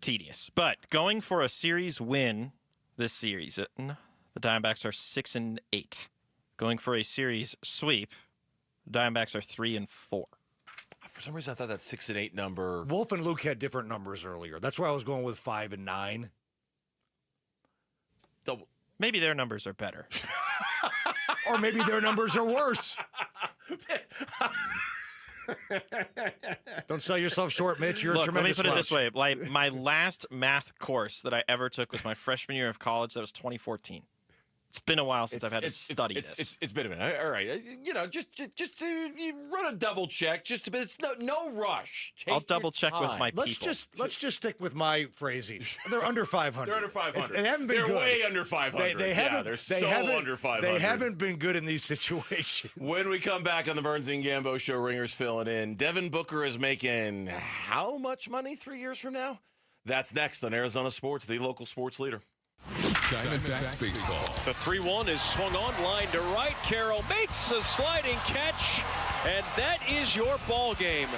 tedious. But going for a series win this series, the Diamondbacks are 6-8. Going for a series sweep, the Diamondbacks are 3-4. For some reason, I thought that 6-8 number. Wolf and Luke had different numbers earlier. That's why I was going with 5 and 9. Maybe their numbers are better. Or maybe their numbers are worse. Don't sell yourself short, Mitch. You're a Look, let me tremendous put it this slouch. way. Like, my last math course that I ever took was my freshman year of college. That was 2014. It's been a while since I've had to study this. It's been a minute. All right. Just to run a double check. Just a bit. It's no rush. I'll double check with my people. Let's just stick with my phrasing. They're under 500. They're under 500. They haven't been They're good. way under 500. They haven't. They're they so haven't, under 500. They haven't been good in these situations. When we come back on the Burns and Gambo Show, Ringers filling in. Devin Booker is making how much money 3 years from now? That's next on Arizona Sports, the local sports leader. Diamondbacks baseball. The 3-1 is swung on, line to right. Carroll makes a sliding catch, and that is your ball game.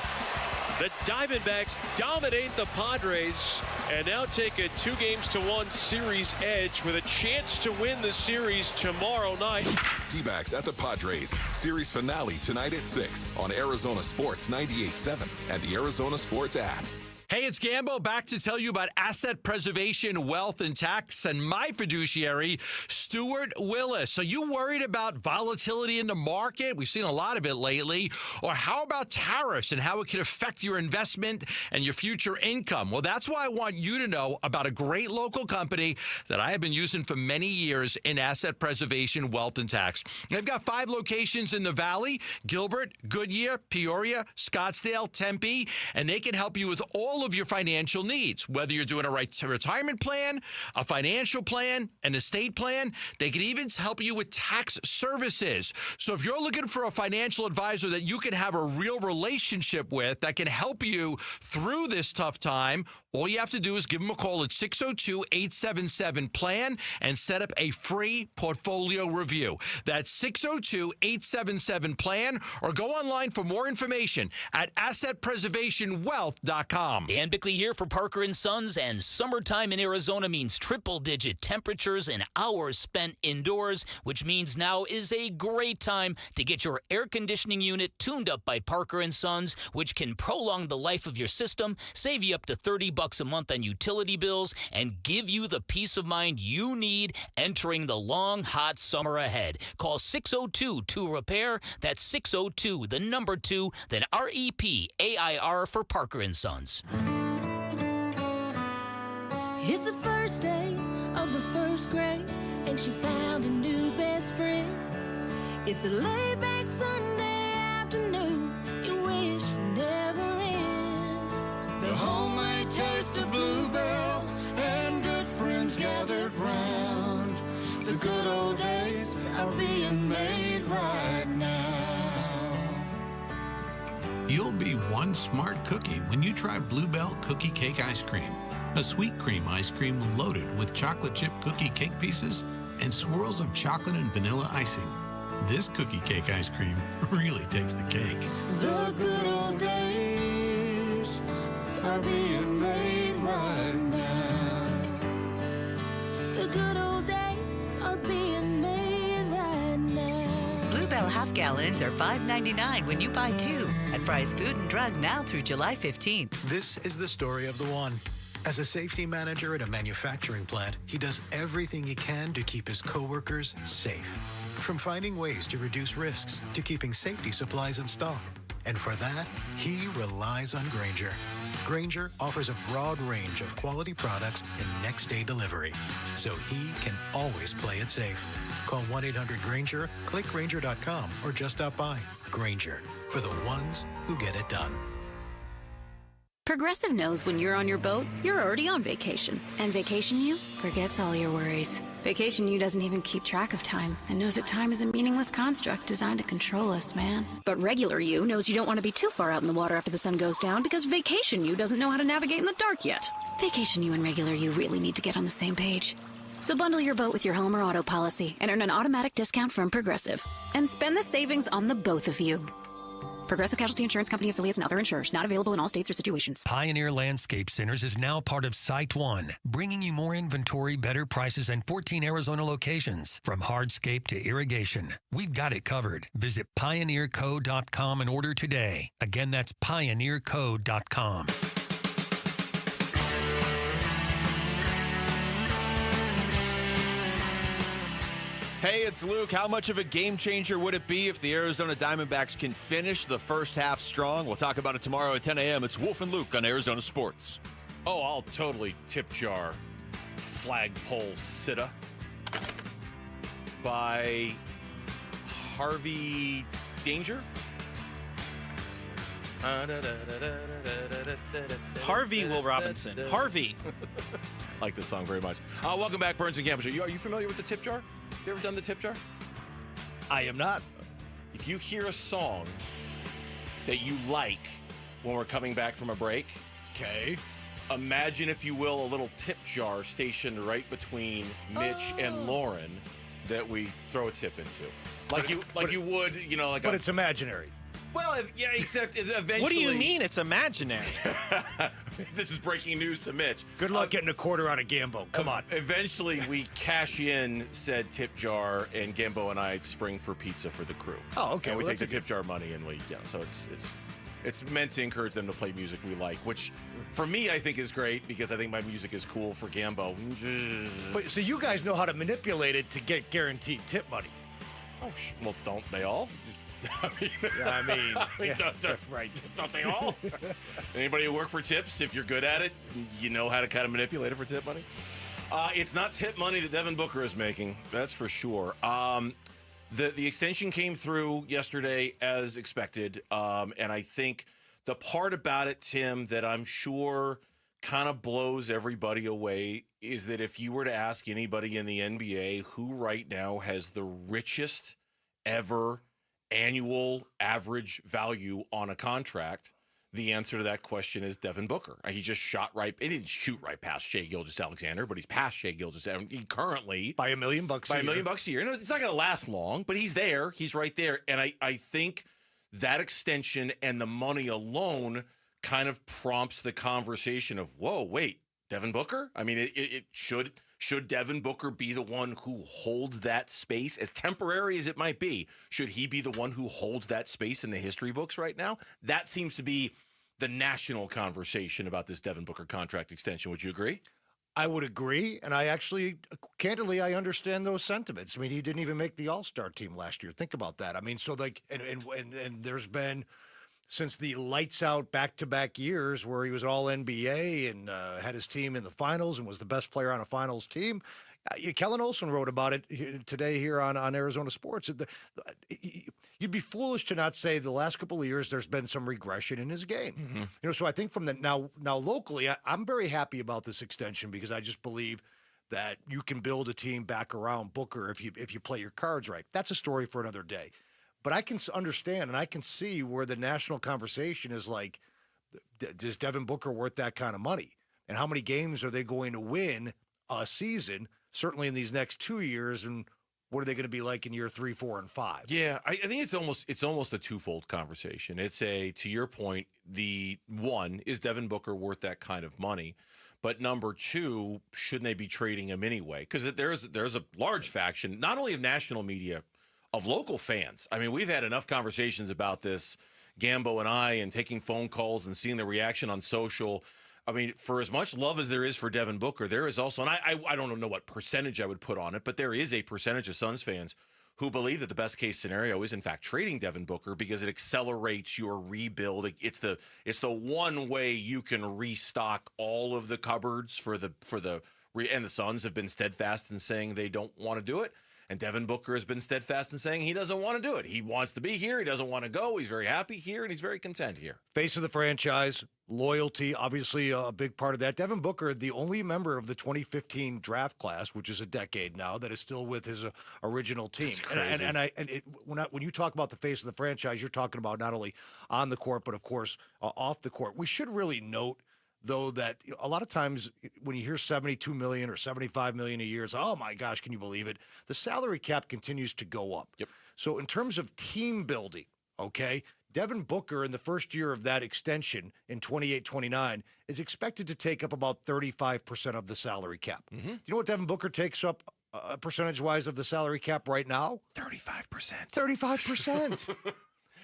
The Diamondbacks dominate the Padres and now take a 2-1 series edge with a chance to win the series tomorrow night. D-backs at the Padres. Series finale tonight at 6 on Arizona Sports 98.7 and the Arizona Sports app. Hey, it's Gambo back to tell you about asset preservation, wealth, and tax, and my fiduciary, Stuart Willis. Are you worried about volatility in the market? We've seen a lot of it lately. Or how about tariffs and how it can affect your investment and your future income? Well, that's why I want you to know about a great local company that I have been using for many years in asset preservation, wealth, and tax. They've got 5 locations in the Valley: Gilbert, Goodyear, Peoria, Scottsdale, Tempe, and they can help you with all of your financial needs. Whether you're doing a retirement plan, a financial plan, an estate plan, they can even help you with tax services. So if you're looking for a financial advisor that you can have a real relationship with that can help you through this tough time, all you have to do is give them a call at 602-877-PLAN and set up a free portfolio review. That's 602-877-PLAN, or go online for more information at assetpreservationwealth.com. Dan Bickley here for Parker & Sons, and summertime in Arizona means triple-digit temperatures and hours spent indoors, which means now is a great time to get your air conditioning unit tuned up by Parker & Sons, which can prolong the life of your system, save you up to $30 a month on utility bills, and give you the peace of mind you need entering the long, hot summer ahead. Call 602-2-REPAIR. That's 602, the number 2, then REPAIR for Parker & Sons. It's the first day of the first grade, and she found a new best friend. It's a laid-back Sunday afternoon you wish would never end. The homemade taste of Bluebell and good friends gathered round. The good old days are being made right now. You'll be one smart cookie when you try Bluebell Cookie Cake Ice Cream. A sweet cream ice cream loaded with chocolate chip cookie cake pieces and swirls of chocolate and vanilla icing. This cookie cake ice cream really takes the cake. The good old days are being made right now. The good old days are being made right now. Bluebell half gallons are $5.99 when you buy 2 at Fry's Food and Drug now through July 15th. This is the story of the one. As a safety manager at a manufacturing plant, he does everything he can to keep his coworkers safe. From finding ways to reduce risks to keeping safety supplies in stock. And for that, he relies on Grainger. Grainger offers a broad range of quality products and next-day delivery, so he can always play it safe. Call 1-800-GRAINGER, click Grainger.com, or just stop by. Grainger, for the ones who get it done. Progressive knows when you're on your boat, you're already on vacation. And Vacation You forgets all your worries. Vacation You doesn't even keep track of time and knows that time is a meaningless construct designed to control us, man. But Regular You knows you don't want to be too far out in the water after the sun goes down because Vacation You doesn't know how to navigate in the dark yet. Vacation You and Regular You really need to get on the same page. So bundle your boat with your home or auto policy and earn an automatic discount from Progressive. And spend the savings on the both of you. Progressive Casualty Insurance Company affiliates and other insurers. Not available in all states or situations. Pioneer Landscape Centers is now part of SiteOne, bringing you more inventory, better prices, and 14 Arizona locations. From hardscape to irrigation, we've got it covered. Visit pioneerco.com and order today. Again, that's pioneerco.com. Hey, it's Luke. How much of a game changer would it be if the Arizona Diamondbacks can finish the first half strong? We'll talk about it tomorrow at 10 a.m. It's Wolf and Luke on Arizona Sports. Oh, I'll totally tip jar Flagpole Sitta by Harvey Danger. Harvey Will Robinson. Harvey. I like this song very much. Welcome back, Burns and Gamble Show. Are you familiar with the tip jar? You ever done the tip jar? I am not. If you hear a song that you like when we're coming back from a break, okay, imagine, if you will, a little tip jar stationed right between Mitch and Lauren that we throw a tip into, like you would, you know, like. But it's imaginary. Well, yeah, except eventually. What do you mean it's imaginary? This is breaking news to Mitch. Good luck getting a quarter out of Gambo. Come on. Eventually, we cash in said tip jar, and Gambo and I spring for pizza for the crew. Oh, okay. And we Well, take the tip jar money, and we, so it's It's meant to encourage them to play music we like, which for me I think is great because I think my music is cool for Gambo. But so you guys know how to manipulate it to get guaranteed tip money. Oh, well, don't they all? Right. Don't they all? Anybody who work for tips, if you're good at it, you know how to kind of manipulate it for tip money. It's not tip money that Devin Booker is making, that's for sure. The extension came through yesterday as expected, and I think the part about it, Tim, that I'm sure kind of blows everybody away is that if you were to ask anybody in the NBA who right now has the richest ever annual average value on a contract, the answer to that question is Devin Booker. He just shot right. He didn't shoot right past Shai Gilgeous-Alexander, but he's past Shai Gilgeous-Alexander. He currently by $1 million by $1 million a year. It's not going to last long, but he's there. He's right there, and I think that extension and the money alone kind of prompts the conversation of, whoa, wait, Devin Booker? I mean, it should Devin Booker be the one who holds that space, as temporary as it might be? Should he be the one who holds that space in the history books right now? That seems to be the national conversation about this Devin Booker contract extension. Would you agree? I would agree, and I actually, candidly, I understand those sentiments. I mean, he didn't even make the All-Star team last year. Think about that. I mean, so like, and there's been, since the lights out back-to-back years where he was all NBA and had his team in the finals and was the best player on a finals team. Kellen Olson wrote about it today here on Arizona Sports. You'd be foolish to not say the last couple of years there's been some regression in his game. Mm-hmm. You know, so I think from the now locally, I'm very happy about this extension because I just believe that you can build a team back around Booker if you play your cards right. That's a story for another day. But I can understand and I can see where the national conversation is like, is Devin Booker worth that kind of money? And how many games are they going to win a season, certainly in these next 2 years, and what are they going to be like in year 3, 4, and 5? Yeah, I think it's almost a twofold conversation. It's to your point, the one, is Devin Booker worth that kind of money? But number two, shouldn't they be trading him anyway? Because there's a large faction, not only of national media, of local fans. I mean, we've had enough conversations about this, Gambo and I, and taking phone calls and seeing the reaction on social. I mean, for as much love as there is for Devin Booker, there is also, and I don't know what percentage I would put on it, but there is a percentage of Suns fans who believe that the best case scenario is in fact trading Devin Booker because it accelerates your rebuild. It's the one way you can restock all of the cupboards and the Suns have been steadfast in saying they don't want to do it. And Devin Booker has been steadfast in saying he doesn't want to do it. He wants to be here. He doesn't want to go. He's very happy here, and he's very content here. Face of the franchise, loyalty, obviously a big part of that. Devin Booker, the only member of the 2015 draft class, which is a decade now, that is still with his original team. That's crazy. When you talk about the face of the franchise, you're talking about not only on the court, but, of course, off the court. We should really note, though, that a lot of times when you hear $72 million or $75 million a year, it's, oh my gosh, can you believe it? The salary cap continues to go up. Yep. So in terms of team building, okay, Devin Booker in the first year of that extension in 28-29 is expected to take up about 35% of the salary cap. Mm-hmm. You know what Devin Booker takes up percentage-wise of the salary cap right now? 35%. 35%.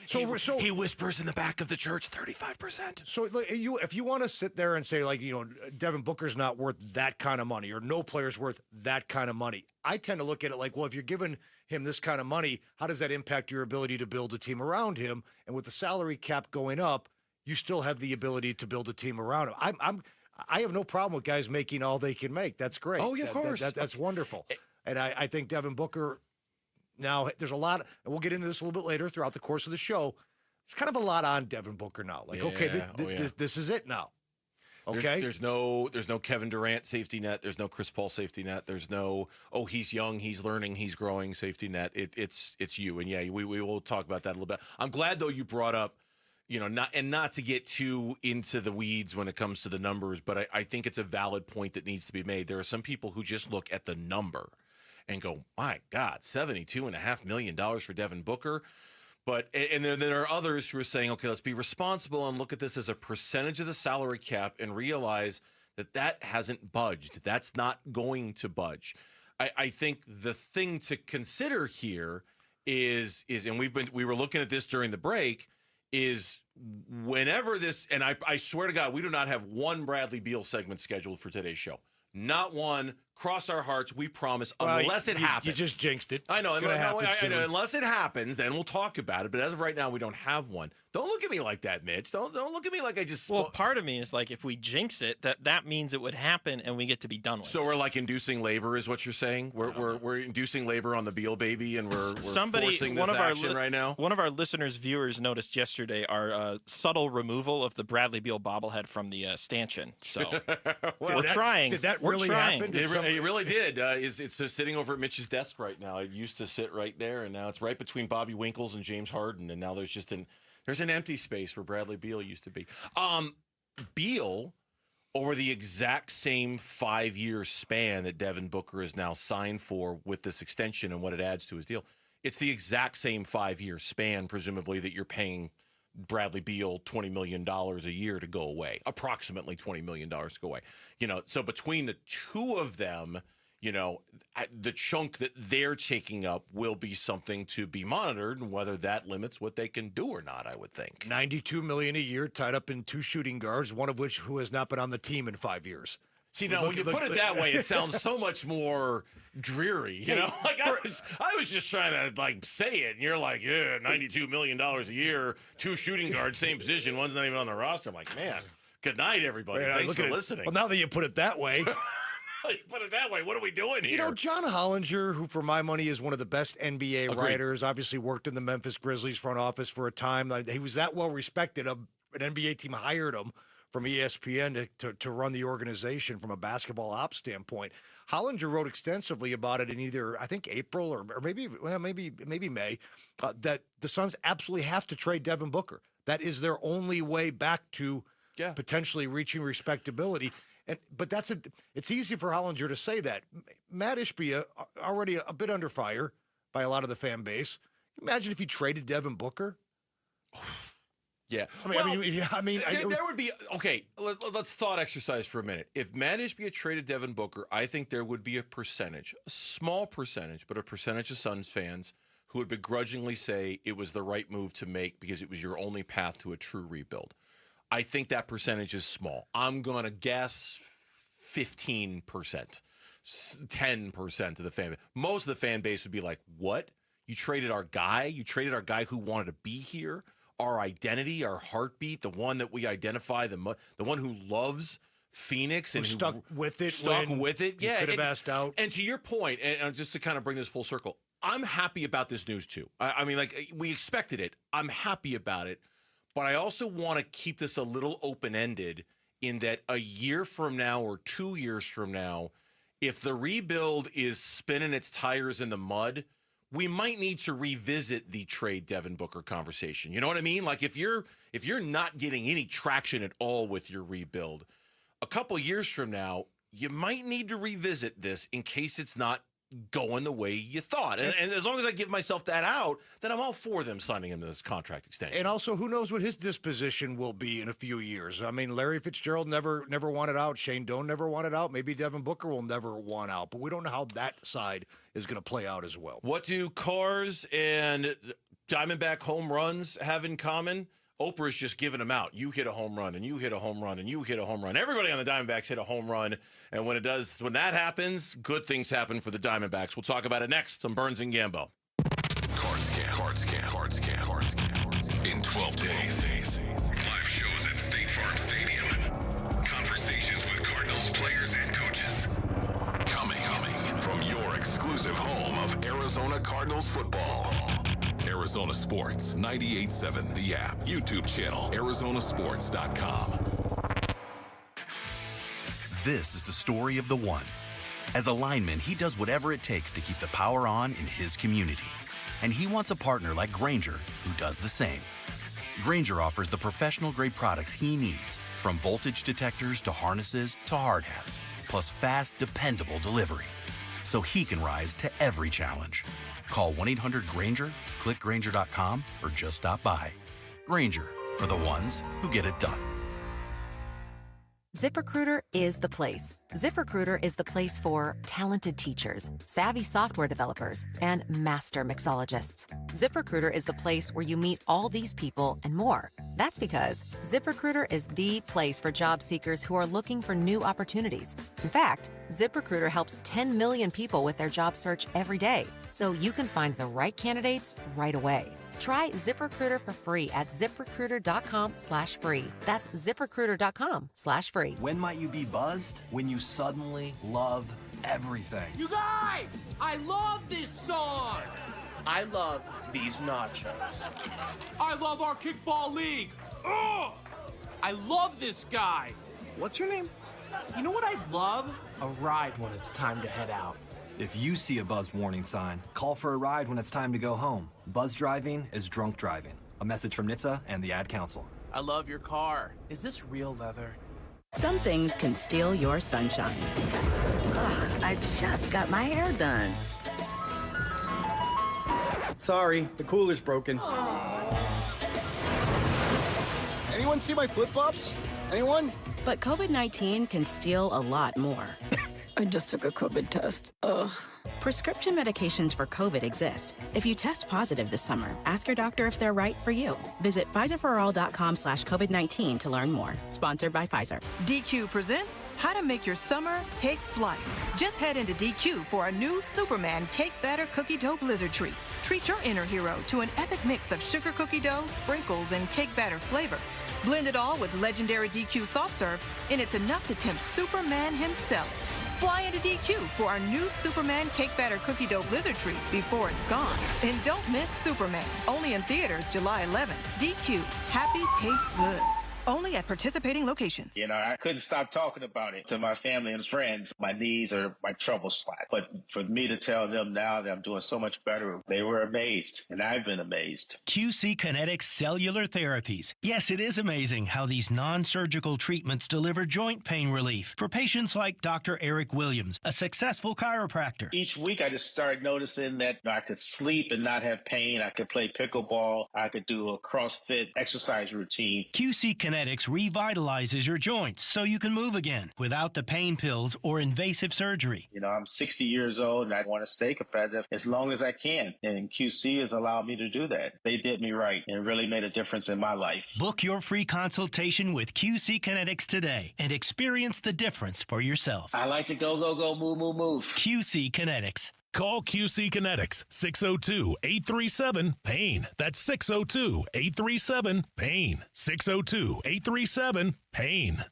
So he whispers in the back of the church, 35%. So if you want to sit there and say, like, you know, Devin Booker's not worth that kind of money or no player's worth that kind of money, I tend to look at it like, well, if you're giving him this kind of money, how does that impact your ability to build a team around him? And with the salary cap going up, you still have the ability to build a team around him. I have no problem with guys making all they can make. That's great. Oh, yeah, of course. That's wonderful. And I think Devin Booker... Now, there's a lot, and we'll get into this a little bit later throughout the course of the show. It's kind of a lot on Devin Booker now. Like, okay, this is it now. Okay? There's no Kevin Durant safety net. There's no Chris Paul safety net. There's no, he's young, he's learning, he's growing safety net. It's you. And yeah, we will talk about that a little bit. I'm glad, though, you brought up, you know, not to get too into the weeds when it comes to the numbers, but I think it's a valid point that needs to be made. There are some people who just look at the number and go, my God, $72.5 million for Devin Booker. And then there are others who are saying, okay, let's be responsible and look at this as a percentage of the salary cap and realize that hasn't budged. That's not going to budge. I think the thing to consider here is, and we were looking at this during the break, is whenever this, and I swear to God, we do not have one Bradley Beal segment scheduled for today's show. Not one. Cross our hearts. We promise. Unless it happens. You just jinxed it. I know. It's gonna happen soon. Unless it happens, then we'll talk about it. But as of right now, we don't have one. Don't look at me like that, Mitch. Don't look at me like I just. Well, part of me is like, if we jinx it, that means it would happen, and we get to be done with it. So we're like inducing labor, is what you're saying? We're inducing labor on the Beal baby, and we're forcing this action right now. One of our listeners, viewers, noticed yesterday our subtle removal of the Bradley Beal bobblehead from the stanchion. So we're trying. Did that We're really trying. happen? It really did. It's sitting over at Mitch's desk right now. It used to sit right there, and now it's right between Bobby Winkles and James Harden, and now there's an empty space where Bradley Beal used to be. Beal, over the exact same 5-year span that Devin Booker is now signed for with this extension and what it adds to his deal, it's the exact same 5-year span, presumably, that you're paying Bradley Beal $20 million a year to go away, approximately $20 million to go away. So between the two of them, the chunk that they're taking up will be something to be monitored, and whether that limits what they can do or not, I would think. $92 million a year tied up in 2 shooting guards, one of which who has not been on the team in 5 years. See, now when you put it that way, it sounds so much more dreary. I was just trying to say it, and you're like, yeah, $92 million a year, 2 shooting guards, same position, one's not even on the roster. I'm like, man, good night, everybody. Thanks for listening. Well, now that you put it that way. You put it that way, what are we doing here? John Hollinger, who for my money is one of the best NBA writers, obviously worked in the Memphis Grizzlies front office for a time. He was that well respected. An NBA team hired him from ESPN to run the organization from a basketball ops standpoint. Hollinger wrote extensively about it in either, I think, April or maybe May, that the Suns absolutely have to trade Devin Booker. That is their only way back to potentially reaching respectability. But it's easy for Hollinger to say that. Matt Ishbia, already a bit under fire by a lot of the fan base. Imagine if he traded Devin Booker. Yeah. There would be, okay, let's thought exercise for a minute. If Matt Ishbia traded Devin Booker, I think there would be a small percentage, but a percentage of Suns fans who would begrudgingly say it was the right move to make because it was your only path to a true rebuild. I think that percentage is small. I'm going to guess 15%, 10% of the fan base. Most of the fan base would be like, what? You traded our guy? You traded our guy who wanted to be here? Our identity, our heartbeat, the one that we identify, the one who loves Phoenix and who stuck with it. Yeah, could have asked out. And to your point, and just to kind of bring this full circle, I'm happy about this news too. We expected it. I'm happy about it. But I also want to keep this a little open-ended in that a year from now or 2 years from now, if the rebuild is spinning its tires in the mud, we might need to revisit the trade Devin Booker conversation. You know what I mean? Like if you're not getting any traction at all with your rebuild, a couple years from now, you might need to revisit this in case it's not going the way you thought. And as long as I give myself that out, then I'm all for them signing him to this contract extension. And also, who knows what his disposition will be in a few years. I mean, Larry Fitzgerald never wanted out. Shane Doan never wanted out. Maybe Devin Booker will never want out. But we don't know how that side is going to play out as well. What do Cars and Diamondback home runs have in common? Oprah's just giving them out. You hit a home run, and you hit a home run, and you hit a home run. Everybody on the Diamondbacks hit a home run, and when that happens, good things happen for the Diamondbacks. We'll talk about it next on Burns and Gambo. Card scan. In 12 days. Live shows at State Farm Stadium. Conversations with Cardinals players and coaches. Coming from your exclusive home of Arizona Cardinals football. Arizona Sports, 98.7 The App, YouTube channel, ArizonaSports.com. This is the story of the one. As a lineman, he does whatever it takes to keep the power on in his community. And he wants a partner like Grainger who does the same. Grainger offers the professional-grade products he needs, from voltage detectors to harnesses to hard hats, plus fast, dependable delivery, so he can rise to every challenge. Call 1-800-GRAINGER, click Grainger.com, or just stop by. Grainger, for the ones who get it done. ZipRecruiter is the place. ZipRecruiter is the place for talented teachers, savvy software developers, and master mixologists. ZipRecruiter is the place where you meet all these people and more. That's because ZipRecruiter is the place for job seekers who are looking for new opportunities. In fact, ZipRecruiter helps 10 million people with their job search every day, so you can find the right candidates right away. Try ZipRecruiter for free at ZipRecruiter.com/free. That's ZipRecruiter.com/free. When might you be buzzed? When you suddenly love everything. You guys, I love this song. I love these nachos. I love our kickball league. Ugh! I love this guy. What's your name? You know what I'd love? A ride when it's time to head out. If you see a buzzed warning sign, call for a ride when it's time to go home. Buzz driving is drunk driving. A message from NHTSA and the Ad Council. I love your car. Is this real leather? Some things can steal your sunshine. Ugh, I just got my hair done. Sorry, the cooler's broken. Anyone see my flip-flops? Anyone? But COVID-19 can steal a lot more. I just took a COVID test. Ugh. Prescription medications for COVID exist. If you test positive this summer, ask your doctor if they're right for you. Visit PfizerForAll.com/COVID-19 to learn more. Sponsored by Pfizer. DQ presents How to Make Your Summer Take Flight. Just head into DQ for a new Superman Cake Batter Cookie Dough Blizzard Treat. Treat your inner hero to an epic mix of sugar cookie dough, sprinkles, and cake batter flavor. Blend it all with legendary DQ soft serve, and it's enough to tempt Superman himself. Fly into DQ for our new Superman Cake Batter Cookie Dough Blizzard Treat before it's gone. And don't miss Superman. Only in theaters July 11th. DQ. Happy tastes good. Only at participating locations. You know, I couldn't stop talking about it to my family and friends. My knees are my trouble spot. But for me to tell them now that I'm doing so much better, they were amazed, and I've been amazed. QC Kinetics Cellular Therapies. Yes, it is amazing how these non-surgical treatments deliver joint pain relief for patients like Dr. Eric Williams, a successful chiropractor. Each week, I just started noticing that I could sleep and not have pain. I could play pickleball. I could do a CrossFit exercise routine. QC Kinetics revitalizes your joints so you can move again without the pain pills or invasive surgery. You know, I'm 60 years old and I want to stay competitive as long as I can. And QC has allowed me to do that. They did me right and really made a difference in my life. Book your free consultation with QC Kinetics today and experience the difference for yourself. I like to go, move, move, move. QC Kinetics. Call QC Kinetics, 602-837-PAIN. That's 602-837-PAIN. 602-837-PAIN.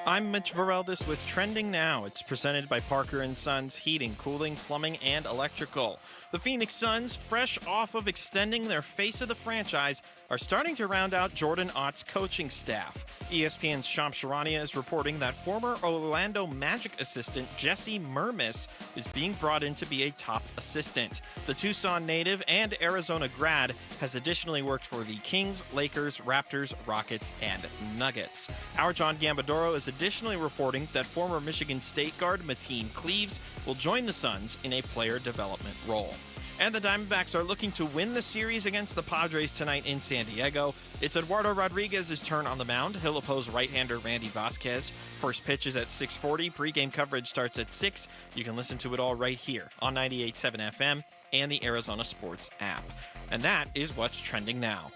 I'm Mitch Vareldis with Trending Now. It's presented by Parker & Sons Heating, Cooling, Plumbing, and Electrical. The Phoenix Suns, fresh off of extending their face of the franchise, are starting to round out Jordan Ott's coaching staff. ESPN's Shams Charania is reporting that former Orlando Magic assistant Jesse Mermis is being brought in to be a top assistant. The Tucson native and Arizona grad has additionally worked for the Kings, Lakers, Raptors, Rockets, and Nuggets. Our John Gambadoro is additionally reporting that former Michigan State guard Mateen Cleaves will join the Suns in a player development role. And the Diamondbacks are looking to win the series against the Padres tonight in San Diego. It's Eduardo Rodriguez's turn on the mound. He'll oppose right-hander Randy Vasquez. First pitch is at 6:40. Pre-game coverage starts at 6. You can listen to it all right here on 98.7 FM and the Arizona Sports app. And that is what's trending now.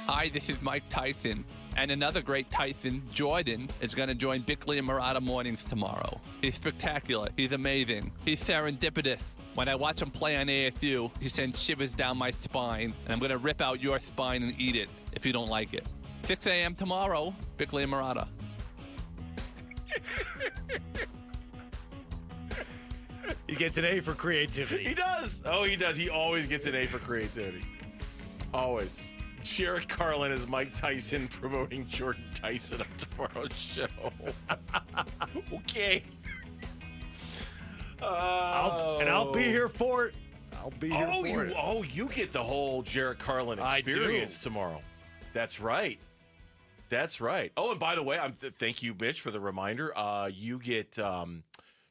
Hi, this is Mike Tyson. And another great Tyson, Jordan, is going to join Bickley and Murata Mornings tomorrow. He's spectacular. He's amazing. He's serendipitous. When I watch him play on ASU, he sends shivers down my spine, and I'm going to rip out your spine and eat it if you don't like it. 6 a.m. tomorrow, Bickley and Murata. He gets an A for creativity. He does. Oh, he does. He always gets an A for creativity. Always. Jared Carlin is Mike Tyson promoting Jordan Tyson on tomorrow's show. Okay. I'll be here for it. I'll be here for it. Oh, you get the whole Jared Carlin experience tomorrow. That's right. That's right. Oh, and by the way, thank you, Mitch, for the reminder. You get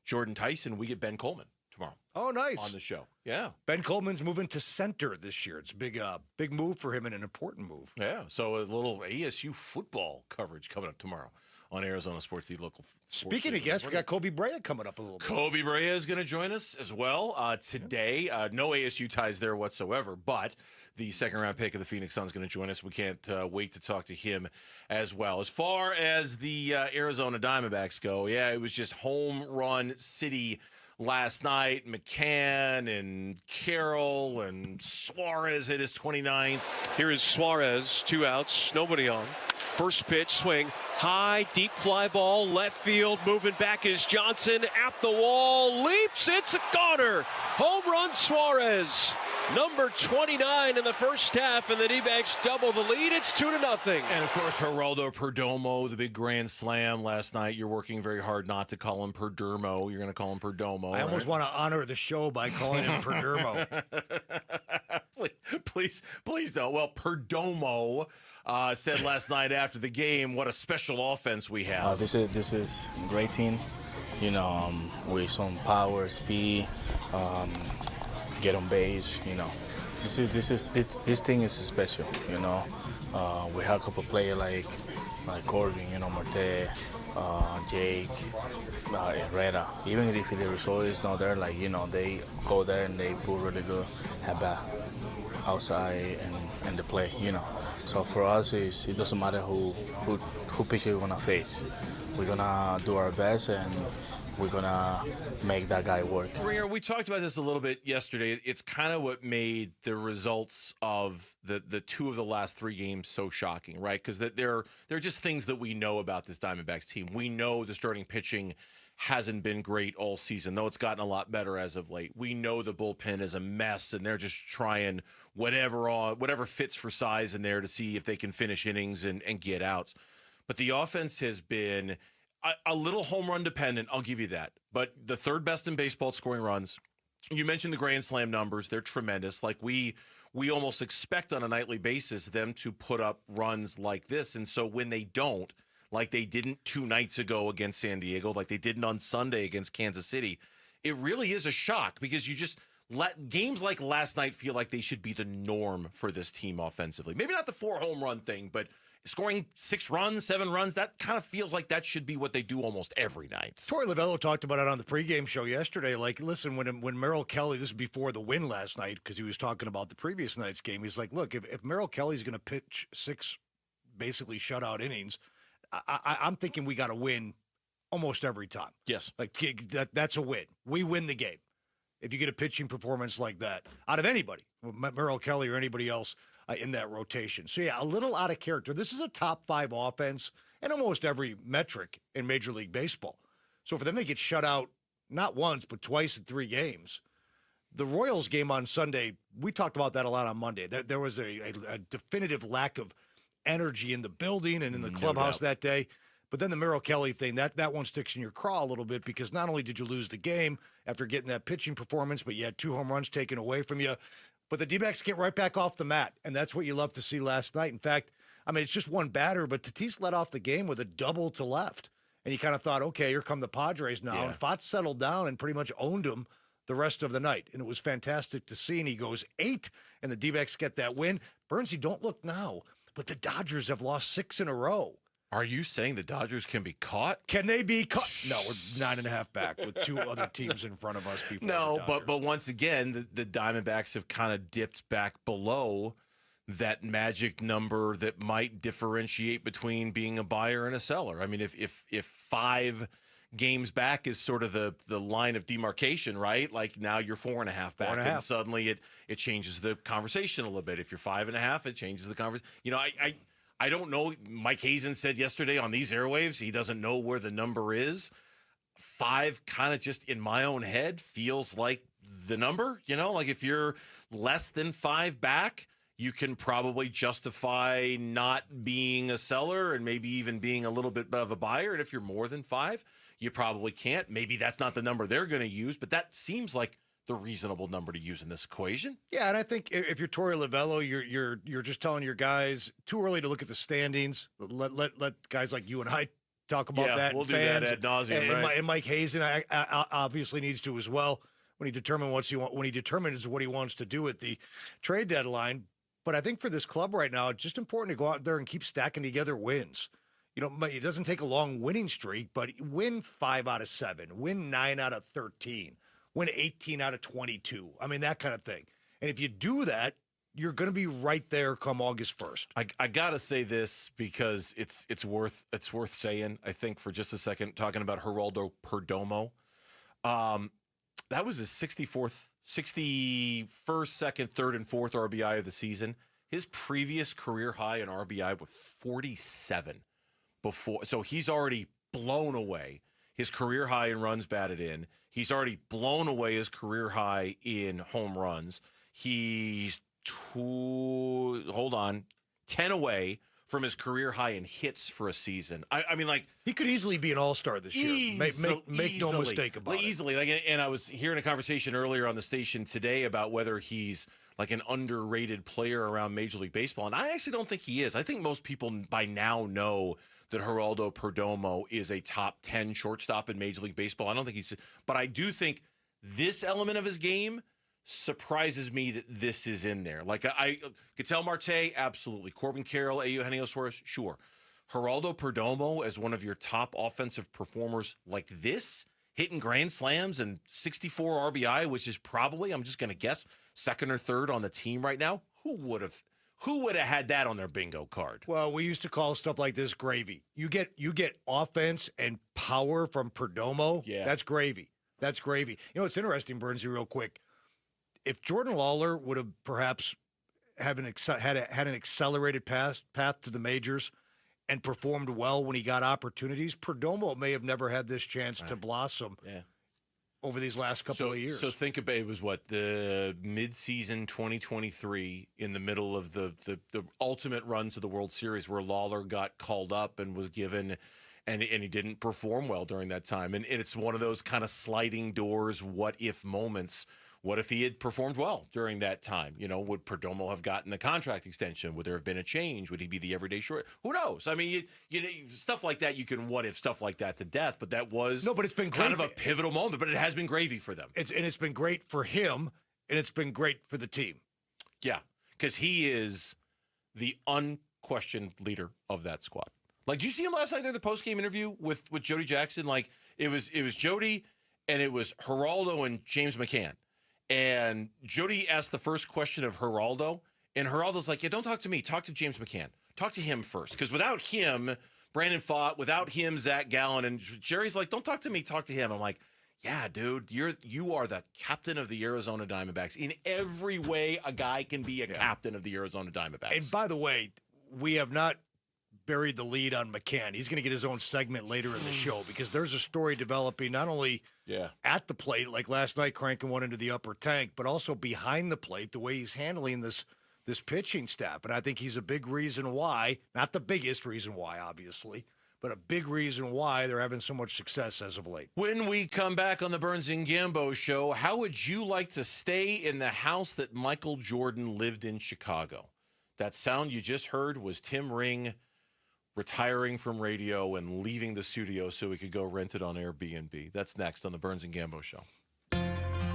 Jordan Tyson, we get Ben Coleman tomorrow. Oh, nice. On the show. Yeah. Ben Coleman's moving to center this year. It's a big move for him and an important move. Yeah. So a little ASU football coverage coming up tomorrow on Arizona Sports Lead Local. Speaking of guests, we got Kobe Bryant coming up a little bit. Kobe Bryant is going to join us as well today. No ASU ties there whatsoever, but the second-round pick of the Phoenix Suns is going to join us. We can't wait to talk to him as well. As far as the Arizona Diamondbacks go, yeah, it was just home run city last night. McCann and Carroll and Suarez hit his 29th. Here is Suarez, 2 outs, nobody on. First pitch, swing, high, deep fly ball, left field, moving back is Johnson, at the wall, leaps, it's a goner. Home run Suarez, number 29 in the first half, and the D-backs double the lead. It's 2-0. And, of course, Geraldo Perdomo, the big grand slam last night. You're working very hard not to call him Perdermo. You're going to call him Perdomo. I almost want to honor the show by calling him Perdermo. Please don't. Well, Perdomo said last night after the game, what a special offense we have. This is a great team, with some power, speed, get on base, This thing is special, We have a couple players like Corbin, Marte, Jake, Herrera. Even if the result is not there, they go there and they put really good at bat outside and the play, So for us, it doesn't matter who pitcher we're gonna face. We're gonna do our best and we're gonna make that guy work. Ringer, we talked about this a little bit yesterday. It's kind of what made the results of the 2 of the last 3 games so shocking, right? Because there are just things that we know about this Diamondbacks team. We know the starting pitching hasn't been great all season, though it's gotten a lot better as of late. We know the bullpen is a mess, and they're just trying whatever fits for size in there to see if they can finish innings and get outs. But the offense has been a little home run dependent, I'll give you that. But the 3rd best in baseball at scoring runs. You mentioned the grand slam numbers. They're tremendous. Like we almost expect on a nightly basis them to put up runs like this. And so when they don't, like they didn't 2 nights ago against San Diego, like they didn't on Sunday against Kansas City, it really is a shock because you just let games like last night feel like they should be the norm for this team offensively. Maybe not the 4 home run thing, but scoring 6 runs, 7 runs, that kind of feels like that should be what they do almost every night. Torey Lovello talked about it on the pregame show yesterday. Like, listen, when Merrill Kelly, this is before the win last night, because he was talking about the previous night's game, he's like, look, if Merrill Kelly's going to pitch 6 basically shutout innings, I'm thinking we got to win almost every time. Yes. Like, that's a win. We win the game. If you get a pitching performance like that out of anybody, Merrill Kelly or anybody else in that rotation. So, yeah, a little out of character. This is a top 5 offense in almost every metric in Major League Baseball. So for them to get shut out not once but twice in 3 games, the Royals game on Sunday, we talked about that a lot on Monday. There was a definitive lack of energy in the building and in the clubhouse that day. But then the Merrill Kelly thing, that one sticks in your craw a little bit because not only did you lose the game after getting that pitching performance, but you had 2 home runs taken away from you. But the D-backs get right back off the mat, and that's what you love to see last night. In fact, I mean, it's just one batter, but Tatis led off the game with a double to left. And you kind of thought, okay, here come the Padres now. Yeah. And Fott settled down and pretty much owned him the rest of the night. And it was fantastic to see. And he goes 8, and the D-backs get that win. Burns, you don't look now, but the Dodgers have lost 6 in a row. Are you saying the Dodgers can be caught? Can they be caught? No, we're 9.5 back with 2 other teams in front of us before. No, but once again, the Diamondbacks have kind of dipped back below that magic number that might differentiate between being a buyer and a seller. I mean, if 5 games back is sort of the line of demarcation, right? Like now you're 4.5 back, and suddenly it changes the conversation a little bit. If you're 5.5, it changes the conversation. You know, I don't know. Mike Hazen said yesterday on these airwaves he doesn't know where the number is. 5 kind of just in my own head feels like the number. You know, like if you're less than 5 back, you can probably justify not being a seller and maybe even being a little bit of a buyer. And if you're more than 5, you probably can't. Maybe that's not the number they're going to use, but that seems like the reasonable number to use in this equation. Yeah, and I think if you're Torey Lovello, you're just telling your guys too early to look at the standings. Let guys like you and I talk about Yeah, that. we'll do fans, that ad nauseum, right? And Mike Hazen obviously needs to as well when he determines what he wants to do at the trade deadline. But I think for this club right now, it's just important to go out there and keep stacking together wins. It doesn't take a long winning streak, but win 5 out of 7, win 9 out of 13, win 18 out of 22. I mean, that kind of thing. And if you do that, you're going to be right there come August 1st. I gotta say this because it's worth saying. I think for just a second, talking about Geraldo Perdomo, that was his 61st, 2nd, 3rd, and 4th RBI of the season. His previous career high in RBI was 47 before, so he's already blown away his career high in runs batted in. He's already blown away his career high in home runs. He's 10 away from his career high in hits for a season. I mean, like, he could easily be an all-star this year. Make no mistake about it. Easily. And I was hearing a conversation earlier on the station today about whether he's like an underrated player around Major League Baseball. And I actually don't think he is. I think most people by now know that Geraldo Perdomo is a top 10 shortstop in Major League Baseball. I don't think but I do think this element of his game surprises me that this is in there. Like, I Ketel Marte, absolutely. Corbin Carroll, Eugenio Suarez, sure. Geraldo Perdomo as one of your top offensive performers like this, hitting grand slams and 64 RBI, which is probably, I'm just going to guess, 2nd or 3rd on the team right now. Who would have had that on their bingo card? Well, we used to call stuff like this gravy. You get offense and power from Perdomo. Yeah. That's gravy. That's gravy. It's interesting, Burnsy, real quick. If Jordan Lawler would have perhaps had an accelerated path to the majors and performed well when he got opportunities, Perdomo may have never had this chance to blossom over these last couple of years. So think about it was the mid-season 2023 in the middle of the ultimate run to the World Series where Lawler got called up and was given and he didn't perform well during that time. And it's one of those kind of sliding doors, what-if moments. What if he had performed well during that time? Would Perdomo have gotten the contract extension? Would there have been a change? Would he be the everyday short? Who knows? I mean, stuff like that, you can what-if stuff like that to death, but that was but it's been kind of a pivotal moment, but it has been gravy for them. It's been great for him, and it's been great for the team. Yeah, because he is the unquestioned leader of that squad. Like, did you see him last night in the post-game interview with Jody Jackson? Like, it was Jody, and it was Geraldo and James McCann. And Jody asked the first question of Geraldo, and Geraldo's like, yeah, don't talk to me. Talk to James McCann. Talk to him first. Because without him, Brandon Pfaadt, without him, Zach Gallen, and Jerry's like, don't talk to me. Talk to him. I'm like, yeah, dude, you are the captain of the Arizona Diamondbacks. In every way a guy can be a captain of the Arizona Diamondbacks. And by the way, we have not buried the lead on McCann. He's going to get his own segment later in the show because there's a story developing not only at the plate, like last night cranking one into the upper tank, but also behind the plate, the way he's handling this pitching staff. And I think he's a big reason why, not the biggest reason why, obviously, but a big reason why they're having so much success as of late. When we come back on the Burns and Gambo show, how would you like to stay in the house that Michael Jordan lived in Chicago? That sound you just heard was Tim Ring retiring from radio and leaving the studio so we could go rent it on Airbnb. That's next on the Burns and Gambo show.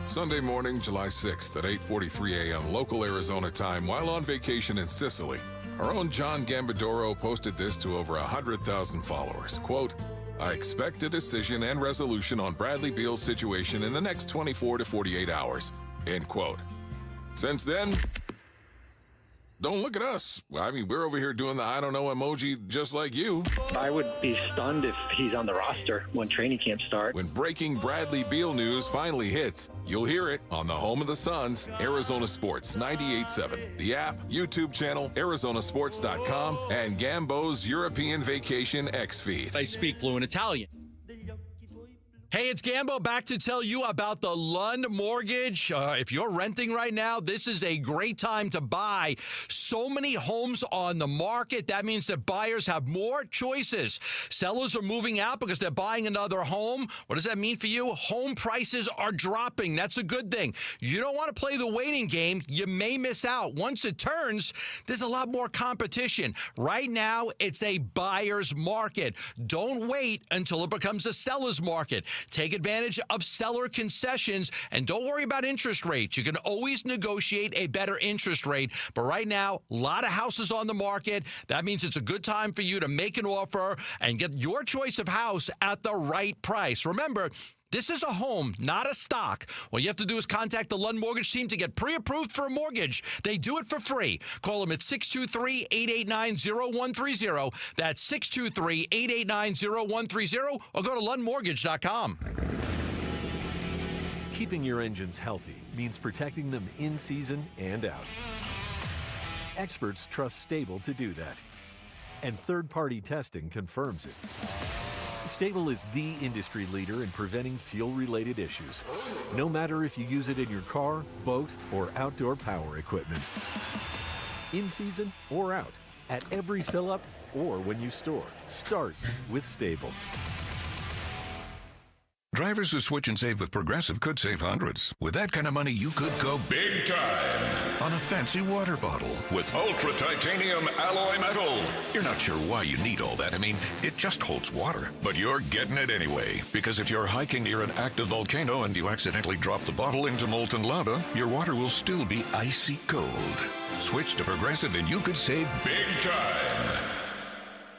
Sunday morning, July 6th at 8:43 a.m. local Arizona time while on vacation in Sicily. Our own John Gambadoro posted this to over 100,000 followers. Quote, I expect a decision and resolution on Bradley Beal's situation in the next 24 to 48 hours. End quote. Since then, don't look at us. I mean, we're over here doing the I don't know emoji just like you. I would be stunned if he's on the roster when training camp starts. When breaking Bradley Beal news finally hits, you'll hear it on the home of the Suns, Arizona Sports 98.7, the app, YouTube channel, arizonasports.com, and Gambo's European Vacation X feed. I speak fluent Italian. Hey, it's Gambo back to tell you about the Lund Mortgage. If you're renting right now, this is a great time to buy. So many homes on the market. That means that buyers have more choices. Sellers are moving out because they're buying another home. What does that mean for you? Home prices are dropping. That's a good thing. You don't want to play the waiting game. You may miss out. Once it turns, there's a lot more competition. Right now, it's a buyer's market. Don't wait until it becomes a seller's market. Take advantage of seller concessions, and don't worry about interest rates. You can always negotiate a better interest rate. But right now, a lot of houses on the market. That means it's a good time for you to make an offer and get your choice of house at the right price. Remember, this is a home, not a stock. All you have to do is contact the Lund Mortgage team to get pre-approved for a mortgage. They do it for free. Call them at 623-889-0130. That's 623-889-0130, or go to lundmortgage.com. Keeping your engines healthy means protecting them in season and out. Experts trust Stable to do that, and third-party testing confirms it. Stable is the industry leader in preventing fuel-related issues, no matter if you use it in your car, boat, or outdoor power equipment. In season or out, at every fill-up or when you store, start with Stable. Drivers who switch and save with Progressive could save hundreds. With that kind of money, you could go big time on a fancy water bottle with ultra titanium alloy metal. You're not sure why you need all that. I mean, it just holds water. But you're getting it anyway, because if you're hiking near an active volcano and you accidentally drop the bottle into molten lava, your water will still be icy cold. Switch to Progressive and you could save big time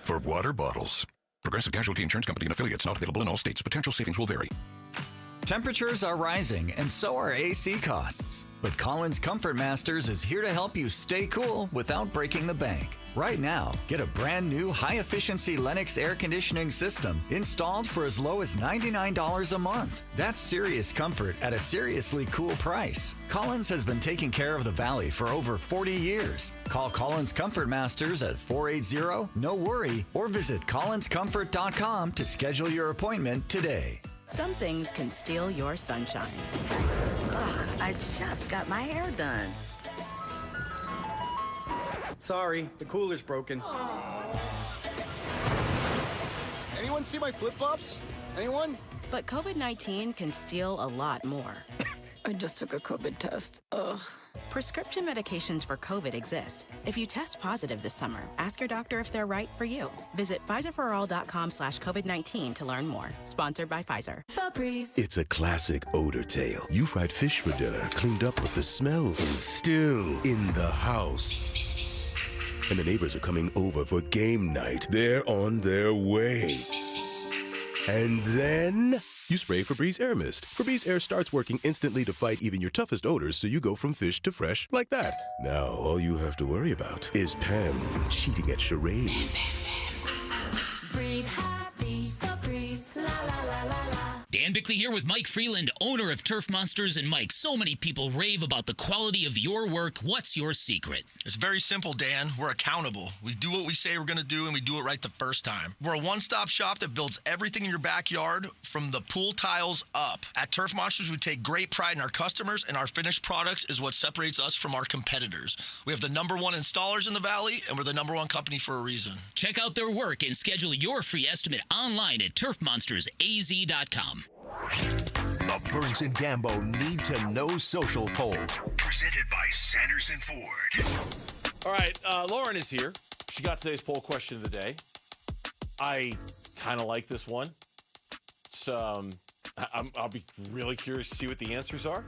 for water bottles. Progressive Casualty Insurance Company and affiliates, not available in all states. Potential savings will vary. Temperatures are rising, and so are AC costs. But Collins Comfort Masters is here to help you stay cool without breaking the bank. Right now, get a brand new high-efficiency Lennox air conditioning system installed for as low as $99 a month. That's serious comfort at a seriously cool price. Collins has been taking care of the Valley for over 40 years. Call Collins Comfort Masters at 480-NO-WORRY or visit collinscomfort.com to schedule your appointment today. Some things can steal your sunshine. Ugh, I just got my hair done. Sorry, the cooler's broken. Anyone see my flip-flops? Anyone? But COVID-19 can steal a lot more. I just took a COVID test. Ugh. Prescription medications for COVID exist. If you test positive this summer, ask your doctor if they're right for you. Visit PfizerForAll.com/COVID-19 to learn more. Sponsored by Pfizer. Febreze. It's a classic odor tale. You fried fish for dinner, cleaned up, but the smell is still in the house. And the neighbors are coming over for game night. They're on their way. And then you spray Febreze Air Mist. Febreze Air starts working instantly to fight even your toughest odors, so you go from fish to fresh like that. Now, all you have to worry about is Pam cheating at charades. Breathe happy, Febreze, la la la la la. Dan Bickley here with Mike Freeland, owner of Turf Monsters. And Mike, so many people rave about the quality of your work. What's your secret? It's very simple, Dan. We're accountable. We do what we say we're going to do, and we do it right the first time. We're a one-stop shop that builds everything in your backyard from the pool tiles up. At Turf Monsters, we take great pride in our customers, and our finished products is what separates us from our competitors. We have the #1 installers in the Valley, and we're the #1 company for a reason. Check out their work and schedule your free estimate online at turfmonstersaz.com. The Burns and Gambo Need to Know Social Poll. Presented by Sanderson Ford. All right, Lauren is here. She got today's poll question of the day. I kind of like this one. So I'll be really curious to see what the answers are.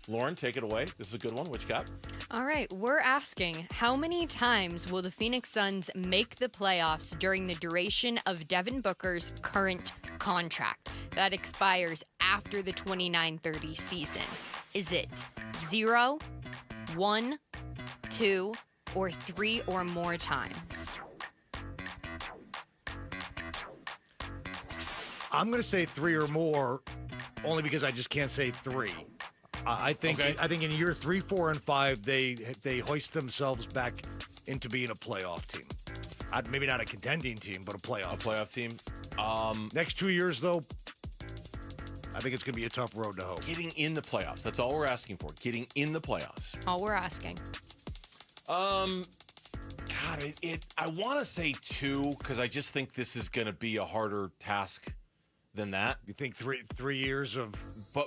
Lauren, take it away. This is a good one. What you got? All right, we're asking, how many times will the Phoenix Suns make the playoffs during the duration of Devin Booker's current contract that expires after the 29-30 season? Is it 0, 1, 2, or 3 or more times? I'm going to say 3 or more, only because I just can't say 3. I think in year 3, 4, and 5 they hoist themselves back into being a playoff team. Maybe not a contending team, but a playoff. A playoff team. Next 2 years though, I think it's going to be a tough road to hoe. Getting in the playoffs. That's all we're asking for. Getting in the playoffs. All we're asking. God, I want to say 2 because I just think this is going to be a harder task than that. You think 3 years of being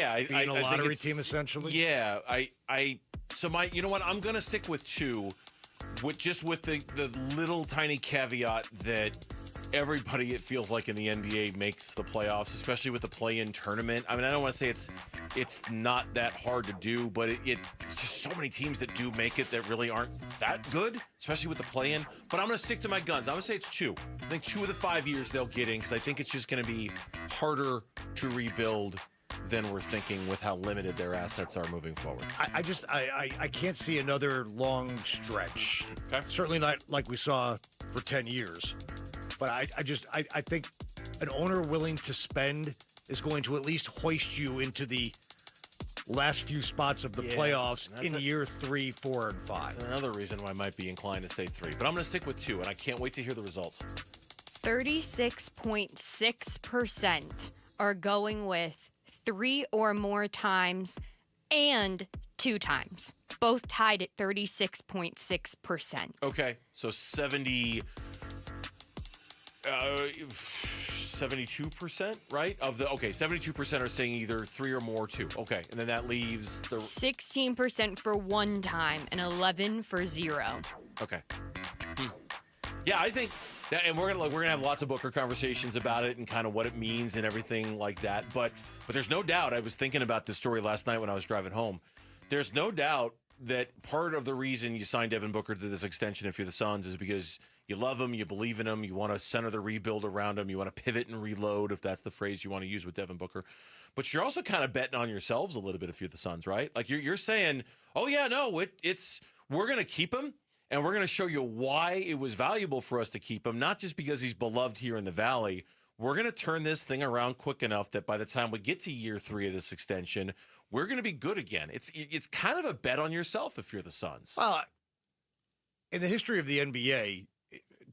a lottery team essentially? Yeah, you know what? I'm going to stick with 2 with the little tiny caveat that everybody, it feels like in the NBA, makes the playoffs, especially with the play-in tournament. I mean, I don't want to say it's not that hard to do, but it's just so many teams that do make it that really aren't that good, especially with the play-in. But I'm going to stick to my guns. I'm going to say it's 2. I think 2 of the 5 years they'll get in because I think it's just going to be harder to rebuild than we're thinking with how limited their assets are moving forward. I can't see another long stretch. Okay. Certainly not like we saw for 10 years. But I think an owner willing to spend is going to at least hoist you into the last few spots of the playoffs in year 3, 4, and 5. That's another reason why I might be inclined to say 3. But I'm going to stick with 2, and I can't wait to hear the results. 36.6% are going with 3 or more times and 2 times. Both tied at 36.6%. Okay, so 72%, right? 72% are saying either 3 or more, 2. Okay, and then that leaves 16% for 1 time and 11 for 0. Okay. Yeah, I think that, and we're gonna have lots of Booker conversations about it and kind of what it means and everything like that. But there's no doubt. I was thinking about this story last night when I was driving home. There's no doubt that part of the reason you signed Devin Booker to this extension, if you're the Suns, is because you love him, you believe in him, you want to center the rebuild around him, you want to pivot and reload, if that's the phrase you want to use with Devin Booker. But you're also kind of betting on yourselves a little bit if you're the Suns, right? Like you're saying, oh yeah, no, we're going to keep him, and we're going to show you why it was valuable for us to keep him, not just because he's beloved here in the Valley. We're going to turn this thing around quick enough that by the time we get to year 3 of this extension, we're going to be good again. It's kind of a bet on yourself if you're the Suns. Well, in the history of the NBA,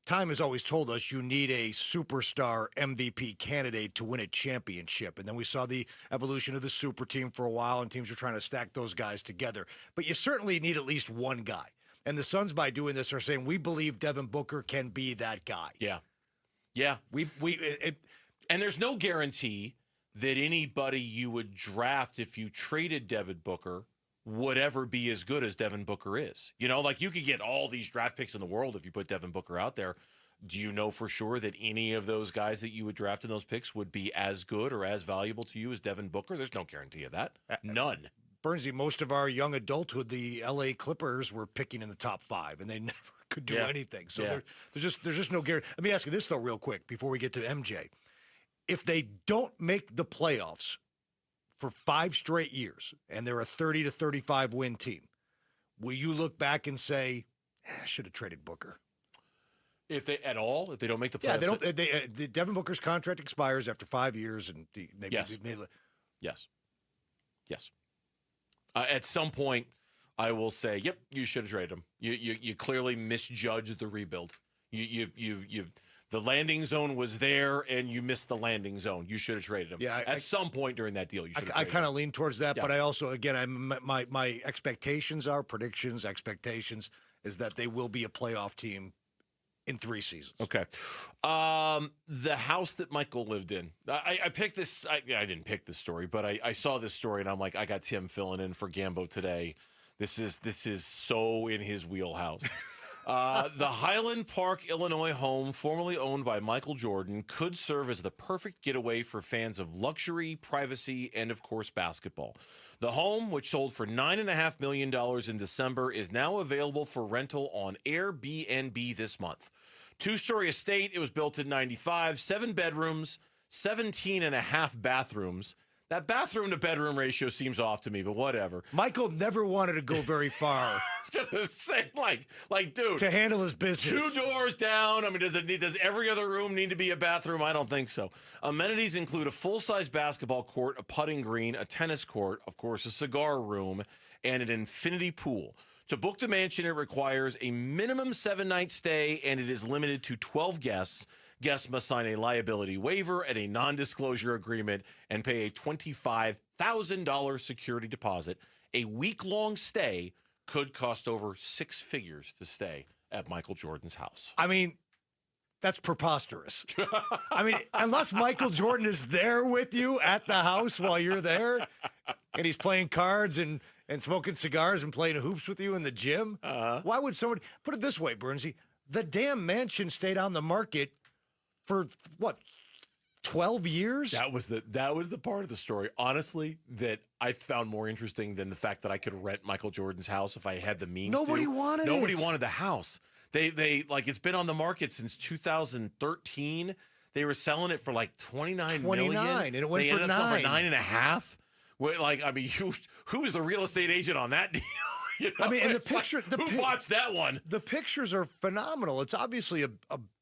time has always told us you need a superstar MVP candidate to win a championship. And then we saw the evolution of the super team for a while, and teams are trying to stack those guys together. But you certainly need at least one guy. And the Suns, by doing this, are saying, we believe Devin Booker can be that guy. Yeah. Yeah. And there's no guarantee that anybody you would draft if you traded Devin Booker would ever be as good as Devin Booker is. You know, like you could get all these draft picks in the world if you put Devin Booker out there. Do you know for sure that any of those guys that you would draft in those picks would be as good or as valuable to you as Devin Booker? There's no guarantee of that. None. Bernsey, most of our young adulthood, the LA Clippers were picking in the top 5, and they never could do anything. So there's just no guarantee. Let me ask you this, though, real quick, before we get to MJ. If they don't make the playoffs for 5 straight years, and they're a 30 to 35 win team, will you look back and say, I should have traded Booker? If they don't make the playoffs. Yeah, Devin Booker's contract expires after 5 years, and yes. At some point, I will say, yep, you should have traded him. You clearly misjudged the rebuild. The landing zone was there, and you missed the landing zone. You should have traded him. Yeah, at some point during that deal, you should have traded him. I kind of lean towards that, but I also, again, my expectations are, expectations is that they will be a playoff team in 3 seasons. Okay. The house that Michael lived in. I picked this. I didn't pick this story, but I saw this story, and I'm like, I got Tim filling in for Gambo today. This is so in his wheelhouse. The Highland Park, Illinois home, formerly owned by Michael Jordan, could serve as the perfect getaway for fans of luxury, privacy, and, of course, basketball. The home, which sold for $9.5 million in December, is now available for rental on Airbnb this month. 2-story estate. It was built in 95, 7 bedrooms, 17 and a half bathrooms. That bathroom to bedroom ratio seems off to me, but whatever. Michael never wanted to go very far. I was gonna say, like, dude, to handle his business. 2 doors down. I mean, does every other room need to be a bathroom? I don't think so. Amenities include a full-size basketball court, a putting green, a tennis court, of course, a cigar room, and an infinity pool. To book the mansion, it requires a minimum 7-night stay, and it is limited to 12 guests. Guests must sign a liability waiver and a non-disclosure agreement and pay a $25,000 security deposit. A week-long stay could cost over six figures to stay at Michael Jordan's house. I mean, that's preposterous. I mean, unless Michael Jordan is there with you at the house while you're there and he's playing cards and smoking cigars and playing hoops with you in the gym, why would somebody put it this way, Bernsey? The damn mansion stayed on the market for what, 12 years? That was the part of the story, honestly, that I found more interesting than the fact that I could rent Michael Jordan's house if I had the means. Nobody wanted it. Nobody wanted the house. They like, it's been on the market since 2013. They were selling it for like $29 million. And it went they for ended up selling for $9. $9.5. Like, I mean, who was the real estate agent on that deal? You know? I mean, and the It's like, picture, who watched that one? The pictures are phenomenal. It's obviously a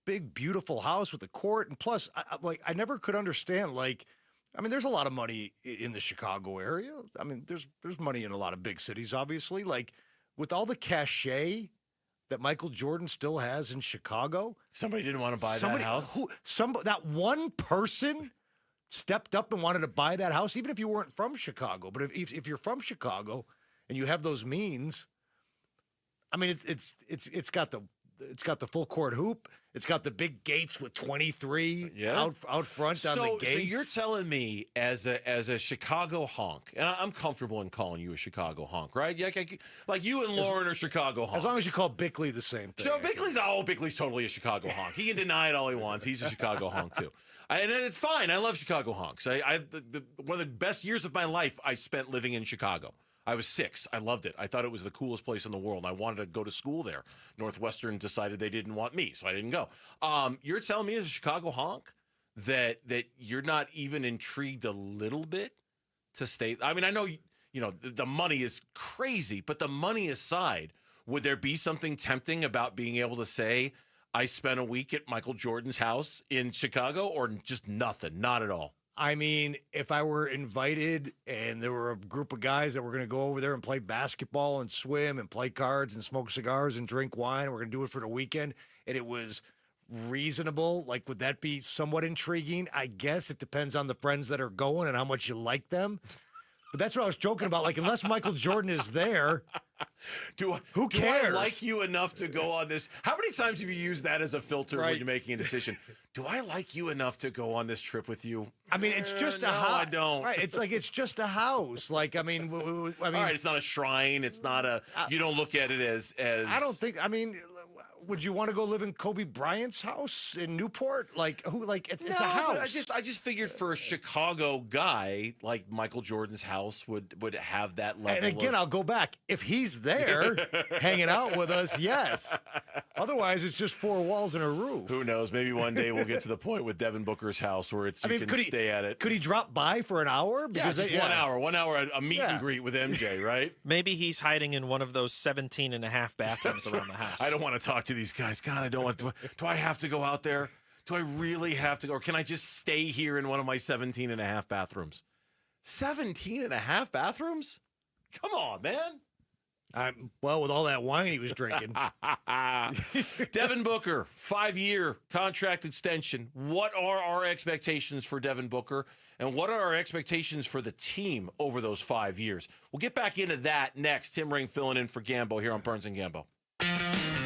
big, beautiful house with a court, and plus, I never could understand. Like, I mean, there's a lot of money in the Chicago area. I mean, there's money in a lot of big cities, obviously. Like, with all the cachet that Michael Jordan still has in Chicago, somebody didn't want to buy that house. That one person stepped up and wanted to buy that house, even if you weren't from Chicago. But if you're from Chicago and you have those means, I mean, it's got the full court hoop. It's got the big gates with 23 out front on the gates. So you're telling me as a Chicago honk, and I'm comfortable in calling you a Chicago honk, right? Like you and Lauren are Chicago honks. As long as you call Bickley the same thing. So Bickley's totally a Chicago honk. He can deny it all he wants. He's a Chicago honk too. And it's fine. I love Chicago honks. One of the best years of my life I spent living in Chicago. I was 6. I loved it. I thought it was the coolest place in the world. I wanted to go to school there. Northwestern decided they didn't want me, so I didn't go. You're telling me as a Chicago honk that you're not even intrigued a little bit to stay? I mean, I know the money is crazy, but the money aside, would there be something tempting about being able to say, I spent a week at Michael Jordan's house in Chicago, or just nothing, not at all? I mean, if I were invited and there were a group of guys that were going to go over there and play basketball and swim and play cards and smoke cigars and drink wine, and we're going to do it for the weekend, and it was reasonable, like, would that be somewhat intriguing? I guess it depends on the friends that are going and how much you like them. But that's what I was joking about. Like, unless Michael Jordan is there, who cares? Do I like you enough to go on this? How many times have you used that as a filter when you're making a decision? Do I like you enough to go on this trip with you? I mean, it's just a house. I don't. Right? It's like it's just a house. Like, I mean, all right. It's not a shrine. It's not a. You don't look at it as. I don't think. I mean, would you want to go live in Kobe Bryant's house in Newport? Like who? Like it's a house. I just figured for a Chicago guy like Michael Jordan's house would have that level. And again, I'll go back. If he's there hanging out with us, yes. Otherwise, it's just 4 walls and a roof. Who knows? Maybe one day we'll get to the point with Devin Booker's house where you can stay at it. Could he drop by for an hour? Because just 1 hour. 1 hour, a meet and greet with MJ, right? Maybe he's hiding in one of those 17 and a half bathrooms around the house. I don't want to talk to these guys. God, I don't want to. Do I have to go out there? Do I really have to go? Or can I just stay here in one of my 17 and a half bathrooms? 17 and a half bathrooms? Come on, man. Well, with all that wine he was drinking. Devin Booker, 5-year contract extension. What are our expectations for Devin Booker? And what are our expectations for the team over those 5 years? We'll get back into that next. Tim Ring filling in for Gambo here on Burns and Gambo.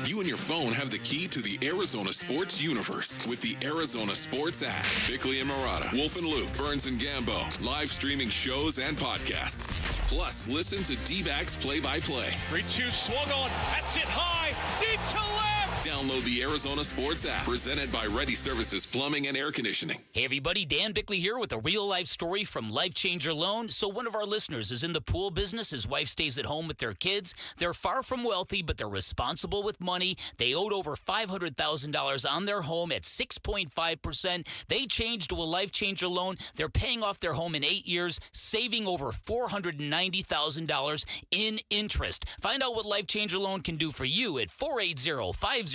You and your phone have the key to the Arizona sports universe with the Arizona Sports app. Bickley and Murata, Wolf and Luke, Burns and Gambo, live streaming shows and podcasts. Plus, listen to D-backs play-by-play. 3-2 swung on. That's it high. Deep to left. Download the Arizona Sports app, presented by Ready Services Plumbing and Air Conditioning. Hey everybody, Dan Bickley here with a real-life story from Life Changer Loan. So one of our listeners is in the pool business. His wife stays at home with their kids. They're far from wealthy, but they're responsible with money. They owed over $500,000 on their home at 6.5%. They changed to a Life Changer Loan. They're paying off their home in 8 years, saving over $490,000 in interest. Find out what Life Changer Loan can do for you at 480-504-0844,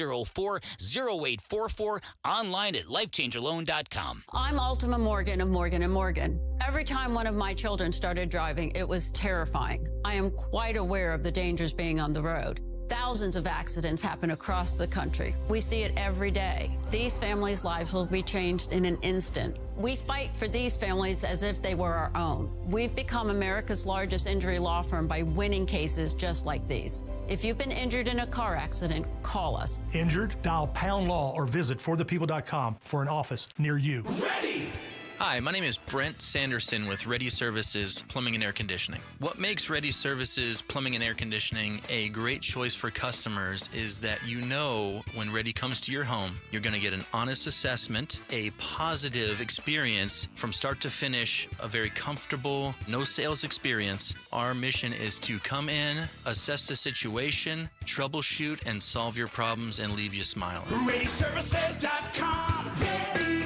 online at lifechangerloan.com. I'm Ultima Morgan of Morgan & Morgan. Every time one of my children started driving, it was terrifying. I am quite aware of the dangers being on the road. Thousands of accidents happen across the country. We see it every day. These families' lives will be changed in an instant. We fight for these families as if they were our own. We've become America's largest injury law firm by winning cases just like these. If you've been injured in a car accident, call us. Injured? Dial pound law or visit forthepeople.com for an office near you. Ready! Hi, my name is Brent Sanderson with Ready Services Plumbing and Air Conditioning. What makes Ready Services Plumbing and Air Conditioning a great choice for customers is that you know when Ready comes to your home, you're going to get an honest assessment, a positive experience from start to finish, a very comfortable, no sales experience. Our mission is to come in, assess the situation, troubleshoot, and solve your problems and leave you smiling. ReadyServices.com. Ready.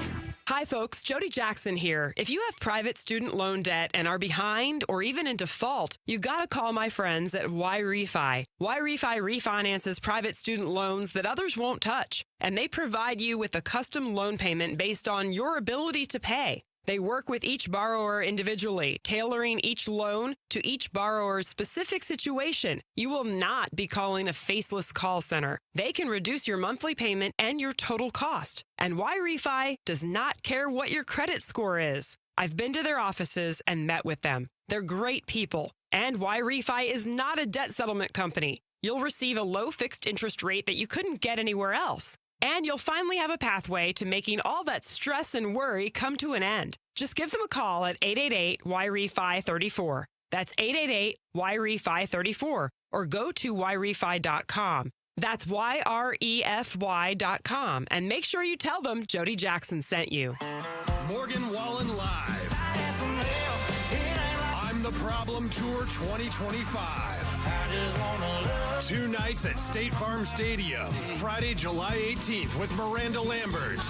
Hi, folks. Jody Jackson here. If you have private student loan debt and are behind or even in default, you got to call my friends at YRefi. YRefi refinances private student loans that others won't touch, and they provide you with a custom loan payment based on your ability to pay. They work with each borrower individually, tailoring each loan to each borrower's specific situation. You will not be calling a faceless call center. They can reduce your monthly payment and your total cost. And YRefi does not care what your credit score is. I've been to their offices and met with them. They're great people. And YRefi is not a debt settlement company. You'll receive a low fixed interest rate that you couldn't get anywhere else. And you'll finally have a pathway to making all that stress and worry come to an end. Just give them a call at 888-YRefi-34. That's 888-YRefi-34. Or go to YRefi.com. That's YREFY.com. And make sure you tell them Jody Jackson sent you. Morgan Wallen Live. I'm the Problem Tour 2025. 2 nights at State Farm Stadium. Friday, July 18th with Miranda Lambert.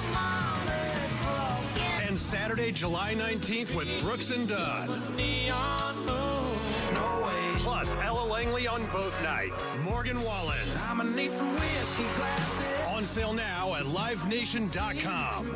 And Saturday, July 19th with Brooks and Dunn. Plus, Ella Langley on both nights. Morgan Wallen. On sale now at livenation.com.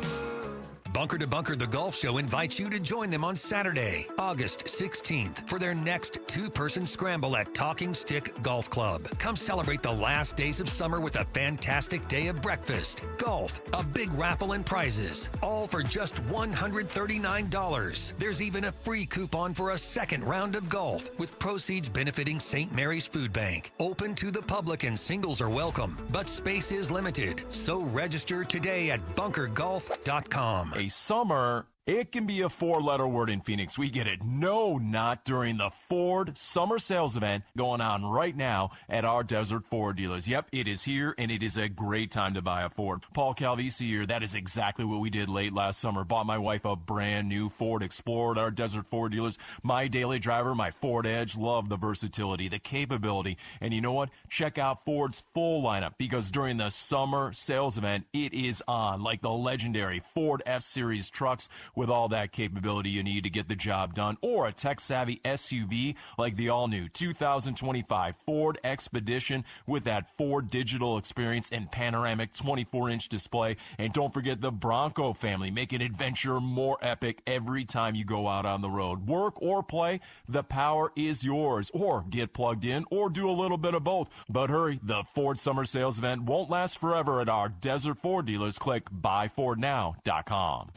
Bunker to Bunker, the golf show, invites you to join them on Saturday, August 16th, for their next 2-person scramble at Talking Stick Golf Club. Come celebrate the last days of summer with a fantastic day of breakfast, golf, a big raffle, and prizes, all for just $139. There's even a free coupon for a second round of golf, with proceeds benefiting St. Mary's Food Bank. Open to the public and singles are welcome, but space is limited, so register today at bunkergolf.com. Summer, it can be a 4-letter word in Phoenix. We get it. No, not during the Ford Summer Sales Event going on right now at our Desert Ford dealers. Yep, it is here, and it is a great time to buy a Ford. Paul Calvisi here. That is exactly what we did late last summer. Bought my wife a brand new Ford Explorer at our Desert Ford dealers. My daily driver, my Ford Edge. Love the versatility, the capability. And you know what? Check out Ford's full lineup, because during the Summer Sales Event, it is on, like the legendary Ford F-Series trucks with all that capability you need to get the job done, or a tech-savvy SUV like the all-new 2025 Ford Expedition with that Ford digital experience and panoramic 24-inch display. And don't forget the Bronco family, making adventure more epic every time you go out on the road. Work or play, the power is yours. Or get plugged in, or do a little bit of both. But hurry, the Ford Summer Sales Event won't last forever at our Desert Ford dealers. Click buyfordnow.com.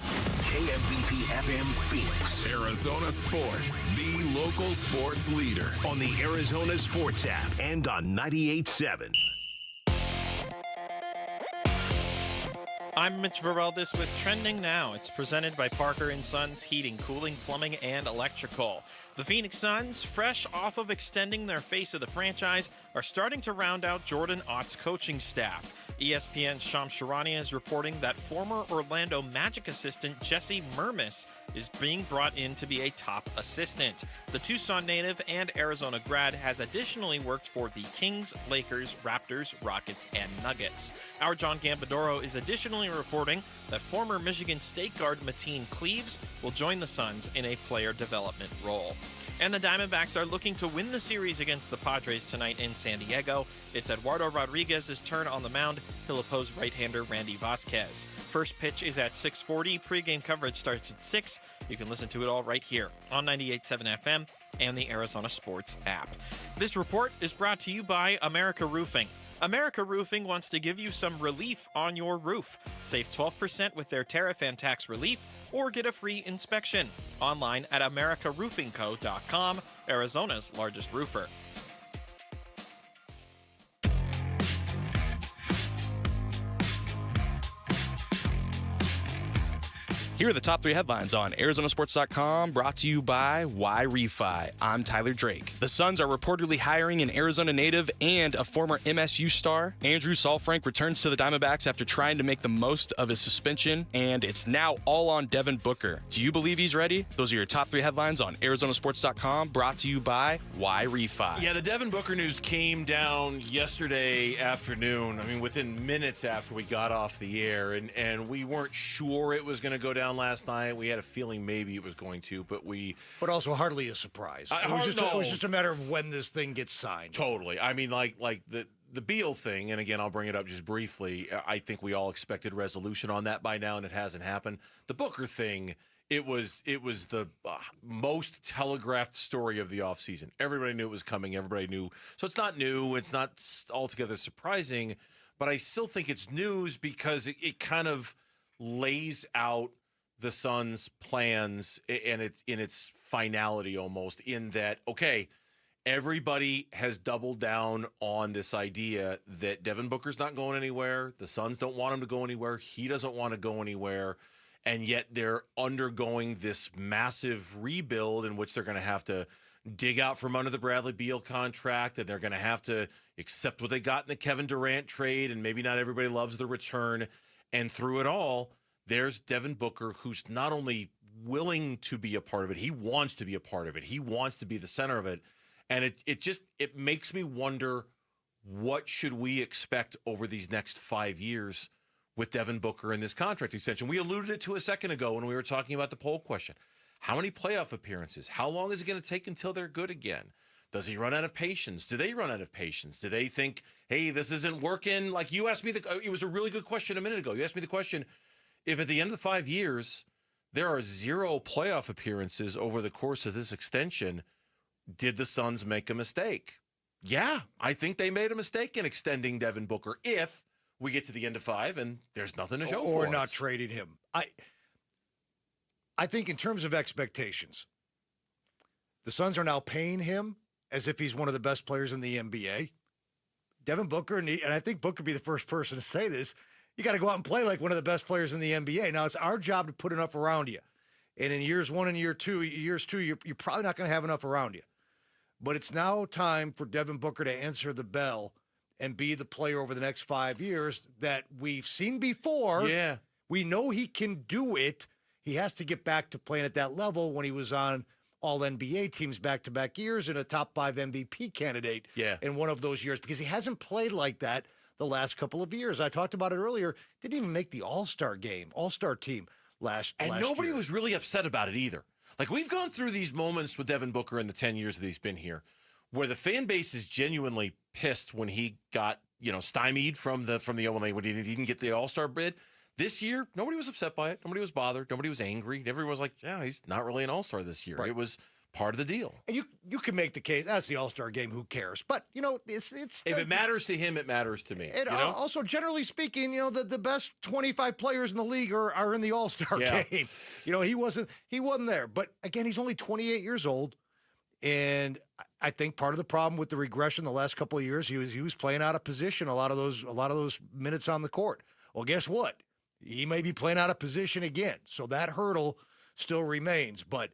KMVP FM Phoenix. Arizona Sports, the local sports leader. On the Arizona Sports app and on 98.7. I'm Mitch Veraldis with Trending Now. It's presented by Parker & Sons Heating, Cooling, Plumbing, and Electrical. The Phoenix Suns, fresh off of extending their face of the franchise, are starting to round out Jordan Ott's coaching staff. ESPN's Shams Charania is reporting that former Orlando Magic assistant Jesse Mermis is being brought in to be a top assistant. The Tucson native and Arizona grad has additionally worked for the Kings, Lakers, Raptors, Rockets, and Nuggets. Our John Gambadoro is additionally reporting that former Michigan State guard Mateen Cleaves will join the Suns in a player development role. And the Diamondbacks are looking to win the series against the Padres tonight in San Diego. It's Eduardo Rodriguez's turn on the mound. He'll oppose right-hander Randy Vasquez. First pitch is at 6:40. Pre-game coverage starts at 6. You can listen to it all right here on 98.7 FM and the Arizona Sports app. This report is brought to you by America Roofing. America Roofing wants to give you some relief on your roof. Save 12% with their tariff and tax relief, or get a free inspection. Online at americaroofingco.com, Arizona's largest roofer. Here are the top 3 headlines on ArizonaSports.com, brought to you by YRefi. I'm Tyler Drake. The Suns are reportedly hiring an Arizona native and a former MSU star. Andrew Saalfrank returns to the Diamondbacks after trying to make the most of his suspension, and it's now all on Devin Booker. Do you believe he's ready? Those are your top 3 headlines on ArizonaSports.com, brought to you by YRefi. Yeah, the Devin Booker news came down yesterday afternoon. I mean, within minutes after we got off the air, and we weren't sure it was going to go down last night. We had a feeling maybe it was going to, but also hardly a surprise. It was just a matter of when this thing gets signed. Totally. I mean, like the Beal thing, and again, I'll bring it up just briefly. I think we all expected resolution on that by now, and it hasn't happened. The Booker thing, it was the most telegraphed story of the offseason. Everybody knew it was coming. Everybody knew. So it's not new. It's not altogether surprising, but I still think it's news because it kind of lays out the Suns' plans and it's in its finality almost, in that, okay, everybody has doubled down on this idea that Devin Booker's not going anywhere. The Suns don't want him to go anywhere. He doesn't want to go anywhere. And yet they're undergoing this massive rebuild in which they're going to have to dig out from under the Bradley Beal contract, and they're going to have to accept what they got in the Kevin Durant trade, and maybe not everybody loves the return. And through it all, there's Devin Booker, who's not only willing to be a part of it, he wants to be a part of it. He wants to be the center of it. And it makes me wonder, what should we expect over these next 5 years with Devin Booker and this contract extension? We alluded it to a second ago when we were talking about the poll question. How many playoff appearances? How long is it going to take until they're good again? Does he run out of patience? Do they run out of patience? Do they think, hey, this isn't working? Like you asked me, it was a really good question a minute ago. You asked me the question, if at the end of the 5 years, there are 0 playoff appearances over the course of this extension, did the Suns make a mistake? Yeah, I think they made a mistake in extending Devin Booker if we get to the end of 5 and there's nothing to show for it. Or not trading him. I think in terms of expectations, the Suns are now paying him as if he's one of the best players in the NBA. Devin Booker, and I think Booker would be the first person to say this, you got to go out and play like one of the best players in the NBA. Now, it's our job to put enough around you. And in years 1 and years 2, you're probably not going to have enough around you. But it's now time for Devin Booker to answer the bell and be the player over the next 5 years that we've seen before. Yeah. We know he can do it. He has to get back to playing at that level when he was on all-NBA teams back-to-back years and a top 5 MVP candidate in one of those years, because he hasn't played like that the last couple of years. I talked about it earlier. Didn't even make the All-Star team last nobody year. was really upset about it either. Like, we've gone through these moments with Devin Booker in the 10 years that he's been here where the fan base is genuinely pissed when he got, stymied from the when he didn't get the All-Star bid. This year, nobody was upset by it. Nobody was bothered. Nobody was angry. Everyone was like, yeah, he's not really an All-Star this year. Right. It was part of the deal. And you can make the case, that's the All-Star game, who cares? But, it's if it matters to him, it matters to me. And also, generally speaking, the best 25 players in the league are in the All-Star game. He wasn't there. But again, he's only 28 years old. And I think part of the problem with the regression the last couple of years, he was playing out of position a lot of those minutes on the court. Well, guess what? He may be playing out of position again. So that hurdle still remains. But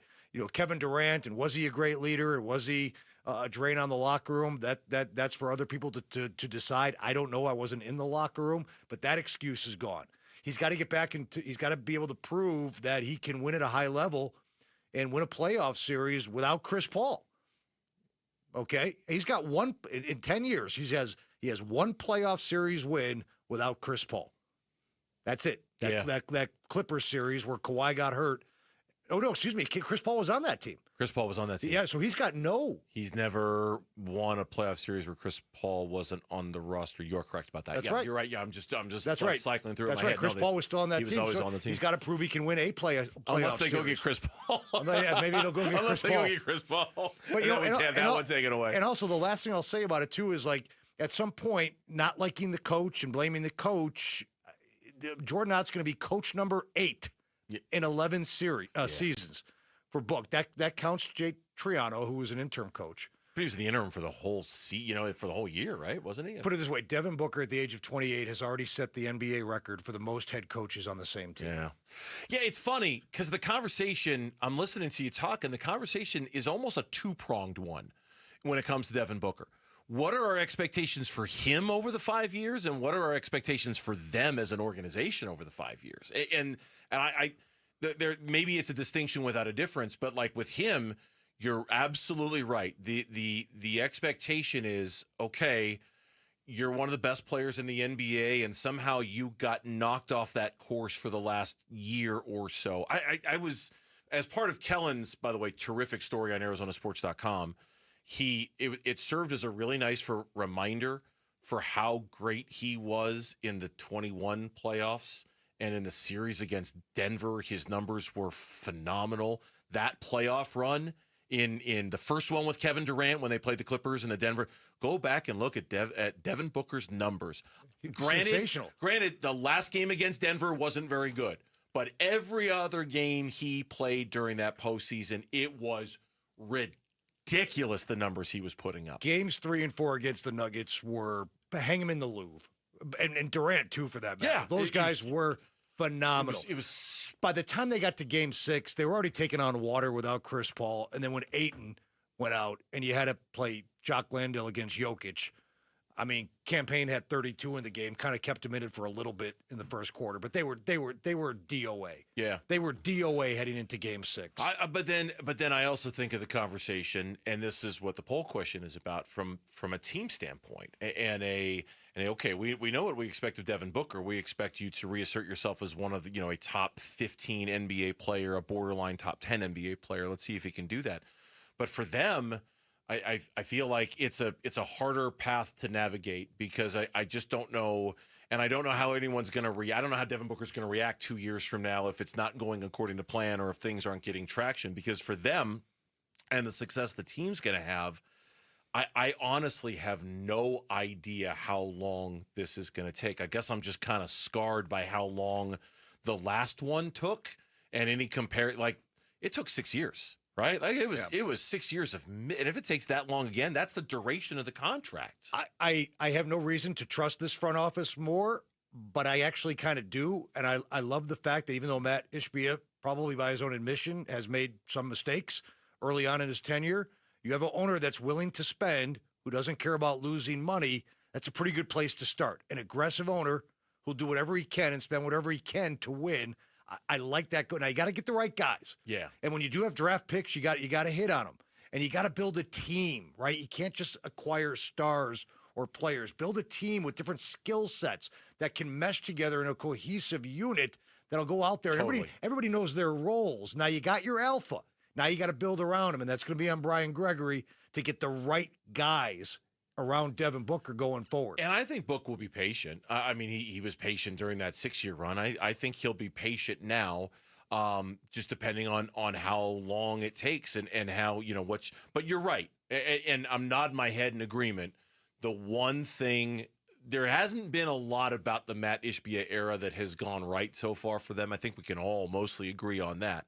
Kevin Durant, and was he a great leader, or was he a drain on the locker room? That's for other people to decide. I don't know. I wasn't in the locker room, but that excuse is gone. He's got to get back he's got to be able to prove that he can win at a high level and win a playoff series without Chris Paul. Okay? He's got one in 10 years. He has one playoff series win without Chris Paul. That's it. That Clippers series where Kawhi got hurt Oh, no, excuse me. Chris Paul was on that team. Chris Paul was on that team. Yeah, so he's got no. He's never won a playoff series where Chris Paul wasn't on the roster. You're correct about that. That's yeah, right. You're right. Yeah, I'm just That's like right. cycling through. That's my right. head. Chris Paul was still on that he team. He was always so on the team. He's got to prove he can win a playoff Unless they series. go get Chris Paul. Yeah, maybe they'll go get Unless Chris Paul. they go get Chris Paul. But, that one taken away. And also, the last thing I'll say about it, too, is like at some point, not liking the coach and blaming the coach, Jordan Ott's going to be coach number 8 in 11 seasons for Book. That counts Jake Triano, who was an interim coach. But he was the interim for the whole for the whole year, right? Wasn't he? Put it this way, Devin Booker at the age of 28 has already set the NBA record for the most head coaches on the same team. Yeah, it's funny because the conversation, I'm listening to you talk, and the conversation is almost a two-pronged one when it comes to Devin Booker. What are our expectations for him over the 5 years, and what are our expectations for them as an organization over the 5 years? And there maybe it's a distinction without a difference, but like with him, you're absolutely right. The expectation is, okay, you're one of the best players in the NBA, and somehow you got knocked off that course for the last year or so. I was, as part of Kellen's, by the way, terrific story on ArizonaSports.com, it served as a really nice reminder for how great he was in the 21 playoffs and in the series against Denver. His numbers were phenomenal. That playoff run in the first one with Kevin Durant when they played the Clippers and the Denver, go back and look at Devin Booker's numbers. Sensational. Granted, the last game against Denver wasn't very good, but every other game he played during that postseason, it was ridiculous the numbers he was putting up. Games 3 and 4 against the Nuggets were hang him in the Louvre, and Durant too, for that matter. Yeah, those guys were phenomenal. It was by the time they got to Game 6, they were already taking on water without Chris Paul, and then when Ayton went out, and you had to play Jock Landale against Jokic. I mean, Campaign had 32 in the game, kind of kept him in it for a little bit in the first quarter, but they were DOA. Yeah, they were DOA heading into Game 6. But then I also think of the conversation, and this is what the poll question is about from a team standpoint, okay, we know what we expect of Devin Booker. We expect you to reassert yourself as one of a top 15 NBA player, a borderline top 10 NBA player. Let's see if he can do that. But for them, I feel like it's a harder path to navigate because I just don't know, and I don't know how anyone's going to react. I don't know how Devin Booker's going to react 2 years from now if it's not going according to plan or if things aren't getting traction. Because for them and the success the team's going to have, I honestly have no idea how long this is going to take. I guess I'm just kind of scarred by how long the last one took, and it took 6 years. Right? Like it was 6 years and if it takes that long again, that's the duration of the contract. I have no reason to trust this front office more, but I actually kind of do. And I love the fact that even though Matt Ishbia, probably by his own admission, has made some mistakes early on in his tenure, you have an owner that's willing to spend, who doesn't care about losing money. That's a pretty good place to start. An aggressive owner who'll do whatever he can and spend whatever he can to win. I like that. Now, you got to get the right guys. Yeah. And when you do have draft picks, you got to hit on them. And you got to build a team, right? You can't just acquire stars or players. Build a team with different skill sets that can mesh together in a cohesive unit that'll go out there. Totally. And everybody knows their roles. Now you got your alpha. Now you got to build around him, and that's going to be on Brian Gregory to get the right guys around Devin Booker going forward. And I think Book will be patient. I mean, he was patient during that 6-year run. I think he'll be patient now, just depending on how long it takes and how, but you're right. And I'm nodding my head in agreement. The one thing, there hasn't been a lot about the Matt Ishbia era that has gone right so far for them. I think we can all mostly agree on that.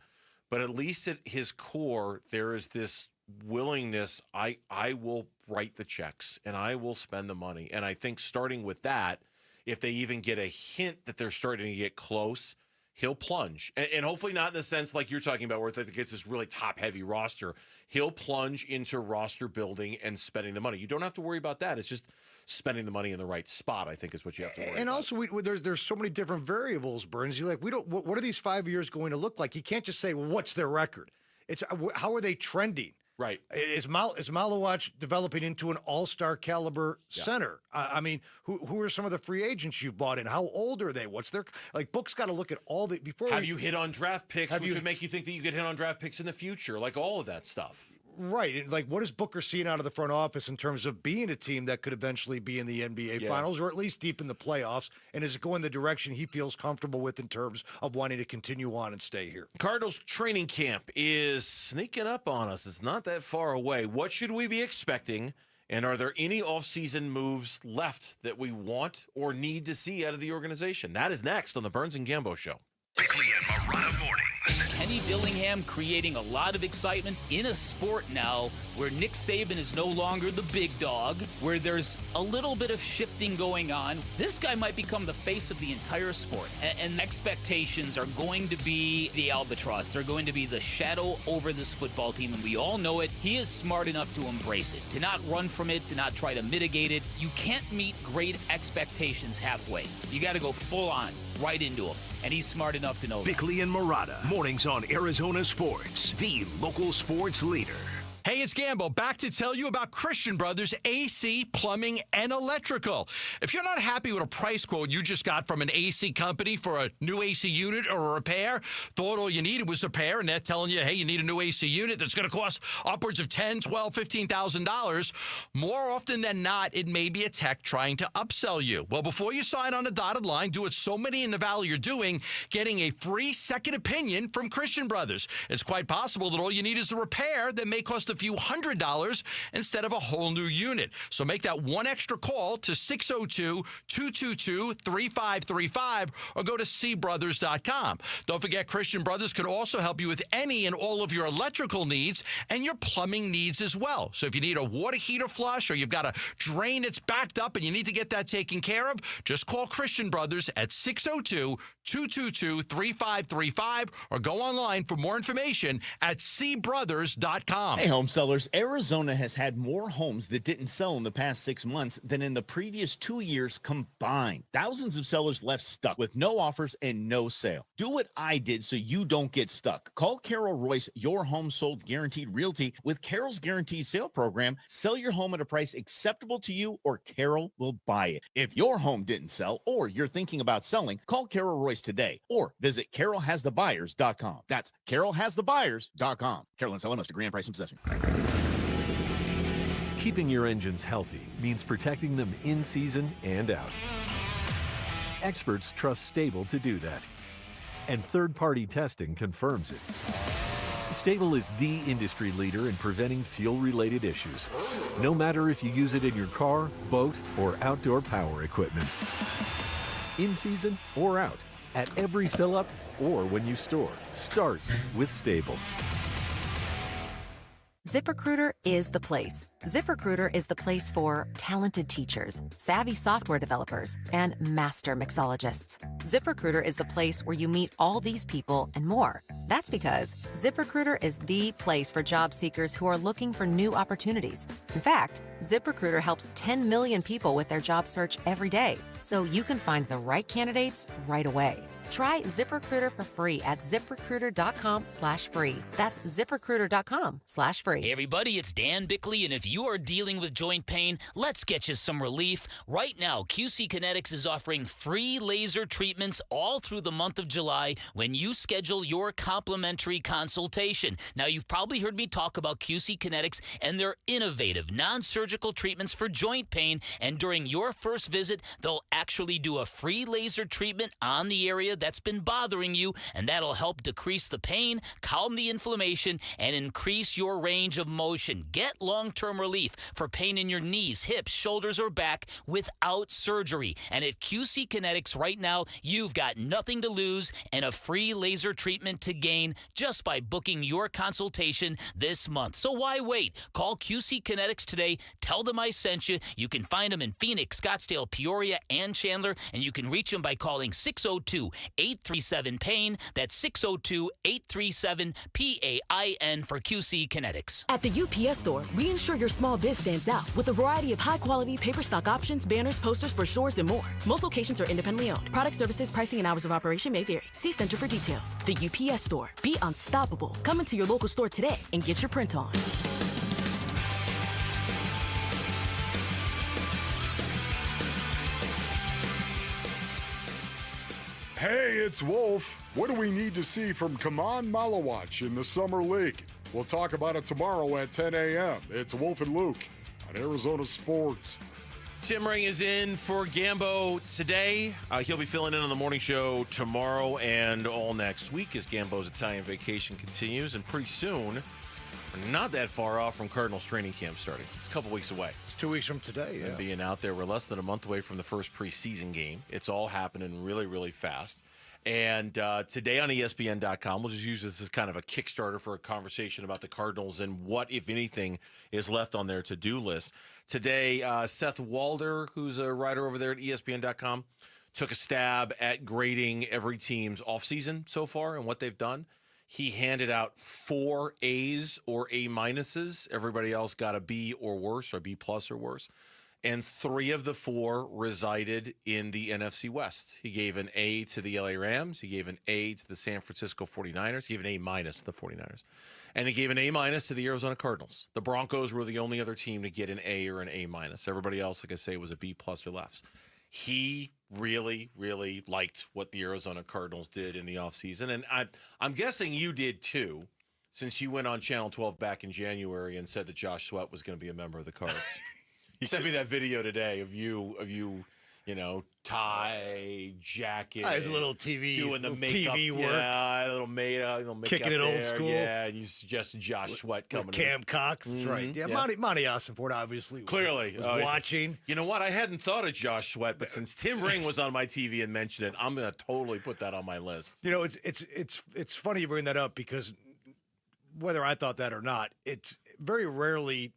But at least at his core, there is this willingness. I will write the checks and I will spend the money. And I think starting with that, if they even get a hint that they're starting to get close, he'll plunge. And hopefully not in the sense like you're talking about where it gets this really top-heavy roster. He'll plunge into roster building and spending the money. You don't have to worry about that. It's just spending the money in the right spot, I think, is what you have to worry about. And also, there's so many different variables, Burns. What are these 5 years going to look like? You can't just say, well, what's their record? It's how are they trending? Right. Is Malawach developing into an all-star caliber center? I mean, who are some of the free agents you've bought in? How old are they? What's their Book's got to look at all the before. Have you hit on draft picks, which would make you think that you could hit on draft picks in the future, like all of that stuff. Right. And what is Booker seeing out of the front office in terms of being a team that could eventually be in the NBA Finals or at least deep in the playoffs? And is it going the direction he feels comfortable with in terms of wanting to continue on and stay here? Cardinals training camp is sneaking up on us. It's not that far away. What should we be expecting? And are there any offseason moves left that we want or need to see out of the organization? That is next on the Burns and Gambo Show. Bickley and Morata mornings. Kenny Dillingham creating a lot of excitement in a sport now where Nick Saban is no longer the big dog, where there's a little bit of shifting going on. This guy might become the face of the entire sport. And expectations are going to be the albatross. They're going to be the shadow over this football team, and we all know it. He is smart enough to embrace it, to not run from it, to not try to mitigate it. You can't meet great expectations halfway. You got to go full on, right into them. And he's smart enough to know that. Bickley and Morata, mornings on Arizona Sports, the local sports leader. Hey, it's Gambo, back to tell you about Christian Brothers AC Plumbing and Electrical. If you're not happy with a price quote you just got from an AC company for a new AC unit or a repair, thought all you needed was a repair, and they're telling you, hey, you need a new AC unit that's going to cost upwards of $10,000, $12,000, $15,000, more often than not, it may be a tech trying to upsell you. Well, before you sign on the dotted line, do what so many in the Valley are doing, getting a free second opinion from Christian Brothers. It's quite possible that all you need is a repair that may cost a few $100 instead of a whole new unit. So make that one extra call to 602-222-3535 or go to cbrothers.com. Don't forget, Christian Brothers can also help you with any and all of your electrical needs and your plumbing needs as well. So if you need a water heater flush or you've got a drain that's backed up and you need to get that taken care of, just call Christian Brothers at 602-222-3535 or go online for more information at cbrothers.com. Hey, home sellers, Arizona has had more homes that didn't sell in the past 6 months than in the previous 2 years combined. Thousands of sellers left stuck with no offers and no sale. Do what I did so you don't get stuck. Call Carol Royce, Your Home Sold Guaranteed Realty. With Carol's Guaranteed Sale Program, sell your home at a price acceptable to you or Carol will buy it. If your home didn't sell or you're thinking about selling, call Carol Royce today or visit carolhasthebuyers.com. That's carolhasthebuyers.com. Carol and seller must agree on price and possession. Keeping your engines healthy means protecting them in season and out. Experts trust Stable to do that. And third-party testing confirms it. Stable is the industry leader in preventing fuel-related issues, no matter if you use it in your car, boat, or outdoor power equipment. In season or out, at every fill-up or when you store, start with Stable. ZipRecruiter is the place. ZipRecruiter is the place for talented teachers, savvy software developers, and master mixologists. ZipRecruiter is the place where you meet all these people and more. That's because ZipRecruiter is the place for job seekers who are looking for new opportunities. In fact, ZipRecruiter helps 10 million people with their job search every day, so you can find the right candidates right away. Try ZipRecruiter for free at ZipRecruiter.com/free. That's ZipRecruiter.com/free. Hey everybody, it's Dan Bickley, and if you are dealing with joint pain, let's get you some relief. Right now, QC Kinetics is offering free laser treatments all through the month of July when you schedule your complimentary consultation. Now, you've probably heard me talk about QC Kinetics and their innovative non-surgical treatments for joint pain, and during your first visit, they'll actually do a free laser treatment on the area that's been bothering you, and that'll help decrease the pain, calm the inflammation, and increase your range of motion. Get long-term relief for pain in your knees, hips, shoulders, or back without surgery. And at QC Kinetics right now, you've got nothing to lose and a free laser treatment to gain just by booking your consultation this month. So why wait? Call QC Kinetics today. Tell them I sent you. You can find them in Phoenix, Scottsdale, Peoria, and Chandler, and you can reach them by calling 602-837-PAIN. That's 602-837-PAIN for QC Kinetics. At the UPS Store, we ensure your small biz stands out with a variety of high-quality paper stock options, banners, posters, brochures, and more. Most locations are independently owned. Product services, pricing, and hours of operation may vary. See Center for details. The UPS Store. Be unstoppable. Come into your local store today and get your print on. Hey, it's Wolf. What do we need to see from Kaman Malawach in the Summer League? We'll talk about it tomorrow at 10 a.m. It's Wolf and Luke on Arizona Sports. Tim Ring is in for Gambo today. He'll be filling in on the morning show tomorrow and all next week as Gambo's Italian vacation continues. And pretty soon, we're not that far off from Cardinals training camp starting. It's a couple weeks away. It's 2 weeks from today, yeah. And being out there, we're less than a month away from the first preseason game. It's all happening really, really fast. And today on ESPN.com, we'll just use this as kind of a Kickstarter for a conversation about the Cardinals and what, if anything, is left on their to-do list. Today, Seth Walder, who's a writer over there at ESPN.com, took a stab at grading every team's offseason so far and what they've done. He handed out 4 A's or A minuses. Everybody else got a B or worse, or B plus or worse. And 3 of the 4 resided in the NFC West. He gave an A to the LA Rams. He gave an A to the San Francisco 49ers. He gave an A minus to the 49ers. And he gave an A minus to the Arizona Cardinals. The Broncos were the only other team to get an A or an A minus. Everybody else, like I say, was a B plus or less. He really, really liked what the Arizona Cardinals did in the offseason. And I'm guessing you did too, since you went on Channel 12 back in January and said that Josh Sweat was going to be a member of the Cards. You sent me that video today of you know, tie, jacket. His little TV, doing the little makeup, TV work. Yeah, a little makeup Kicking it old school. Yeah, and you suggested Josh Sweat coming with Cam Cox. That's right. Yeah, Monty Ossenford obviously was watching. You know what? I hadn't thought of Josh Sweat, but since Tim Ring was on my TV and mentioned it, I'm going to totally put that on my list. You know, it's funny you bring that up because whether I thought that or not, it's very rarely.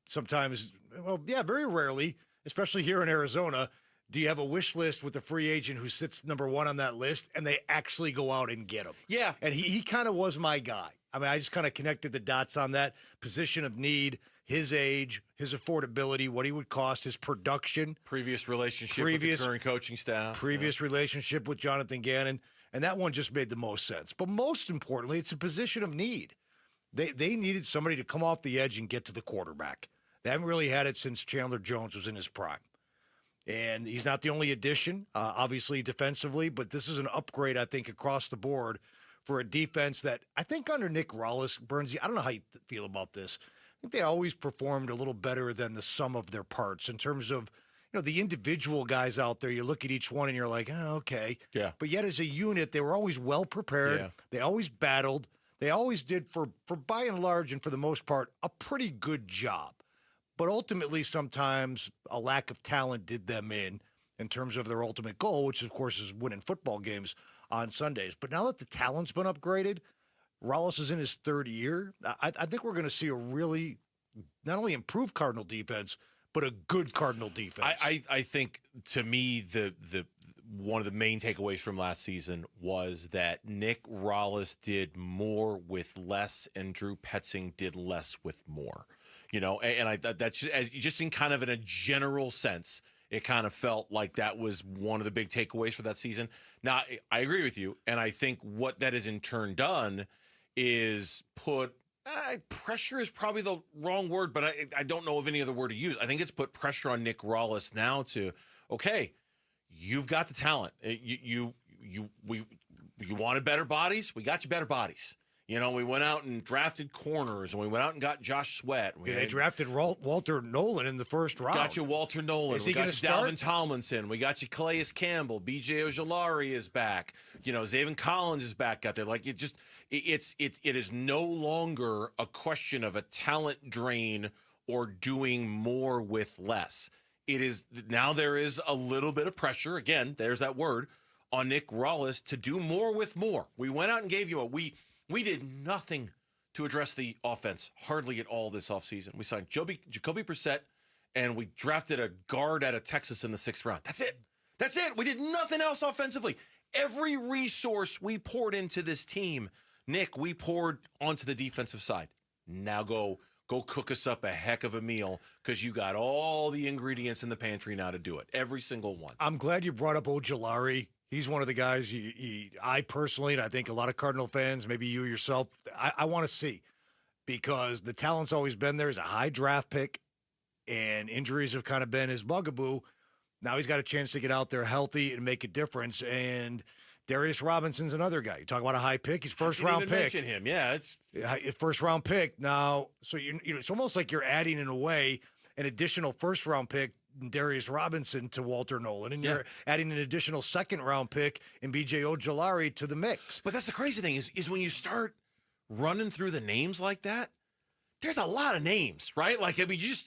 Sometimes, very rarely, especially here in Arizona, do you have a wish list with a free agent who sits number 1 on that list and they actually go out and get him. Yeah. And he kind of was my guy. I mean, I just kind of connected the dots on that position of need, his age, his affordability, what he would cost, his production. Previous relationship with the current coaching staff. Previous relationship with Jonathan Gannon. And that one just made the most sense. But most importantly, it's a position of need. They needed somebody to come off the edge and get to the quarterback. They haven't really had it since Chandler Jones was in his prime. And he's not the only addition, obviously, defensively, but this is an upgrade, I think, across the board for a defense that I think under Nick Rallis, Burnsy, I don't know how you feel about this. I think they always performed a little better than the sum of their parts in terms of, the individual guys out there. You look at each one and you're like, oh, okay. Yeah. But yet as a unit, they were always well prepared. Yeah. They always battled. They always did, for by and large and for the most part, a pretty good job. But ultimately, sometimes a lack of talent did them in terms of their ultimate goal, which, of course, is winning football games on Sundays. But now that the talent's been upgraded, Rallis is in his 3rd year. I think we're going to see a really not only improved Cardinal defense, but a good Cardinal defense. I think, to me, the one of the main takeaways from last season was that Nick Rallis did more with less and Drew Petzing did less with more. That's just in kind of in a general sense, it kind of felt like that was one of the big takeaways for that season. Now, I agree with you, and I think what that has in turn done is put pressure is probably the wrong word, but I don't know of any other word to use. I think it's put pressure on Nick Rallis now to, okay, you've got the talent. You wanted better bodies. We got you better bodies. We went out and drafted corners, and we went out and got Josh Sweat. They drafted Walter Nolan in the first round. Got you Walter Nolan. Is he going to start? Dalvin Tomlinson. We got you Calais Campbell. B.J. Ojolari is back. Zaven Collins is back out there. Like it is no longer a question of a talent drain or doing more with less. It is now there is a little bit of pressure. Again, there's that word on Nick Rallis to do more with more. We went out and gave you we did nothing to address the offense, hardly at all this offseason. We signed Jacoby Brissett, and we drafted a guard out of Texas in the 6th round. That's it. We did nothing else offensively. Every resource we poured into this team, Nick, we poured onto the defensive side. Now go cook us up a heck of a meal because you got all the ingredients in the pantry now to do it. Every single one. I'm glad you brought up Ojolari. He's one of the guys I personally, and I think a lot of Cardinal fans, maybe you yourself, I want to see because the talent's always been there. He's a high draft pick, and injuries have kind of been his bugaboo. Now he's got a chance to get out there healthy and make a difference. And Darius Robinson's another guy. You talk about a high pick. He's first-round pick. Mention him. Yeah, it's first-round pick. Now, so it's almost like you're adding, in a way, an additional first-round pick, Darius Robinson, to Walter Nolan, and you're adding an additional second-round pick in B.J. Ojulari to the mix. But that's the crazy thing is when you start running through the names like that, there's a lot of names, right? Like, I mean, you just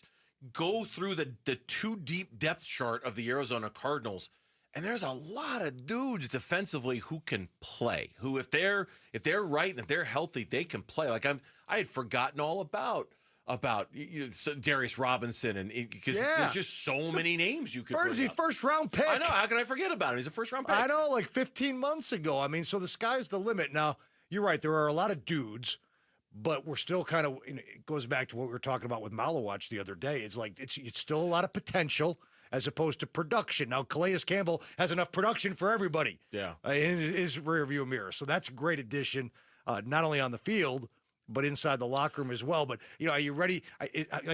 go through the too deep depth chart of the Arizona Cardinals, and there's a lot of dudes defensively who can play. Who, if they're right and if they're healthy, they can play. Like I had forgotten all about Darius Robinson, and because there's just so many names you could. Bernsey, first-round pick. I know. How can I forget about him? He's a first-round pick. I know, like 15 months ago. I mean, so the sky's the limit. Now, you're right. There are a lot of dudes, but we're still kind of. It goes back to what we were talking about with Malawatch the other day. It's like it's still a lot of potential as opposed to production. Now, Calais Campbell has enough production for everybody. Yeah, in his rearview mirror. So that's a great addition, not only on the field, but inside the locker room as well. But, are you ready?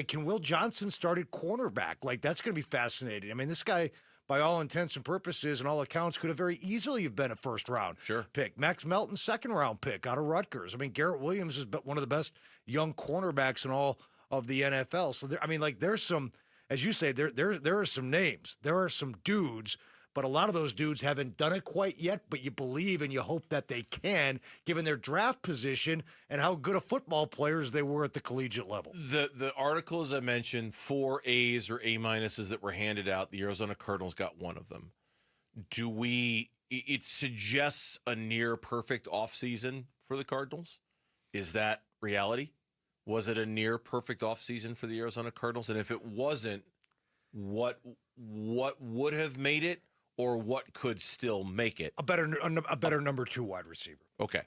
Can Will Johnson start at cornerback? Like, that's going to be fascinating. I mean, this guy, by all intents and purposes and all accounts, could have very easily have been a first-round pick. Max Melton, second-round pick out of Rutgers. I mean, Garrett Williams is one of the best young cornerbacks in all of the NFL. So, there's some, as you say, there are some names. There are some dudes, but a lot of those dudes haven't done it quite yet, but you believe and you hope that they can, given their draft position and how good of football players they were at the collegiate level. The articles I mentioned, 4 A's or A minuses that were handed out, the Arizona Cardinals got one of them. It suggests a near perfect offseason for the Cardinals. Is that reality? Was it a near perfect offseason for the Arizona Cardinals? And if it wasn't, what would have made it? Or what could still make it? A better number 2 wide receiver. Okay.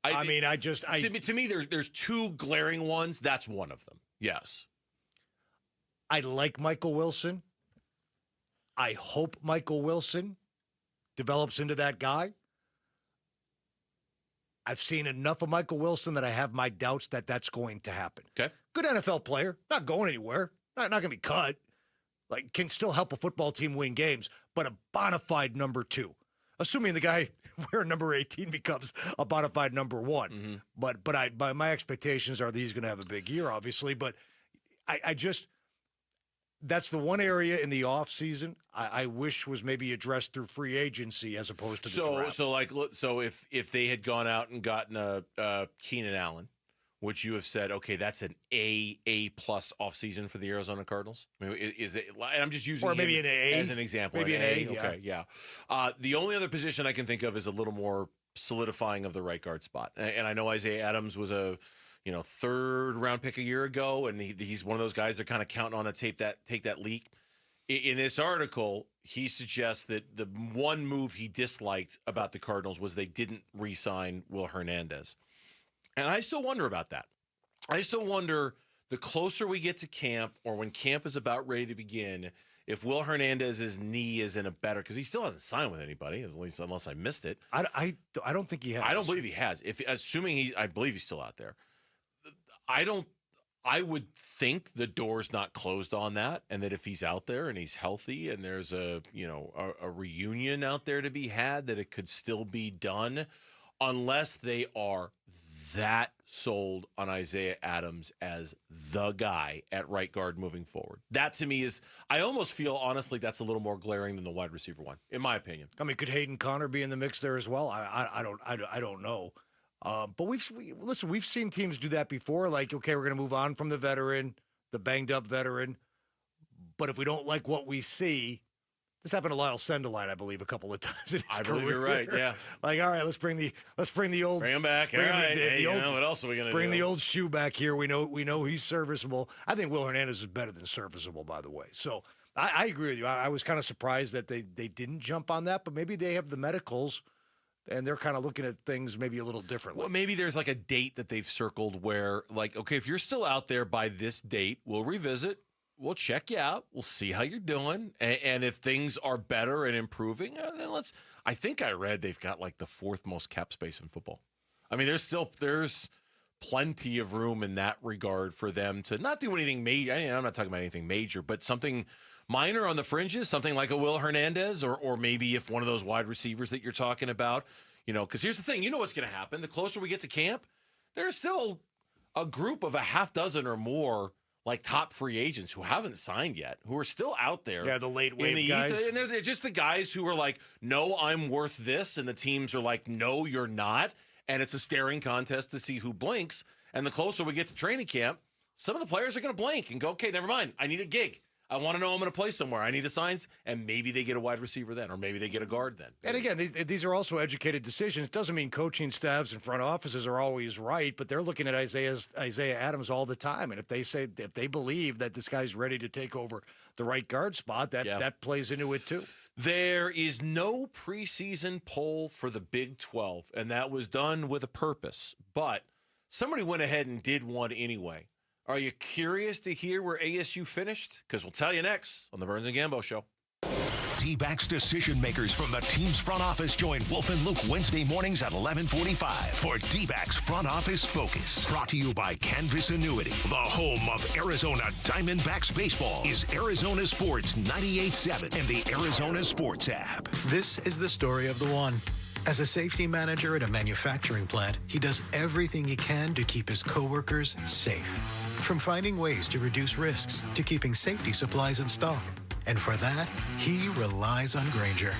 To me, there's 2 glaring ones. That's one of them. Yes. I like Michael Wilson. I hope Michael Wilson develops into that guy. I've seen enough of Michael Wilson that I have my doubts that that's going to happen. Okay. Good NFL player. Not going anywhere. Not going to be cut. Like, can still help a football team win games, but a bona fide number 2. Assuming the guy wearing number 18 becomes a bona fide number 1. Mm-hmm. But my expectations are that he's going to have a big year, obviously. But I just, that's the one area in the offseason I wish was maybe addressed through free agency as opposed to the draft. So if they had gone out and gotten a Keenan Allen, which you have said, okay, that's an A plus offseason for the Arizona Cardinals? I mean, is it? And I'm just using or maybe an A as an example. Maybe an A. Okay, yeah. The only other position I can think of is a little more solidifying of the right guard spot. And I know Isaiah Adams was a 3rd round pick a year ago, and he's one of those guys they're kind of counting on to take that leap. In this article, he suggests that the one move he disliked about the Cardinals was they didn't re-sign Will Hernandez. And I still wonder about that. I still wonder, the closer we get to camp, or when camp is about ready to begin, if Will Hernandez's knee is in a better, because he still hasn't signed with anybody, at least unless I missed it. I don't think he has. I don't believe he has. I believe he's still out there. I would think the door's not closed on that, and that if he's out there and he's healthy and there's a reunion out there to be had, that it could still be done, unless they are that sold on Isaiah Adams as the guy at right guard moving forward. That to me is, I almost feel honestly that's a little more glaring than the wide receiver one, in my opinion. I mean, could Hayden Connor be in the mix there as well? I don't know. But we've seen teams do that before. Like, okay, we're going to move on from the veteran, the banged up veteran. But if we don't like what we see, this happened to Lyle Sendeline, I believe, a couple of times in his career. Believe you're right. Yeah. Like, all right, let's bring the old. Bring him back. All right. What else are we going to do? Bring the old shoe back here. We know he's serviceable. I think Will Hernandez is better than serviceable, by the way. So I agree with you. I was kind of surprised that they didn't jump on that, but maybe they have the medicals and they're kind of looking at things maybe a little differently. Well, maybe there's like a date that they've circled where, like, okay, if you're still out there by this date, we'll revisit. We'll check you out. We'll see how you're doing. And if things are better and improving, then I think I read they've got like the 4th most cap space in football. I mean, there's plenty of room in that regard for them to not do anything major. I'm not talking about anything major, but something minor on the fringes, something like a Will Hernandez, or maybe if one of those wide receivers that you're talking about, because here's the thing, what's going to happen. The closer we get to camp, there's still a group of a half dozen or more like top free agents who haven't signed yet, who are still out there. Yeah, the late wave guys. And they're just the guys who are like, no, I'm worth this. And the teams are like, no, you're not. And it's a staring contest to see who blinks. And the closer we get to training camp, some of the players are going to blink and go, okay, never mind. I need a gig. I want to know I'm going to play somewhere. I need a signs, and maybe they get a wide receiver then, or maybe they get a guard then. And again, these are also educated decisions. It doesn't mean coaching staffs and front offices are always right, but they're looking at Isaiah Adams all the time. And if they believe that this guy's ready to take over the right guard spot, that plays into it too. There is no preseason poll for the Big 12, and that was done with a purpose. But somebody went ahead and did one anyway. Are you curious to hear where ASU finished? Because we'll tell you next on the Burns and Gambo Show. D-backs decision makers from the team's front office join Wolf and Luke Wednesday mornings at 11:45 for D-backs Front Office Focus. Brought to you by Canvas Annuity. The home of Arizona Diamondbacks baseball is Arizona Sports 98.7 and the Arizona Sports app. This is the story of the one. As a safety manager at a manufacturing plant, he does everything he can to keep his coworkers safe. From finding ways to reduce risks to keeping safety supplies in stock. And for that, he relies on Grainger.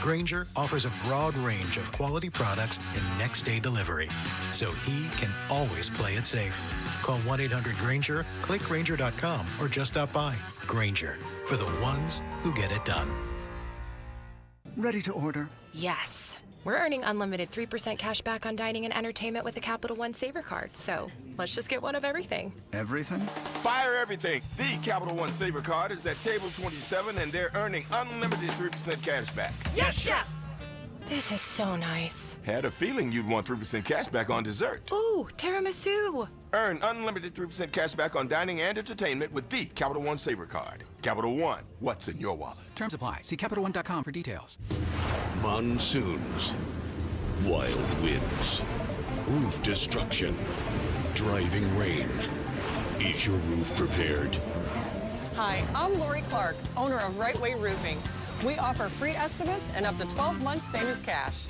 Grainger offers a broad range of quality products and next-day delivery, so he can always play it safe. Call 1-800-GRAINGER, click Grainger.com, or just stop by. Grainger, for the ones who get it done. Ready to order? Yes. We're earning unlimited 3% cash back on dining and entertainment with a Capital One Saver card, so let's just get one of everything. Everything? Fire everything. The Capital One Saver card is at table 27, and they're earning unlimited 3% cash back. Yes, Chef! This is so nice. Had a feeling you'd want 3% cash back on dessert. Ooh, tiramisu. Earn unlimited 3% cash back on dining and entertainment with the Capital One Saver card. Capital One, what's in your wallet? Terms apply. See CapitalOne.com for details. Monsoons, wild winds, roof destruction, driving rain. Is your roof prepared? Hi, I'm Lori Clark, owner of Right Way Roofing. We offer free estimates and up to 12 months, same as cash.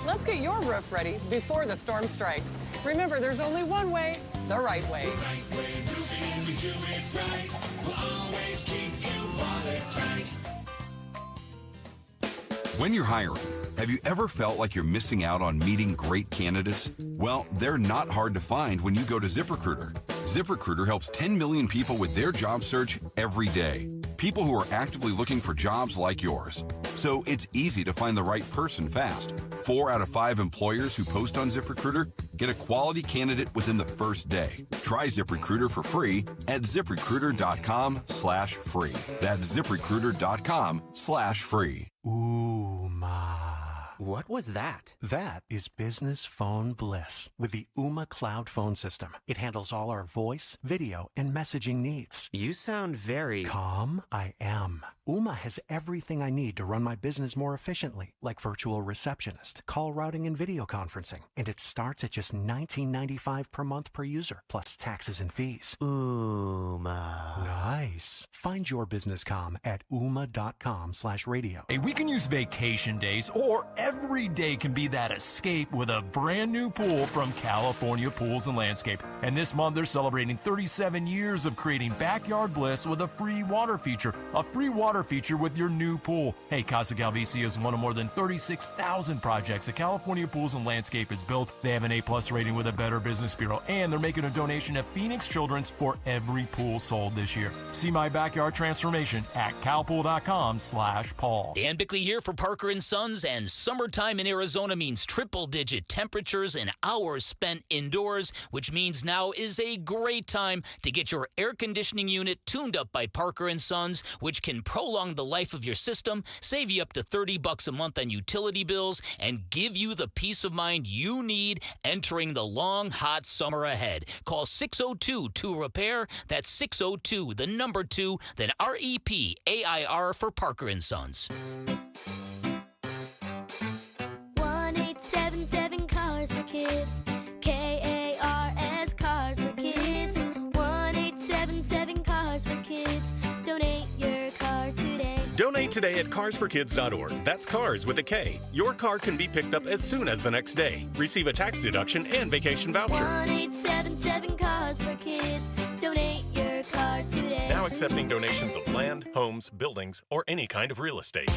Let's get your roof ready before the storm strikes. Remember, there's only one way, the right way. The right way roofing, we do it right. We'll always keep you watertight. When you're hiring, have you ever felt like you're missing out on meeting great candidates? Well, they're not hard to find when you go to ZipRecruiter. ZipRecruiter helps 10 million people with their job search every day. People who are actively looking for jobs like yours. So it's easy to find the right person fast. 4 out of 5 employers who post on ZipRecruiter get a quality candidate within the first day. Try ZipRecruiter for free at ZipRecruiter.com/free. That's ZipRecruiter.com/free. Ooh, ma. What was that? That is business phone bliss with the Ooma Cloud phone system. It handles all our voice, video, and messaging needs. You sound very... Calm? I am. Ooma has everything I need to run my business more efficiently, like virtual receptionist, call routing, and video conferencing. And it starts at just $19.95 per month per user, plus taxes and fees. Ooma. Nice. Find your business comm at ooma.com/radio. Hey, we can use vacation days, or every day can be that escape with a brand new pool from California Pools and Landscape. And this month they're celebrating 37 years of creating backyard bliss with a free water feature. A free water feature with your new pool. Hey, Casa Galvici is one of more than 36,000 projects that California Pools and Landscape has built. They have an A+ rating with a Better Business Bureau, and they're making a donation to Phoenix Children's for every pool sold this year. See my backyard transformation at calpool.com/Paul. Dan Bickley here for Parker & Sons, and summertime in Arizona means triple-digit temperatures and hours spent indoors, which means now is a great time to get your air conditioning unit tuned up by Parker & Sons, which can prolong the life of your system, save you up to $30 a month on utility bills, and give you the peace of mind you need entering the long, hot summer ahead. Call 602-2-REPAIR. That's 602, the number 2, then REPAIR for Parker & Sons. 1-877 Cars for Kids. KARS Cars for Kids. 1-877 Cars for Kids. Donate your car today at carsforkids.org. That's cars with a K. Your car can be picked up as soon as the next day. Receive a tax deduction and vacation voucher. 1-877-CARS-FOR-KIDS. Donate your car today. Now accepting donations of land, homes, buildings, or any kind of real estate.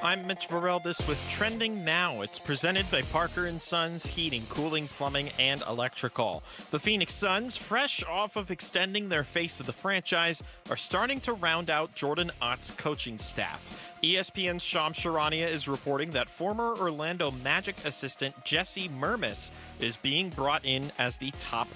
I'm Mitch Varel, this with Trending Now. It's presented by Parker & Sons Heating, Cooling, Plumbing, and Electrical. The Phoenix Suns, fresh off of extending their face of the franchise, are starting to round out Jordan Ott's coaching staff. ESPN's Shams Charania is reporting that former Orlando Magic assistant Jesse Mermis is being brought in as the top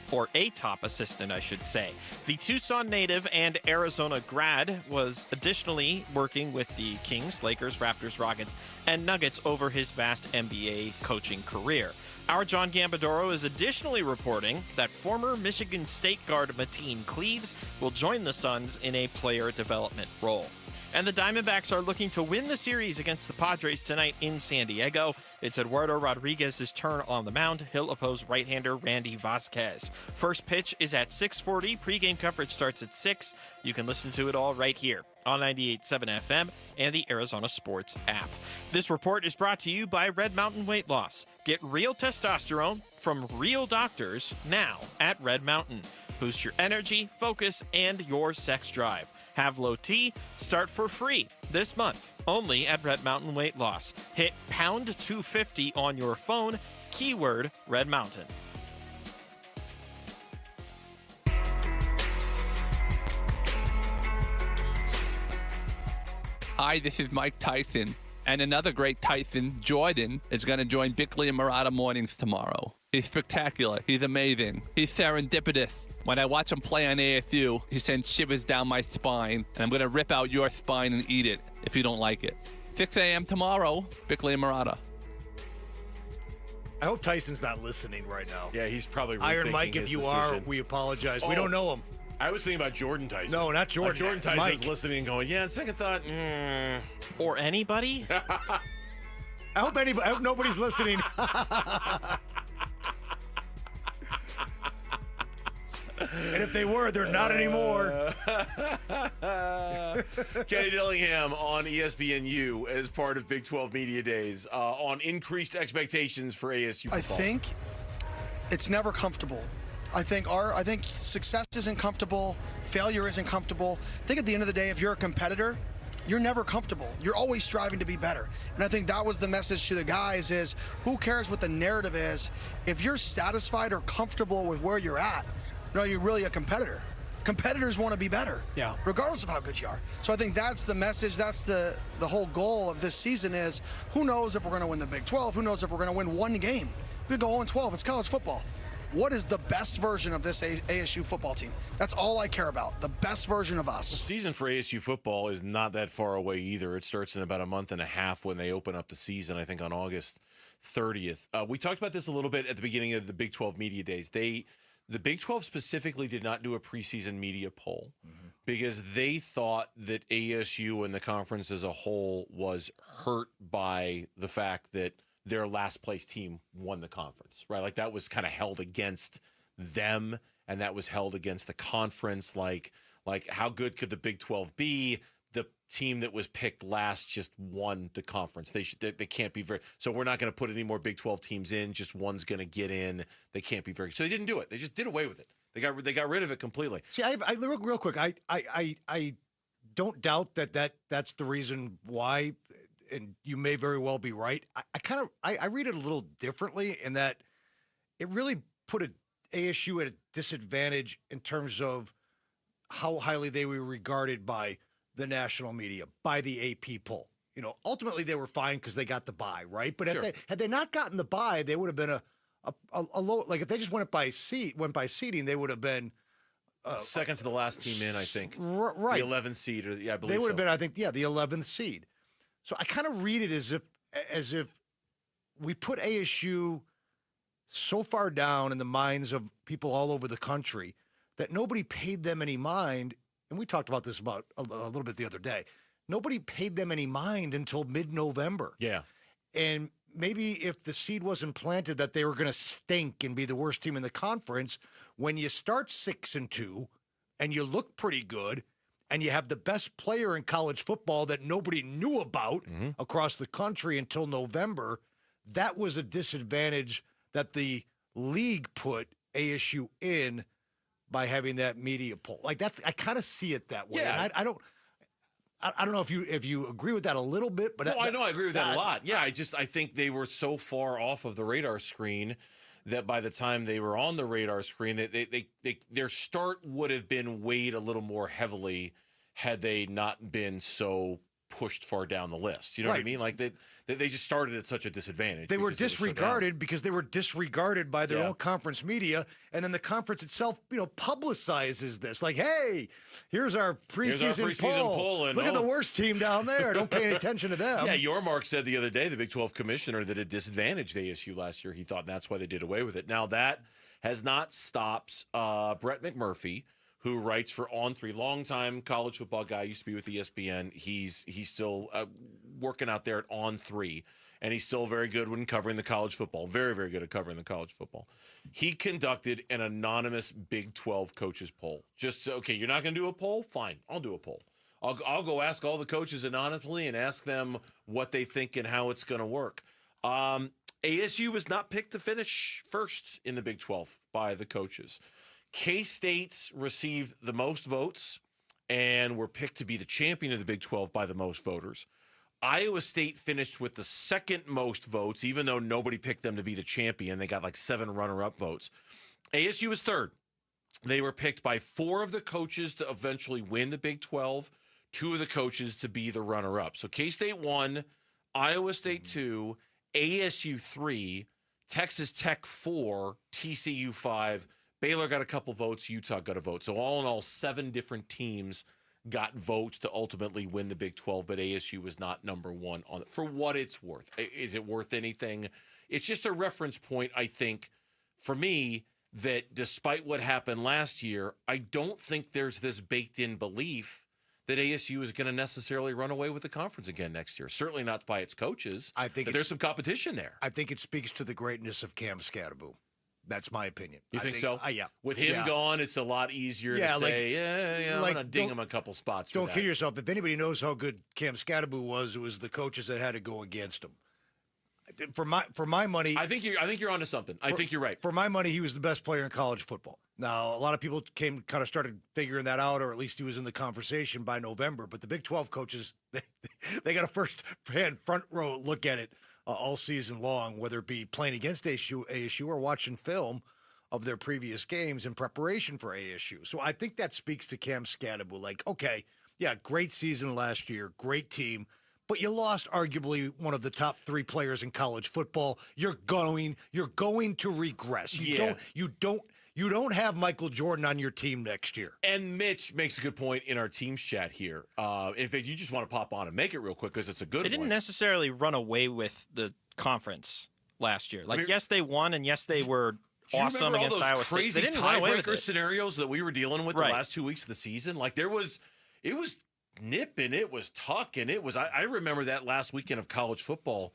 assistant, I should say. The Tucson native and Arizona grad was additionally working with the Kings, Lakers, Raptors, Rockets, and Nuggets over his vast NBA coaching career. Our John Gambadoro is additionally reporting that former Michigan State guard Mateen Cleaves will join the Suns in a player development role. And the Diamondbacks are looking to win the series against the Padres tonight in San Diego. It's Eduardo Rodriguez's turn on the mound. He'll oppose right-hander Randy Vasquez. First pitch is at 6:40. Pre-game coverage starts at 6. You can listen to it all right here on 98.7 FM and the Arizona Sports app. This report is brought to you by Red Mountain Weight Loss. Get real testosterone from real doctors now at Red Mountain. Boost your energy, focus, and your sex drive. Have low T, start for free this month, only at Red Mountain Weight Loss. Hit pound 250 on your phone, keyword Red Mountain. Hi, this is Mike Tyson. And another great Tyson, Jordan, is going to join Bickley and Murata Mornings tomorrow. He's spectacular. He's amazing. He's serendipitous. When I watch him play on ASU, he sends shivers down my spine, and I'm going to rip out your spine and eat it if you don't like it. 6 a.m. tomorrow, Bickley and Murata. I hope Tyson's not listening right now. Yeah, he's probably Iron Mike, if you decision. are, we apologize. We don't know him. I was thinking about Jordan Tyson. No, not Jordan. Jordan Tyson's Mike. listening and going, yeah, on second thought, Or anybody? I hope nobody's listening. And if they were, they're not anymore. Kenny Dillingham on ESPNU as part of Big 12 Media Days on increased expectations for ASU football. I think it's never comfortable. I think success isn't comfortable. Failure isn't comfortable. I think at the end of the day, if you're a competitor, you're never comfortable. You're always striving to be better. And I think that was the message to the guys is, who cares what the narrative is? If you're satisfied or comfortable with where you're at, you're really a competitor. Competitors want to be better, regardless of how good you are. So I think that's the message. That's the whole goal of this season is, who knows if we're going to win the Big 12? Who knows if we're going to win one game? We go 0-12. It's college football. What is the best version of this ASU football team? That's all I care about, the best version of us. The season for ASU football is not that far away either. It starts in about a month and a half when they open up the season, I think on August 30th. We talked about this a little bit at the beginning of the Big 12 Media Days. The Big 12 specifically did not do a preseason media poll because they thought that ASU and the conference as a whole was hurt by the fact that their last place team won the conference, right? Like that was kind of held against them, and that was held against the conference. Like how good could the Big 12 be? The team that was picked last just won the conference. They can't be very. So we're not going to put any more Big 12 teams in. Just one's going to get in. They can't be very. So they didn't do it. They just did away with it. They got rid of it completely. See, I real quick. I don't doubt that's the reason why. And you may very well be right. I read it a little differently in that it really put ASU at a disadvantage in terms of how highly they were regarded by the national media, by the AP poll. Ultimately they were fine because they got the bye, right? But had they not gotten the bye, they would have been a low. Like if they just went by seeding, they would have been second to the last team in, I think. Right, the 11th seed, or I believe they would have so. been, I think, the 11th seed. So I kind of read it as if we put ASU so far down in the minds of people all over the country that nobody paid them any mind. And we talked about this about a little bit the other day. Nobody paid them any mind until mid-November. Yeah. And maybe if the seed wasn't planted that they were going to stink and be the worst team in the conference, when you start 6-2 and you look pretty good, and you have the best player in college football that nobody knew about across the country until November, that was a disadvantage that the league put ASU in by having that media poll. Like I kind of see it that way. Yeah. And I don't know if you agree with that a little bit, but I know I agree with that a lot. Yeah, I think they were so far off of the radar screen that by the time they were on the radar screen, their start would have been weighed a little more heavily had they not been so pushed far down the list. You know what I mean? Like they just started at such a disadvantage. They were disregarded because they were disregarded by their own conference media, and then the conference itself, publicizes this. Like, hey, here's our preseason poll. And look at the worst team down there. Don't pay any attention to them. Yeah, Yormark said the other day, the Big 12 commissioner, that it disadvantaged ASU last year. He thought that's why they did away with it. Now that has not stopped Brett McMurphy, who writes for On3, longtime college football guy, used to be with ESPN. He's still working out there at On3, and he's still very good when covering the college football. Very, very good at covering the college football. He conducted an anonymous Big 12 coaches poll. Just, okay, you're not going to do a poll? Fine, I'll do a poll. I'll go ask all the coaches anonymously and ask them what they think and how it's going to work. ASU was not picked to finish first in the Big 12 by the coaches. K-State received the most votes and were picked to be the champion of the Big 12 by the most voters. Iowa State finished with the second most votes, even though nobody picked them to be the champion. They got like 7 runner-up votes. ASU was third. They were picked by 4 of the coaches to eventually win the Big 12, 2 of the coaches to be the runner-up. So K-State 1, Iowa State 2, ASU 3, Texas Tech 4, TCU 5, Baylor got a couple votes. Utah got a vote. So all in all, 7 different teams got votes to ultimately win the Big 12, but ASU was not number 1 on it. For what it's worth. Is it worth anything? It's just a reference point, I think, for me, that despite what happened last year, I don't think there's this baked-in belief that ASU is going to necessarily run away with the conference again next year. Certainly not by its coaches. I think there's some competition there. I think it speaks to the greatness of Cam Scatterbo. That's my opinion. You think so? Yeah. With him gone, it's a lot easier to say, I'm going to ding him a couple spots. Don't kid yourself. If anybody knows how good Cam Scatterbo was, it was the coaches that had to go against him. For my money, I think you're onto something. I think you're right. For my money, he was the best player in college football. Now, a lot of people started figuring that out, or at least he was in the conversation by November. But the Big 12 coaches, they got a first-hand front row look at it all season long, whether it be playing against ASU or watching film of their previous games in preparation for ASU. So I think that speaks to Cam Scatterbo. Like, okay, yeah, great season last year, great team, but you lost arguably one of the top 3 players in college football. You're going to regress. You don't have Michael Jordan on your team next year. And Mitch makes a good point in our team's chat here. If you just want to pop on and make it real quick because it's a good one. They didn't necessarily run away with the conference last year. Like, yes, they won, and yes, they were awesome against Iowa State. Crazy they didn't run away with tiebreaker it. scenarios that we were dealing with the last 2 weeks of the season. Like, it was nip and it was tuck, and it was. I remember that last weekend of college football.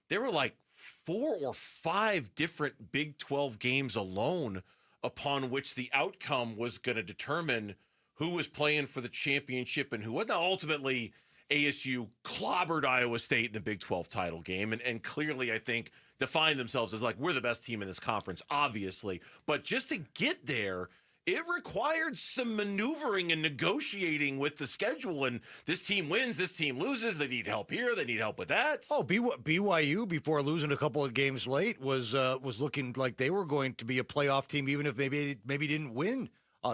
There were like 4 or 5 different Big 12 games alone upon which the outcome was going to determine who was playing for the championship and who wasn't. Now, ultimately, ASU clobbered Iowa State in the Big 12 title game, and clearly, I think, defined themselves as like, we're the best team in this conference, obviously. But just to get there, it required some maneuvering and negotiating with the schedule. And this team wins, this team loses. They need help here. They need help with that. Oh, BYU, before losing a couple of games late, was looking like they were going to be a playoff team, even if maybe didn't win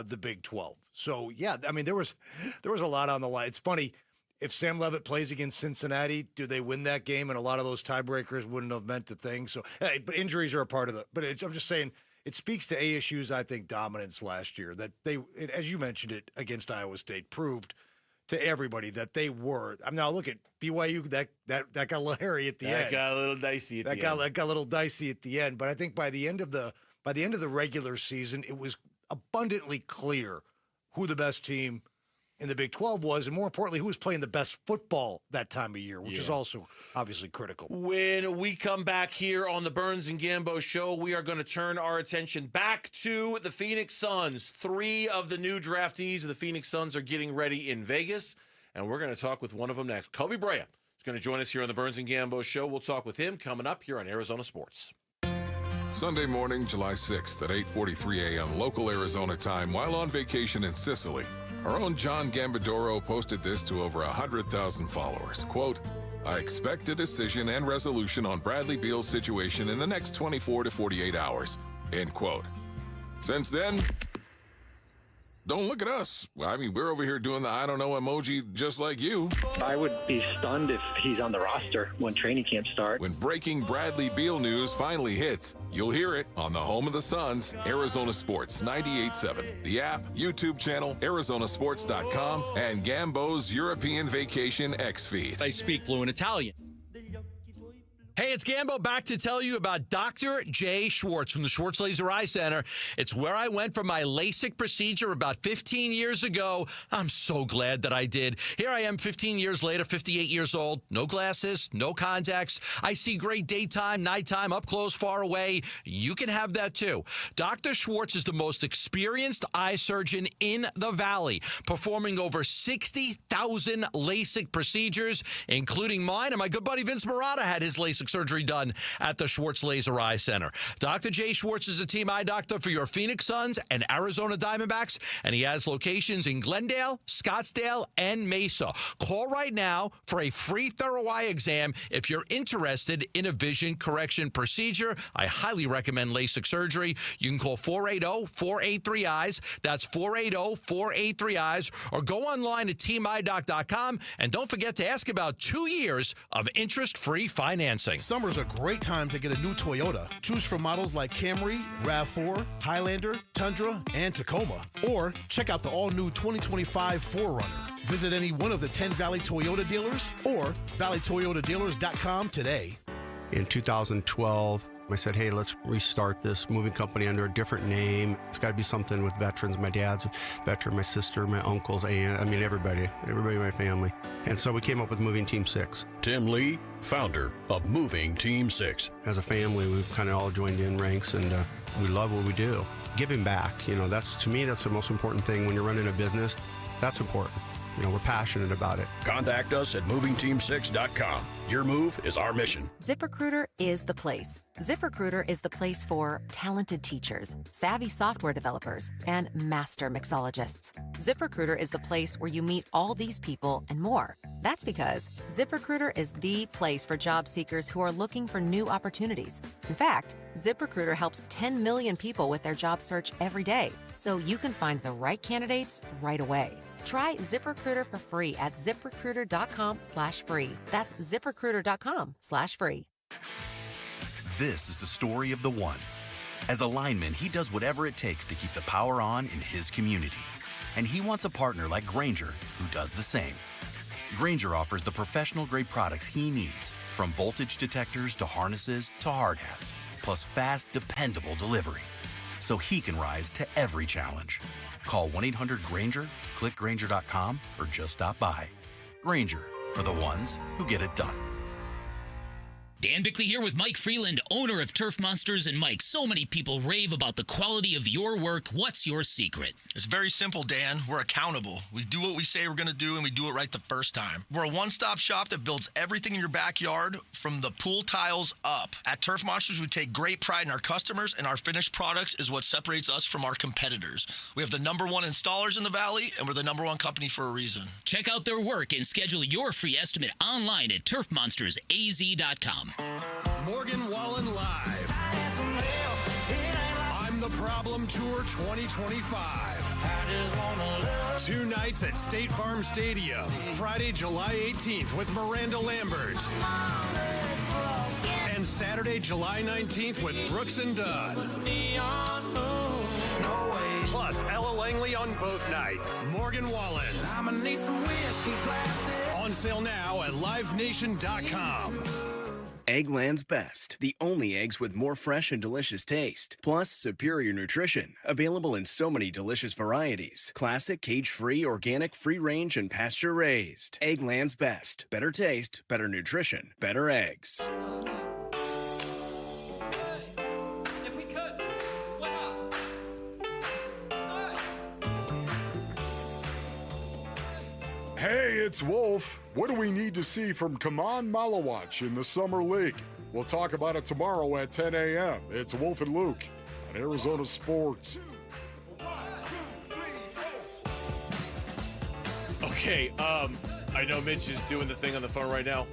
the Big 12. So yeah, I mean there was a lot on the line. It's funny, if Sam Leavitt plays against Cincinnati, do they win that game? And a lot of those tiebreakers wouldn't have meant a thing. So, but injuries are a part of it. But I'm just saying. It speaks to ASU's, I think, dominance last year, that as you mentioned it, against Iowa State, proved to everybody that they were. I mean, now look at BYU, that got a little hairy at the end. That got a little dicey at the end. That got a little dicey at the end. But I think by the end of the regular season, it was abundantly clear who the best team in the Big 12 was, and more importantly, who was playing the best football that time of year, which is also obviously critical. When we come back here on the Burns and Gambo Show, we are going to turn our attention back to the Phoenix Suns. 3 of the new draftees of the Phoenix Suns are getting ready in Vegas, and we're going to talk with one of them next. Kobe Bryant is going to join us here on the Burns and Gambo Show. We'll talk with him coming up here on Arizona Sports. Sunday morning, July 6th at 8:43 a.m. local Arizona time while on vacation in Sicily. Our own John Gambadoro posted this to over 100,000 followers. Quote, I expect a decision and resolution on Bradley Beal's situation in the next 24 to 48 hours. End quote. Since then, don't look at us. I mean, we're over here doing the I don't know emoji just like you. I would be stunned if he's on the roster when training camp starts. When breaking Bradley Beal news finally hits, you'll hear it on the home of the Suns, Arizona Sports 98.7. The app, YouTube channel, ArizonaSports.com, and Gambo's European Vacation X feed. I speak fluent Italian. Hey, it's Gambo back to tell you about Dr. J. Schwartz from the Schwartz Laser Eye Center. It's where I went for my LASIK procedure about 15 years ago. I'm so glad that I did. Here I am 15 years later, 58 years old. No glasses, no contacts. I see great daytime, nighttime, up close, far away. You can have that too. Dr. Schwartz is the most experienced eye surgeon in the Valley, performing over 60,000 LASIK procedures, including mine. And my good buddy Vince Marotta had his LASIK surgery done at the Schwartz Laser Eye Center. Dr. J. Schwartz is a team eye doctor for your Phoenix Suns and Arizona Diamondbacks, and he has locations in Glendale, Scottsdale, and Mesa. Call right now for a free thorough eye exam if you're interested in a vision correction procedure. I highly recommend LASIK surgery. You can call 480-483-EYES. That's 480-483-EYES, or go online at teamidoc.com, and don't forget to ask about 2 years of interest-free financing. Summer's a great time to get a new Toyota. Choose from models like Camry, RAV4, Highlander, Tundra, and Tacoma. Or check out the all-new 2025 4Runner. Visit any one of the 10 Valley Toyota dealers or valleytoyotadealers.com today. In 2012, I said, hey, let's restart this moving company under a different name. It's got to be something with veterans. My dad's a veteran, my sister, my uncles, aunt, everybody in my family. And so we came up with Moving Team 6. Tim Lee, founder of Moving Team 6. As a family, we've kind of all joined in ranks, and we love what we do. Giving back, that's, to me, that's the most important thing when you're running a business. That's important. We're passionate about it. Contact us at movingteam6.com. Your move is our mission. ZipRecruiter is the place. ZipRecruiter is the place for talented teachers, savvy software developers, and master mixologists. ZipRecruiter is the place where you meet all these people and more. That's because ZipRecruiter is the place for job seekers who are looking for new opportunities. In fact, ZipRecruiter helps 10 million people with their job search every day, so you can find the right candidates right away. Try ZipRecruiter for free at ZipRecruiter.com/free. That's ZipRecruiter.com/free. This is the story of the one. As a lineman, he does whatever it takes to keep the power on in his community. And he wants a partner like Grainger who does the same. Grainger offers the professional-grade products he needs, from voltage detectors to harnesses to hard hats, plus fast, dependable delivery, so he can rise to every challenge. Call 1-800-GRAINGER, click Grainger.com, or just stop by. Grainger, for the ones who get it done. Dan Bickley here with Mike Freeland, owner of Turf Monsters. And Mike, so many people rave about the quality of your work. What's your secret? It's very simple, Dan. We're accountable. We do what we say we're going to do, and we do it right the first time. We're a one-stop shop that builds everything in your backyard from the pool tiles up. At Turf Monsters, we take great pride in our customers, and our finished products is what separates us from our competitors. We have the #1 installers in the Valley, and we're the #1 company for a reason. Check out their work and schedule your free estimate online at turfmonstersaz.com. Morgan Wallen Live. I'm the Problem Tour 2025. 2 nights at State Farm Stadium. Friday, July 18th with Miranda Lambert. And Saturday, July 19th with Brooks and Dunn. Plus Ella Langley on both nights. Morgan Wallen. On sale now at livenation.com. Eggland's Best, the only eggs with more fresh and delicious taste, plus superior nutrition. Available in so many delicious varieties. Classic, cage-free, organic, free-range, and pasture-raised. Eggland's Best. Better taste, better nutrition, better eggs. Hey, it's Wolf. What do we need to see from Kaman Malawach in the Summer League? We'll talk about it tomorrow at 10 a.m. It's Wolf and Luke on Arizona Sports. Okay, I know Mitch is doing the thing on the phone right now.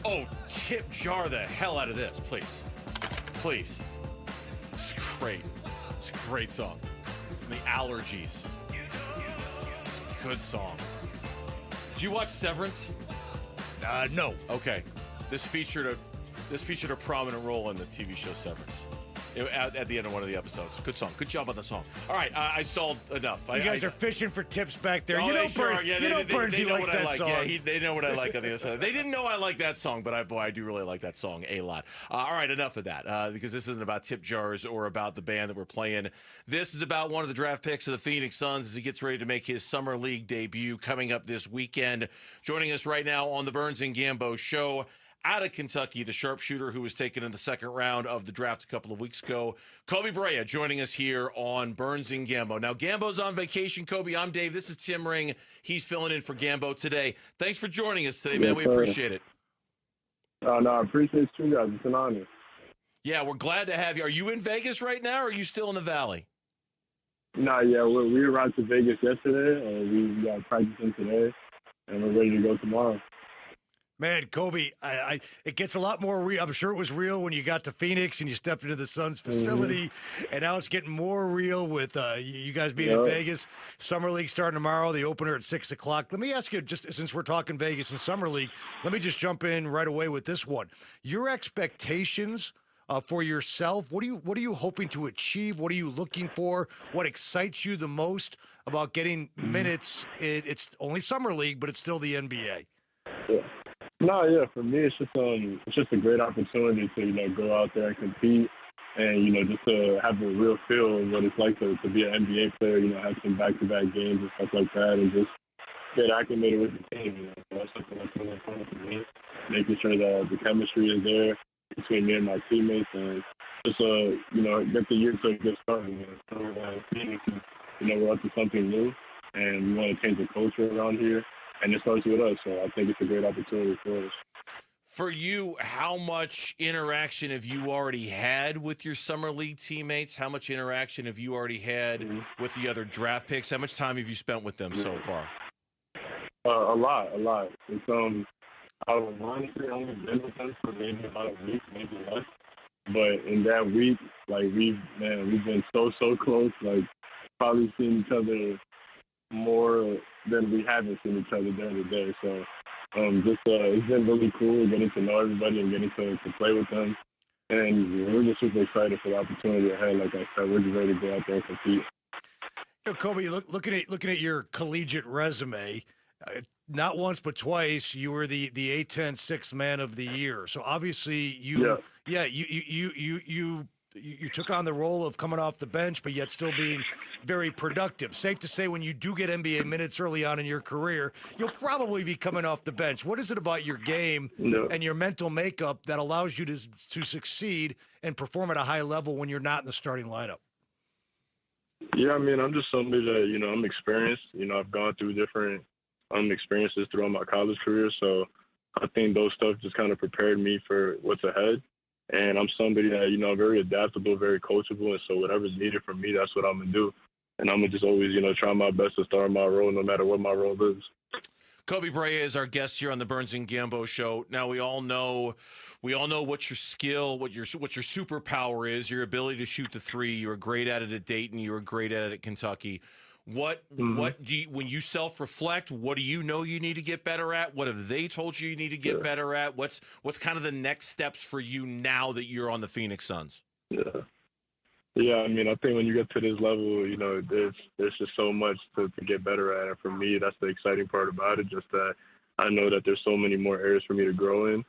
Oh, tip jar the hell out of this, please. Please. It's great. It's a great song. The Allergies. It's a good song. Did you watch Severance? No. Okay. This featured a prominent role in the TV show Severance. At the end of one of the episodes. Good song. Good job on the song. All right, I stalled enough. You guys are fishing for tips back there. Oh, you know, Bernsey likes that song. Yeah, they know what I like on the other side. They didn't know I like that song, but I do really like that song a lot. All right, enough of that, because this isn't about tip jars or about the band that we're playing. This is about one of the draft picks of the Phoenix Suns as he gets ready to make his Summer League debut coming up this weekend. Joining us right now on the Burns and Gambo show, out of Kentucky, the sharpshooter who was taken in the second round of the draft a couple of weeks ago, Kobe Brea, joining us here on Burns and Gambo. Now, Gambo's on vacation. Kobe, I'm Dave. This is Tim Ring. He's filling in for Gambo today. Thanks for joining us today, man. We appreciate it. No, I appreciate you guys. It's an honor. Yeah, we're glad to have you. Are you in Vegas right now, or are you still in the Valley? No, yeah, we arrived to Vegas yesterday, and we got practicing today, and we're ready to go tomorrow. Man, Kobe, it gets a lot more real. I'm sure it was real when you got to Phoenix and you stepped into the Suns facility, and now it's getting more real with you guys being in Vegas. Summer League starting tomorrow, the opener at 6 o'clock. Let me ask you, just since we're talking Vegas and Summer League, let me just jump in right away with this one. Your expectations for yourself, what are you hoping to achieve? What are you looking for? What excites you the most about getting minutes? It's only Summer League, but it's still the NBA. Yeah. No, yeah, for me, it's just a great opportunity to, go out there and compete and, just to have a real feel of what it's like to be an NBA player, have some back-to-back games and stuff like that and just get acclimated with the team, So that's something that's really important for me, making sure that the chemistry is there between me and my teammates and just, get the year to a good start. So, Phoenix is, we're up to something new and we want to change the culture around here. And it starts with us, so I think it's a great opportunity for us. For you, how much interaction have you already had with your Summer League teammates? How much interaction have you already had with the other draft picks? How much time have you spent with them so far? A lot. It's I would honestly only been with them for maybe about a week, maybe less. But in that week, we've been so close. Probably seen each other more than we haven't seen each other during the day. So it's been really cool getting to know everybody and getting to play with them. And we're just super excited for the opportunity ahead. Like I said, we're just ready to go out there and compete. Kobe, looking at your collegiate resume, not once but twice you were the A10 Sixth Man of the Year. So obviously you took on the role of coming off the bench, but yet still being very productive. Safe to say when you do get NBA minutes early on in your career, you'll probably be coming off the bench. What is it about your game and your mental makeup that allows you to succeed and perform at a high level when you're not in the starting lineup? Yeah, I'm just somebody that, I'm experienced. I've gone through different experiences throughout my college career, so I think those stuff just kind of prepared me for what's ahead. And I'm somebody that, very adaptable, very coachable. And so whatever's needed from me, that's what I'm going to do. And I'm going to just always, try my best to start my role no matter what my role is. Kobe Brea is our guest here on the Burns and Gambo show. Now we all know what your skill, what your superpower is, your ability to shoot the three. You were great at it at Dayton. You were great at it at Kentucky. What do you, when you self-reflect, what do you know you need to get better at? What have they told you need to get better at? What's kind of the next steps for you now that you're on the Phoenix Suns? Yeah, I think when you get to this level, there's just so much to get better at. And for me, that's the exciting part about it, just that I know that there's so many more areas for me to grow in.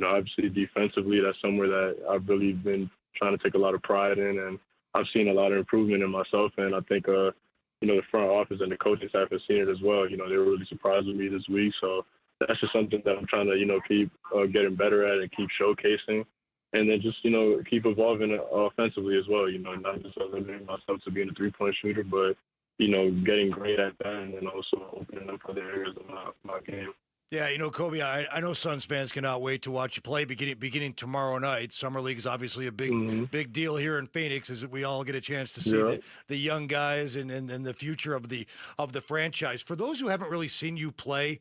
obviously defensively, that's somewhere that I've really been trying to take a lot of pride in, and I've seen a lot of improvement in myself. And I think, the front office and the coaching staff have seen it as well. They were really surprised with me this week. So that's just something that I'm trying to, keep getting better at and keep showcasing. And then just, keep evolving offensively as well, not just limiting myself to being a three-point shooter, but, getting great at that and then also opening up other areas of my game. Yeah, Kobe, I know Suns fans cannot wait to watch you play beginning tomorrow night. Summer League is obviously a big deal here in Phoenix, as we all get a chance to see the young guys and the future of the franchise. For those who haven't really seen you play,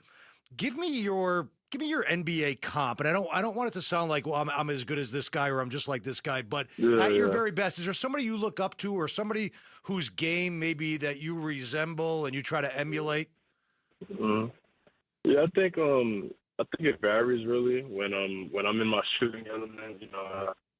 give me your NBA comp. And I don't want it to sound like, well, I'm as good as this guy or I'm just like this guy, but at your very best, is there somebody you look up to or somebody whose game maybe that you resemble and you try to emulate? Mm-hmm. Yeah, I think it varies really when I'm in my shooting element.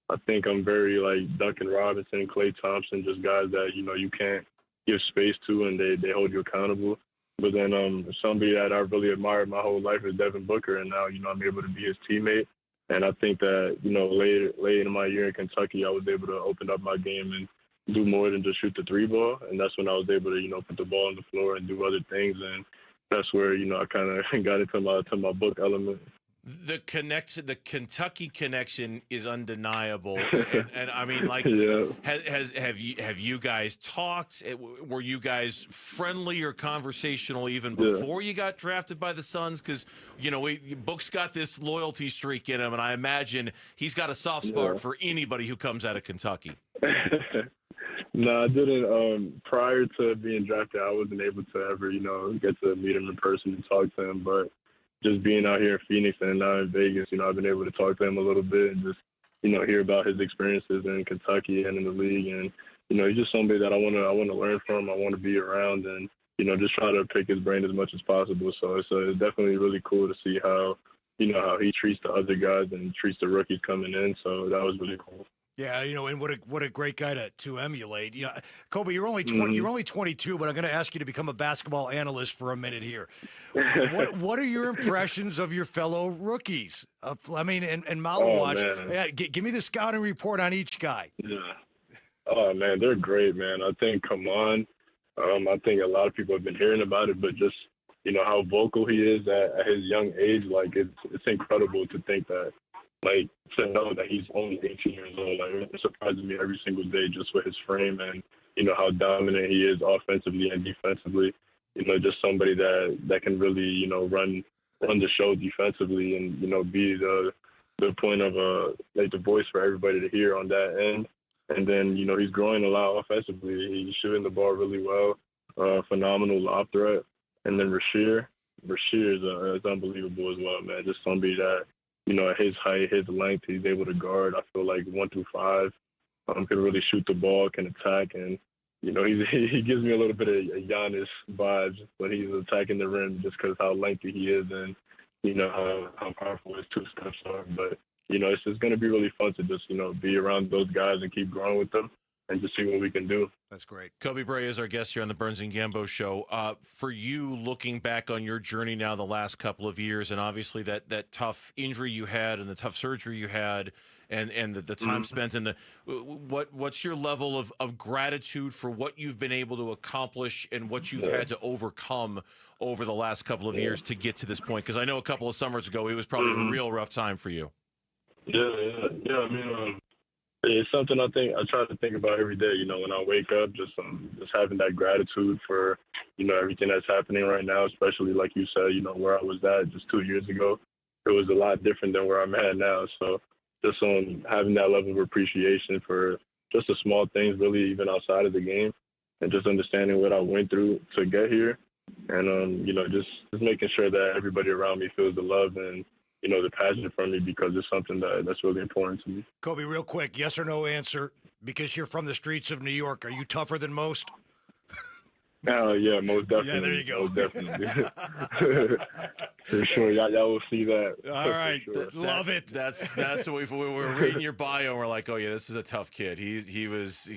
I think I'm very like Duncan Robinson, Klay Thompson, just guys that you can't give space to and they hold you accountable. But then somebody that I've really admired my whole life is Devin Booker, and now I'm able to be his teammate. And I think that late in my year in Kentucky, I was able to open up my game and do more than just shoot the three ball, and that's when I was able to put the ball on the floor and do other things. And that's where I kind of got into my book element. The Kentucky connection is undeniable, and I mean, like, have you guys talked? Were you guys friendly or conversational even before you got drafted by the Suns? Because Book's got this loyalty streak in him, and I imagine he's got a soft spot for anybody who comes out of Kentucky. No, I didn't. Prior to being drafted, I wasn't able to ever, get to meet him in person and talk to him. But just being out here in Phoenix and now in Vegas, I've been able to talk to him a little bit and just, hear about his experiences in Kentucky and in the league. And, he's just somebody that I want to learn from. I want to be around and, just try to pick his brain as much as possible. So it's definitely really cool to see how he treats the other guys and treats the rookies coming in. So that was really cool. Yeah, and what a great guy to emulate. Kobe, you're only 20, you're only 22, but I'm going to ask you to become a basketball analyst for a minute here. What are your impressions of your fellow rookies, Fleming and Malawatch? Yeah, give me the scouting report on each guy. Yeah. Oh man, they're great, man. I think I think a lot of people have been hearing about it, but just how vocal he is at his young age, like it's incredible to think that. Like, to know that he's only 18 years old, like, it surprises me every single day just with his frame and, how dominant he is offensively and defensively. Just somebody that can really, run the show defensively and, be the point of, like, the voice for everybody to hear on that end. And then, he's growing a lot offensively. He's shooting the ball really well, phenomenal lob threat. And then Rasheer is unbelievable as well, man. Just somebody that, at his height, his length, he's able to guard, I feel like 1 through 5. Can really shoot the ball, can attack, and, he gives me a little bit of Giannis vibes when he's attacking the rim just because how lengthy he is and, how powerful his two steps are. But, it's just going to be really fun to just, be around those guys and keep growing with them and just see what we can do. That's great. Kobe Bray is our guest here on the Burns and Gambo Show. For you, looking back on your journey now the last couple of years, and obviously that tough injury you had and the tough surgery you had and the time spent in what's your level of gratitude for what you've been able to accomplish and what you've had to overcome over the last couple of years to get to this point? Because I know a couple of summers ago, it was probably a real rough time for you. Yeah. I mean, it's something I try to think about every day, when I wake up, just having that gratitude for, everything that's happening right now, especially like you said, where I was at just 2 years ago, it was a lot different than where I'm at now. So just having that level of appreciation for just the small things, really, even outside of the game, and just understanding what I went through to get here. And, just making sure that everybody around me feels the love and, the passion from me, because it's something that's really important to me. Kobe, real quick, yes or no answer, because you're from the streets of New York. Are you tougher than most? Oh, yeah, most definitely. Yeah, there you go. Most definitely. For sure. Y'all will see that. All right. Sure. Love it. That's what we were reading your bio, and we're like, oh, yeah, this is a tough kid. He was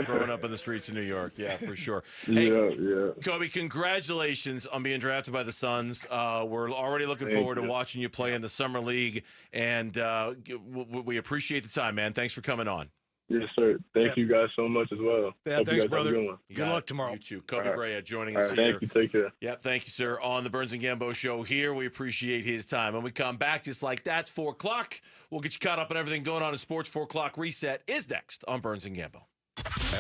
growing up in the streets of New York. Yeah, for sure. Hey, Yeah. Kobe, congratulations on being drafted by the Suns. We're already looking forward to watching you play in the Summer League, and we appreciate the time, man. Thanks for coming on. Yes, sir. Thank you guys so much as well. Yeah, Hope thanks, you guys have a brother. good one. Good luck tomorrow. You too. Kobe Brea joining All us right, here. thank you. Take care. Yep, thank you, sir. On the Burns and Gambo show here, we appreciate his time. When we come back, just like that, 4 o'clock, we'll get you caught up on everything going on in sports. 4 o'clock reset is next on Burns and Gambo.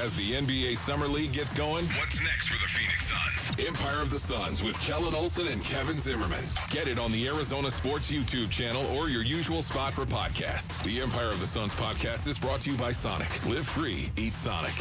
As the NBA Summer League gets going, what's next for the Phoenix Suns? Empire of the Suns with Kellen Olson and Kevin Zimmerman. Get it on the Arizona Sports YouTube channel or your usual spot for podcasts. The Empire of the Suns podcast is brought to you by Sonic. Live free, eat Sonic.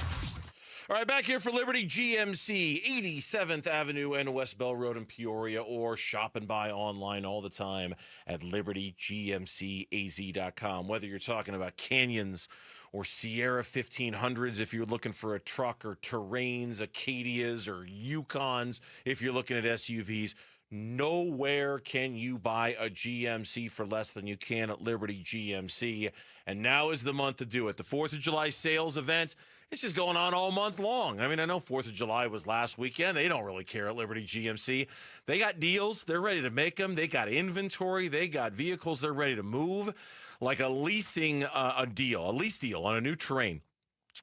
All right, back here for Liberty GMC, 87th Avenue and West Bell Road in Peoria, or shop and buy online all the time at libertygmcaz.com. Whether you're talking about Canyons or Sierra 1500s, if you're looking for a truck, or Terrains, Acadias, or Yukons, if you're looking at SUVs, nowhere can you buy a GMC for less than you can at Liberty GMC. And now is the month to do it. The 4th of July sales event, it's just going on all month long. I mean, I know 4th of July was last weekend. They don't really care at Liberty GMC. They got deals. They're ready to make them. They got inventory. They got vehicles they're ready to move. Like a leasing a lease deal on a new Terrain.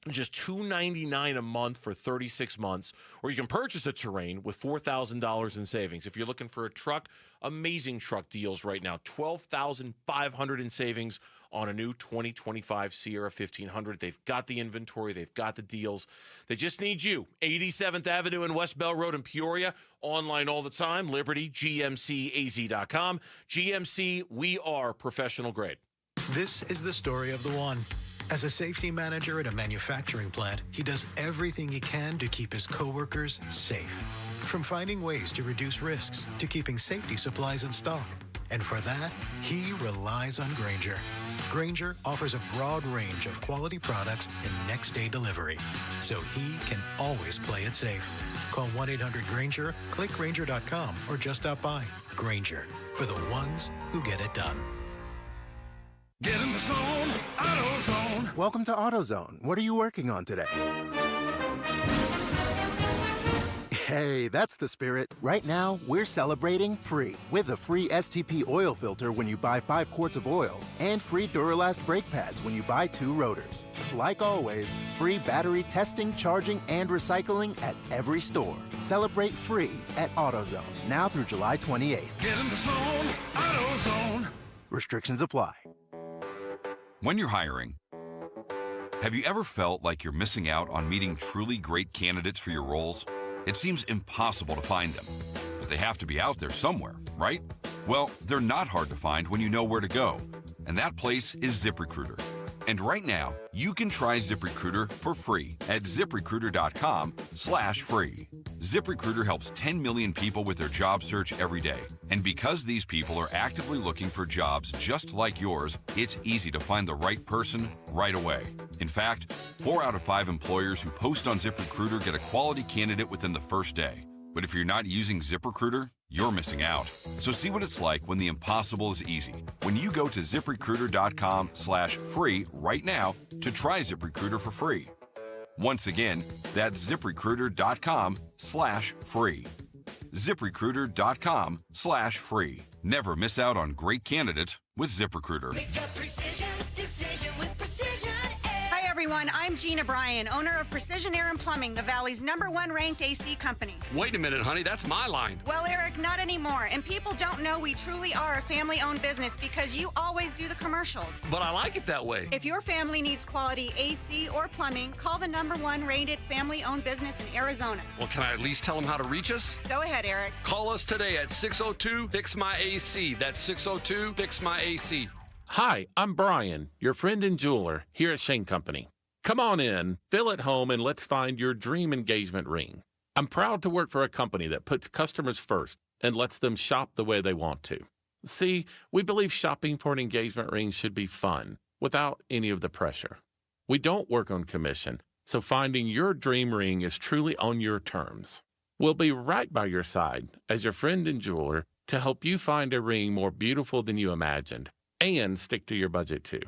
Just $299 a month for 36 months, or you can purchase a Terrain with $4,000 in savings. If you're looking for a truck, amazing truck deals right now. $12,500 in savings on a new 2025 Sierra 1500. They've got the inventory. They've got the deals. They just need you. 87th Avenue and West Bell Road in Peoria. Online all the time. LibertyGMCAZ.com. GMC, we are professional grade. This is the story of the one. As a safety manager at a manufacturing plant, he does everything he can to keep his coworkers safe. From finding ways to reduce risks to keeping safety supplies in stock. And for that, he relies on Grainger. Grainger offers a broad range of quality products and next-day delivery, so he can always play it safe. Call 1-800-GRAINGER, click Grainger.com, or just stop by. Grainger, for the ones who get it done. Get in the zone, AutoZone. Welcome to AutoZone. What are you working on today? Hey, that's the spirit. Right now, we're celebrating free with a free STP oil filter when you buy 5 quarts of oil and free Duralast brake pads when you buy 2 rotors. Like always, free battery testing, charging, and recycling at every store. Celebrate free at AutoZone now through July 28th. Get in the zone, AutoZone. Restrictions apply. When you're hiring, have you ever felt like you're missing out on meeting truly great candidates for your roles? It seems impossible to find them, but they have to be out there somewhere, right? Well, they're not hard to find when you know where to go, and that place is ZipRecruiter. And right now, you can try ZipRecruiter for free at ZipRecruiter.com/free. ZipRecruiter helps 10 million people with their job search every day. And because these people are actively looking for jobs just like yours, it's easy to find the right person right away. In fact, 4 out of 5 employers who post on ZipRecruiter get a quality candidate within the first day. But if you're not using ZipRecruiter, you're missing out. So see what it's like when the impossible is easy. When you go to ZipRecruiter.com/free right now to try ZipRecruiter for free. Once again, that's ZipRecruiter.com/free. ZipRecruiter.com/free. Never miss out on great candidates with ZipRecruiter. Hi everyone, I'm Gina Bryan, owner of Precision Air and Plumbing, the Valley's #1 ranked AC company. Wait a minute, honey, that's my line. Well, Eric, not anymore. And people don't know we truly are a family-owned business because you always do the commercials. But I like it that way. If your family needs quality AC or plumbing, call the #1 rated family-owned business in Arizona. Well, can I at least tell them how to reach us? Go ahead, Eric. Call us today at 602-FIX-MY-AC. That's 602-FIX-MY-AC. Hi, I'm Brian, your friend and jeweler here at Shane Company. Come on in, feel at home, and let's find your dream engagement ring. I'm proud to work for a company that puts customers first and lets them shop the way they want to. See, we believe shopping for an engagement ring should be fun, without any of the pressure. We don't work on commission, so finding your dream ring is truly on your terms. We'll be right by your side as your friend and jeweler to help you find a ring more beautiful than you imagined and stick to your budget too.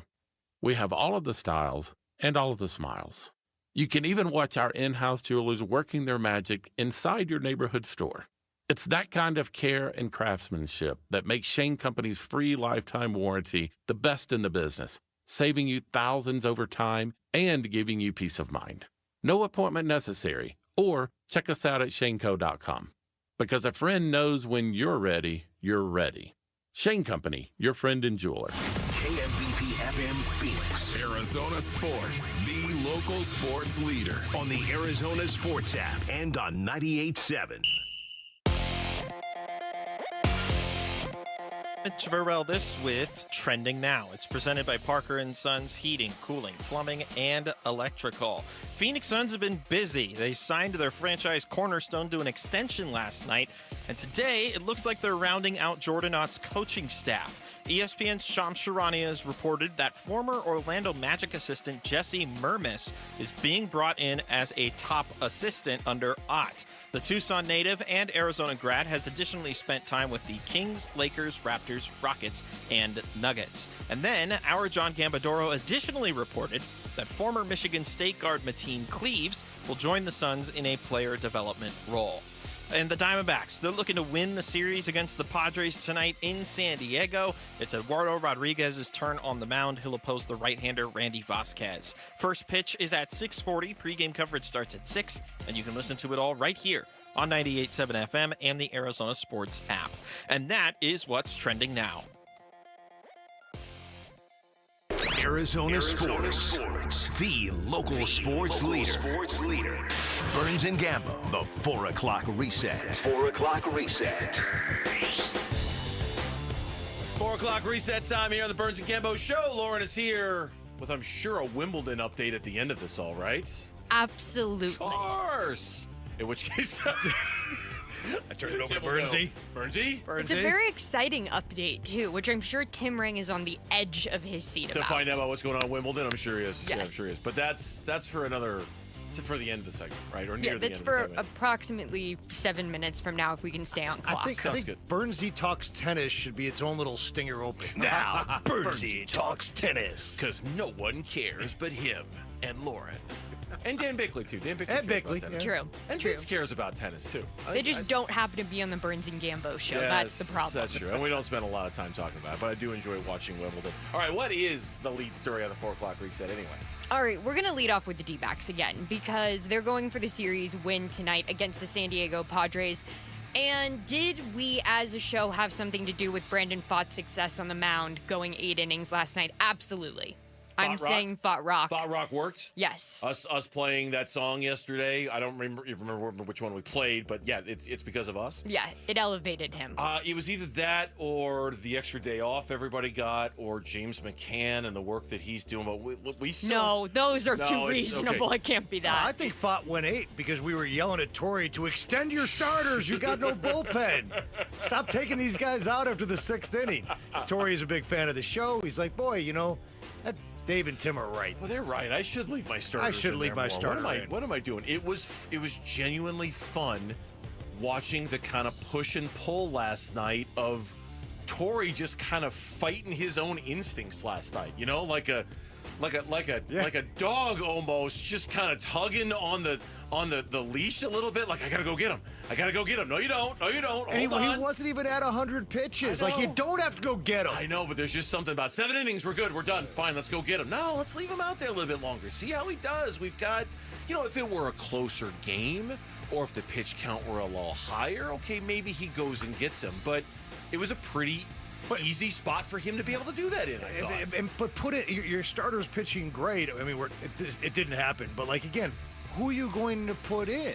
We have all of the styles and all of the smiles. You can even watch our in-house jewelers working their magic inside your neighborhood store. It's that kind of care and craftsmanship that makes Shane Company's free lifetime warranty the best in the business, saving you thousands over time and giving you peace of mind. No appointment necessary, or check us out at shaneco.com. Because a friend knows when you're ready, you're ready. Shane Company, your friend and jeweler. KMVP FM Phoenix. Arizona Sports, the local sports leader. On the Arizona Sports app and on 98.7. Mitch Verrell this with Trending Now. It's presented by Parker & Sons Heating, Cooling, Plumbing, and Electrical. Phoenix Suns have been busy. They signed their franchise cornerstone to an extension last night, and today it looks like they're rounding out Jordan Ott's coaching staff. ESPN's Shams Charania has reported that former Orlando Magic assistant Jesse Mermis is being brought in as a top assistant under Ott. The Tucson native and Arizona grad has additionally spent time with the Kings, Lakers, Raptors, Rockets, and Nuggets. And then our John Gambadoro additionally reported that former Michigan State guard Mateen Cleaves will join the Suns in a player development role. And the Diamondbacks, they're looking to win the series against the Padres tonight in San Diego. It's Eduardo Rodriguez's turn on the mound. He'll oppose the right-hander Randy Vasquez. First pitch is at 6:40. Pre-game coverage starts at 6, and you can listen to it all right here on 98.7 FM and the Arizona Sports app. And that is what's trending now. Arizona Sports, the local sports leader. Burns and Gambo, the 4 o'clock reset. 4 o'clock reset. 4 o'clock reset time here on the Burns and Gambo Show. Lauren is here with, I'm sure, a Wimbledon update at the end of this, all right? Absolutely. Of course. In which case... I turn it over to Burnsy. Burnsy? It's a very exciting update, too, which I'm sure Tim Ring is on the edge of his seat to about. find out about what's going on at Wimbledon, I'm sure he is. Yes. Yeah, I'm sure he is. But that's for another... It's for the end of the segment, right? Or near Yeah, the that's end of the for segment. approximately 7 minutes from now if we can stay on clock. I think Burnsy Talks Tennis should be its own little stinger open. Now, Burnsy Talks Tennis. Because no one cares but him and Lauren. And Dan Bickley, too. Dan Bickley. And Bickley, cares about tennis. True. And True. Vince cares about tennis, too. They just don't happen to be on the Burns and Gambo show. Yes, That's the problem. That's true. And we don't spend a lot of time talking about it, but I do enjoy watching Wimbledon. All right, what is the lead story on the 4 o'clock reset anyway? All right, we're going to lead off with the D-backs again because they're going for the series win tonight against the San Diego Padres. And did we as a show have something to do with Brandon Pfaadt's success on the mound going 8 innings last night? Absolutely. I'm saying Pfaadt Rock. Pfaadt Rock worked? Yes. Us playing that song yesterday. I don't remember which one we played, but yeah, it's because of us. Yeah, it elevated him. It was either that or the extra day off everybody got, or James McCann and the work that he's doing. But we still... No, those are too it's- reasonable. okay. It can't be that. I think Pfaadt went 8 because we were yelling at Torrey to extend your starters. You got no bullpen. Stop taking these guys out after the 6th inning. Torrey's a big fan of the show. He's like, boy, that Dave and Tim are right. Well, they're right. I should leave my starters. I should in leave there my more. starter What am I doing? It was genuinely fun watching the kind of push and pull last night of Torrey just kind of fighting his own instincts last night. Like a dog almost, just kind of tugging on the leash a little bit. Like, I gotta go get him. No, you don't. And he wasn't even at 100 pitches. Like, you don't have to go get him. I know, but there's just something about 7 innings. We're good. We're done. Fine, let's go get him. No, let's leave him out there a little bit longer. See how he does. We've got, if it were a closer game or if the pitch count were a little higher, okay, maybe he goes and gets him. But it was a pretty easy spot for him to be able to do that in, I thought. But put it, your starter's pitching great. I mean, it didn't happen. But, like, again, who are you going to put in?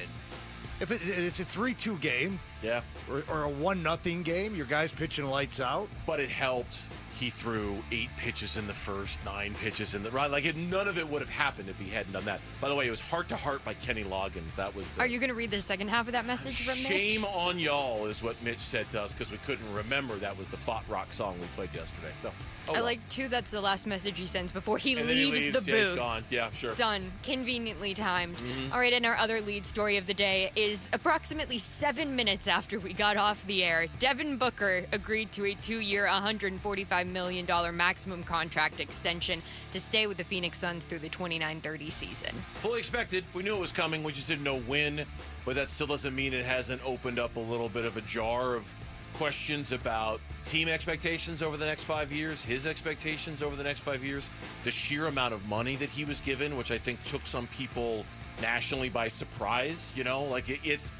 If it's a 3-2 game, yeah, or a 1-0 game, your guy's pitching lights out. But it helped he threw 8 pitches in the first, 9 pitches in the right. Like none of it would have happened if he hadn't done that. By the way, it was Heart to Heart by Kenny Loggins. That was. Are you going to read the second half of that message from Mitch? Shame on y'all is what Mitch said to us because we couldn't remember that was the Fought Rock song we played yesterday. So I like too. That's the last message he sends before he and leaves then he the leaves. booth. Yeah, he's gone. Yeah, sure. Done. Conveniently timed. Mhm. All right, and our other lead story of the day is approximately 7 minutes after we got off the air, Devin Booker agreed to a 2-year, $145 million maximum contract extension to stay with the Phoenix Suns through the 29-30 season. Fully expected. We knew it was coming. We just didn't know when. But that still doesn't mean it hasn't opened up a little bit of a jar of questions about team expectations over the next 5 years, his expectations over the next 5 years, the sheer amount of money that he was given, which I think took some people nationally by surprise. You know, like it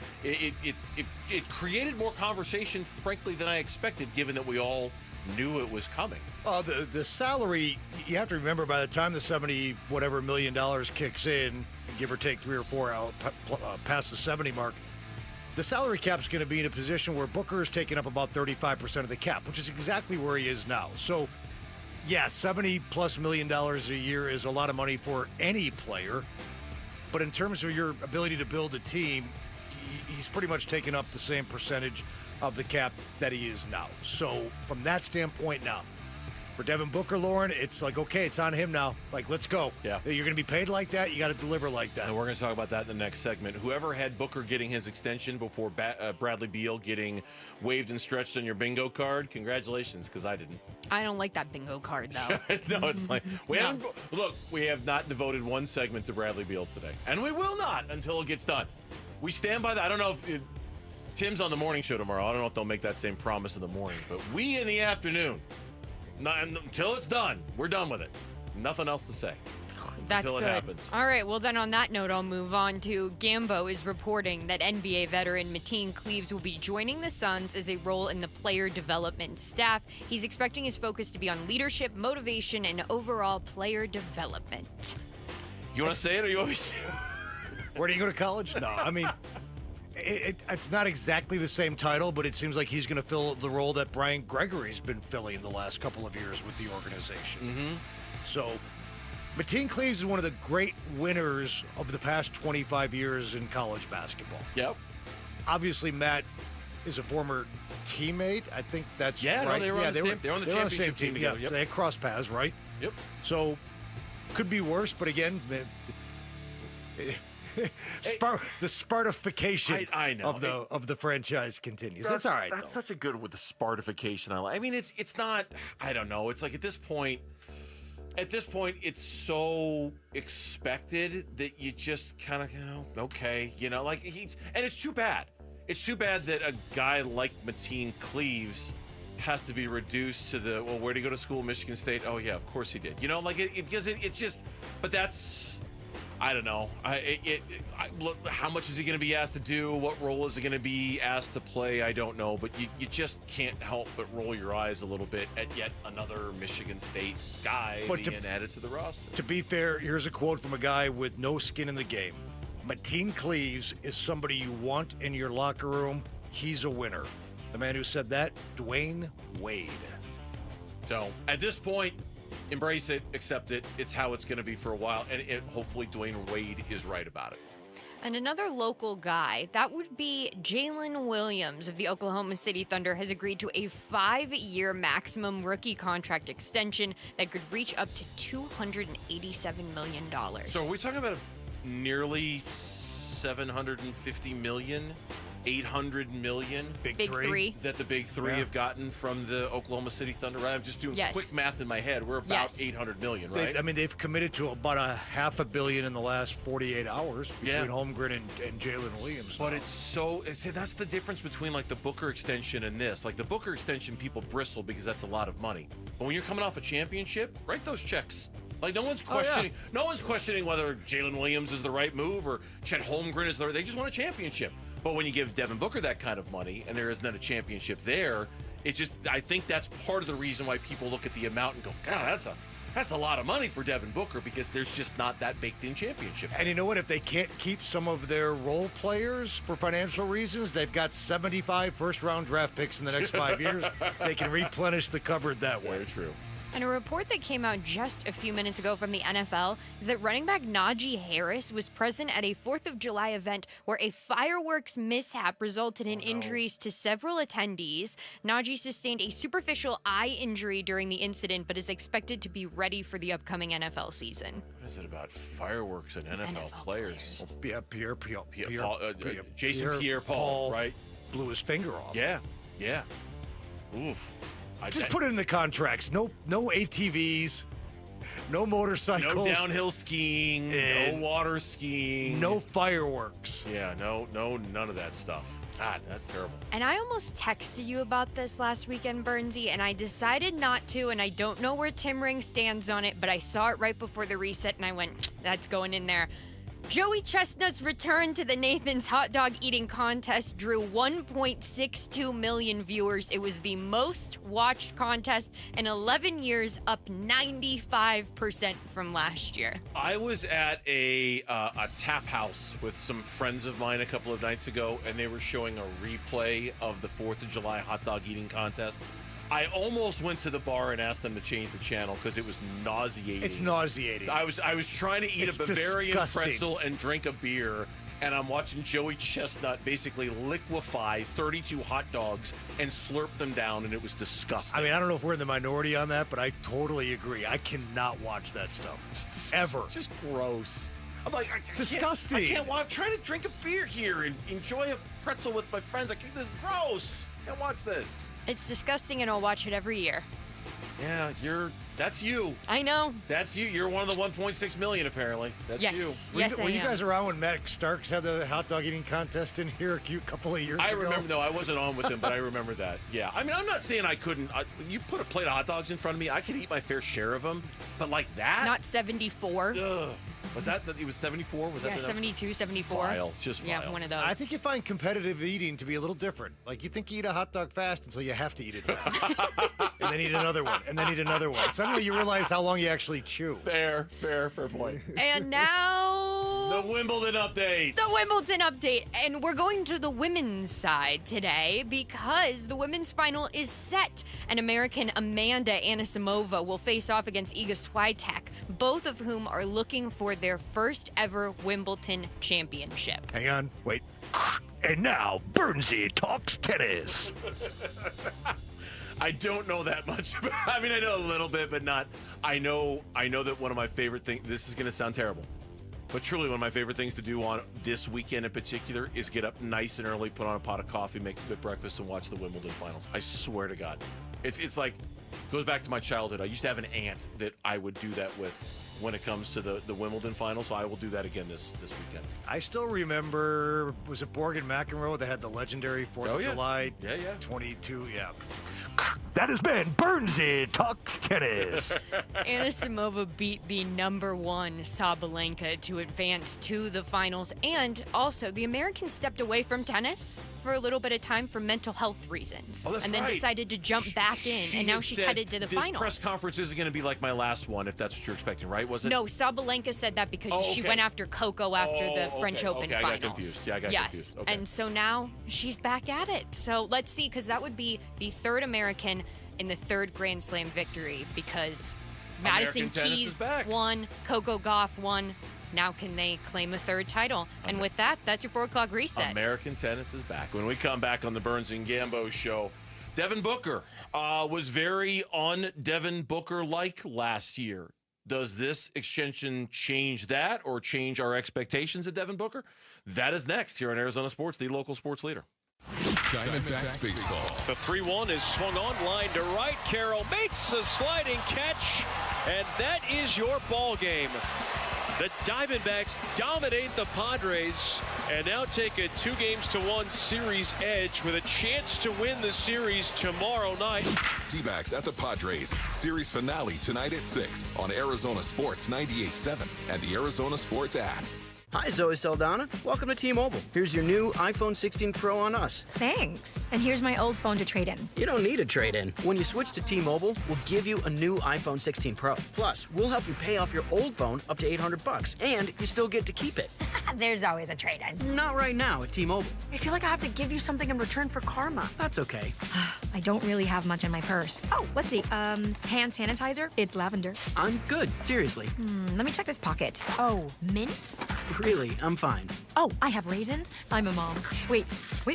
created more conversation, frankly, than I expected, given that we all knew it was coming. The salary, you have to remember, by the time the $70 whatever million kicks in, give or take 3 or 4 out past the 70 mark, the salary cap's going to be in a position where Booker is taking up about 35% of the cap, which is exactly where he is now. So, yeah, $70+ million a year is a lot of money for any player. But in terms of your ability to build a team, he's pretty much taken up the same percentage of the cap that he is now. So from that standpoint now, for Devin Booker, Lauren, it's like, okay, it's on him now. Like, let's go. Yeah. You're going to be paid like that. You got to deliver like that. And we're going to talk about that in the next segment. Whoever had Booker getting his extension before Bradley Beal getting waved and stretched on your bingo card, congratulations, because I didn't. I don't like that bingo card, though. No, it's like, we have not devoted one segment to Bradley Beal today. And we will not until it gets done. We stand by that. I don't know if Tim's on the morning show tomorrow. I don't know if they'll make that same promise in the morning. But we in the afternoon, until it's done, we're done with it. Nothing else to say. That's until good. it happens. All right, well then on that note, I'll move on to Gambo is reporting that NBA veteran Mateen Cleaves will be joining the Suns as a role in the player development staff. He's expecting his focus to be on leadership, motivation, and overall player development. You want to say it or you want me to? Where do you go to college? No, I mean, it's not exactly the same title, but it seems like he's going to fill the role that Brian Gregory's been filling the last couple of years with the organization. Mm-hmm. So, Mateen Cleaves is one of the great winners of the past 25 years in college basketball. Yep. Obviously, Matt is a former teammate. I think that's right. right. No, they were on the same team together. Yeah, Yep. so they had cross paths, right? Yep. So, could be worse, but again, the Spartification I know. of the franchise continues. That's all right. That's such a good with the Spartification. I mean, it's not. I don't know. It's like at this point, it's so expected that you just kind of okay, like and it's too bad. It's too bad that a guy like Mateen Cleaves has to be reduced to the where'd he go to school? Michigan State. Oh yeah, of course he did. Because it's just. But that's. I don't know. How much is he going to be asked to do? What role is he going to be asked to play? I don't know. But you just can't help but roll your eyes a little bit at yet another Michigan State guy being added to the roster. To be fair, here's a quote from a guy with no skin in the game. Mateen Cleaves is somebody you want in your locker room. He's a winner. The man who said that, Dwayne Wade. So at this point, embrace it, accept it. It's how it's going to be for a while, and hopefully Dwayne Wade is right about it. And another local guy, that would be Jalen Williams of the Oklahoma City Thunder, has agreed to a 5-year maximum rookie contract extension that could reach up to $287 million. So are we talking about nearly $750 million? $800 million Big three that the big three have gotten from the Oklahoma City Thunder, right? I'm just doing quick math in my head. We're about $800 million, right? They've committed to about $500 million in the last 48 hours between Holmgren and Jalen Williams. But that's the difference between like the Booker extension and this. Like the Booker extension, people bristle because that's a lot of money. But when you're coming off a championship, write those checks. Like no one's questioning. No one's questioning whether Jalen Williams is the right move or Chet Holmgren is the right. They just want a championship. But when you give Devin Booker that kind of money and there isn't a championship there, I think that's part of the reason why people look at the amount and go, God, That's a lot of money for Devin Booker because there's just not that baked-in championship. And you know what? If they can't keep some of their role players for financial reasons, they've got 75 first-round draft picks in the next 5 years. They can replenish the cupboard that way. Very true. And a report that came out just a few minutes ago from the NFL is that running back Najee Harris was present at a 4th of July event where a fireworks mishap resulted in injuries to several attendees. Najee sustained a superficial eye injury during the incident, but is expected to be ready for the upcoming NFL season. What is it about fireworks and NFL players? Yeah, Jason Pierre-Paul, right? Blew his finger off. Yeah. Oof. Just put it in the contracts. No ATVs, no motorcycles. No downhill skiing, no water skiing. No fireworks. Yeah, no, none of that stuff. God, that's terrible. And I almost texted you about this last weekend, Bernsey, and I decided not to, and I don't know where Tim Ring stands on it, but I saw it right before the reset, and I went, that's going in there. Joey Chestnut's return to the Nathan's hot dog eating contest drew 1.62 million viewers. It was the most watched contest in 11 years, up 95% from last year. I was at a tap house with some friends of mine a couple of nights ago, and they were showing a replay of the 4th of July hot dog eating contest. I almost went to the bar and asked them to change the channel because it was nauseating. It's nauseating. I was trying to eat a Bavarian disgusting. pretzel and drink a beer, and I'm watching Joey Chestnut basically liquefy 32 hot dogs and slurp them down, and it was disgusting. I mean, I don't know if we're in the minority on that, but I totally agree. I cannot watch that stuff. Ever. It's just gross. I'm like, disgusting. I can't. I'm trying to drink a beer here and enjoy a pretzel with my friends. This is gross. I can't watch this. It's disgusting, and I'll watch it every year. Yeah, that's you. I know. That's you. You're one of the 1.6 million, apparently. That's you. Were you guys around when Matt Starks had the hot dog eating contest in here a couple of years ago? I remember. No, I wasn't on with him, but I remember that. Yeah. I mean, I'm not saying I couldn't. You put a plate of hot dogs in front of me, I could eat my fair share of them. But like that? Not 74. Ugh. Was that it was 74? Was that the 72, 74. Vile. Just vile. Yeah, one of those. I think you find competitive eating to be a little different. Like, you think you eat a hot dog fast until you have to eat it fast. And then eat another one, and then eat another one. Suddenly you realize how long you actually chew. Fair point. And now... The Wimbledon update. The Wimbledon update. And we're going to the women's side today because the women's final is set. And American Amanda Anisimova will face off against Iga Swiatek, both of whom are looking for their first ever Wimbledon championship. Hang on, wait. And now, Bernsey talks tennis. I don't know that much. I mean, I know a little bit, but not. I know that one of my favorite things, this is going to sound terrible, but truly one of my favorite things to do on this weekend in particular is get up nice and early, put on a pot of coffee, make a good breakfast, and watch the Wimbledon finals. I swear to God. It's like, goes back to my childhood. I used to have an aunt that I would do that with when it comes to the Wimbledon final, so I will do that again this weekend. I still remember, was it Borg and McEnroe that had the legendary 4th of July? Yeah. 22, yeah. That has been Bernsey Talks Tennis. Anisimova beat the #1 Sabalenka to advance to the finals, and also the Americans stepped away from tennis for a little bit of time for mental health reasons, and then decided to jump back in, and now she's headed to the final. This press conference isn't going to be like my last one, if that's what you're expecting, right? Was it? No, Sabalenka said that because she went after Coco after the French Open finals. I got confused. Yeah, I got confused. Okay. And so now she's back at it. So let's see, because that would be the third American in the third Grand Slam victory, because Madison Keys won, Coco Gauff won. Now can they claim a third title? And with that, that's your 4 o'clock reset. American tennis is back. When we come back on the Burns and Gambo show, Devin Booker was very un-Devin Booker-like last year. Does this extension change that or change our expectations of Devin Booker? That is next here on Arizona Sports, the local sports leader. Diamondbacks baseball. The 3-1 is swung on, line to right. Carroll makes a sliding catch, and that is your ball game. The Diamondbacks dominate the Padres and now take a 2-1 series edge with a chance to win the series tomorrow night. D-backs at the Padres. Series finale tonight at 6 on Arizona Sports 98.7 and the Arizona Sports app. Hi, Zoe Saldana. Welcome to T-Mobile. Here's your new iPhone 16 Pro on us. Thanks. And here's my old phone to trade in. You don't need a trade-in. When you switch to T-Mobile, we'll give you a new iPhone 16 Pro. Plus, we'll help you pay off your old phone up to $800, and you still get to keep it. There's always a trade-in. Not right now at T-Mobile. I feel like I have to give you something in return for karma. That's okay. I don't really have much in my purse. Oh, let's see. Hand sanitizer. It's lavender. I'm good. Seriously. Let me check this pocket. Oh, mints? Really, I'm fine. Oh, I have raisins. I'm a mom. Wait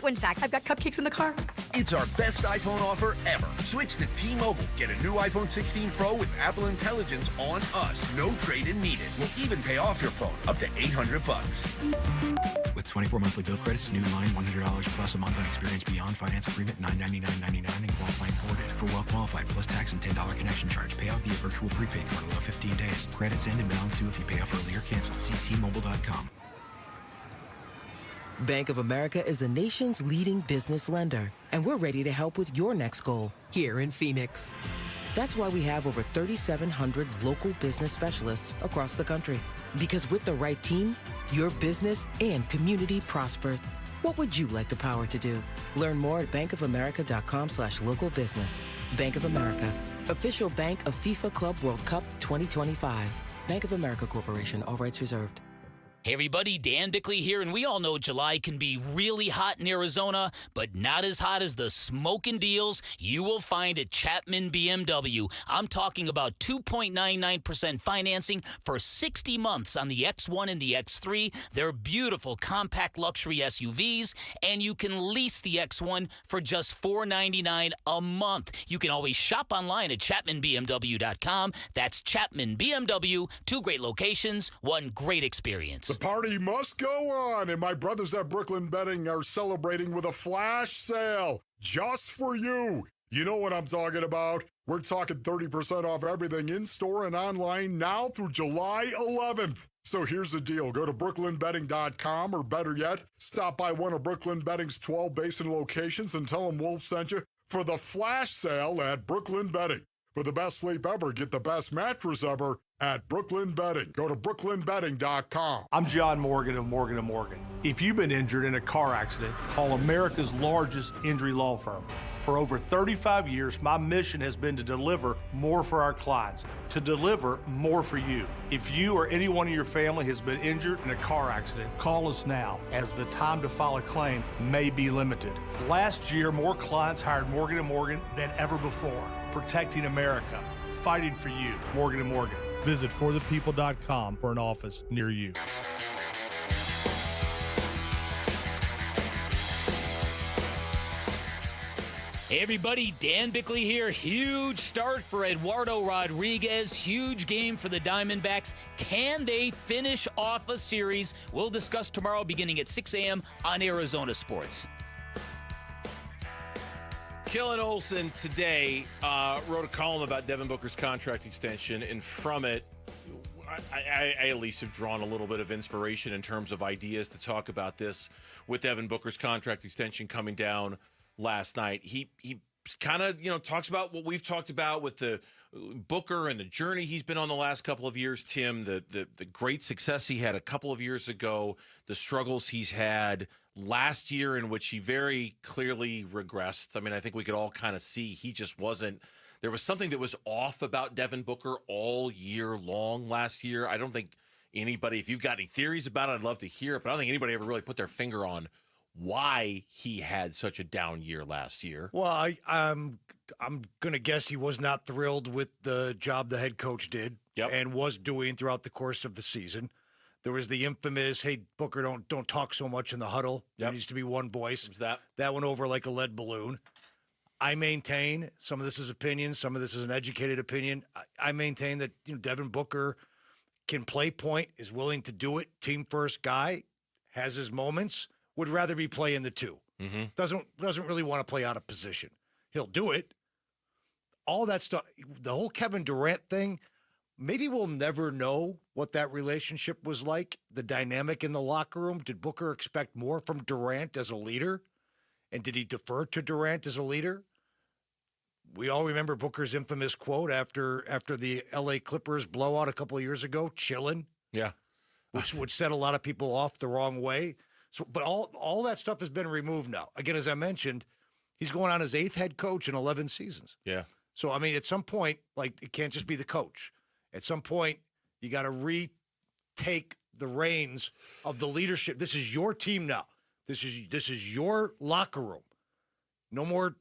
one sec. I've got cupcakes in the car. It's our best iPhone offer ever. Switch to T-Mobile. Get a new iPhone 16 Pro with Apple Intelligence on us. No trade-in needed. We'll even pay off your phone up to $800. With 24 monthly bill credits, new line $100 plus a month on experience beyond finance agreement $999.99 and qualifying forwarded. For well qualified plus tax and $10 connection charge. Pay off via virtual prepaid card allow 15 days. Credits end and balance due if you pay off early or cancel. See T-Mobile.com. Bank of America is the nation's leading business lender, and we're ready to help with your next goal here in Phoenix. That's why we have over 3,700 local business specialists across the country. Because with the right team, your business and community prosper. What would you like the power to do? Learn more at bankofamerica.com/local business. Bank of America, official bank of FIFA Club World Cup 2025. Bank of America Corporation, all rights reserved. Hey everybody, Dan Bickley here, and we all know July can be really hot in Arizona, but not as hot as the smoking deals you will find at Chapman BMW. I'm talking about 2.99% financing for 60 months on the X1 and the X3. They're beautiful compact luxury SUVs, and you can lease the X1 for just $499 a month. You can always shop online at ChapmanBMW.com. That's Chapman BMW, 2 great locations, 1 great experience. The party must go on, and my brothers at Brooklyn Betting are celebrating with a flash sale just for you. You know what I'm talking about. We're talking 30% off everything in-store and online now through July 11th. So here's the deal. Go to brooklynbetting.com, or better yet, stop by one of Brooklyn Betting's 12 Basin locations and tell them Wolf sent you for the flash sale at Brooklyn Betting. For the best sleep ever, get the best mattress ever at Brooklyn Betting. Go to brooklynbetting.com. I'm John Morgan of Morgan & Morgan. If you've been injured in a car accident, call America's largest injury law firm. For over 35 years, my mission has been to deliver more for our clients, to deliver more for you. If you or anyone in your family has been injured in a car accident, call us now, as the time to file a claim may be limited. Last year, more clients hired Morgan & Morgan than ever before. Protecting America, fighting for you. Morgan & Morgan. Visit forthepeople.com for an office near you. Hey everybody, Dan Bickley here. Huge start for Eduardo Rodriguez. Huge game for the Diamondbacks. Can they finish off a series? We'll discuss tomorrow beginning at 6 a.m. on Arizona Sports. Kellen Olson today wrote a column about Devin Booker's contract extension, and from it, I at least have drawn a little bit of inspiration in terms of ideas to talk about this with Devin Booker's contract extension coming down last night. He kind of, talks about what we've talked about with the Booker and the journey he's been on the last couple of years, Tim, the great success he had a couple of years ago, the struggles he's had last year in which he very clearly regressed. I mean, I think we could all kind of see he just wasn't – there was something that was off about Devin Booker all year long last year. I don't think anybody – if you've got any theories about it, I'd love to hear it, but I don't think anybody ever really put their finger on why he had such a down year last year. Well, I'm going to guess he was not thrilled with the job the head coach did and was doing throughout the course of the season. There was the infamous, hey, Booker, don't talk so much in the huddle. There needs to be one voice. That went over like a lead balloon. I maintain, some of this is opinion, some of this is an educated opinion. I maintain that Devin Booker can play point, is willing to do it, team first guy, has his moments, would rather be playing the 2. Mm-hmm. Doesn't really want to play out of position. He'll do it. All that stuff, the whole Kevin Durant thing, maybe we'll never know what that relationship was like, the dynamic in the locker room. Did Booker expect more from Durant as a leader? And did he defer to Durant as a leader? We all remember Booker's infamous quote after the L.A. Clippers blowout a couple of years ago, chilling. Yeah. which set a lot of people off the wrong way. So, but all that stuff has been removed now. Again, as I mentioned, he's going on his 8th head coach in 11 seasons. Yeah. So, I mean, at some point, like, it can't just be the coach. At some point, you got to retake the reins of the leadership. This is your team now. This is your locker room. No more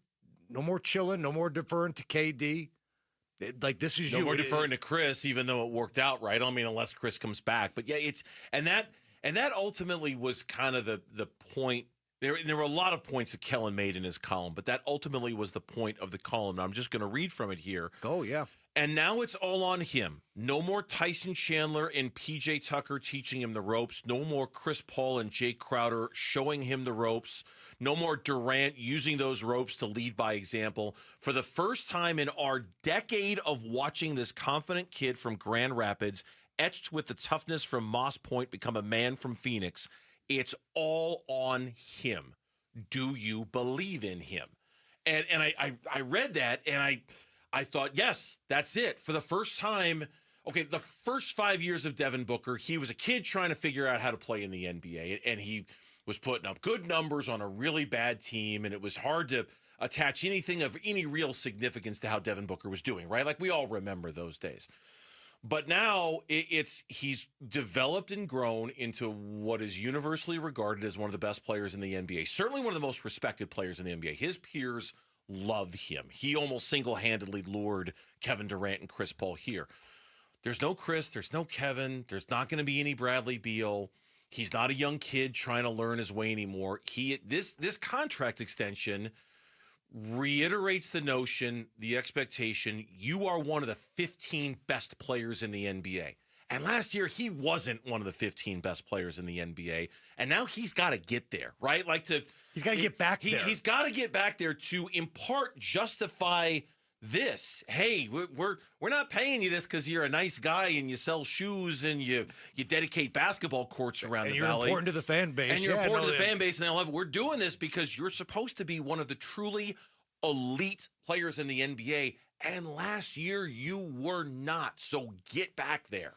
chilling. No more deferring to KD. This is no you. more deferring to Chris, even though it worked out right. I don't mean unless Chris comes back, but yeah, and that ultimately was kind of the point. There were a lot of points that Kellen made in his column, but that ultimately was the point of the column. And I'm just going to read from it here. Oh, yeah. And now it's all on him. No more Tyson Chandler and PJ Tucker teaching him the ropes. No more Chris Paul and Jake Crowder showing him the ropes. No more Durant using those ropes to lead by example. For the first time in our decade of watching this confident kid from Grand Rapids, etched with the toughness from Moss Point, become a man from Phoenix, it's all on him. Do you believe in him? And I read that and I thought, yes, that's it. For the first time, okay, the first 5 years of Devin Booker, he was a kid trying to figure out how to play in the NBA, and he was putting up good numbers on a really bad team, and it was hard to attach anything of any real significance to how Devin Booker was doing, right? Like, we all remember those days. But now he's developed and grown into what is universally regarded as one of the best players in the NBA, certainly one of the most respected players in the NBA. His peers love him. He almost single-handedly lured Kevin Durant and Chris Paul here. There's no Chris. There's no Kevin. There's not going to be any Bradley Beal. He's not a young kid trying to learn his way anymore. This contract extension reiterates the notion, the expectation, you are one of the 15 best players in the NBA. And last year, he wasn't one of the 15 best players in the NBA. And now he's got to get there, right? He's got to get back there. He's got to get back there to, in part, justify this. Hey, we're not paying you this because you're a nice guy and you sell shoes and you dedicate basketball courts around the you're valley. Important to the fan base. And you're important to the fan base, and they love it. We're doing this because you're supposed to be one of the truly elite players in the NBA. And last year, you were not. So get back there.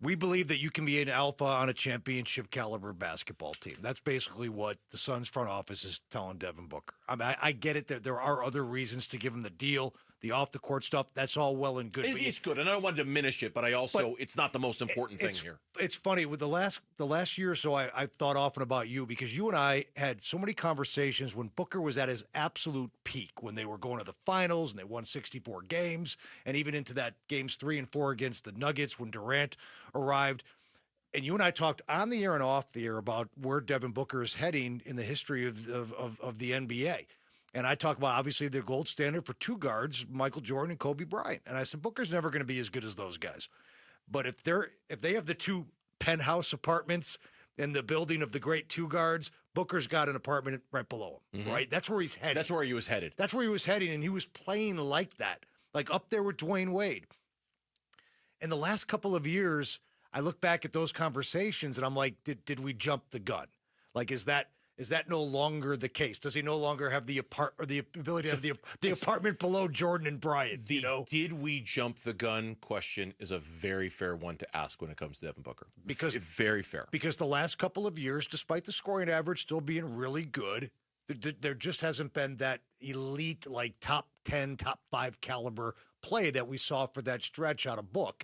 We believe that you can be an alpha on a championship caliber basketball team. That's basically what the Suns front office is telling Devin Booker. I mean, I get it that there are other reasons to give him the deal, the off the court stuff. That's all well and good. It's good, and I don't want to diminish it, but it's not the most important thing here. It's funny with the last year or so. I've thought often about you because you and I had so many conversations when Booker was at his absolute peak, when they were going to the finals and they won 64 games, and even into that games 3 and 4 against the Nuggets when Durant arrived. And you and I talked on the air and off the air about where Devin Booker is heading in the history of the NBA. And I talk about, obviously, the gold standard for two guards, Michael Jordan and Kobe Bryant. And I said, Booker's never going to be as good as those guys. But if they have the two penthouse apartments in the building of the great two guards, Booker's got an apartment right below him, right? That's where he's headed. That's where he was headed. That's where he was heading, and he was playing like that, like up there with Dwayne Wade. In the last couple of years, I look back at those conversations, and I'm like, did we jump the gun? Like, is that no longer the case? Does he no longer have the ability to have the apartment below Jordan and Bryant? Did we jump the gun question is a very fair one to ask when it comes to Devin Booker. Because it's very fair. Because the last couple of years, despite the scoring average still being really good, there just hasn't been that elite, like top 10, top 5 caliber play that we saw for that stretch out of Book.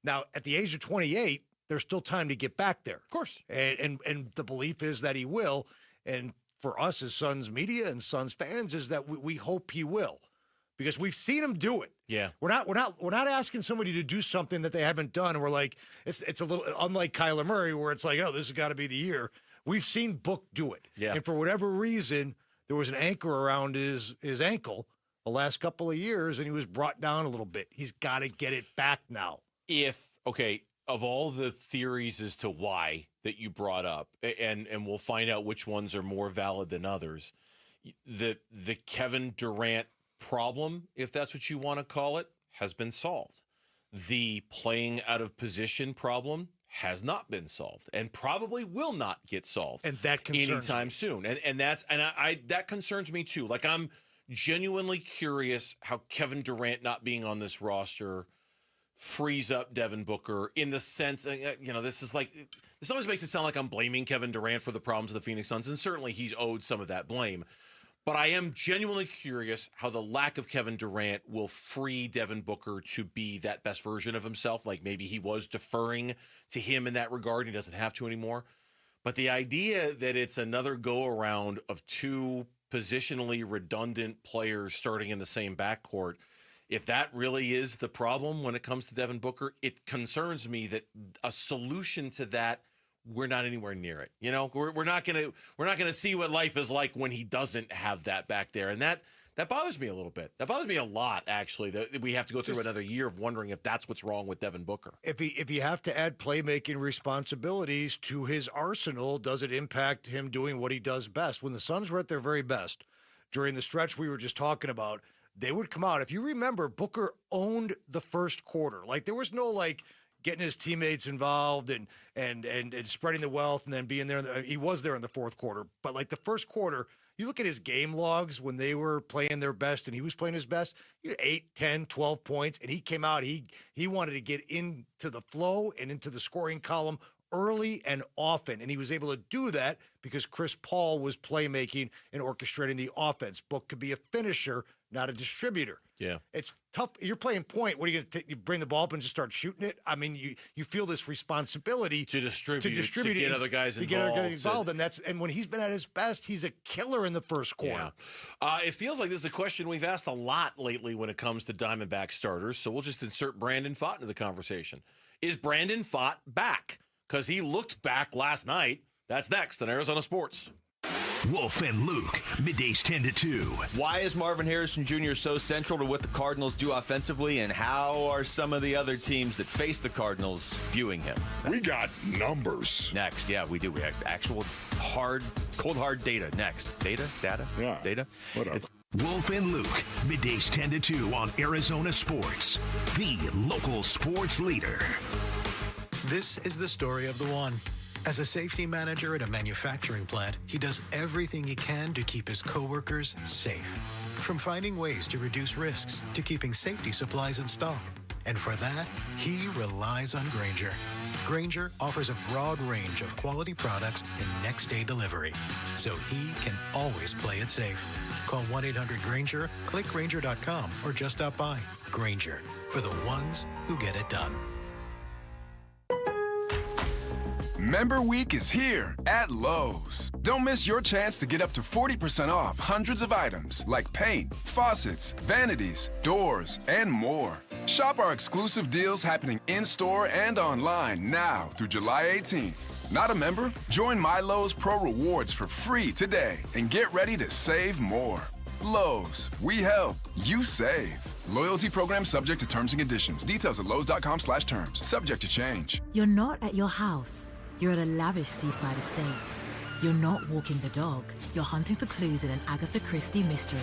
Now, at the age of 28, there's still time to get back there. Of course. And the belief is that he will. And for us as Suns media and Suns fans is that we hope he will, because we've seen him do it. Yeah. We're not asking somebody to do something that they haven't done. And we're like, it's a little unlike Kyler Murray, where it's like, oh, this has got to be the year. We've seen Book do it. Yeah. And for whatever reason, there was an anchor around his ankle the last couple of years, and he was brought down a little bit. He's got to get it back now. Of all the theories as to why that you brought up, and we'll find out which ones are more valid than others, the Kevin Durant problem, if that's what you want to call it, has been solved. The playing out of position problem has not been solved and probably will not get solved. And that concerns anytime me. soon. And that concerns me too. Like, I'm genuinely curious how Kevin Durant not being on this roster frees up Devin Booker in the sense, this always makes it sound like I'm blaming Kevin Durant for the problems of the Phoenix Suns, and certainly he's owed some of that blame. But I am genuinely curious how the lack of Kevin Durant will free Devin Booker to be that best version of himself. Like maybe he was deferring to him in that regard. He doesn't have to anymore. But the idea that it's another go-around of two positionally redundant players starting in the same backcourt, if that really is the problem when it comes to Devin Booker, it concerns me that a solution to that, we're not anywhere near it. We're not gonna see what life is like when he doesn't have that back there, and that bothers me a little bit. That bothers me a lot, actually. That we have to go through another year of wondering if that's what's wrong with Devin Booker. If you have to add playmaking responsibilities to his arsenal, does it impact him doing what he does best? When the Suns were at their very best, during the stretch we were just talking about, they would come out. If you remember, Booker owned the first quarter. Like there was no getting his teammates involved and spreading the wealth and then being there. He was there in the fourth quarter. But the first quarter, you look at his game logs when they were playing their best and he was playing his best, 8, 10, 12 points. And he came out, he wanted to get into the flow and into the scoring column early and often. And he was able to do that because Chris Paul was playmaking and orchestrating the offense. Book could be a finisher, not a distributor. Yeah. It's tough. You're playing point. What are you going to you bring the ball up and just start shooting it? I mean, you feel this responsibility to distribute to get other guys to involved. Get other guys involved. And when he's been at his best, he's a killer in the first quarter. Yeah. It feels like this is a question we've asked a lot lately when it comes to Diamondback starters, so we'll just insert Brandon Pfaadt into the conversation. Is Brandon Pfaadt back? Because he looked back last night. That's next on Arizona Sports. Wolf and Luke, middays 10 to 2. Why is Marvin Harrison Jr. so central to what the Cardinals do offensively, and how are some of the other teams that face the Cardinals viewing him? We got numbers. Next, yeah, we do. We have actual cold hard data. Next. Data? Yeah. Data? Whatever. Wolf and Luke, middays 10 to 2 on Arizona Sports, the local sports leader. This is the story of the one. As a safety manager at a manufacturing plant, he does everything he can to keep his coworkers safe. From finding ways to reduce risks to keeping safety supplies in stock. And for that, he relies on Grainger. Grainger offers a broad range of quality products and next-day delivery, so he can always play it safe. Call 1-800-GRAINGER, click Grainger.com, or just stop by. Grainger, for the ones who get it done. Member Week is here at Lowe's. Don't miss your chance to get up to 40% off hundreds of items like paint, faucets, vanities, doors, and more. Shop our exclusive deals happening in-store and online now through July 18th. Not a member? Join My Lowe's Pro Rewards for free today and get ready to save more. Lowe's, we help, you save. Loyalty program subject to terms and conditions. Details at lowes.com/terms. Subject to change. You're not at your house. You're at a lavish seaside estate. You're not walking the dog. You're hunting for clues in an Agatha Christie mystery.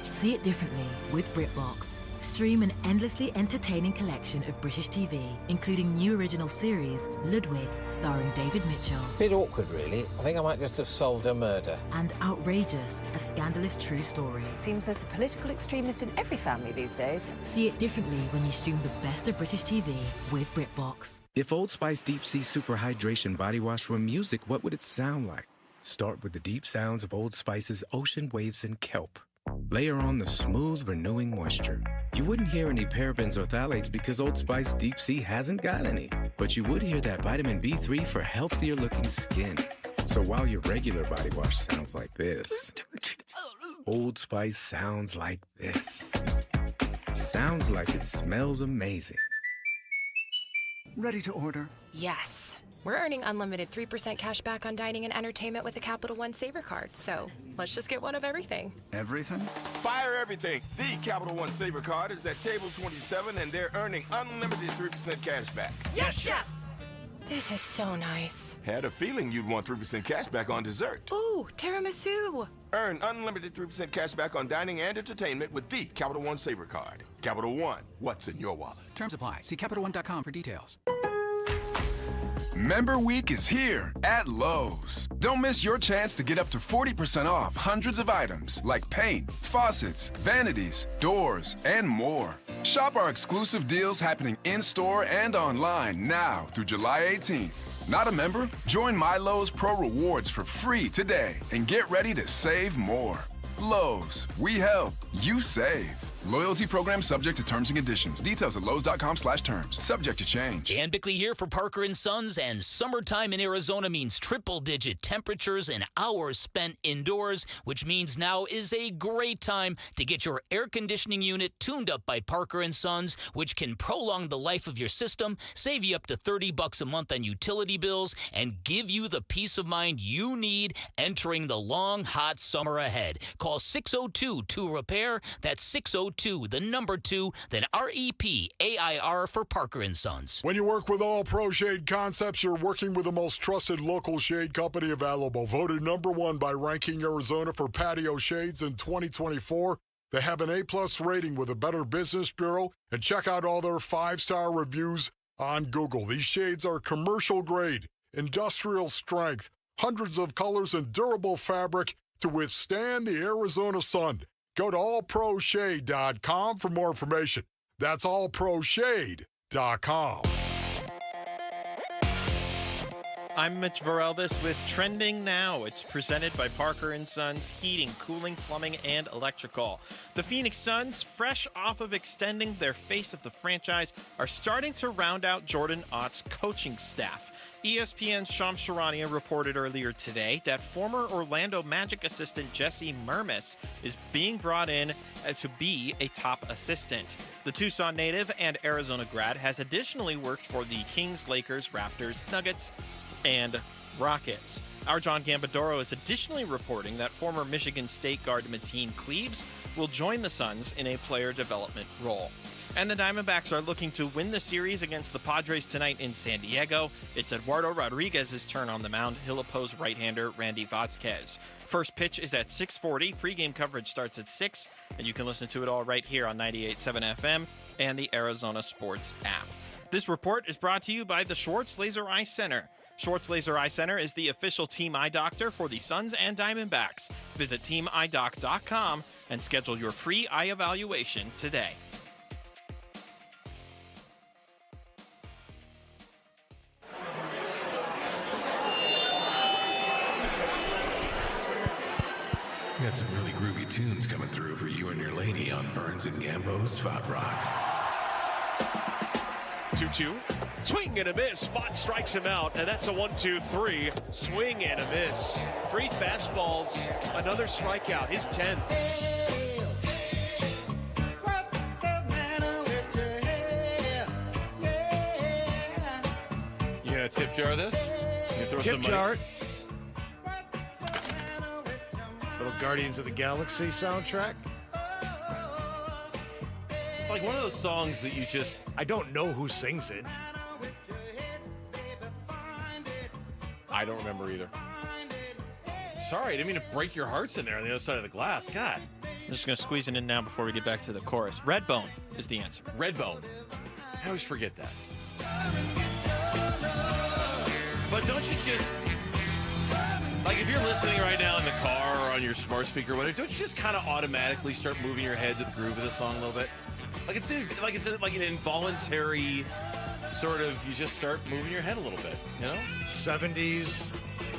See it differently with BritBox. Stream an endlessly entertaining collection of British TV, including new original series, Ludwig, starring David Mitchell. Bit awkward, really. I think I might just have solved a murder. And Outrageous, a scandalous true story. Seems there's a political extremist in every family these days. See it differently when you stream the best of British TV with BritBox. If Old Spice Deep Sea Super Hydration Body Wash were music, what would it sound like? Start with the deep sounds of Old Spice's ocean waves and kelp. Layer on the smooth, renewing moisture. You wouldn't hear any parabens or phthalates because Old Spice Deep Sea hasn't got any. But you would hear that vitamin B3 for healthier looking skin. So while your regular body wash sounds like this, Old Spice sounds like this. Sounds like it smells amazing. Ready to order? Yes. We're earning unlimited 3% cash back on dining and entertainment with the Capital One Saver Card, so let's just get one of everything. Everything? Fire everything. The Capital One Saver Card is at table 27, and they're earning unlimited 3% cash back. Yes, Chef! This is so nice. Had a feeling you'd want 3% cash back on dessert. Ooh, tiramisu. Earn unlimited 3% cash back on dining and entertainment with the Capital One Saver Card. Capital One, what's in your wallet? Terms apply. See CapitalOne.com for details. Member Week is here at Lowe's. Don't miss your chance to get up to 40% off hundreds of items like paint, faucets, vanities, doors, and more. Shop our exclusive deals happening in-store and online now through July 18th. Not a member? Join My Lowe's Pro Rewards for free today and get ready to save more. Lowe's, we help, you save. Loyalty program subject to terms and conditions. Details at lowes.com/terms. Subject to change. Dan Bickley here for Parker & Sons, and summertime in Arizona means triple-digit temperatures and hours spent indoors, which means now is a great time to get your air conditioning unit tuned up by Parker & Sons, which can prolong the life of your system, save you up to $30 a month on utility bills, and give you the peace of mind you need entering the long, hot summer ahead. Call 602-2-REPAIR. That's 602, the number 2, then REPAIR for Parker & Sons. When you work with All Pro Shade Concepts, you're working with the most trusted local shade company available. Voted #1 by Ranking Arizona for patio shades in 2024. They have an A+ rating with a Better Business Bureau, and check out all their 5-star reviews on Google. These shades are commercial grade, industrial strength, hundreds of colors, and durable fabric to withstand the Arizona sun. Go to allproshade.com for more information. That's allproshade.com. I'm Mitch Vareldis with Trending Now. It's presented by Parker & Sons Heating, Cooling, Plumbing, and Electrical. The Phoenix Suns, fresh off of extending their face of the franchise, are starting to round out Jordan Ott's coaching staff. ESPN's Shams Charania reported earlier today that former Orlando Magic assistant Jesse Mermis is being brought in to be a top assistant. The Tucson native and Arizona grad has additionally worked for the Kings, Lakers, Raptors, Nuggets, and Rockets. Our John Gambadoro is additionally reporting that former Michigan State guard Mateen Cleaves will join the Suns in a player development role. And the Diamondbacks are looking to win the series against the Padres tonight in San Diego. It's Eduardo Rodriguez's turn on the mound. He'll oppose right-hander Randy Vasquez. First pitch is at 6:40. Pre-game coverage starts at 6, and you can listen to it all right here on 98.7 FM and the Arizona Sports app. This report is brought to you by the Schwartz Laser Eye Center. Schwartz Laser Eye Center is the official team eye doctor for the Suns and Diamondbacks. Visit teamidoc.com and schedule your free eye evaluation today. We got some really groovy tunes coming through for you and your lady on Burns and Gambo's Spot Rock. 2-2. Swing and a miss. Spot strikes him out, and that's a 1-2-3. Swing and a miss. 3 fastballs. Another strikeout. His 10th. You gonna tip jar this? You throw Tip some jar money? it. Little Guardians of the Galaxy soundtrack. It's like one of those songs that you just... I don't know who sings it. I don't remember either. Sorry, I didn't mean to break your hearts in there on the other side of the glass. God. I'm just going to squeeze it in now before we get back to the chorus. Redbone is the answer. Redbone. I always forget that. But don't you just... Like, if you're listening right now in the car or on your smart speaker or whatever, don't you just kind of automatically start moving your head to the groove of the song a little bit? Like it's like an involuntary sort of, you just start moving your head a little bit, you know? 70s.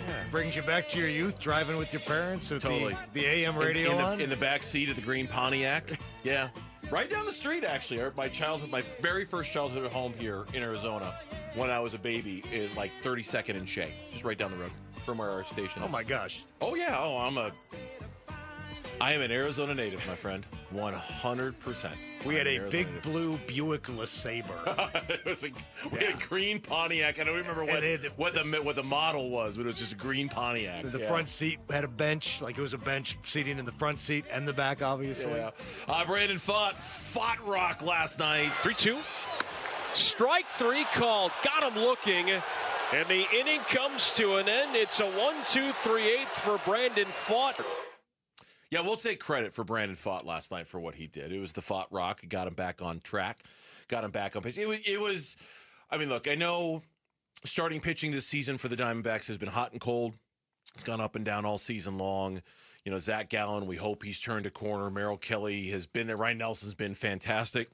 Yeah. Brings you back to your youth, driving with your parents with Totally. the AM radio on. In the back seat of the green Pontiac. Yeah. Right down the street, actually. My very first childhood home here in Arizona when I was a baby is like 32nd and Shea. Just right down the road from where our station is. Oh, my gosh. Oh, yeah. I am an Arizona native, my friend. 100%. We had a big blue Buick LeSabre. We had a green Pontiac. I don't remember what the model was, but it was just a green Pontiac. The front seat had a bench, like it was a bench seating in the front seat and the back, obviously. Yeah. Brandon fought Rock last night. 3-2. Strike 3 called. Got him looking. And the inning comes to an end. It's a 1-2-3-8 for Brandon Fought. Yeah, we'll take credit for Brandon Fought last night for what he did. It was the Fought Rock. It got him back on track. Got him back on pace. It was I mean, look, I know starting pitching this season for the Diamondbacks has been hot and cold. It's gone up and down all season long. Zach Gallen, we hope he's turned a corner. Merrill Kelly has been there. Ryan Nelson's been fantastic.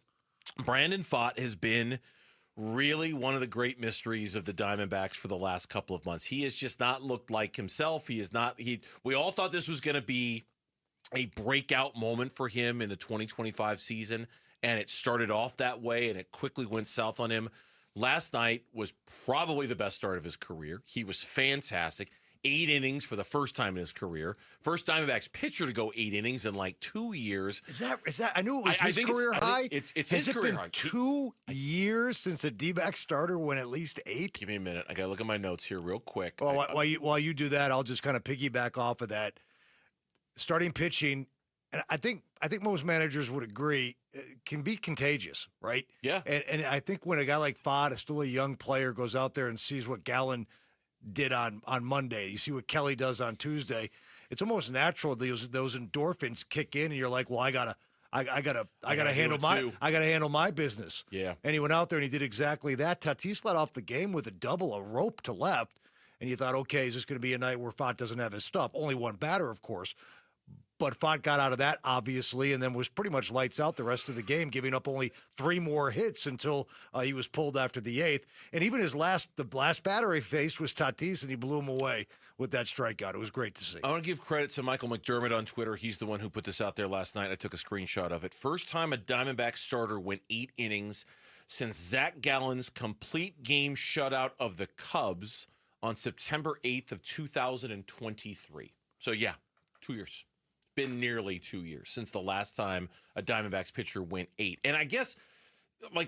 Brandon Pfaadt has been really one of the great mysteries of the Diamondbacks for the last couple of months. He has just not looked like himself. We all thought this was going to be a breakout moment for him in the 2025 season, and it started off that way, and it quickly went south on him. Last night was probably the best start of his career. He was fantastic. 8 innings for the first time in his career. First Diamondbacks pitcher to go 8 innings in like 2 years. Is that? I knew it was his career high. It's Has his it career been high. 2 years since a D-back starter went at least 8? Give me a minute. I got to look at my notes here real quick. Well, while you do that, I'll just kind of piggyback off of that. Starting pitching, and I think most managers would agree, can be contagious, right? Yeah. And I think when a guy like Pfaadt, still a young player, goes out there and sees what Gallen did on Monday, you see what Kelly does on Tuesday, it's almost natural those endorphins kick in, and you're like, well, I gotta handle my business. Yeah. And he went out there and he did exactly that. Tatis led off the game with a rope to left, and you thought, okay, is this going to be a night where Pfaadt doesn't have his stuff? Only one batter, of course. But Pfaadt got out of that, obviously, and then was pretty much lights out the rest of the game, giving up only 3 more hits until he was pulled after the 8th. And even the last batter he faced was Tatis, and he blew him away with that strikeout. It was great to see. I want to give credit to Michael McDermott on Twitter. He's the one who put this out there last night. I took a screenshot of it. First time a Diamondback starter went 8 innings since Zach Gallen's complete game shutout of the Cubs on September 8th of 2023. So, yeah, 2 years. Been nearly 2 years since the last time a Diamondbacks pitcher went 8. And I guess,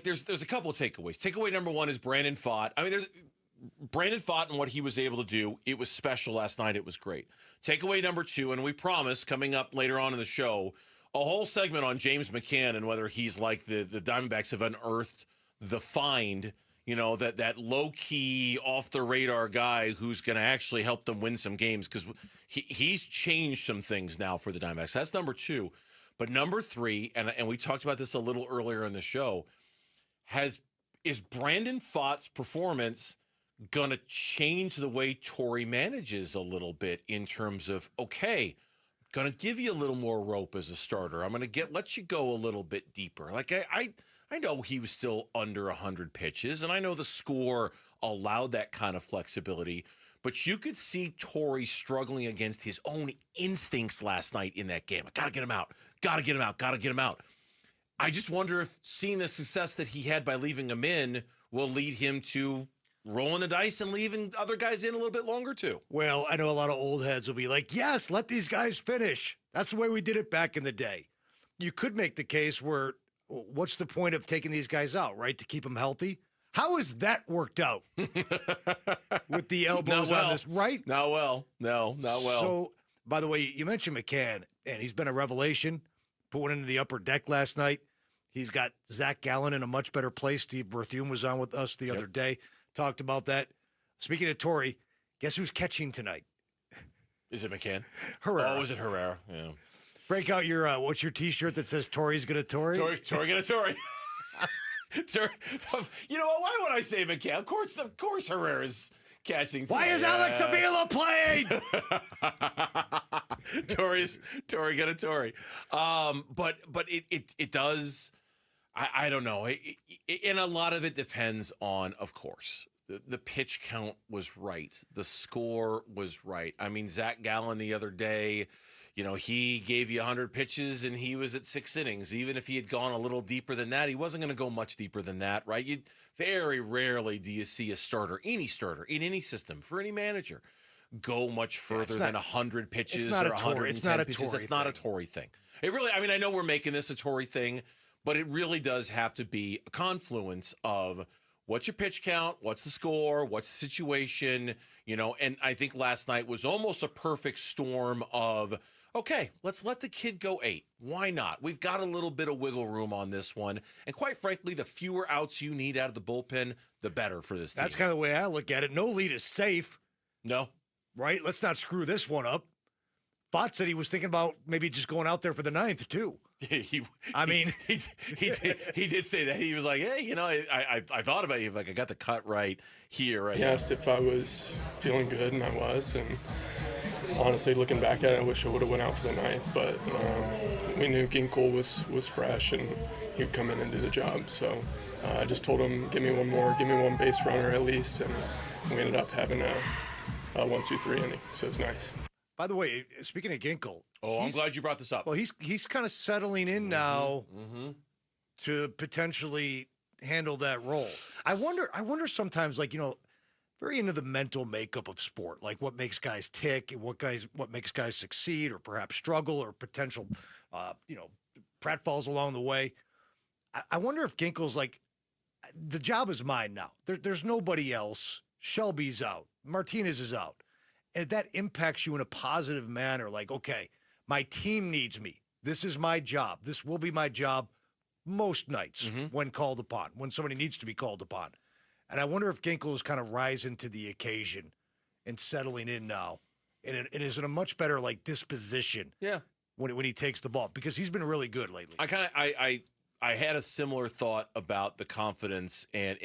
there's a couple of takeaways. Takeaway number 1 is Brandon Pfaadt. I mean, there's Brandon Pfaadt and what he was able to do. It was special last night. It was great. Takeaway number 2, and we promise coming up later on in the show, a whole segment on James McCann and whether he's like the Diamondbacks have unearthed the find, that low-key, off-the-radar guy who's going to actually help them win some games, because he's changed some things now for the Diamondbacks. That's number 2. But number 3, and we talked about this a little earlier in the show, is Brandon Pfaadt's performance going to change the way Torrey manages a little bit in terms of, okay, going to give you a little more rope as a starter. I'm going to let you go a little bit deeper. Like, I know he was still under 100 pitches, and I know the score allowed that kind of flexibility, but you could see Torrey struggling against his own instincts last night in that game. I got to get him out. Got to get him out. Got to get him out. I just wonder if seeing the success that he had by leaving him in will lead him to rolling the dice and leaving other guys in a little bit longer, too. Well, I know a lot of old heads will be like, yes, let these guys finish. That's the way we did it back in the day. You could make the case where, what's the point of taking these guys out, right, to keep them healthy? How has that worked out with the elbows on this, right? Not well. No, not well. So, by the way, you mentioned McCann, and he's been a revelation. Put one into the upper deck last night. He's got Zach Gallen in a much better place. Steve Berthume was on with us the other day, talked about that. Speaking of Torrey, guess who's catching tonight? Is it McCann? Herrera. Oh, is it Herrera? Yeah. Break out your, what's your T-shirt that says Torrey's gonna Torrey? Torrey gonna Torrey. You know what? Why would I say McCann? Of course Herrera's catching today. Why is Alex Avila playing? Torrey gonna Torrey. But it does, I don't know. And a lot of it depends on, of course, the pitch count was right. The score was right. I mean, Zach Gallen the other day, he gave you 100 pitches and he was at 6 innings. Even if he had gone a little deeper than that, he wasn't going to go much deeper than that, right? Very rarely do you see a starter, any starter in any system for any manager, go much further than 100 pitches or 110 pitches. It's not a Torrey thing. It really, I know we're making this a Torrey thing, but it really does have to be a confluence of what's your pitch count, what's the score, what's the situation, and I think last night was almost a perfect storm of, okay, let's let the kid go 8. Why not? We've got a little bit of wiggle room on this one. And quite frankly, the fewer outs you need out of the bullpen, the better for this team. That's kind of the way I look at it. No lead is safe. No. Right? Let's not screw this one up. Pfaadt said he was thinking about maybe just going out there for the 9th, too. He did say that. He was like, hey, I thought about you. Like, I got the cut right here. Right. He asked if I was feeling good, and I was. And honestly, looking back at it, I wish I would have went out for the ninth. But we knew Ginkel was fresh, and he'd come in and do the job. So I just told him, give me one base runner at least. And we ended up having a 1-2-3 inning. So it was nice. By the way, speaking of Ginkel. I'm glad you brought this up. Well, he's kind of settling in now to potentially handle that role. I wonder sometimes, like, very into the mental makeup of sport, like what makes guys tick and what makes guys succeed or perhaps struggle or potential, pratfalls along the way. I wonder if Ginkel's like, the job is mine now. There's nobody else. Shelby's out. Martinez is out. And that impacts you in a positive manner, like, okay, my team needs me. This is my job. This will be my job most nights when called upon, when somebody needs to be called upon. And I wonder if Ginkel is kind of rising to the occasion and settling in now and is in a much better, like, disposition when he takes the ball, because he's been really good lately. I had a similar thought about the confidence and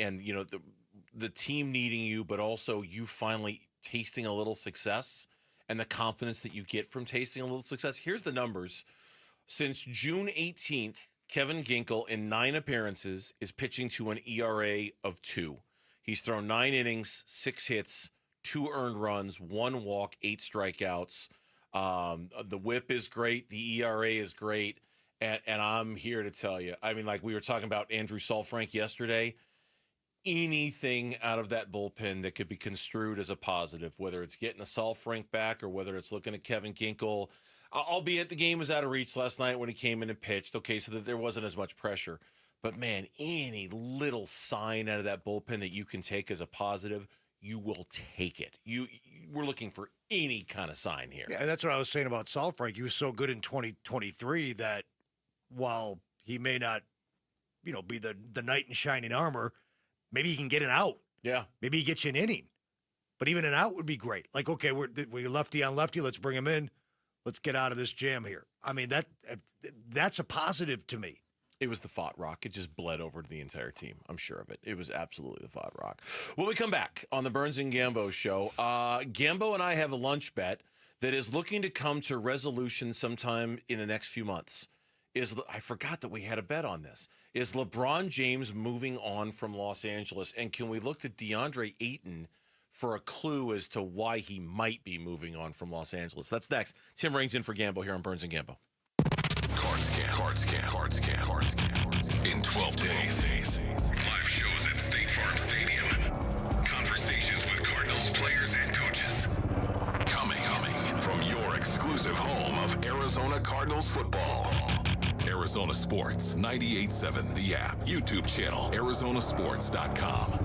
the team needing you, but also you finally tasting a little success and the confidence that you get from tasting a little success. Here's the numbers. Since June 18th, Kevin Ginkel, in 9 appearances, is pitching to an ERA of 2. He's thrown 9 innings, 6 hits, 2 earned runs, 1 walk, 8 strikeouts. The whip is great. The ERA is great. And I'm here to tell you, I mean, like we were talking about Andrew Saalfrank yesterday, anything out of that bullpen that could be construed as a positive, whether it's getting a Saalfrank back or whether it's looking at Kevin Ginkel, albeit the game was out of reach last night when he came in and pitched, okay, so that there wasn't as much pressure. But, man, any little sign out of that bullpen that you can take as a positive, you will take it. We're looking for any kind of sign here. Yeah, and that's what I was saying about Saalfrank. He was so good in 2023 that while he may not, be the knight in shining armor, maybe he can get an out. Yeah. Maybe he gets you an inning. But even an out would be great. Like, okay, we're lefty on lefty. Let's bring him in. Let's get out of this jam here. I mean, that's a positive to me. It was the Fought Rock. It just bled over to the entire team. I'm sure of it. It was absolutely the Fought Rock. When we come back on the Burns and Gambo show, Gambo and I have a lunch bet that is looking to come to resolution sometime in the next few months. I forgot that we had a bet on this. Is LeBron James moving on from Los Angeles? And can we look to DeAndre Ayton for a clue as to why he might be moving on from Los Angeles? That's next. Tim Rings in for Gambo here on Burns and Gambo. Card scan. In 12 days. Live shows at State Farm Stadium. Conversations with Cardinals players and coaches. Coming from your exclusive home of Arizona Cardinals football. Arizona Sports, 98.7 The App. YouTube channel, arizonasports.com.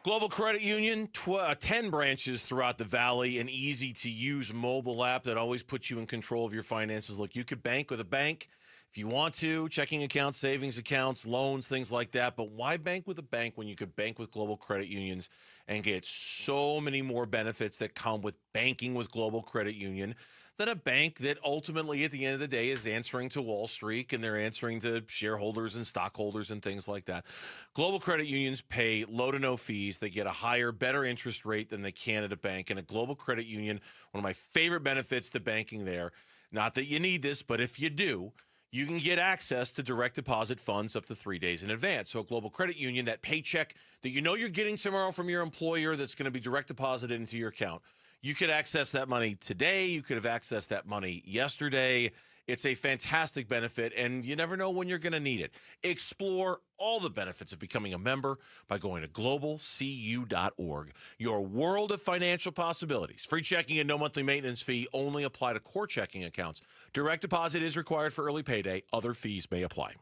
Global Credit Union, 10 branches throughout the valley, an easy-to-use mobile app that always puts you in control of your finances. Look, you could bank with a bank if you want to, checking accounts, savings accounts, loans, things like that. But why bank with a bank when you could bank with Global Credit Unions and get so many more benefits that come with banking with Global Credit Union than a bank that ultimately, at the end of the day, is answering to Wall Street and they're answering to shareholders and stockholders and things like that. Global Credit Unions pay low to no fees. They get a higher, better interest rate than they can at a bank. And a Global Credit Union, one of my favorite benefits to banking there, not that you need this, but if you do, you can get access to direct deposit funds up to 3 days in advance. So Global Credit Union, that paycheck that you know you're getting tomorrow from your employer that's going to be direct deposited into your account, you could access that money today. You could have accessed that money yesterday. It's a fantastic benefit, and you never know when you're going to need it. Explore all the benefits of becoming a member by going to globalcu.org. Your world of financial possibilities. Free checking and no monthly maintenance fee only apply to core checking accounts. Direct deposit is required for early payday. Other fees may apply.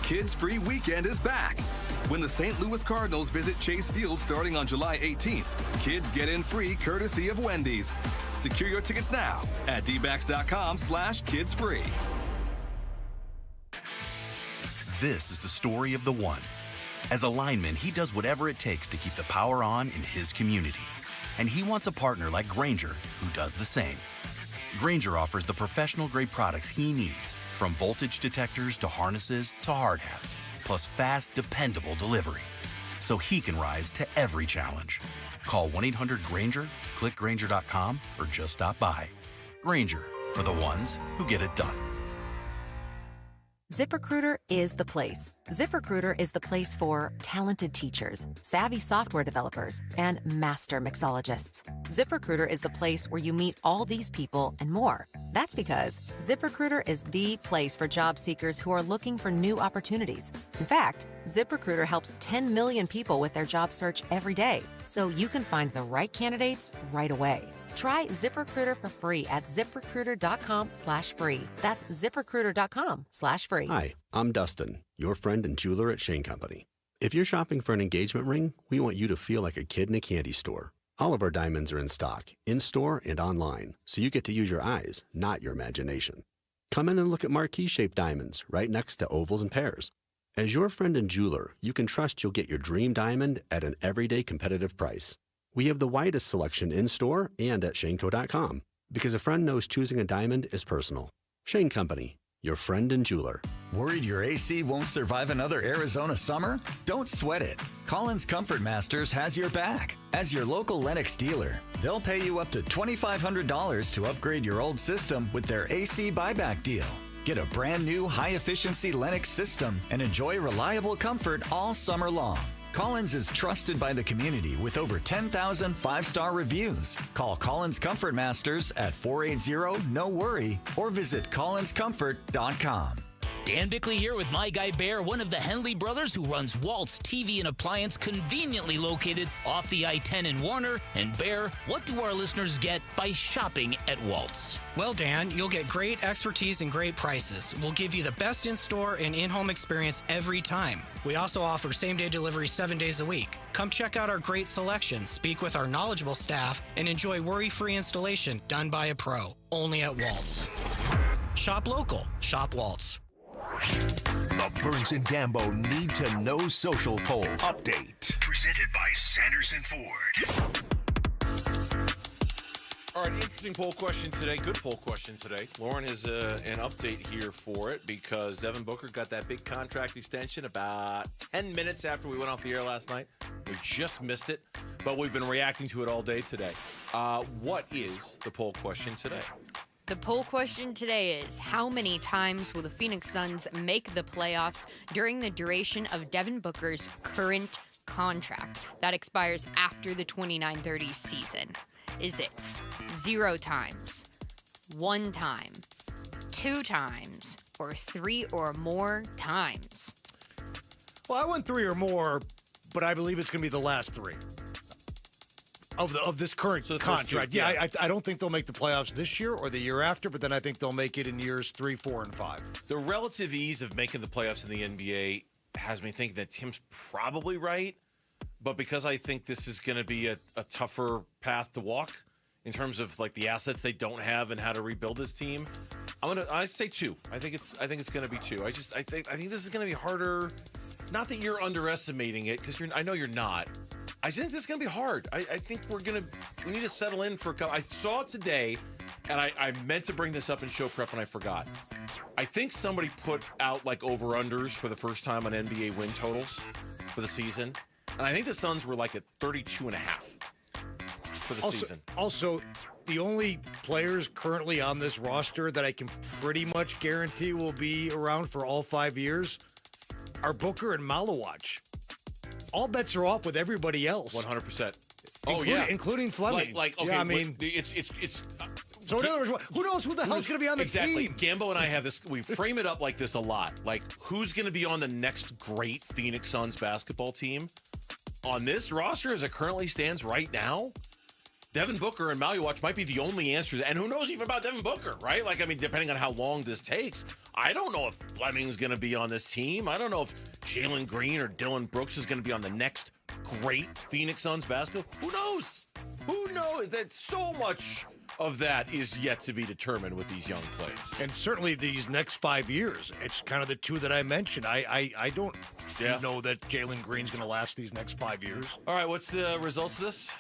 Kids Free Weekend is back. When the St. Louis Cardinals visit Chase Field starting on July 18th, kids get in free courtesy of Wendy's. Secure your tickets now at dbacks.com/kidsfree. This is the story of the one. As a lineman, he does whatever it takes to keep the power on in his community. And he wants a partner like Grainger who does the same. Grainger offers the professional-grade products he needs, from voltage detectors to harnesses to hard hats, plus fast, dependable delivery, so he can rise to every challenge. Call 1-800-GRAINGER, click Grainger.com, or just stop by. Grainger, for the ones who get it done. ZipRecruiter is the place. ZipRecruiter is the place for talented teachers, savvy software developers, and master mixologists. ZipRecruiter is the place where you meet all these people and more. That's because ZipRecruiter is the place for job seekers who are looking for new opportunities. In fact, ZipRecruiter helps 10 million people with their job search every day, so you can find the right candidates right away. Try ZipRecruiter for free at ZipRecruiter.com/free. That's ZipRecruiter.com/free. Hi, I'm Dustin, your friend and jeweler at Shane Company. If you're shopping for an engagement ring, we want you to feel like a kid in a candy store. All of our diamonds are in stock, in-store and online, so you get to use your eyes, not your imagination. Come in and look at marquee-shaped diamonds right next to ovals and pears. As your friend and jeweler, you can trust you'll get your dream diamond at an everyday competitive price. We have the widest selection in-store and at shaneco.com, because a friend knows choosing a diamond is personal. Shane Company, your friend and jeweler. Worried your AC won't survive another Arizona summer? Don't sweat it. Collins Comfort Masters has your back. As your local Lennox dealer, they'll pay you up to $2,500 to upgrade your old system with their AC buyback deal. Get a brand new high-efficiency Lennox system and enjoy reliable comfort all summer long. Collins is trusted by the community with over 10,000 five-star reviews. Call Collins Comfort Masters at 480-NO-WORRY or visit collinscomfort.com. Dan Bickley here with my guy Bear, one of the Henley brothers who runs Walt's TV and Appliance, conveniently located off the I-10 in Warner. And Bear, what do our listeners get by shopping at Walt's? Well, Dan, you'll get great expertise and great prices. We'll give you the best in-store and in-home experience every time. We also offer same-day delivery 7 days a week. Come check out our great selection, speak with our knowledgeable staff, and enjoy worry-free installation done by a pro. Only at Walt's. Shop local. Shop Walt's. The Burns and Gambo Need to Know Social Poll Update. Presented by Sanderson Ford. All right, interesting poll question today. Good poll question today. Lauren has an update here for it because Devin Booker got that big contract extension about 10 minutes after we went off the air last night. We just missed it, but we've been reacting to it all day today. What is the poll question today? The poll question today is, how many times will the Phoenix Suns make the playoffs during the duration of Devin Booker's current contract that expires after the 29-30 season? Is it 0 times, 1 time, 2 times, or 3 or more times? Well, I went 3 or more, but I believe it's going to be the last 3. Of this current contract. Yeah, I don't think they'll make the playoffs this year or the year after, but then I think they'll make it in years 3, 4, and 5. The relative ease of making the playoffs in the NBA has me thinking that Tim's probably right, but because I think this is going to be a tougher path to walk in terms of like the assets they don't have and how to rebuild this team, I say 2. I think it's going to be 2. I think this is going to be harder. Not that you're underestimating it, because I know you're not. I think this is going to be hard. I think we need to settle in for a couple. I saw it today, and I meant to bring this up in show prep, and I forgot. I think somebody put out like over-unders for the first time on NBA win totals for the season, and I think the Suns were like at 32.5 for the season. Also, the only players currently on this roster that I can pretty much guarantee will be around for all 5 years are Booker and Malawach. All bets are off with everybody else. 100%. Including Fleming. Okay, yeah, I mean, it's. So in other words, who knows who the hell's going to be on the team? Gambo and I have this. We frame it up like this a lot. Like, who's going to be on the next great Phoenix Suns basketball team? On this roster, as it currently stands right now, Devin Booker and Malawach might be the only answers. And who knows even about Devin Booker, right? Like, I mean, depending on how long this takes, I don't know if Fleming's going to be on this team. I don't know if Jalen Green or Dylan Brooks is going to be on the next great Phoenix Suns basketball. Who knows? Who knows? That so much of that is yet to be determined with these young players. And certainly these next 5 years, it's kind of the 2 that I mentioned. I don't know that Jalen Green's going to last these next 5 years. All right, what's the results of this?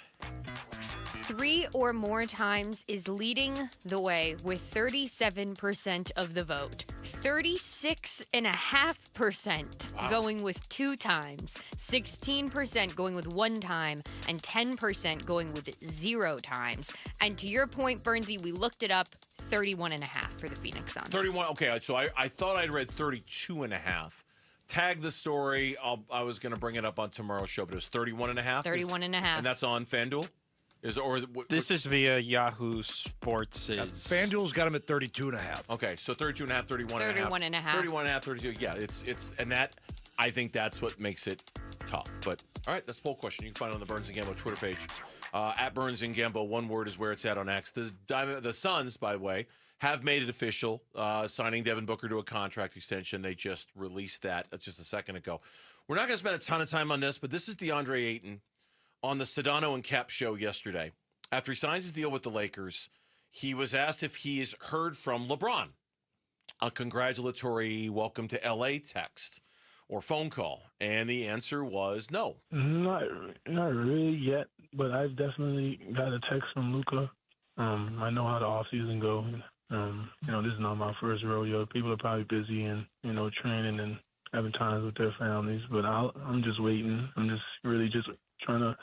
3 or more times is leading the way with 37% of the vote. 36.5% going with 2 times, 16% going with 1 time, and 10% going with 0 times. And to your point, Bernsey, we looked it up, 31.5 for the Phoenix Suns. 31. Okay, so I thought I'd read 32.5. Tag the story. I was going to bring it up on tomorrow's show, but it was 31.5. 31.5. And that's on FanDuel? This is via Yahoo Sports. FanDuel's got him at 32.5. Okay, so 32.5, 31.5. 31.5. 31.5, 32. Yeah, it's and that, I think that's what makes it tough. But, all right, that's the poll question. You can find it on the Burns and Gambo Twitter page. At Burns and Gambo, one word is where it's at on X. The Suns, by the way, have made it official, signing Devin Booker to a contract extension. They just released that just a second ago. We're not going to spend a ton of time on this, but this is DeAndre Ayton on the Sedano and Cap show yesterday. After he signs his deal with the Lakers, he was asked if he's heard from LeBron. A congratulatory welcome to L.A. text or phone call, and the answer was no. Not really yet, but I've definitely got a text from Luka. I know how the offseason go. This is not my first rodeo. People are probably busy and, training and having times with their families, but I'm just waiting. I'm just really just trying to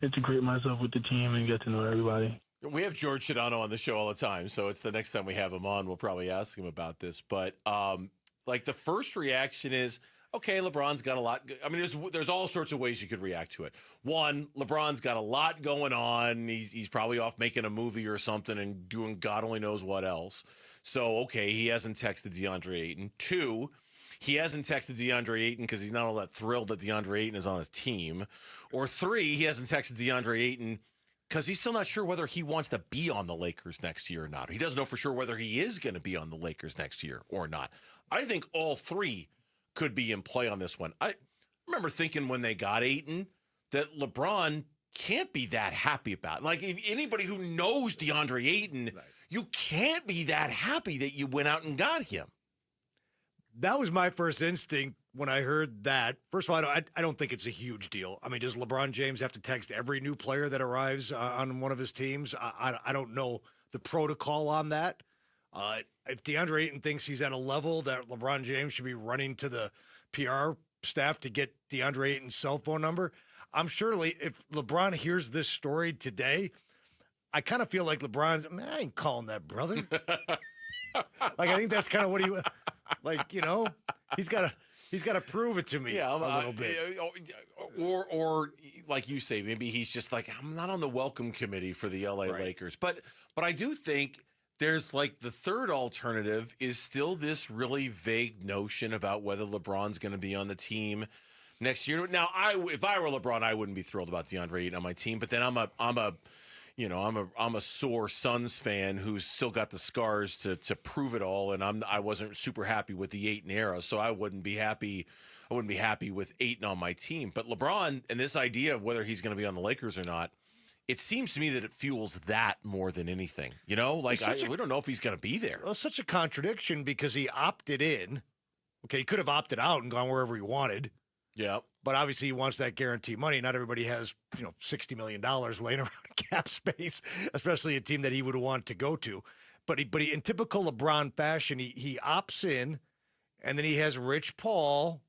integrate myself with the team and get to know everybody. We have George Sedano on the show all the time, so it's the next time we have him on, we'll probably ask him about this. But, the first reaction is, okay, LeBron's got a lot. I mean, there's all sorts of ways you could react to it. One, LeBron's got a lot going on. He's probably off making a movie or something and doing God only knows what else. So, okay, he hasn't texted DeAndre Ayton. 2, he hasn't texted DeAndre Ayton because he's not all that thrilled that DeAndre Ayton is on his team. Or 3, he hasn't texted DeAndre Ayton because he's still not sure whether he wants to be on the Lakers next year or not. He doesn't know for sure whether he is going to be on the Lakers next year or not. I think all 3 could be in play on this one. I remember thinking when they got Ayton that LeBron can't be that happy about it. Like, if anybody who knows DeAndre Ayton, you can't be that happy that you went out and got him. That was my first instinct when I heard that. First of all, I don't think it's a huge deal. I mean, does LeBron James have to text every new player that arrives on one of his teams? I don't know the protocol on that. If DeAndre Ayton thinks he's at a level that LeBron James should be running to the PR staff to get DeAndre Ayton's cell phone number, I'm sure if LeBron hears this story today, I kind of feel like LeBron's, man, I ain't calling that brother. I think that's kind of what he, he's got to prove it to me a little bit. Or like you say, maybe he's just like, I'm not on the welcome committee for the LA Lakers. But I do think there's the third alternative is still this really vague notion about whether LeBron's going to be on the team next year. Now, if I were LeBron, I wouldn't be thrilled about DeAndre Ayton on my team. But then I'm a sore Suns fan who's still got the scars to prove it all, and I wasn't super happy with the Ayton era, so I wouldn't be happy with Ayton on my team. But LeBron and this idea of whether he's going to be on the Lakers or not, it seems to me that it fuels that more than anything. We don't know if he's going to be there. Well, it's such a contradiction because he opted in. Okay, he could have opted out and gone wherever he wanted. Yeah. But obviously he wants that guaranteed money. Not everybody has, $60 million laying around cap space, especially a team that he would want to go to. But he in typical LeBron fashion, he opts in, and then he has Rich Paul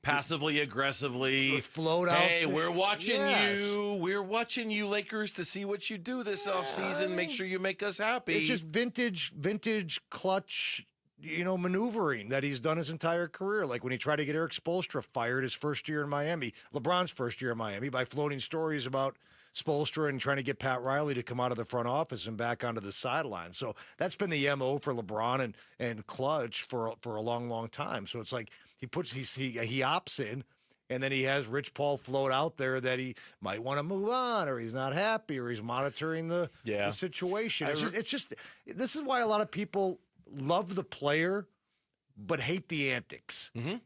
passively aggressively float out. Hey, we're watching you. We're watching you, Lakers, to see what you do this offseason. Make sure you make us happy. It's just vintage clutch, maneuvering that he's done his entire career. Like when he tried to get Eric Spoelstra fired his first year in Miami, LeBron's first year in Miami, by floating stories about Spoelstra and trying to get Pat Riley to come out of the front office and back onto the sideline. So that's been the MO for LeBron and Clutch for a long, long time. So it's like he opts in, and then he has Rich Paul float out there that he might want to move on, or he's not happy, or he's monitoring the situation. It's just this is why a lot of people love the player, but hate the antics. Mm-hmm.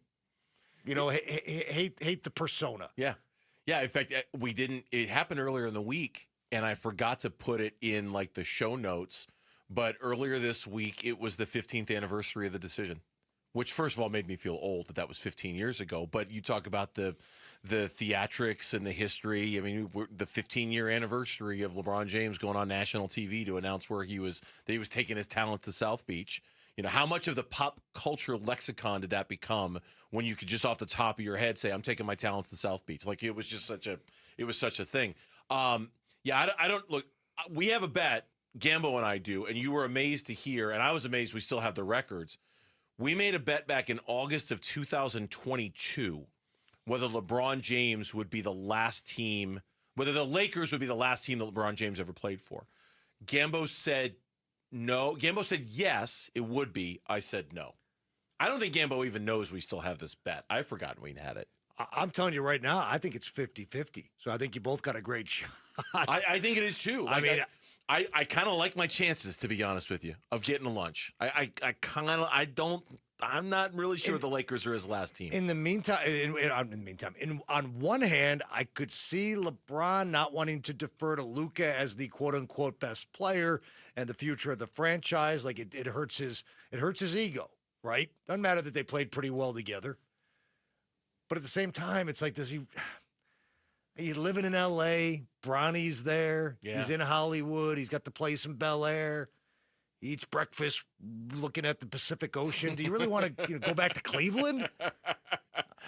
Hate the persona. Yeah. Yeah, in fact, it happened earlier in the week, and I forgot to put it in the show notes, but earlier this week, it was the 15th anniversary of the decision which first of all made me feel old that was 15 years ago. But you talk about the theatrics and the history. I mean, the 15-year anniversary of LeBron James going on national TV to announce that he was taking his talents to South Beach. You know, how much of the pop culture lexicon did that become when you could just off the top of your head say, I'm taking my talents to South Beach? Like, it was just such a thing. I don't look, we have a bet, Gambo and I do, and you were amazed to hear, and I was amazed we still have the records. We made a bet back in August of 2022 whether LeBron James would be the last team, whether the Lakers would be the last team that LeBron James ever played for. Gambo said no. Gambo said yes, it would be. I said no. I don't think Gambo even knows we still have this bet. I've forgotten we had it. I'm telling you right now, I think it's 50-50. So I think you both got a great shot. I think it is too. I kind of like my chances, to be honest with you, of getting a lunch. I'm not really sure the Lakers are his last team. In the meantime, on one hand, I could see LeBron not wanting to defer to Luka as the quote unquote best player and the future of the franchise. Like it hurts his ego, right? Doesn't matter that they played pretty well together. But at the same time, it's like, he's living in L.A., Bronny's there, He's in Hollywood, he's got the place in Bel Air, he eats breakfast looking at the Pacific Ocean. Do you really want to go back to Cleveland?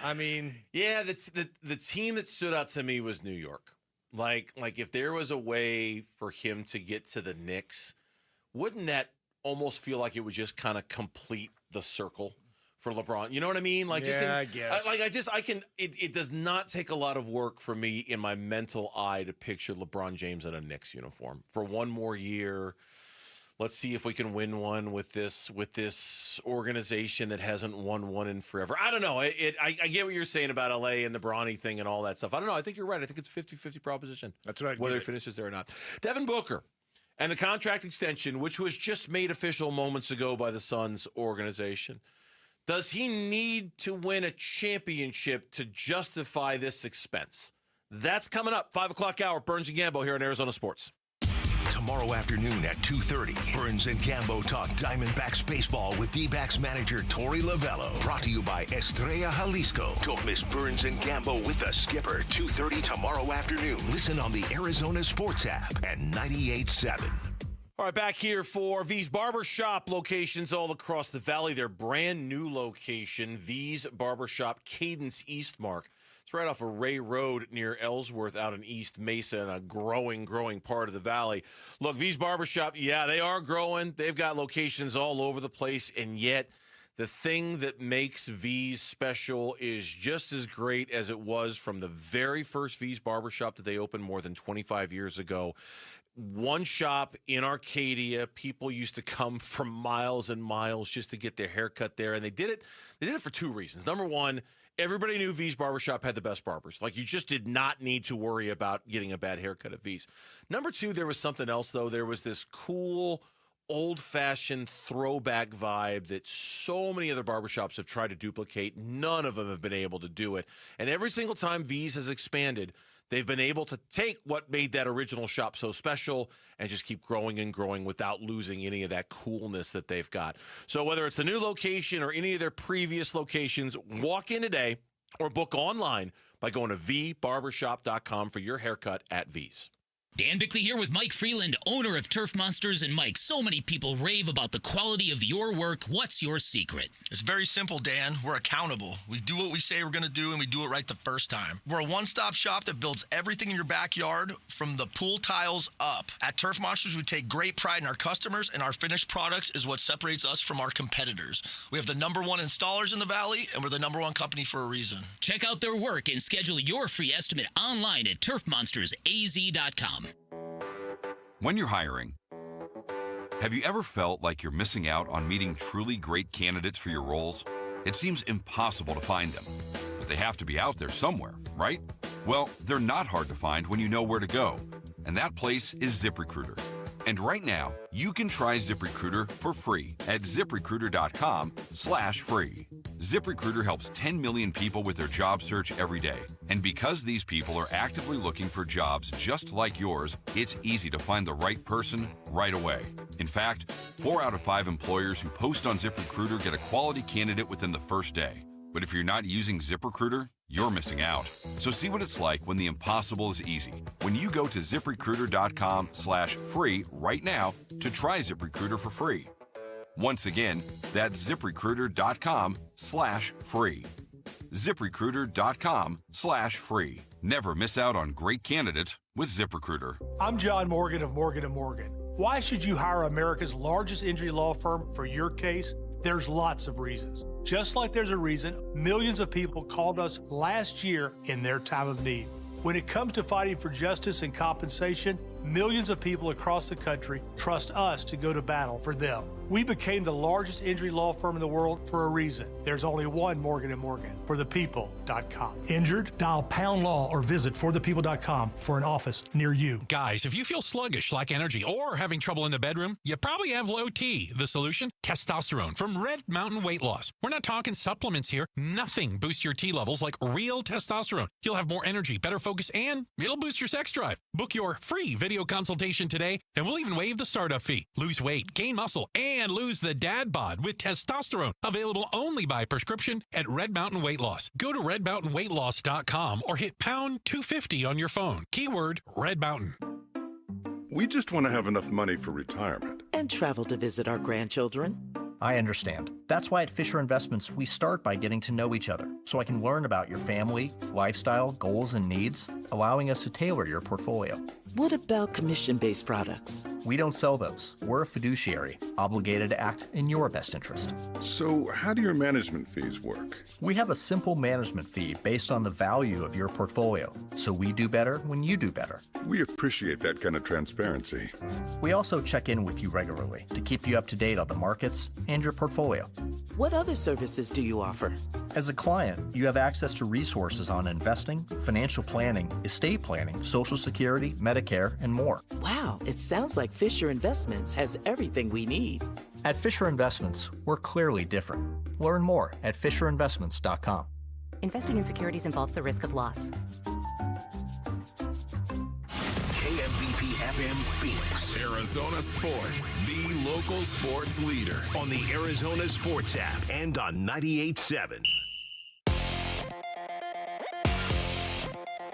I mean... Yeah, the team that stood out to me was New York. Like if there was a way for him to get to the Knicks, wouldn't that almost feel like it would just kind of complete the circle for LeBron? You know what I mean? Like, I guess. It does not take a lot of work for me in my mental eye to picture LeBron James in a Knicks uniform for one more year. Let's see if we can win one with this organization that hasn't won one in forever. I don't know. I get what you're saying about LA and the Bronny thing and all that stuff. I don't know. I think you're right. I think it's 50-50 proposition. That's right. Whether he finishes there or not. Devin Booker and the contract extension, which was just made official moments ago by the Suns organization. Does he need to win a championship to justify this expense? That's coming up. 5 o'clock hour, Burns and Gambo here on Arizona Sports. Tomorrow afternoon at 2:30, Burns and Gambo talk Diamondbacks baseball with D-backs manager Torey Lovello. Brought to you by Estrella Jalisco. Don't miss Burns and Gambo with the skipper, 2:30 tomorrow afternoon. Listen on the Arizona Sports app and 98.7. All right, back here for V's Barbershop locations all across the valley. Their brand new location, V's Barbershop, Cadence Eastmark. It's right off of Ray Road near Ellsworth out in East Mesa in a growing part of the valley. Look, V's Barbershop, yeah, they are growing. They've got locations all over the place, and yet the thing that makes V's special is just as great as it was from the very first V's Barbershop that they opened more than 25 years ago. One shop in Arcadia. People used to come from miles and miles just to get their haircut there, and they did it for two reasons. Number one, everybody knew V's Barbershop had the best barbers. Like, you just did not need to worry about getting a bad haircut at V's. Number two, there was something else, though. There was this cool, old-fashioned throwback vibe that so many other barbershops have tried to duplicate. None of them have been able to do it. And every single time V's has expanded, they've been able to take what made that original shop so special and just keep growing and growing without losing any of that coolness that they've got. So whether it's the new location or any of their previous locations, walk in today or book online by going to vbarbershop.com for your haircut at V's. Dan Bickley here with Mike Freeland, owner of Turf Monsters. And Mike, so many people rave about the quality of your work. What's your secret? It's very simple, Dan. We're accountable. We do what we say we're going to do, and we do it right the first time. We're a one-stop shop that builds everything in your backyard from the pool tiles up. At Turf Monsters, we take great pride in our customers, and our finished products is what separates us from our competitors. We have the #1 installers in the Valley, and we're the #1 company for a reason. Check out their work and schedule your free estimate online at turfmonstersaz.com. When you're hiring, have you ever felt like you're missing out on meeting truly great candidates for your roles? It seems impossible to find them, but they have to be out there somewhere, right? Well, they're not hard to find when you know where to go, and that place is ZipRecruiter. And right now, you can try ZipRecruiter for free at ZipRecruiter.com/free. ZipRecruiter helps 10 million people with their job search every day. And because these people are actively looking for jobs just like yours, it's easy to find the right person right away. In fact, 4 out of 5 employers who post on ZipRecruiter get a quality candidate within the first day. But if you're not using ZipRecruiter, you're missing out. So see what it's like when the impossible is easy. When you go to ZipRecruiter.com/free right now to try ZipRecruiter for free. Once again, that's ZipRecruiter.com/free. ZipRecruiter.com/free. Never miss out on great candidates with ZipRecruiter. I'm John Morgan of Morgan & Morgan. Why should you hire America's largest injury law firm for your case? There's lots of reasons. Just like there's a reason millions of people called us last year in their time of need. When it comes to fighting for justice and compensation, millions of people across the country trust us to go to battle for them. We became the largest injury law firm in the world for a reason. There's only one Morgan & Morgan, forthepeople.com. Injured? Dial #law or visit forthepeople.com for an office near you. Guys, if you feel sluggish, lack energy, or having trouble in the bedroom, you probably have low T. The solution? Testosterone from Red Mountain Weight Loss. We're not talking supplements here. Nothing boosts your T levels like real testosterone. You'll have more energy, better focus, and it'll boost your sex drive. Book your free video consultation today, and we'll even waive the startup fee. Lose weight, gain muscle, and lose the dad bod with testosterone. Available only by prescription at Red Mountain Weight Loss. Go to redmountainweightloss.com or hit pound 250 on your phone. Keyword Red Mountain. We just want to have enough money for retirement. And travel to visit our grandchildren. I understand. That's why at Fisher Investments, we start by getting to know each other so I can learn about your family, lifestyle, goals, and needs, allowing us to tailor your portfolio. What about commission-based products? We don't sell those. We're a fiduciary, obligated to act in your best interest. So how do your management fees work? We have a simple management fee based on the value of your portfolio, so we do better when you do better. We appreciate that kind of transparency. We also check in with you regularly to keep you up to date on the markets and your portfolio. What other services do you offer? As a client, you have access to resources on investing, financial planning, estate planning, Social Security, Medicare, and more. Wow, it sounds like Fisher Investments has everything we need. At Fisher Investments, we're clearly different. Learn more at FisherInvestments.com. Investing in securities involves the risk of loss. KMVP FM Phoenix. Arizona Sports, the local sports leader. On the Arizona Sports app and on 98.7.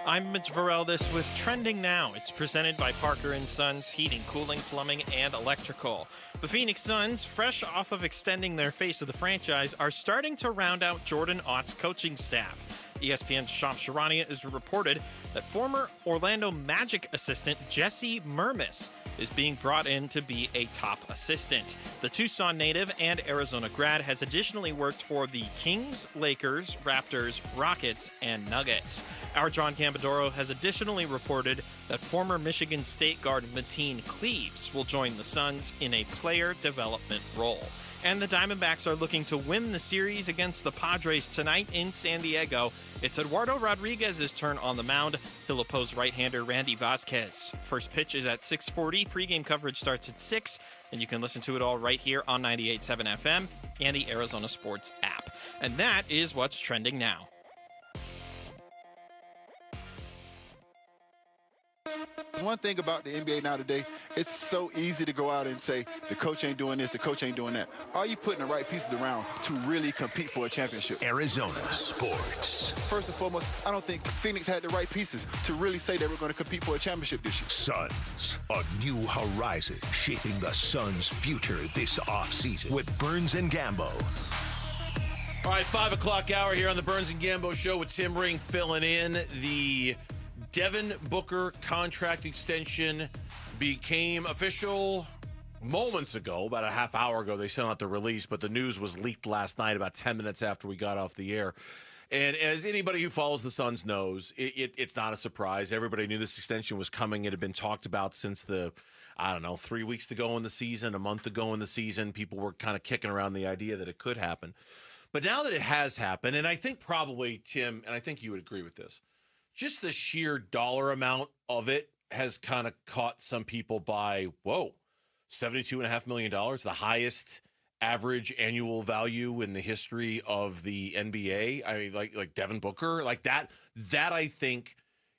I'm Mitch Vareldis with Trending Now. It's presented by Parker & Sons Heating, Cooling, Plumbing, and Electrical. The Phoenix Suns, fresh off of extending their face of the franchise, are starting to round out Jordan Ott's coaching staff. ESPN's Shams Charania has reported that former Orlando Magic assistant Jesse Mermis is being brought in to be a top assistant. The Tucson native and Arizona grad has additionally worked for the Kings, Lakers, Raptors, Rockets, and Nuggets. Our John Gambadoro has additionally reported that former Michigan State guard Mateen Cleaves will join the Suns in a player development role. And the Diamondbacks are looking to win the series against the Padres tonight in San Diego. It's Eduardo Rodriguez's turn on the mound. He'll oppose right-hander Randy Vasquez. First pitch is at 6:40. Pre-game coverage starts at 6, and you can listen to it all right here on 98.7 FM and the Arizona Sports app. And that is what's trending now. One thing about the NBA now today, it's so easy to go out and say, the coach ain't doing this, the coach ain't doing that. Are you putting the right pieces around to really compete for a championship? Arizona Sports. First and foremost, I don't think Phoenix had the right pieces to really say they were going to compete for a championship this year. Suns, a new horizon, shaping the Suns' future this offseason with Burns and Gambo. All right, 5 o'clock hour here on the Burns and Gambo Show with Tim Ring filling in. The Devin Booker contract extension became official moments ago, about a half hour ago. They sent out the release, but the news was leaked last night about 10 minutes after we got off the air. And as anybody who follows the Suns knows, it's not a surprise. Everybody knew this extension was coming. It had been talked about since 3 weeks to go in the season, a month ago in the season. People were kind of kicking around the idea that it could happen. But now that it has happened, and I think probably, Tim, and I think you would agree with this, just the sheer dollar amount of it has kind of caught some people by, whoa, $72.5 million, the highest average annual value in the history of the NBA. I mean, like Devin Booker, like that I think,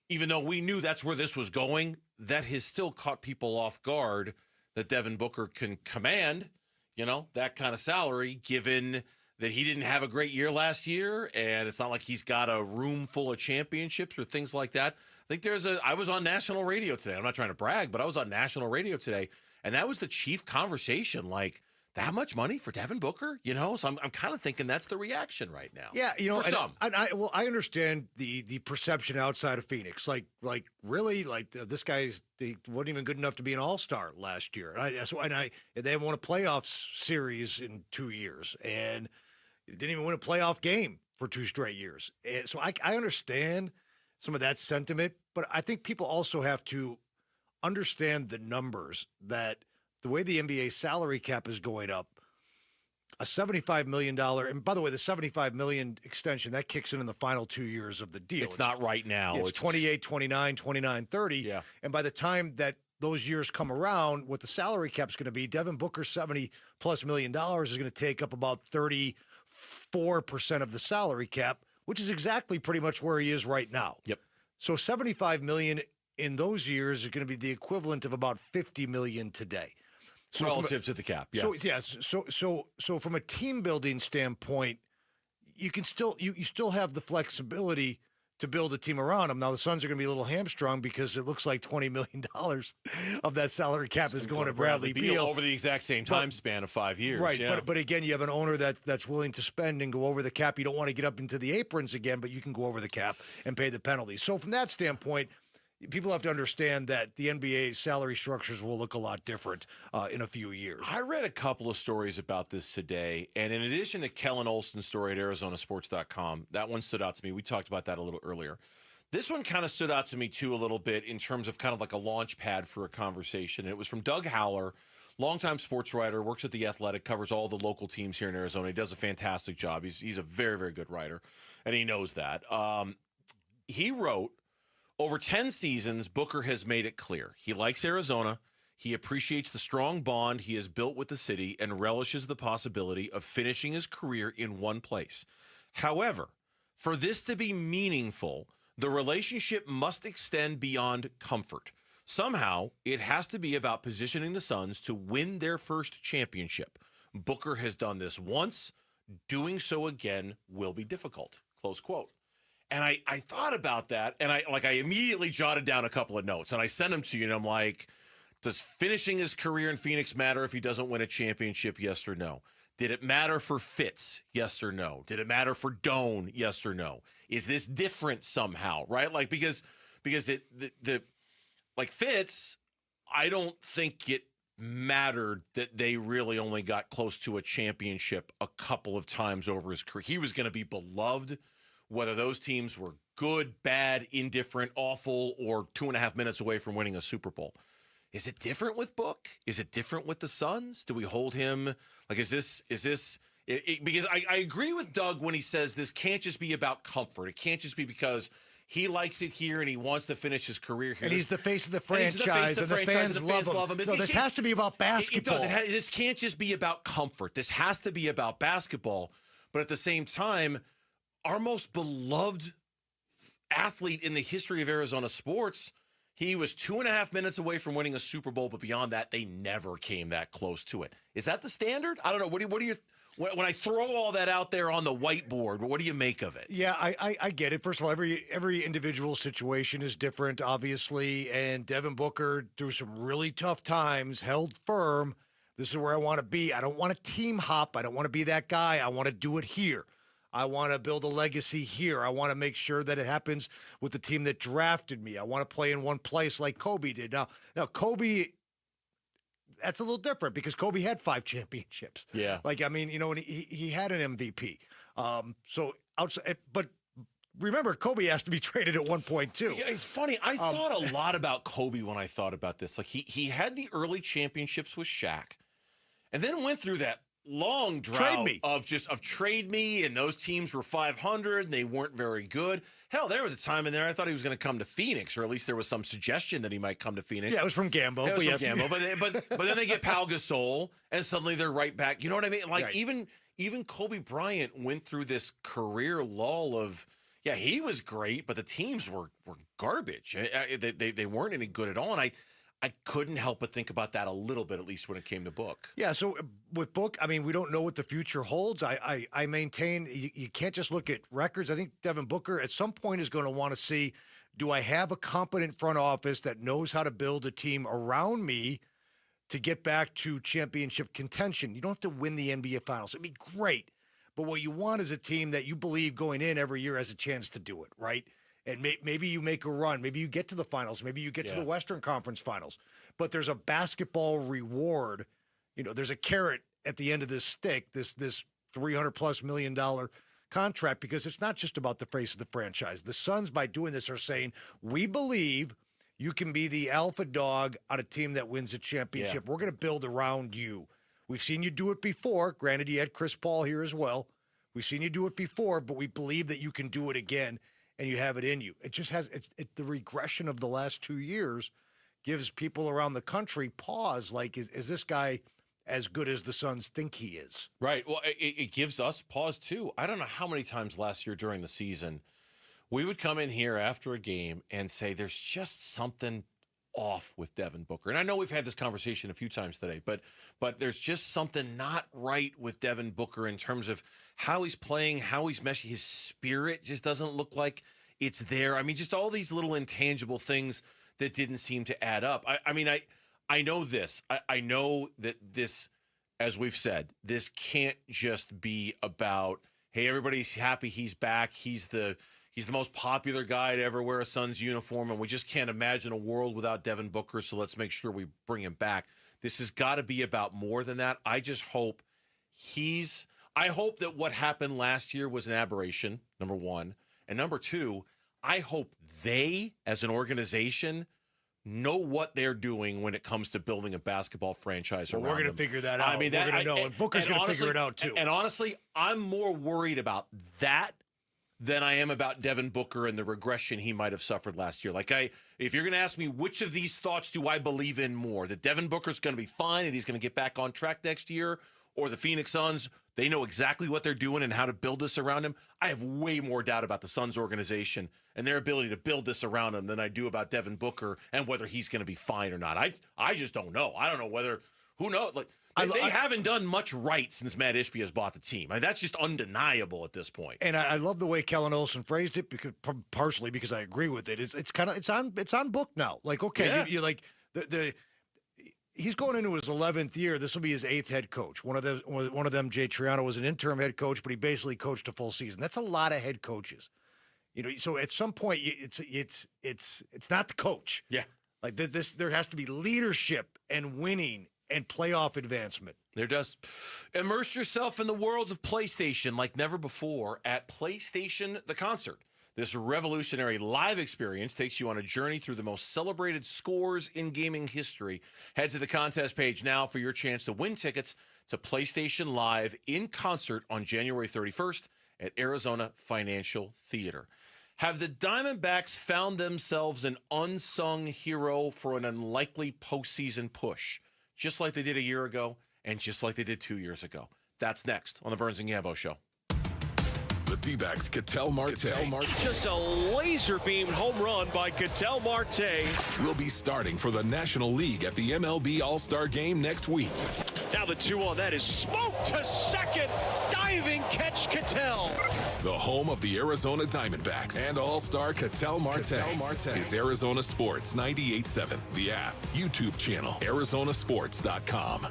even though we knew that's where this was going, that has still caught people off guard that Devin Booker can command, that kind of salary, given that he didn't have a great year last year, and it's not like he's got a room full of championships or things like that. I think I was on national radio today. I'm not trying to brag, but I was on national radio today, and that was the chief conversation, like, that much money for Devin Booker, So I'm kind of thinking that's the reaction right now. Yeah, for some. I understand the perception outside of Phoenix. Like really, this he wasn't even good enough to be an all-star last year. And they haven't won a playoff series in 2 years, and didn't even win a playoff game for 2 straight years. And so I understand some of that sentiment, but I think people also have to understand the numbers that. The way the NBA salary cap is going up, a $75 million, and by the way, the $75 million extension, that kicks in the final 2 years of the deal. It's not right now. It's 28, 29, 29, 30. Yeah. And by the time that those years come around, what the salary cap is going to be, Devin Booker's $70+ million is going to take up about 34% of the salary cap, which is exactly pretty much where he is right now. Yep. So $75 million in those years is going to be the equivalent of about $50 million today. So relative to the cap, yeah. So yes, so from a team building standpoint, you can still you still have the flexibility to build a team around them. Now the Suns are going to be a little hamstrung because it looks like $20 million of that salary cap is going to Bradley Beal over the exact same time span of 5 years. Right, yeah. but again, you have an owner that's willing to spend and go over the cap. You don't want to get up into the aprons again, but you can go over the cap and pay the penalties. So from that standpoint, people have to understand that the NBA salary structures will look a lot different in a few years. I read a couple of stories about this today, and in addition to Kellen Olson's story at ArizonaSports.com, that one stood out to me. We talked about that a little earlier. This one kind of stood out to me, too, a little bit in terms of kind of like a launch pad for a conversation. And it was from Doug Howler, longtime sports writer, works at The Athletic, covers all the local teams here in Arizona. He does a fantastic job. He's a very, very good writer, and he knows that. He wrote, over 10 seasons, Booker has made it clear. He likes Arizona. He appreciates the strong bond he has built with the city and relishes the possibility of finishing his career in one place. However, for this to be meaningful, the relationship must extend beyond comfort. Somehow, it has to be about positioning the Suns to win their first championship. Booker has done this once. Doing so again will be difficult. Close quote. And I thought about that, and I immediately jotted down a couple of notes, and I sent them to you, and I'm like, does finishing his career in Phoenix matter if he doesn't win a championship, yes or no? Did it matter for Fitz, yes or no? Did it matter for Doan, yes or no? Is this different somehow, right? Like, because Fitz, I don't think it mattered that they really only got close to a championship a couple of times over his career. He was going to be beloved, whether those teams were good, bad, indifferent, awful, or 2.5 minutes away from winning a Super Bowl. Is it different with Book? Is it different with the Suns? Do we hold him? Like, is this because I agree with Doug when he says this can't just be about comfort. It can't just be because he likes it here and he wants to finish his career here. And he's the face of the franchise, and the fans love him. No, this has to be about basketball. It does. This can't just be about comfort. This has to be about basketball. But at the same time, our most beloved athlete in the history of Arizona sports, he was 2.5 minutes away from winning a Super Bowl, but beyond that, they never came that close to it. Is that the standard? I don't know. What do you when I throw all that out there on the whiteboard, what do you make of it? Yeah, I get it. First of all, every individual situation is different, obviously, and Devin Booker, through some really tough times, held firm. This is where I want to be. I don't want to team hop. I don't want to be that guy. I want to do it here. I want to build a legacy here. I want to make sure that it happens with the team that drafted me. I want to play in one place like Kobe did. Now Kobe, that's a little different because Kobe had 5 championships. Yeah. And he had an MVP. So outside, but remember, Kobe has to be traded at one point too. Yeah, it's funny. I thought a lot about Kobe when I thought about this. Like he had the early championships with Shaq, and then went through that long drought of trade me, and those teams were 500 and they weren't very good. Hell, there was a time in there I thought he was going to come to Phoenix, or at least there was some suggestion that he might come to Phoenix. Yeah, it was from Gambo. It was from Gambo, but then they get Pau Gasol, and suddenly they're right back. You know what I mean? Like Right. even Kobe Bryant went through this career lull of, yeah, he was great, but the teams were garbage. They weren't any good at all, and I couldn't help but think about that a little bit, at least when it came to Book. Yeah, so with Book, I mean, we don't know what the future holds. I maintain you can't just look at records. I think Devin Booker at some point is going to want to see, do I have a competent front office that knows how to build a team around me to get back to championship contention? You don't have to win the NBA Finals. It'd be great. But what you want is a team that you believe going in every year has a chance to do it, right? And maybe you make a run. Maybe you get to the finals. Maybe you get to the Western Conference Finals. But there's a basketball reward. You know, there's a carrot at the end of this stick, this $300+ million contract, because it's not just about the face of the franchise. The Suns, by doing this, are saying, we believe you can be the alpha dog on a team that wins a championship. We're going to build around you. We've seen you do it before. Granted, you had Chris Paul here as well. We've seen you do it before, but we believe that you can do it again. And you have it in you. It just has the regression of the last 2 years gives people around the country pause. Like, is this guy as good as the Suns think he is? Right. Well, it gives us pause too. I don't know how many times last year during the season we would come in here after a game and say there's just something off with Devin Booker. And I know we've had this conversation a few times today, but there's just something not right with Devin Booker in terms of how he's playing, how he's meshing. His spirit just doesn't look like it's there. I mean, just all these little intangible things that didn't seem to add up. I know this. I know that this, as we've said, this can't just be about, hey, everybody's happy he's back. He's the most popular guy to ever wear a Suns uniform, and we just can't imagine a world without Devin Booker, so let's make sure we bring him back. This has got to be about more than that. I just hope I hope that what happened last year was an aberration, number one. And number two, I hope they, as an organization, know what they're doing when it comes to building a basketball franchise around them. We're going to figure that out. I mean, we're going to know, and Booker's going to figure it out too. And honestly, I'm more worried about that than I am about Devin Booker and the regression he might have suffered last year. If you're going to ask me which of these thoughts do I believe in more, that Devin Booker's going to be fine and he's going to get back on track next year, or the Phoenix Suns, they know exactly what they're doing and how to build this around him, I have way more doubt about the Suns organization and their ability to build this around him than I do about Devin Booker and whether he's going to be fine or not. I just don't know. I don't know whether, who knows? They haven't done much right since Matt Ishbia has bought the team. I mean, that's just undeniable at this point. And I love the way Kellen Olson phrased it, because partially because I agree with it. It's on Book now. Like, okay, you like he's going into his 11th year. This will be his 8th head coach. One of them, Jay Triano, was an interim head coach, but he basically coached a full season. That's a lot of head coaches. You know, so at some point, it's not the coach. Yeah, like this, there has to be leadership and winning and playoff advancement. There does. Immerse yourself in the worlds of PlayStation like never before at PlayStation The Concert. This revolutionary live experience takes you on a journey through the most celebrated scores in gaming history. Head to the contest page now for your chance to win tickets to PlayStation Live in concert on January 31st at Arizona Financial Theater. Have the Diamondbacks found themselves an unsung hero for an unlikely postseason push, just like they did a year ago and just like they did 2 years ago? That's next on the Burns and Gambo Show. The D-backs Ketel Marte. Just a laser-beamed home run by Ketel Marte. Will be starting for the National League at the MLB All-Star Game next week. Now the 2-1, that is smoked to second. Diving catch Ketel. The home of the Arizona Diamondbacks and All-Star Ketel Marte is Arizona Sports 98.7. The app, YouTube channel, ArizonaSports.com.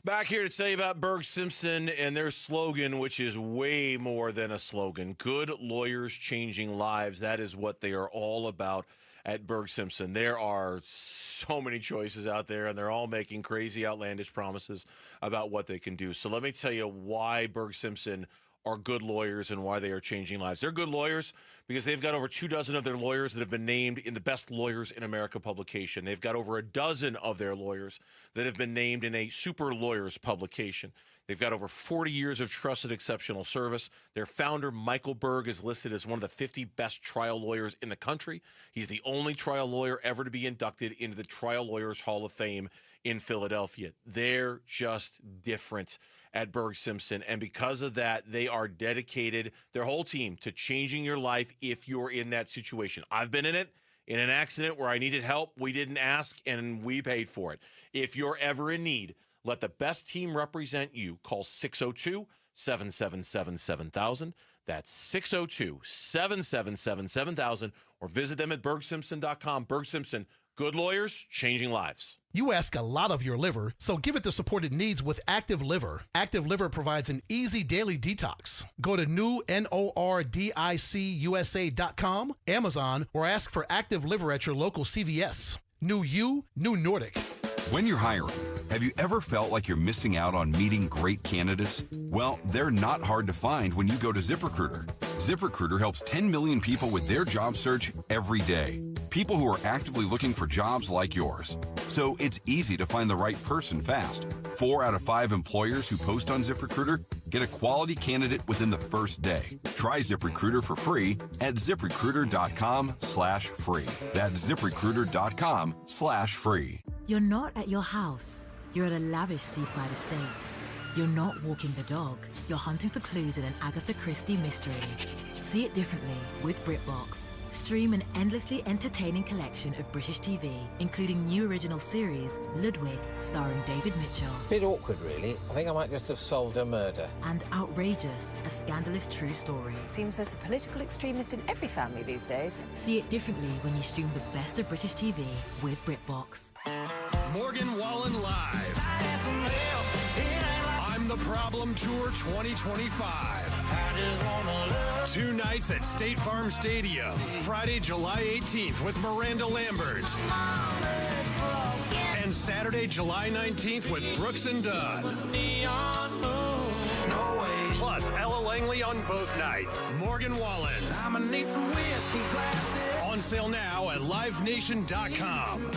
Back here to tell you about Berg Simpson and their slogan, which is way more than a slogan. Good lawyers changing lives. That is what they are all about at Berg Simpson. There are so many choices out there, and they're all making crazy, outlandish promises about what they can do. So let me tell you why Berg Simpson are good lawyers and why they are changing lives. They're good lawyers because they've got over 24 of their lawyers that have been named in the Best Lawyers in America publication. They've got over 12 of their lawyers that have been named in a Super Lawyers publication. They've got over 40 years of trusted, exceptional service. Their founder, Michael Berg, is listed as one of the 50 best trial lawyers in the country. He's the only trial lawyer ever to be inducted into the Trial Lawyers Hall of Fame in Philadelphia. They're just different at Berg Simpson, and because of that, they are dedicated, their whole team, to changing your life if you're in that situation. I've been in it. In an accident where I needed help, we didn't ask, and we paid for it. If you're ever in need, let the best team represent you. Call 602-777-7000. That's 602-777-7000, or visit them at bergsimpson.com. Berg Simpson, good lawyers, changing lives. You ask a lot of your liver, so give it the support it needs with Active Liver. Active Liver provides an easy daily detox. Go to NORDICUSA.com, Amazon, or ask for Active Liver at your local CVS. New you, new Nordic. When you're hiring, have you ever felt like you're missing out on meeting great candidates? Well, they're not hard to find when you go to ZipRecruiter. ZipRecruiter helps 10 million people with their job search every day. People who are actively looking for jobs like yours. So it's easy to find the right person fast. 4 out of 5 employers who post on ZipRecruiter get a quality candidate within the first day. Try ZipRecruiter for free at ZipRecruiter.com/free. That's ZipRecruiter.com/free. You're not at your house. You're at a lavish seaside estate. You're not walking the dog. You're hunting for clues in an Agatha Christie mystery. See it differently with BritBox. Stream an endlessly entertaining collection of British TV, including new original series, Ludwig, starring David Mitchell. Bit awkward, really. I think I might just have solved a murder. And Outrageous, a scandalous true story. Seems there's a political extremist in every family these days. See it differently when you stream the best of British TV with BritBox. Morgan Wallen Live. I'm the Problem Tour 2025. 2 nights at State Farm Stadium. Friday, July 18th with Miranda Lambert. And Saturday, July 19th with Brooks and Dunn. Plus, Ella Langley on both nights. Morgan Wallen. On sale now at livenation.com.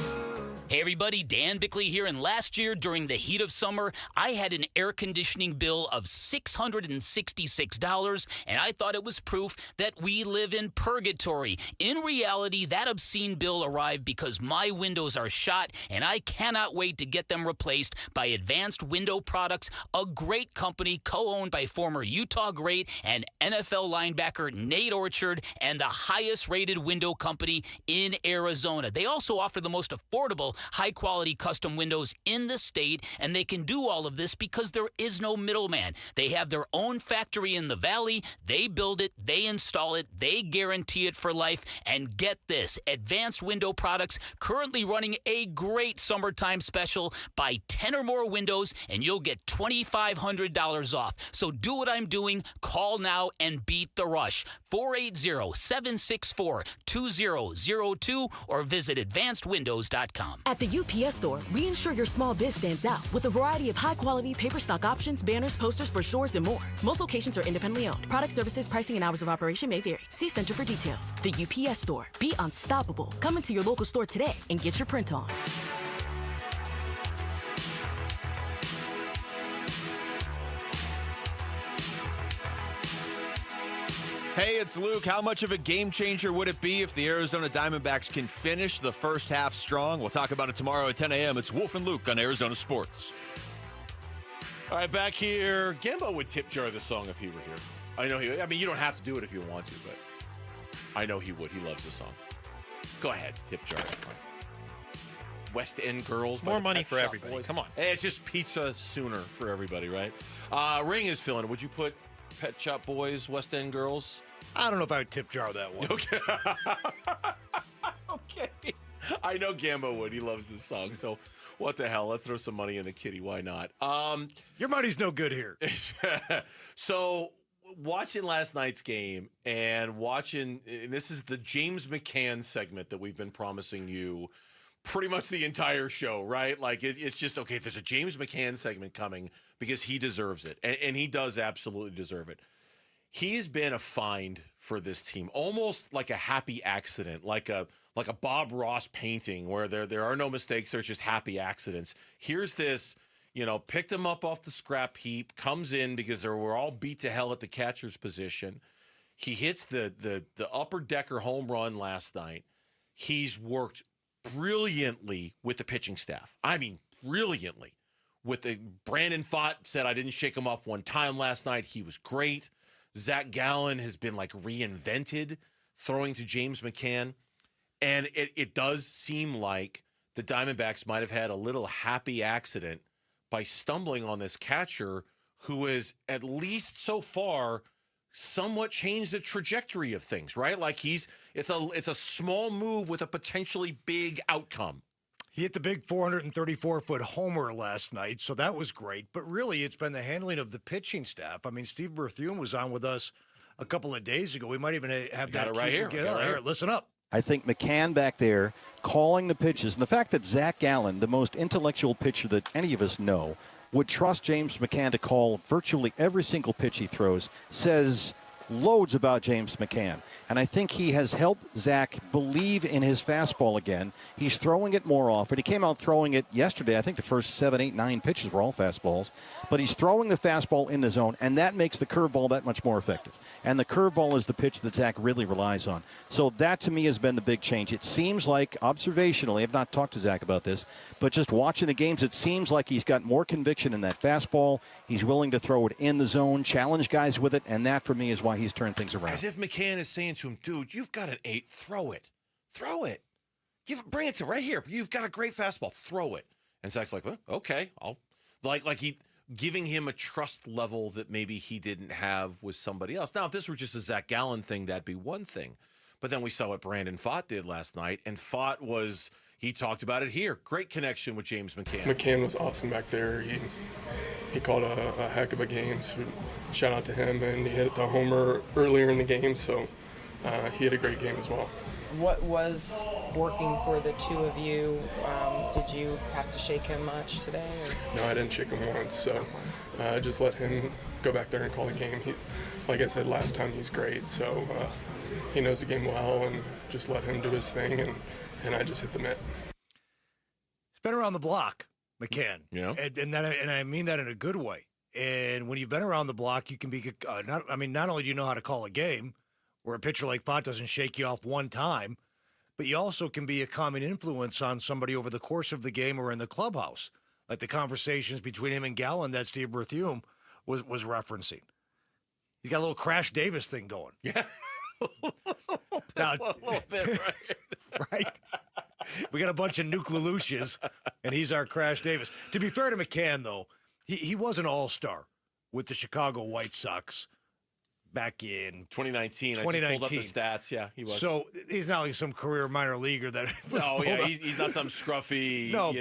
Hey everybody, Dan Bickley here, and last year during the heat of summer, I had an air conditioning bill of $666, and I thought it was proof that we live in purgatory. In reality, that obscene bill arrived because my windows are shot, and I cannot wait to get them replaced by Advanced Window Products, a great company co-owned by former Utah great and NFL linebacker Nate Orchard, and the highest-rated window company in Arizona. They also offer the most affordable high-quality custom windows in the state, and they can do all of this because there is no middleman. They have their own factory in the valley. They build it, they install it, they guarantee it for life. And get this, Advanced Window Products currently running a great summertime special. Buy 10 or more windows, and you'll get $2,500 off. So do what I'm doing. Call now and beat the rush. 480-764-2002 or visit advancedwindows.com. At the UPS Store, we ensure your small biz stands out with a variety of high-quality paper stock options, banners, posters, brochures, and more. Most locations are independently owned. Product services, pricing, and hours of operation may vary. See Center for details. The UPS Store. Be unstoppable. Come into your local store today and get your print on. Hey, it's Luke. How much of a game changer would it be if the Arizona Diamondbacks can finish the first half strong? We'll talk about it tomorrow at 10 a.m. It's Wolf and Luke on Arizona Sports. All right, back here. Gambo would tip jar this song if he were here. I know he. I mean, you don't have to do it if you want to, but I know he would. He loves this song. Go ahead, tip jar. It's fine. West End Girls. More money for everybody. Come on. Hey, it's just pizza sooner for everybody, right? Ring is filling. Would you put Pet Shop Boys, West End Girls? I don't know if I would tip jar that one. Okay. Okay. I know Gambo would. He loves this song. So what the hell? Let's throw some money in the kitty. Why not? Your money's no good here. So watching last night's game and this is the James McCann segment that we've been promising you pretty much the entire show, right? Like it's just, okay, there's a James McCann segment coming because he deserves it. And he does absolutely deserve it. He's been a find for this team, almost like a happy accident, like a Bob Ross painting where there are no mistakes, there's just happy accidents. Here's this, picked him up off the scrap heap, comes in because they were all beat to hell at the catcher's position. He hits the upper decker home run last night. He's worked brilliantly with the pitching staff. I mean, brilliantly. Brandon Pfaadt said I didn't shake him off one time last night. He was great. Zach Gallen has been like reinvented throwing to James McCann. And it does seem like the Diamondbacks might have had a little happy accident by stumbling on this catcher who has, at least so far, somewhat changed the trajectory of things, right? Like it's a small move with a potentially big outcome. He hit the big 434-foot homer last night, so that was great. But really, it's been the handling of the pitching staff. I mean, Steve Berthiaume was on with us a couple of days ago. We might even have that right here. All right, listen up. I think McCann back there calling the pitches, and the fact that Zach Gallen, the most intellectual pitcher that any of us know, would trust James McCann to call virtually every single pitch he throws, says loads about James McCann. And I think he has helped Zach believe in his fastball again. He's throwing it more often. He came out throwing it yesterday. I think the first 7, 8, 9 pitches were all fastballs. But he's throwing the fastball in the zone, and that makes the curveball that much more effective. And the curveball is the pitch that Zach really relies on. So that, to me, has been the big change. It seems like, observationally, I've not talked to Zach about this, but just watching the games, it seems like he's got more conviction in that fastball. He's willing to throw it in the zone, challenge guys with it, and that, for me, is why he's turned things around. As if McCann is saying to him, dude, you've got an 8, throw it. Throw it. Bring it to right here. You've got a great fastball, throw it. And Zach's like, well, okay, I'll he giving him a trust level that maybe he didn't have with somebody else. Now, if this were just a Zach Gallen thing, that'd be one thing. But then we saw what Brandon Pfaadt did last night, and Pfaadt he talked about it here. Great connection with James McCann. McCann was awesome back there. He called a heck of a game, so shout out to him. And he hit the homer earlier in the game, so he had a great game as well. What was working for the two of you? Did you have to shake him much today? Or? No, I didn't shake him once, so just let him go back there and call the game. Like I said last time, he's great, so he knows the game well, and just let him do his thing, and I just hit the mitt. He's been around the block, McCann. Yeah. And I mean that in a good way. And when you've been around the block, you can be not only do you know how to call a game, where a pitcher like Pfaadt doesn't shake you off one time, but you also can be a common influence on somebody over the course of the game or in the clubhouse, like the conversations between him and Gallen that Steve Berthiaume was referencing. He's got a little Crash Davis thing going. Yeah. Now, a little bit, right? Right? We got a bunch of Nuke Lelouches, and he's our Crash Davis. To be fair to McCann, though, he was an all-star with the Chicago White Sox back in 2019. I just pulled up the stats. Yeah, he was. So he's not like some career minor leaguer that. He's not some scruffy. No,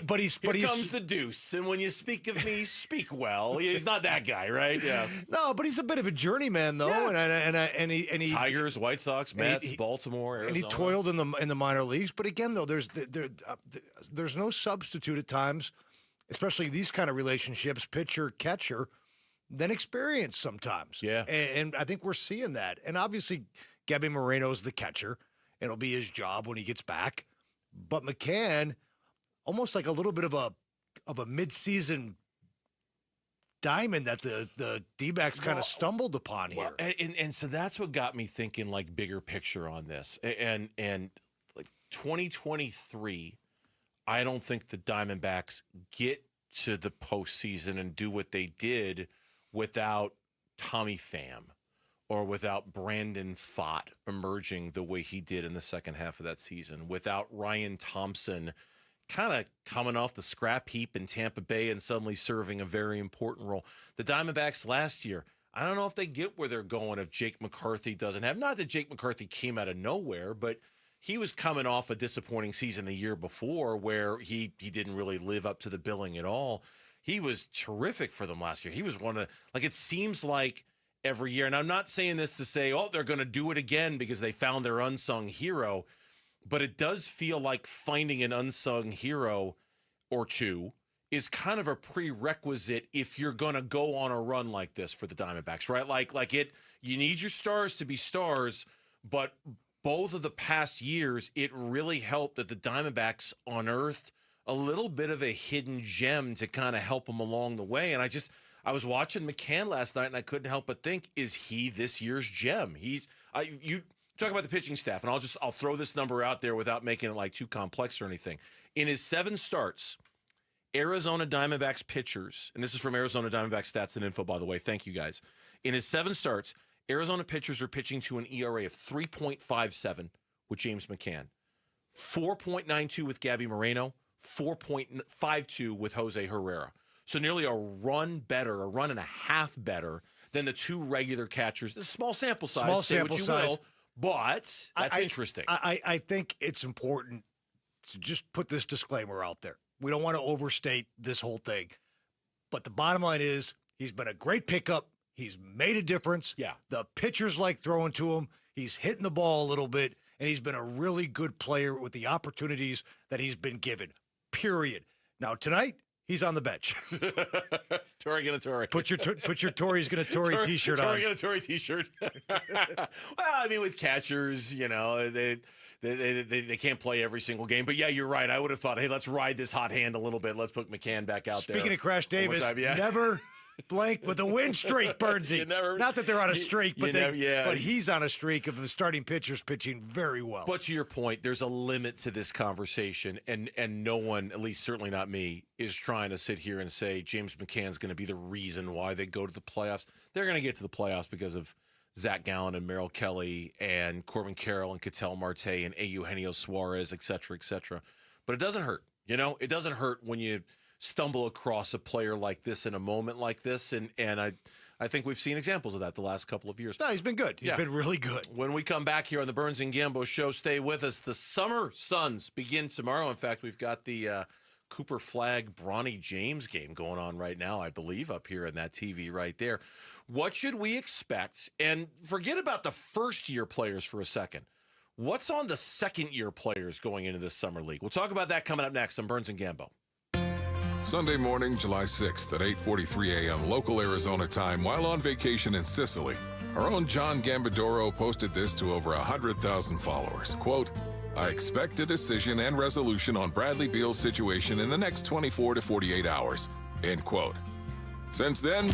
but Here comes the deuce, and when you speak of me, speak well. He's not that guy, right? Yeah. No, but he's a bit of a journeyman though, yeah. and he Tigers, White Sox, Mets, Baltimore, Arizona. And he toiled in the minor leagues. But again, though, there's no substitute at times, especially these kind of relationships, pitcher catcher, than experience sometimes. Yeah. And I think we're seeing that. And obviously, Gabby Moreno's the catcher. It'll be his job when he gets back. But McCann, almost like a little bit of a midseason diamond that the D-backs kind of stumbled upon here. And so that's what got me thinking like bigger picture on this. And like 2023, I don't think the Diamondbacks get to the postseason and do what they did without Tommy Pham or without Brandon Pfaadt emerging the way he did in the second half of that season, without Ryan Thompson kind of coming off the scrap heap in Tampa Bay and suddenly serving a very important role. The Diamondbacks last year, I don't know if they get where they're going if Jake McCarthy doesn't have, not that Jake McCarthy came out of nowhere, but he was coming off a disappointing season the year before where he didn't really live up to the billing at all. He was terrific for them last year. He was one of it seems like every year, and I'm not saying this to say, they're going to do it again because they found their unsung hero, but it does feel like finding an unsung hero or two is kind of a prerequisite if you're going to go on a run like this for the Diamondbacks, right? You need your stars to be stars, but both of the past years, it really helped that the Diamondbacks unearthed a little bit of a hidden gem to kind of help him along the way. And I was watching McCann last night, and I couldn't help but think, is he this year's gem? You talk about the pitching staff, and I'll throw this number out there without making it like too complex or anything. In his 7 starts, Arizona Diamondbacks pitchers, and this is from Arizona Diamondbacks Stats and Info, by the way. Thank you, guys. In his 7 starts, Arizona pitchers are pitching to an ERA of 3.57 with James McCann, 4.92 with Gabby Moreno, 4.52 with Jose Herrera. So nearly a run and a half better than the 2 regular catchers. This is a small sample size. Small sample size. But that's interesting. I think it's important to just put this disclaimer out there. We don't want to overstate this whole thing. But the bottom line is he's been a great pickup. He's made a difference. Yeah. The pitchers like throwing to him. He's hitting the ball a little bit. And he's been a really good player with the opportunities that he's been given, period. Now, tonight, he's on the bench. Tori gonna Tori. Put your Tori's gonna Tori t-shirt on. Tori gonna Tori t-shirt. Well, I mean, with catchers, they can't play every single game. But yeah, you're right. I would have thought, hey, let's ride this hot hand a little bit. Let's put McCann back out there. Speaking of Crash Davis, never blank with a win streak, Birdsey. Not that they're on a streak, but he's on a streak of the starting pitchers pitching very well. But to your point, there's a limit to this conversation, and no one, at least certainly not me, is trying to sit here and say James McCann's going to be the reason why they go to the playoffs. They're going to get to the playoffs because of Zach Gallen and Merrill Kelly and Corbin Carroll and Ketel Marte and Eugenio Suarez, et cetera, et cetera. But it doesn't hurt. It doesn't hurt when you stumble across a player like this in a moment like this, and I think we've seen examples of that the last couple of years. No, he's been good. He's been really good. When we come back here on the Burns and Gambo Show, stay with us. The Summer Suns begin tomorrow. In fact, we've got the Cooper Flagg Bronny James game going on right now, I believe, up here in that TV right there. What should we expect? And forget about the first-year players for a second. What's on the second-year players going into this summer league? We'll talk about that coming up next on Burns and Gambo. Sunday morning, July 6th at 8:43 a.m. local Arizona time while on vacation in Sicily. Our own John Gambadoro posted this to over 100,000 followers. Quote, I expect a decision and resolution on Bradley Beal's situation in the next 24 to 48 hours. End quote. Since then,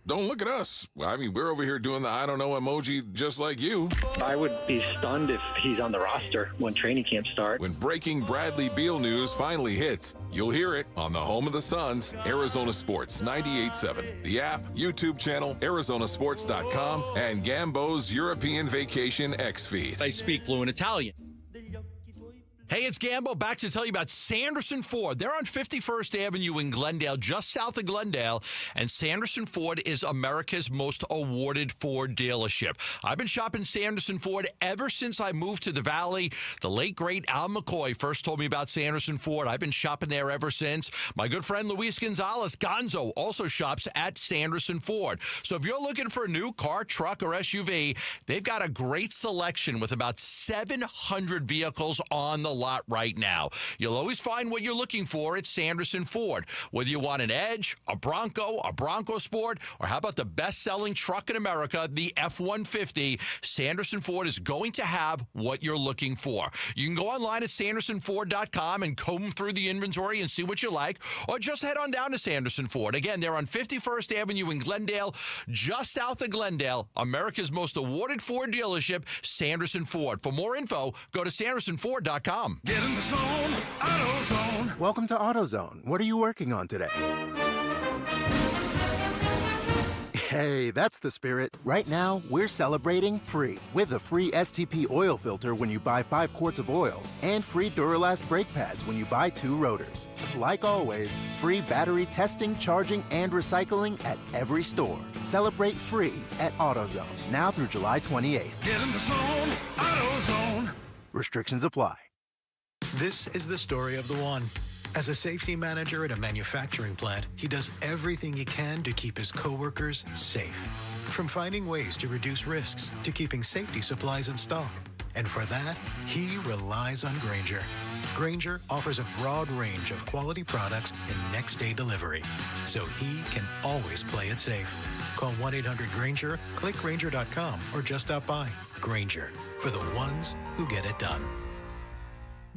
don't look at us. I mean, we're over here doing the I don't know emoji just like you. I would be stunned if he's on the roster when training camp starts. When breaking Bradley Beal news finally hits, you'll hear it on the home of the Suns, Arizona Sports 98.7. The app, YouTube channel, ArizonaSports.com, and Gambo's European Vacation X feed. I speak fluent Italian. Hey, it's Gambo, back to tell you about Sanderson Ford. They're on 51st Avenue in Glendale, just south of Glendale, and Sanderson Ford is America's most awarded Ford dealership. I've been shopping Sanderson Ford ever since I moved to the Valley. The late, great Al McCoy first told me about Sanderson Ford. I've been shopping there ever since. My good friend Luis Gonzalez, Gonzo, also shops at Sanderson Ford. So if you're looking for a new car, truck, or SUV, they've got a great selection with about 700 vehicles on the lot right now. You'll always find what you're looking for at Sanderson Ford. Whether you want an Edge, a Bronco Sport, or how about the best-selling truck in America, the F-150, Sanderson Ford is going to have what you're looking for. You can go online at sandersonford.com and comb through the inventory and see what you like, or just head on down to Sanderson Ford. Again, they're on 51st Avenue in Glendale, just south of Glendale, America's most awarded Ford dealership, Sanderson Ford. For more info, go to sandersonford.com. Get in the zone, AutoZone. Welcome to AutoZone. What are you working on today? Hey, that's the spirit. Right now, we're celebrating free with a free STP oil filter when you buy 5 quarts of oil and free Duralast brake pads when you buy 2 rotors. Like always, free battery testing, charging, and recycling at every store. Celebrate free at AutoZone, now through July 28th. Get in the zone, AutoZone. Restrictions apply. This is the story of the one. As a safety manager at a manufacturing plant, he does everything he can to keep his coworkers safe. From finding ways to reduce risks to keeping safety supplies in stock. And for that, he relies on Grainger. Grainger offers a broad range of quality products and next-day delivery, so he can always play it safe. Call 1-800-GRAINGER, click Grainger.com, or just stop by. Grainger, for the ones who get it done.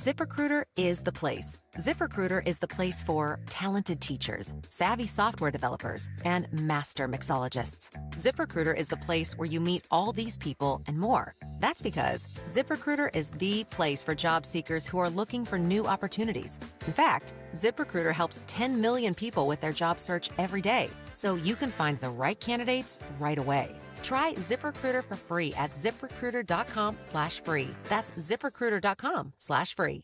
ZipRecruiter is the place. ZipRecruiter is the place for talented teachers, savvy software developers, and master mixologists. ZipRecruiter is the place where you meet all these people and more. That's because ZipRecruiter is the place for job seekers who are looking for new opportunities. In fact, ZipRecruiter helps 10 million people with their job search every day, so you can find the right candidates right away. Try ZipRecruiter for free at ZipRecruiter.com/free. That's ZipRecruiter.com/free.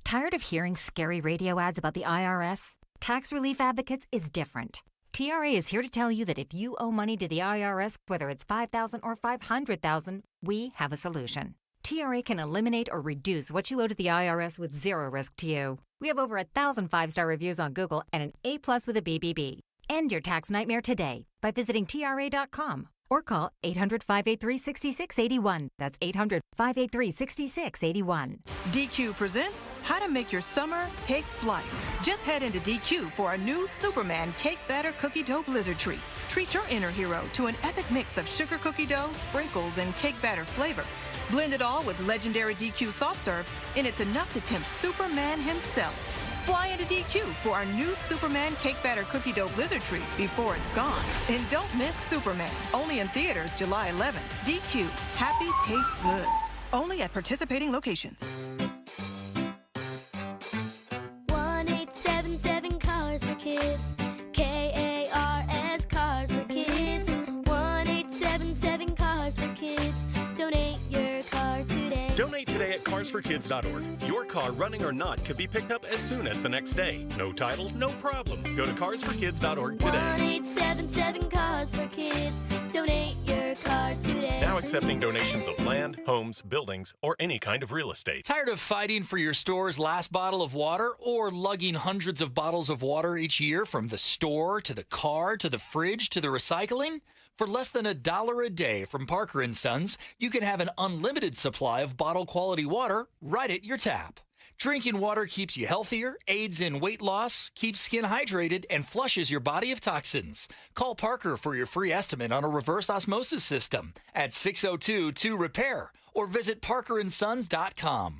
Tired of hearing scary radio ads about the IRS? Tax Relief Advocates is different. TRA is here to tell you that if you owe money to the IRS, whether it's $5,000 or $500,000, we have a solution. TRA can eliminate or reduce what you owe to the IRS with zero risk to you. We have over 1,000 5-star reviews on Google and an A+ with a BBB. End your tax nightmare today by visiting TRA.com. Or call 800-583-6681. That's 800-583-6681. DQ presents How to Make Your Summer Take Flight. Just head into DQ for our new Superman Cake Batter Cookie Dough Blizzard Treat. Treat your inner hero to an epic mix of sugar cookie dough, sprinkles, and cake batter flavor. Blend it all with legendary DQ soft serve, and it's enough to tempt Superman himself. Fly into DQ for our new Superman Cake Batter Cookie Dough Blizzard Treat before it's gone. And don't miss Superman. Only in theaters July 11th. DQ. Happy tastes good. Only at participating locations. 1-877 Cars for Kids. KARS Cars for Kids. 1-877 Cars for Kids. Donate your car today. Donate today at carsforkids.org. Your car, running or not, could be picked up as soon as the next day. No title, no problem. Go to carsforkids.org today. 1-877 Cars for Kids. Donate your car today. Now accepting donations of land, homes, buildings, or any kind of real estate. Tired of fighting for your store's last bottle of water or lugging hundreds of bottles of water each year from the store to the car to the fridge to the recycling? For less than $1 a day from Parker & Sons, you can have an unlimited supply of bottle-quality water right at your tap. Drinking water keeps you healthier, aids in weight loss, keeps skin hydrated, and flushes your body of toxins. Call Parker for your free estimate on a reverse osmosis system at 602-2-REPAIR or visit parkerandsons.com.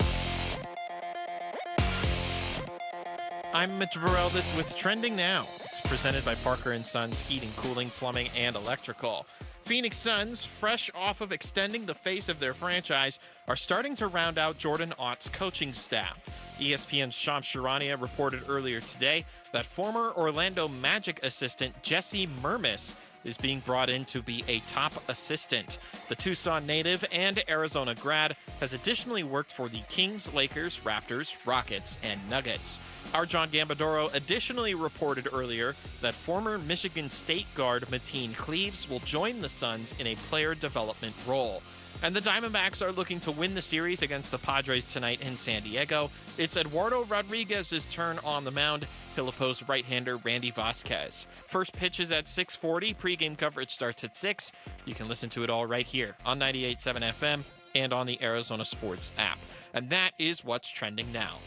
I'm Mitch Vareldes with Trending Now. It's presented by Parker & Sons Heating, Cooling, Plumbing, and Electrical. Phoenix Suns, fresh off of extending the face of their franchise, are starting to round out Jordan Ott's coaching staff. ESPN's Shams Charania reported earlier today that former Orlando Magic assistant Jesse Mermis is being brought in to be a top assistant. The Tucson native and Arizona grad has additionally worked for the Kings, Lakers, Raptors, Rockets, and Nuggets. Our John Gambadoro additionally reported earlier that former Michigan State guard Mateen Cleaves will join the Suns in a player development role. And the Diamondbacks are looking to win the series against the Padres tonight in San Diego. It's Eduardo Rodriguez's turn on the mound. He'll oppose right-hander Randy Vasquez. First pitch is at 6:40. Pre-game coverage starts at 6. You can listen to it all right here on 98.7 FM and on the Arizona Sports app. And that is what's trending now.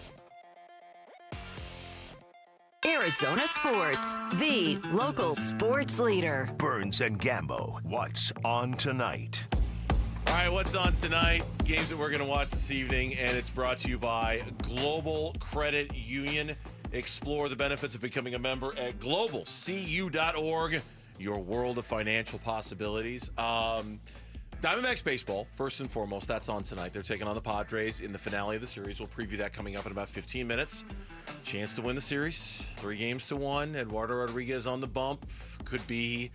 Arizona Sports, the local sports leader. Burns and Gambo, what's on tonight? All right, what's on tonight? Games that we're going to watch this evening, and it's brought to you by Global Credit Union. Explore the benefits of becoming a member at globalcu.org, your world of financial possibilities. Diamondbacks baseball, first and foremost, that's on tonight. They're taking on the Padres in the finale of the series. We'll preview that coming up in about 15 minutes. Chance to win the series, 3-1. Eduardo Rodriguez on the bump. Could be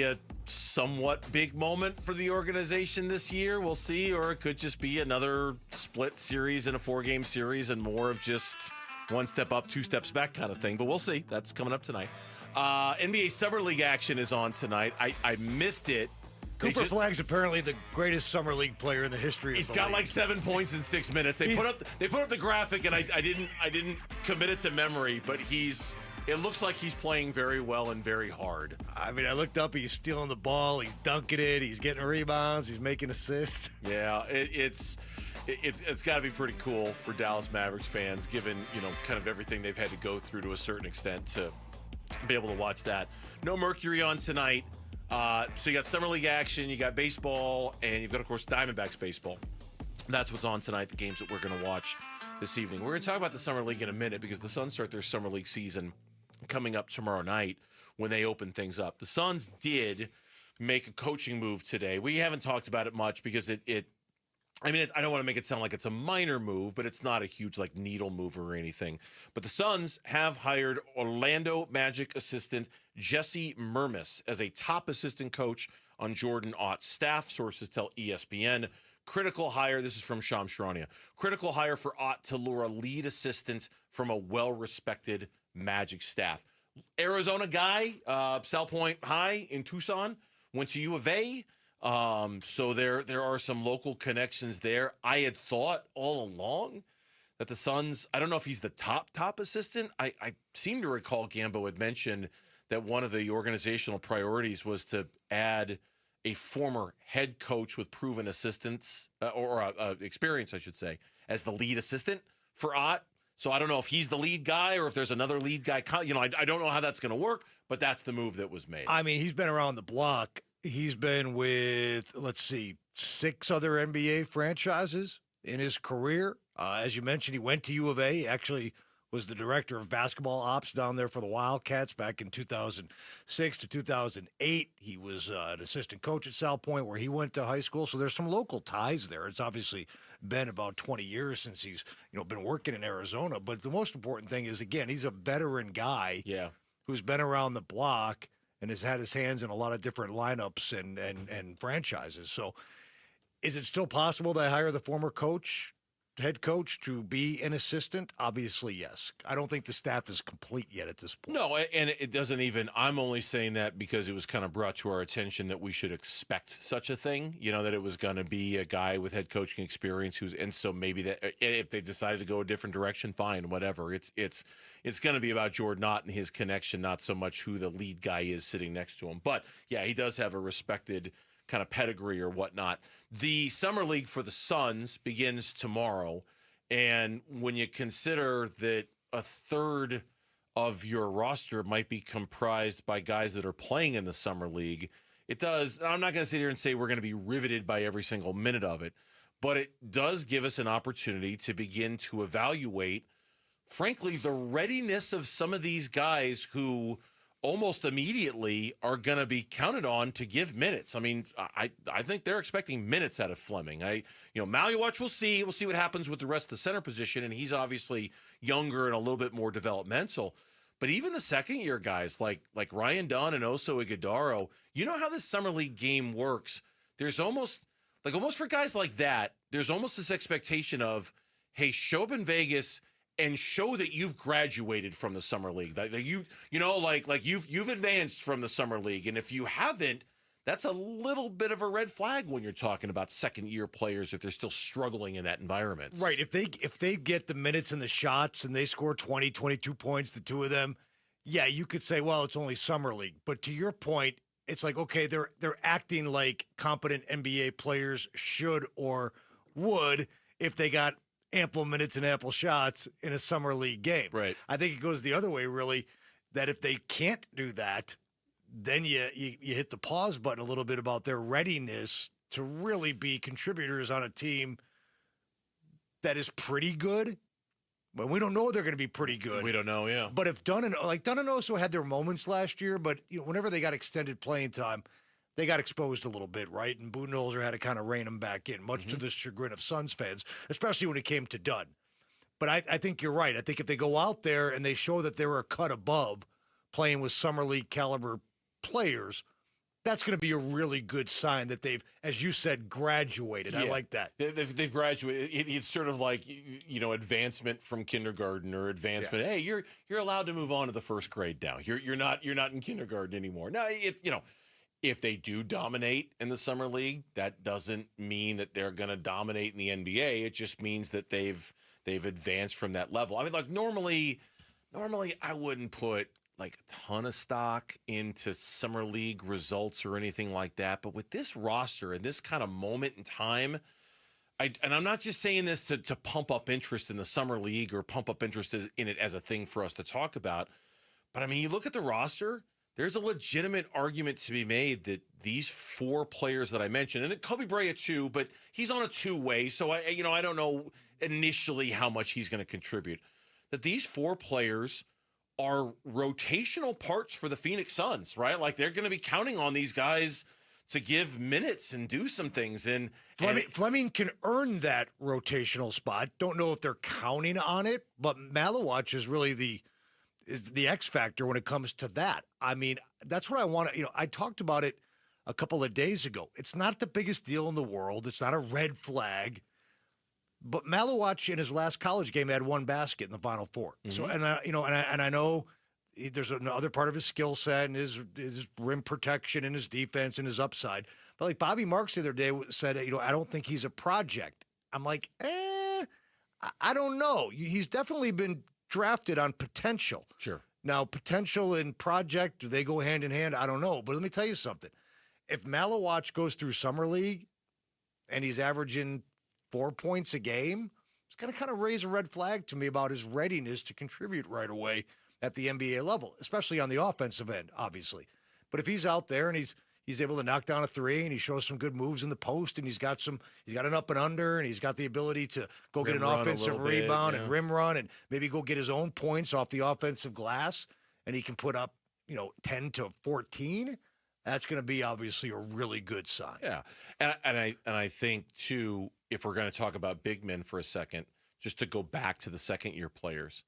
a somewhat big moment for the organization this year. We'll see. Or it could just be another split series in a 4-game series and more of just one step up, 2 steps back kind of thing. But we'll see. That's coming up tonight. NBA Summer League action is on tonight. I missed it. Cooper Flagg's apparently the greatest summer league player in the history of the league. He's got like 7 points in 6 minutes. They put up the graphic, and I didn't commit it to memory, but it looks like he's playing very well and very hard. I mean, I looked up. He's stealing the ball. He's dunking it. He's getting rebounds. He's making assists. Yeah, it's got to be pretty cool for Dallas Mavericks fans, given kind of everything they've had to go through to a certain extent to be able to watch that. No Mercury on tonight. So you got Summer League action, you got baseball, and you've got, of course, Diamondbacks baseball. That's what's on tonight, the games that we're going to watch this evening. We're going to talk about the Summer League in a minute because the Suns start their Summer League season coming up tomorrow night when they open things up. The Suns did make a coaching move today. We haven't talked about it much because I don't want to make it sound like it's a minor move, but it's not a huge like needle mover or anything. But the Suns have hired Orlando Magic assistant Jesse Mermis as a top assistant coach on Jordan Ott's staff. Sources tell ESPN. Critical hire, this is from Shams Charania. Critical hire for Ott to lure a lead assistant from a well-respected Magic staff. Arizona guy, Sal Point High in Tucson, went to U of A. So there are some local connections there. I had thought all along that the Suns, I don't know if he's the top assistant. I seem to recall Gambo had mentioned that one of the organizational priorities was to add a former head coach with proven assistance or experience, I should say, as the lead assistant for Ott. So I don't know if he's the lead guy or if there's another lead guy. I don't know how that's going to work, but that's the move that was made. I mean, he's been around the block. He's been with, 6 other NBA franchises in his career. As you mentioned, he went to U of A, actually was the director of basketball ops down there for the Wildcats back in 2006 to 2008. He was an assistant coach at Sal Point where he went to high school. So there's some local ties there. It's obviously been about 20 years since he's been working in Arizona. But the most important thing is, again, he's a veteran guy who's been around the block and has had his hands in a lot of different lineups and franchises. So is it still possible they hire the former head coach to be an assistant? Obviously, yes. I don't think the staff is complete yet at this point. No, and it doesn't even, I'm only saying that because it was kind of brought to our attention that we should expect such a thing, that it was going to be a guy with head coaching experience and so maybe that if they decided to go a different direction, fine, whatever. It's going to be about Jordan Ott and his connection, not so much who the lead guy is sitting next to him. But yeah, he does have a respected kind of pedigree or whatnot. The Summer League for the Suns begins tomorrow. And when you consider that a third of your roster might be comprised by guys that are playing in the Summer League, it does. I'm not going to sit here and say we're going to be riveted by every single minute of it, but it does give us an opportunity to begin to evaluate, frankly, the readiness of some of these guys who almost immediately are going to be counted on to give minutes. I mean, I think they're expecting minutes out of Fleming. Maluach, we'll see. We'll see what happens with the rest of the center position, and he's obviously younger and a little bit more developmental. But even the second-year guys like Ryan Dunn and Oso Ighodaro, you know how this Summer League game works. There's almost for guys like that, there's almost this expectation of, hey, show up in Vegas and show that you've graduated from the Summer League. That you've advanced from the Summer League. And if you haven't, that's a little bit of a red flag when you're talking about second-year players if they're still struggling in that environment. Right. If they get the minutes and the shots and they score 20, 22 points, the two of them, yeah, you could say, well, it's only Summer League. But to your point, it's like, okay, they're acting like competent NBA players should or would if they got ample minutes and ample shots in a Summer League game. Right. I think it goes the other way, really, that if they can't do that, then you hit the pause button a little bit about their readiness to really be contributors on a team that is pretty good. Well, we don't know they're going to be pretty good. We don't know, yeah. But if Dunn and Oso had their moments last year, but whenever they got extended playing time, they got exposed a little bit, right? And Budenholzer had to kind of rein them back in, much to the chagrin of Suns fans, especially when it came to Dunn. But I think you're right. I think if they go out there and they show that they're a cut above playing with Summer League caliber players, that's going to be a really good sign that they've, as you said, graduated. Yeah. I like that. They've graduated. It's sort of like, advancement from kindergarten or advancement. Yeah. Hey, you're allowed to move on to the first grade now. You're not in kindergarten anymore. No, it's, if they do dominate in the Summer League, that doesn't mean that they're going to dominate in the NBA. It just means that they've advanced from that level. I mean, normally I wouldn't put a ton of stock into Summer League results or anything like that. But with this roster and this kind of moment in time, and I'm not just saying this to pump up interest in the Summer League or pump up interest in it as a thing for us to talk about. But I mean, you look at the roster, there's a legitimate argument to be made that these 4 players that I mentioned, and Kobe Bryant too, but he's on a two-way, so I don't know initially how much he's going to contribute. That these 4 players are rotational parts for the Phoenix Suns, right? Like they're going to be counting on these guys to give minutes and do some things. And Fleming can earn that rotational spot. Don't know if they're counting on it, but Malawach is really the X factor when it comes to that. I mean, that's what I want to, I talked about it a couple of days ago. It's not the biggest deal in the world. It's not a red flag. But Malawach in his last college game had 1 basket in the Final Four. Mm-hmm. So, I know there's another part of his skill set and his rim protection and his defense and his upside. But like Bobby Marks the other day said, I don't think he's a project. I'm like, I don't know. He's definitely been drafted on potential. Sure. Now, potential and project, do they go hand in hand? I don't know. But let me tell you something. If Malawach goes through Summer League and he's averaging 4 points a game, it's going to kind of raise a red flag to me about his readiness to contribute right away at the NBA level, especially on the offensive end, obviously. But if he's out there and he's able to knock down a 3 and he shows some good moves in the post and he's got an up and under and he's got the ability to go get an offensive rebound and rim run and maybe go get his own points off the offensive glass and he can put up, 10 to 14, that's going to be obviously a really good sign. Yeah. And I think too, if we're going to talk about big men for a second, just to go back to the second-year players,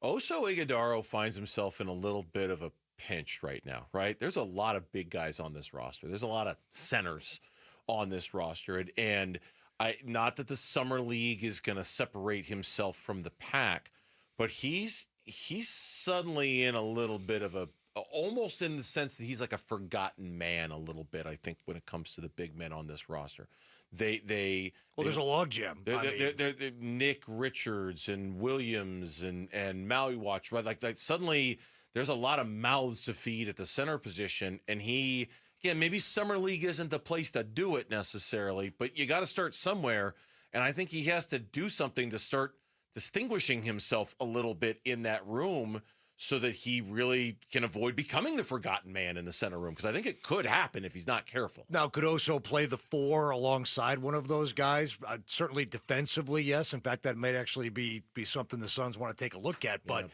Oso Ighodaro finds himself in a little bit of a pinch right now, right? There's a lot of big guys on this roster. There's a lot of centers on this roster. And not that the Summer League is going to separate himself from the pack, but he's suddenly in a little bit of almost in the sense that he's like a forgotten man a little bit, I think, when it comes to the big men on this roster. There's a logjam. They're Nick Richards and Williams and Malawach, right? Like suddenly there's a lot of mouths to feed at the center position, and maybe Summer League isn't the place to do it necessarily, but you got to start somewhere, and I think he has to do something to start distinguishing himself a little bit in that room so that he really can avoid becoming the forgotten man in the center room, because I think it could happen if he's not careful. Now, could Oso play the 4 alongside one of those guys? Certainly defensively, yes. In fact, that might actually be something the Suns want to take a look at, but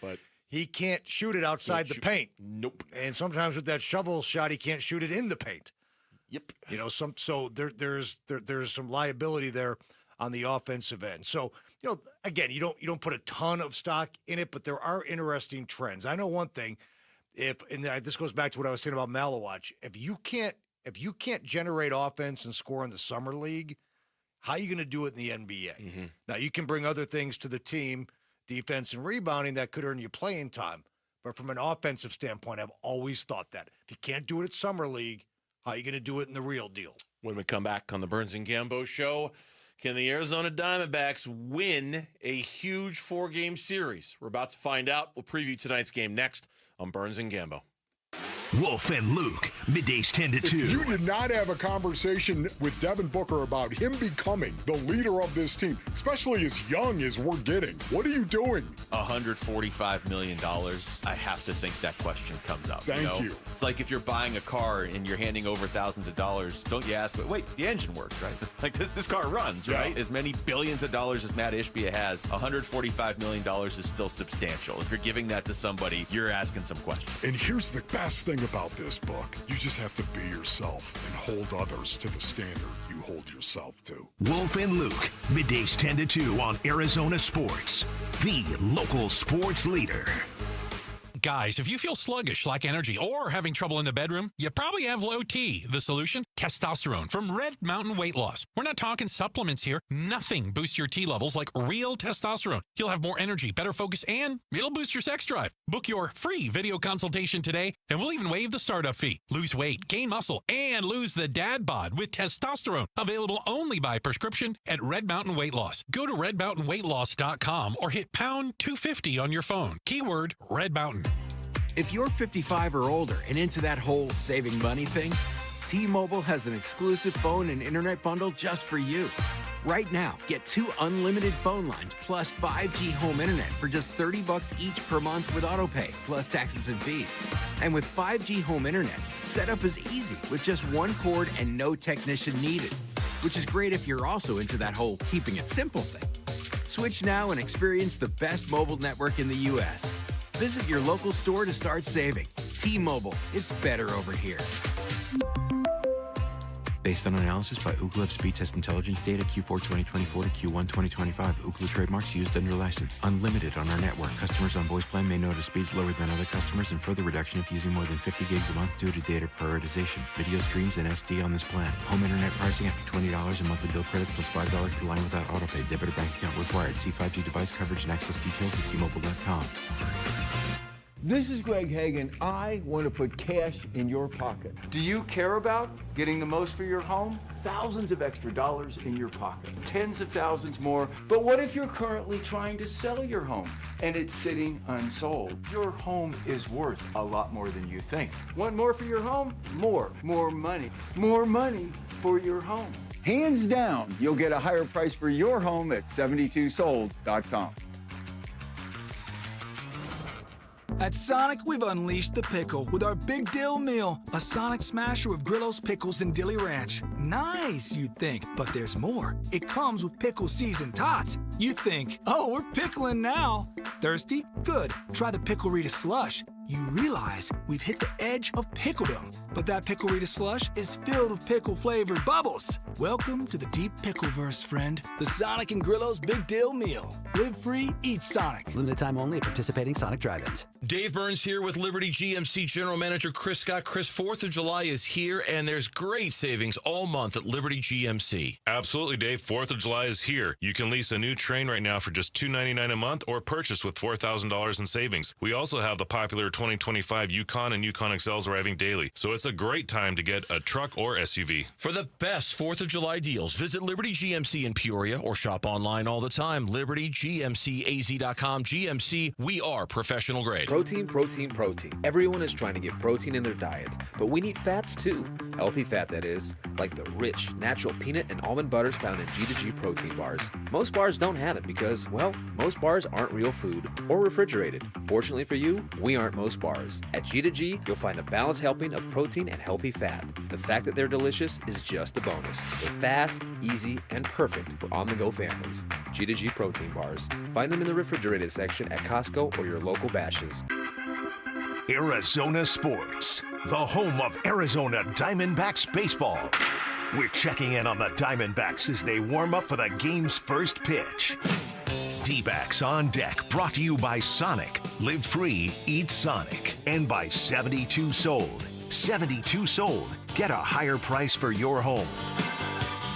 he can't shoot it outside the paint. Nope. And sometimes with that shovel shot, he can't shoot it in the paint. Yep. So there's some liability there on the offensive end. So, again, you don't put a ton of stock in it, but there are interesting trends. I know one thing, and this goes back to what I was saying about Malawach. If you can't generate offense and score in the Summer League, how are you going to do it in the NBA? Mm-hmm. Now, you can bring other things to the team, defense and rebounding, that could earn you playing time. But from an offensive standpoint, I've always thought that. If you can't do it at Summer League, how are you going to do it in the real deal? When we come back on the Burns and Gambo show, can the Arizona Diamondbacks win a huge 4-game series? We're about to find out. We'll preview tonight's game next on Burns and Gambo. Wolf and Luke, middays 10 to 2. If you did not have a conversation with Devin Booker about him becoming the leader of this team, especially as young as we're getting, what are you doing? $145 million. I have to think that question comes up. Thank you. It's like if you're buying a car and you're handing over thousands of dollars, don't you ask, but wait, the engine works, right? Like this car runs, right? As many billions of dollars as Matt Ishbia has, $145 million is still substantial. If you're giving that to somebody, you're asking some questions. And here's the best thing about this book. You just have to be yourself and hold others to the standard you hold yourself to. Wolf and Luke, middays 10 to 2 on Arizona Sports, the local sports leader. Guys, if you feel sluggish, lack energy, or having trouble in the bedroom, you probably have low T. The solution? Testosterone from Red Mountain Weight Loss. We're not talking supplements here. Nothing boosts your T levels like real testosterone. You'll have more energy, better focus, and it'll boost your sex drive. Book your free video consultation today, and we'll even waive the startup fee. Lose weight, gain muscle, and lose the dad bod with testosterone. Available only by prescription at Red Mountain Weight Loss. Go to redmountainweightloss.com or hit pound 250 on your phone. Keyword Red Mountain. If you're 55 or older and into that whole saving money thing, T-Mobile has an exclusive phone and internet bundle just for you. Right now, get 2 unlimited phone lines plus 5G home internet for just $30 each per month with AutoPay, plus taxes and fees. And with 5G home internet, setup is easy with just 1 cord and no technician needed, which is great if you're also into that whole keeping it simple thing. Switch now and experience the best mobile network in the U.S. Visit your local store to start saving. T-Mobile, it's better over here. Based on analysis by Ookla of speed test intelligence data Q4 2024 to Q1 2025. Ookla trademarks used under license. Unlimited on our network. Customers on voice plan may notice speeds lower than other customers and further reduction if using more than 50 gigs a month due to data prioritization. Video streams and SD on this plan. Home internet pricing after $20 a monthly bill credit plus $5 per line without autopay. Debit or bank account required. See 5G device coverage and access details at T-Mobile.com. This is Greg Hagan. I want to put cash in your pocket. Do you care about getting the most for your home? Thousands of extra dollars in your pocket. Tens of thousands more. But what if you're currently trying to sell your home and it's sitting unsold? Your home is worth a lot more than you think. Want more for your home? More. More money. More money for your home. Hands down, you'll get a higher price for your home at 72sold.com. At Sonic, we've unleashed the pickle with our Big Dill Meal, a Sonic smasher with Grillo's pickles and Dilly Ranch. Nice, you'd think, but there's more. It comes with pickle seasoned tots. You think, oh, we're pickling now. Thirsty? Good. Try the Pickle Rita Slush. You realize we've hit the edge of pickledom, but that Pickle Rita Slush is filled with pickle-flavored bubbles. Welcome to the deep pickleverse, friend. The Sonic and Grillo's Big Deal Meal. Live free, eat Sonic. Limited time only at participating Sonic drive-ins. Dave Burns here with Liberty GMC General Manager Chris Scott. Chris, 4th of July is here, and there's great savings all month at Liberty GMC. Absolutely, Dave. 4th of July is here. You can lease a new train right now for just $299 a month or purchase with $4,000 in savings. We also have the popular 2025 Yukon and Yukon XLs arriving daily, so it's a great time to get a truck or SUV. For the best 4th of July deals, visit Liberty GMC in Peoria or shop online all the time. LibertyGMCAZ.com. GMC, we are professional grade. Protein, protein, protein. Everyone is trying to get protein in their diet, but we need fats too. Healthy fat, that is, like the rich, natural peanut and almond butters found in G2G protein bars. Most bars don't have it because, well, most bars aren't real food or refrigerated. Fortunately for you, we aren't most bars. At G2G, you'll find a balanced helping of protein and healthy fat. The fact that they're delicious is just a bonus. They're fast, easy, and perfect for on-the-go families. G2G protein bars. Find them in the refrigerated section at Costco or your local Bashes. Arizona Sports, the home of Arizona Diamondbacks baseball. We're checking in on the Diamondbacks as they warm up for the game's first pitch. D-backs on deck, brought to you by Sonic. Live free, eat Sonic. And by 72 Sold. 72 Sold. Get a higher price for your home.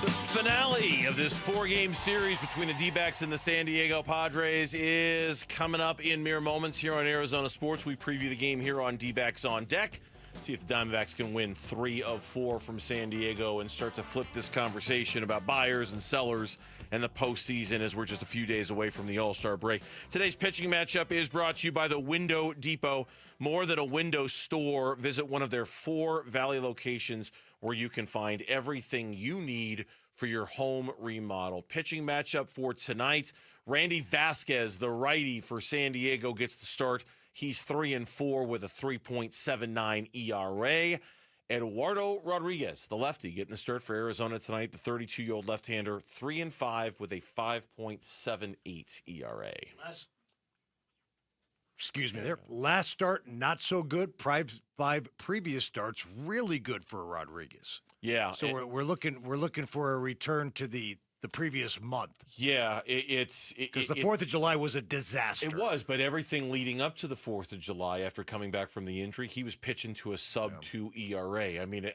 The finale of this 4-game series between the D-backs and the San Diego Padres is coming up in mere moments here on Arizona Sports. We preview the game here on D-backs on deck. See if the Diamondbacks can win 3 of 4 from San Diego and start to flip this conversation about buyers and sellers and the postseason as we're just a few days away from the All-Star break. Today's pitching matchup is brought to you by the Window Depot. More than a window store, visit one of their 4 Valley locations where you can find everything you need for your home remodel. Pitching matchup for tonight, Randy Vasquez, the righty for San Diego, gets the start. He's 3-4 with a 3.79 ERA. Eduardo Rodriguez, the lefty, getting the start for Arizona tonight. The 32-year-old left-hander, 3-5 with a 5.78 ERA. Excuse me there. Last start, not so good. 5 previous starts, really good for Rodriguez. Yeah. So we're looking for a return to the previous month. Yeah, it's because the 4th of July was a disaster. It was, but everything leading up to the 4th of July, after coming back from the injury, he was pitching to a sub-2 ERA. I mean,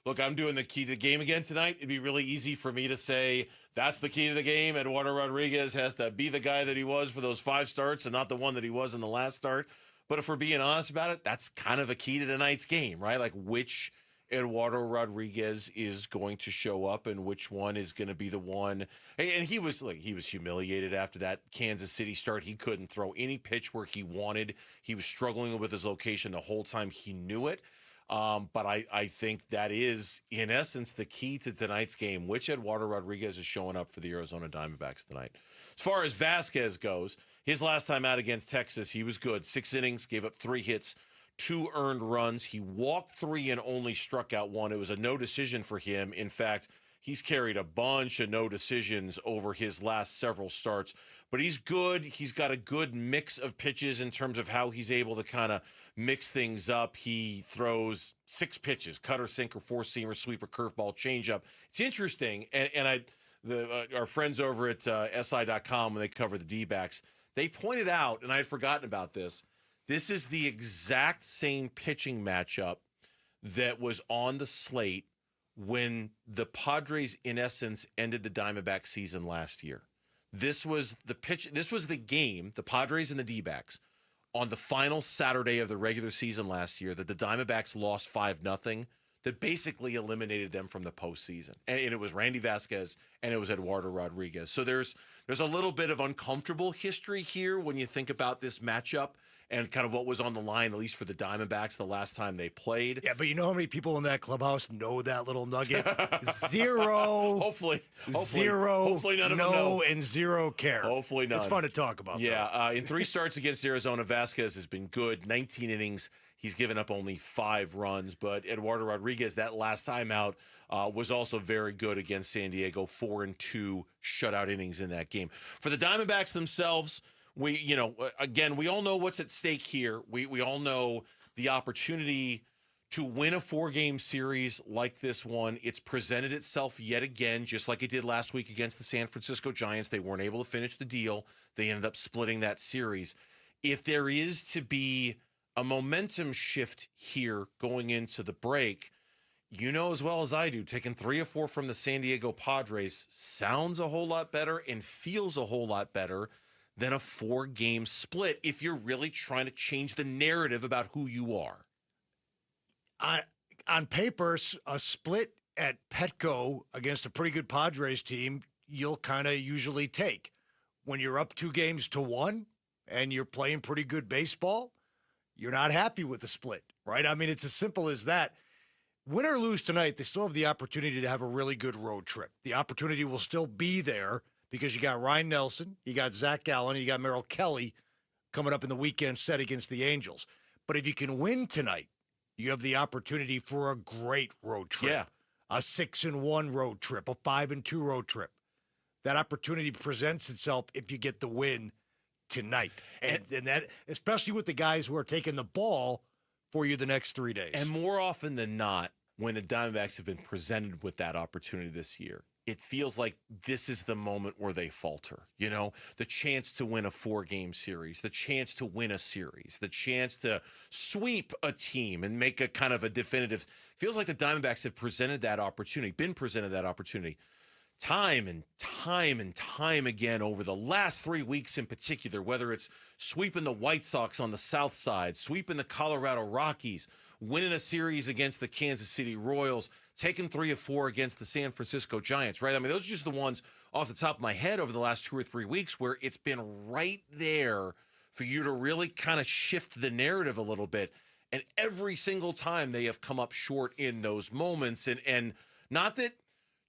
look, I'm doing the key to the game again tonight. It'd be really easy for me to say that's the key to the game. Eduardo Rodriguez has to be the guy that he was for those 5 starts and not the one that he was in the last start. But if we're being honest about it, that's kind of a key to tonight's game, right? Like which Eduardo Rodriguez is going to show up and which one is going to be the one. And he was humiliated after that Kansas City start. He couldn't throw any pitch where he wanted. He was struggling with his location the whole time. He knew it. But I think that is, in essence, the key to tonight's game. Which Eduardo Rodriguez is showing up for the Arizona Diamondbacks tonight? As far as Vasquez goes, his last time out against Texas, he was good. 6 innings, gave up 3 hits, 2 earned runs. He walked 3 and only struck out 1. It was a no decision for him. In fact, he's carried a bunch of no decisions over his last several starts. But he's good. He's got a good mix of pitches in terms of how he's able to kind of mix things up. He throws 6 pitches: cutter, sinker, 4-seamer, sweeper, curveball, changeup. It's interesting. And our friends over at SI.com, when they cover the D-backs, they pointed out, and I had forgotten about this, this is the exact same pitching matchup that was on the slate when the Padres, in essence, ended the Diamondback season last year. This was the game, the Padres and the D-backs, on the final Saturday of the regular season last year that the Diamondbacks lost 5-0, that basically eliminated them from the postseason. And it was Randy Vasquez and it was Eduardo Rodriguez. So there's a little bit of uncomfortable history here when you think about this matchup and kind of what was on the line, at least for the Diamondbacks, the last time they played. Yeah, but you know how many people in that clubhouse know that little nugget? 0. Hopefully 0. Hopefully none of them know. know. And 0 care. Hopefully none. It's fun to talk about. Yeah, in 3 starts against Arizona, Vasquez has been good. 19 innings. He's given up only 5 runs. But Eduardo Rodriguez, that last time out, was also very good against San Diego. 4-2 shutout innings in that game. For the Diamondbacks themselves, we all know what's at stake here. We all know the opportunity to win a 4-game series like this one. It's presented itself yet again, just like it did last week against the San Francisco Giants. They weren't able to finish the deal. They ended up splitting that series. If there is to be a momentum shift here going into the break, you know as well as I do, taking 3 or 4 from the San Diego Padres sounds a whole lot better and feels a whole lot better than a 4-game split if you're really trying to change the narrative about who you are. On paper, a split at Petco against a pretty good Padres team, you'll kind of usually take. When you're up 2-1 and you're playing pretty good baseball, you're not happy with the split, right? I mean, it's as simple as that. Win or lose tonight, they still have the opportunity to have a really good road trip. The opportunity will still be there because you got Ryan Nelson, you got Zach Gallen, you got Merrill Kelly coming up in the weekend set against the Angels. But if you can win tonight, you have the opportunity for a great road trip. Yeah. A 6-1 road trip, a 5-2 road trip. That opportunity presents itself if you get the win tonight. And that, especially with the guys who are taking the ball for you the next 3 days. And more often than not, when the Diamondbacks have been presented with that opportunity this year, it feels like this is the moment where they falter. You know, the chance to win a 4-game series, the chance to win a series, the chance to sweep a team and make a kind of a definitive. Feels like the Diamondbacks have been presented that opportunity time and time again over the last 3 weeks in particular, whether it's sweeping the White Sox on the south side, sweeping the Colorado Rockies, winning a series against the Kansas City Royals, taking 3 of 4 against the San Francisco Giants, right? I mean, those are just the ones off the top of my head over the last 2 or 3 weeks where it's been right there for you to really kind of shift the narrative a little bit. And every single time they have come up short in those moments. And not that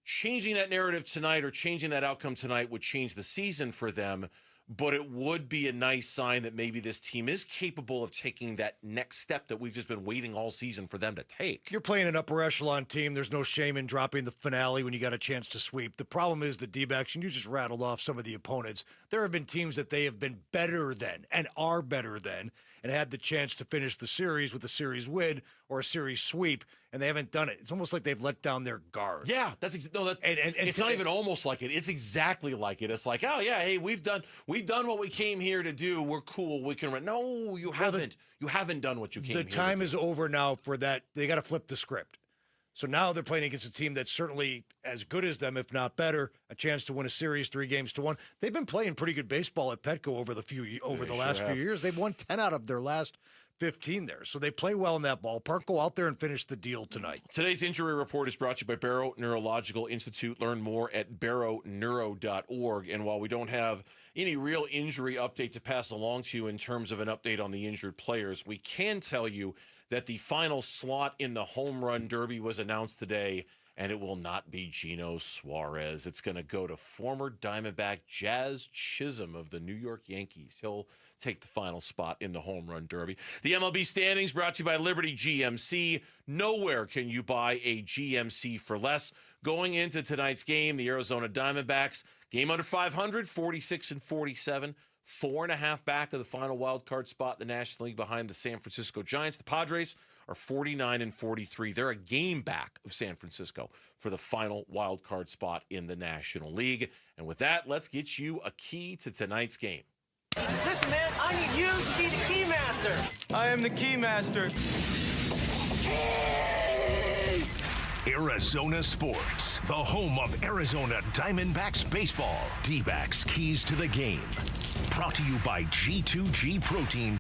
changing that narrative tonight or changing that outcome tonight would change the season for them, but it would be a nice sign that maybe this team is capable of taking that next step that we've just been waiting all season for them to take. You're playing an upper echelon team. There's no shame in dropping the finale when you got a chance to sweep. The problem is the D-backs, and you just rattled off some of the opponents. There have been teams that they have been better than and are better than and had the chance to finish the series with a series win or a series sweep, and they haven't done it. It's almost like they've let down their guard. Yeah, it's not even almost like it. It's exactly like it. It's like, oh yeah, hey, we've done what we came here to do. We're cool. We can run. No, you haven't. You haven't done what you came here to do. The time is over now for that. They got to flip the script. So now they're playing against a team that's certainly as good as them, if not better, a chance to win a series 3-1. They've been playing pretty good baseball at Petco over the last few years. They've won 10 out of their last 15 there. So they play well in that ballpark. Go out there and finish the deal tonight. Today's injury report is brought to you by Barrow Neurological Institute. Learn more at barrowneuro.org. And while we don't have any real injury update to pass along to you in terms of an update on the injured players, we can tell you that the final slot in the home run derby was announced today, and it will not be Gino Suarez. It's going to go to former Diamondback Jazz Chisholm of the New York Yankees. He'll take the final spot in the home run derby. The MLB standings brought to you by Liberty GMC. Nowhere can you buy a GMC for less. Going into tonight's game, the Arizona Diamondbacks, game under 500, 46-47. 4.5 back of the final wild card spot in the National League behind the San Francisco Giants. The Padres are 49-43. They're a game back of San Francisco for the final wild card spot in the National League. And with that, let's get you a key to tonight's game. Listen, man, I need you to be the key master. I am the key master. Arizona Sports, the home of Arizona Diamondbacks baseball. D-backs keys to the game. Brought to you by G2G Protein.